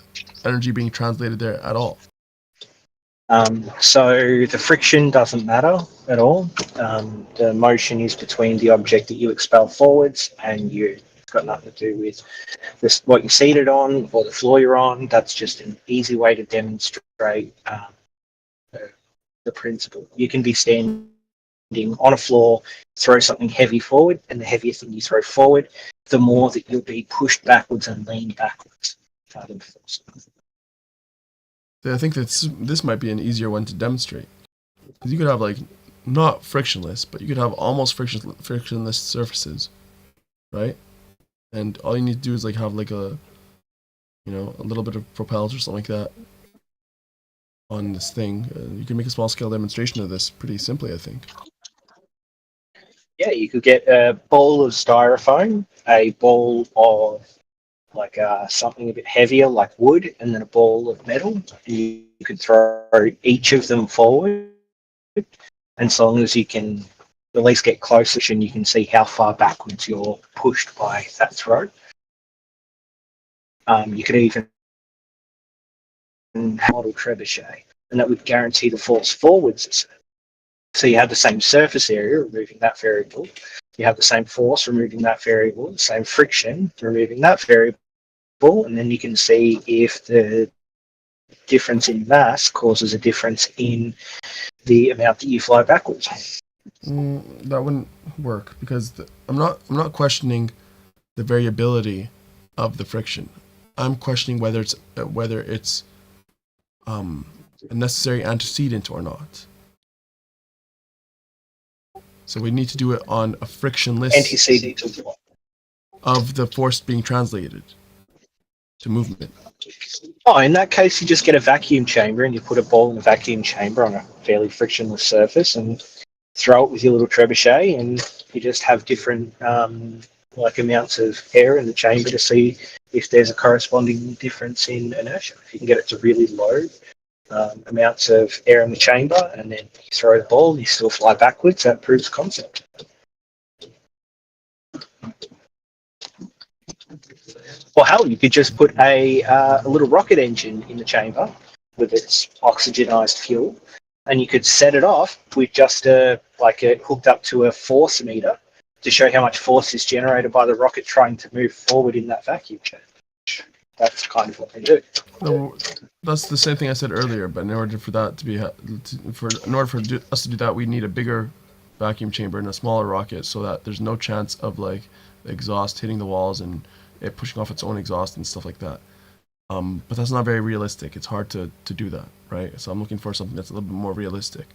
energy being translated there at all? So the friction doesn't matter at all. The motion is between the object that you expel forwards and you. It's got nothing to do with what you're seated on or the floor you're on. That's just an easy way to demonstrate the principle. You can be standing on a floor, throw something heavy forward, and the heavier thing you throw forward, the more that you'll be pushed backwards and lean backwards. I think this might be an easier one to demonstrate. Because you could have like not frictionless, but you could have almost frictionless surfaces, right? And all you need to do is like have like a little bit of propellers or something like that on this thing. You can make a small scale demonstration of this pretty simply, I think. Yeah, you could get a ball of styrofoam, a ball of like something a bit heavier like wood, and then a ball of metal. And you could throw each of them forward, and so long as you can at least get closer and you can see how far backwards you're pushed by that throw. You could even model trebuchet, and that would guarantee the force forwards. So you have the same surface area, removing that variable. You have the same force, removing that variable, the same friction, removing that variable, and then you can see if the difference in mass causes a difference in the amount that you fly backwards. That wouldn't work because I'm not questioning the variability of the friction. I'm questioning whether it's a necessary antecedent or not. So we need to do it on a frictionless antecedent of what? Of the force being translated to movement. Oh, in that case, you just get a vacuum chamber and you put a ball in a vacuum chamber on a fairly frictionless surface and throw it with your little trebuchet, and you just have different like amounts of air in the chamber to see if there's a corresponding difference in inertia. If you can get it to really low amounts of air in the chamber, and then you throw the ball and you still fly backwards, that proves concept. Or hell, you could just put a little rocket engine in the chamber with its oxygenized fuel, and you could set it off with just hooked up to a force meter to show how much force is generated by the rocket trying to move forward in that vacuum chamber. That's kind of what they do. No, that's the same thing I said earlier. But in order for that to be, in order for us to do that, we need a bigger vacuum chamber and a smaller rocket, so that there's no chance of like the exhaust hitting the walls and it pushing off its own exhaust and stuff like that. But that's not very realistic. It's hard to do that, right? So I'm looking for something that's a little bit more realistic.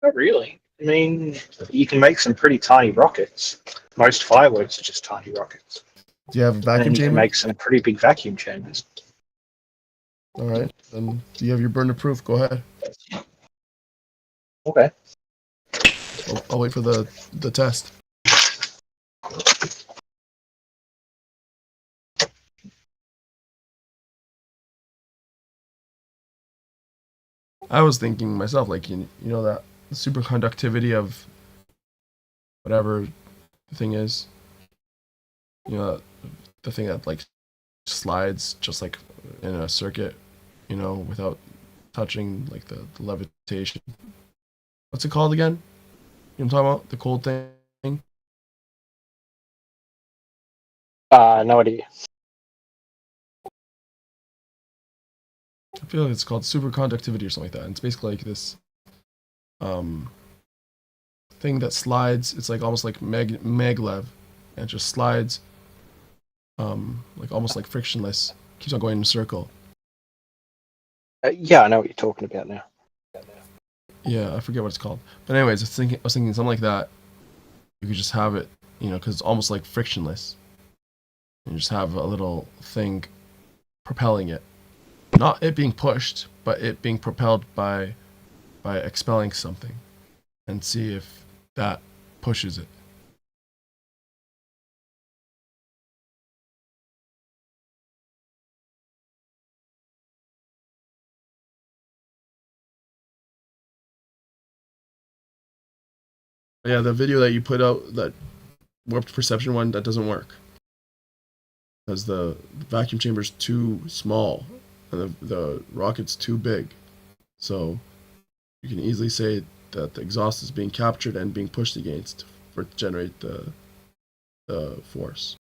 Not really. I mean, you can make some pretty tiny rockets. Most fireworks are just tiny rockets. Do you have a vacuum and you chamber? can make some pretty big vacuum chambers. All right. Then do you have your burner proof? Go ahead. Okay. I'll wait for the test. I was thinking myself, like you know that the superconductivity of whatever the thing is, you know, the thing that like slides just like in a circuit, you know, without touching like the levitation. What's it called again? You know what I'm talking about? The cold thing? No idea. I feel like it's called superconductivity or something like that. And it's basically like this thing that slides. It's like almost like maglev, and it just slides like almost like frictionless. Keeps on going in a circle. Yeah, I know what you're talking about now. Yeah, I forget what it's called. But anyways, I was thinking something like that. You could just have it, you know, because it's almost like frictionless. And just have a little thing propelling it. Not it being pushed, but it being propelled by expelling something. And see if that pushes it. Yeah, the video that you put out, that warped perception one, that doesn't work. Because the vacuum chamber is too small and the rocket's too big. So you can easily say that the exhaust is being captured and being pushed against for it to generate the force.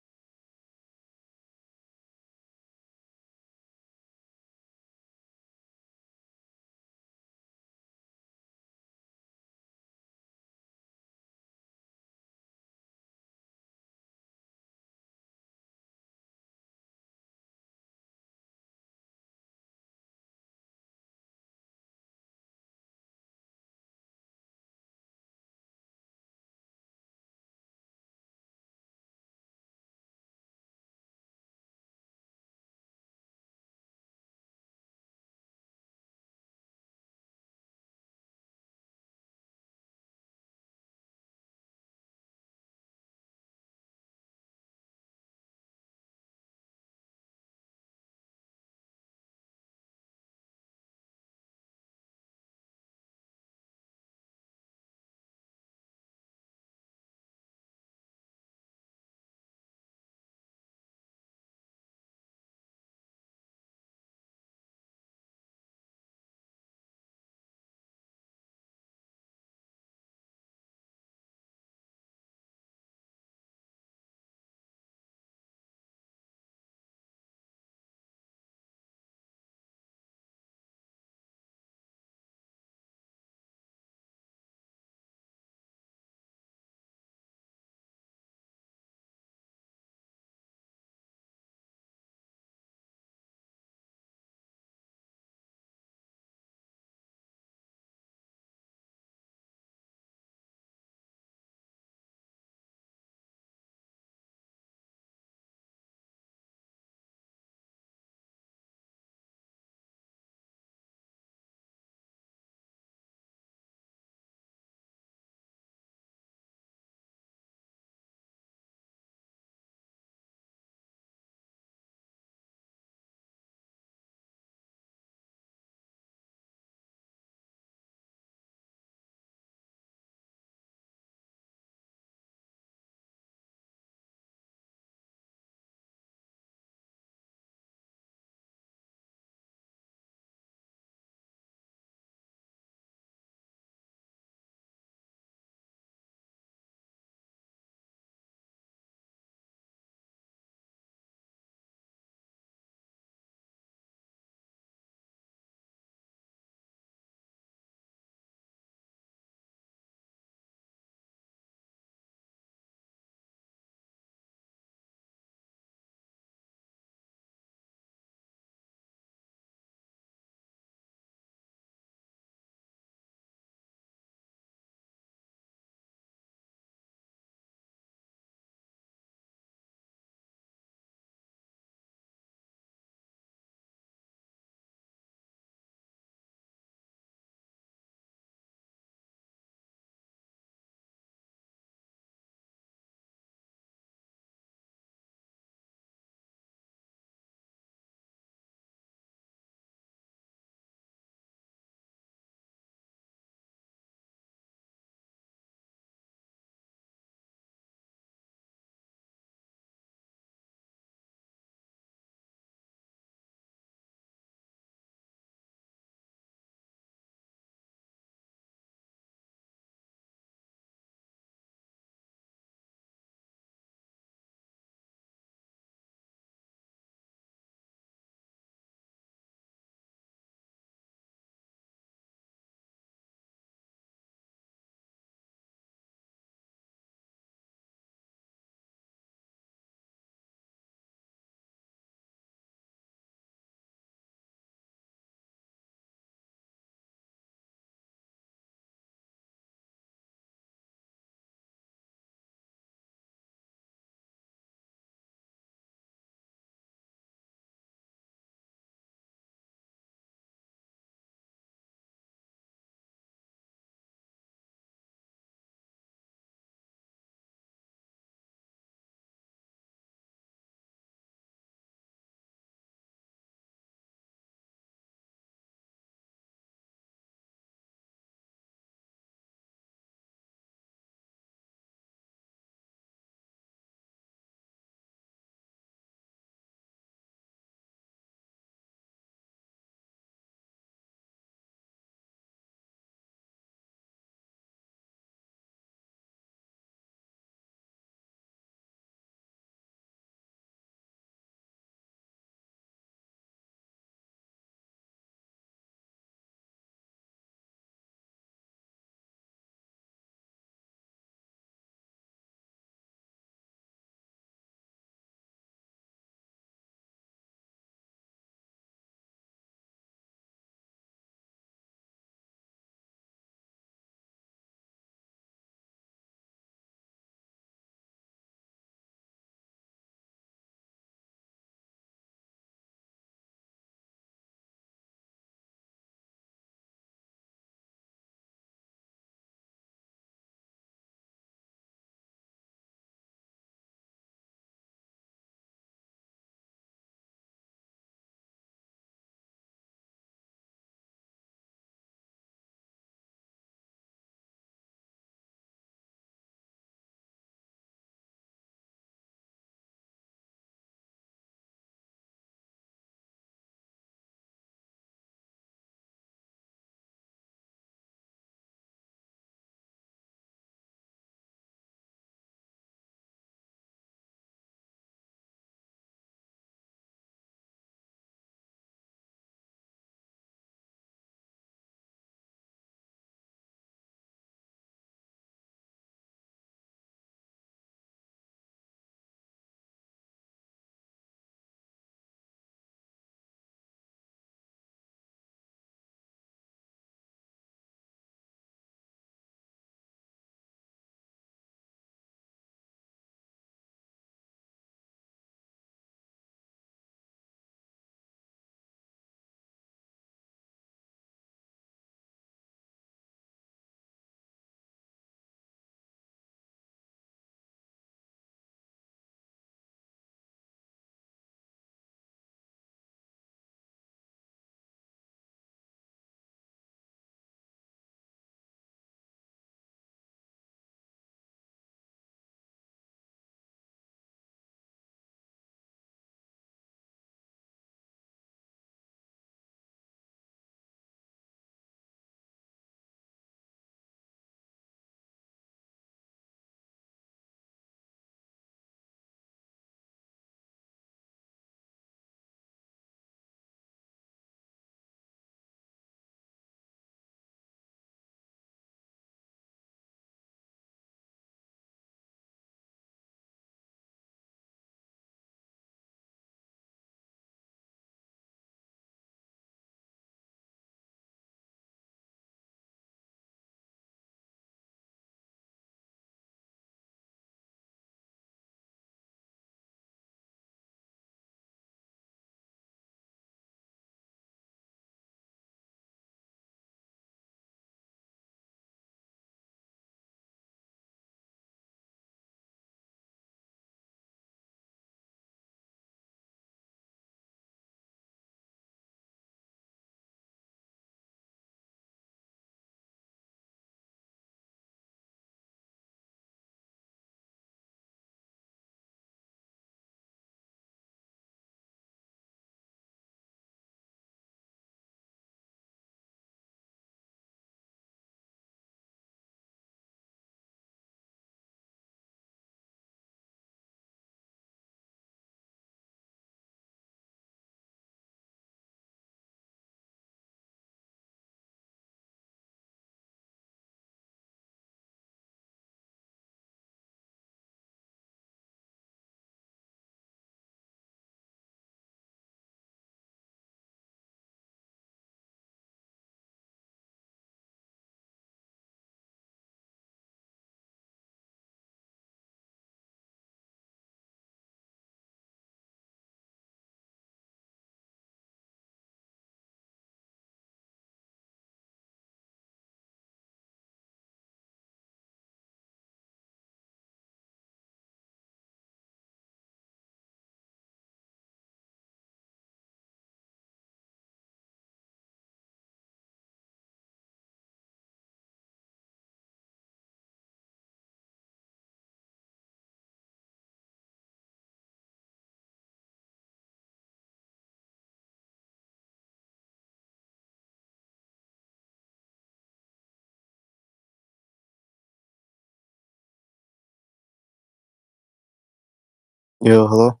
Yo, hello?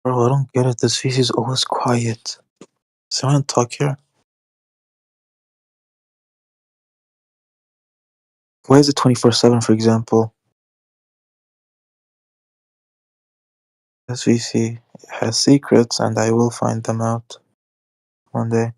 Bro, I don't get it. This VC is always quiet. Someone talk here? Why is it 24/7, for example? This VC has secrets, and I will find them out one day.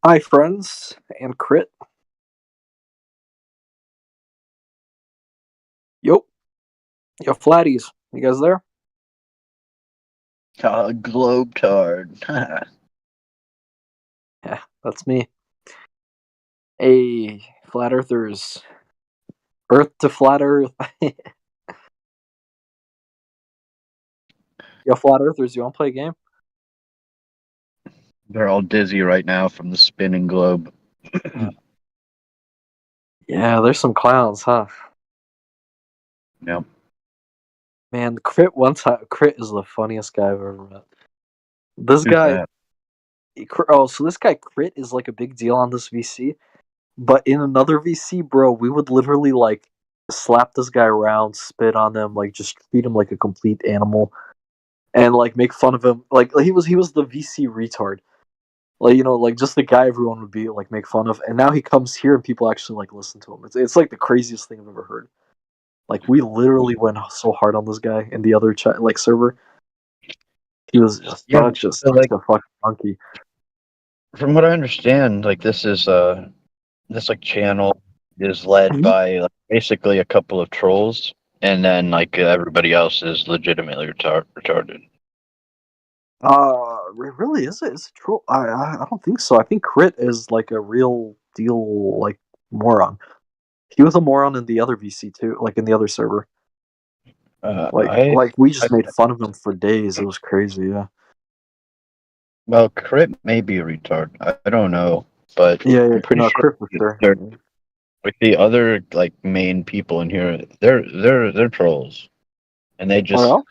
Hi, friends, and crit. Yo, flatties. You guys there? Globetard. Yeah, that's me. Hey, flat earthers. Earth to flat earth. Yo, flat earthers, you want to play a game? They're all dizzy right now from the spinning globe. Yeah, there's some clowns, huh? Yep. Man, Crit is the funniest guy I've ever met. This Who's guy. that? So this guy Crit is like a big deal on this VC, but in another VC, bro, we would literally like slap this guy around, spit on him, like just treat him like a complete animal, and like make fun of him. Like he was the VC retard. Like like just the guy everyone would be like make fun of, and now he comes here and people actually like listen to him. It's like the craziest thing I've ever heard. Like we literally went so hard on this guy in the other server. He was just such a fucking monkey. From what I understand, like this channel is led by basically a couple of trolls, and then like everybody else is legitimately retarded. Really, is it? Is it true? I don't think so. I think Crit is like a real deal like moron. He was a moron in the other VC too, like in the other server. We just made fun of him for days. It was crazy. Yeah. Well, Crit may be a retard. I don't know, but Yeah, I'm pretty sure Crit for sure. like the other like main people in here, they're trolls, and they just. Oh,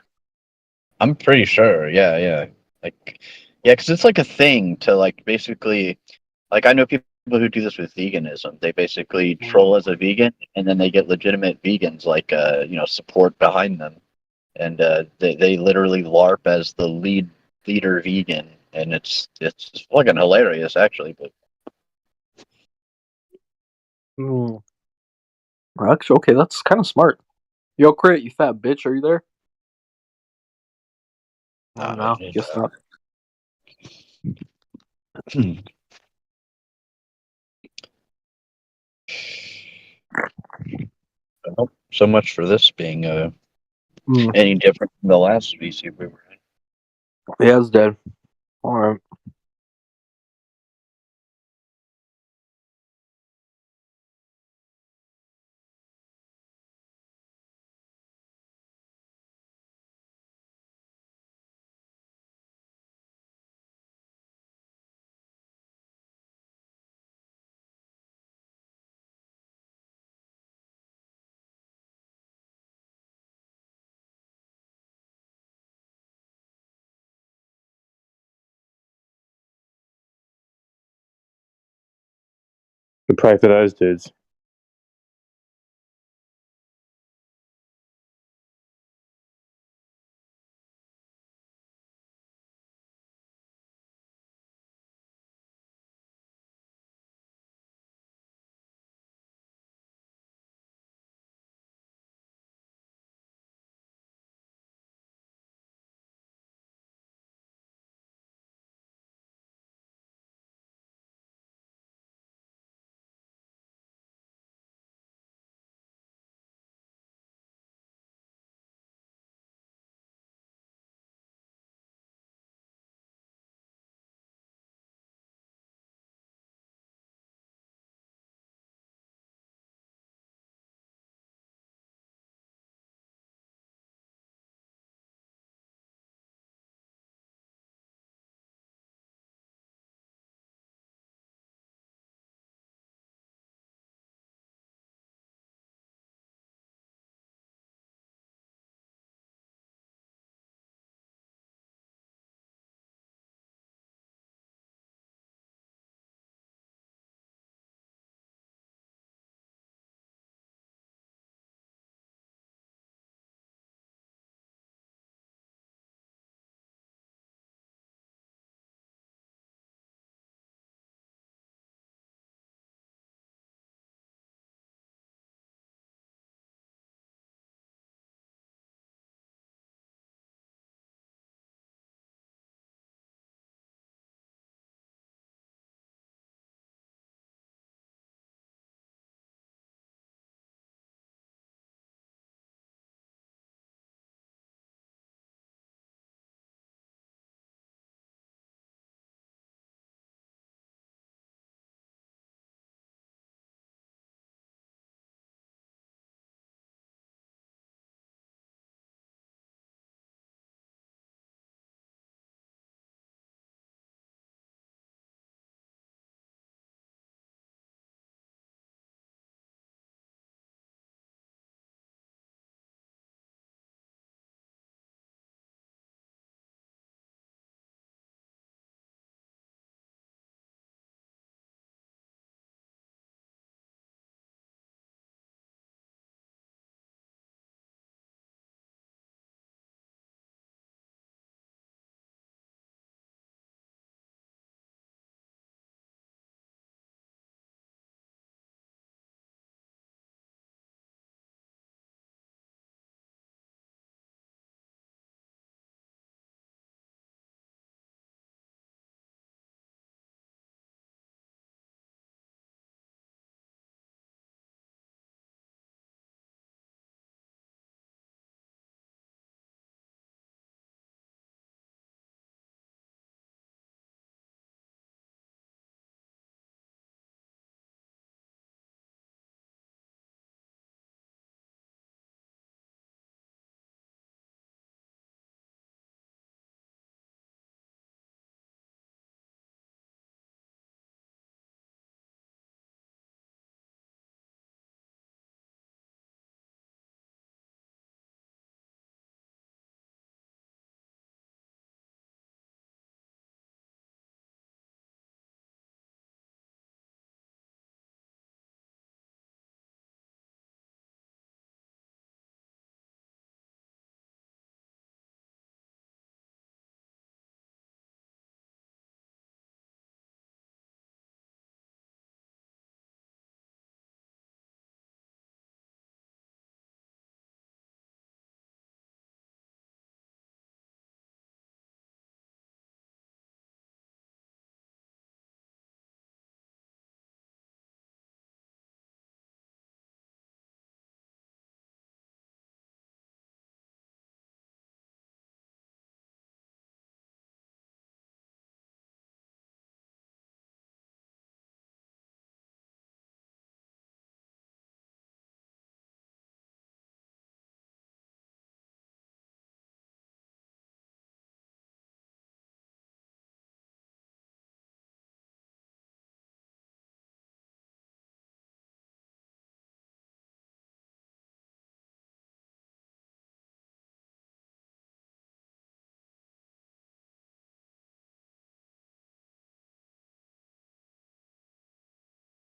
I'm pretty sure. Yeah. Like, yeah, because it's like a thing to like basically, like I know people who do this with veganism. They basically troll as a vegan, and then they get legitimate vegans like support behind them, and they literally LARP as the leader vegan, and it's fucking hilarious actually. But Hmm. Actually, okay, that's kind of smart. Yo, Crit, you fat bitch, are you there? Oh no, guess not. well, so much for this being any different from the last VC we were in. Yeah, it's dead. All right. The privatized dudes.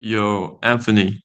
Yo, Anthony.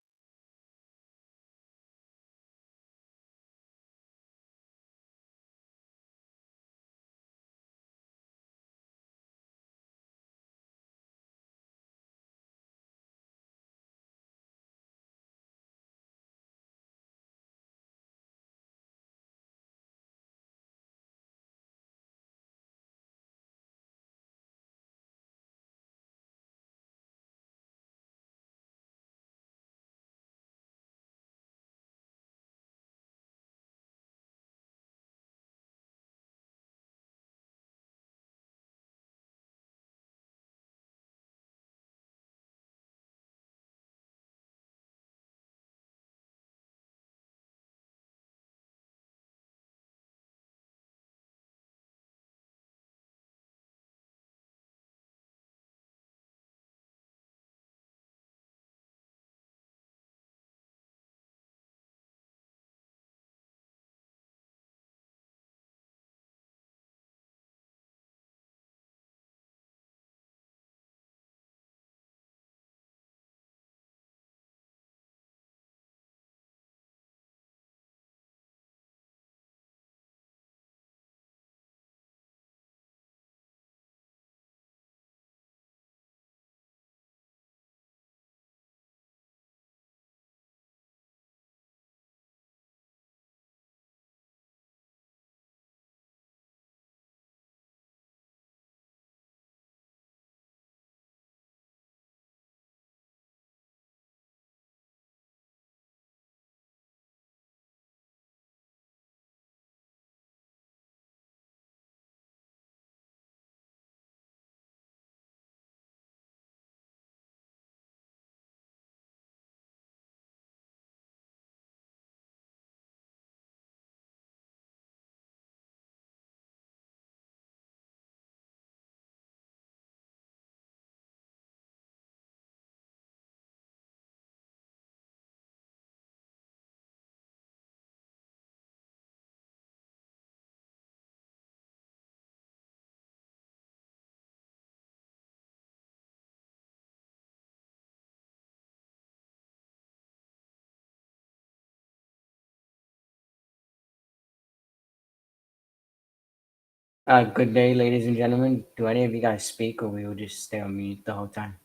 Good day, ladies and gentlemen. Do any of you guys speak, or we will just stay on mute the whole time?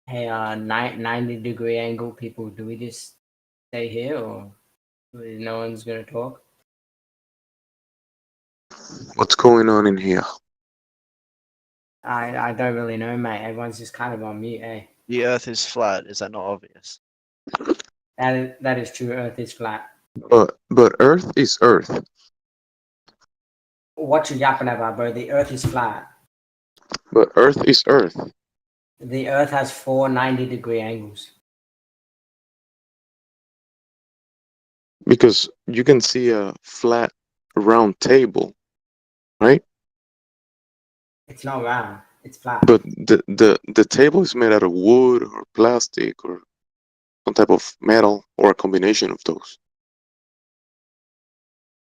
Hey, 90-degree angle people, do we just stay here, or no one's gonna talk? What's going on in here? I don't really know, mate. Everyone's just kind of on mute, eh? The Earth is flat. Is that not obvious? That is true. Earth is flat. But Earth is Earth. What you yapping about, bro? The Earth is flat. But Earth is Earth. The Earth has 4 90-degree angles. Because you can see a flat round table, right? It's not round. It's flat. But the table is made out of wood or plastic or some type of metal or a combination of those.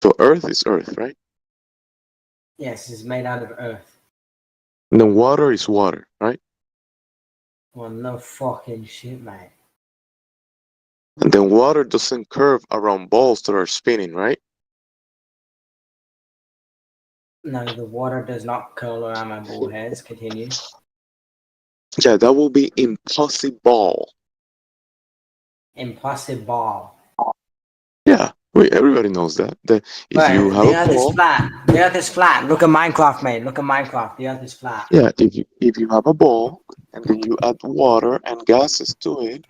So Earth is Earth, right? Yes, it's made out of Earth. And then water is water, right? Well, no fucking shit, mate. And then water doesn't curve around balls that are spinning, right? No, the water does not curl around my ball hairs. Continue. Yeah, that will be impossible. Impossible. Yeah, everybody knows that. If you have The a Earth is ball, flat. The Earth is flat. Look at Minecraft, mate. Look at Minecraft. The Earth is flat. yeah, if you have a ball and then you add water and gases to it,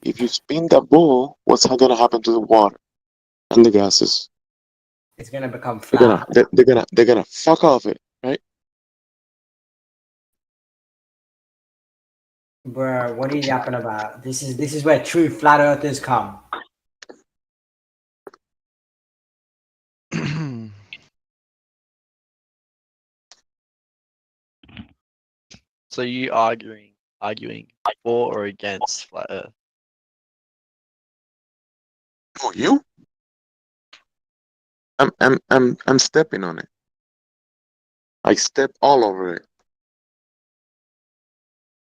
if you spin that ball, what's gonna happen to the water and the gases? It's gonna become flat. They're gonna fuck off it, right? Bro, what are you yapping about? This is where true flat earthers come. So you arguing for or against flat Earth? For you? I'm stepping on it. I step all over it.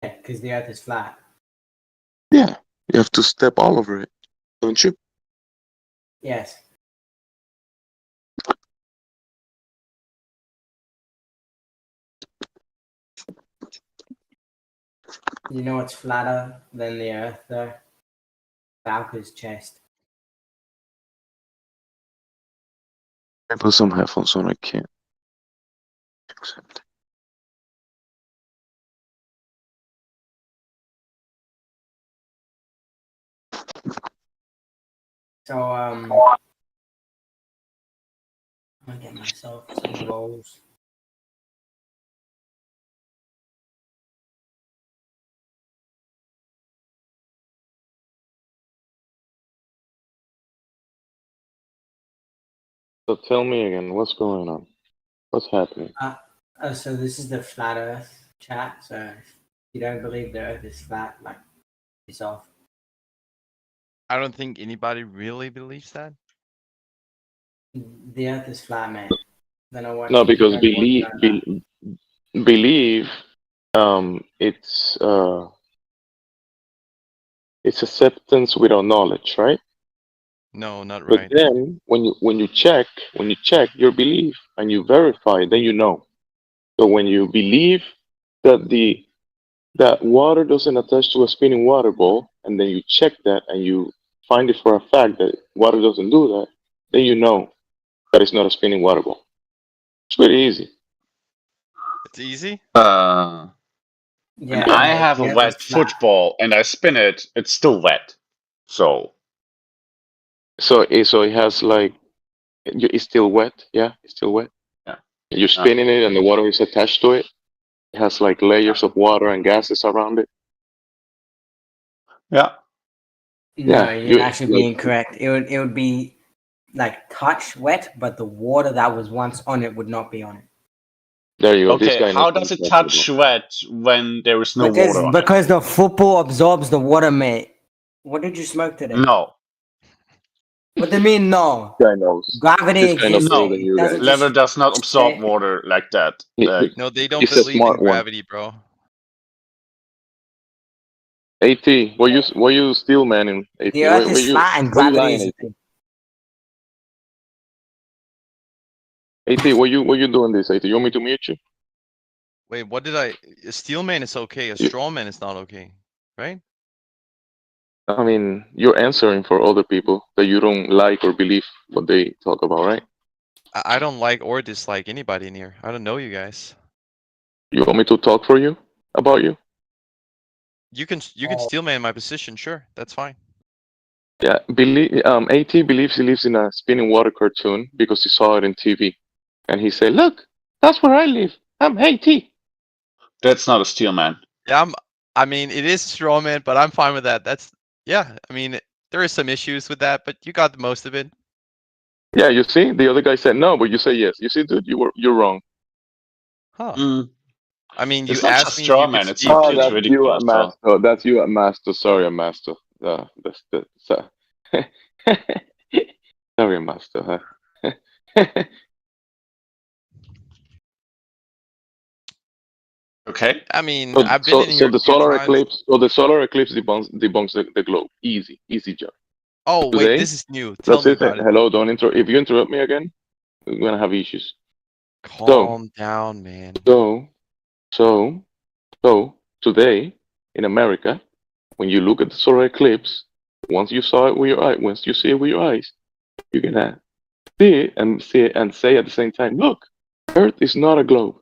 Yeah, because the Earth is flat. Yeah, you have to step all over it, don't you? Yes. You know what's flatter than the Earth, though? Falco's chest. I put some headphones on. I can't accept. So, I'm gonna get myself some rolls. So tell me again, what's going on? What's happening? So this is the flat Earth chat. So if you don't believe the Earth is flat, like, it's off. I don't think anybody really believes that. The Earth is flat, man. Then I want No, because you don't want to know that. believe, it's acceptance without knowledge, right? No, not But right. then when you check your belief and you verify, then you know. So when you believe that water doesn't attach to a spinning water ball, and then you check that and you find it for a fact that water doesn't do that, then you know that it's not a spinning water ball. It's pretty easy. It's easy. Yeah, When I but have a the Earth wet is flat. football and I spin it, it's still wet. So it has like it's still wet. Yeah, it's still wet. yeah, You're spinning it and the water is attached to it. It has like layers of water and gases around it. yeah. No, Yeah, you'd actually be incorrect. It would be like touch wet, but the water that was once on it would not be on it. There you go. This Okay, guy how knows does it what he's talking touch about. wet when there is no water on Because the football absorbs the water, mate. What did you smoke today? it? No. What do you mean no? This guy knows. Gravity This guy knows exists, better mate. than It you doesn't guys. just Lever does not absorb stay. water like that. No, they don't He's a believe in smart one. gravity, bro. AT, were you steel man in AT? The Earth is flat and were you gravity lying, is a AT? thing. AT, were you doing this, AT? You want me to mute you? Wait, what did I? A steel man is okay. A straw man is not okay, right? I mean, you're answering for other people that you don't like or believe what they talk about, right? I don't like or dislike anybody in here. I don't know you guys. You want me to talk for you about you? You can steel man my position, sure. That's fine. Yeah, AT believes he lives in a spinning water cartoon because he saw it in TV, and he said, "Look, that's where I live. I'm AT." That's not a steel man. Yeah, I mean, it is straw man, but I'm fine with that. Yeah. I mean, there is some issues with that, but you got the most of it. Yeah, you see, the other guy said no, but you say yes. You see, dude, you're wrong. Huh. I mean, you It's not asked just me if straw you could man, it's speak Oh, to that's you at ridicule. Master. That's you at Master. Sorry, at Master. Sorry, Master. Huh? Okay. I mean, So, I've been in here a the few solar times. eclipse. So the solar eclipse debunks the globe. Easy job. Oh, wait, Today, this is new. Tell that's me it. about it. Hello, don't interrupt. If you interrupt me again, we're gonna have issues. Calm down, man. So today in America, when you look at the solar eclipse, once you saw it with your eye, once you see it with your eyes, you're gonna see it and say at the same time, look, Earth is not a globe.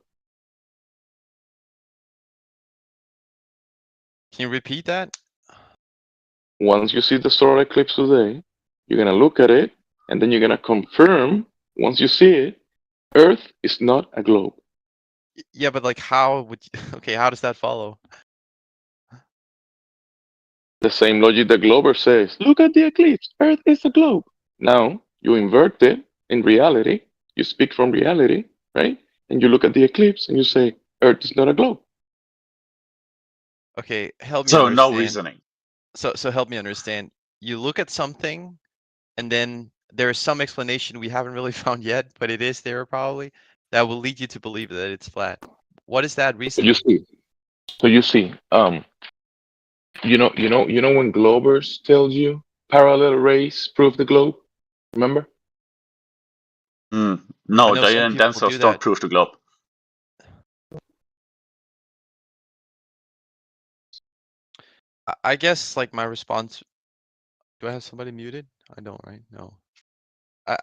Can you repeat that? Once you see the solar eclipse today, you're gonna look at it, and then you're gonna confirm, once you see it, Earth is not a globe. Yeah, but like, how would you... Okay, how does that follow? The same logic that Globber says, look at the eclipse, Earth is a globe. Now, you invert it in reality, you speak from reality, right? And you look at the eclipse and you say, Earth is not a globe. Okay, help me So understand. no reasoning. So help me understand. You look at something, and then there is some explanation we haven't really found yet, but it is there probably, that will lead you to believe that it's flat. What is that reason? You see, you know when globbers tells you parallel rays prove the globe. Remember? No, know they some and people themselves do don't that. prove the globe. I guess like my response. Do I have somebody muted? I don't, right? No.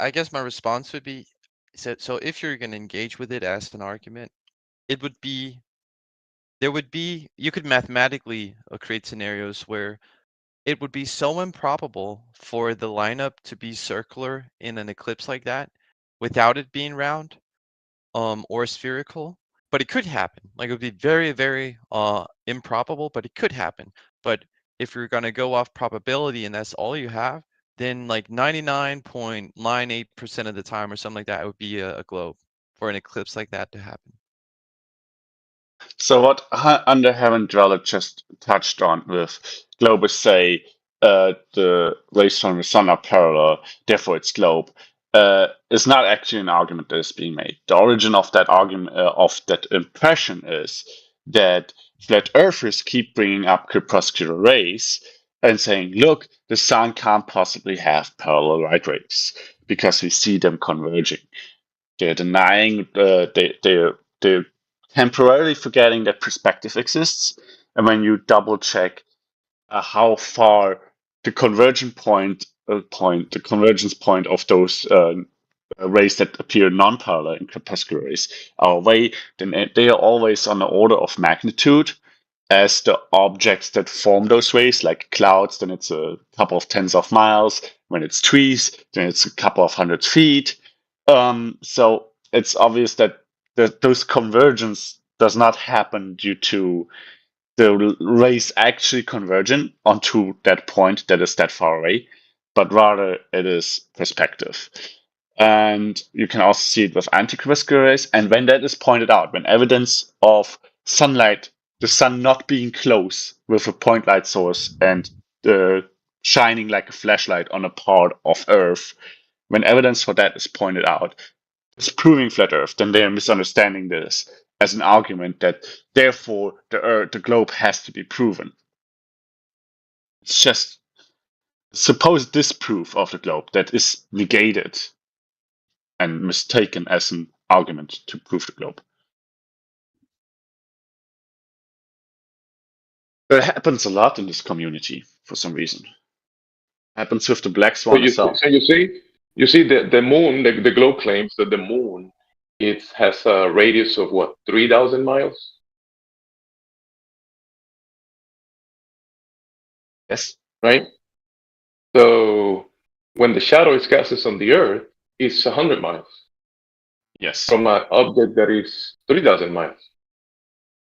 I guess my response would be, so if you're going to engage with it as an argument, it would be, you could mathematically create scenarios where it would be so improbable for the lineup to be circular in an eclipse like that without it being round or spherical. But it could happen. Like, it would be very, very improbable, but it could happen. But if you're going to go off probability and that's all you have, then like 99.98% of the time or something like that, it would be a globe for an eclipse like that to happen. So what Under Heaven Dweller just touched on with globers say the rays from the sun are parallel, therefore it's globe, is not actually an argument that is being made. The origin of that argument, of that impression, is that flat earthers keep bringing up crepuscular rays and saying, look, the sun can't possibly have parallel light rays because we see them converging. They're denying, they're temporarily forgetting that perspective exists, and when you double check how far the convergence point of those rays that appear non-parallel in crepuscular rays are away, then they are always on the order of magnitude as the objects that form those rays, like clouds, then it's a couple of tens of miles. When it's trees, then it's a couple of 100 feet. So it's obvious that those convergence does not happen due to the rays actually converging onto that point that is that far away, but rather it is perspective. And you can also see it with anti-crepuscular rays. And when that is pointed out, when evidence of sunlight, the sun not being close with a point light source and shining like a flashlight on a part of Earth, when evidence for that is pointed out, disproving flat Earth, then they are misunderstanding this as an argument that therefore the globe has to be proven. It's just supposed disproof of the globe that is negated and mistaken as an argument to prove the globe. It happens a lot in this community for some reason. Happens with the black swan as well. So you see the moon, the globe claims that the moon has a radius of what, 3,000 miles? Yes. Right? So when the shadow is cast on the Earth, it's 100 miles. Yes. From an object that is 3,000 miles.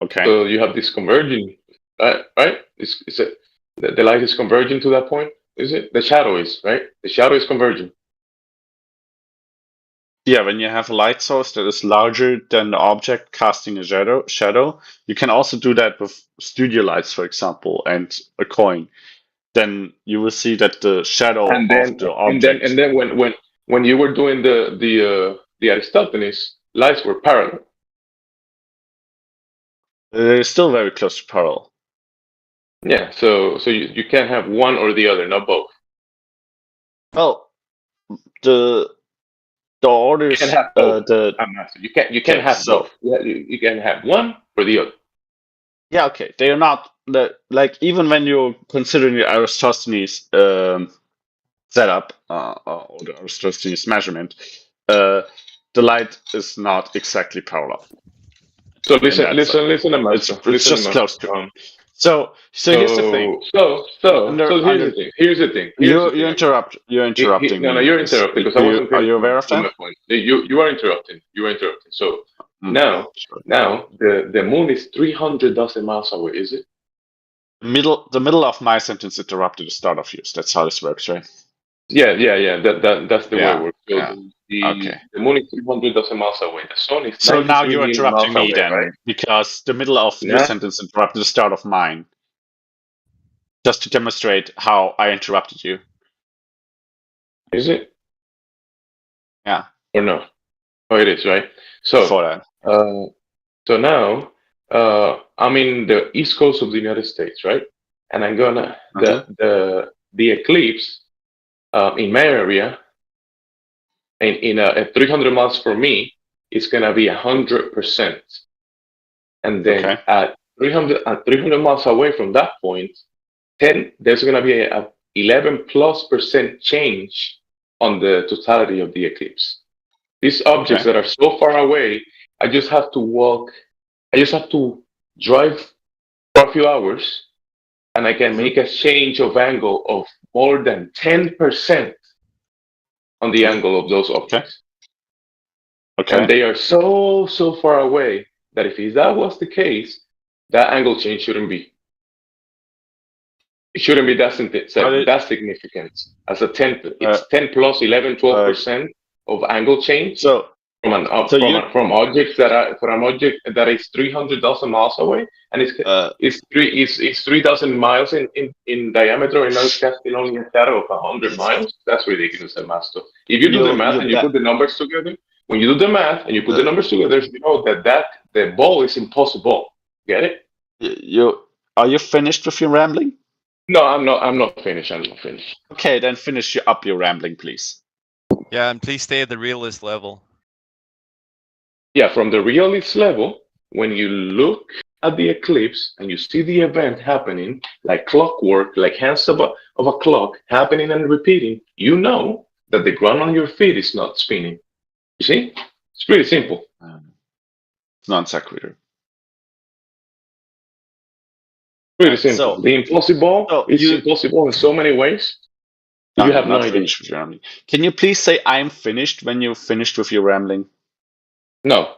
Okay. So you have this converging, right? The light is converging to that point, is it? The shadow is, right? The shadow is converging. Yeah, when you have a light source that is larger than the object casting a shadow, you can also do that with studio lights, for example, and a coin. Then you will see that the shadow of the object. And then when you were doing the Aristophanes, lights were parallel. They're still very close to parallel. Yeah, so you can't have one or the other, not both. Well, the orders. You can have both. You can't have both. You can have one or the other. Yeah, okay. They are not like, even when you're considering the Aristophanes setup or the Aristophanes measurement, the light is not exactly parallel. So listen, Master. It's just close to it. So here's the thing. Here's the thing. You're interrupting. No, you're interrupting because I wasn't. Are you aware of that? You are interrupting. So now the moon is 300,000 miles away. Is it? The middle of my sentence interrupted the start of yours. That's how this works, right? Yeah. That's the way it works. So the moon is 300,000 miles away. The sun is. So now you're interrupting me then, right? Because the middle of your sentence interrupted the start of mine. Just to demonstrate how I interrupted you. Is it? Yeah. Or no? Oh, it is, right? So, For so now I'm in the east coast of the United States, right? And I'm gonna the eclipse in my area, in 300 miles from me, is gonna be 100%, and then at 300 miles away from that point, there's gonna be a 11+% change on the totality of the eclipse. These objects that are so far away, I just have to drive for a few hours, and I can make a change of angle of more than 10% on the angle of those objects. And they are so far away that if that was the case, that angle change shouldn't be. It shouldn't be that significant. As a 10, it's 10 plus 11, 12% of angle change. From objects that are from an object that is 300,000 miles away, and it's 3,000 miles in diameter, and now it's casting only a shadow of 100 miles. That's ridiculous, Master. If you do the math and you put the numbers together, when you do the math and you put the numbers together, you know that the ball is impossible. Get it? Are you finished with your rambling? No, I'm not finished. I'm not finished. Okay, then finish up your rambling, please. Yeah, and please stay at the realist level. Yeah, from the realist level, when you look at the eclipse and you see the event happening like clockwork, like hands of a clock happening and repeating, you know that the ground on your feet is not spinning. You see? It's pretty simple. It's non sequitur. Pretty simple. So, the impossible is impossible in so many ways. You have no idea. With your rambling. Can you please say I'm finished when you're finished with your rambling? No.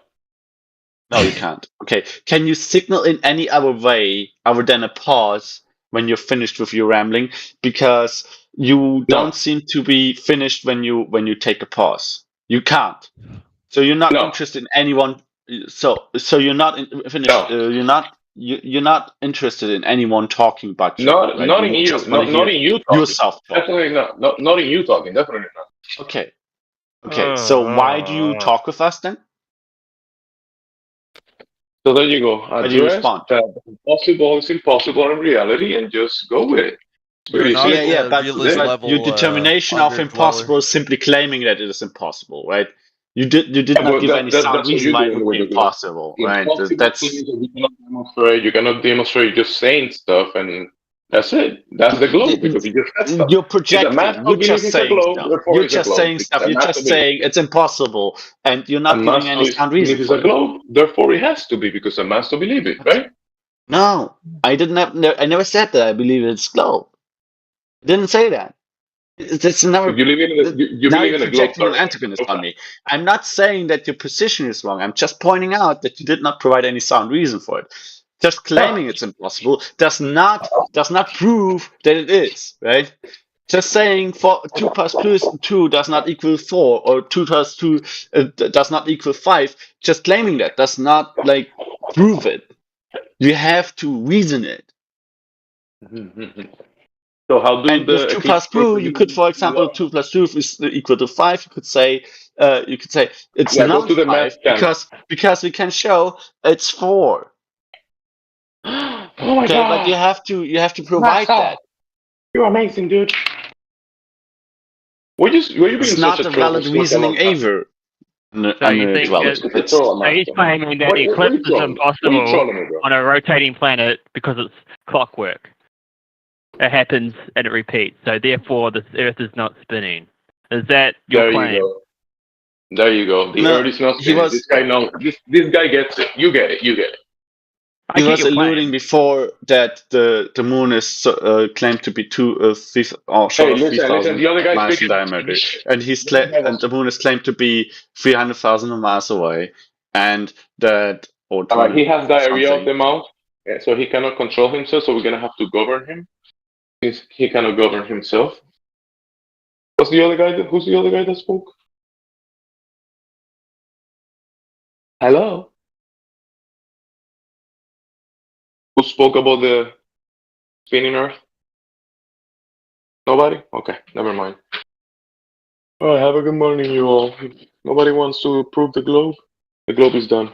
No, you can't. Okay. Can you signal in any other way other than a pause when you're finished with your rambling? Because you don't seem to be finished when you take a pause. You can't. So you're not interested in anyone. So you're not finished. You're not interested in anyone talking about you. Not in you. Not in you talking. Yourself talk. Definitely not. Not in you talking. Definitely not. Okay. Okay. So why do you talk with us then? So there you go. How do you respond? That impossible is impossible in reality, and just go with it. But your determination of impossible is simply claiming that it is impossible, right? You did not give any sound reason why it would be impossible, right? You cannot demonstrate. You're just saying stuff, and that's it. That's the globe, because you just said stuff. You're projecting. You're just saying stuff. You're just saying stuff. You're just saying it's impossible, and you're not giving any sound reason for it. If it's a globe, therefore it has to be, because a man to believe it, right? No, I didn't. I never said that I believe it's globe. I didn't say that. It's never. You believe in a projecting an antagonist on me. I'm not saying that your position is wrong. I'm just pointing out that you did not provide any sound reason for it. Just claiming it's impossible does not prove that it is, right? Just saying 2 plus 2 does not equal 4, or 2 plus 2 does not equal 5. Just claiming that does not prove it. You have to reason it. So how do with 2 plus 2, you could, for example, 2 plus 2 is equal to 5. You could say it's not 5 because we can show it's 4. Oh my God! But you have to provide that. You're amazing, dude. Were you being it's such not a a valid reasoning either. So you think he's claiming that the eclipse is impossible on a rotating planet because it's clockwork. It happens and it repeats, so therefore the Earth is not spinning. Is that your claim? There you go. The Earth is not spinning. This guy knows. This guy gets it. You get it. You get it. He was alluding before that the moon is claimed to be 3,000 miles in diameter, and and the moon is claimed to be 300,000 miles away, and that. He has diarrhea of the mouth, so he cannot control himself. So we're gonna have to govern him. He cannot govern himself. Who's the other guy that spoke? Hello. Who spoke about the spinning Earth? Nobody? Okay, never mind. All right, have a good morning, you all. If nobody wants to approve the globe is done.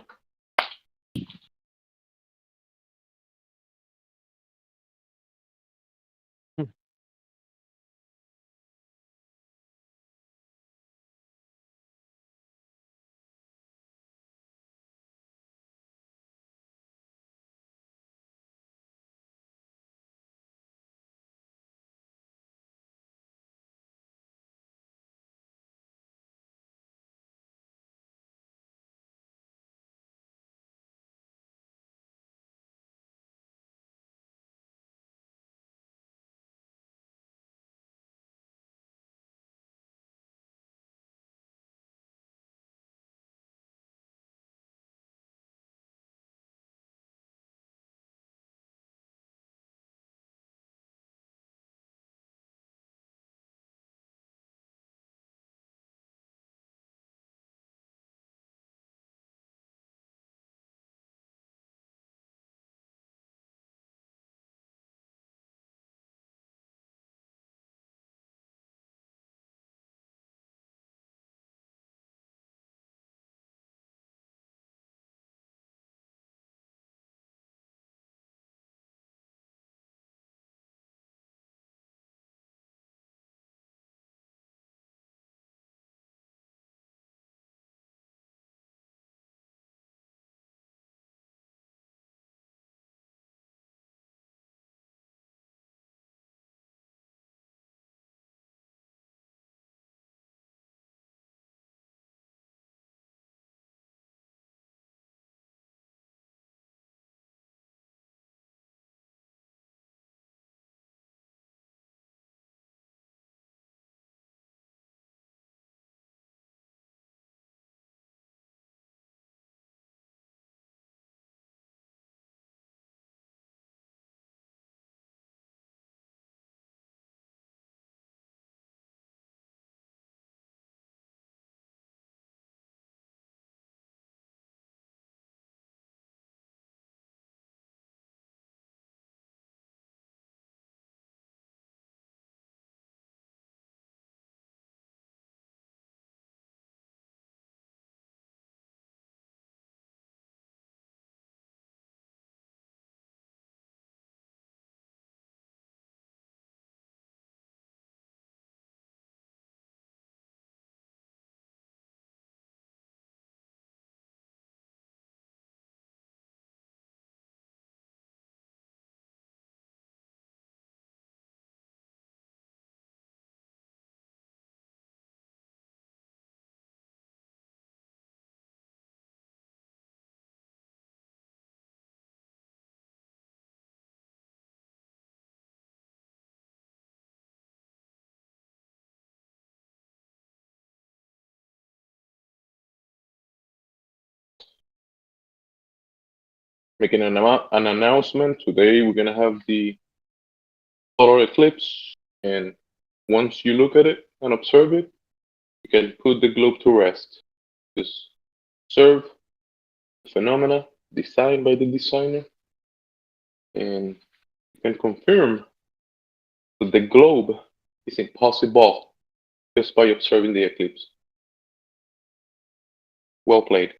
Making an announcement. Today we're gonna have the solar eclipse, and once you look at it and observe it, you can put the globe to rest. Just observe the phenomena designed by the designer, and you can confirm that the globe is impossible just by observing the eclipse. Well played.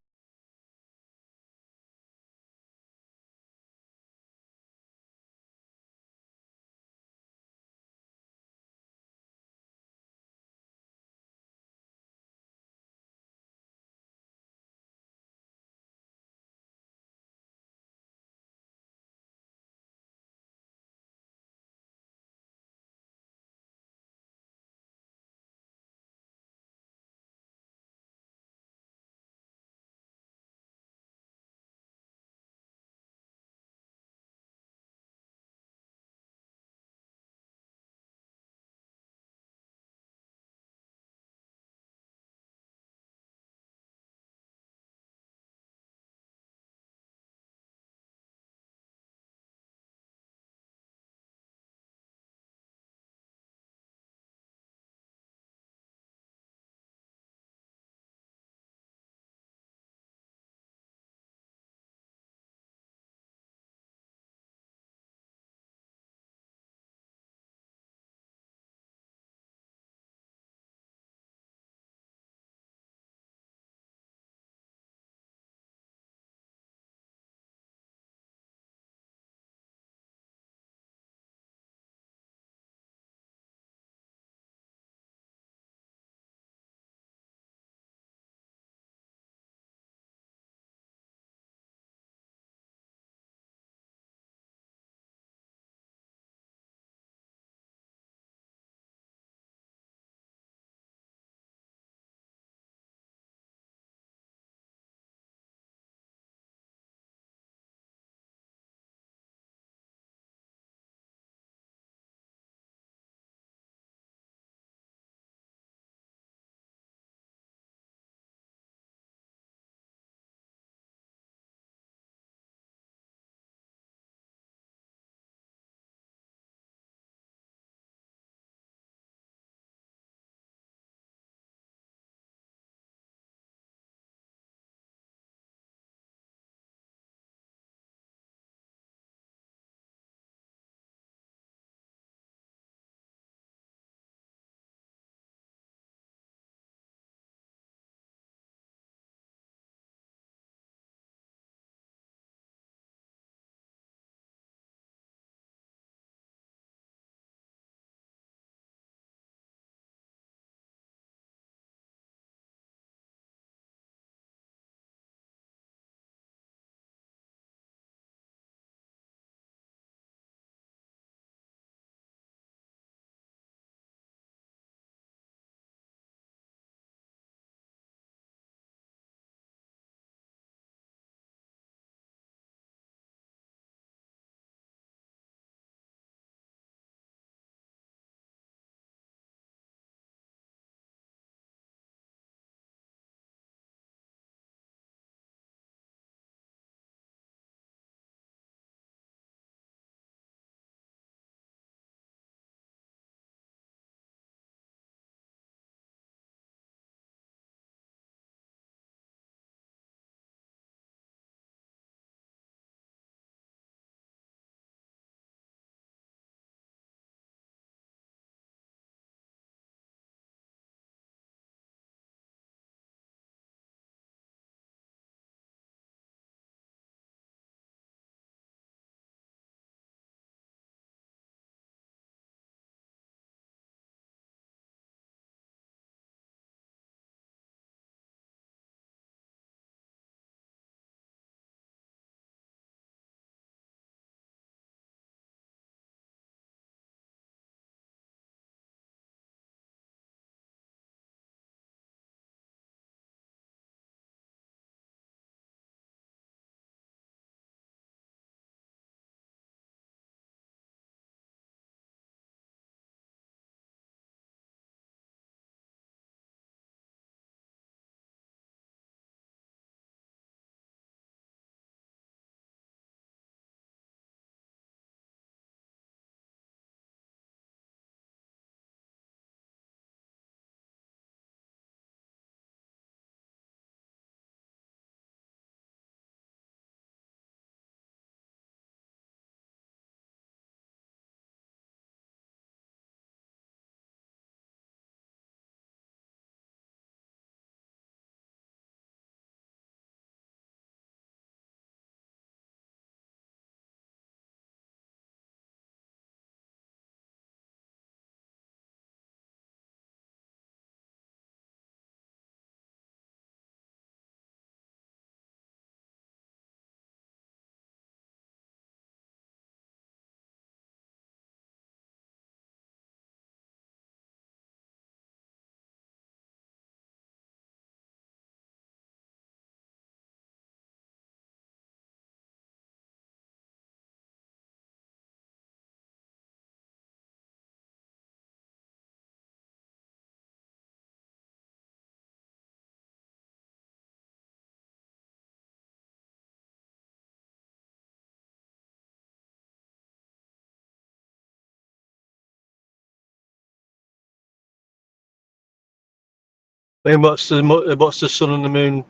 I mean, what's the sun and the moon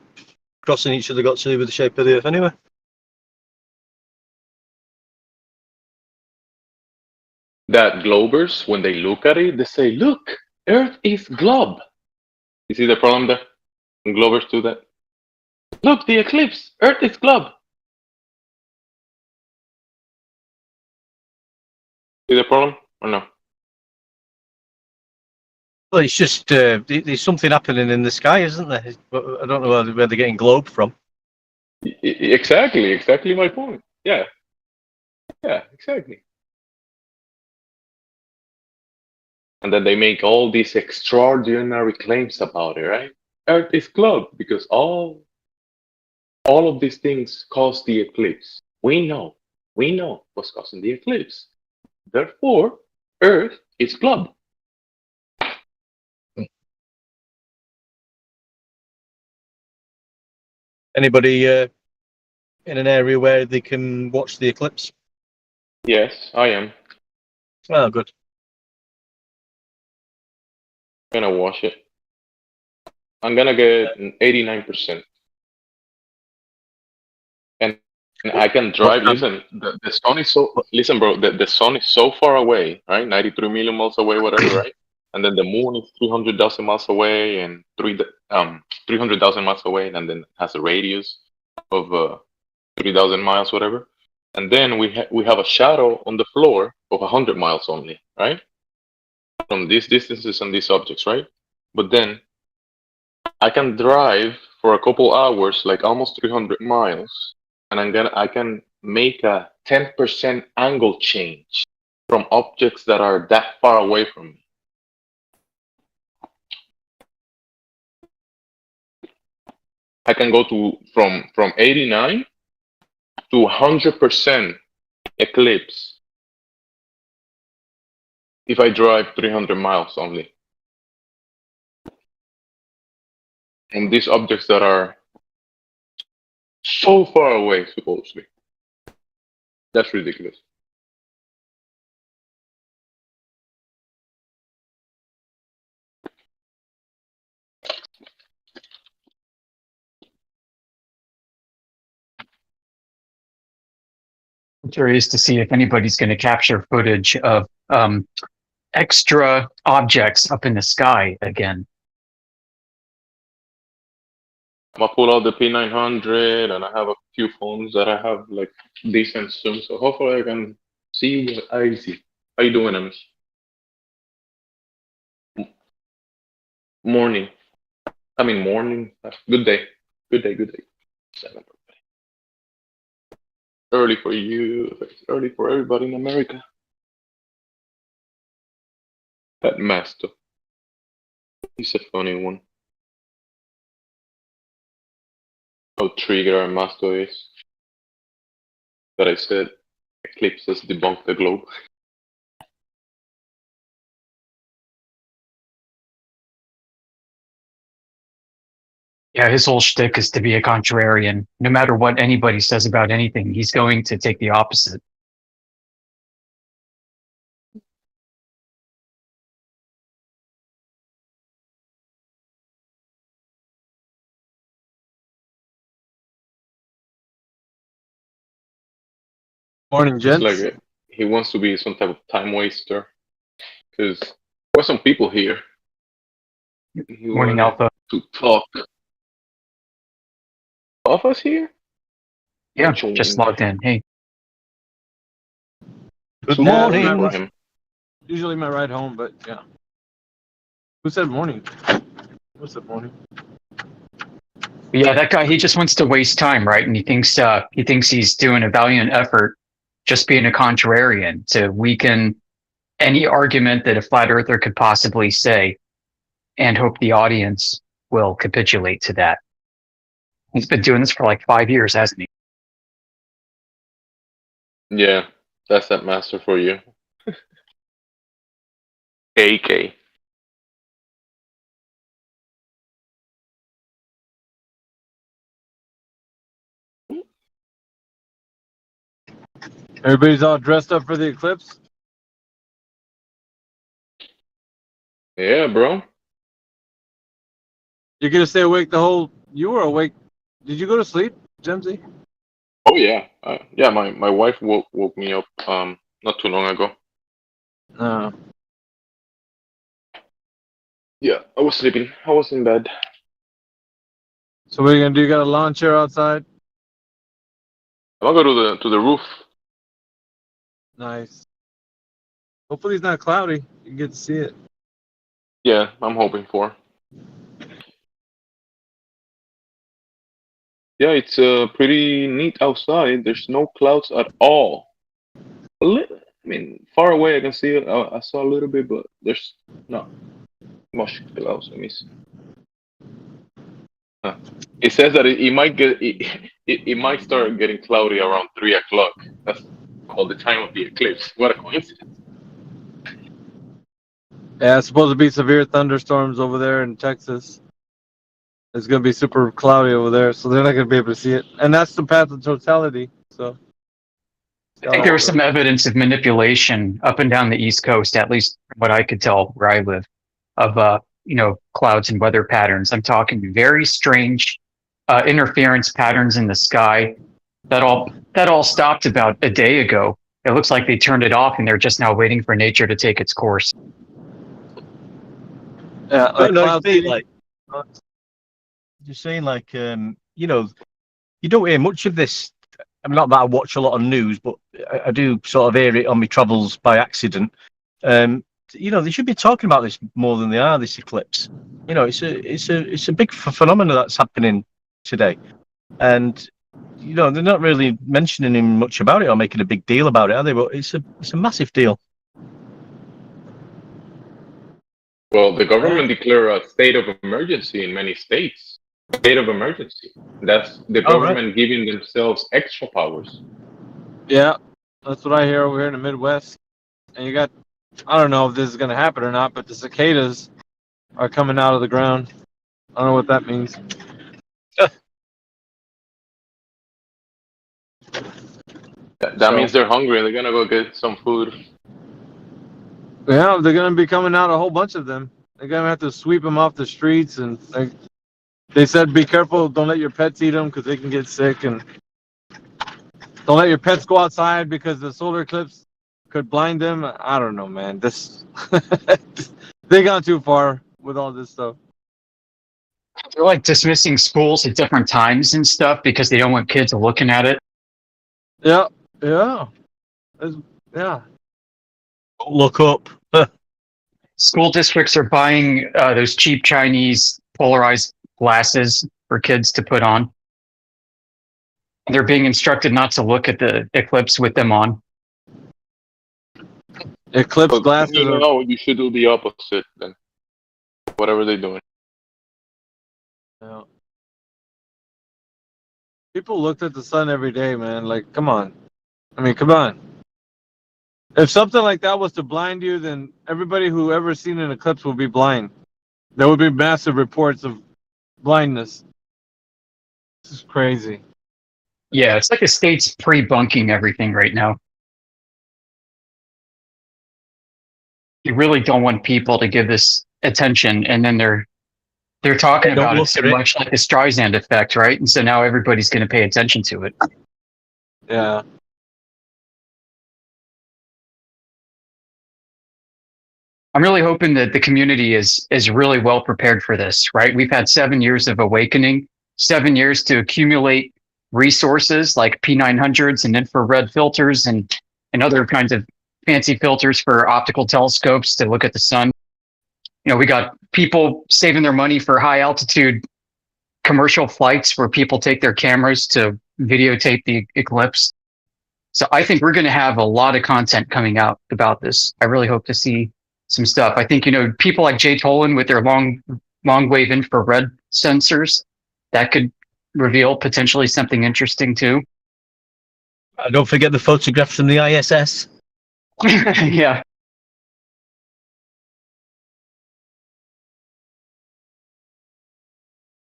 crossing each other got to do with the shape of the Earth anyway? That globbers, when they look at it, they say, "Look, Earth is glob." You see the problem there? When globbers do that. Look, the eclipse. Earth is glob. See the problem or no? Well, it's just there's something happening in the sky, isn't there? I don't know where they're getting globe from. Exactly my point. Yeah, exactly. And then they make all these extraordinary claims about it, right? Earth is globe because all of these things cause the eclipse. We know what's causing the eclipse. Therefore, Earth is globe. Anybody in an area where they can watch the eclipse? Yes, I am. Oh, good. I'm gonna watch it. I'm gonna get an 89%. And I can drive. Listen, the sun is so. Listen, bro. The sun is so far away, right? 93 million miles away, whatever, right? And then the moon is 300,000 miles away, and 300,000 miles away, and then has a radius of 3,000 miles, whatever. And then we have a shadow on the floor of 100 miles only, right? From these distances and these objects, right? But then I can drive for a couple hours, like almost 300 miles, and I can make a 10% angle change from objects that are that far away from me. I can go from 89 to 100% eclipse if I drive 300 miles only. And these objects that are so far away, supposedly. That's ridiculous. I'm curious to see if anybody's going to capture footage of extra objects up in the sky again. I'm gonna pull out the P900, and I have a few phones that I have like decent zoom, so hopefully I can see what I see. How you doing, Amish? Morning. I mean morning. Good day. Good day. 7. Early for you. It's early for everybody in America. That master. He's a funny one. How trigger our master is. That I said eclipses debunk the globe. Yeah, his whole shtick is to be a contrarian. No matter what anybody says about anything, he's going to take the opposite. Morning, gents. It's like he wants to be some type of time waster. Because there are some people here. He Morning, wanted Alpha. to talk. Alpha's here? Yeah, just logged in. Hey. Good morning. Usually my ride home, but yeah. Who said morning? Who said morning? Yeah, that guy, he just wants to waste time, right? And he thinks he's doing a valiant effort just being a contrarian to weaken any argument that a flat earther could possibly say and hope the audience will capitulate to that. He's been doing this for like 5 years, hasn't he? Yeah, that's that master for you. AK. Everybody's all dressed up for the eclipse? Yeah, bro. You're gonna stay awake the whole. You were awake. Did you go to sleep, Gemsy? Oh yeah, yeah. My wife woke me up not too long ago. No. Yeah, I was sleeping. I was in bed. So what are you gonna do? You got a lawn chair outside? I'm gonna go to the roof. Nice. Hopefully it's not cloudy. You get to see it. Yeah, I'm hoping for. Yeah, it's pretty neat outside. There's no clouds at all. I mean, far away I can see it. I saw a little bit, but there's not much clouds. Let me see. It says that it might get it might start getting cloudy around 3 o'clock. That's called the time of the eclipse. What a coincidence! Yeah, it's supposed to be severe thunderstorms over there in Texas. It's gonna be super cloudy over there, so they're not gonna be able to see it. And that's the path of totality. So I think there was some evidence of manipulation up and down the East Coast, at least what I could tell where I live, of clouds and weather patterns. I'm talking very strange interference patterns in the sky. That all stopped about a day ago. It looks like they turned it off, and they're just now waiting for nature to take its course. Yeah, like cloud you're saying like you don't hear much of this. I'm not that I watch a lot of news, but I do sort of hear it on my travels by accident. They should be talking about this more than they are. This eclipse, it's a big phenomenon that's happening today, and they're not really mentioning much about it or making a big deal about it, are they? But it's a massive deal. Well, the government declared a state of emergency in many states. State of emergency. That's the government giving themselves extra powers. Yeah, that's what I hear over here in the Midwest. And you got, I don't know if this is going to happen or not, but the cicadas are coming out of the ground. I don't know what that means. That means they're hungry. They're gonna go get some food. Yeah, they're going to be coming out, a whole bunch of them. They're going to have to sweep them off the streets. And they said, be careful. Don't let your pets eat them because they can get sick. And don't let your pets go outside because the solar eclipse could blind them. I don't know, man. They gone too far with all this stuff. They're like dismissing schools at different times and stuff because they don't want kids looking at it. Yeah. Look up. School districts are buying those cheap Chinese polarized glasses for kids to put on. They're being instructed not to look at the eclipse with them on. Eclipse glasses. You should do the opposite then. Whatever they're doing. Yeah. People looked at the sun every day, man. Like, come on. I mean, come on. If something like that was to blind you, then everybody who ever seen an eclipse would be blind. There would be massive reports of blindness. This is crazy. Yeah, it's like the state's pre-bunking everything right now. You really don't want people to give this attention, and then they're talking about it so much, like the Streisand effect, right? And so now everybody's going to pay attention to it. Yeah. I'm really hoping that the community is really well prepared for this, right? We've had 7 years of awakening, 7 years to accumulate resources like P900s and infrared filters and other kinds of fancy filters for optical telescopes to look at the sun. We got people saving their money for high altitude commercial flights where people take their cameras to videotape the eclipse. So I think we're going to have a lot of content coming out about this. I really hope to see some stuff. I think, people like Jay Tolan with their long wave infrared sensors, that could reveal potentially something interesting too. Don't forget the photographs from the ISS. Yeah.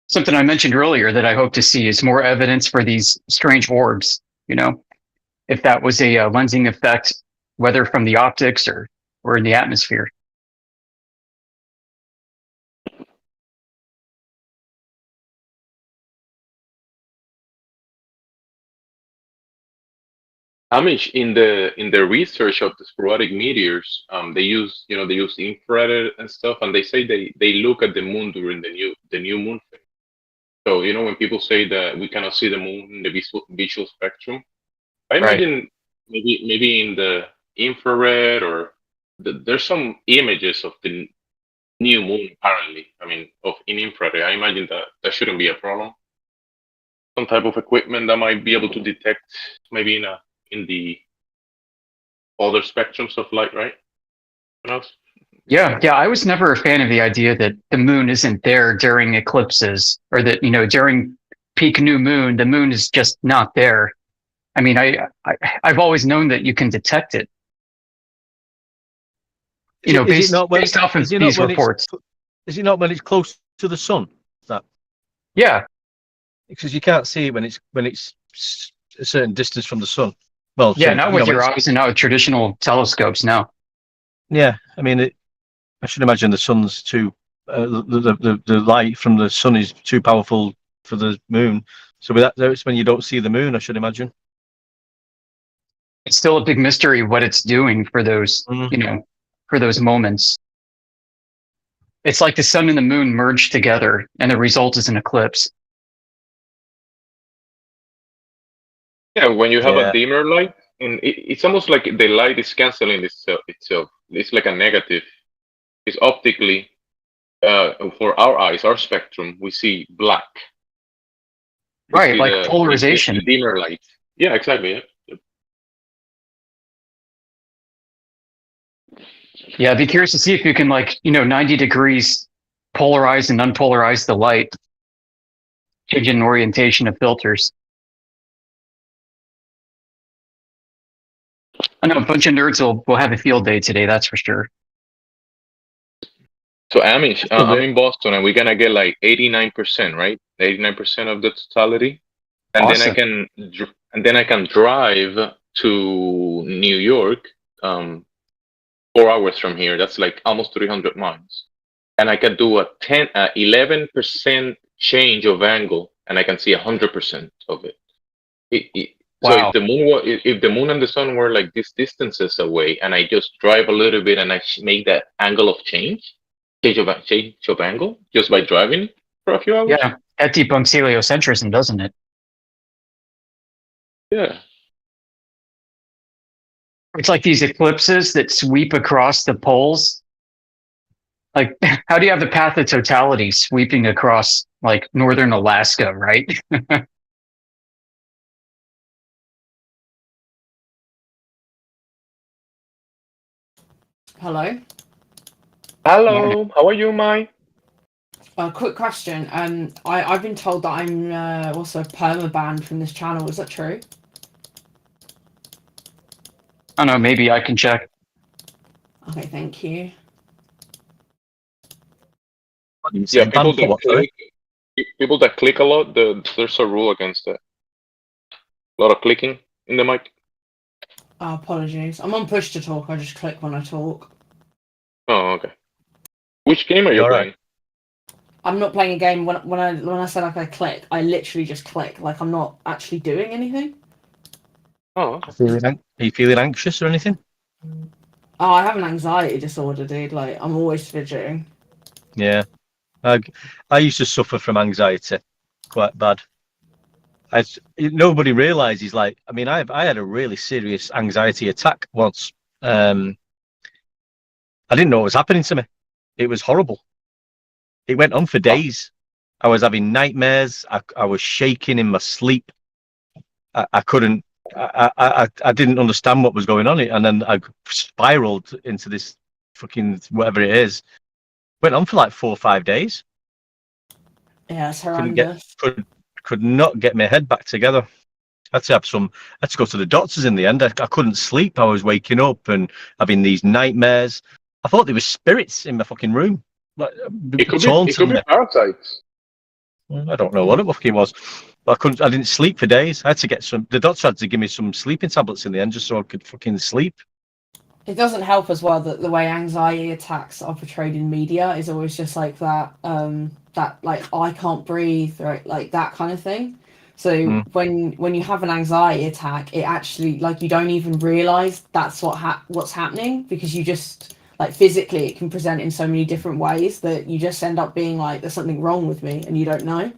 Something I mentioned earlier that I hope to see is more evidence for these strange orbs. If that was a lensing effect, whether from the optics or in the atmosphere. Amish in the research of the sporadic meteors, they use infrared and stuff, and they say they look at the moon during the new moon phase. So when people say that we cannot see the moon in the visual spectrum, I imagine maybe in the infrared or there's some images of the new moon apparently. I mean, in infrared. I imagine that shouldn't be a problem. Some type of equipment that might be able to detect maybe in the other spectrums of light, right? Yeah, I was never a fan of the idea that the moon isn't there during eclipses, or that during peak new moon, the moon is just not there. I mean, I've always known that you can detect it. Based off of these reports. Is it not when it's close to the sun? Yeah, because you can't see it when it's a certain distance from the sun. Well, yeah, not with your eyes and not with traditional telescopes. No. Yeah, I mean, I should imagine the sun's too. The light from the sun is too powerful for the moon. So that's when you don't see the moon. I should imagine. It's still a big mystery what it's doing for those, for those moments. It's like the sun and the moon merge together, and the result is an eclipse. Yeah, when you have a dimmer light, and it's almost like the light is canceling itself. It's like a negative. It's optically, for our eyes, our spectrum, we see black. Right, like polarization. The dimmer light. Yeah, exactly. Yeah, I'd be curious to see if you can 90 degrees polarize and unpolarize the light, changing orientation of filters. I know a bunch of nerds will have a field day today, that's for sure. So Amish, I'm in Boston, and we're gonna get like 89%, right? 89% of the totality, and Awesome. then I can drive to New York, 4 hours from here. That's like almost 300 miles, and I can do 11% change of angle, and I can see 100% of it. So Wow. if the moon and the sun were like these distances away, and I just drive a little bit, and I make that angle of change of angle just by driving for a few hours. Yeah, that debunks heliocentrism, doesn't it? Yeah. It's like these eclipses that sweep across the poles. Like, how do you have the path of totality sweeping across like northern Alaska, right? Hello. Hello. How are you, Mai? A quick question. I've been told that I'm also perma-banned from this channel. Is that true? I don't know. Maybe I can check. Okay, thank you. Yeah, people that click a lot, there's a rule against that. A lot of clicking in the mic. Oh, apologies. I'm on push to talk. I just click when I talk. Oh, okay. Which game are you playing? I'm not playing a game. When I said like I click, I literally just click. Like I'm not actually doing anything. Oh. Are you feeling anxious or anything? Oh, I have an anxiety disorder, dude. Like I'm always fidgeting. Yeah. I used to suffer from anxiety quite bad. Nobody realizes, like, I mean, I had a really serious anxiety attack once. I didn't know what was happening to me. It was horrible. It went on for days. I was having nightmares. I was shaking in my sleep. I couldn't. I didn't understand what was going on, and then I spiraled into this fucking whatever it is. Went on for like 4 or 5 days. Yeah, it's horrendous. Could not get my head back together. I had to go to the doctors in the end. I couldn't sleep. I was waking up and having these nightmares. I thought there were spirits in my fucking room. Like, it could be parasites. I don't know what it fucking was. But I didn't sleep for days. I had to get the doctor had to give me some sleeping tablets in the end just so I could fucking sleep. It doesn't help as well that the way anxiety attacks are portrayed in media is always just like that, that like I can't breathe, right? Like that kind of thing. So when you have an anxiety attack, it actually, like, you don't even realize that's what's happening, because you just, like, physically it can present in so many different ways that you just end up being like, there's something wrong with me, and you don't know.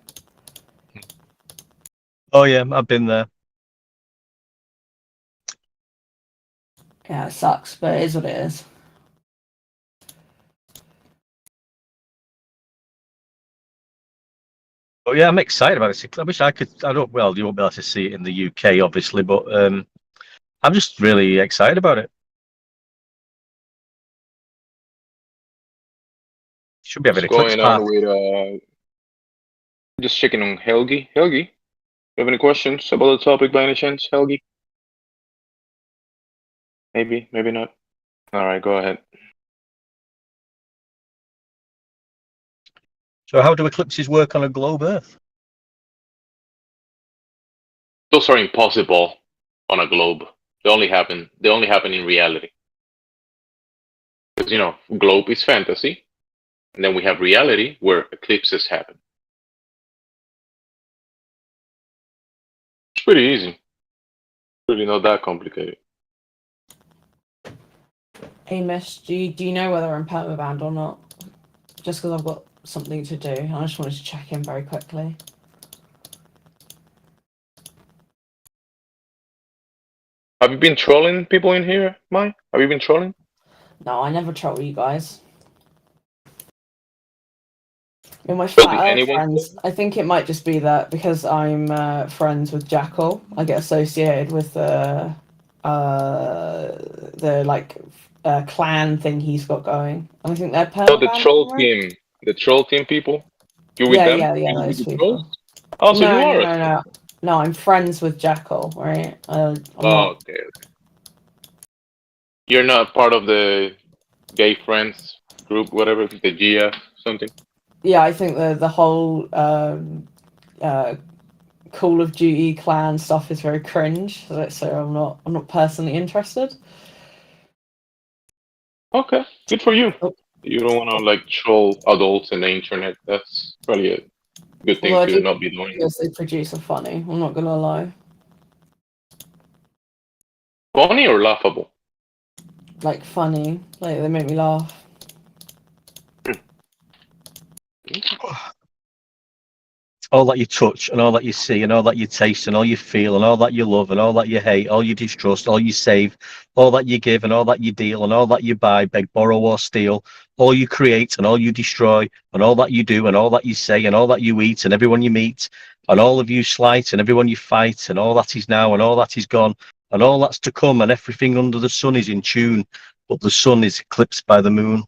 Oh yeah, I've been there. Yeah, it sucks, but it is what it is. Oh yeah, I'm excited about it. I wish I could. I don't. Well, you won't be able to see it in the UK, obviously, but I'm just really excited about it. Should be having an eclipse What's going on party. with just checking on Helgi. Helgi, you have any questions about the topic by any chance, Helgi? Maybe, maybe not. All right, go ahead. So, how do eclipses work on a globe Earth? Those are impossible on a globe. They only happen in reality. Because globe is fantasy, and then we have reality where eclipses happen. It's pretty easy. Really not that complicated. Hey, Mish, do you know whether I'm permabanned or not? Just because I've got something to do. I just wanted to check in very quickly. Have you been trolling people in here, Mai? Have you been trolling? No, I never troll you guys. You're my flat Earth friends. I think it might just be that because I'm friends with Jackal, I get associated with the clan thing he's got going. And I think they're Oh, the permabanned, troll right? team. The troll team people. You with them? Yeah, those people. Oh, so you are. No. No, I'm friends with Jackal, right? I'm not. Okay. You're not part of the gay friends group, whatever, the GF something. Yeah, I think the whole Call of Duty clan stuff is very cringe. So I'm not personally interested. Okay, good for you. You don't want to troll adults in the internet. That's probably a good thing to not be doing. Because they produce are funny. I'm not gonna lie. Funny or laughable? Like funny. Like they make me laugh. All that you touch, and all that you see, and all that you taste, and all you feel, and all that you love, and all that you hate, all you distrust, all you save, all that you give, and all that you deal, and all that you buy, beg, borrow, or steal, all you create, and all you destroy, and all that you do, and all that you say, and all that you eat, and everyone you meet, and all of you slight, and everyone you fight, and all that is now, and all that is gone, and all that's to come, and everything under the sun is in tune, but the sun is eclipsed by the moon.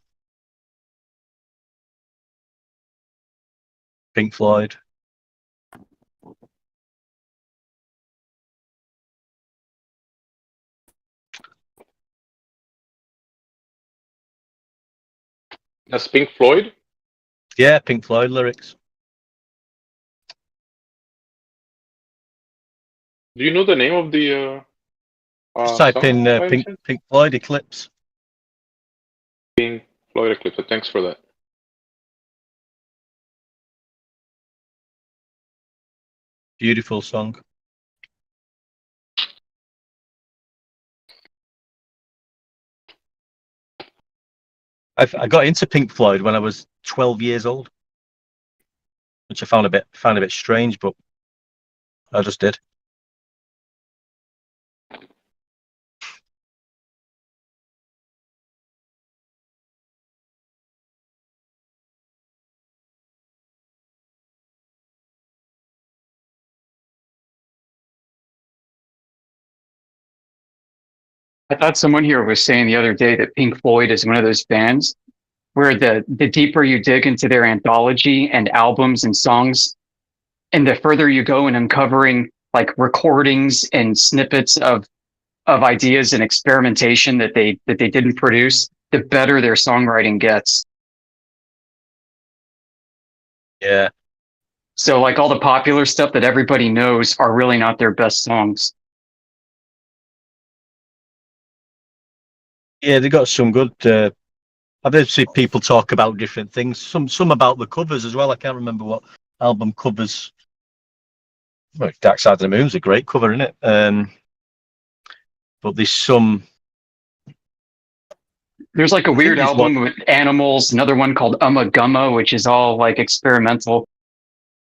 Pink Floyd. That's Pink Floyd? Yeah, Pink Floyd lyrics. Do you know the name of the Just type song in Pink Floyd Eclipse. Pink Floyd Eclipse. Thanks for that. Beautiful song. I got into Pink Floyd when I was 12 years old, which I found a bit strange, but I just did. I thought someone here was saying the other day that Pink Floyd is one of those bands where the deeper you dig into their anthology and albums and songs, and the further you go in uncovering like recordings and snippets of ideas and experimentation that they didn't produce, the better their songwriting gets. Yeah. So like all the popular stuff that everybody knows are really not their best songs. Yeah, they got some good. I've heard people talk about different things. Some about the covers as well. I can't remember what album covers well, Dark Side of the Moon's a great cover, isn't it? But there's some. There's like a weird album with animals, another one called Ummagumma, which is all like experimental.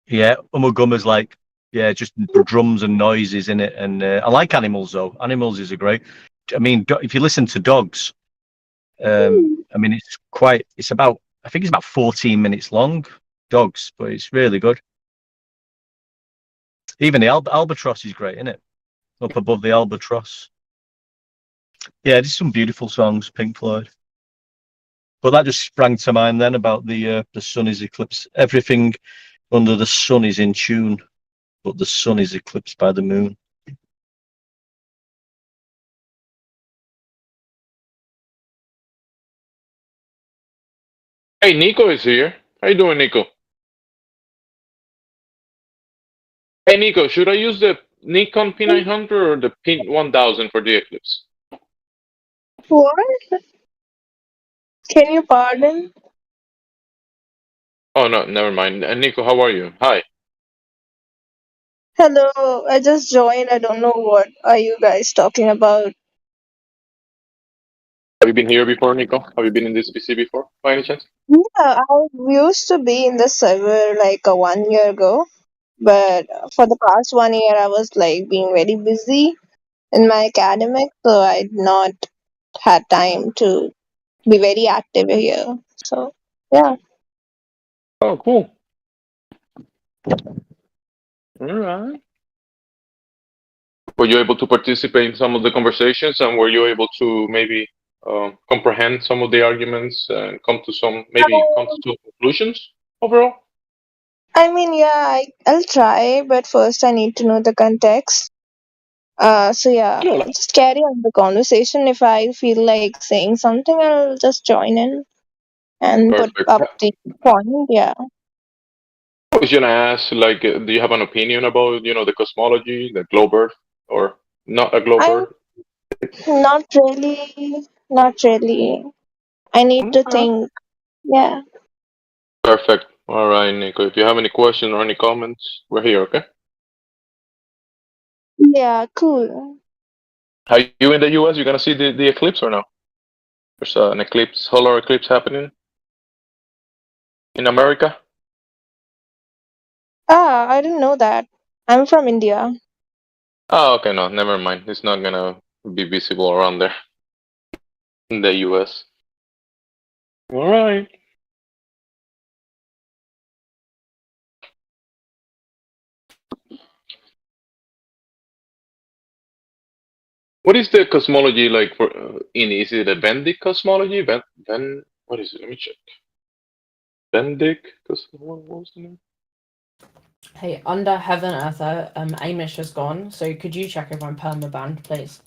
Yeah, Ummagumma's like, yeah, just drums and noises in it. And I like Animals, though. Animals is a great. I mean, if you listen to Dogs, I mean, it's about, I think it's about 14 minutes long, Dogs, but it's really good. Even the Albatross is great, isn't it? Up above the Albatross. Yeah, there's some beautiful songs, Pink Floyd. But that just sprang to mind then about the sun is eclipsed. Everything under the sun is in tune, but the sun is eclipsed by the moon. Hey, Nico is here. How you doing, Nico? Hey, Nico, should I use the Nikon P900 or the P1000 for the Eclipse? What? Can you pardon? Oh, no, never mind. Nico, how are you? Hi. Hello, I just joined. I don't know what are you guys talking about. Have you been here before, Nico? Have you been in this PC before, by any chance? Yeah, I used to be in the server like 1 year ago, but for the past 1 year, I was like being very busy in my academic, so I not had time to be very active here. So yeah. Oh, cool. All right. Were you able to participate in some of the conversations, and were you able to maybe comprehend some of the arguments and come to some conclusions overall? I mean, yeah, I'll try, but first I need to know the context. So yeah, just carry on the conversation. If I feel like saying something, I'll just join in and put Perfect. up the point. Yeah. I was gonna ask, like, do you have an opinion about, the cosmology, the globber, or not a globber? Not really. Not really. I need to think. Yeah. Perfect. All right, Nico. If you have any questions or any comments, we're here. Okay. Yeah. Cool. Are you in the U.S.? You gonna see the eclipse or no? There's an eclipse, solar eclipse happening in America. I didn't know that. I'm from India. Oh, okay. No, never mind. It's not gonna be visible around there in the U.S. All right. What is the cosmology like for is it a Vendic cosmology? What is it? Let me check. Vendic cosmology. What was the name? Hey, under Heaven Earther, Amish has gone, so could you check if I'm permabanned, please?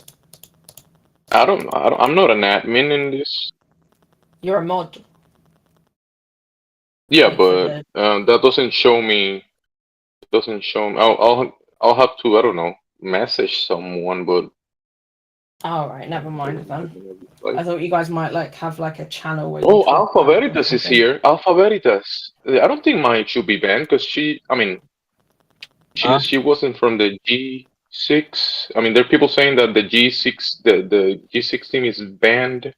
I don't know. I'm not an admin in this. You're a mod. Yeah, Like for but that doesn't show me. Doesn't show me. I'll have to, I don't know, message someone. But Oh, right, never mind then. I thought you guys might like have like a channel where oh, you talk Alpha about it or Veritas is something. here. Alpha Veritas. I don't think mine should be banned because she wasn't from the G6. I mean, there are people saying that the G6 the G6 team is banned,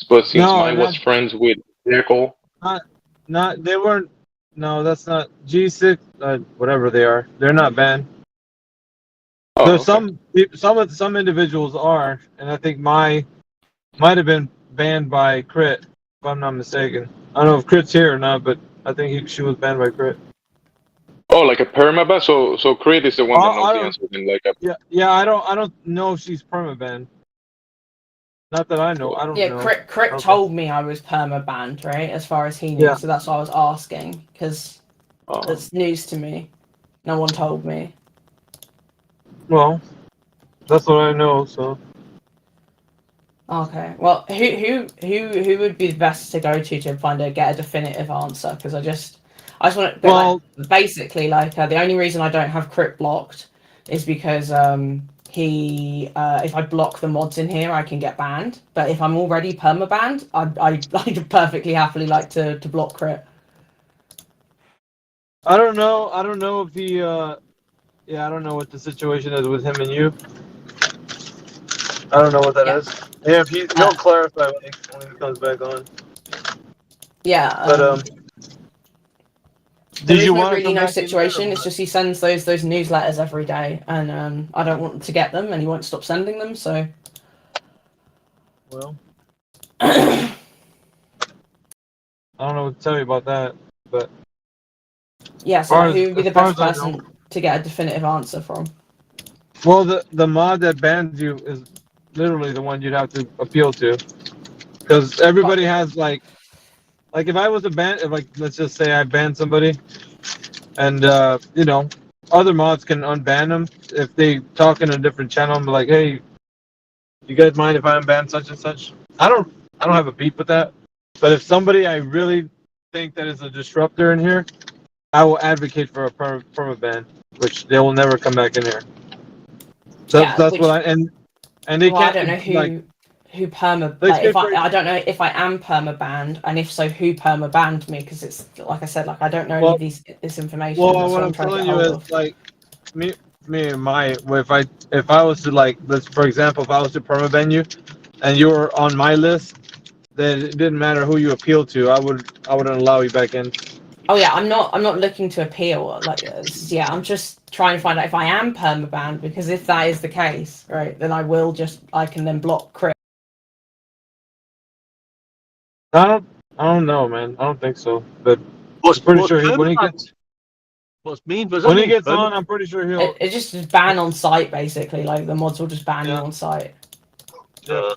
but since No, mine was not friends with Jekyll. not they weren't. No, that's not G6. Whatever they are, they're not banned. Oh, There's okay. some individuals are, and I think might have been banned by Crit, if I'm not mistaken. I don't know if Crit's here or not, but I think she was banned by Crit. Oh, like a permaban. So Creed is the one that I knows the don't. answer. Then like a Yeah. I don't know if she's permabanned. Not that I know. I don't Yeah, know. Crit told me I was permabanned, right? As far as he knew, Yeah. so that's why I was asking because Oh. it's news to me. No one told me. Well, that's what I know. So. Okay. Well, who would be the best to go to get a definitive answer? Because I just want to. Well, basically, the only reason I don't have Crit blocked is because if I block the mods in here, I can get banned. But if I'm already permabanned, I'd perfectly happily like to block Crit. I don't know. I don't know if he Yeah, I don't know what the situation is with him and you. I don't know what that is. Yeah, if he'll clarify when he comes back on. Yeah. But There did is you no want to really come no back in there? situation. It's just he sends those newsletters every day, and I don't want to get them, and he won't stop sending them. So. Well. I don't know what to tell you about that, but. Yeah. So like, who would be the best person to get a definitive answer from? Well, the mod that bans you is literally the one you'd have to appeal to, because everybody has like if I was to ban, let's just say I ban somebody, and other mods can unban them if they talk in a different channel and be like, hey, you guys mind if I unban such and such? I don't have a beef with that, but if somebody I really think that is a disruptor in here, I will advocate for a permaban, which they will never come back in here. That's what I and they can't. I don't know who perma. Like, Like, if I don't know if I am perma banned, and if so, who perma banned me? Because it's like I said, like I don't know any of this information. Well, what I'm telling you is like me and my if I was to for example, if I was to permaban you, and you were on my list, then it didn't matter who you appealed to. I wouldn't allow you back in. Oh yeah, I'm not looking to appeal. I'm just trying to find out if I am permabanned, because if that is the case, right, then I can then block Chris. I don't know, man. I don't think so. But I'm pretty sure when he gets on, I'm pretty sure he'll. It just is ban on site, basically. Like the mods will just ban you on site. Are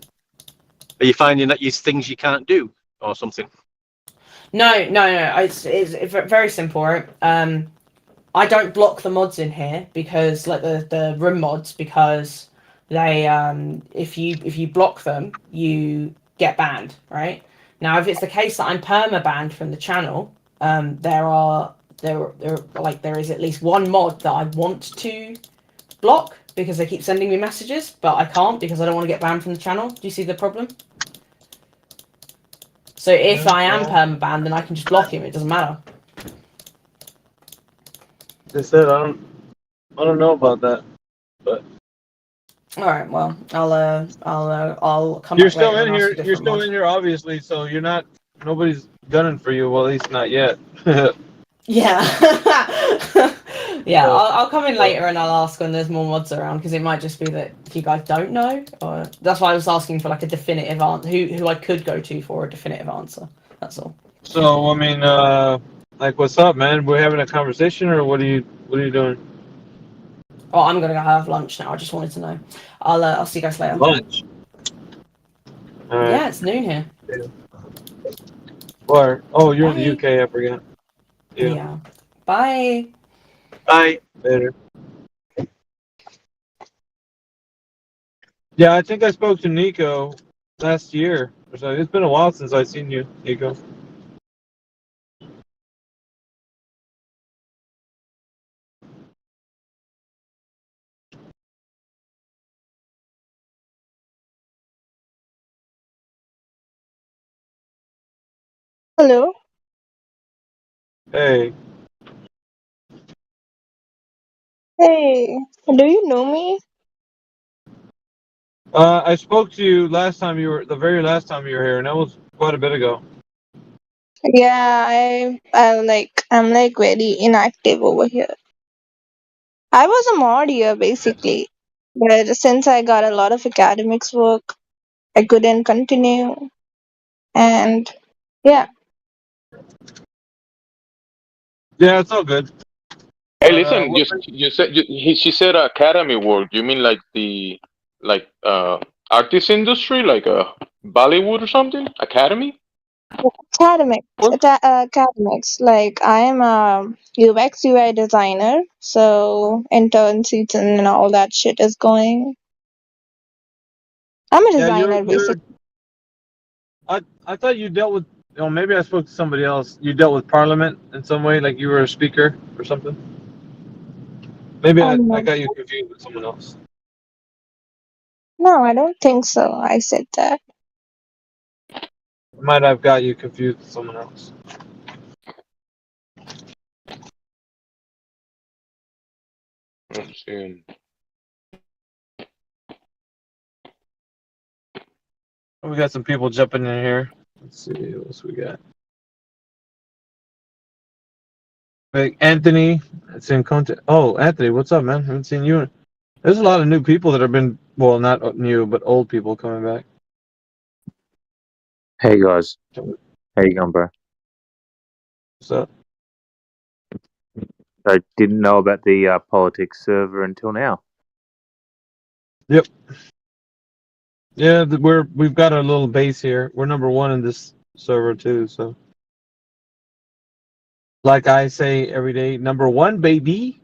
you finding that there's things you can't do or something? No. It's very simple. Right? I don't block the mods in here because, like the room mods, because they if you block them, you get banned. Right? Now, if it's the case that I'm perma banned from the channel, there is at least one mod that I want to block because they keep sending me messages, but I can't because I don't want to get banned from the channel. Do you see the problem? So if I am perma banned, then I can just block him. It doesn't matter. They said I don't know about that, but. All right. Well, I'll come. You're back still later in and ask here. a You're different still mod. in here, obviously. So you're not. Nobody's gunning for you. Well, at least not yet. Yeah. Yeah, I'll come in later and I'll ask when there's more mods around, because it might just be that you guys don't know. Or that's why I was asking for like a definitive answer. Who I could go to for a definitive answer. That's all. So I mean, what's up, man? We're having a conversation, or what are you doing? Oh, I'm gonna go have lunch now. I just wanted to know. I'll see you guys later. Lunch. All right. Yeah, it's noon here. Or you're in the UK. I forget. Yeah. Bye. Bye. Later. Yeah, I think I spoke to Nico last year or so. It's been a while since I've seen you, Nico. Hello. Hey. Hey, do you know me? I spoke to you the very last time you were here, and that was quite a bit ago. Yeah, I'm like very inactive over here. I was a mod here basically, but since I got a lot of academics work, I couldn't continue. And yeah, Yeah, it's all good. Hey, listen, she said academy work. You mean like the artist industry, like Bollywood or something? Academy? academics. Like I am a UX UI designer, so intern season and all that shit is going. I'm a Yeah, designer basically. I thought you dealt with. Maybe I spoke to somebody else. You dealt with Parliament in some way, like you were a speaker or something. Maybe I got you confused with someone else. No, I don't think so. I said that. Might have got you confused with someone else. Let's see. We got some people jumping in here. Let's see what else we got. Hey, Anthony, it's in content. Oh, Anthony, what's up, man? Haven't seen you. There's a lot of new people that have been, well, not new, but old people coming back. Hey guys, how you going, bro? What's up? I didn't know about the politics server until now. Yep. Yeah, we've got a little base here. We're number one in this server too. So, like I say every day, number one, baby.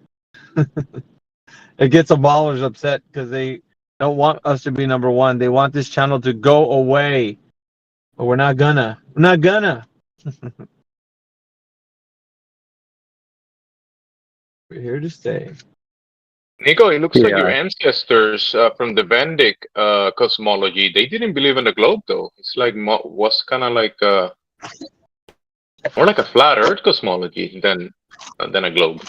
It gets the ballers upset because they don't want us to be number one. They want this channel to go away, but we're not gonna. We're not gonna. We're here to stay. Nico, it looks like your Yeah. ancestors from the Vendic cosmology, they didn't believe in the globe, though. It's like was kind of like more like a flat Earth cosmology than a globe.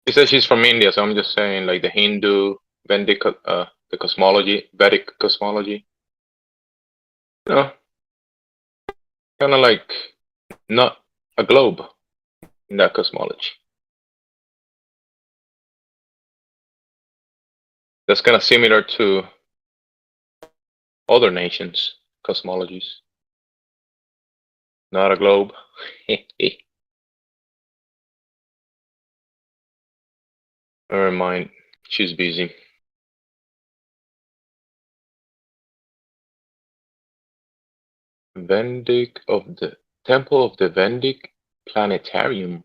She says she's from India, so I'm just saying, like the Hindu Vendic, the cosmology, Vedic cosmology. You know, kind of like not a globe in that cosmology. That's kind of similar to other nations' cosmologies. Not a globe. Never mind. She's busy. Vendic of the Temple of the Vendic Planetarium.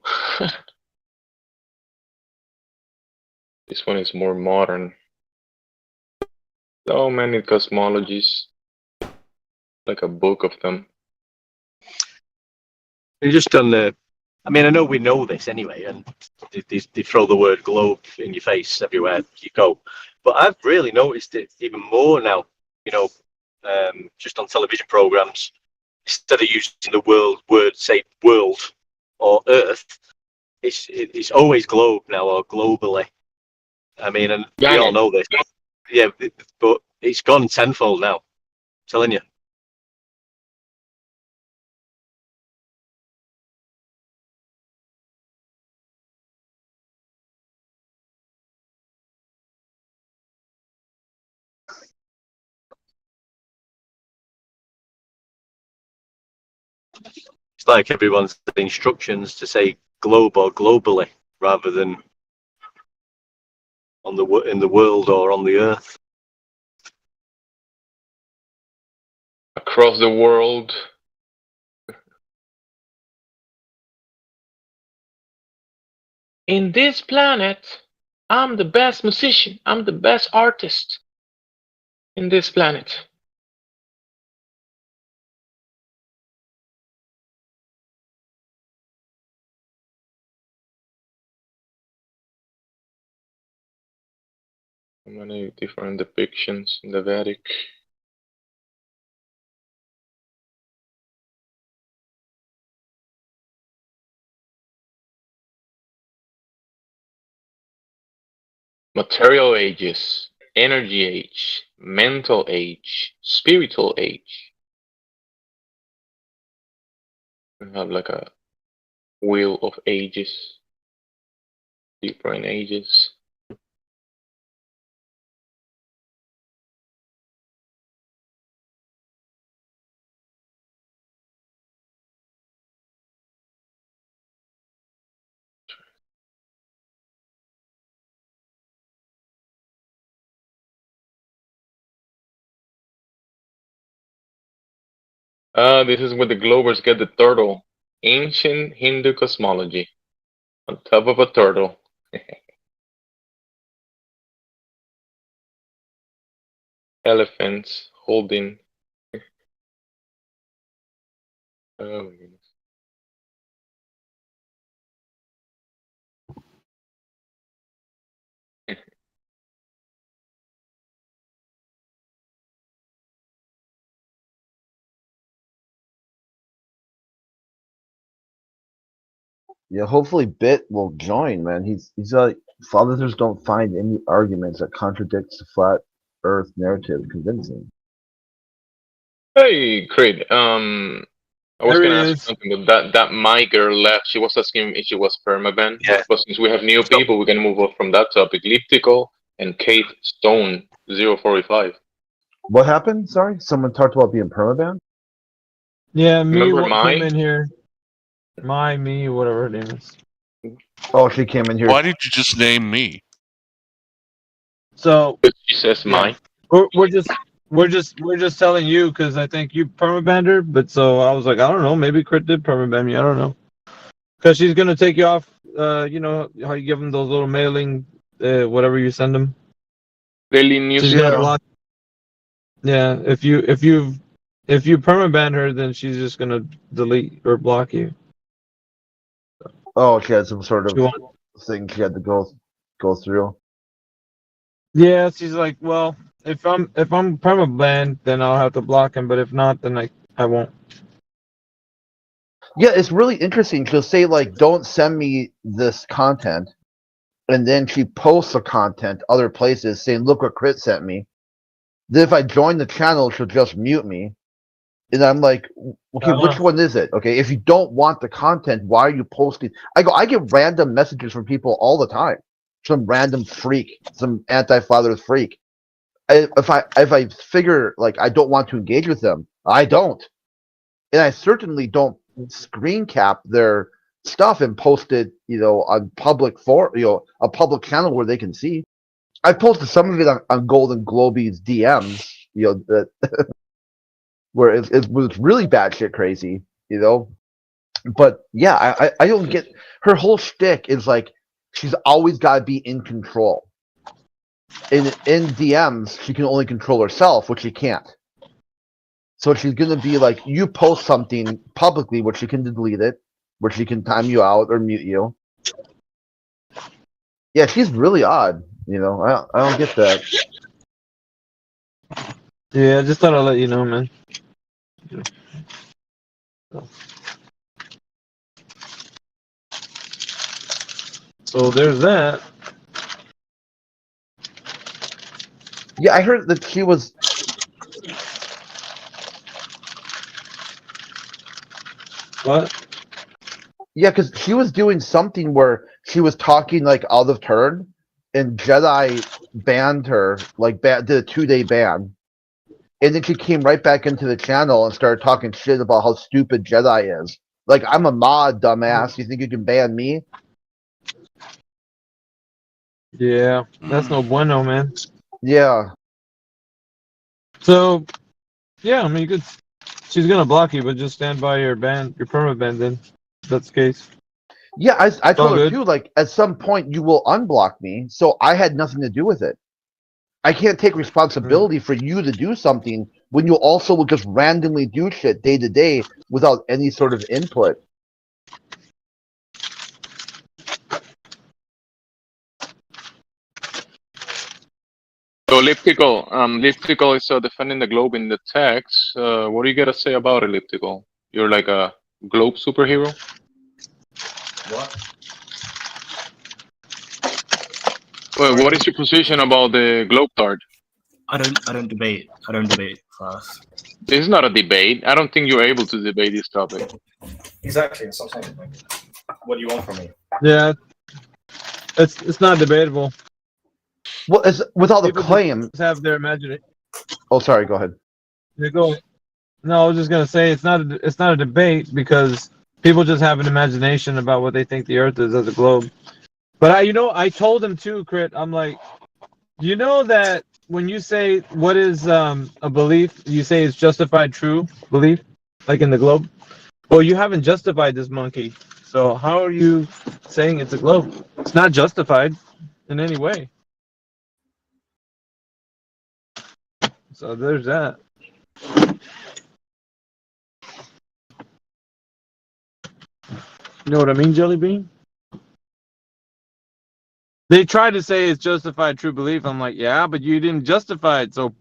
This one is more modern. So many cosmologies. Like a book of them. They just done the. I mean, I know we know this anyway, and they throw the word globe in your face everywhere you go. But I've really noticed it even more now. You know, just on television programs, instead of using the word, say world or Earth, it's always globe now or globally. I mean, and we all know this. Yeah, but it's gone tenfold now. I'm telling you. It's like everyone's instructions to say globe or globally rather than on in the world or on the earth. Across the world. In this planet, I'm the best musician. I'm the best artist in this planet. So many different depictions in the Vedic. Material ages, energy age, mental age, spiritual age. We have like a wheel of ages, different ages. This is where the Globbers get the turtle. Ancient Hindu cosmology. On top of a turtle. Elephants holding. Oh my goodness. Yeah, hopefully Bit will join, man. He's like, fathers don't find any arguments that contradicts the flat Earth narrative convincing. Hey, Creed. I was There gonna he ask you is. something, but that my girl left. She was asking if she was permaban. Yeah. But since we have new people, we're gonna move on from that topic. Elliptical and Kate Stone 045. What happened? Sorry, someone talked about being permaban. Yeah, me Remember what Mai? came in here. Me, whatever her name is. Oh, she came in here. Why did you just name me? So She says yeah, Mai. we're just telling you because I think you permabanned her, but so I was like, I don't know, maybe Crit did permaban me, I don't know, because she's gonna take you off. You know how you give them those little mailing, whatever you send them. Daily She's gonna newsletter. block. Yeah, if you permaban her, then she's just gonna delete or block you. Oh, she had some sort of She won't. thing she had to go through. Yeah, she's like, well, if I'm permabanned, then I'll have to block him, but if not, then I won't. Yeah, it's really interesting. She'll say like, "Don't send me this content," and then she posts the content other places saying, "Look what Crit sent me." Then if I join the channel, she'll just mute me, and I'm like, "Okay, which one is it?" Okay, if you don't want the content, why are you posting? I get random messages from people all the time. Some random freak, some anti-father freak. If I figure like I don't want to engage with them, I don't, and I certainly don't screen cap their stuff and post it, on public a public channel where they can see. I posted some of it on Golden Globy's DMs, that where it was really bad shit crazy, But yeah, I don't get her whole shtick is like she's always got to be in control. In DMs, she can only control herself, which she can't. So she's gonna be like, you post something publicly, which she can delete it, which she can time you out or mute you. Yeah, she's really odd. I don't get that. Yeah, I just thought I'd let you know, man. So there's that. Yeah, I heard that she was. What? Yeah, because she was doing something where she was talking like out of turn, and Jedi banned her, like did a 2-day ban, and then she came right back into the channel and started talking shit about how stupid Jedi is. Like, I'm a mod, dumbass. You think you can ban me? Yeah, that's no bueno, man. Yeah. So, yeah, I mean, you could. She's gonna block you, but just stand by your permaban then. If that's the case. Yeah, I told her good. too, like, at some point you will unblock me, so I had nothing to do with it. I can't take responsibility for you to do something when you also will just randomly do shit day to day without any sort of input. So Elliptical, Elliptical is defending the globe in the text. What do you gotta say about Elliptical? You're like a globe superhero? What? Well, what is your position about the globe tart? I don't debate. I don't debate class. This is not a debate. I don't think you're able to debate this topic. Exactly. That's what I'm saying. Like, what do you want from me? Yeah, it's not debatable. Well, without the People claim. just have their imagination. Oh, sorry. Go ahead. You go. No, I was just gonna say it's not a debate because people just have an imagination about what they think the Earth is as a globe. But I told him too, Crit. I'm like, you know that when you say what is a belief, you say it's justified true belief, like in the globe. Well, you haven't justified this monkey, so how are you saying it's a globe? It's not justified in any way. So there's that. You know what I mean, Jelly Bean? They tried to say it's justified true belief. I'm like, yeah, but you didn't justify it, so.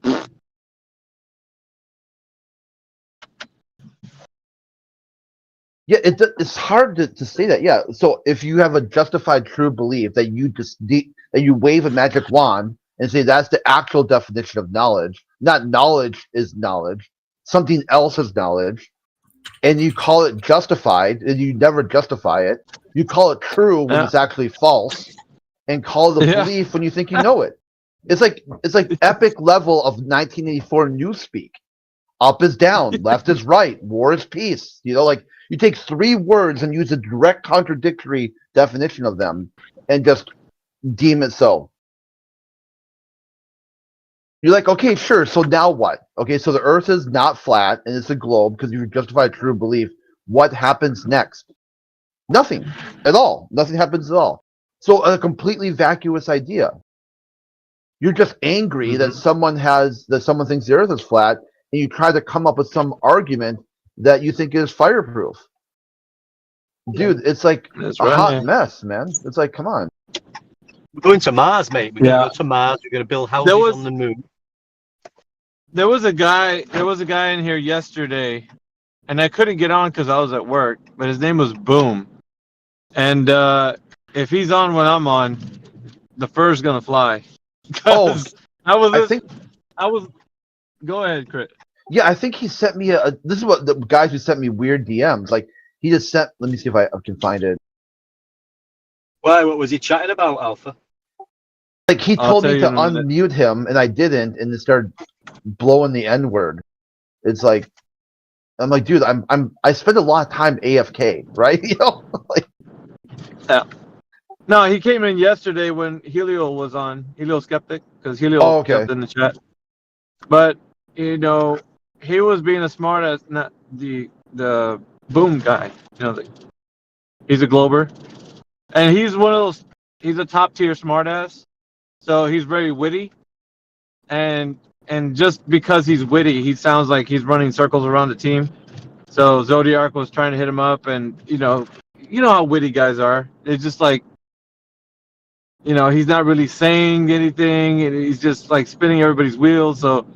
Yeah, it's hard to say that. Yeah, so if you have a justified true belief that that you wave a magic wand and say that's the actual definition of knowledge, not knowledge is knowledge, something else is knowledge, and you call it justified, and you never justify it. You call it true when it's actually false, and call it a belief when you think you know it. It's like epic level of 1984 newspeak. Up is down, left is right, war is peace. You know, like you take 3 words and use a direct contradictory definition of them and just deem it so. You're like, okay, sure, so now what? Okay, so the earth is not flat and it's a globe because you justify true belief. What happens next? Nothing at all. Nothing happens at all. So a completely vacuous idea. You're just angry that someone thinks the earth is flat, and you try to come up with some argument that you think is fireproof. Dude, it's like a hot mess, man. It's like, come on. We're going to Mars, mate. We're going to go to Mars. We're going to build houses on the moon. There was a guy in here yesterday, and I couldn't get on because I was at work, but his name was Boom. And if he's on when I'm on, the fur's gonna fly. Go ahead, Crit. Yeah, I think he sent me this is what the guys who sent me weird DMs. Like he just sent. Let me see if I can find it. Why? What was he chatting about, Alpha? Like he told me to unmute him, and I didn't, and it started blowing the N-word. It's like I'm like, dude, I spend a lot of time AFK, right? You know, like. Yeah. No, he came in yesterday when Helio was on. Helio Skeptic, because Helio kept in the chat. But you know, he was being a smart ass, not the Boom guy. You know, he's a globber, and he's one of those. He's a top tier smart ass, so he's very witty, and just because he's witty, he sounds like he's running circles around the team. So Zodiac was trying to hit him up, and you know how witty guys are. It's just like, you know, he's not really saying anything, and he's just like spinning everybody's wheels. So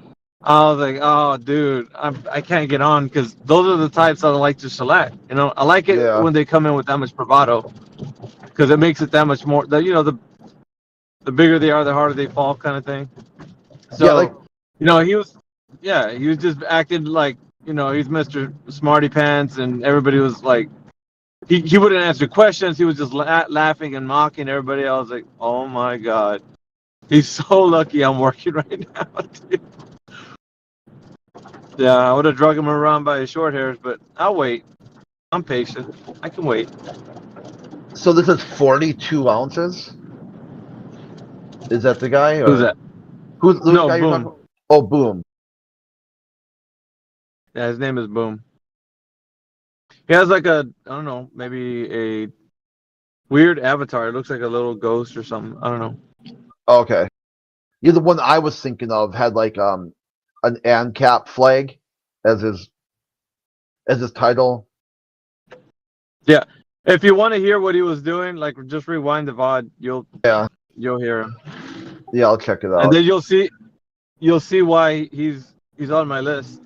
I was like, oh, dude, I can't get on because those are the types I like to select. You know, I like it when they come in with that much bravado because it makes it that much more. The bigger they are, the harder they fall, kind of thing. So, you know, he was just acting like, you know, he's Mr. Smarty Pants, and everybody was like. He wouldn't answer questions. He was just laughing and mocking everybody. I was like, oh my god, he's so lucky I'm working right now, dude. Yeah, I would have drug him around by his short hairs, but I'll wait. I'm patient. I can wait. So this is 42 ounces? Is that the guy? Or? Who's that? Who's the guy you're Boom. talking about? Oh, Boom. Yeah, his name is Boom. He has like I don't know, maybe a weird avatar. It looks like a little ghost or something. I don't know. Okay. Yeah, the one I was thinking of had like an ANCAP flag as his title. Yeah. If you want to hear what he was doing, like just rewind the VOD, you'll hear him. Yeah, I'll check it out. And then you'll see why he's on my list.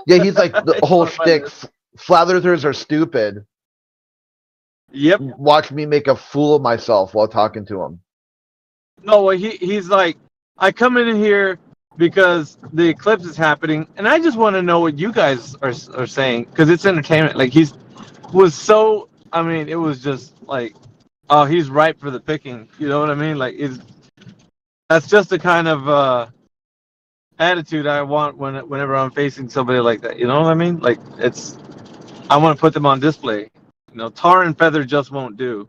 Yeah, he's like the whole shtick. Flat earthers are stupid. Yep. Watch me make a fool of myself while talking to him. No, well, he's like, I come in here because the eclipse is happening, and I just want to know what you guys are saying because it's entertainment. Like it was just like, oh, he's ripe for the picking. You know what I mean? Like that's just the kind of attitude I want whenever I'm facing somebody like that. You know what I mean? Like I want to put them on display. You know, tar and feather just won't do.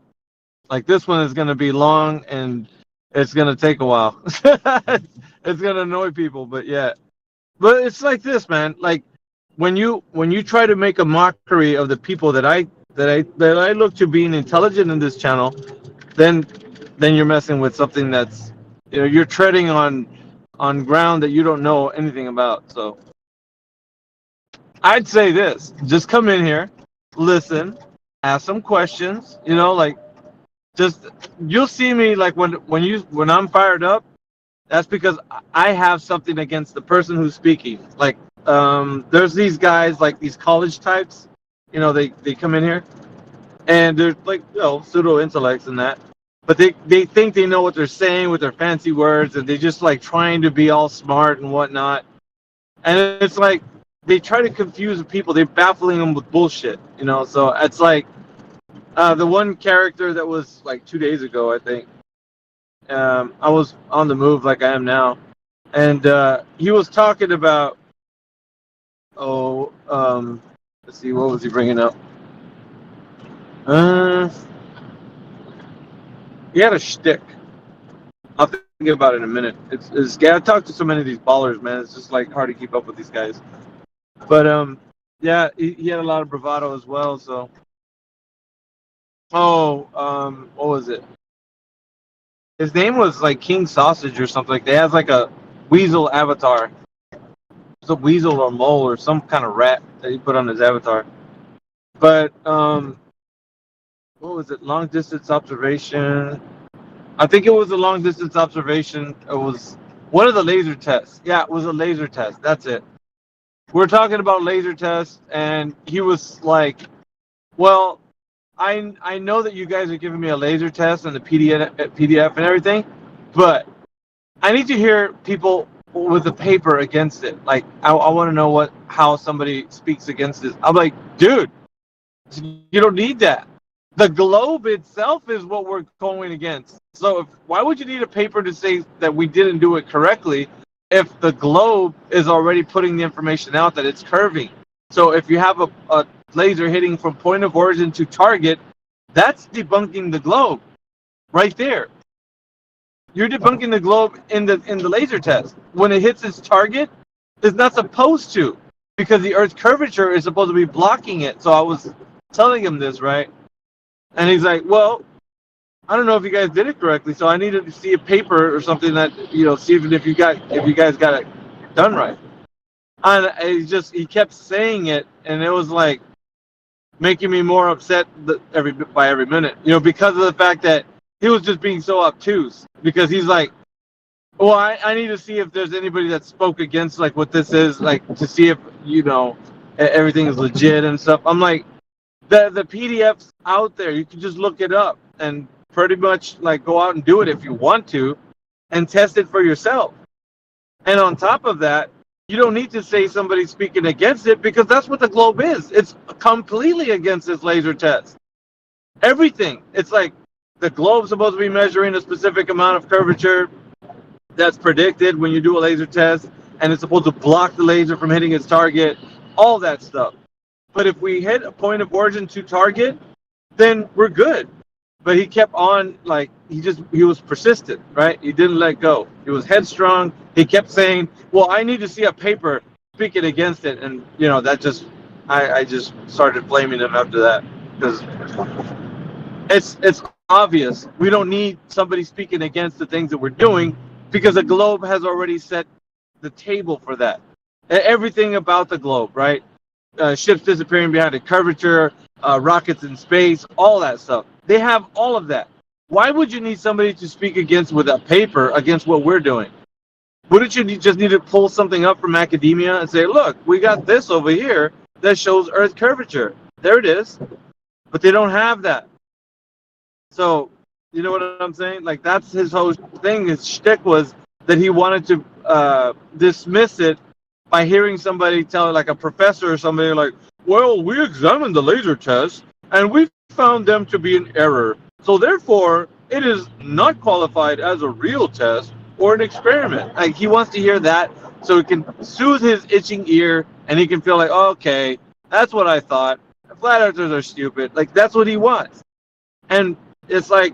Like this one is going to be long and it's going to take a while. It's going to annoy people, but it's like this, man. Like when you try to make a mockery of the people that I look to being intelligent in this channel, then you're messing with something that's, you know, you're treading on ground that you don't know anything about. So I'd say this: just come in here, listen, ask some questions. You know, like just you'll see me like when I'm fired up. That's because I have something against the person who's speaking. Like there's these guys, like these college types, they come in here, and they're like, pseudo intellects and that, but they think they know what they're saying with their fancy words, and they just like trying to be all smart and whatnot. And it's like they try to confuse the people. They're baffling them with bullshit, So it's like the one character that was like 2 days ago, I think. I was on the move like I am now, and he was talking about let's see, what was he bringing up? He had a shtick. I'll think about it in a minute. It's I talked to so many of these ballers, man. It's just like hard to keep up with these guys. But yeah, he had a lot of bravado as well. So, what was it? His name was like King Sausage or something. Like, they has like a weasel avatar. It's a weasel or mole or some kind of rat that he put on his avatar. But what was it? Long distance observation. I think it was a long distance observation. It was one of the laser tests. Yeah, it was a laser test. That's it. We're talking about laser tests, and he was like, well, I know that you guys are giving me a laser test and the PDF and everything, but I need to hear people with a paper against it. Like, I want to know how somebody speaks against this. I'm like, dude, you don't need that. The globe itself is what we're going against. So why would you need a paper to say that we didn't do it correctly if the globe is already putting the information out that it's curving? So if you have a laser hitting from point of origin to target, that's debunking the globe right there. You're debunking the globe in the laser test. When it hits its target, it's not supposed to, because the Earth's curvature is supposed to be blocking it. So I was telling him this, right? And he's like, well, I don't know if you guys did it correctly, so I needed to see a paper or something that, see if you guys got it done right. And he kept saying it, and it was like making me more upset by every minute, because of the fact that he was just being so obtuse. Because he's like, well, I need to see if there's anybody that spoke against like what this is, like to see if everything is legit and stuff. I'm like, the PDF's out there. You can just look it up and pretty much like go out and do it if you want to, and test it for yourself. And on top of that, you don't need to say somebody's speaking against it, because that's what the globe is. It's completely against this laser test. Everything. It's like the globe's supposed to be measuring a specific amount of curvature that's predicted when you do a laser test, and it's supposed to block the laser from hitting its target, all that stuff. But if we hit a point of origin to target, then we're good. But he kept on, like, he was persistent, right? He didn't let go. He was headstrong. He kept saying, well, I need to see a paper speaking against it. And, that just, I just started blaming him after that. Because it's obvious. We don't need somebody speaking against the things that we're doing, because the globe has already set the table for that. Everything about the globe, right? Ships disappearing behind a curvature, rockets in space, all that stuff. They have all of that. Why would you need somebody to speak against with a paper against what we're doing? Wouldn't you just need to pull something up from academia and say, look, we got this over here that shows Earth curvature. There it is. But they don't have that. So, you know what I'm saying? Like, that's his whole thing. His shtick was that he wanted to dismiss it by hearing somebody tell, like a professor or somebody, like, well, we examined the laser test and we found them to be in error. So therefore, it is not qualified as a real test or an experiment. Like, he wants to hear that so he can soothe his itching ear, and he can feel like, oh, okay, that's what I thought. Flat earthers are stupid. Like, that's what he wants. And it's like,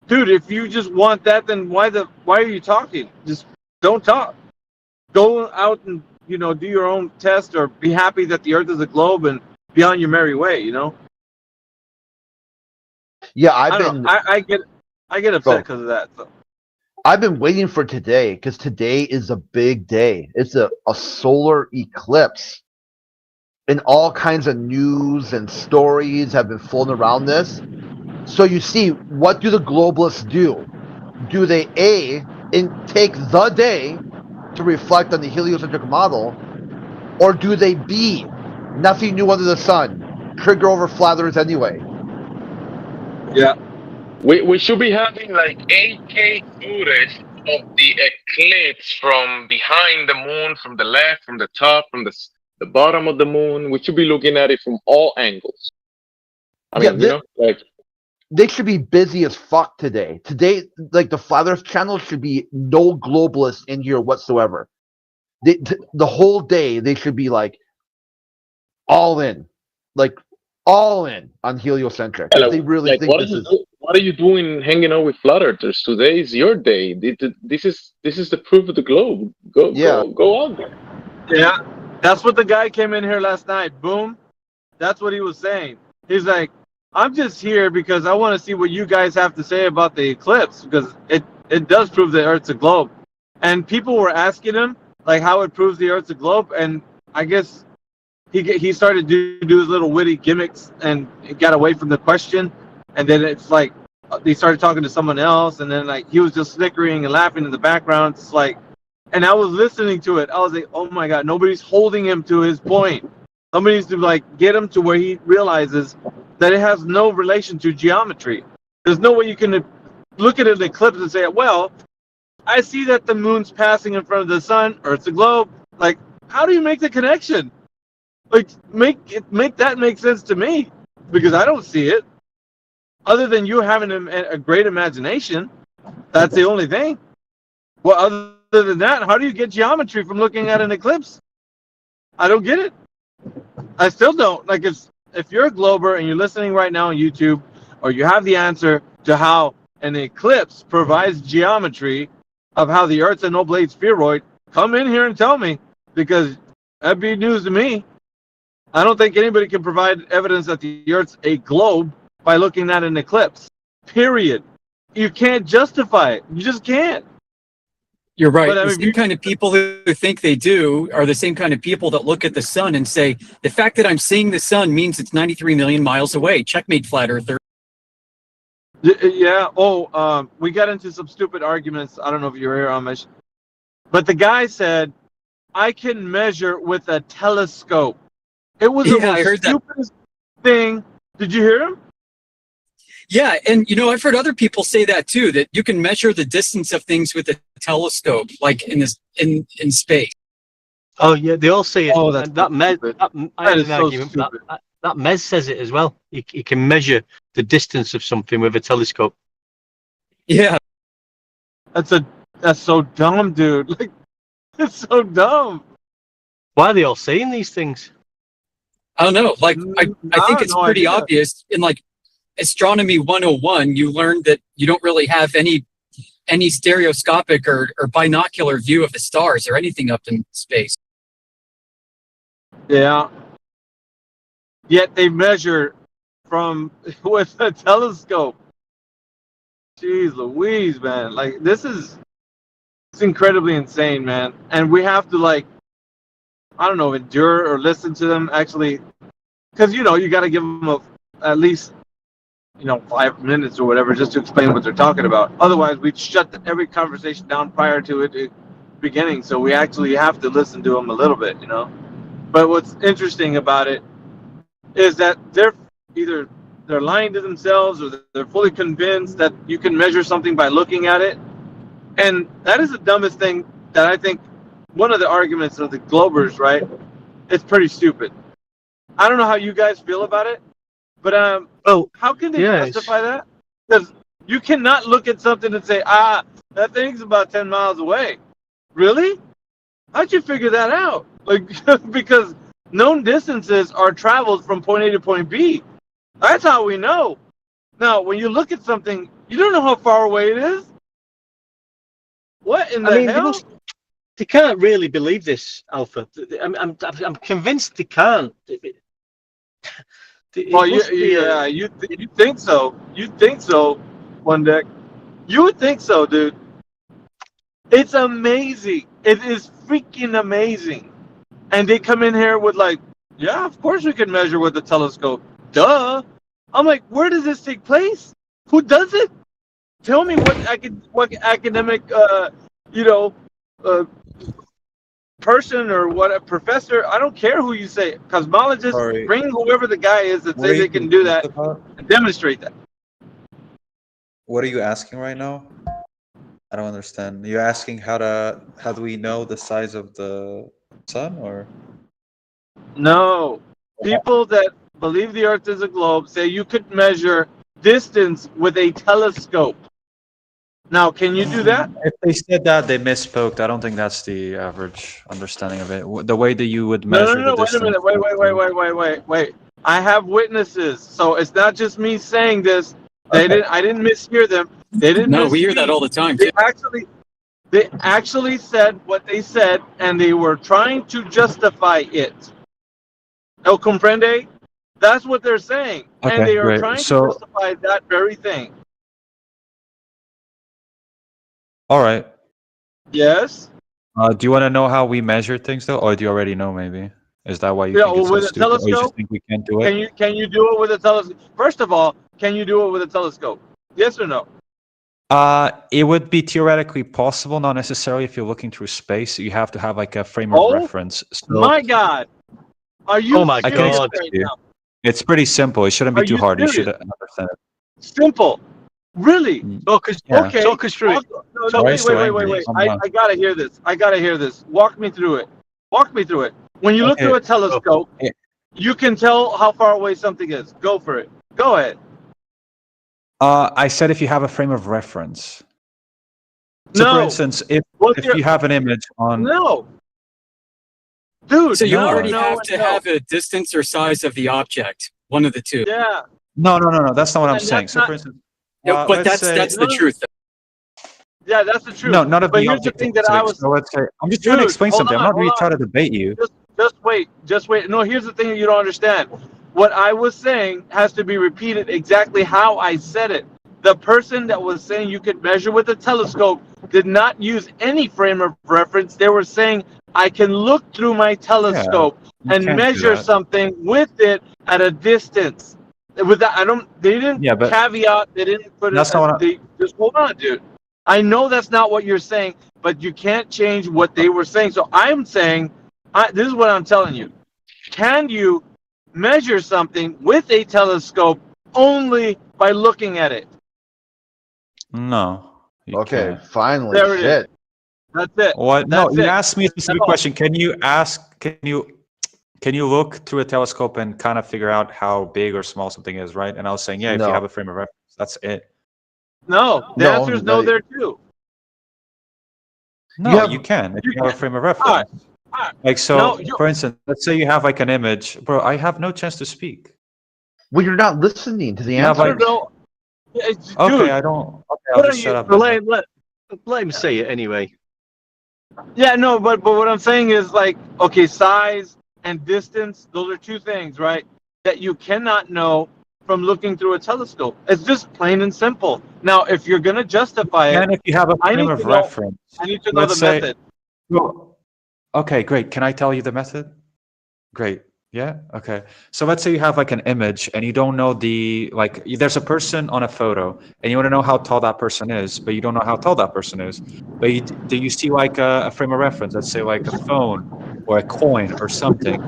dude, if you just want that, then why are you talking? Just don't talk. Go out and, do your own test, or be happy that the Earth is a globe and be on your merry way, Yeah, I get upset because of that. So. I've been waiting for today, because today is a big day. It's a solar eclipse. And all kinds of news and stories have been flown around this. So you see, what do the globalists do? Do they take the day to reflect on the heliocentric model, or do they B, nothing new under the sun? trigger over flat Earth anyway. Yeah. We should be having like 8K footage of the eclipse from behind the moon, from the left, from the top, from the bottom of the moon. We should be looking at it from all angles. I mean, like they should be busy as fuck today. Today, like the Flat Earth channel should be no globalists in here whatsoever. The whole day they should be like all in, on heliocentric. Yeah, if they really think this is. What are you doing hanging out with flat earthers? Today is your day. This is the proof of the globe. Go out there. Yeah, that's what the guy came in here last night. Boom. That's what he was saying. He's like, I'm just here because I want to see what you guys have to say about the eclipse, because it does prove the Earth's a globe. And people were asking him like how it proves the Earth's a globe, and I guess he started to do his little witty gimmicks and got away from the question. And then it's like they started talking to someone else, and then like he was just snickering and laughing in the background. It's like, and I was listening to it. I was like, oh my god, nobody's holding him to his point. Somebody needs to like get him to where he realizes that it has no relation to geometry. There's no way you can look at an eclipse and say, well, I see that the moon's passing in front of the sun, Earth's a globe. Like, how do you make the connection? Like, make that make sense to me, because I don't see it. Other than you having a great imagination, that's the only thing. Well, other than that, how do you get geometry from looking at an eclipse? I don't get it. I still don't. Like, if you're a glober and you're listening right now on YouTube, or you have the answer to how an eclipse provides geometry of how the Earth's an oblate spheroid, come in here and tell me, because that'd be news to me. I don't think anybody can provide evidence that the Earth's a globe by looking at an eclipse. Period. You can't justify it. You just can't. You're right. But, the same kind of people who think they do are the same kind of people that look at the sun and say, the fact that I'm seeing the sun means it's 93 million miles away. Checkmate, flat earther. Yeah. We got into some stupid arguments. I don't know if you were here, Amish. But the guy said, I can measure with a telescope. It was the most stupidest thing. Did you hear him? Yeah, and I've heard other people say that too, that you can measure the distance of things with a telescope, like in space. Oh yeah, they all say it. Oh, that is so stupid. That Mez says it as well. You can measure the distance of something with a telescope. Yeah, that's so dumb, dude. Like, it's so dumb. Why are they all saying these things? I don't know. Like, I think it's pretty obvious. In like Astronomy 101, you learn that you don't really have any stereoscopic or binocular view of the stars or anything up in space. Yeah. Yet they measure with a telescope. Jeez Louise, man. Like, it's incredibly insane, man. And we have to, like, I don't know, endure or listen to them, actually. Because, you got to give them at least 5 minutes or whatever just to explain what they're talking about. Otherwise, we'd shut every conversation down prior to it beginning. So we actually have to listen to them a little bit, But what's interesting about it is that they're lying to themselves, or they're fully convinced that you can measure something by looking at it. And that is the dumbest thing that I think. One of the arguments of the Globers, right? It's pretty stupid. I don't know how you guys feel about it, but how can they justify that? Because you cannot look at something and say, that thing's about 10 miles away. Really? How'd you figure that out? Like, because known distances are traveled from point A to point B. That's how we know. Now, when you look at something, you don't know how far away it is. What in the hell? They can't really believe this, Alpha. I'm convinced they can't. Well, you think so? You think so, One Deck? You would think so, dude. It's amazing. It is freaking amazing. And they come in here with like, yeah, of course we can measure with a telescope. Duh. I'm like, where does this take place? Who does it? Tell me what academic, person or what a professor, I don't care who you say, cosmologist, Sorry. bring whoever the guy is that What are say you they can do that confused about? and demonstrate that. What are you asking right now? I don't understand. You're asking how do we know the size of the sun, or? No. People that believe the earth is a globe say you could measure distance with a telescope. Now, can you do that? If they said that, they misspoke. I don't think that's the average understanding of it. The way that you would measure No, the wait a distance. minute. Wait. I have witnesses. So it's not just me saying this. I didn't mishear them. They didn't No, we hear misspeak. that all the time, They too. actually said what they said, and they were trying to justify it. El comprende? That's what they're saying. Okay, And they are great. trying So- to justify that very thing. All right. Yes? Do you want to know how we measure things, though, or do you already know? Maybe is that why you Yeah, think it's so with a stupid, or you just telescope? think we can't do it? Can you do it with a telescope? First of all, can you do it with a telescope? Yes or no? It would be theoretically possible, not necessarily if you're looking through space. You have to have like a frame of reference. So My God. Are you I can serious explain right to you. now? It's pretty simple. It shouldn't be Are too you hard. You should serious? understand it. Simple. Really? Yeah. Okay. Talk us through it. No, Why are you wait. so angry? Calm down. I gotta hear this. Walk me through it. When you look Okay. through a telescope, you can tell how far away something is. Go for it. Go ahead. I said if you have a frame of reference. So, for No. instance, if What's your- you have an image on, No. Dude, So you no. already have to have a distance or size of the object, one of the two. Yeah. No, that's not what I'm And saying. that's So, not- for instance, But let's say, that's the truth. Yeah, that's the truth. No, none of But the here's the object thing that I was. So let's say I'm just trying to Dude, explain hold something. on, I'm not really hold on. trying to debate you. Just wait. No, here's the thing that you don't understand. What I was saying has to be repeated exactly how I said it. The person that was saying you could measure with a telescope did not use any frame of reference. They were saying I can look through my telescope and can't do measure that. something with it at a distance. With that, they didn't Yeah, but caveat. They didn't put that's it. not what They just hold on, dude. I know that's not what you're saying, but you can't change what they were saying. So I'm saying, this is what I'm telling you. Can you measure something with a telescope only by looking at it? No. you Okay, can't. finally. There it is. Shit. That's it. What? No, That's you it. asked me a specific all. question. Can you look through a telescope and kind of figure out how big or small something is, right? And I was saying, yeah, if you No. have a frame of reference, that's it. No, the answer is no there too. No, you can if you have a frame of reference. Like so, No, you- for instance, let's say you have like an image, bro. I have no chance to speak. Well, you're not listening to the You have, answer. No. It's- Okay, dude, I don't. Okay, what I'll are just shut you- up. then. Let him say it anyway. Yeah, no, but what I'm saying is like, okay, size and distance, those are two things, right? That you cannot know from looking through a telescope. It's just plain and simple. Now, if you're gonna justify it, And if you have a I frame need of to know. reference, I need to know let's the say- method. Well, okay, great. Can I tell you the method? Great. Yeah. Okay. So let's say you have like an image and you don't know there's a person on a photo and you want to know how tall that person is, but you don't know how tall that person is. But do you see like a frame of reference? Let's say like a phone or a coin or something.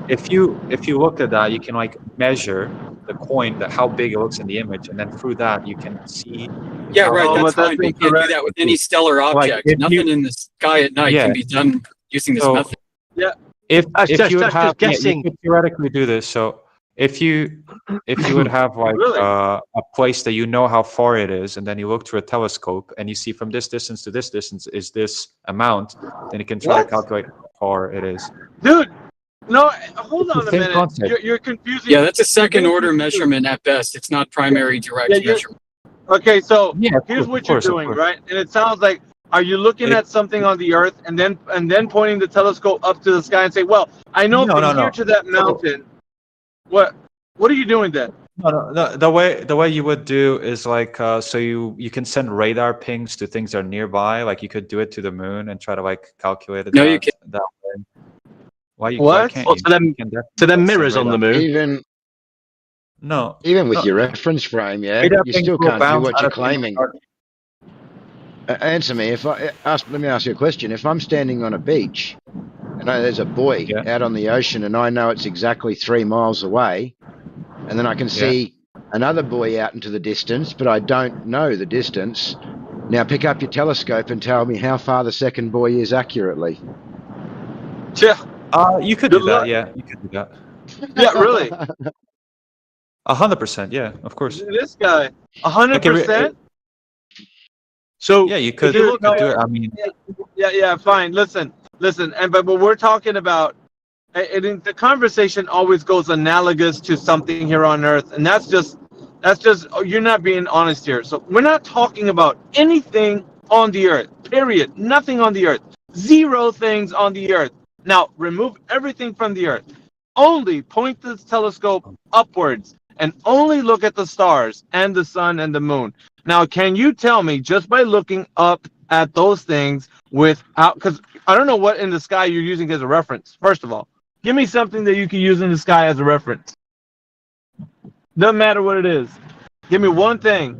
If you look at that, you can like measure the coin, how big it looks in the image, and then through that you can see. Yeah, right. Oh, That's but that's fine. But you can't do incorrect. that with any stellar object. if Nothing you- in the sky at night Yeah. can be done using this So- method. Yeah. If That's you would just have, guessing. you could theoretically do this. So if you would have like Really? a place that you know how far it is, and then you look through a telescope and you see from this distance to this distance is this amount, then you can try What? to calculate how far it is. Dude, no, hold It's on the a same minute. concept. You're confusing. Yeah, that's a second you're order confusing. measurement at best. It's not primary direct Yeah, you're- measurement. Okay, so Yeah, of here's course, what of you're course, of doing, course. right? And it sounds like, are you looking It- at something on the earth and then pointing the telescope up to the sky and say, well, I know No, from no, here no. to that mountain. What are you doing then? No, the way you would do is like so you can send radar pings to things that are nearby. Like you could do it to the moon and try to like calculate it. No, you can't. that way. Why What? can't Oh, you? so them- You can definitely So then send mirrors on radar. the moon. Even No, with no. your reference frame, yeah, Radar you pings still will can't do bounce what out you're of things claiming. that are- Answer me. Let me ask you a question. If I'm standing on a beach and there's a buoy out on the ocean, and I know it's exactly 3 miles away, and then I can see another buoy out into the distance, but I don't know the distance. Now pick up your telescope and tell me how far the second buoy is accurately. Yeah. You could do that. Yeah, you could do that. Yeah, really. 100%. Yeah, of course. This guy, 100%. So yeah, you could, do it. I mean, yeah. Fine. Listen. But we're talking about. The conversation always goes analogous to something here on Earth, and that's just you're not being honest here. So we're not talking about anything on the Earth. Period. Nothing on the Earth. 0 things on the Earth. Now remove everything from the Earth. Only point the telescope upwards and only look at the stars and the sun and the moon. Now, can you tell me, just by looking up at those things without, because I don't know what in the sky you're using as a reference, first of all. Give me something that you can use in the sky as a reference. Doesn't matter what it is. Give me one thing.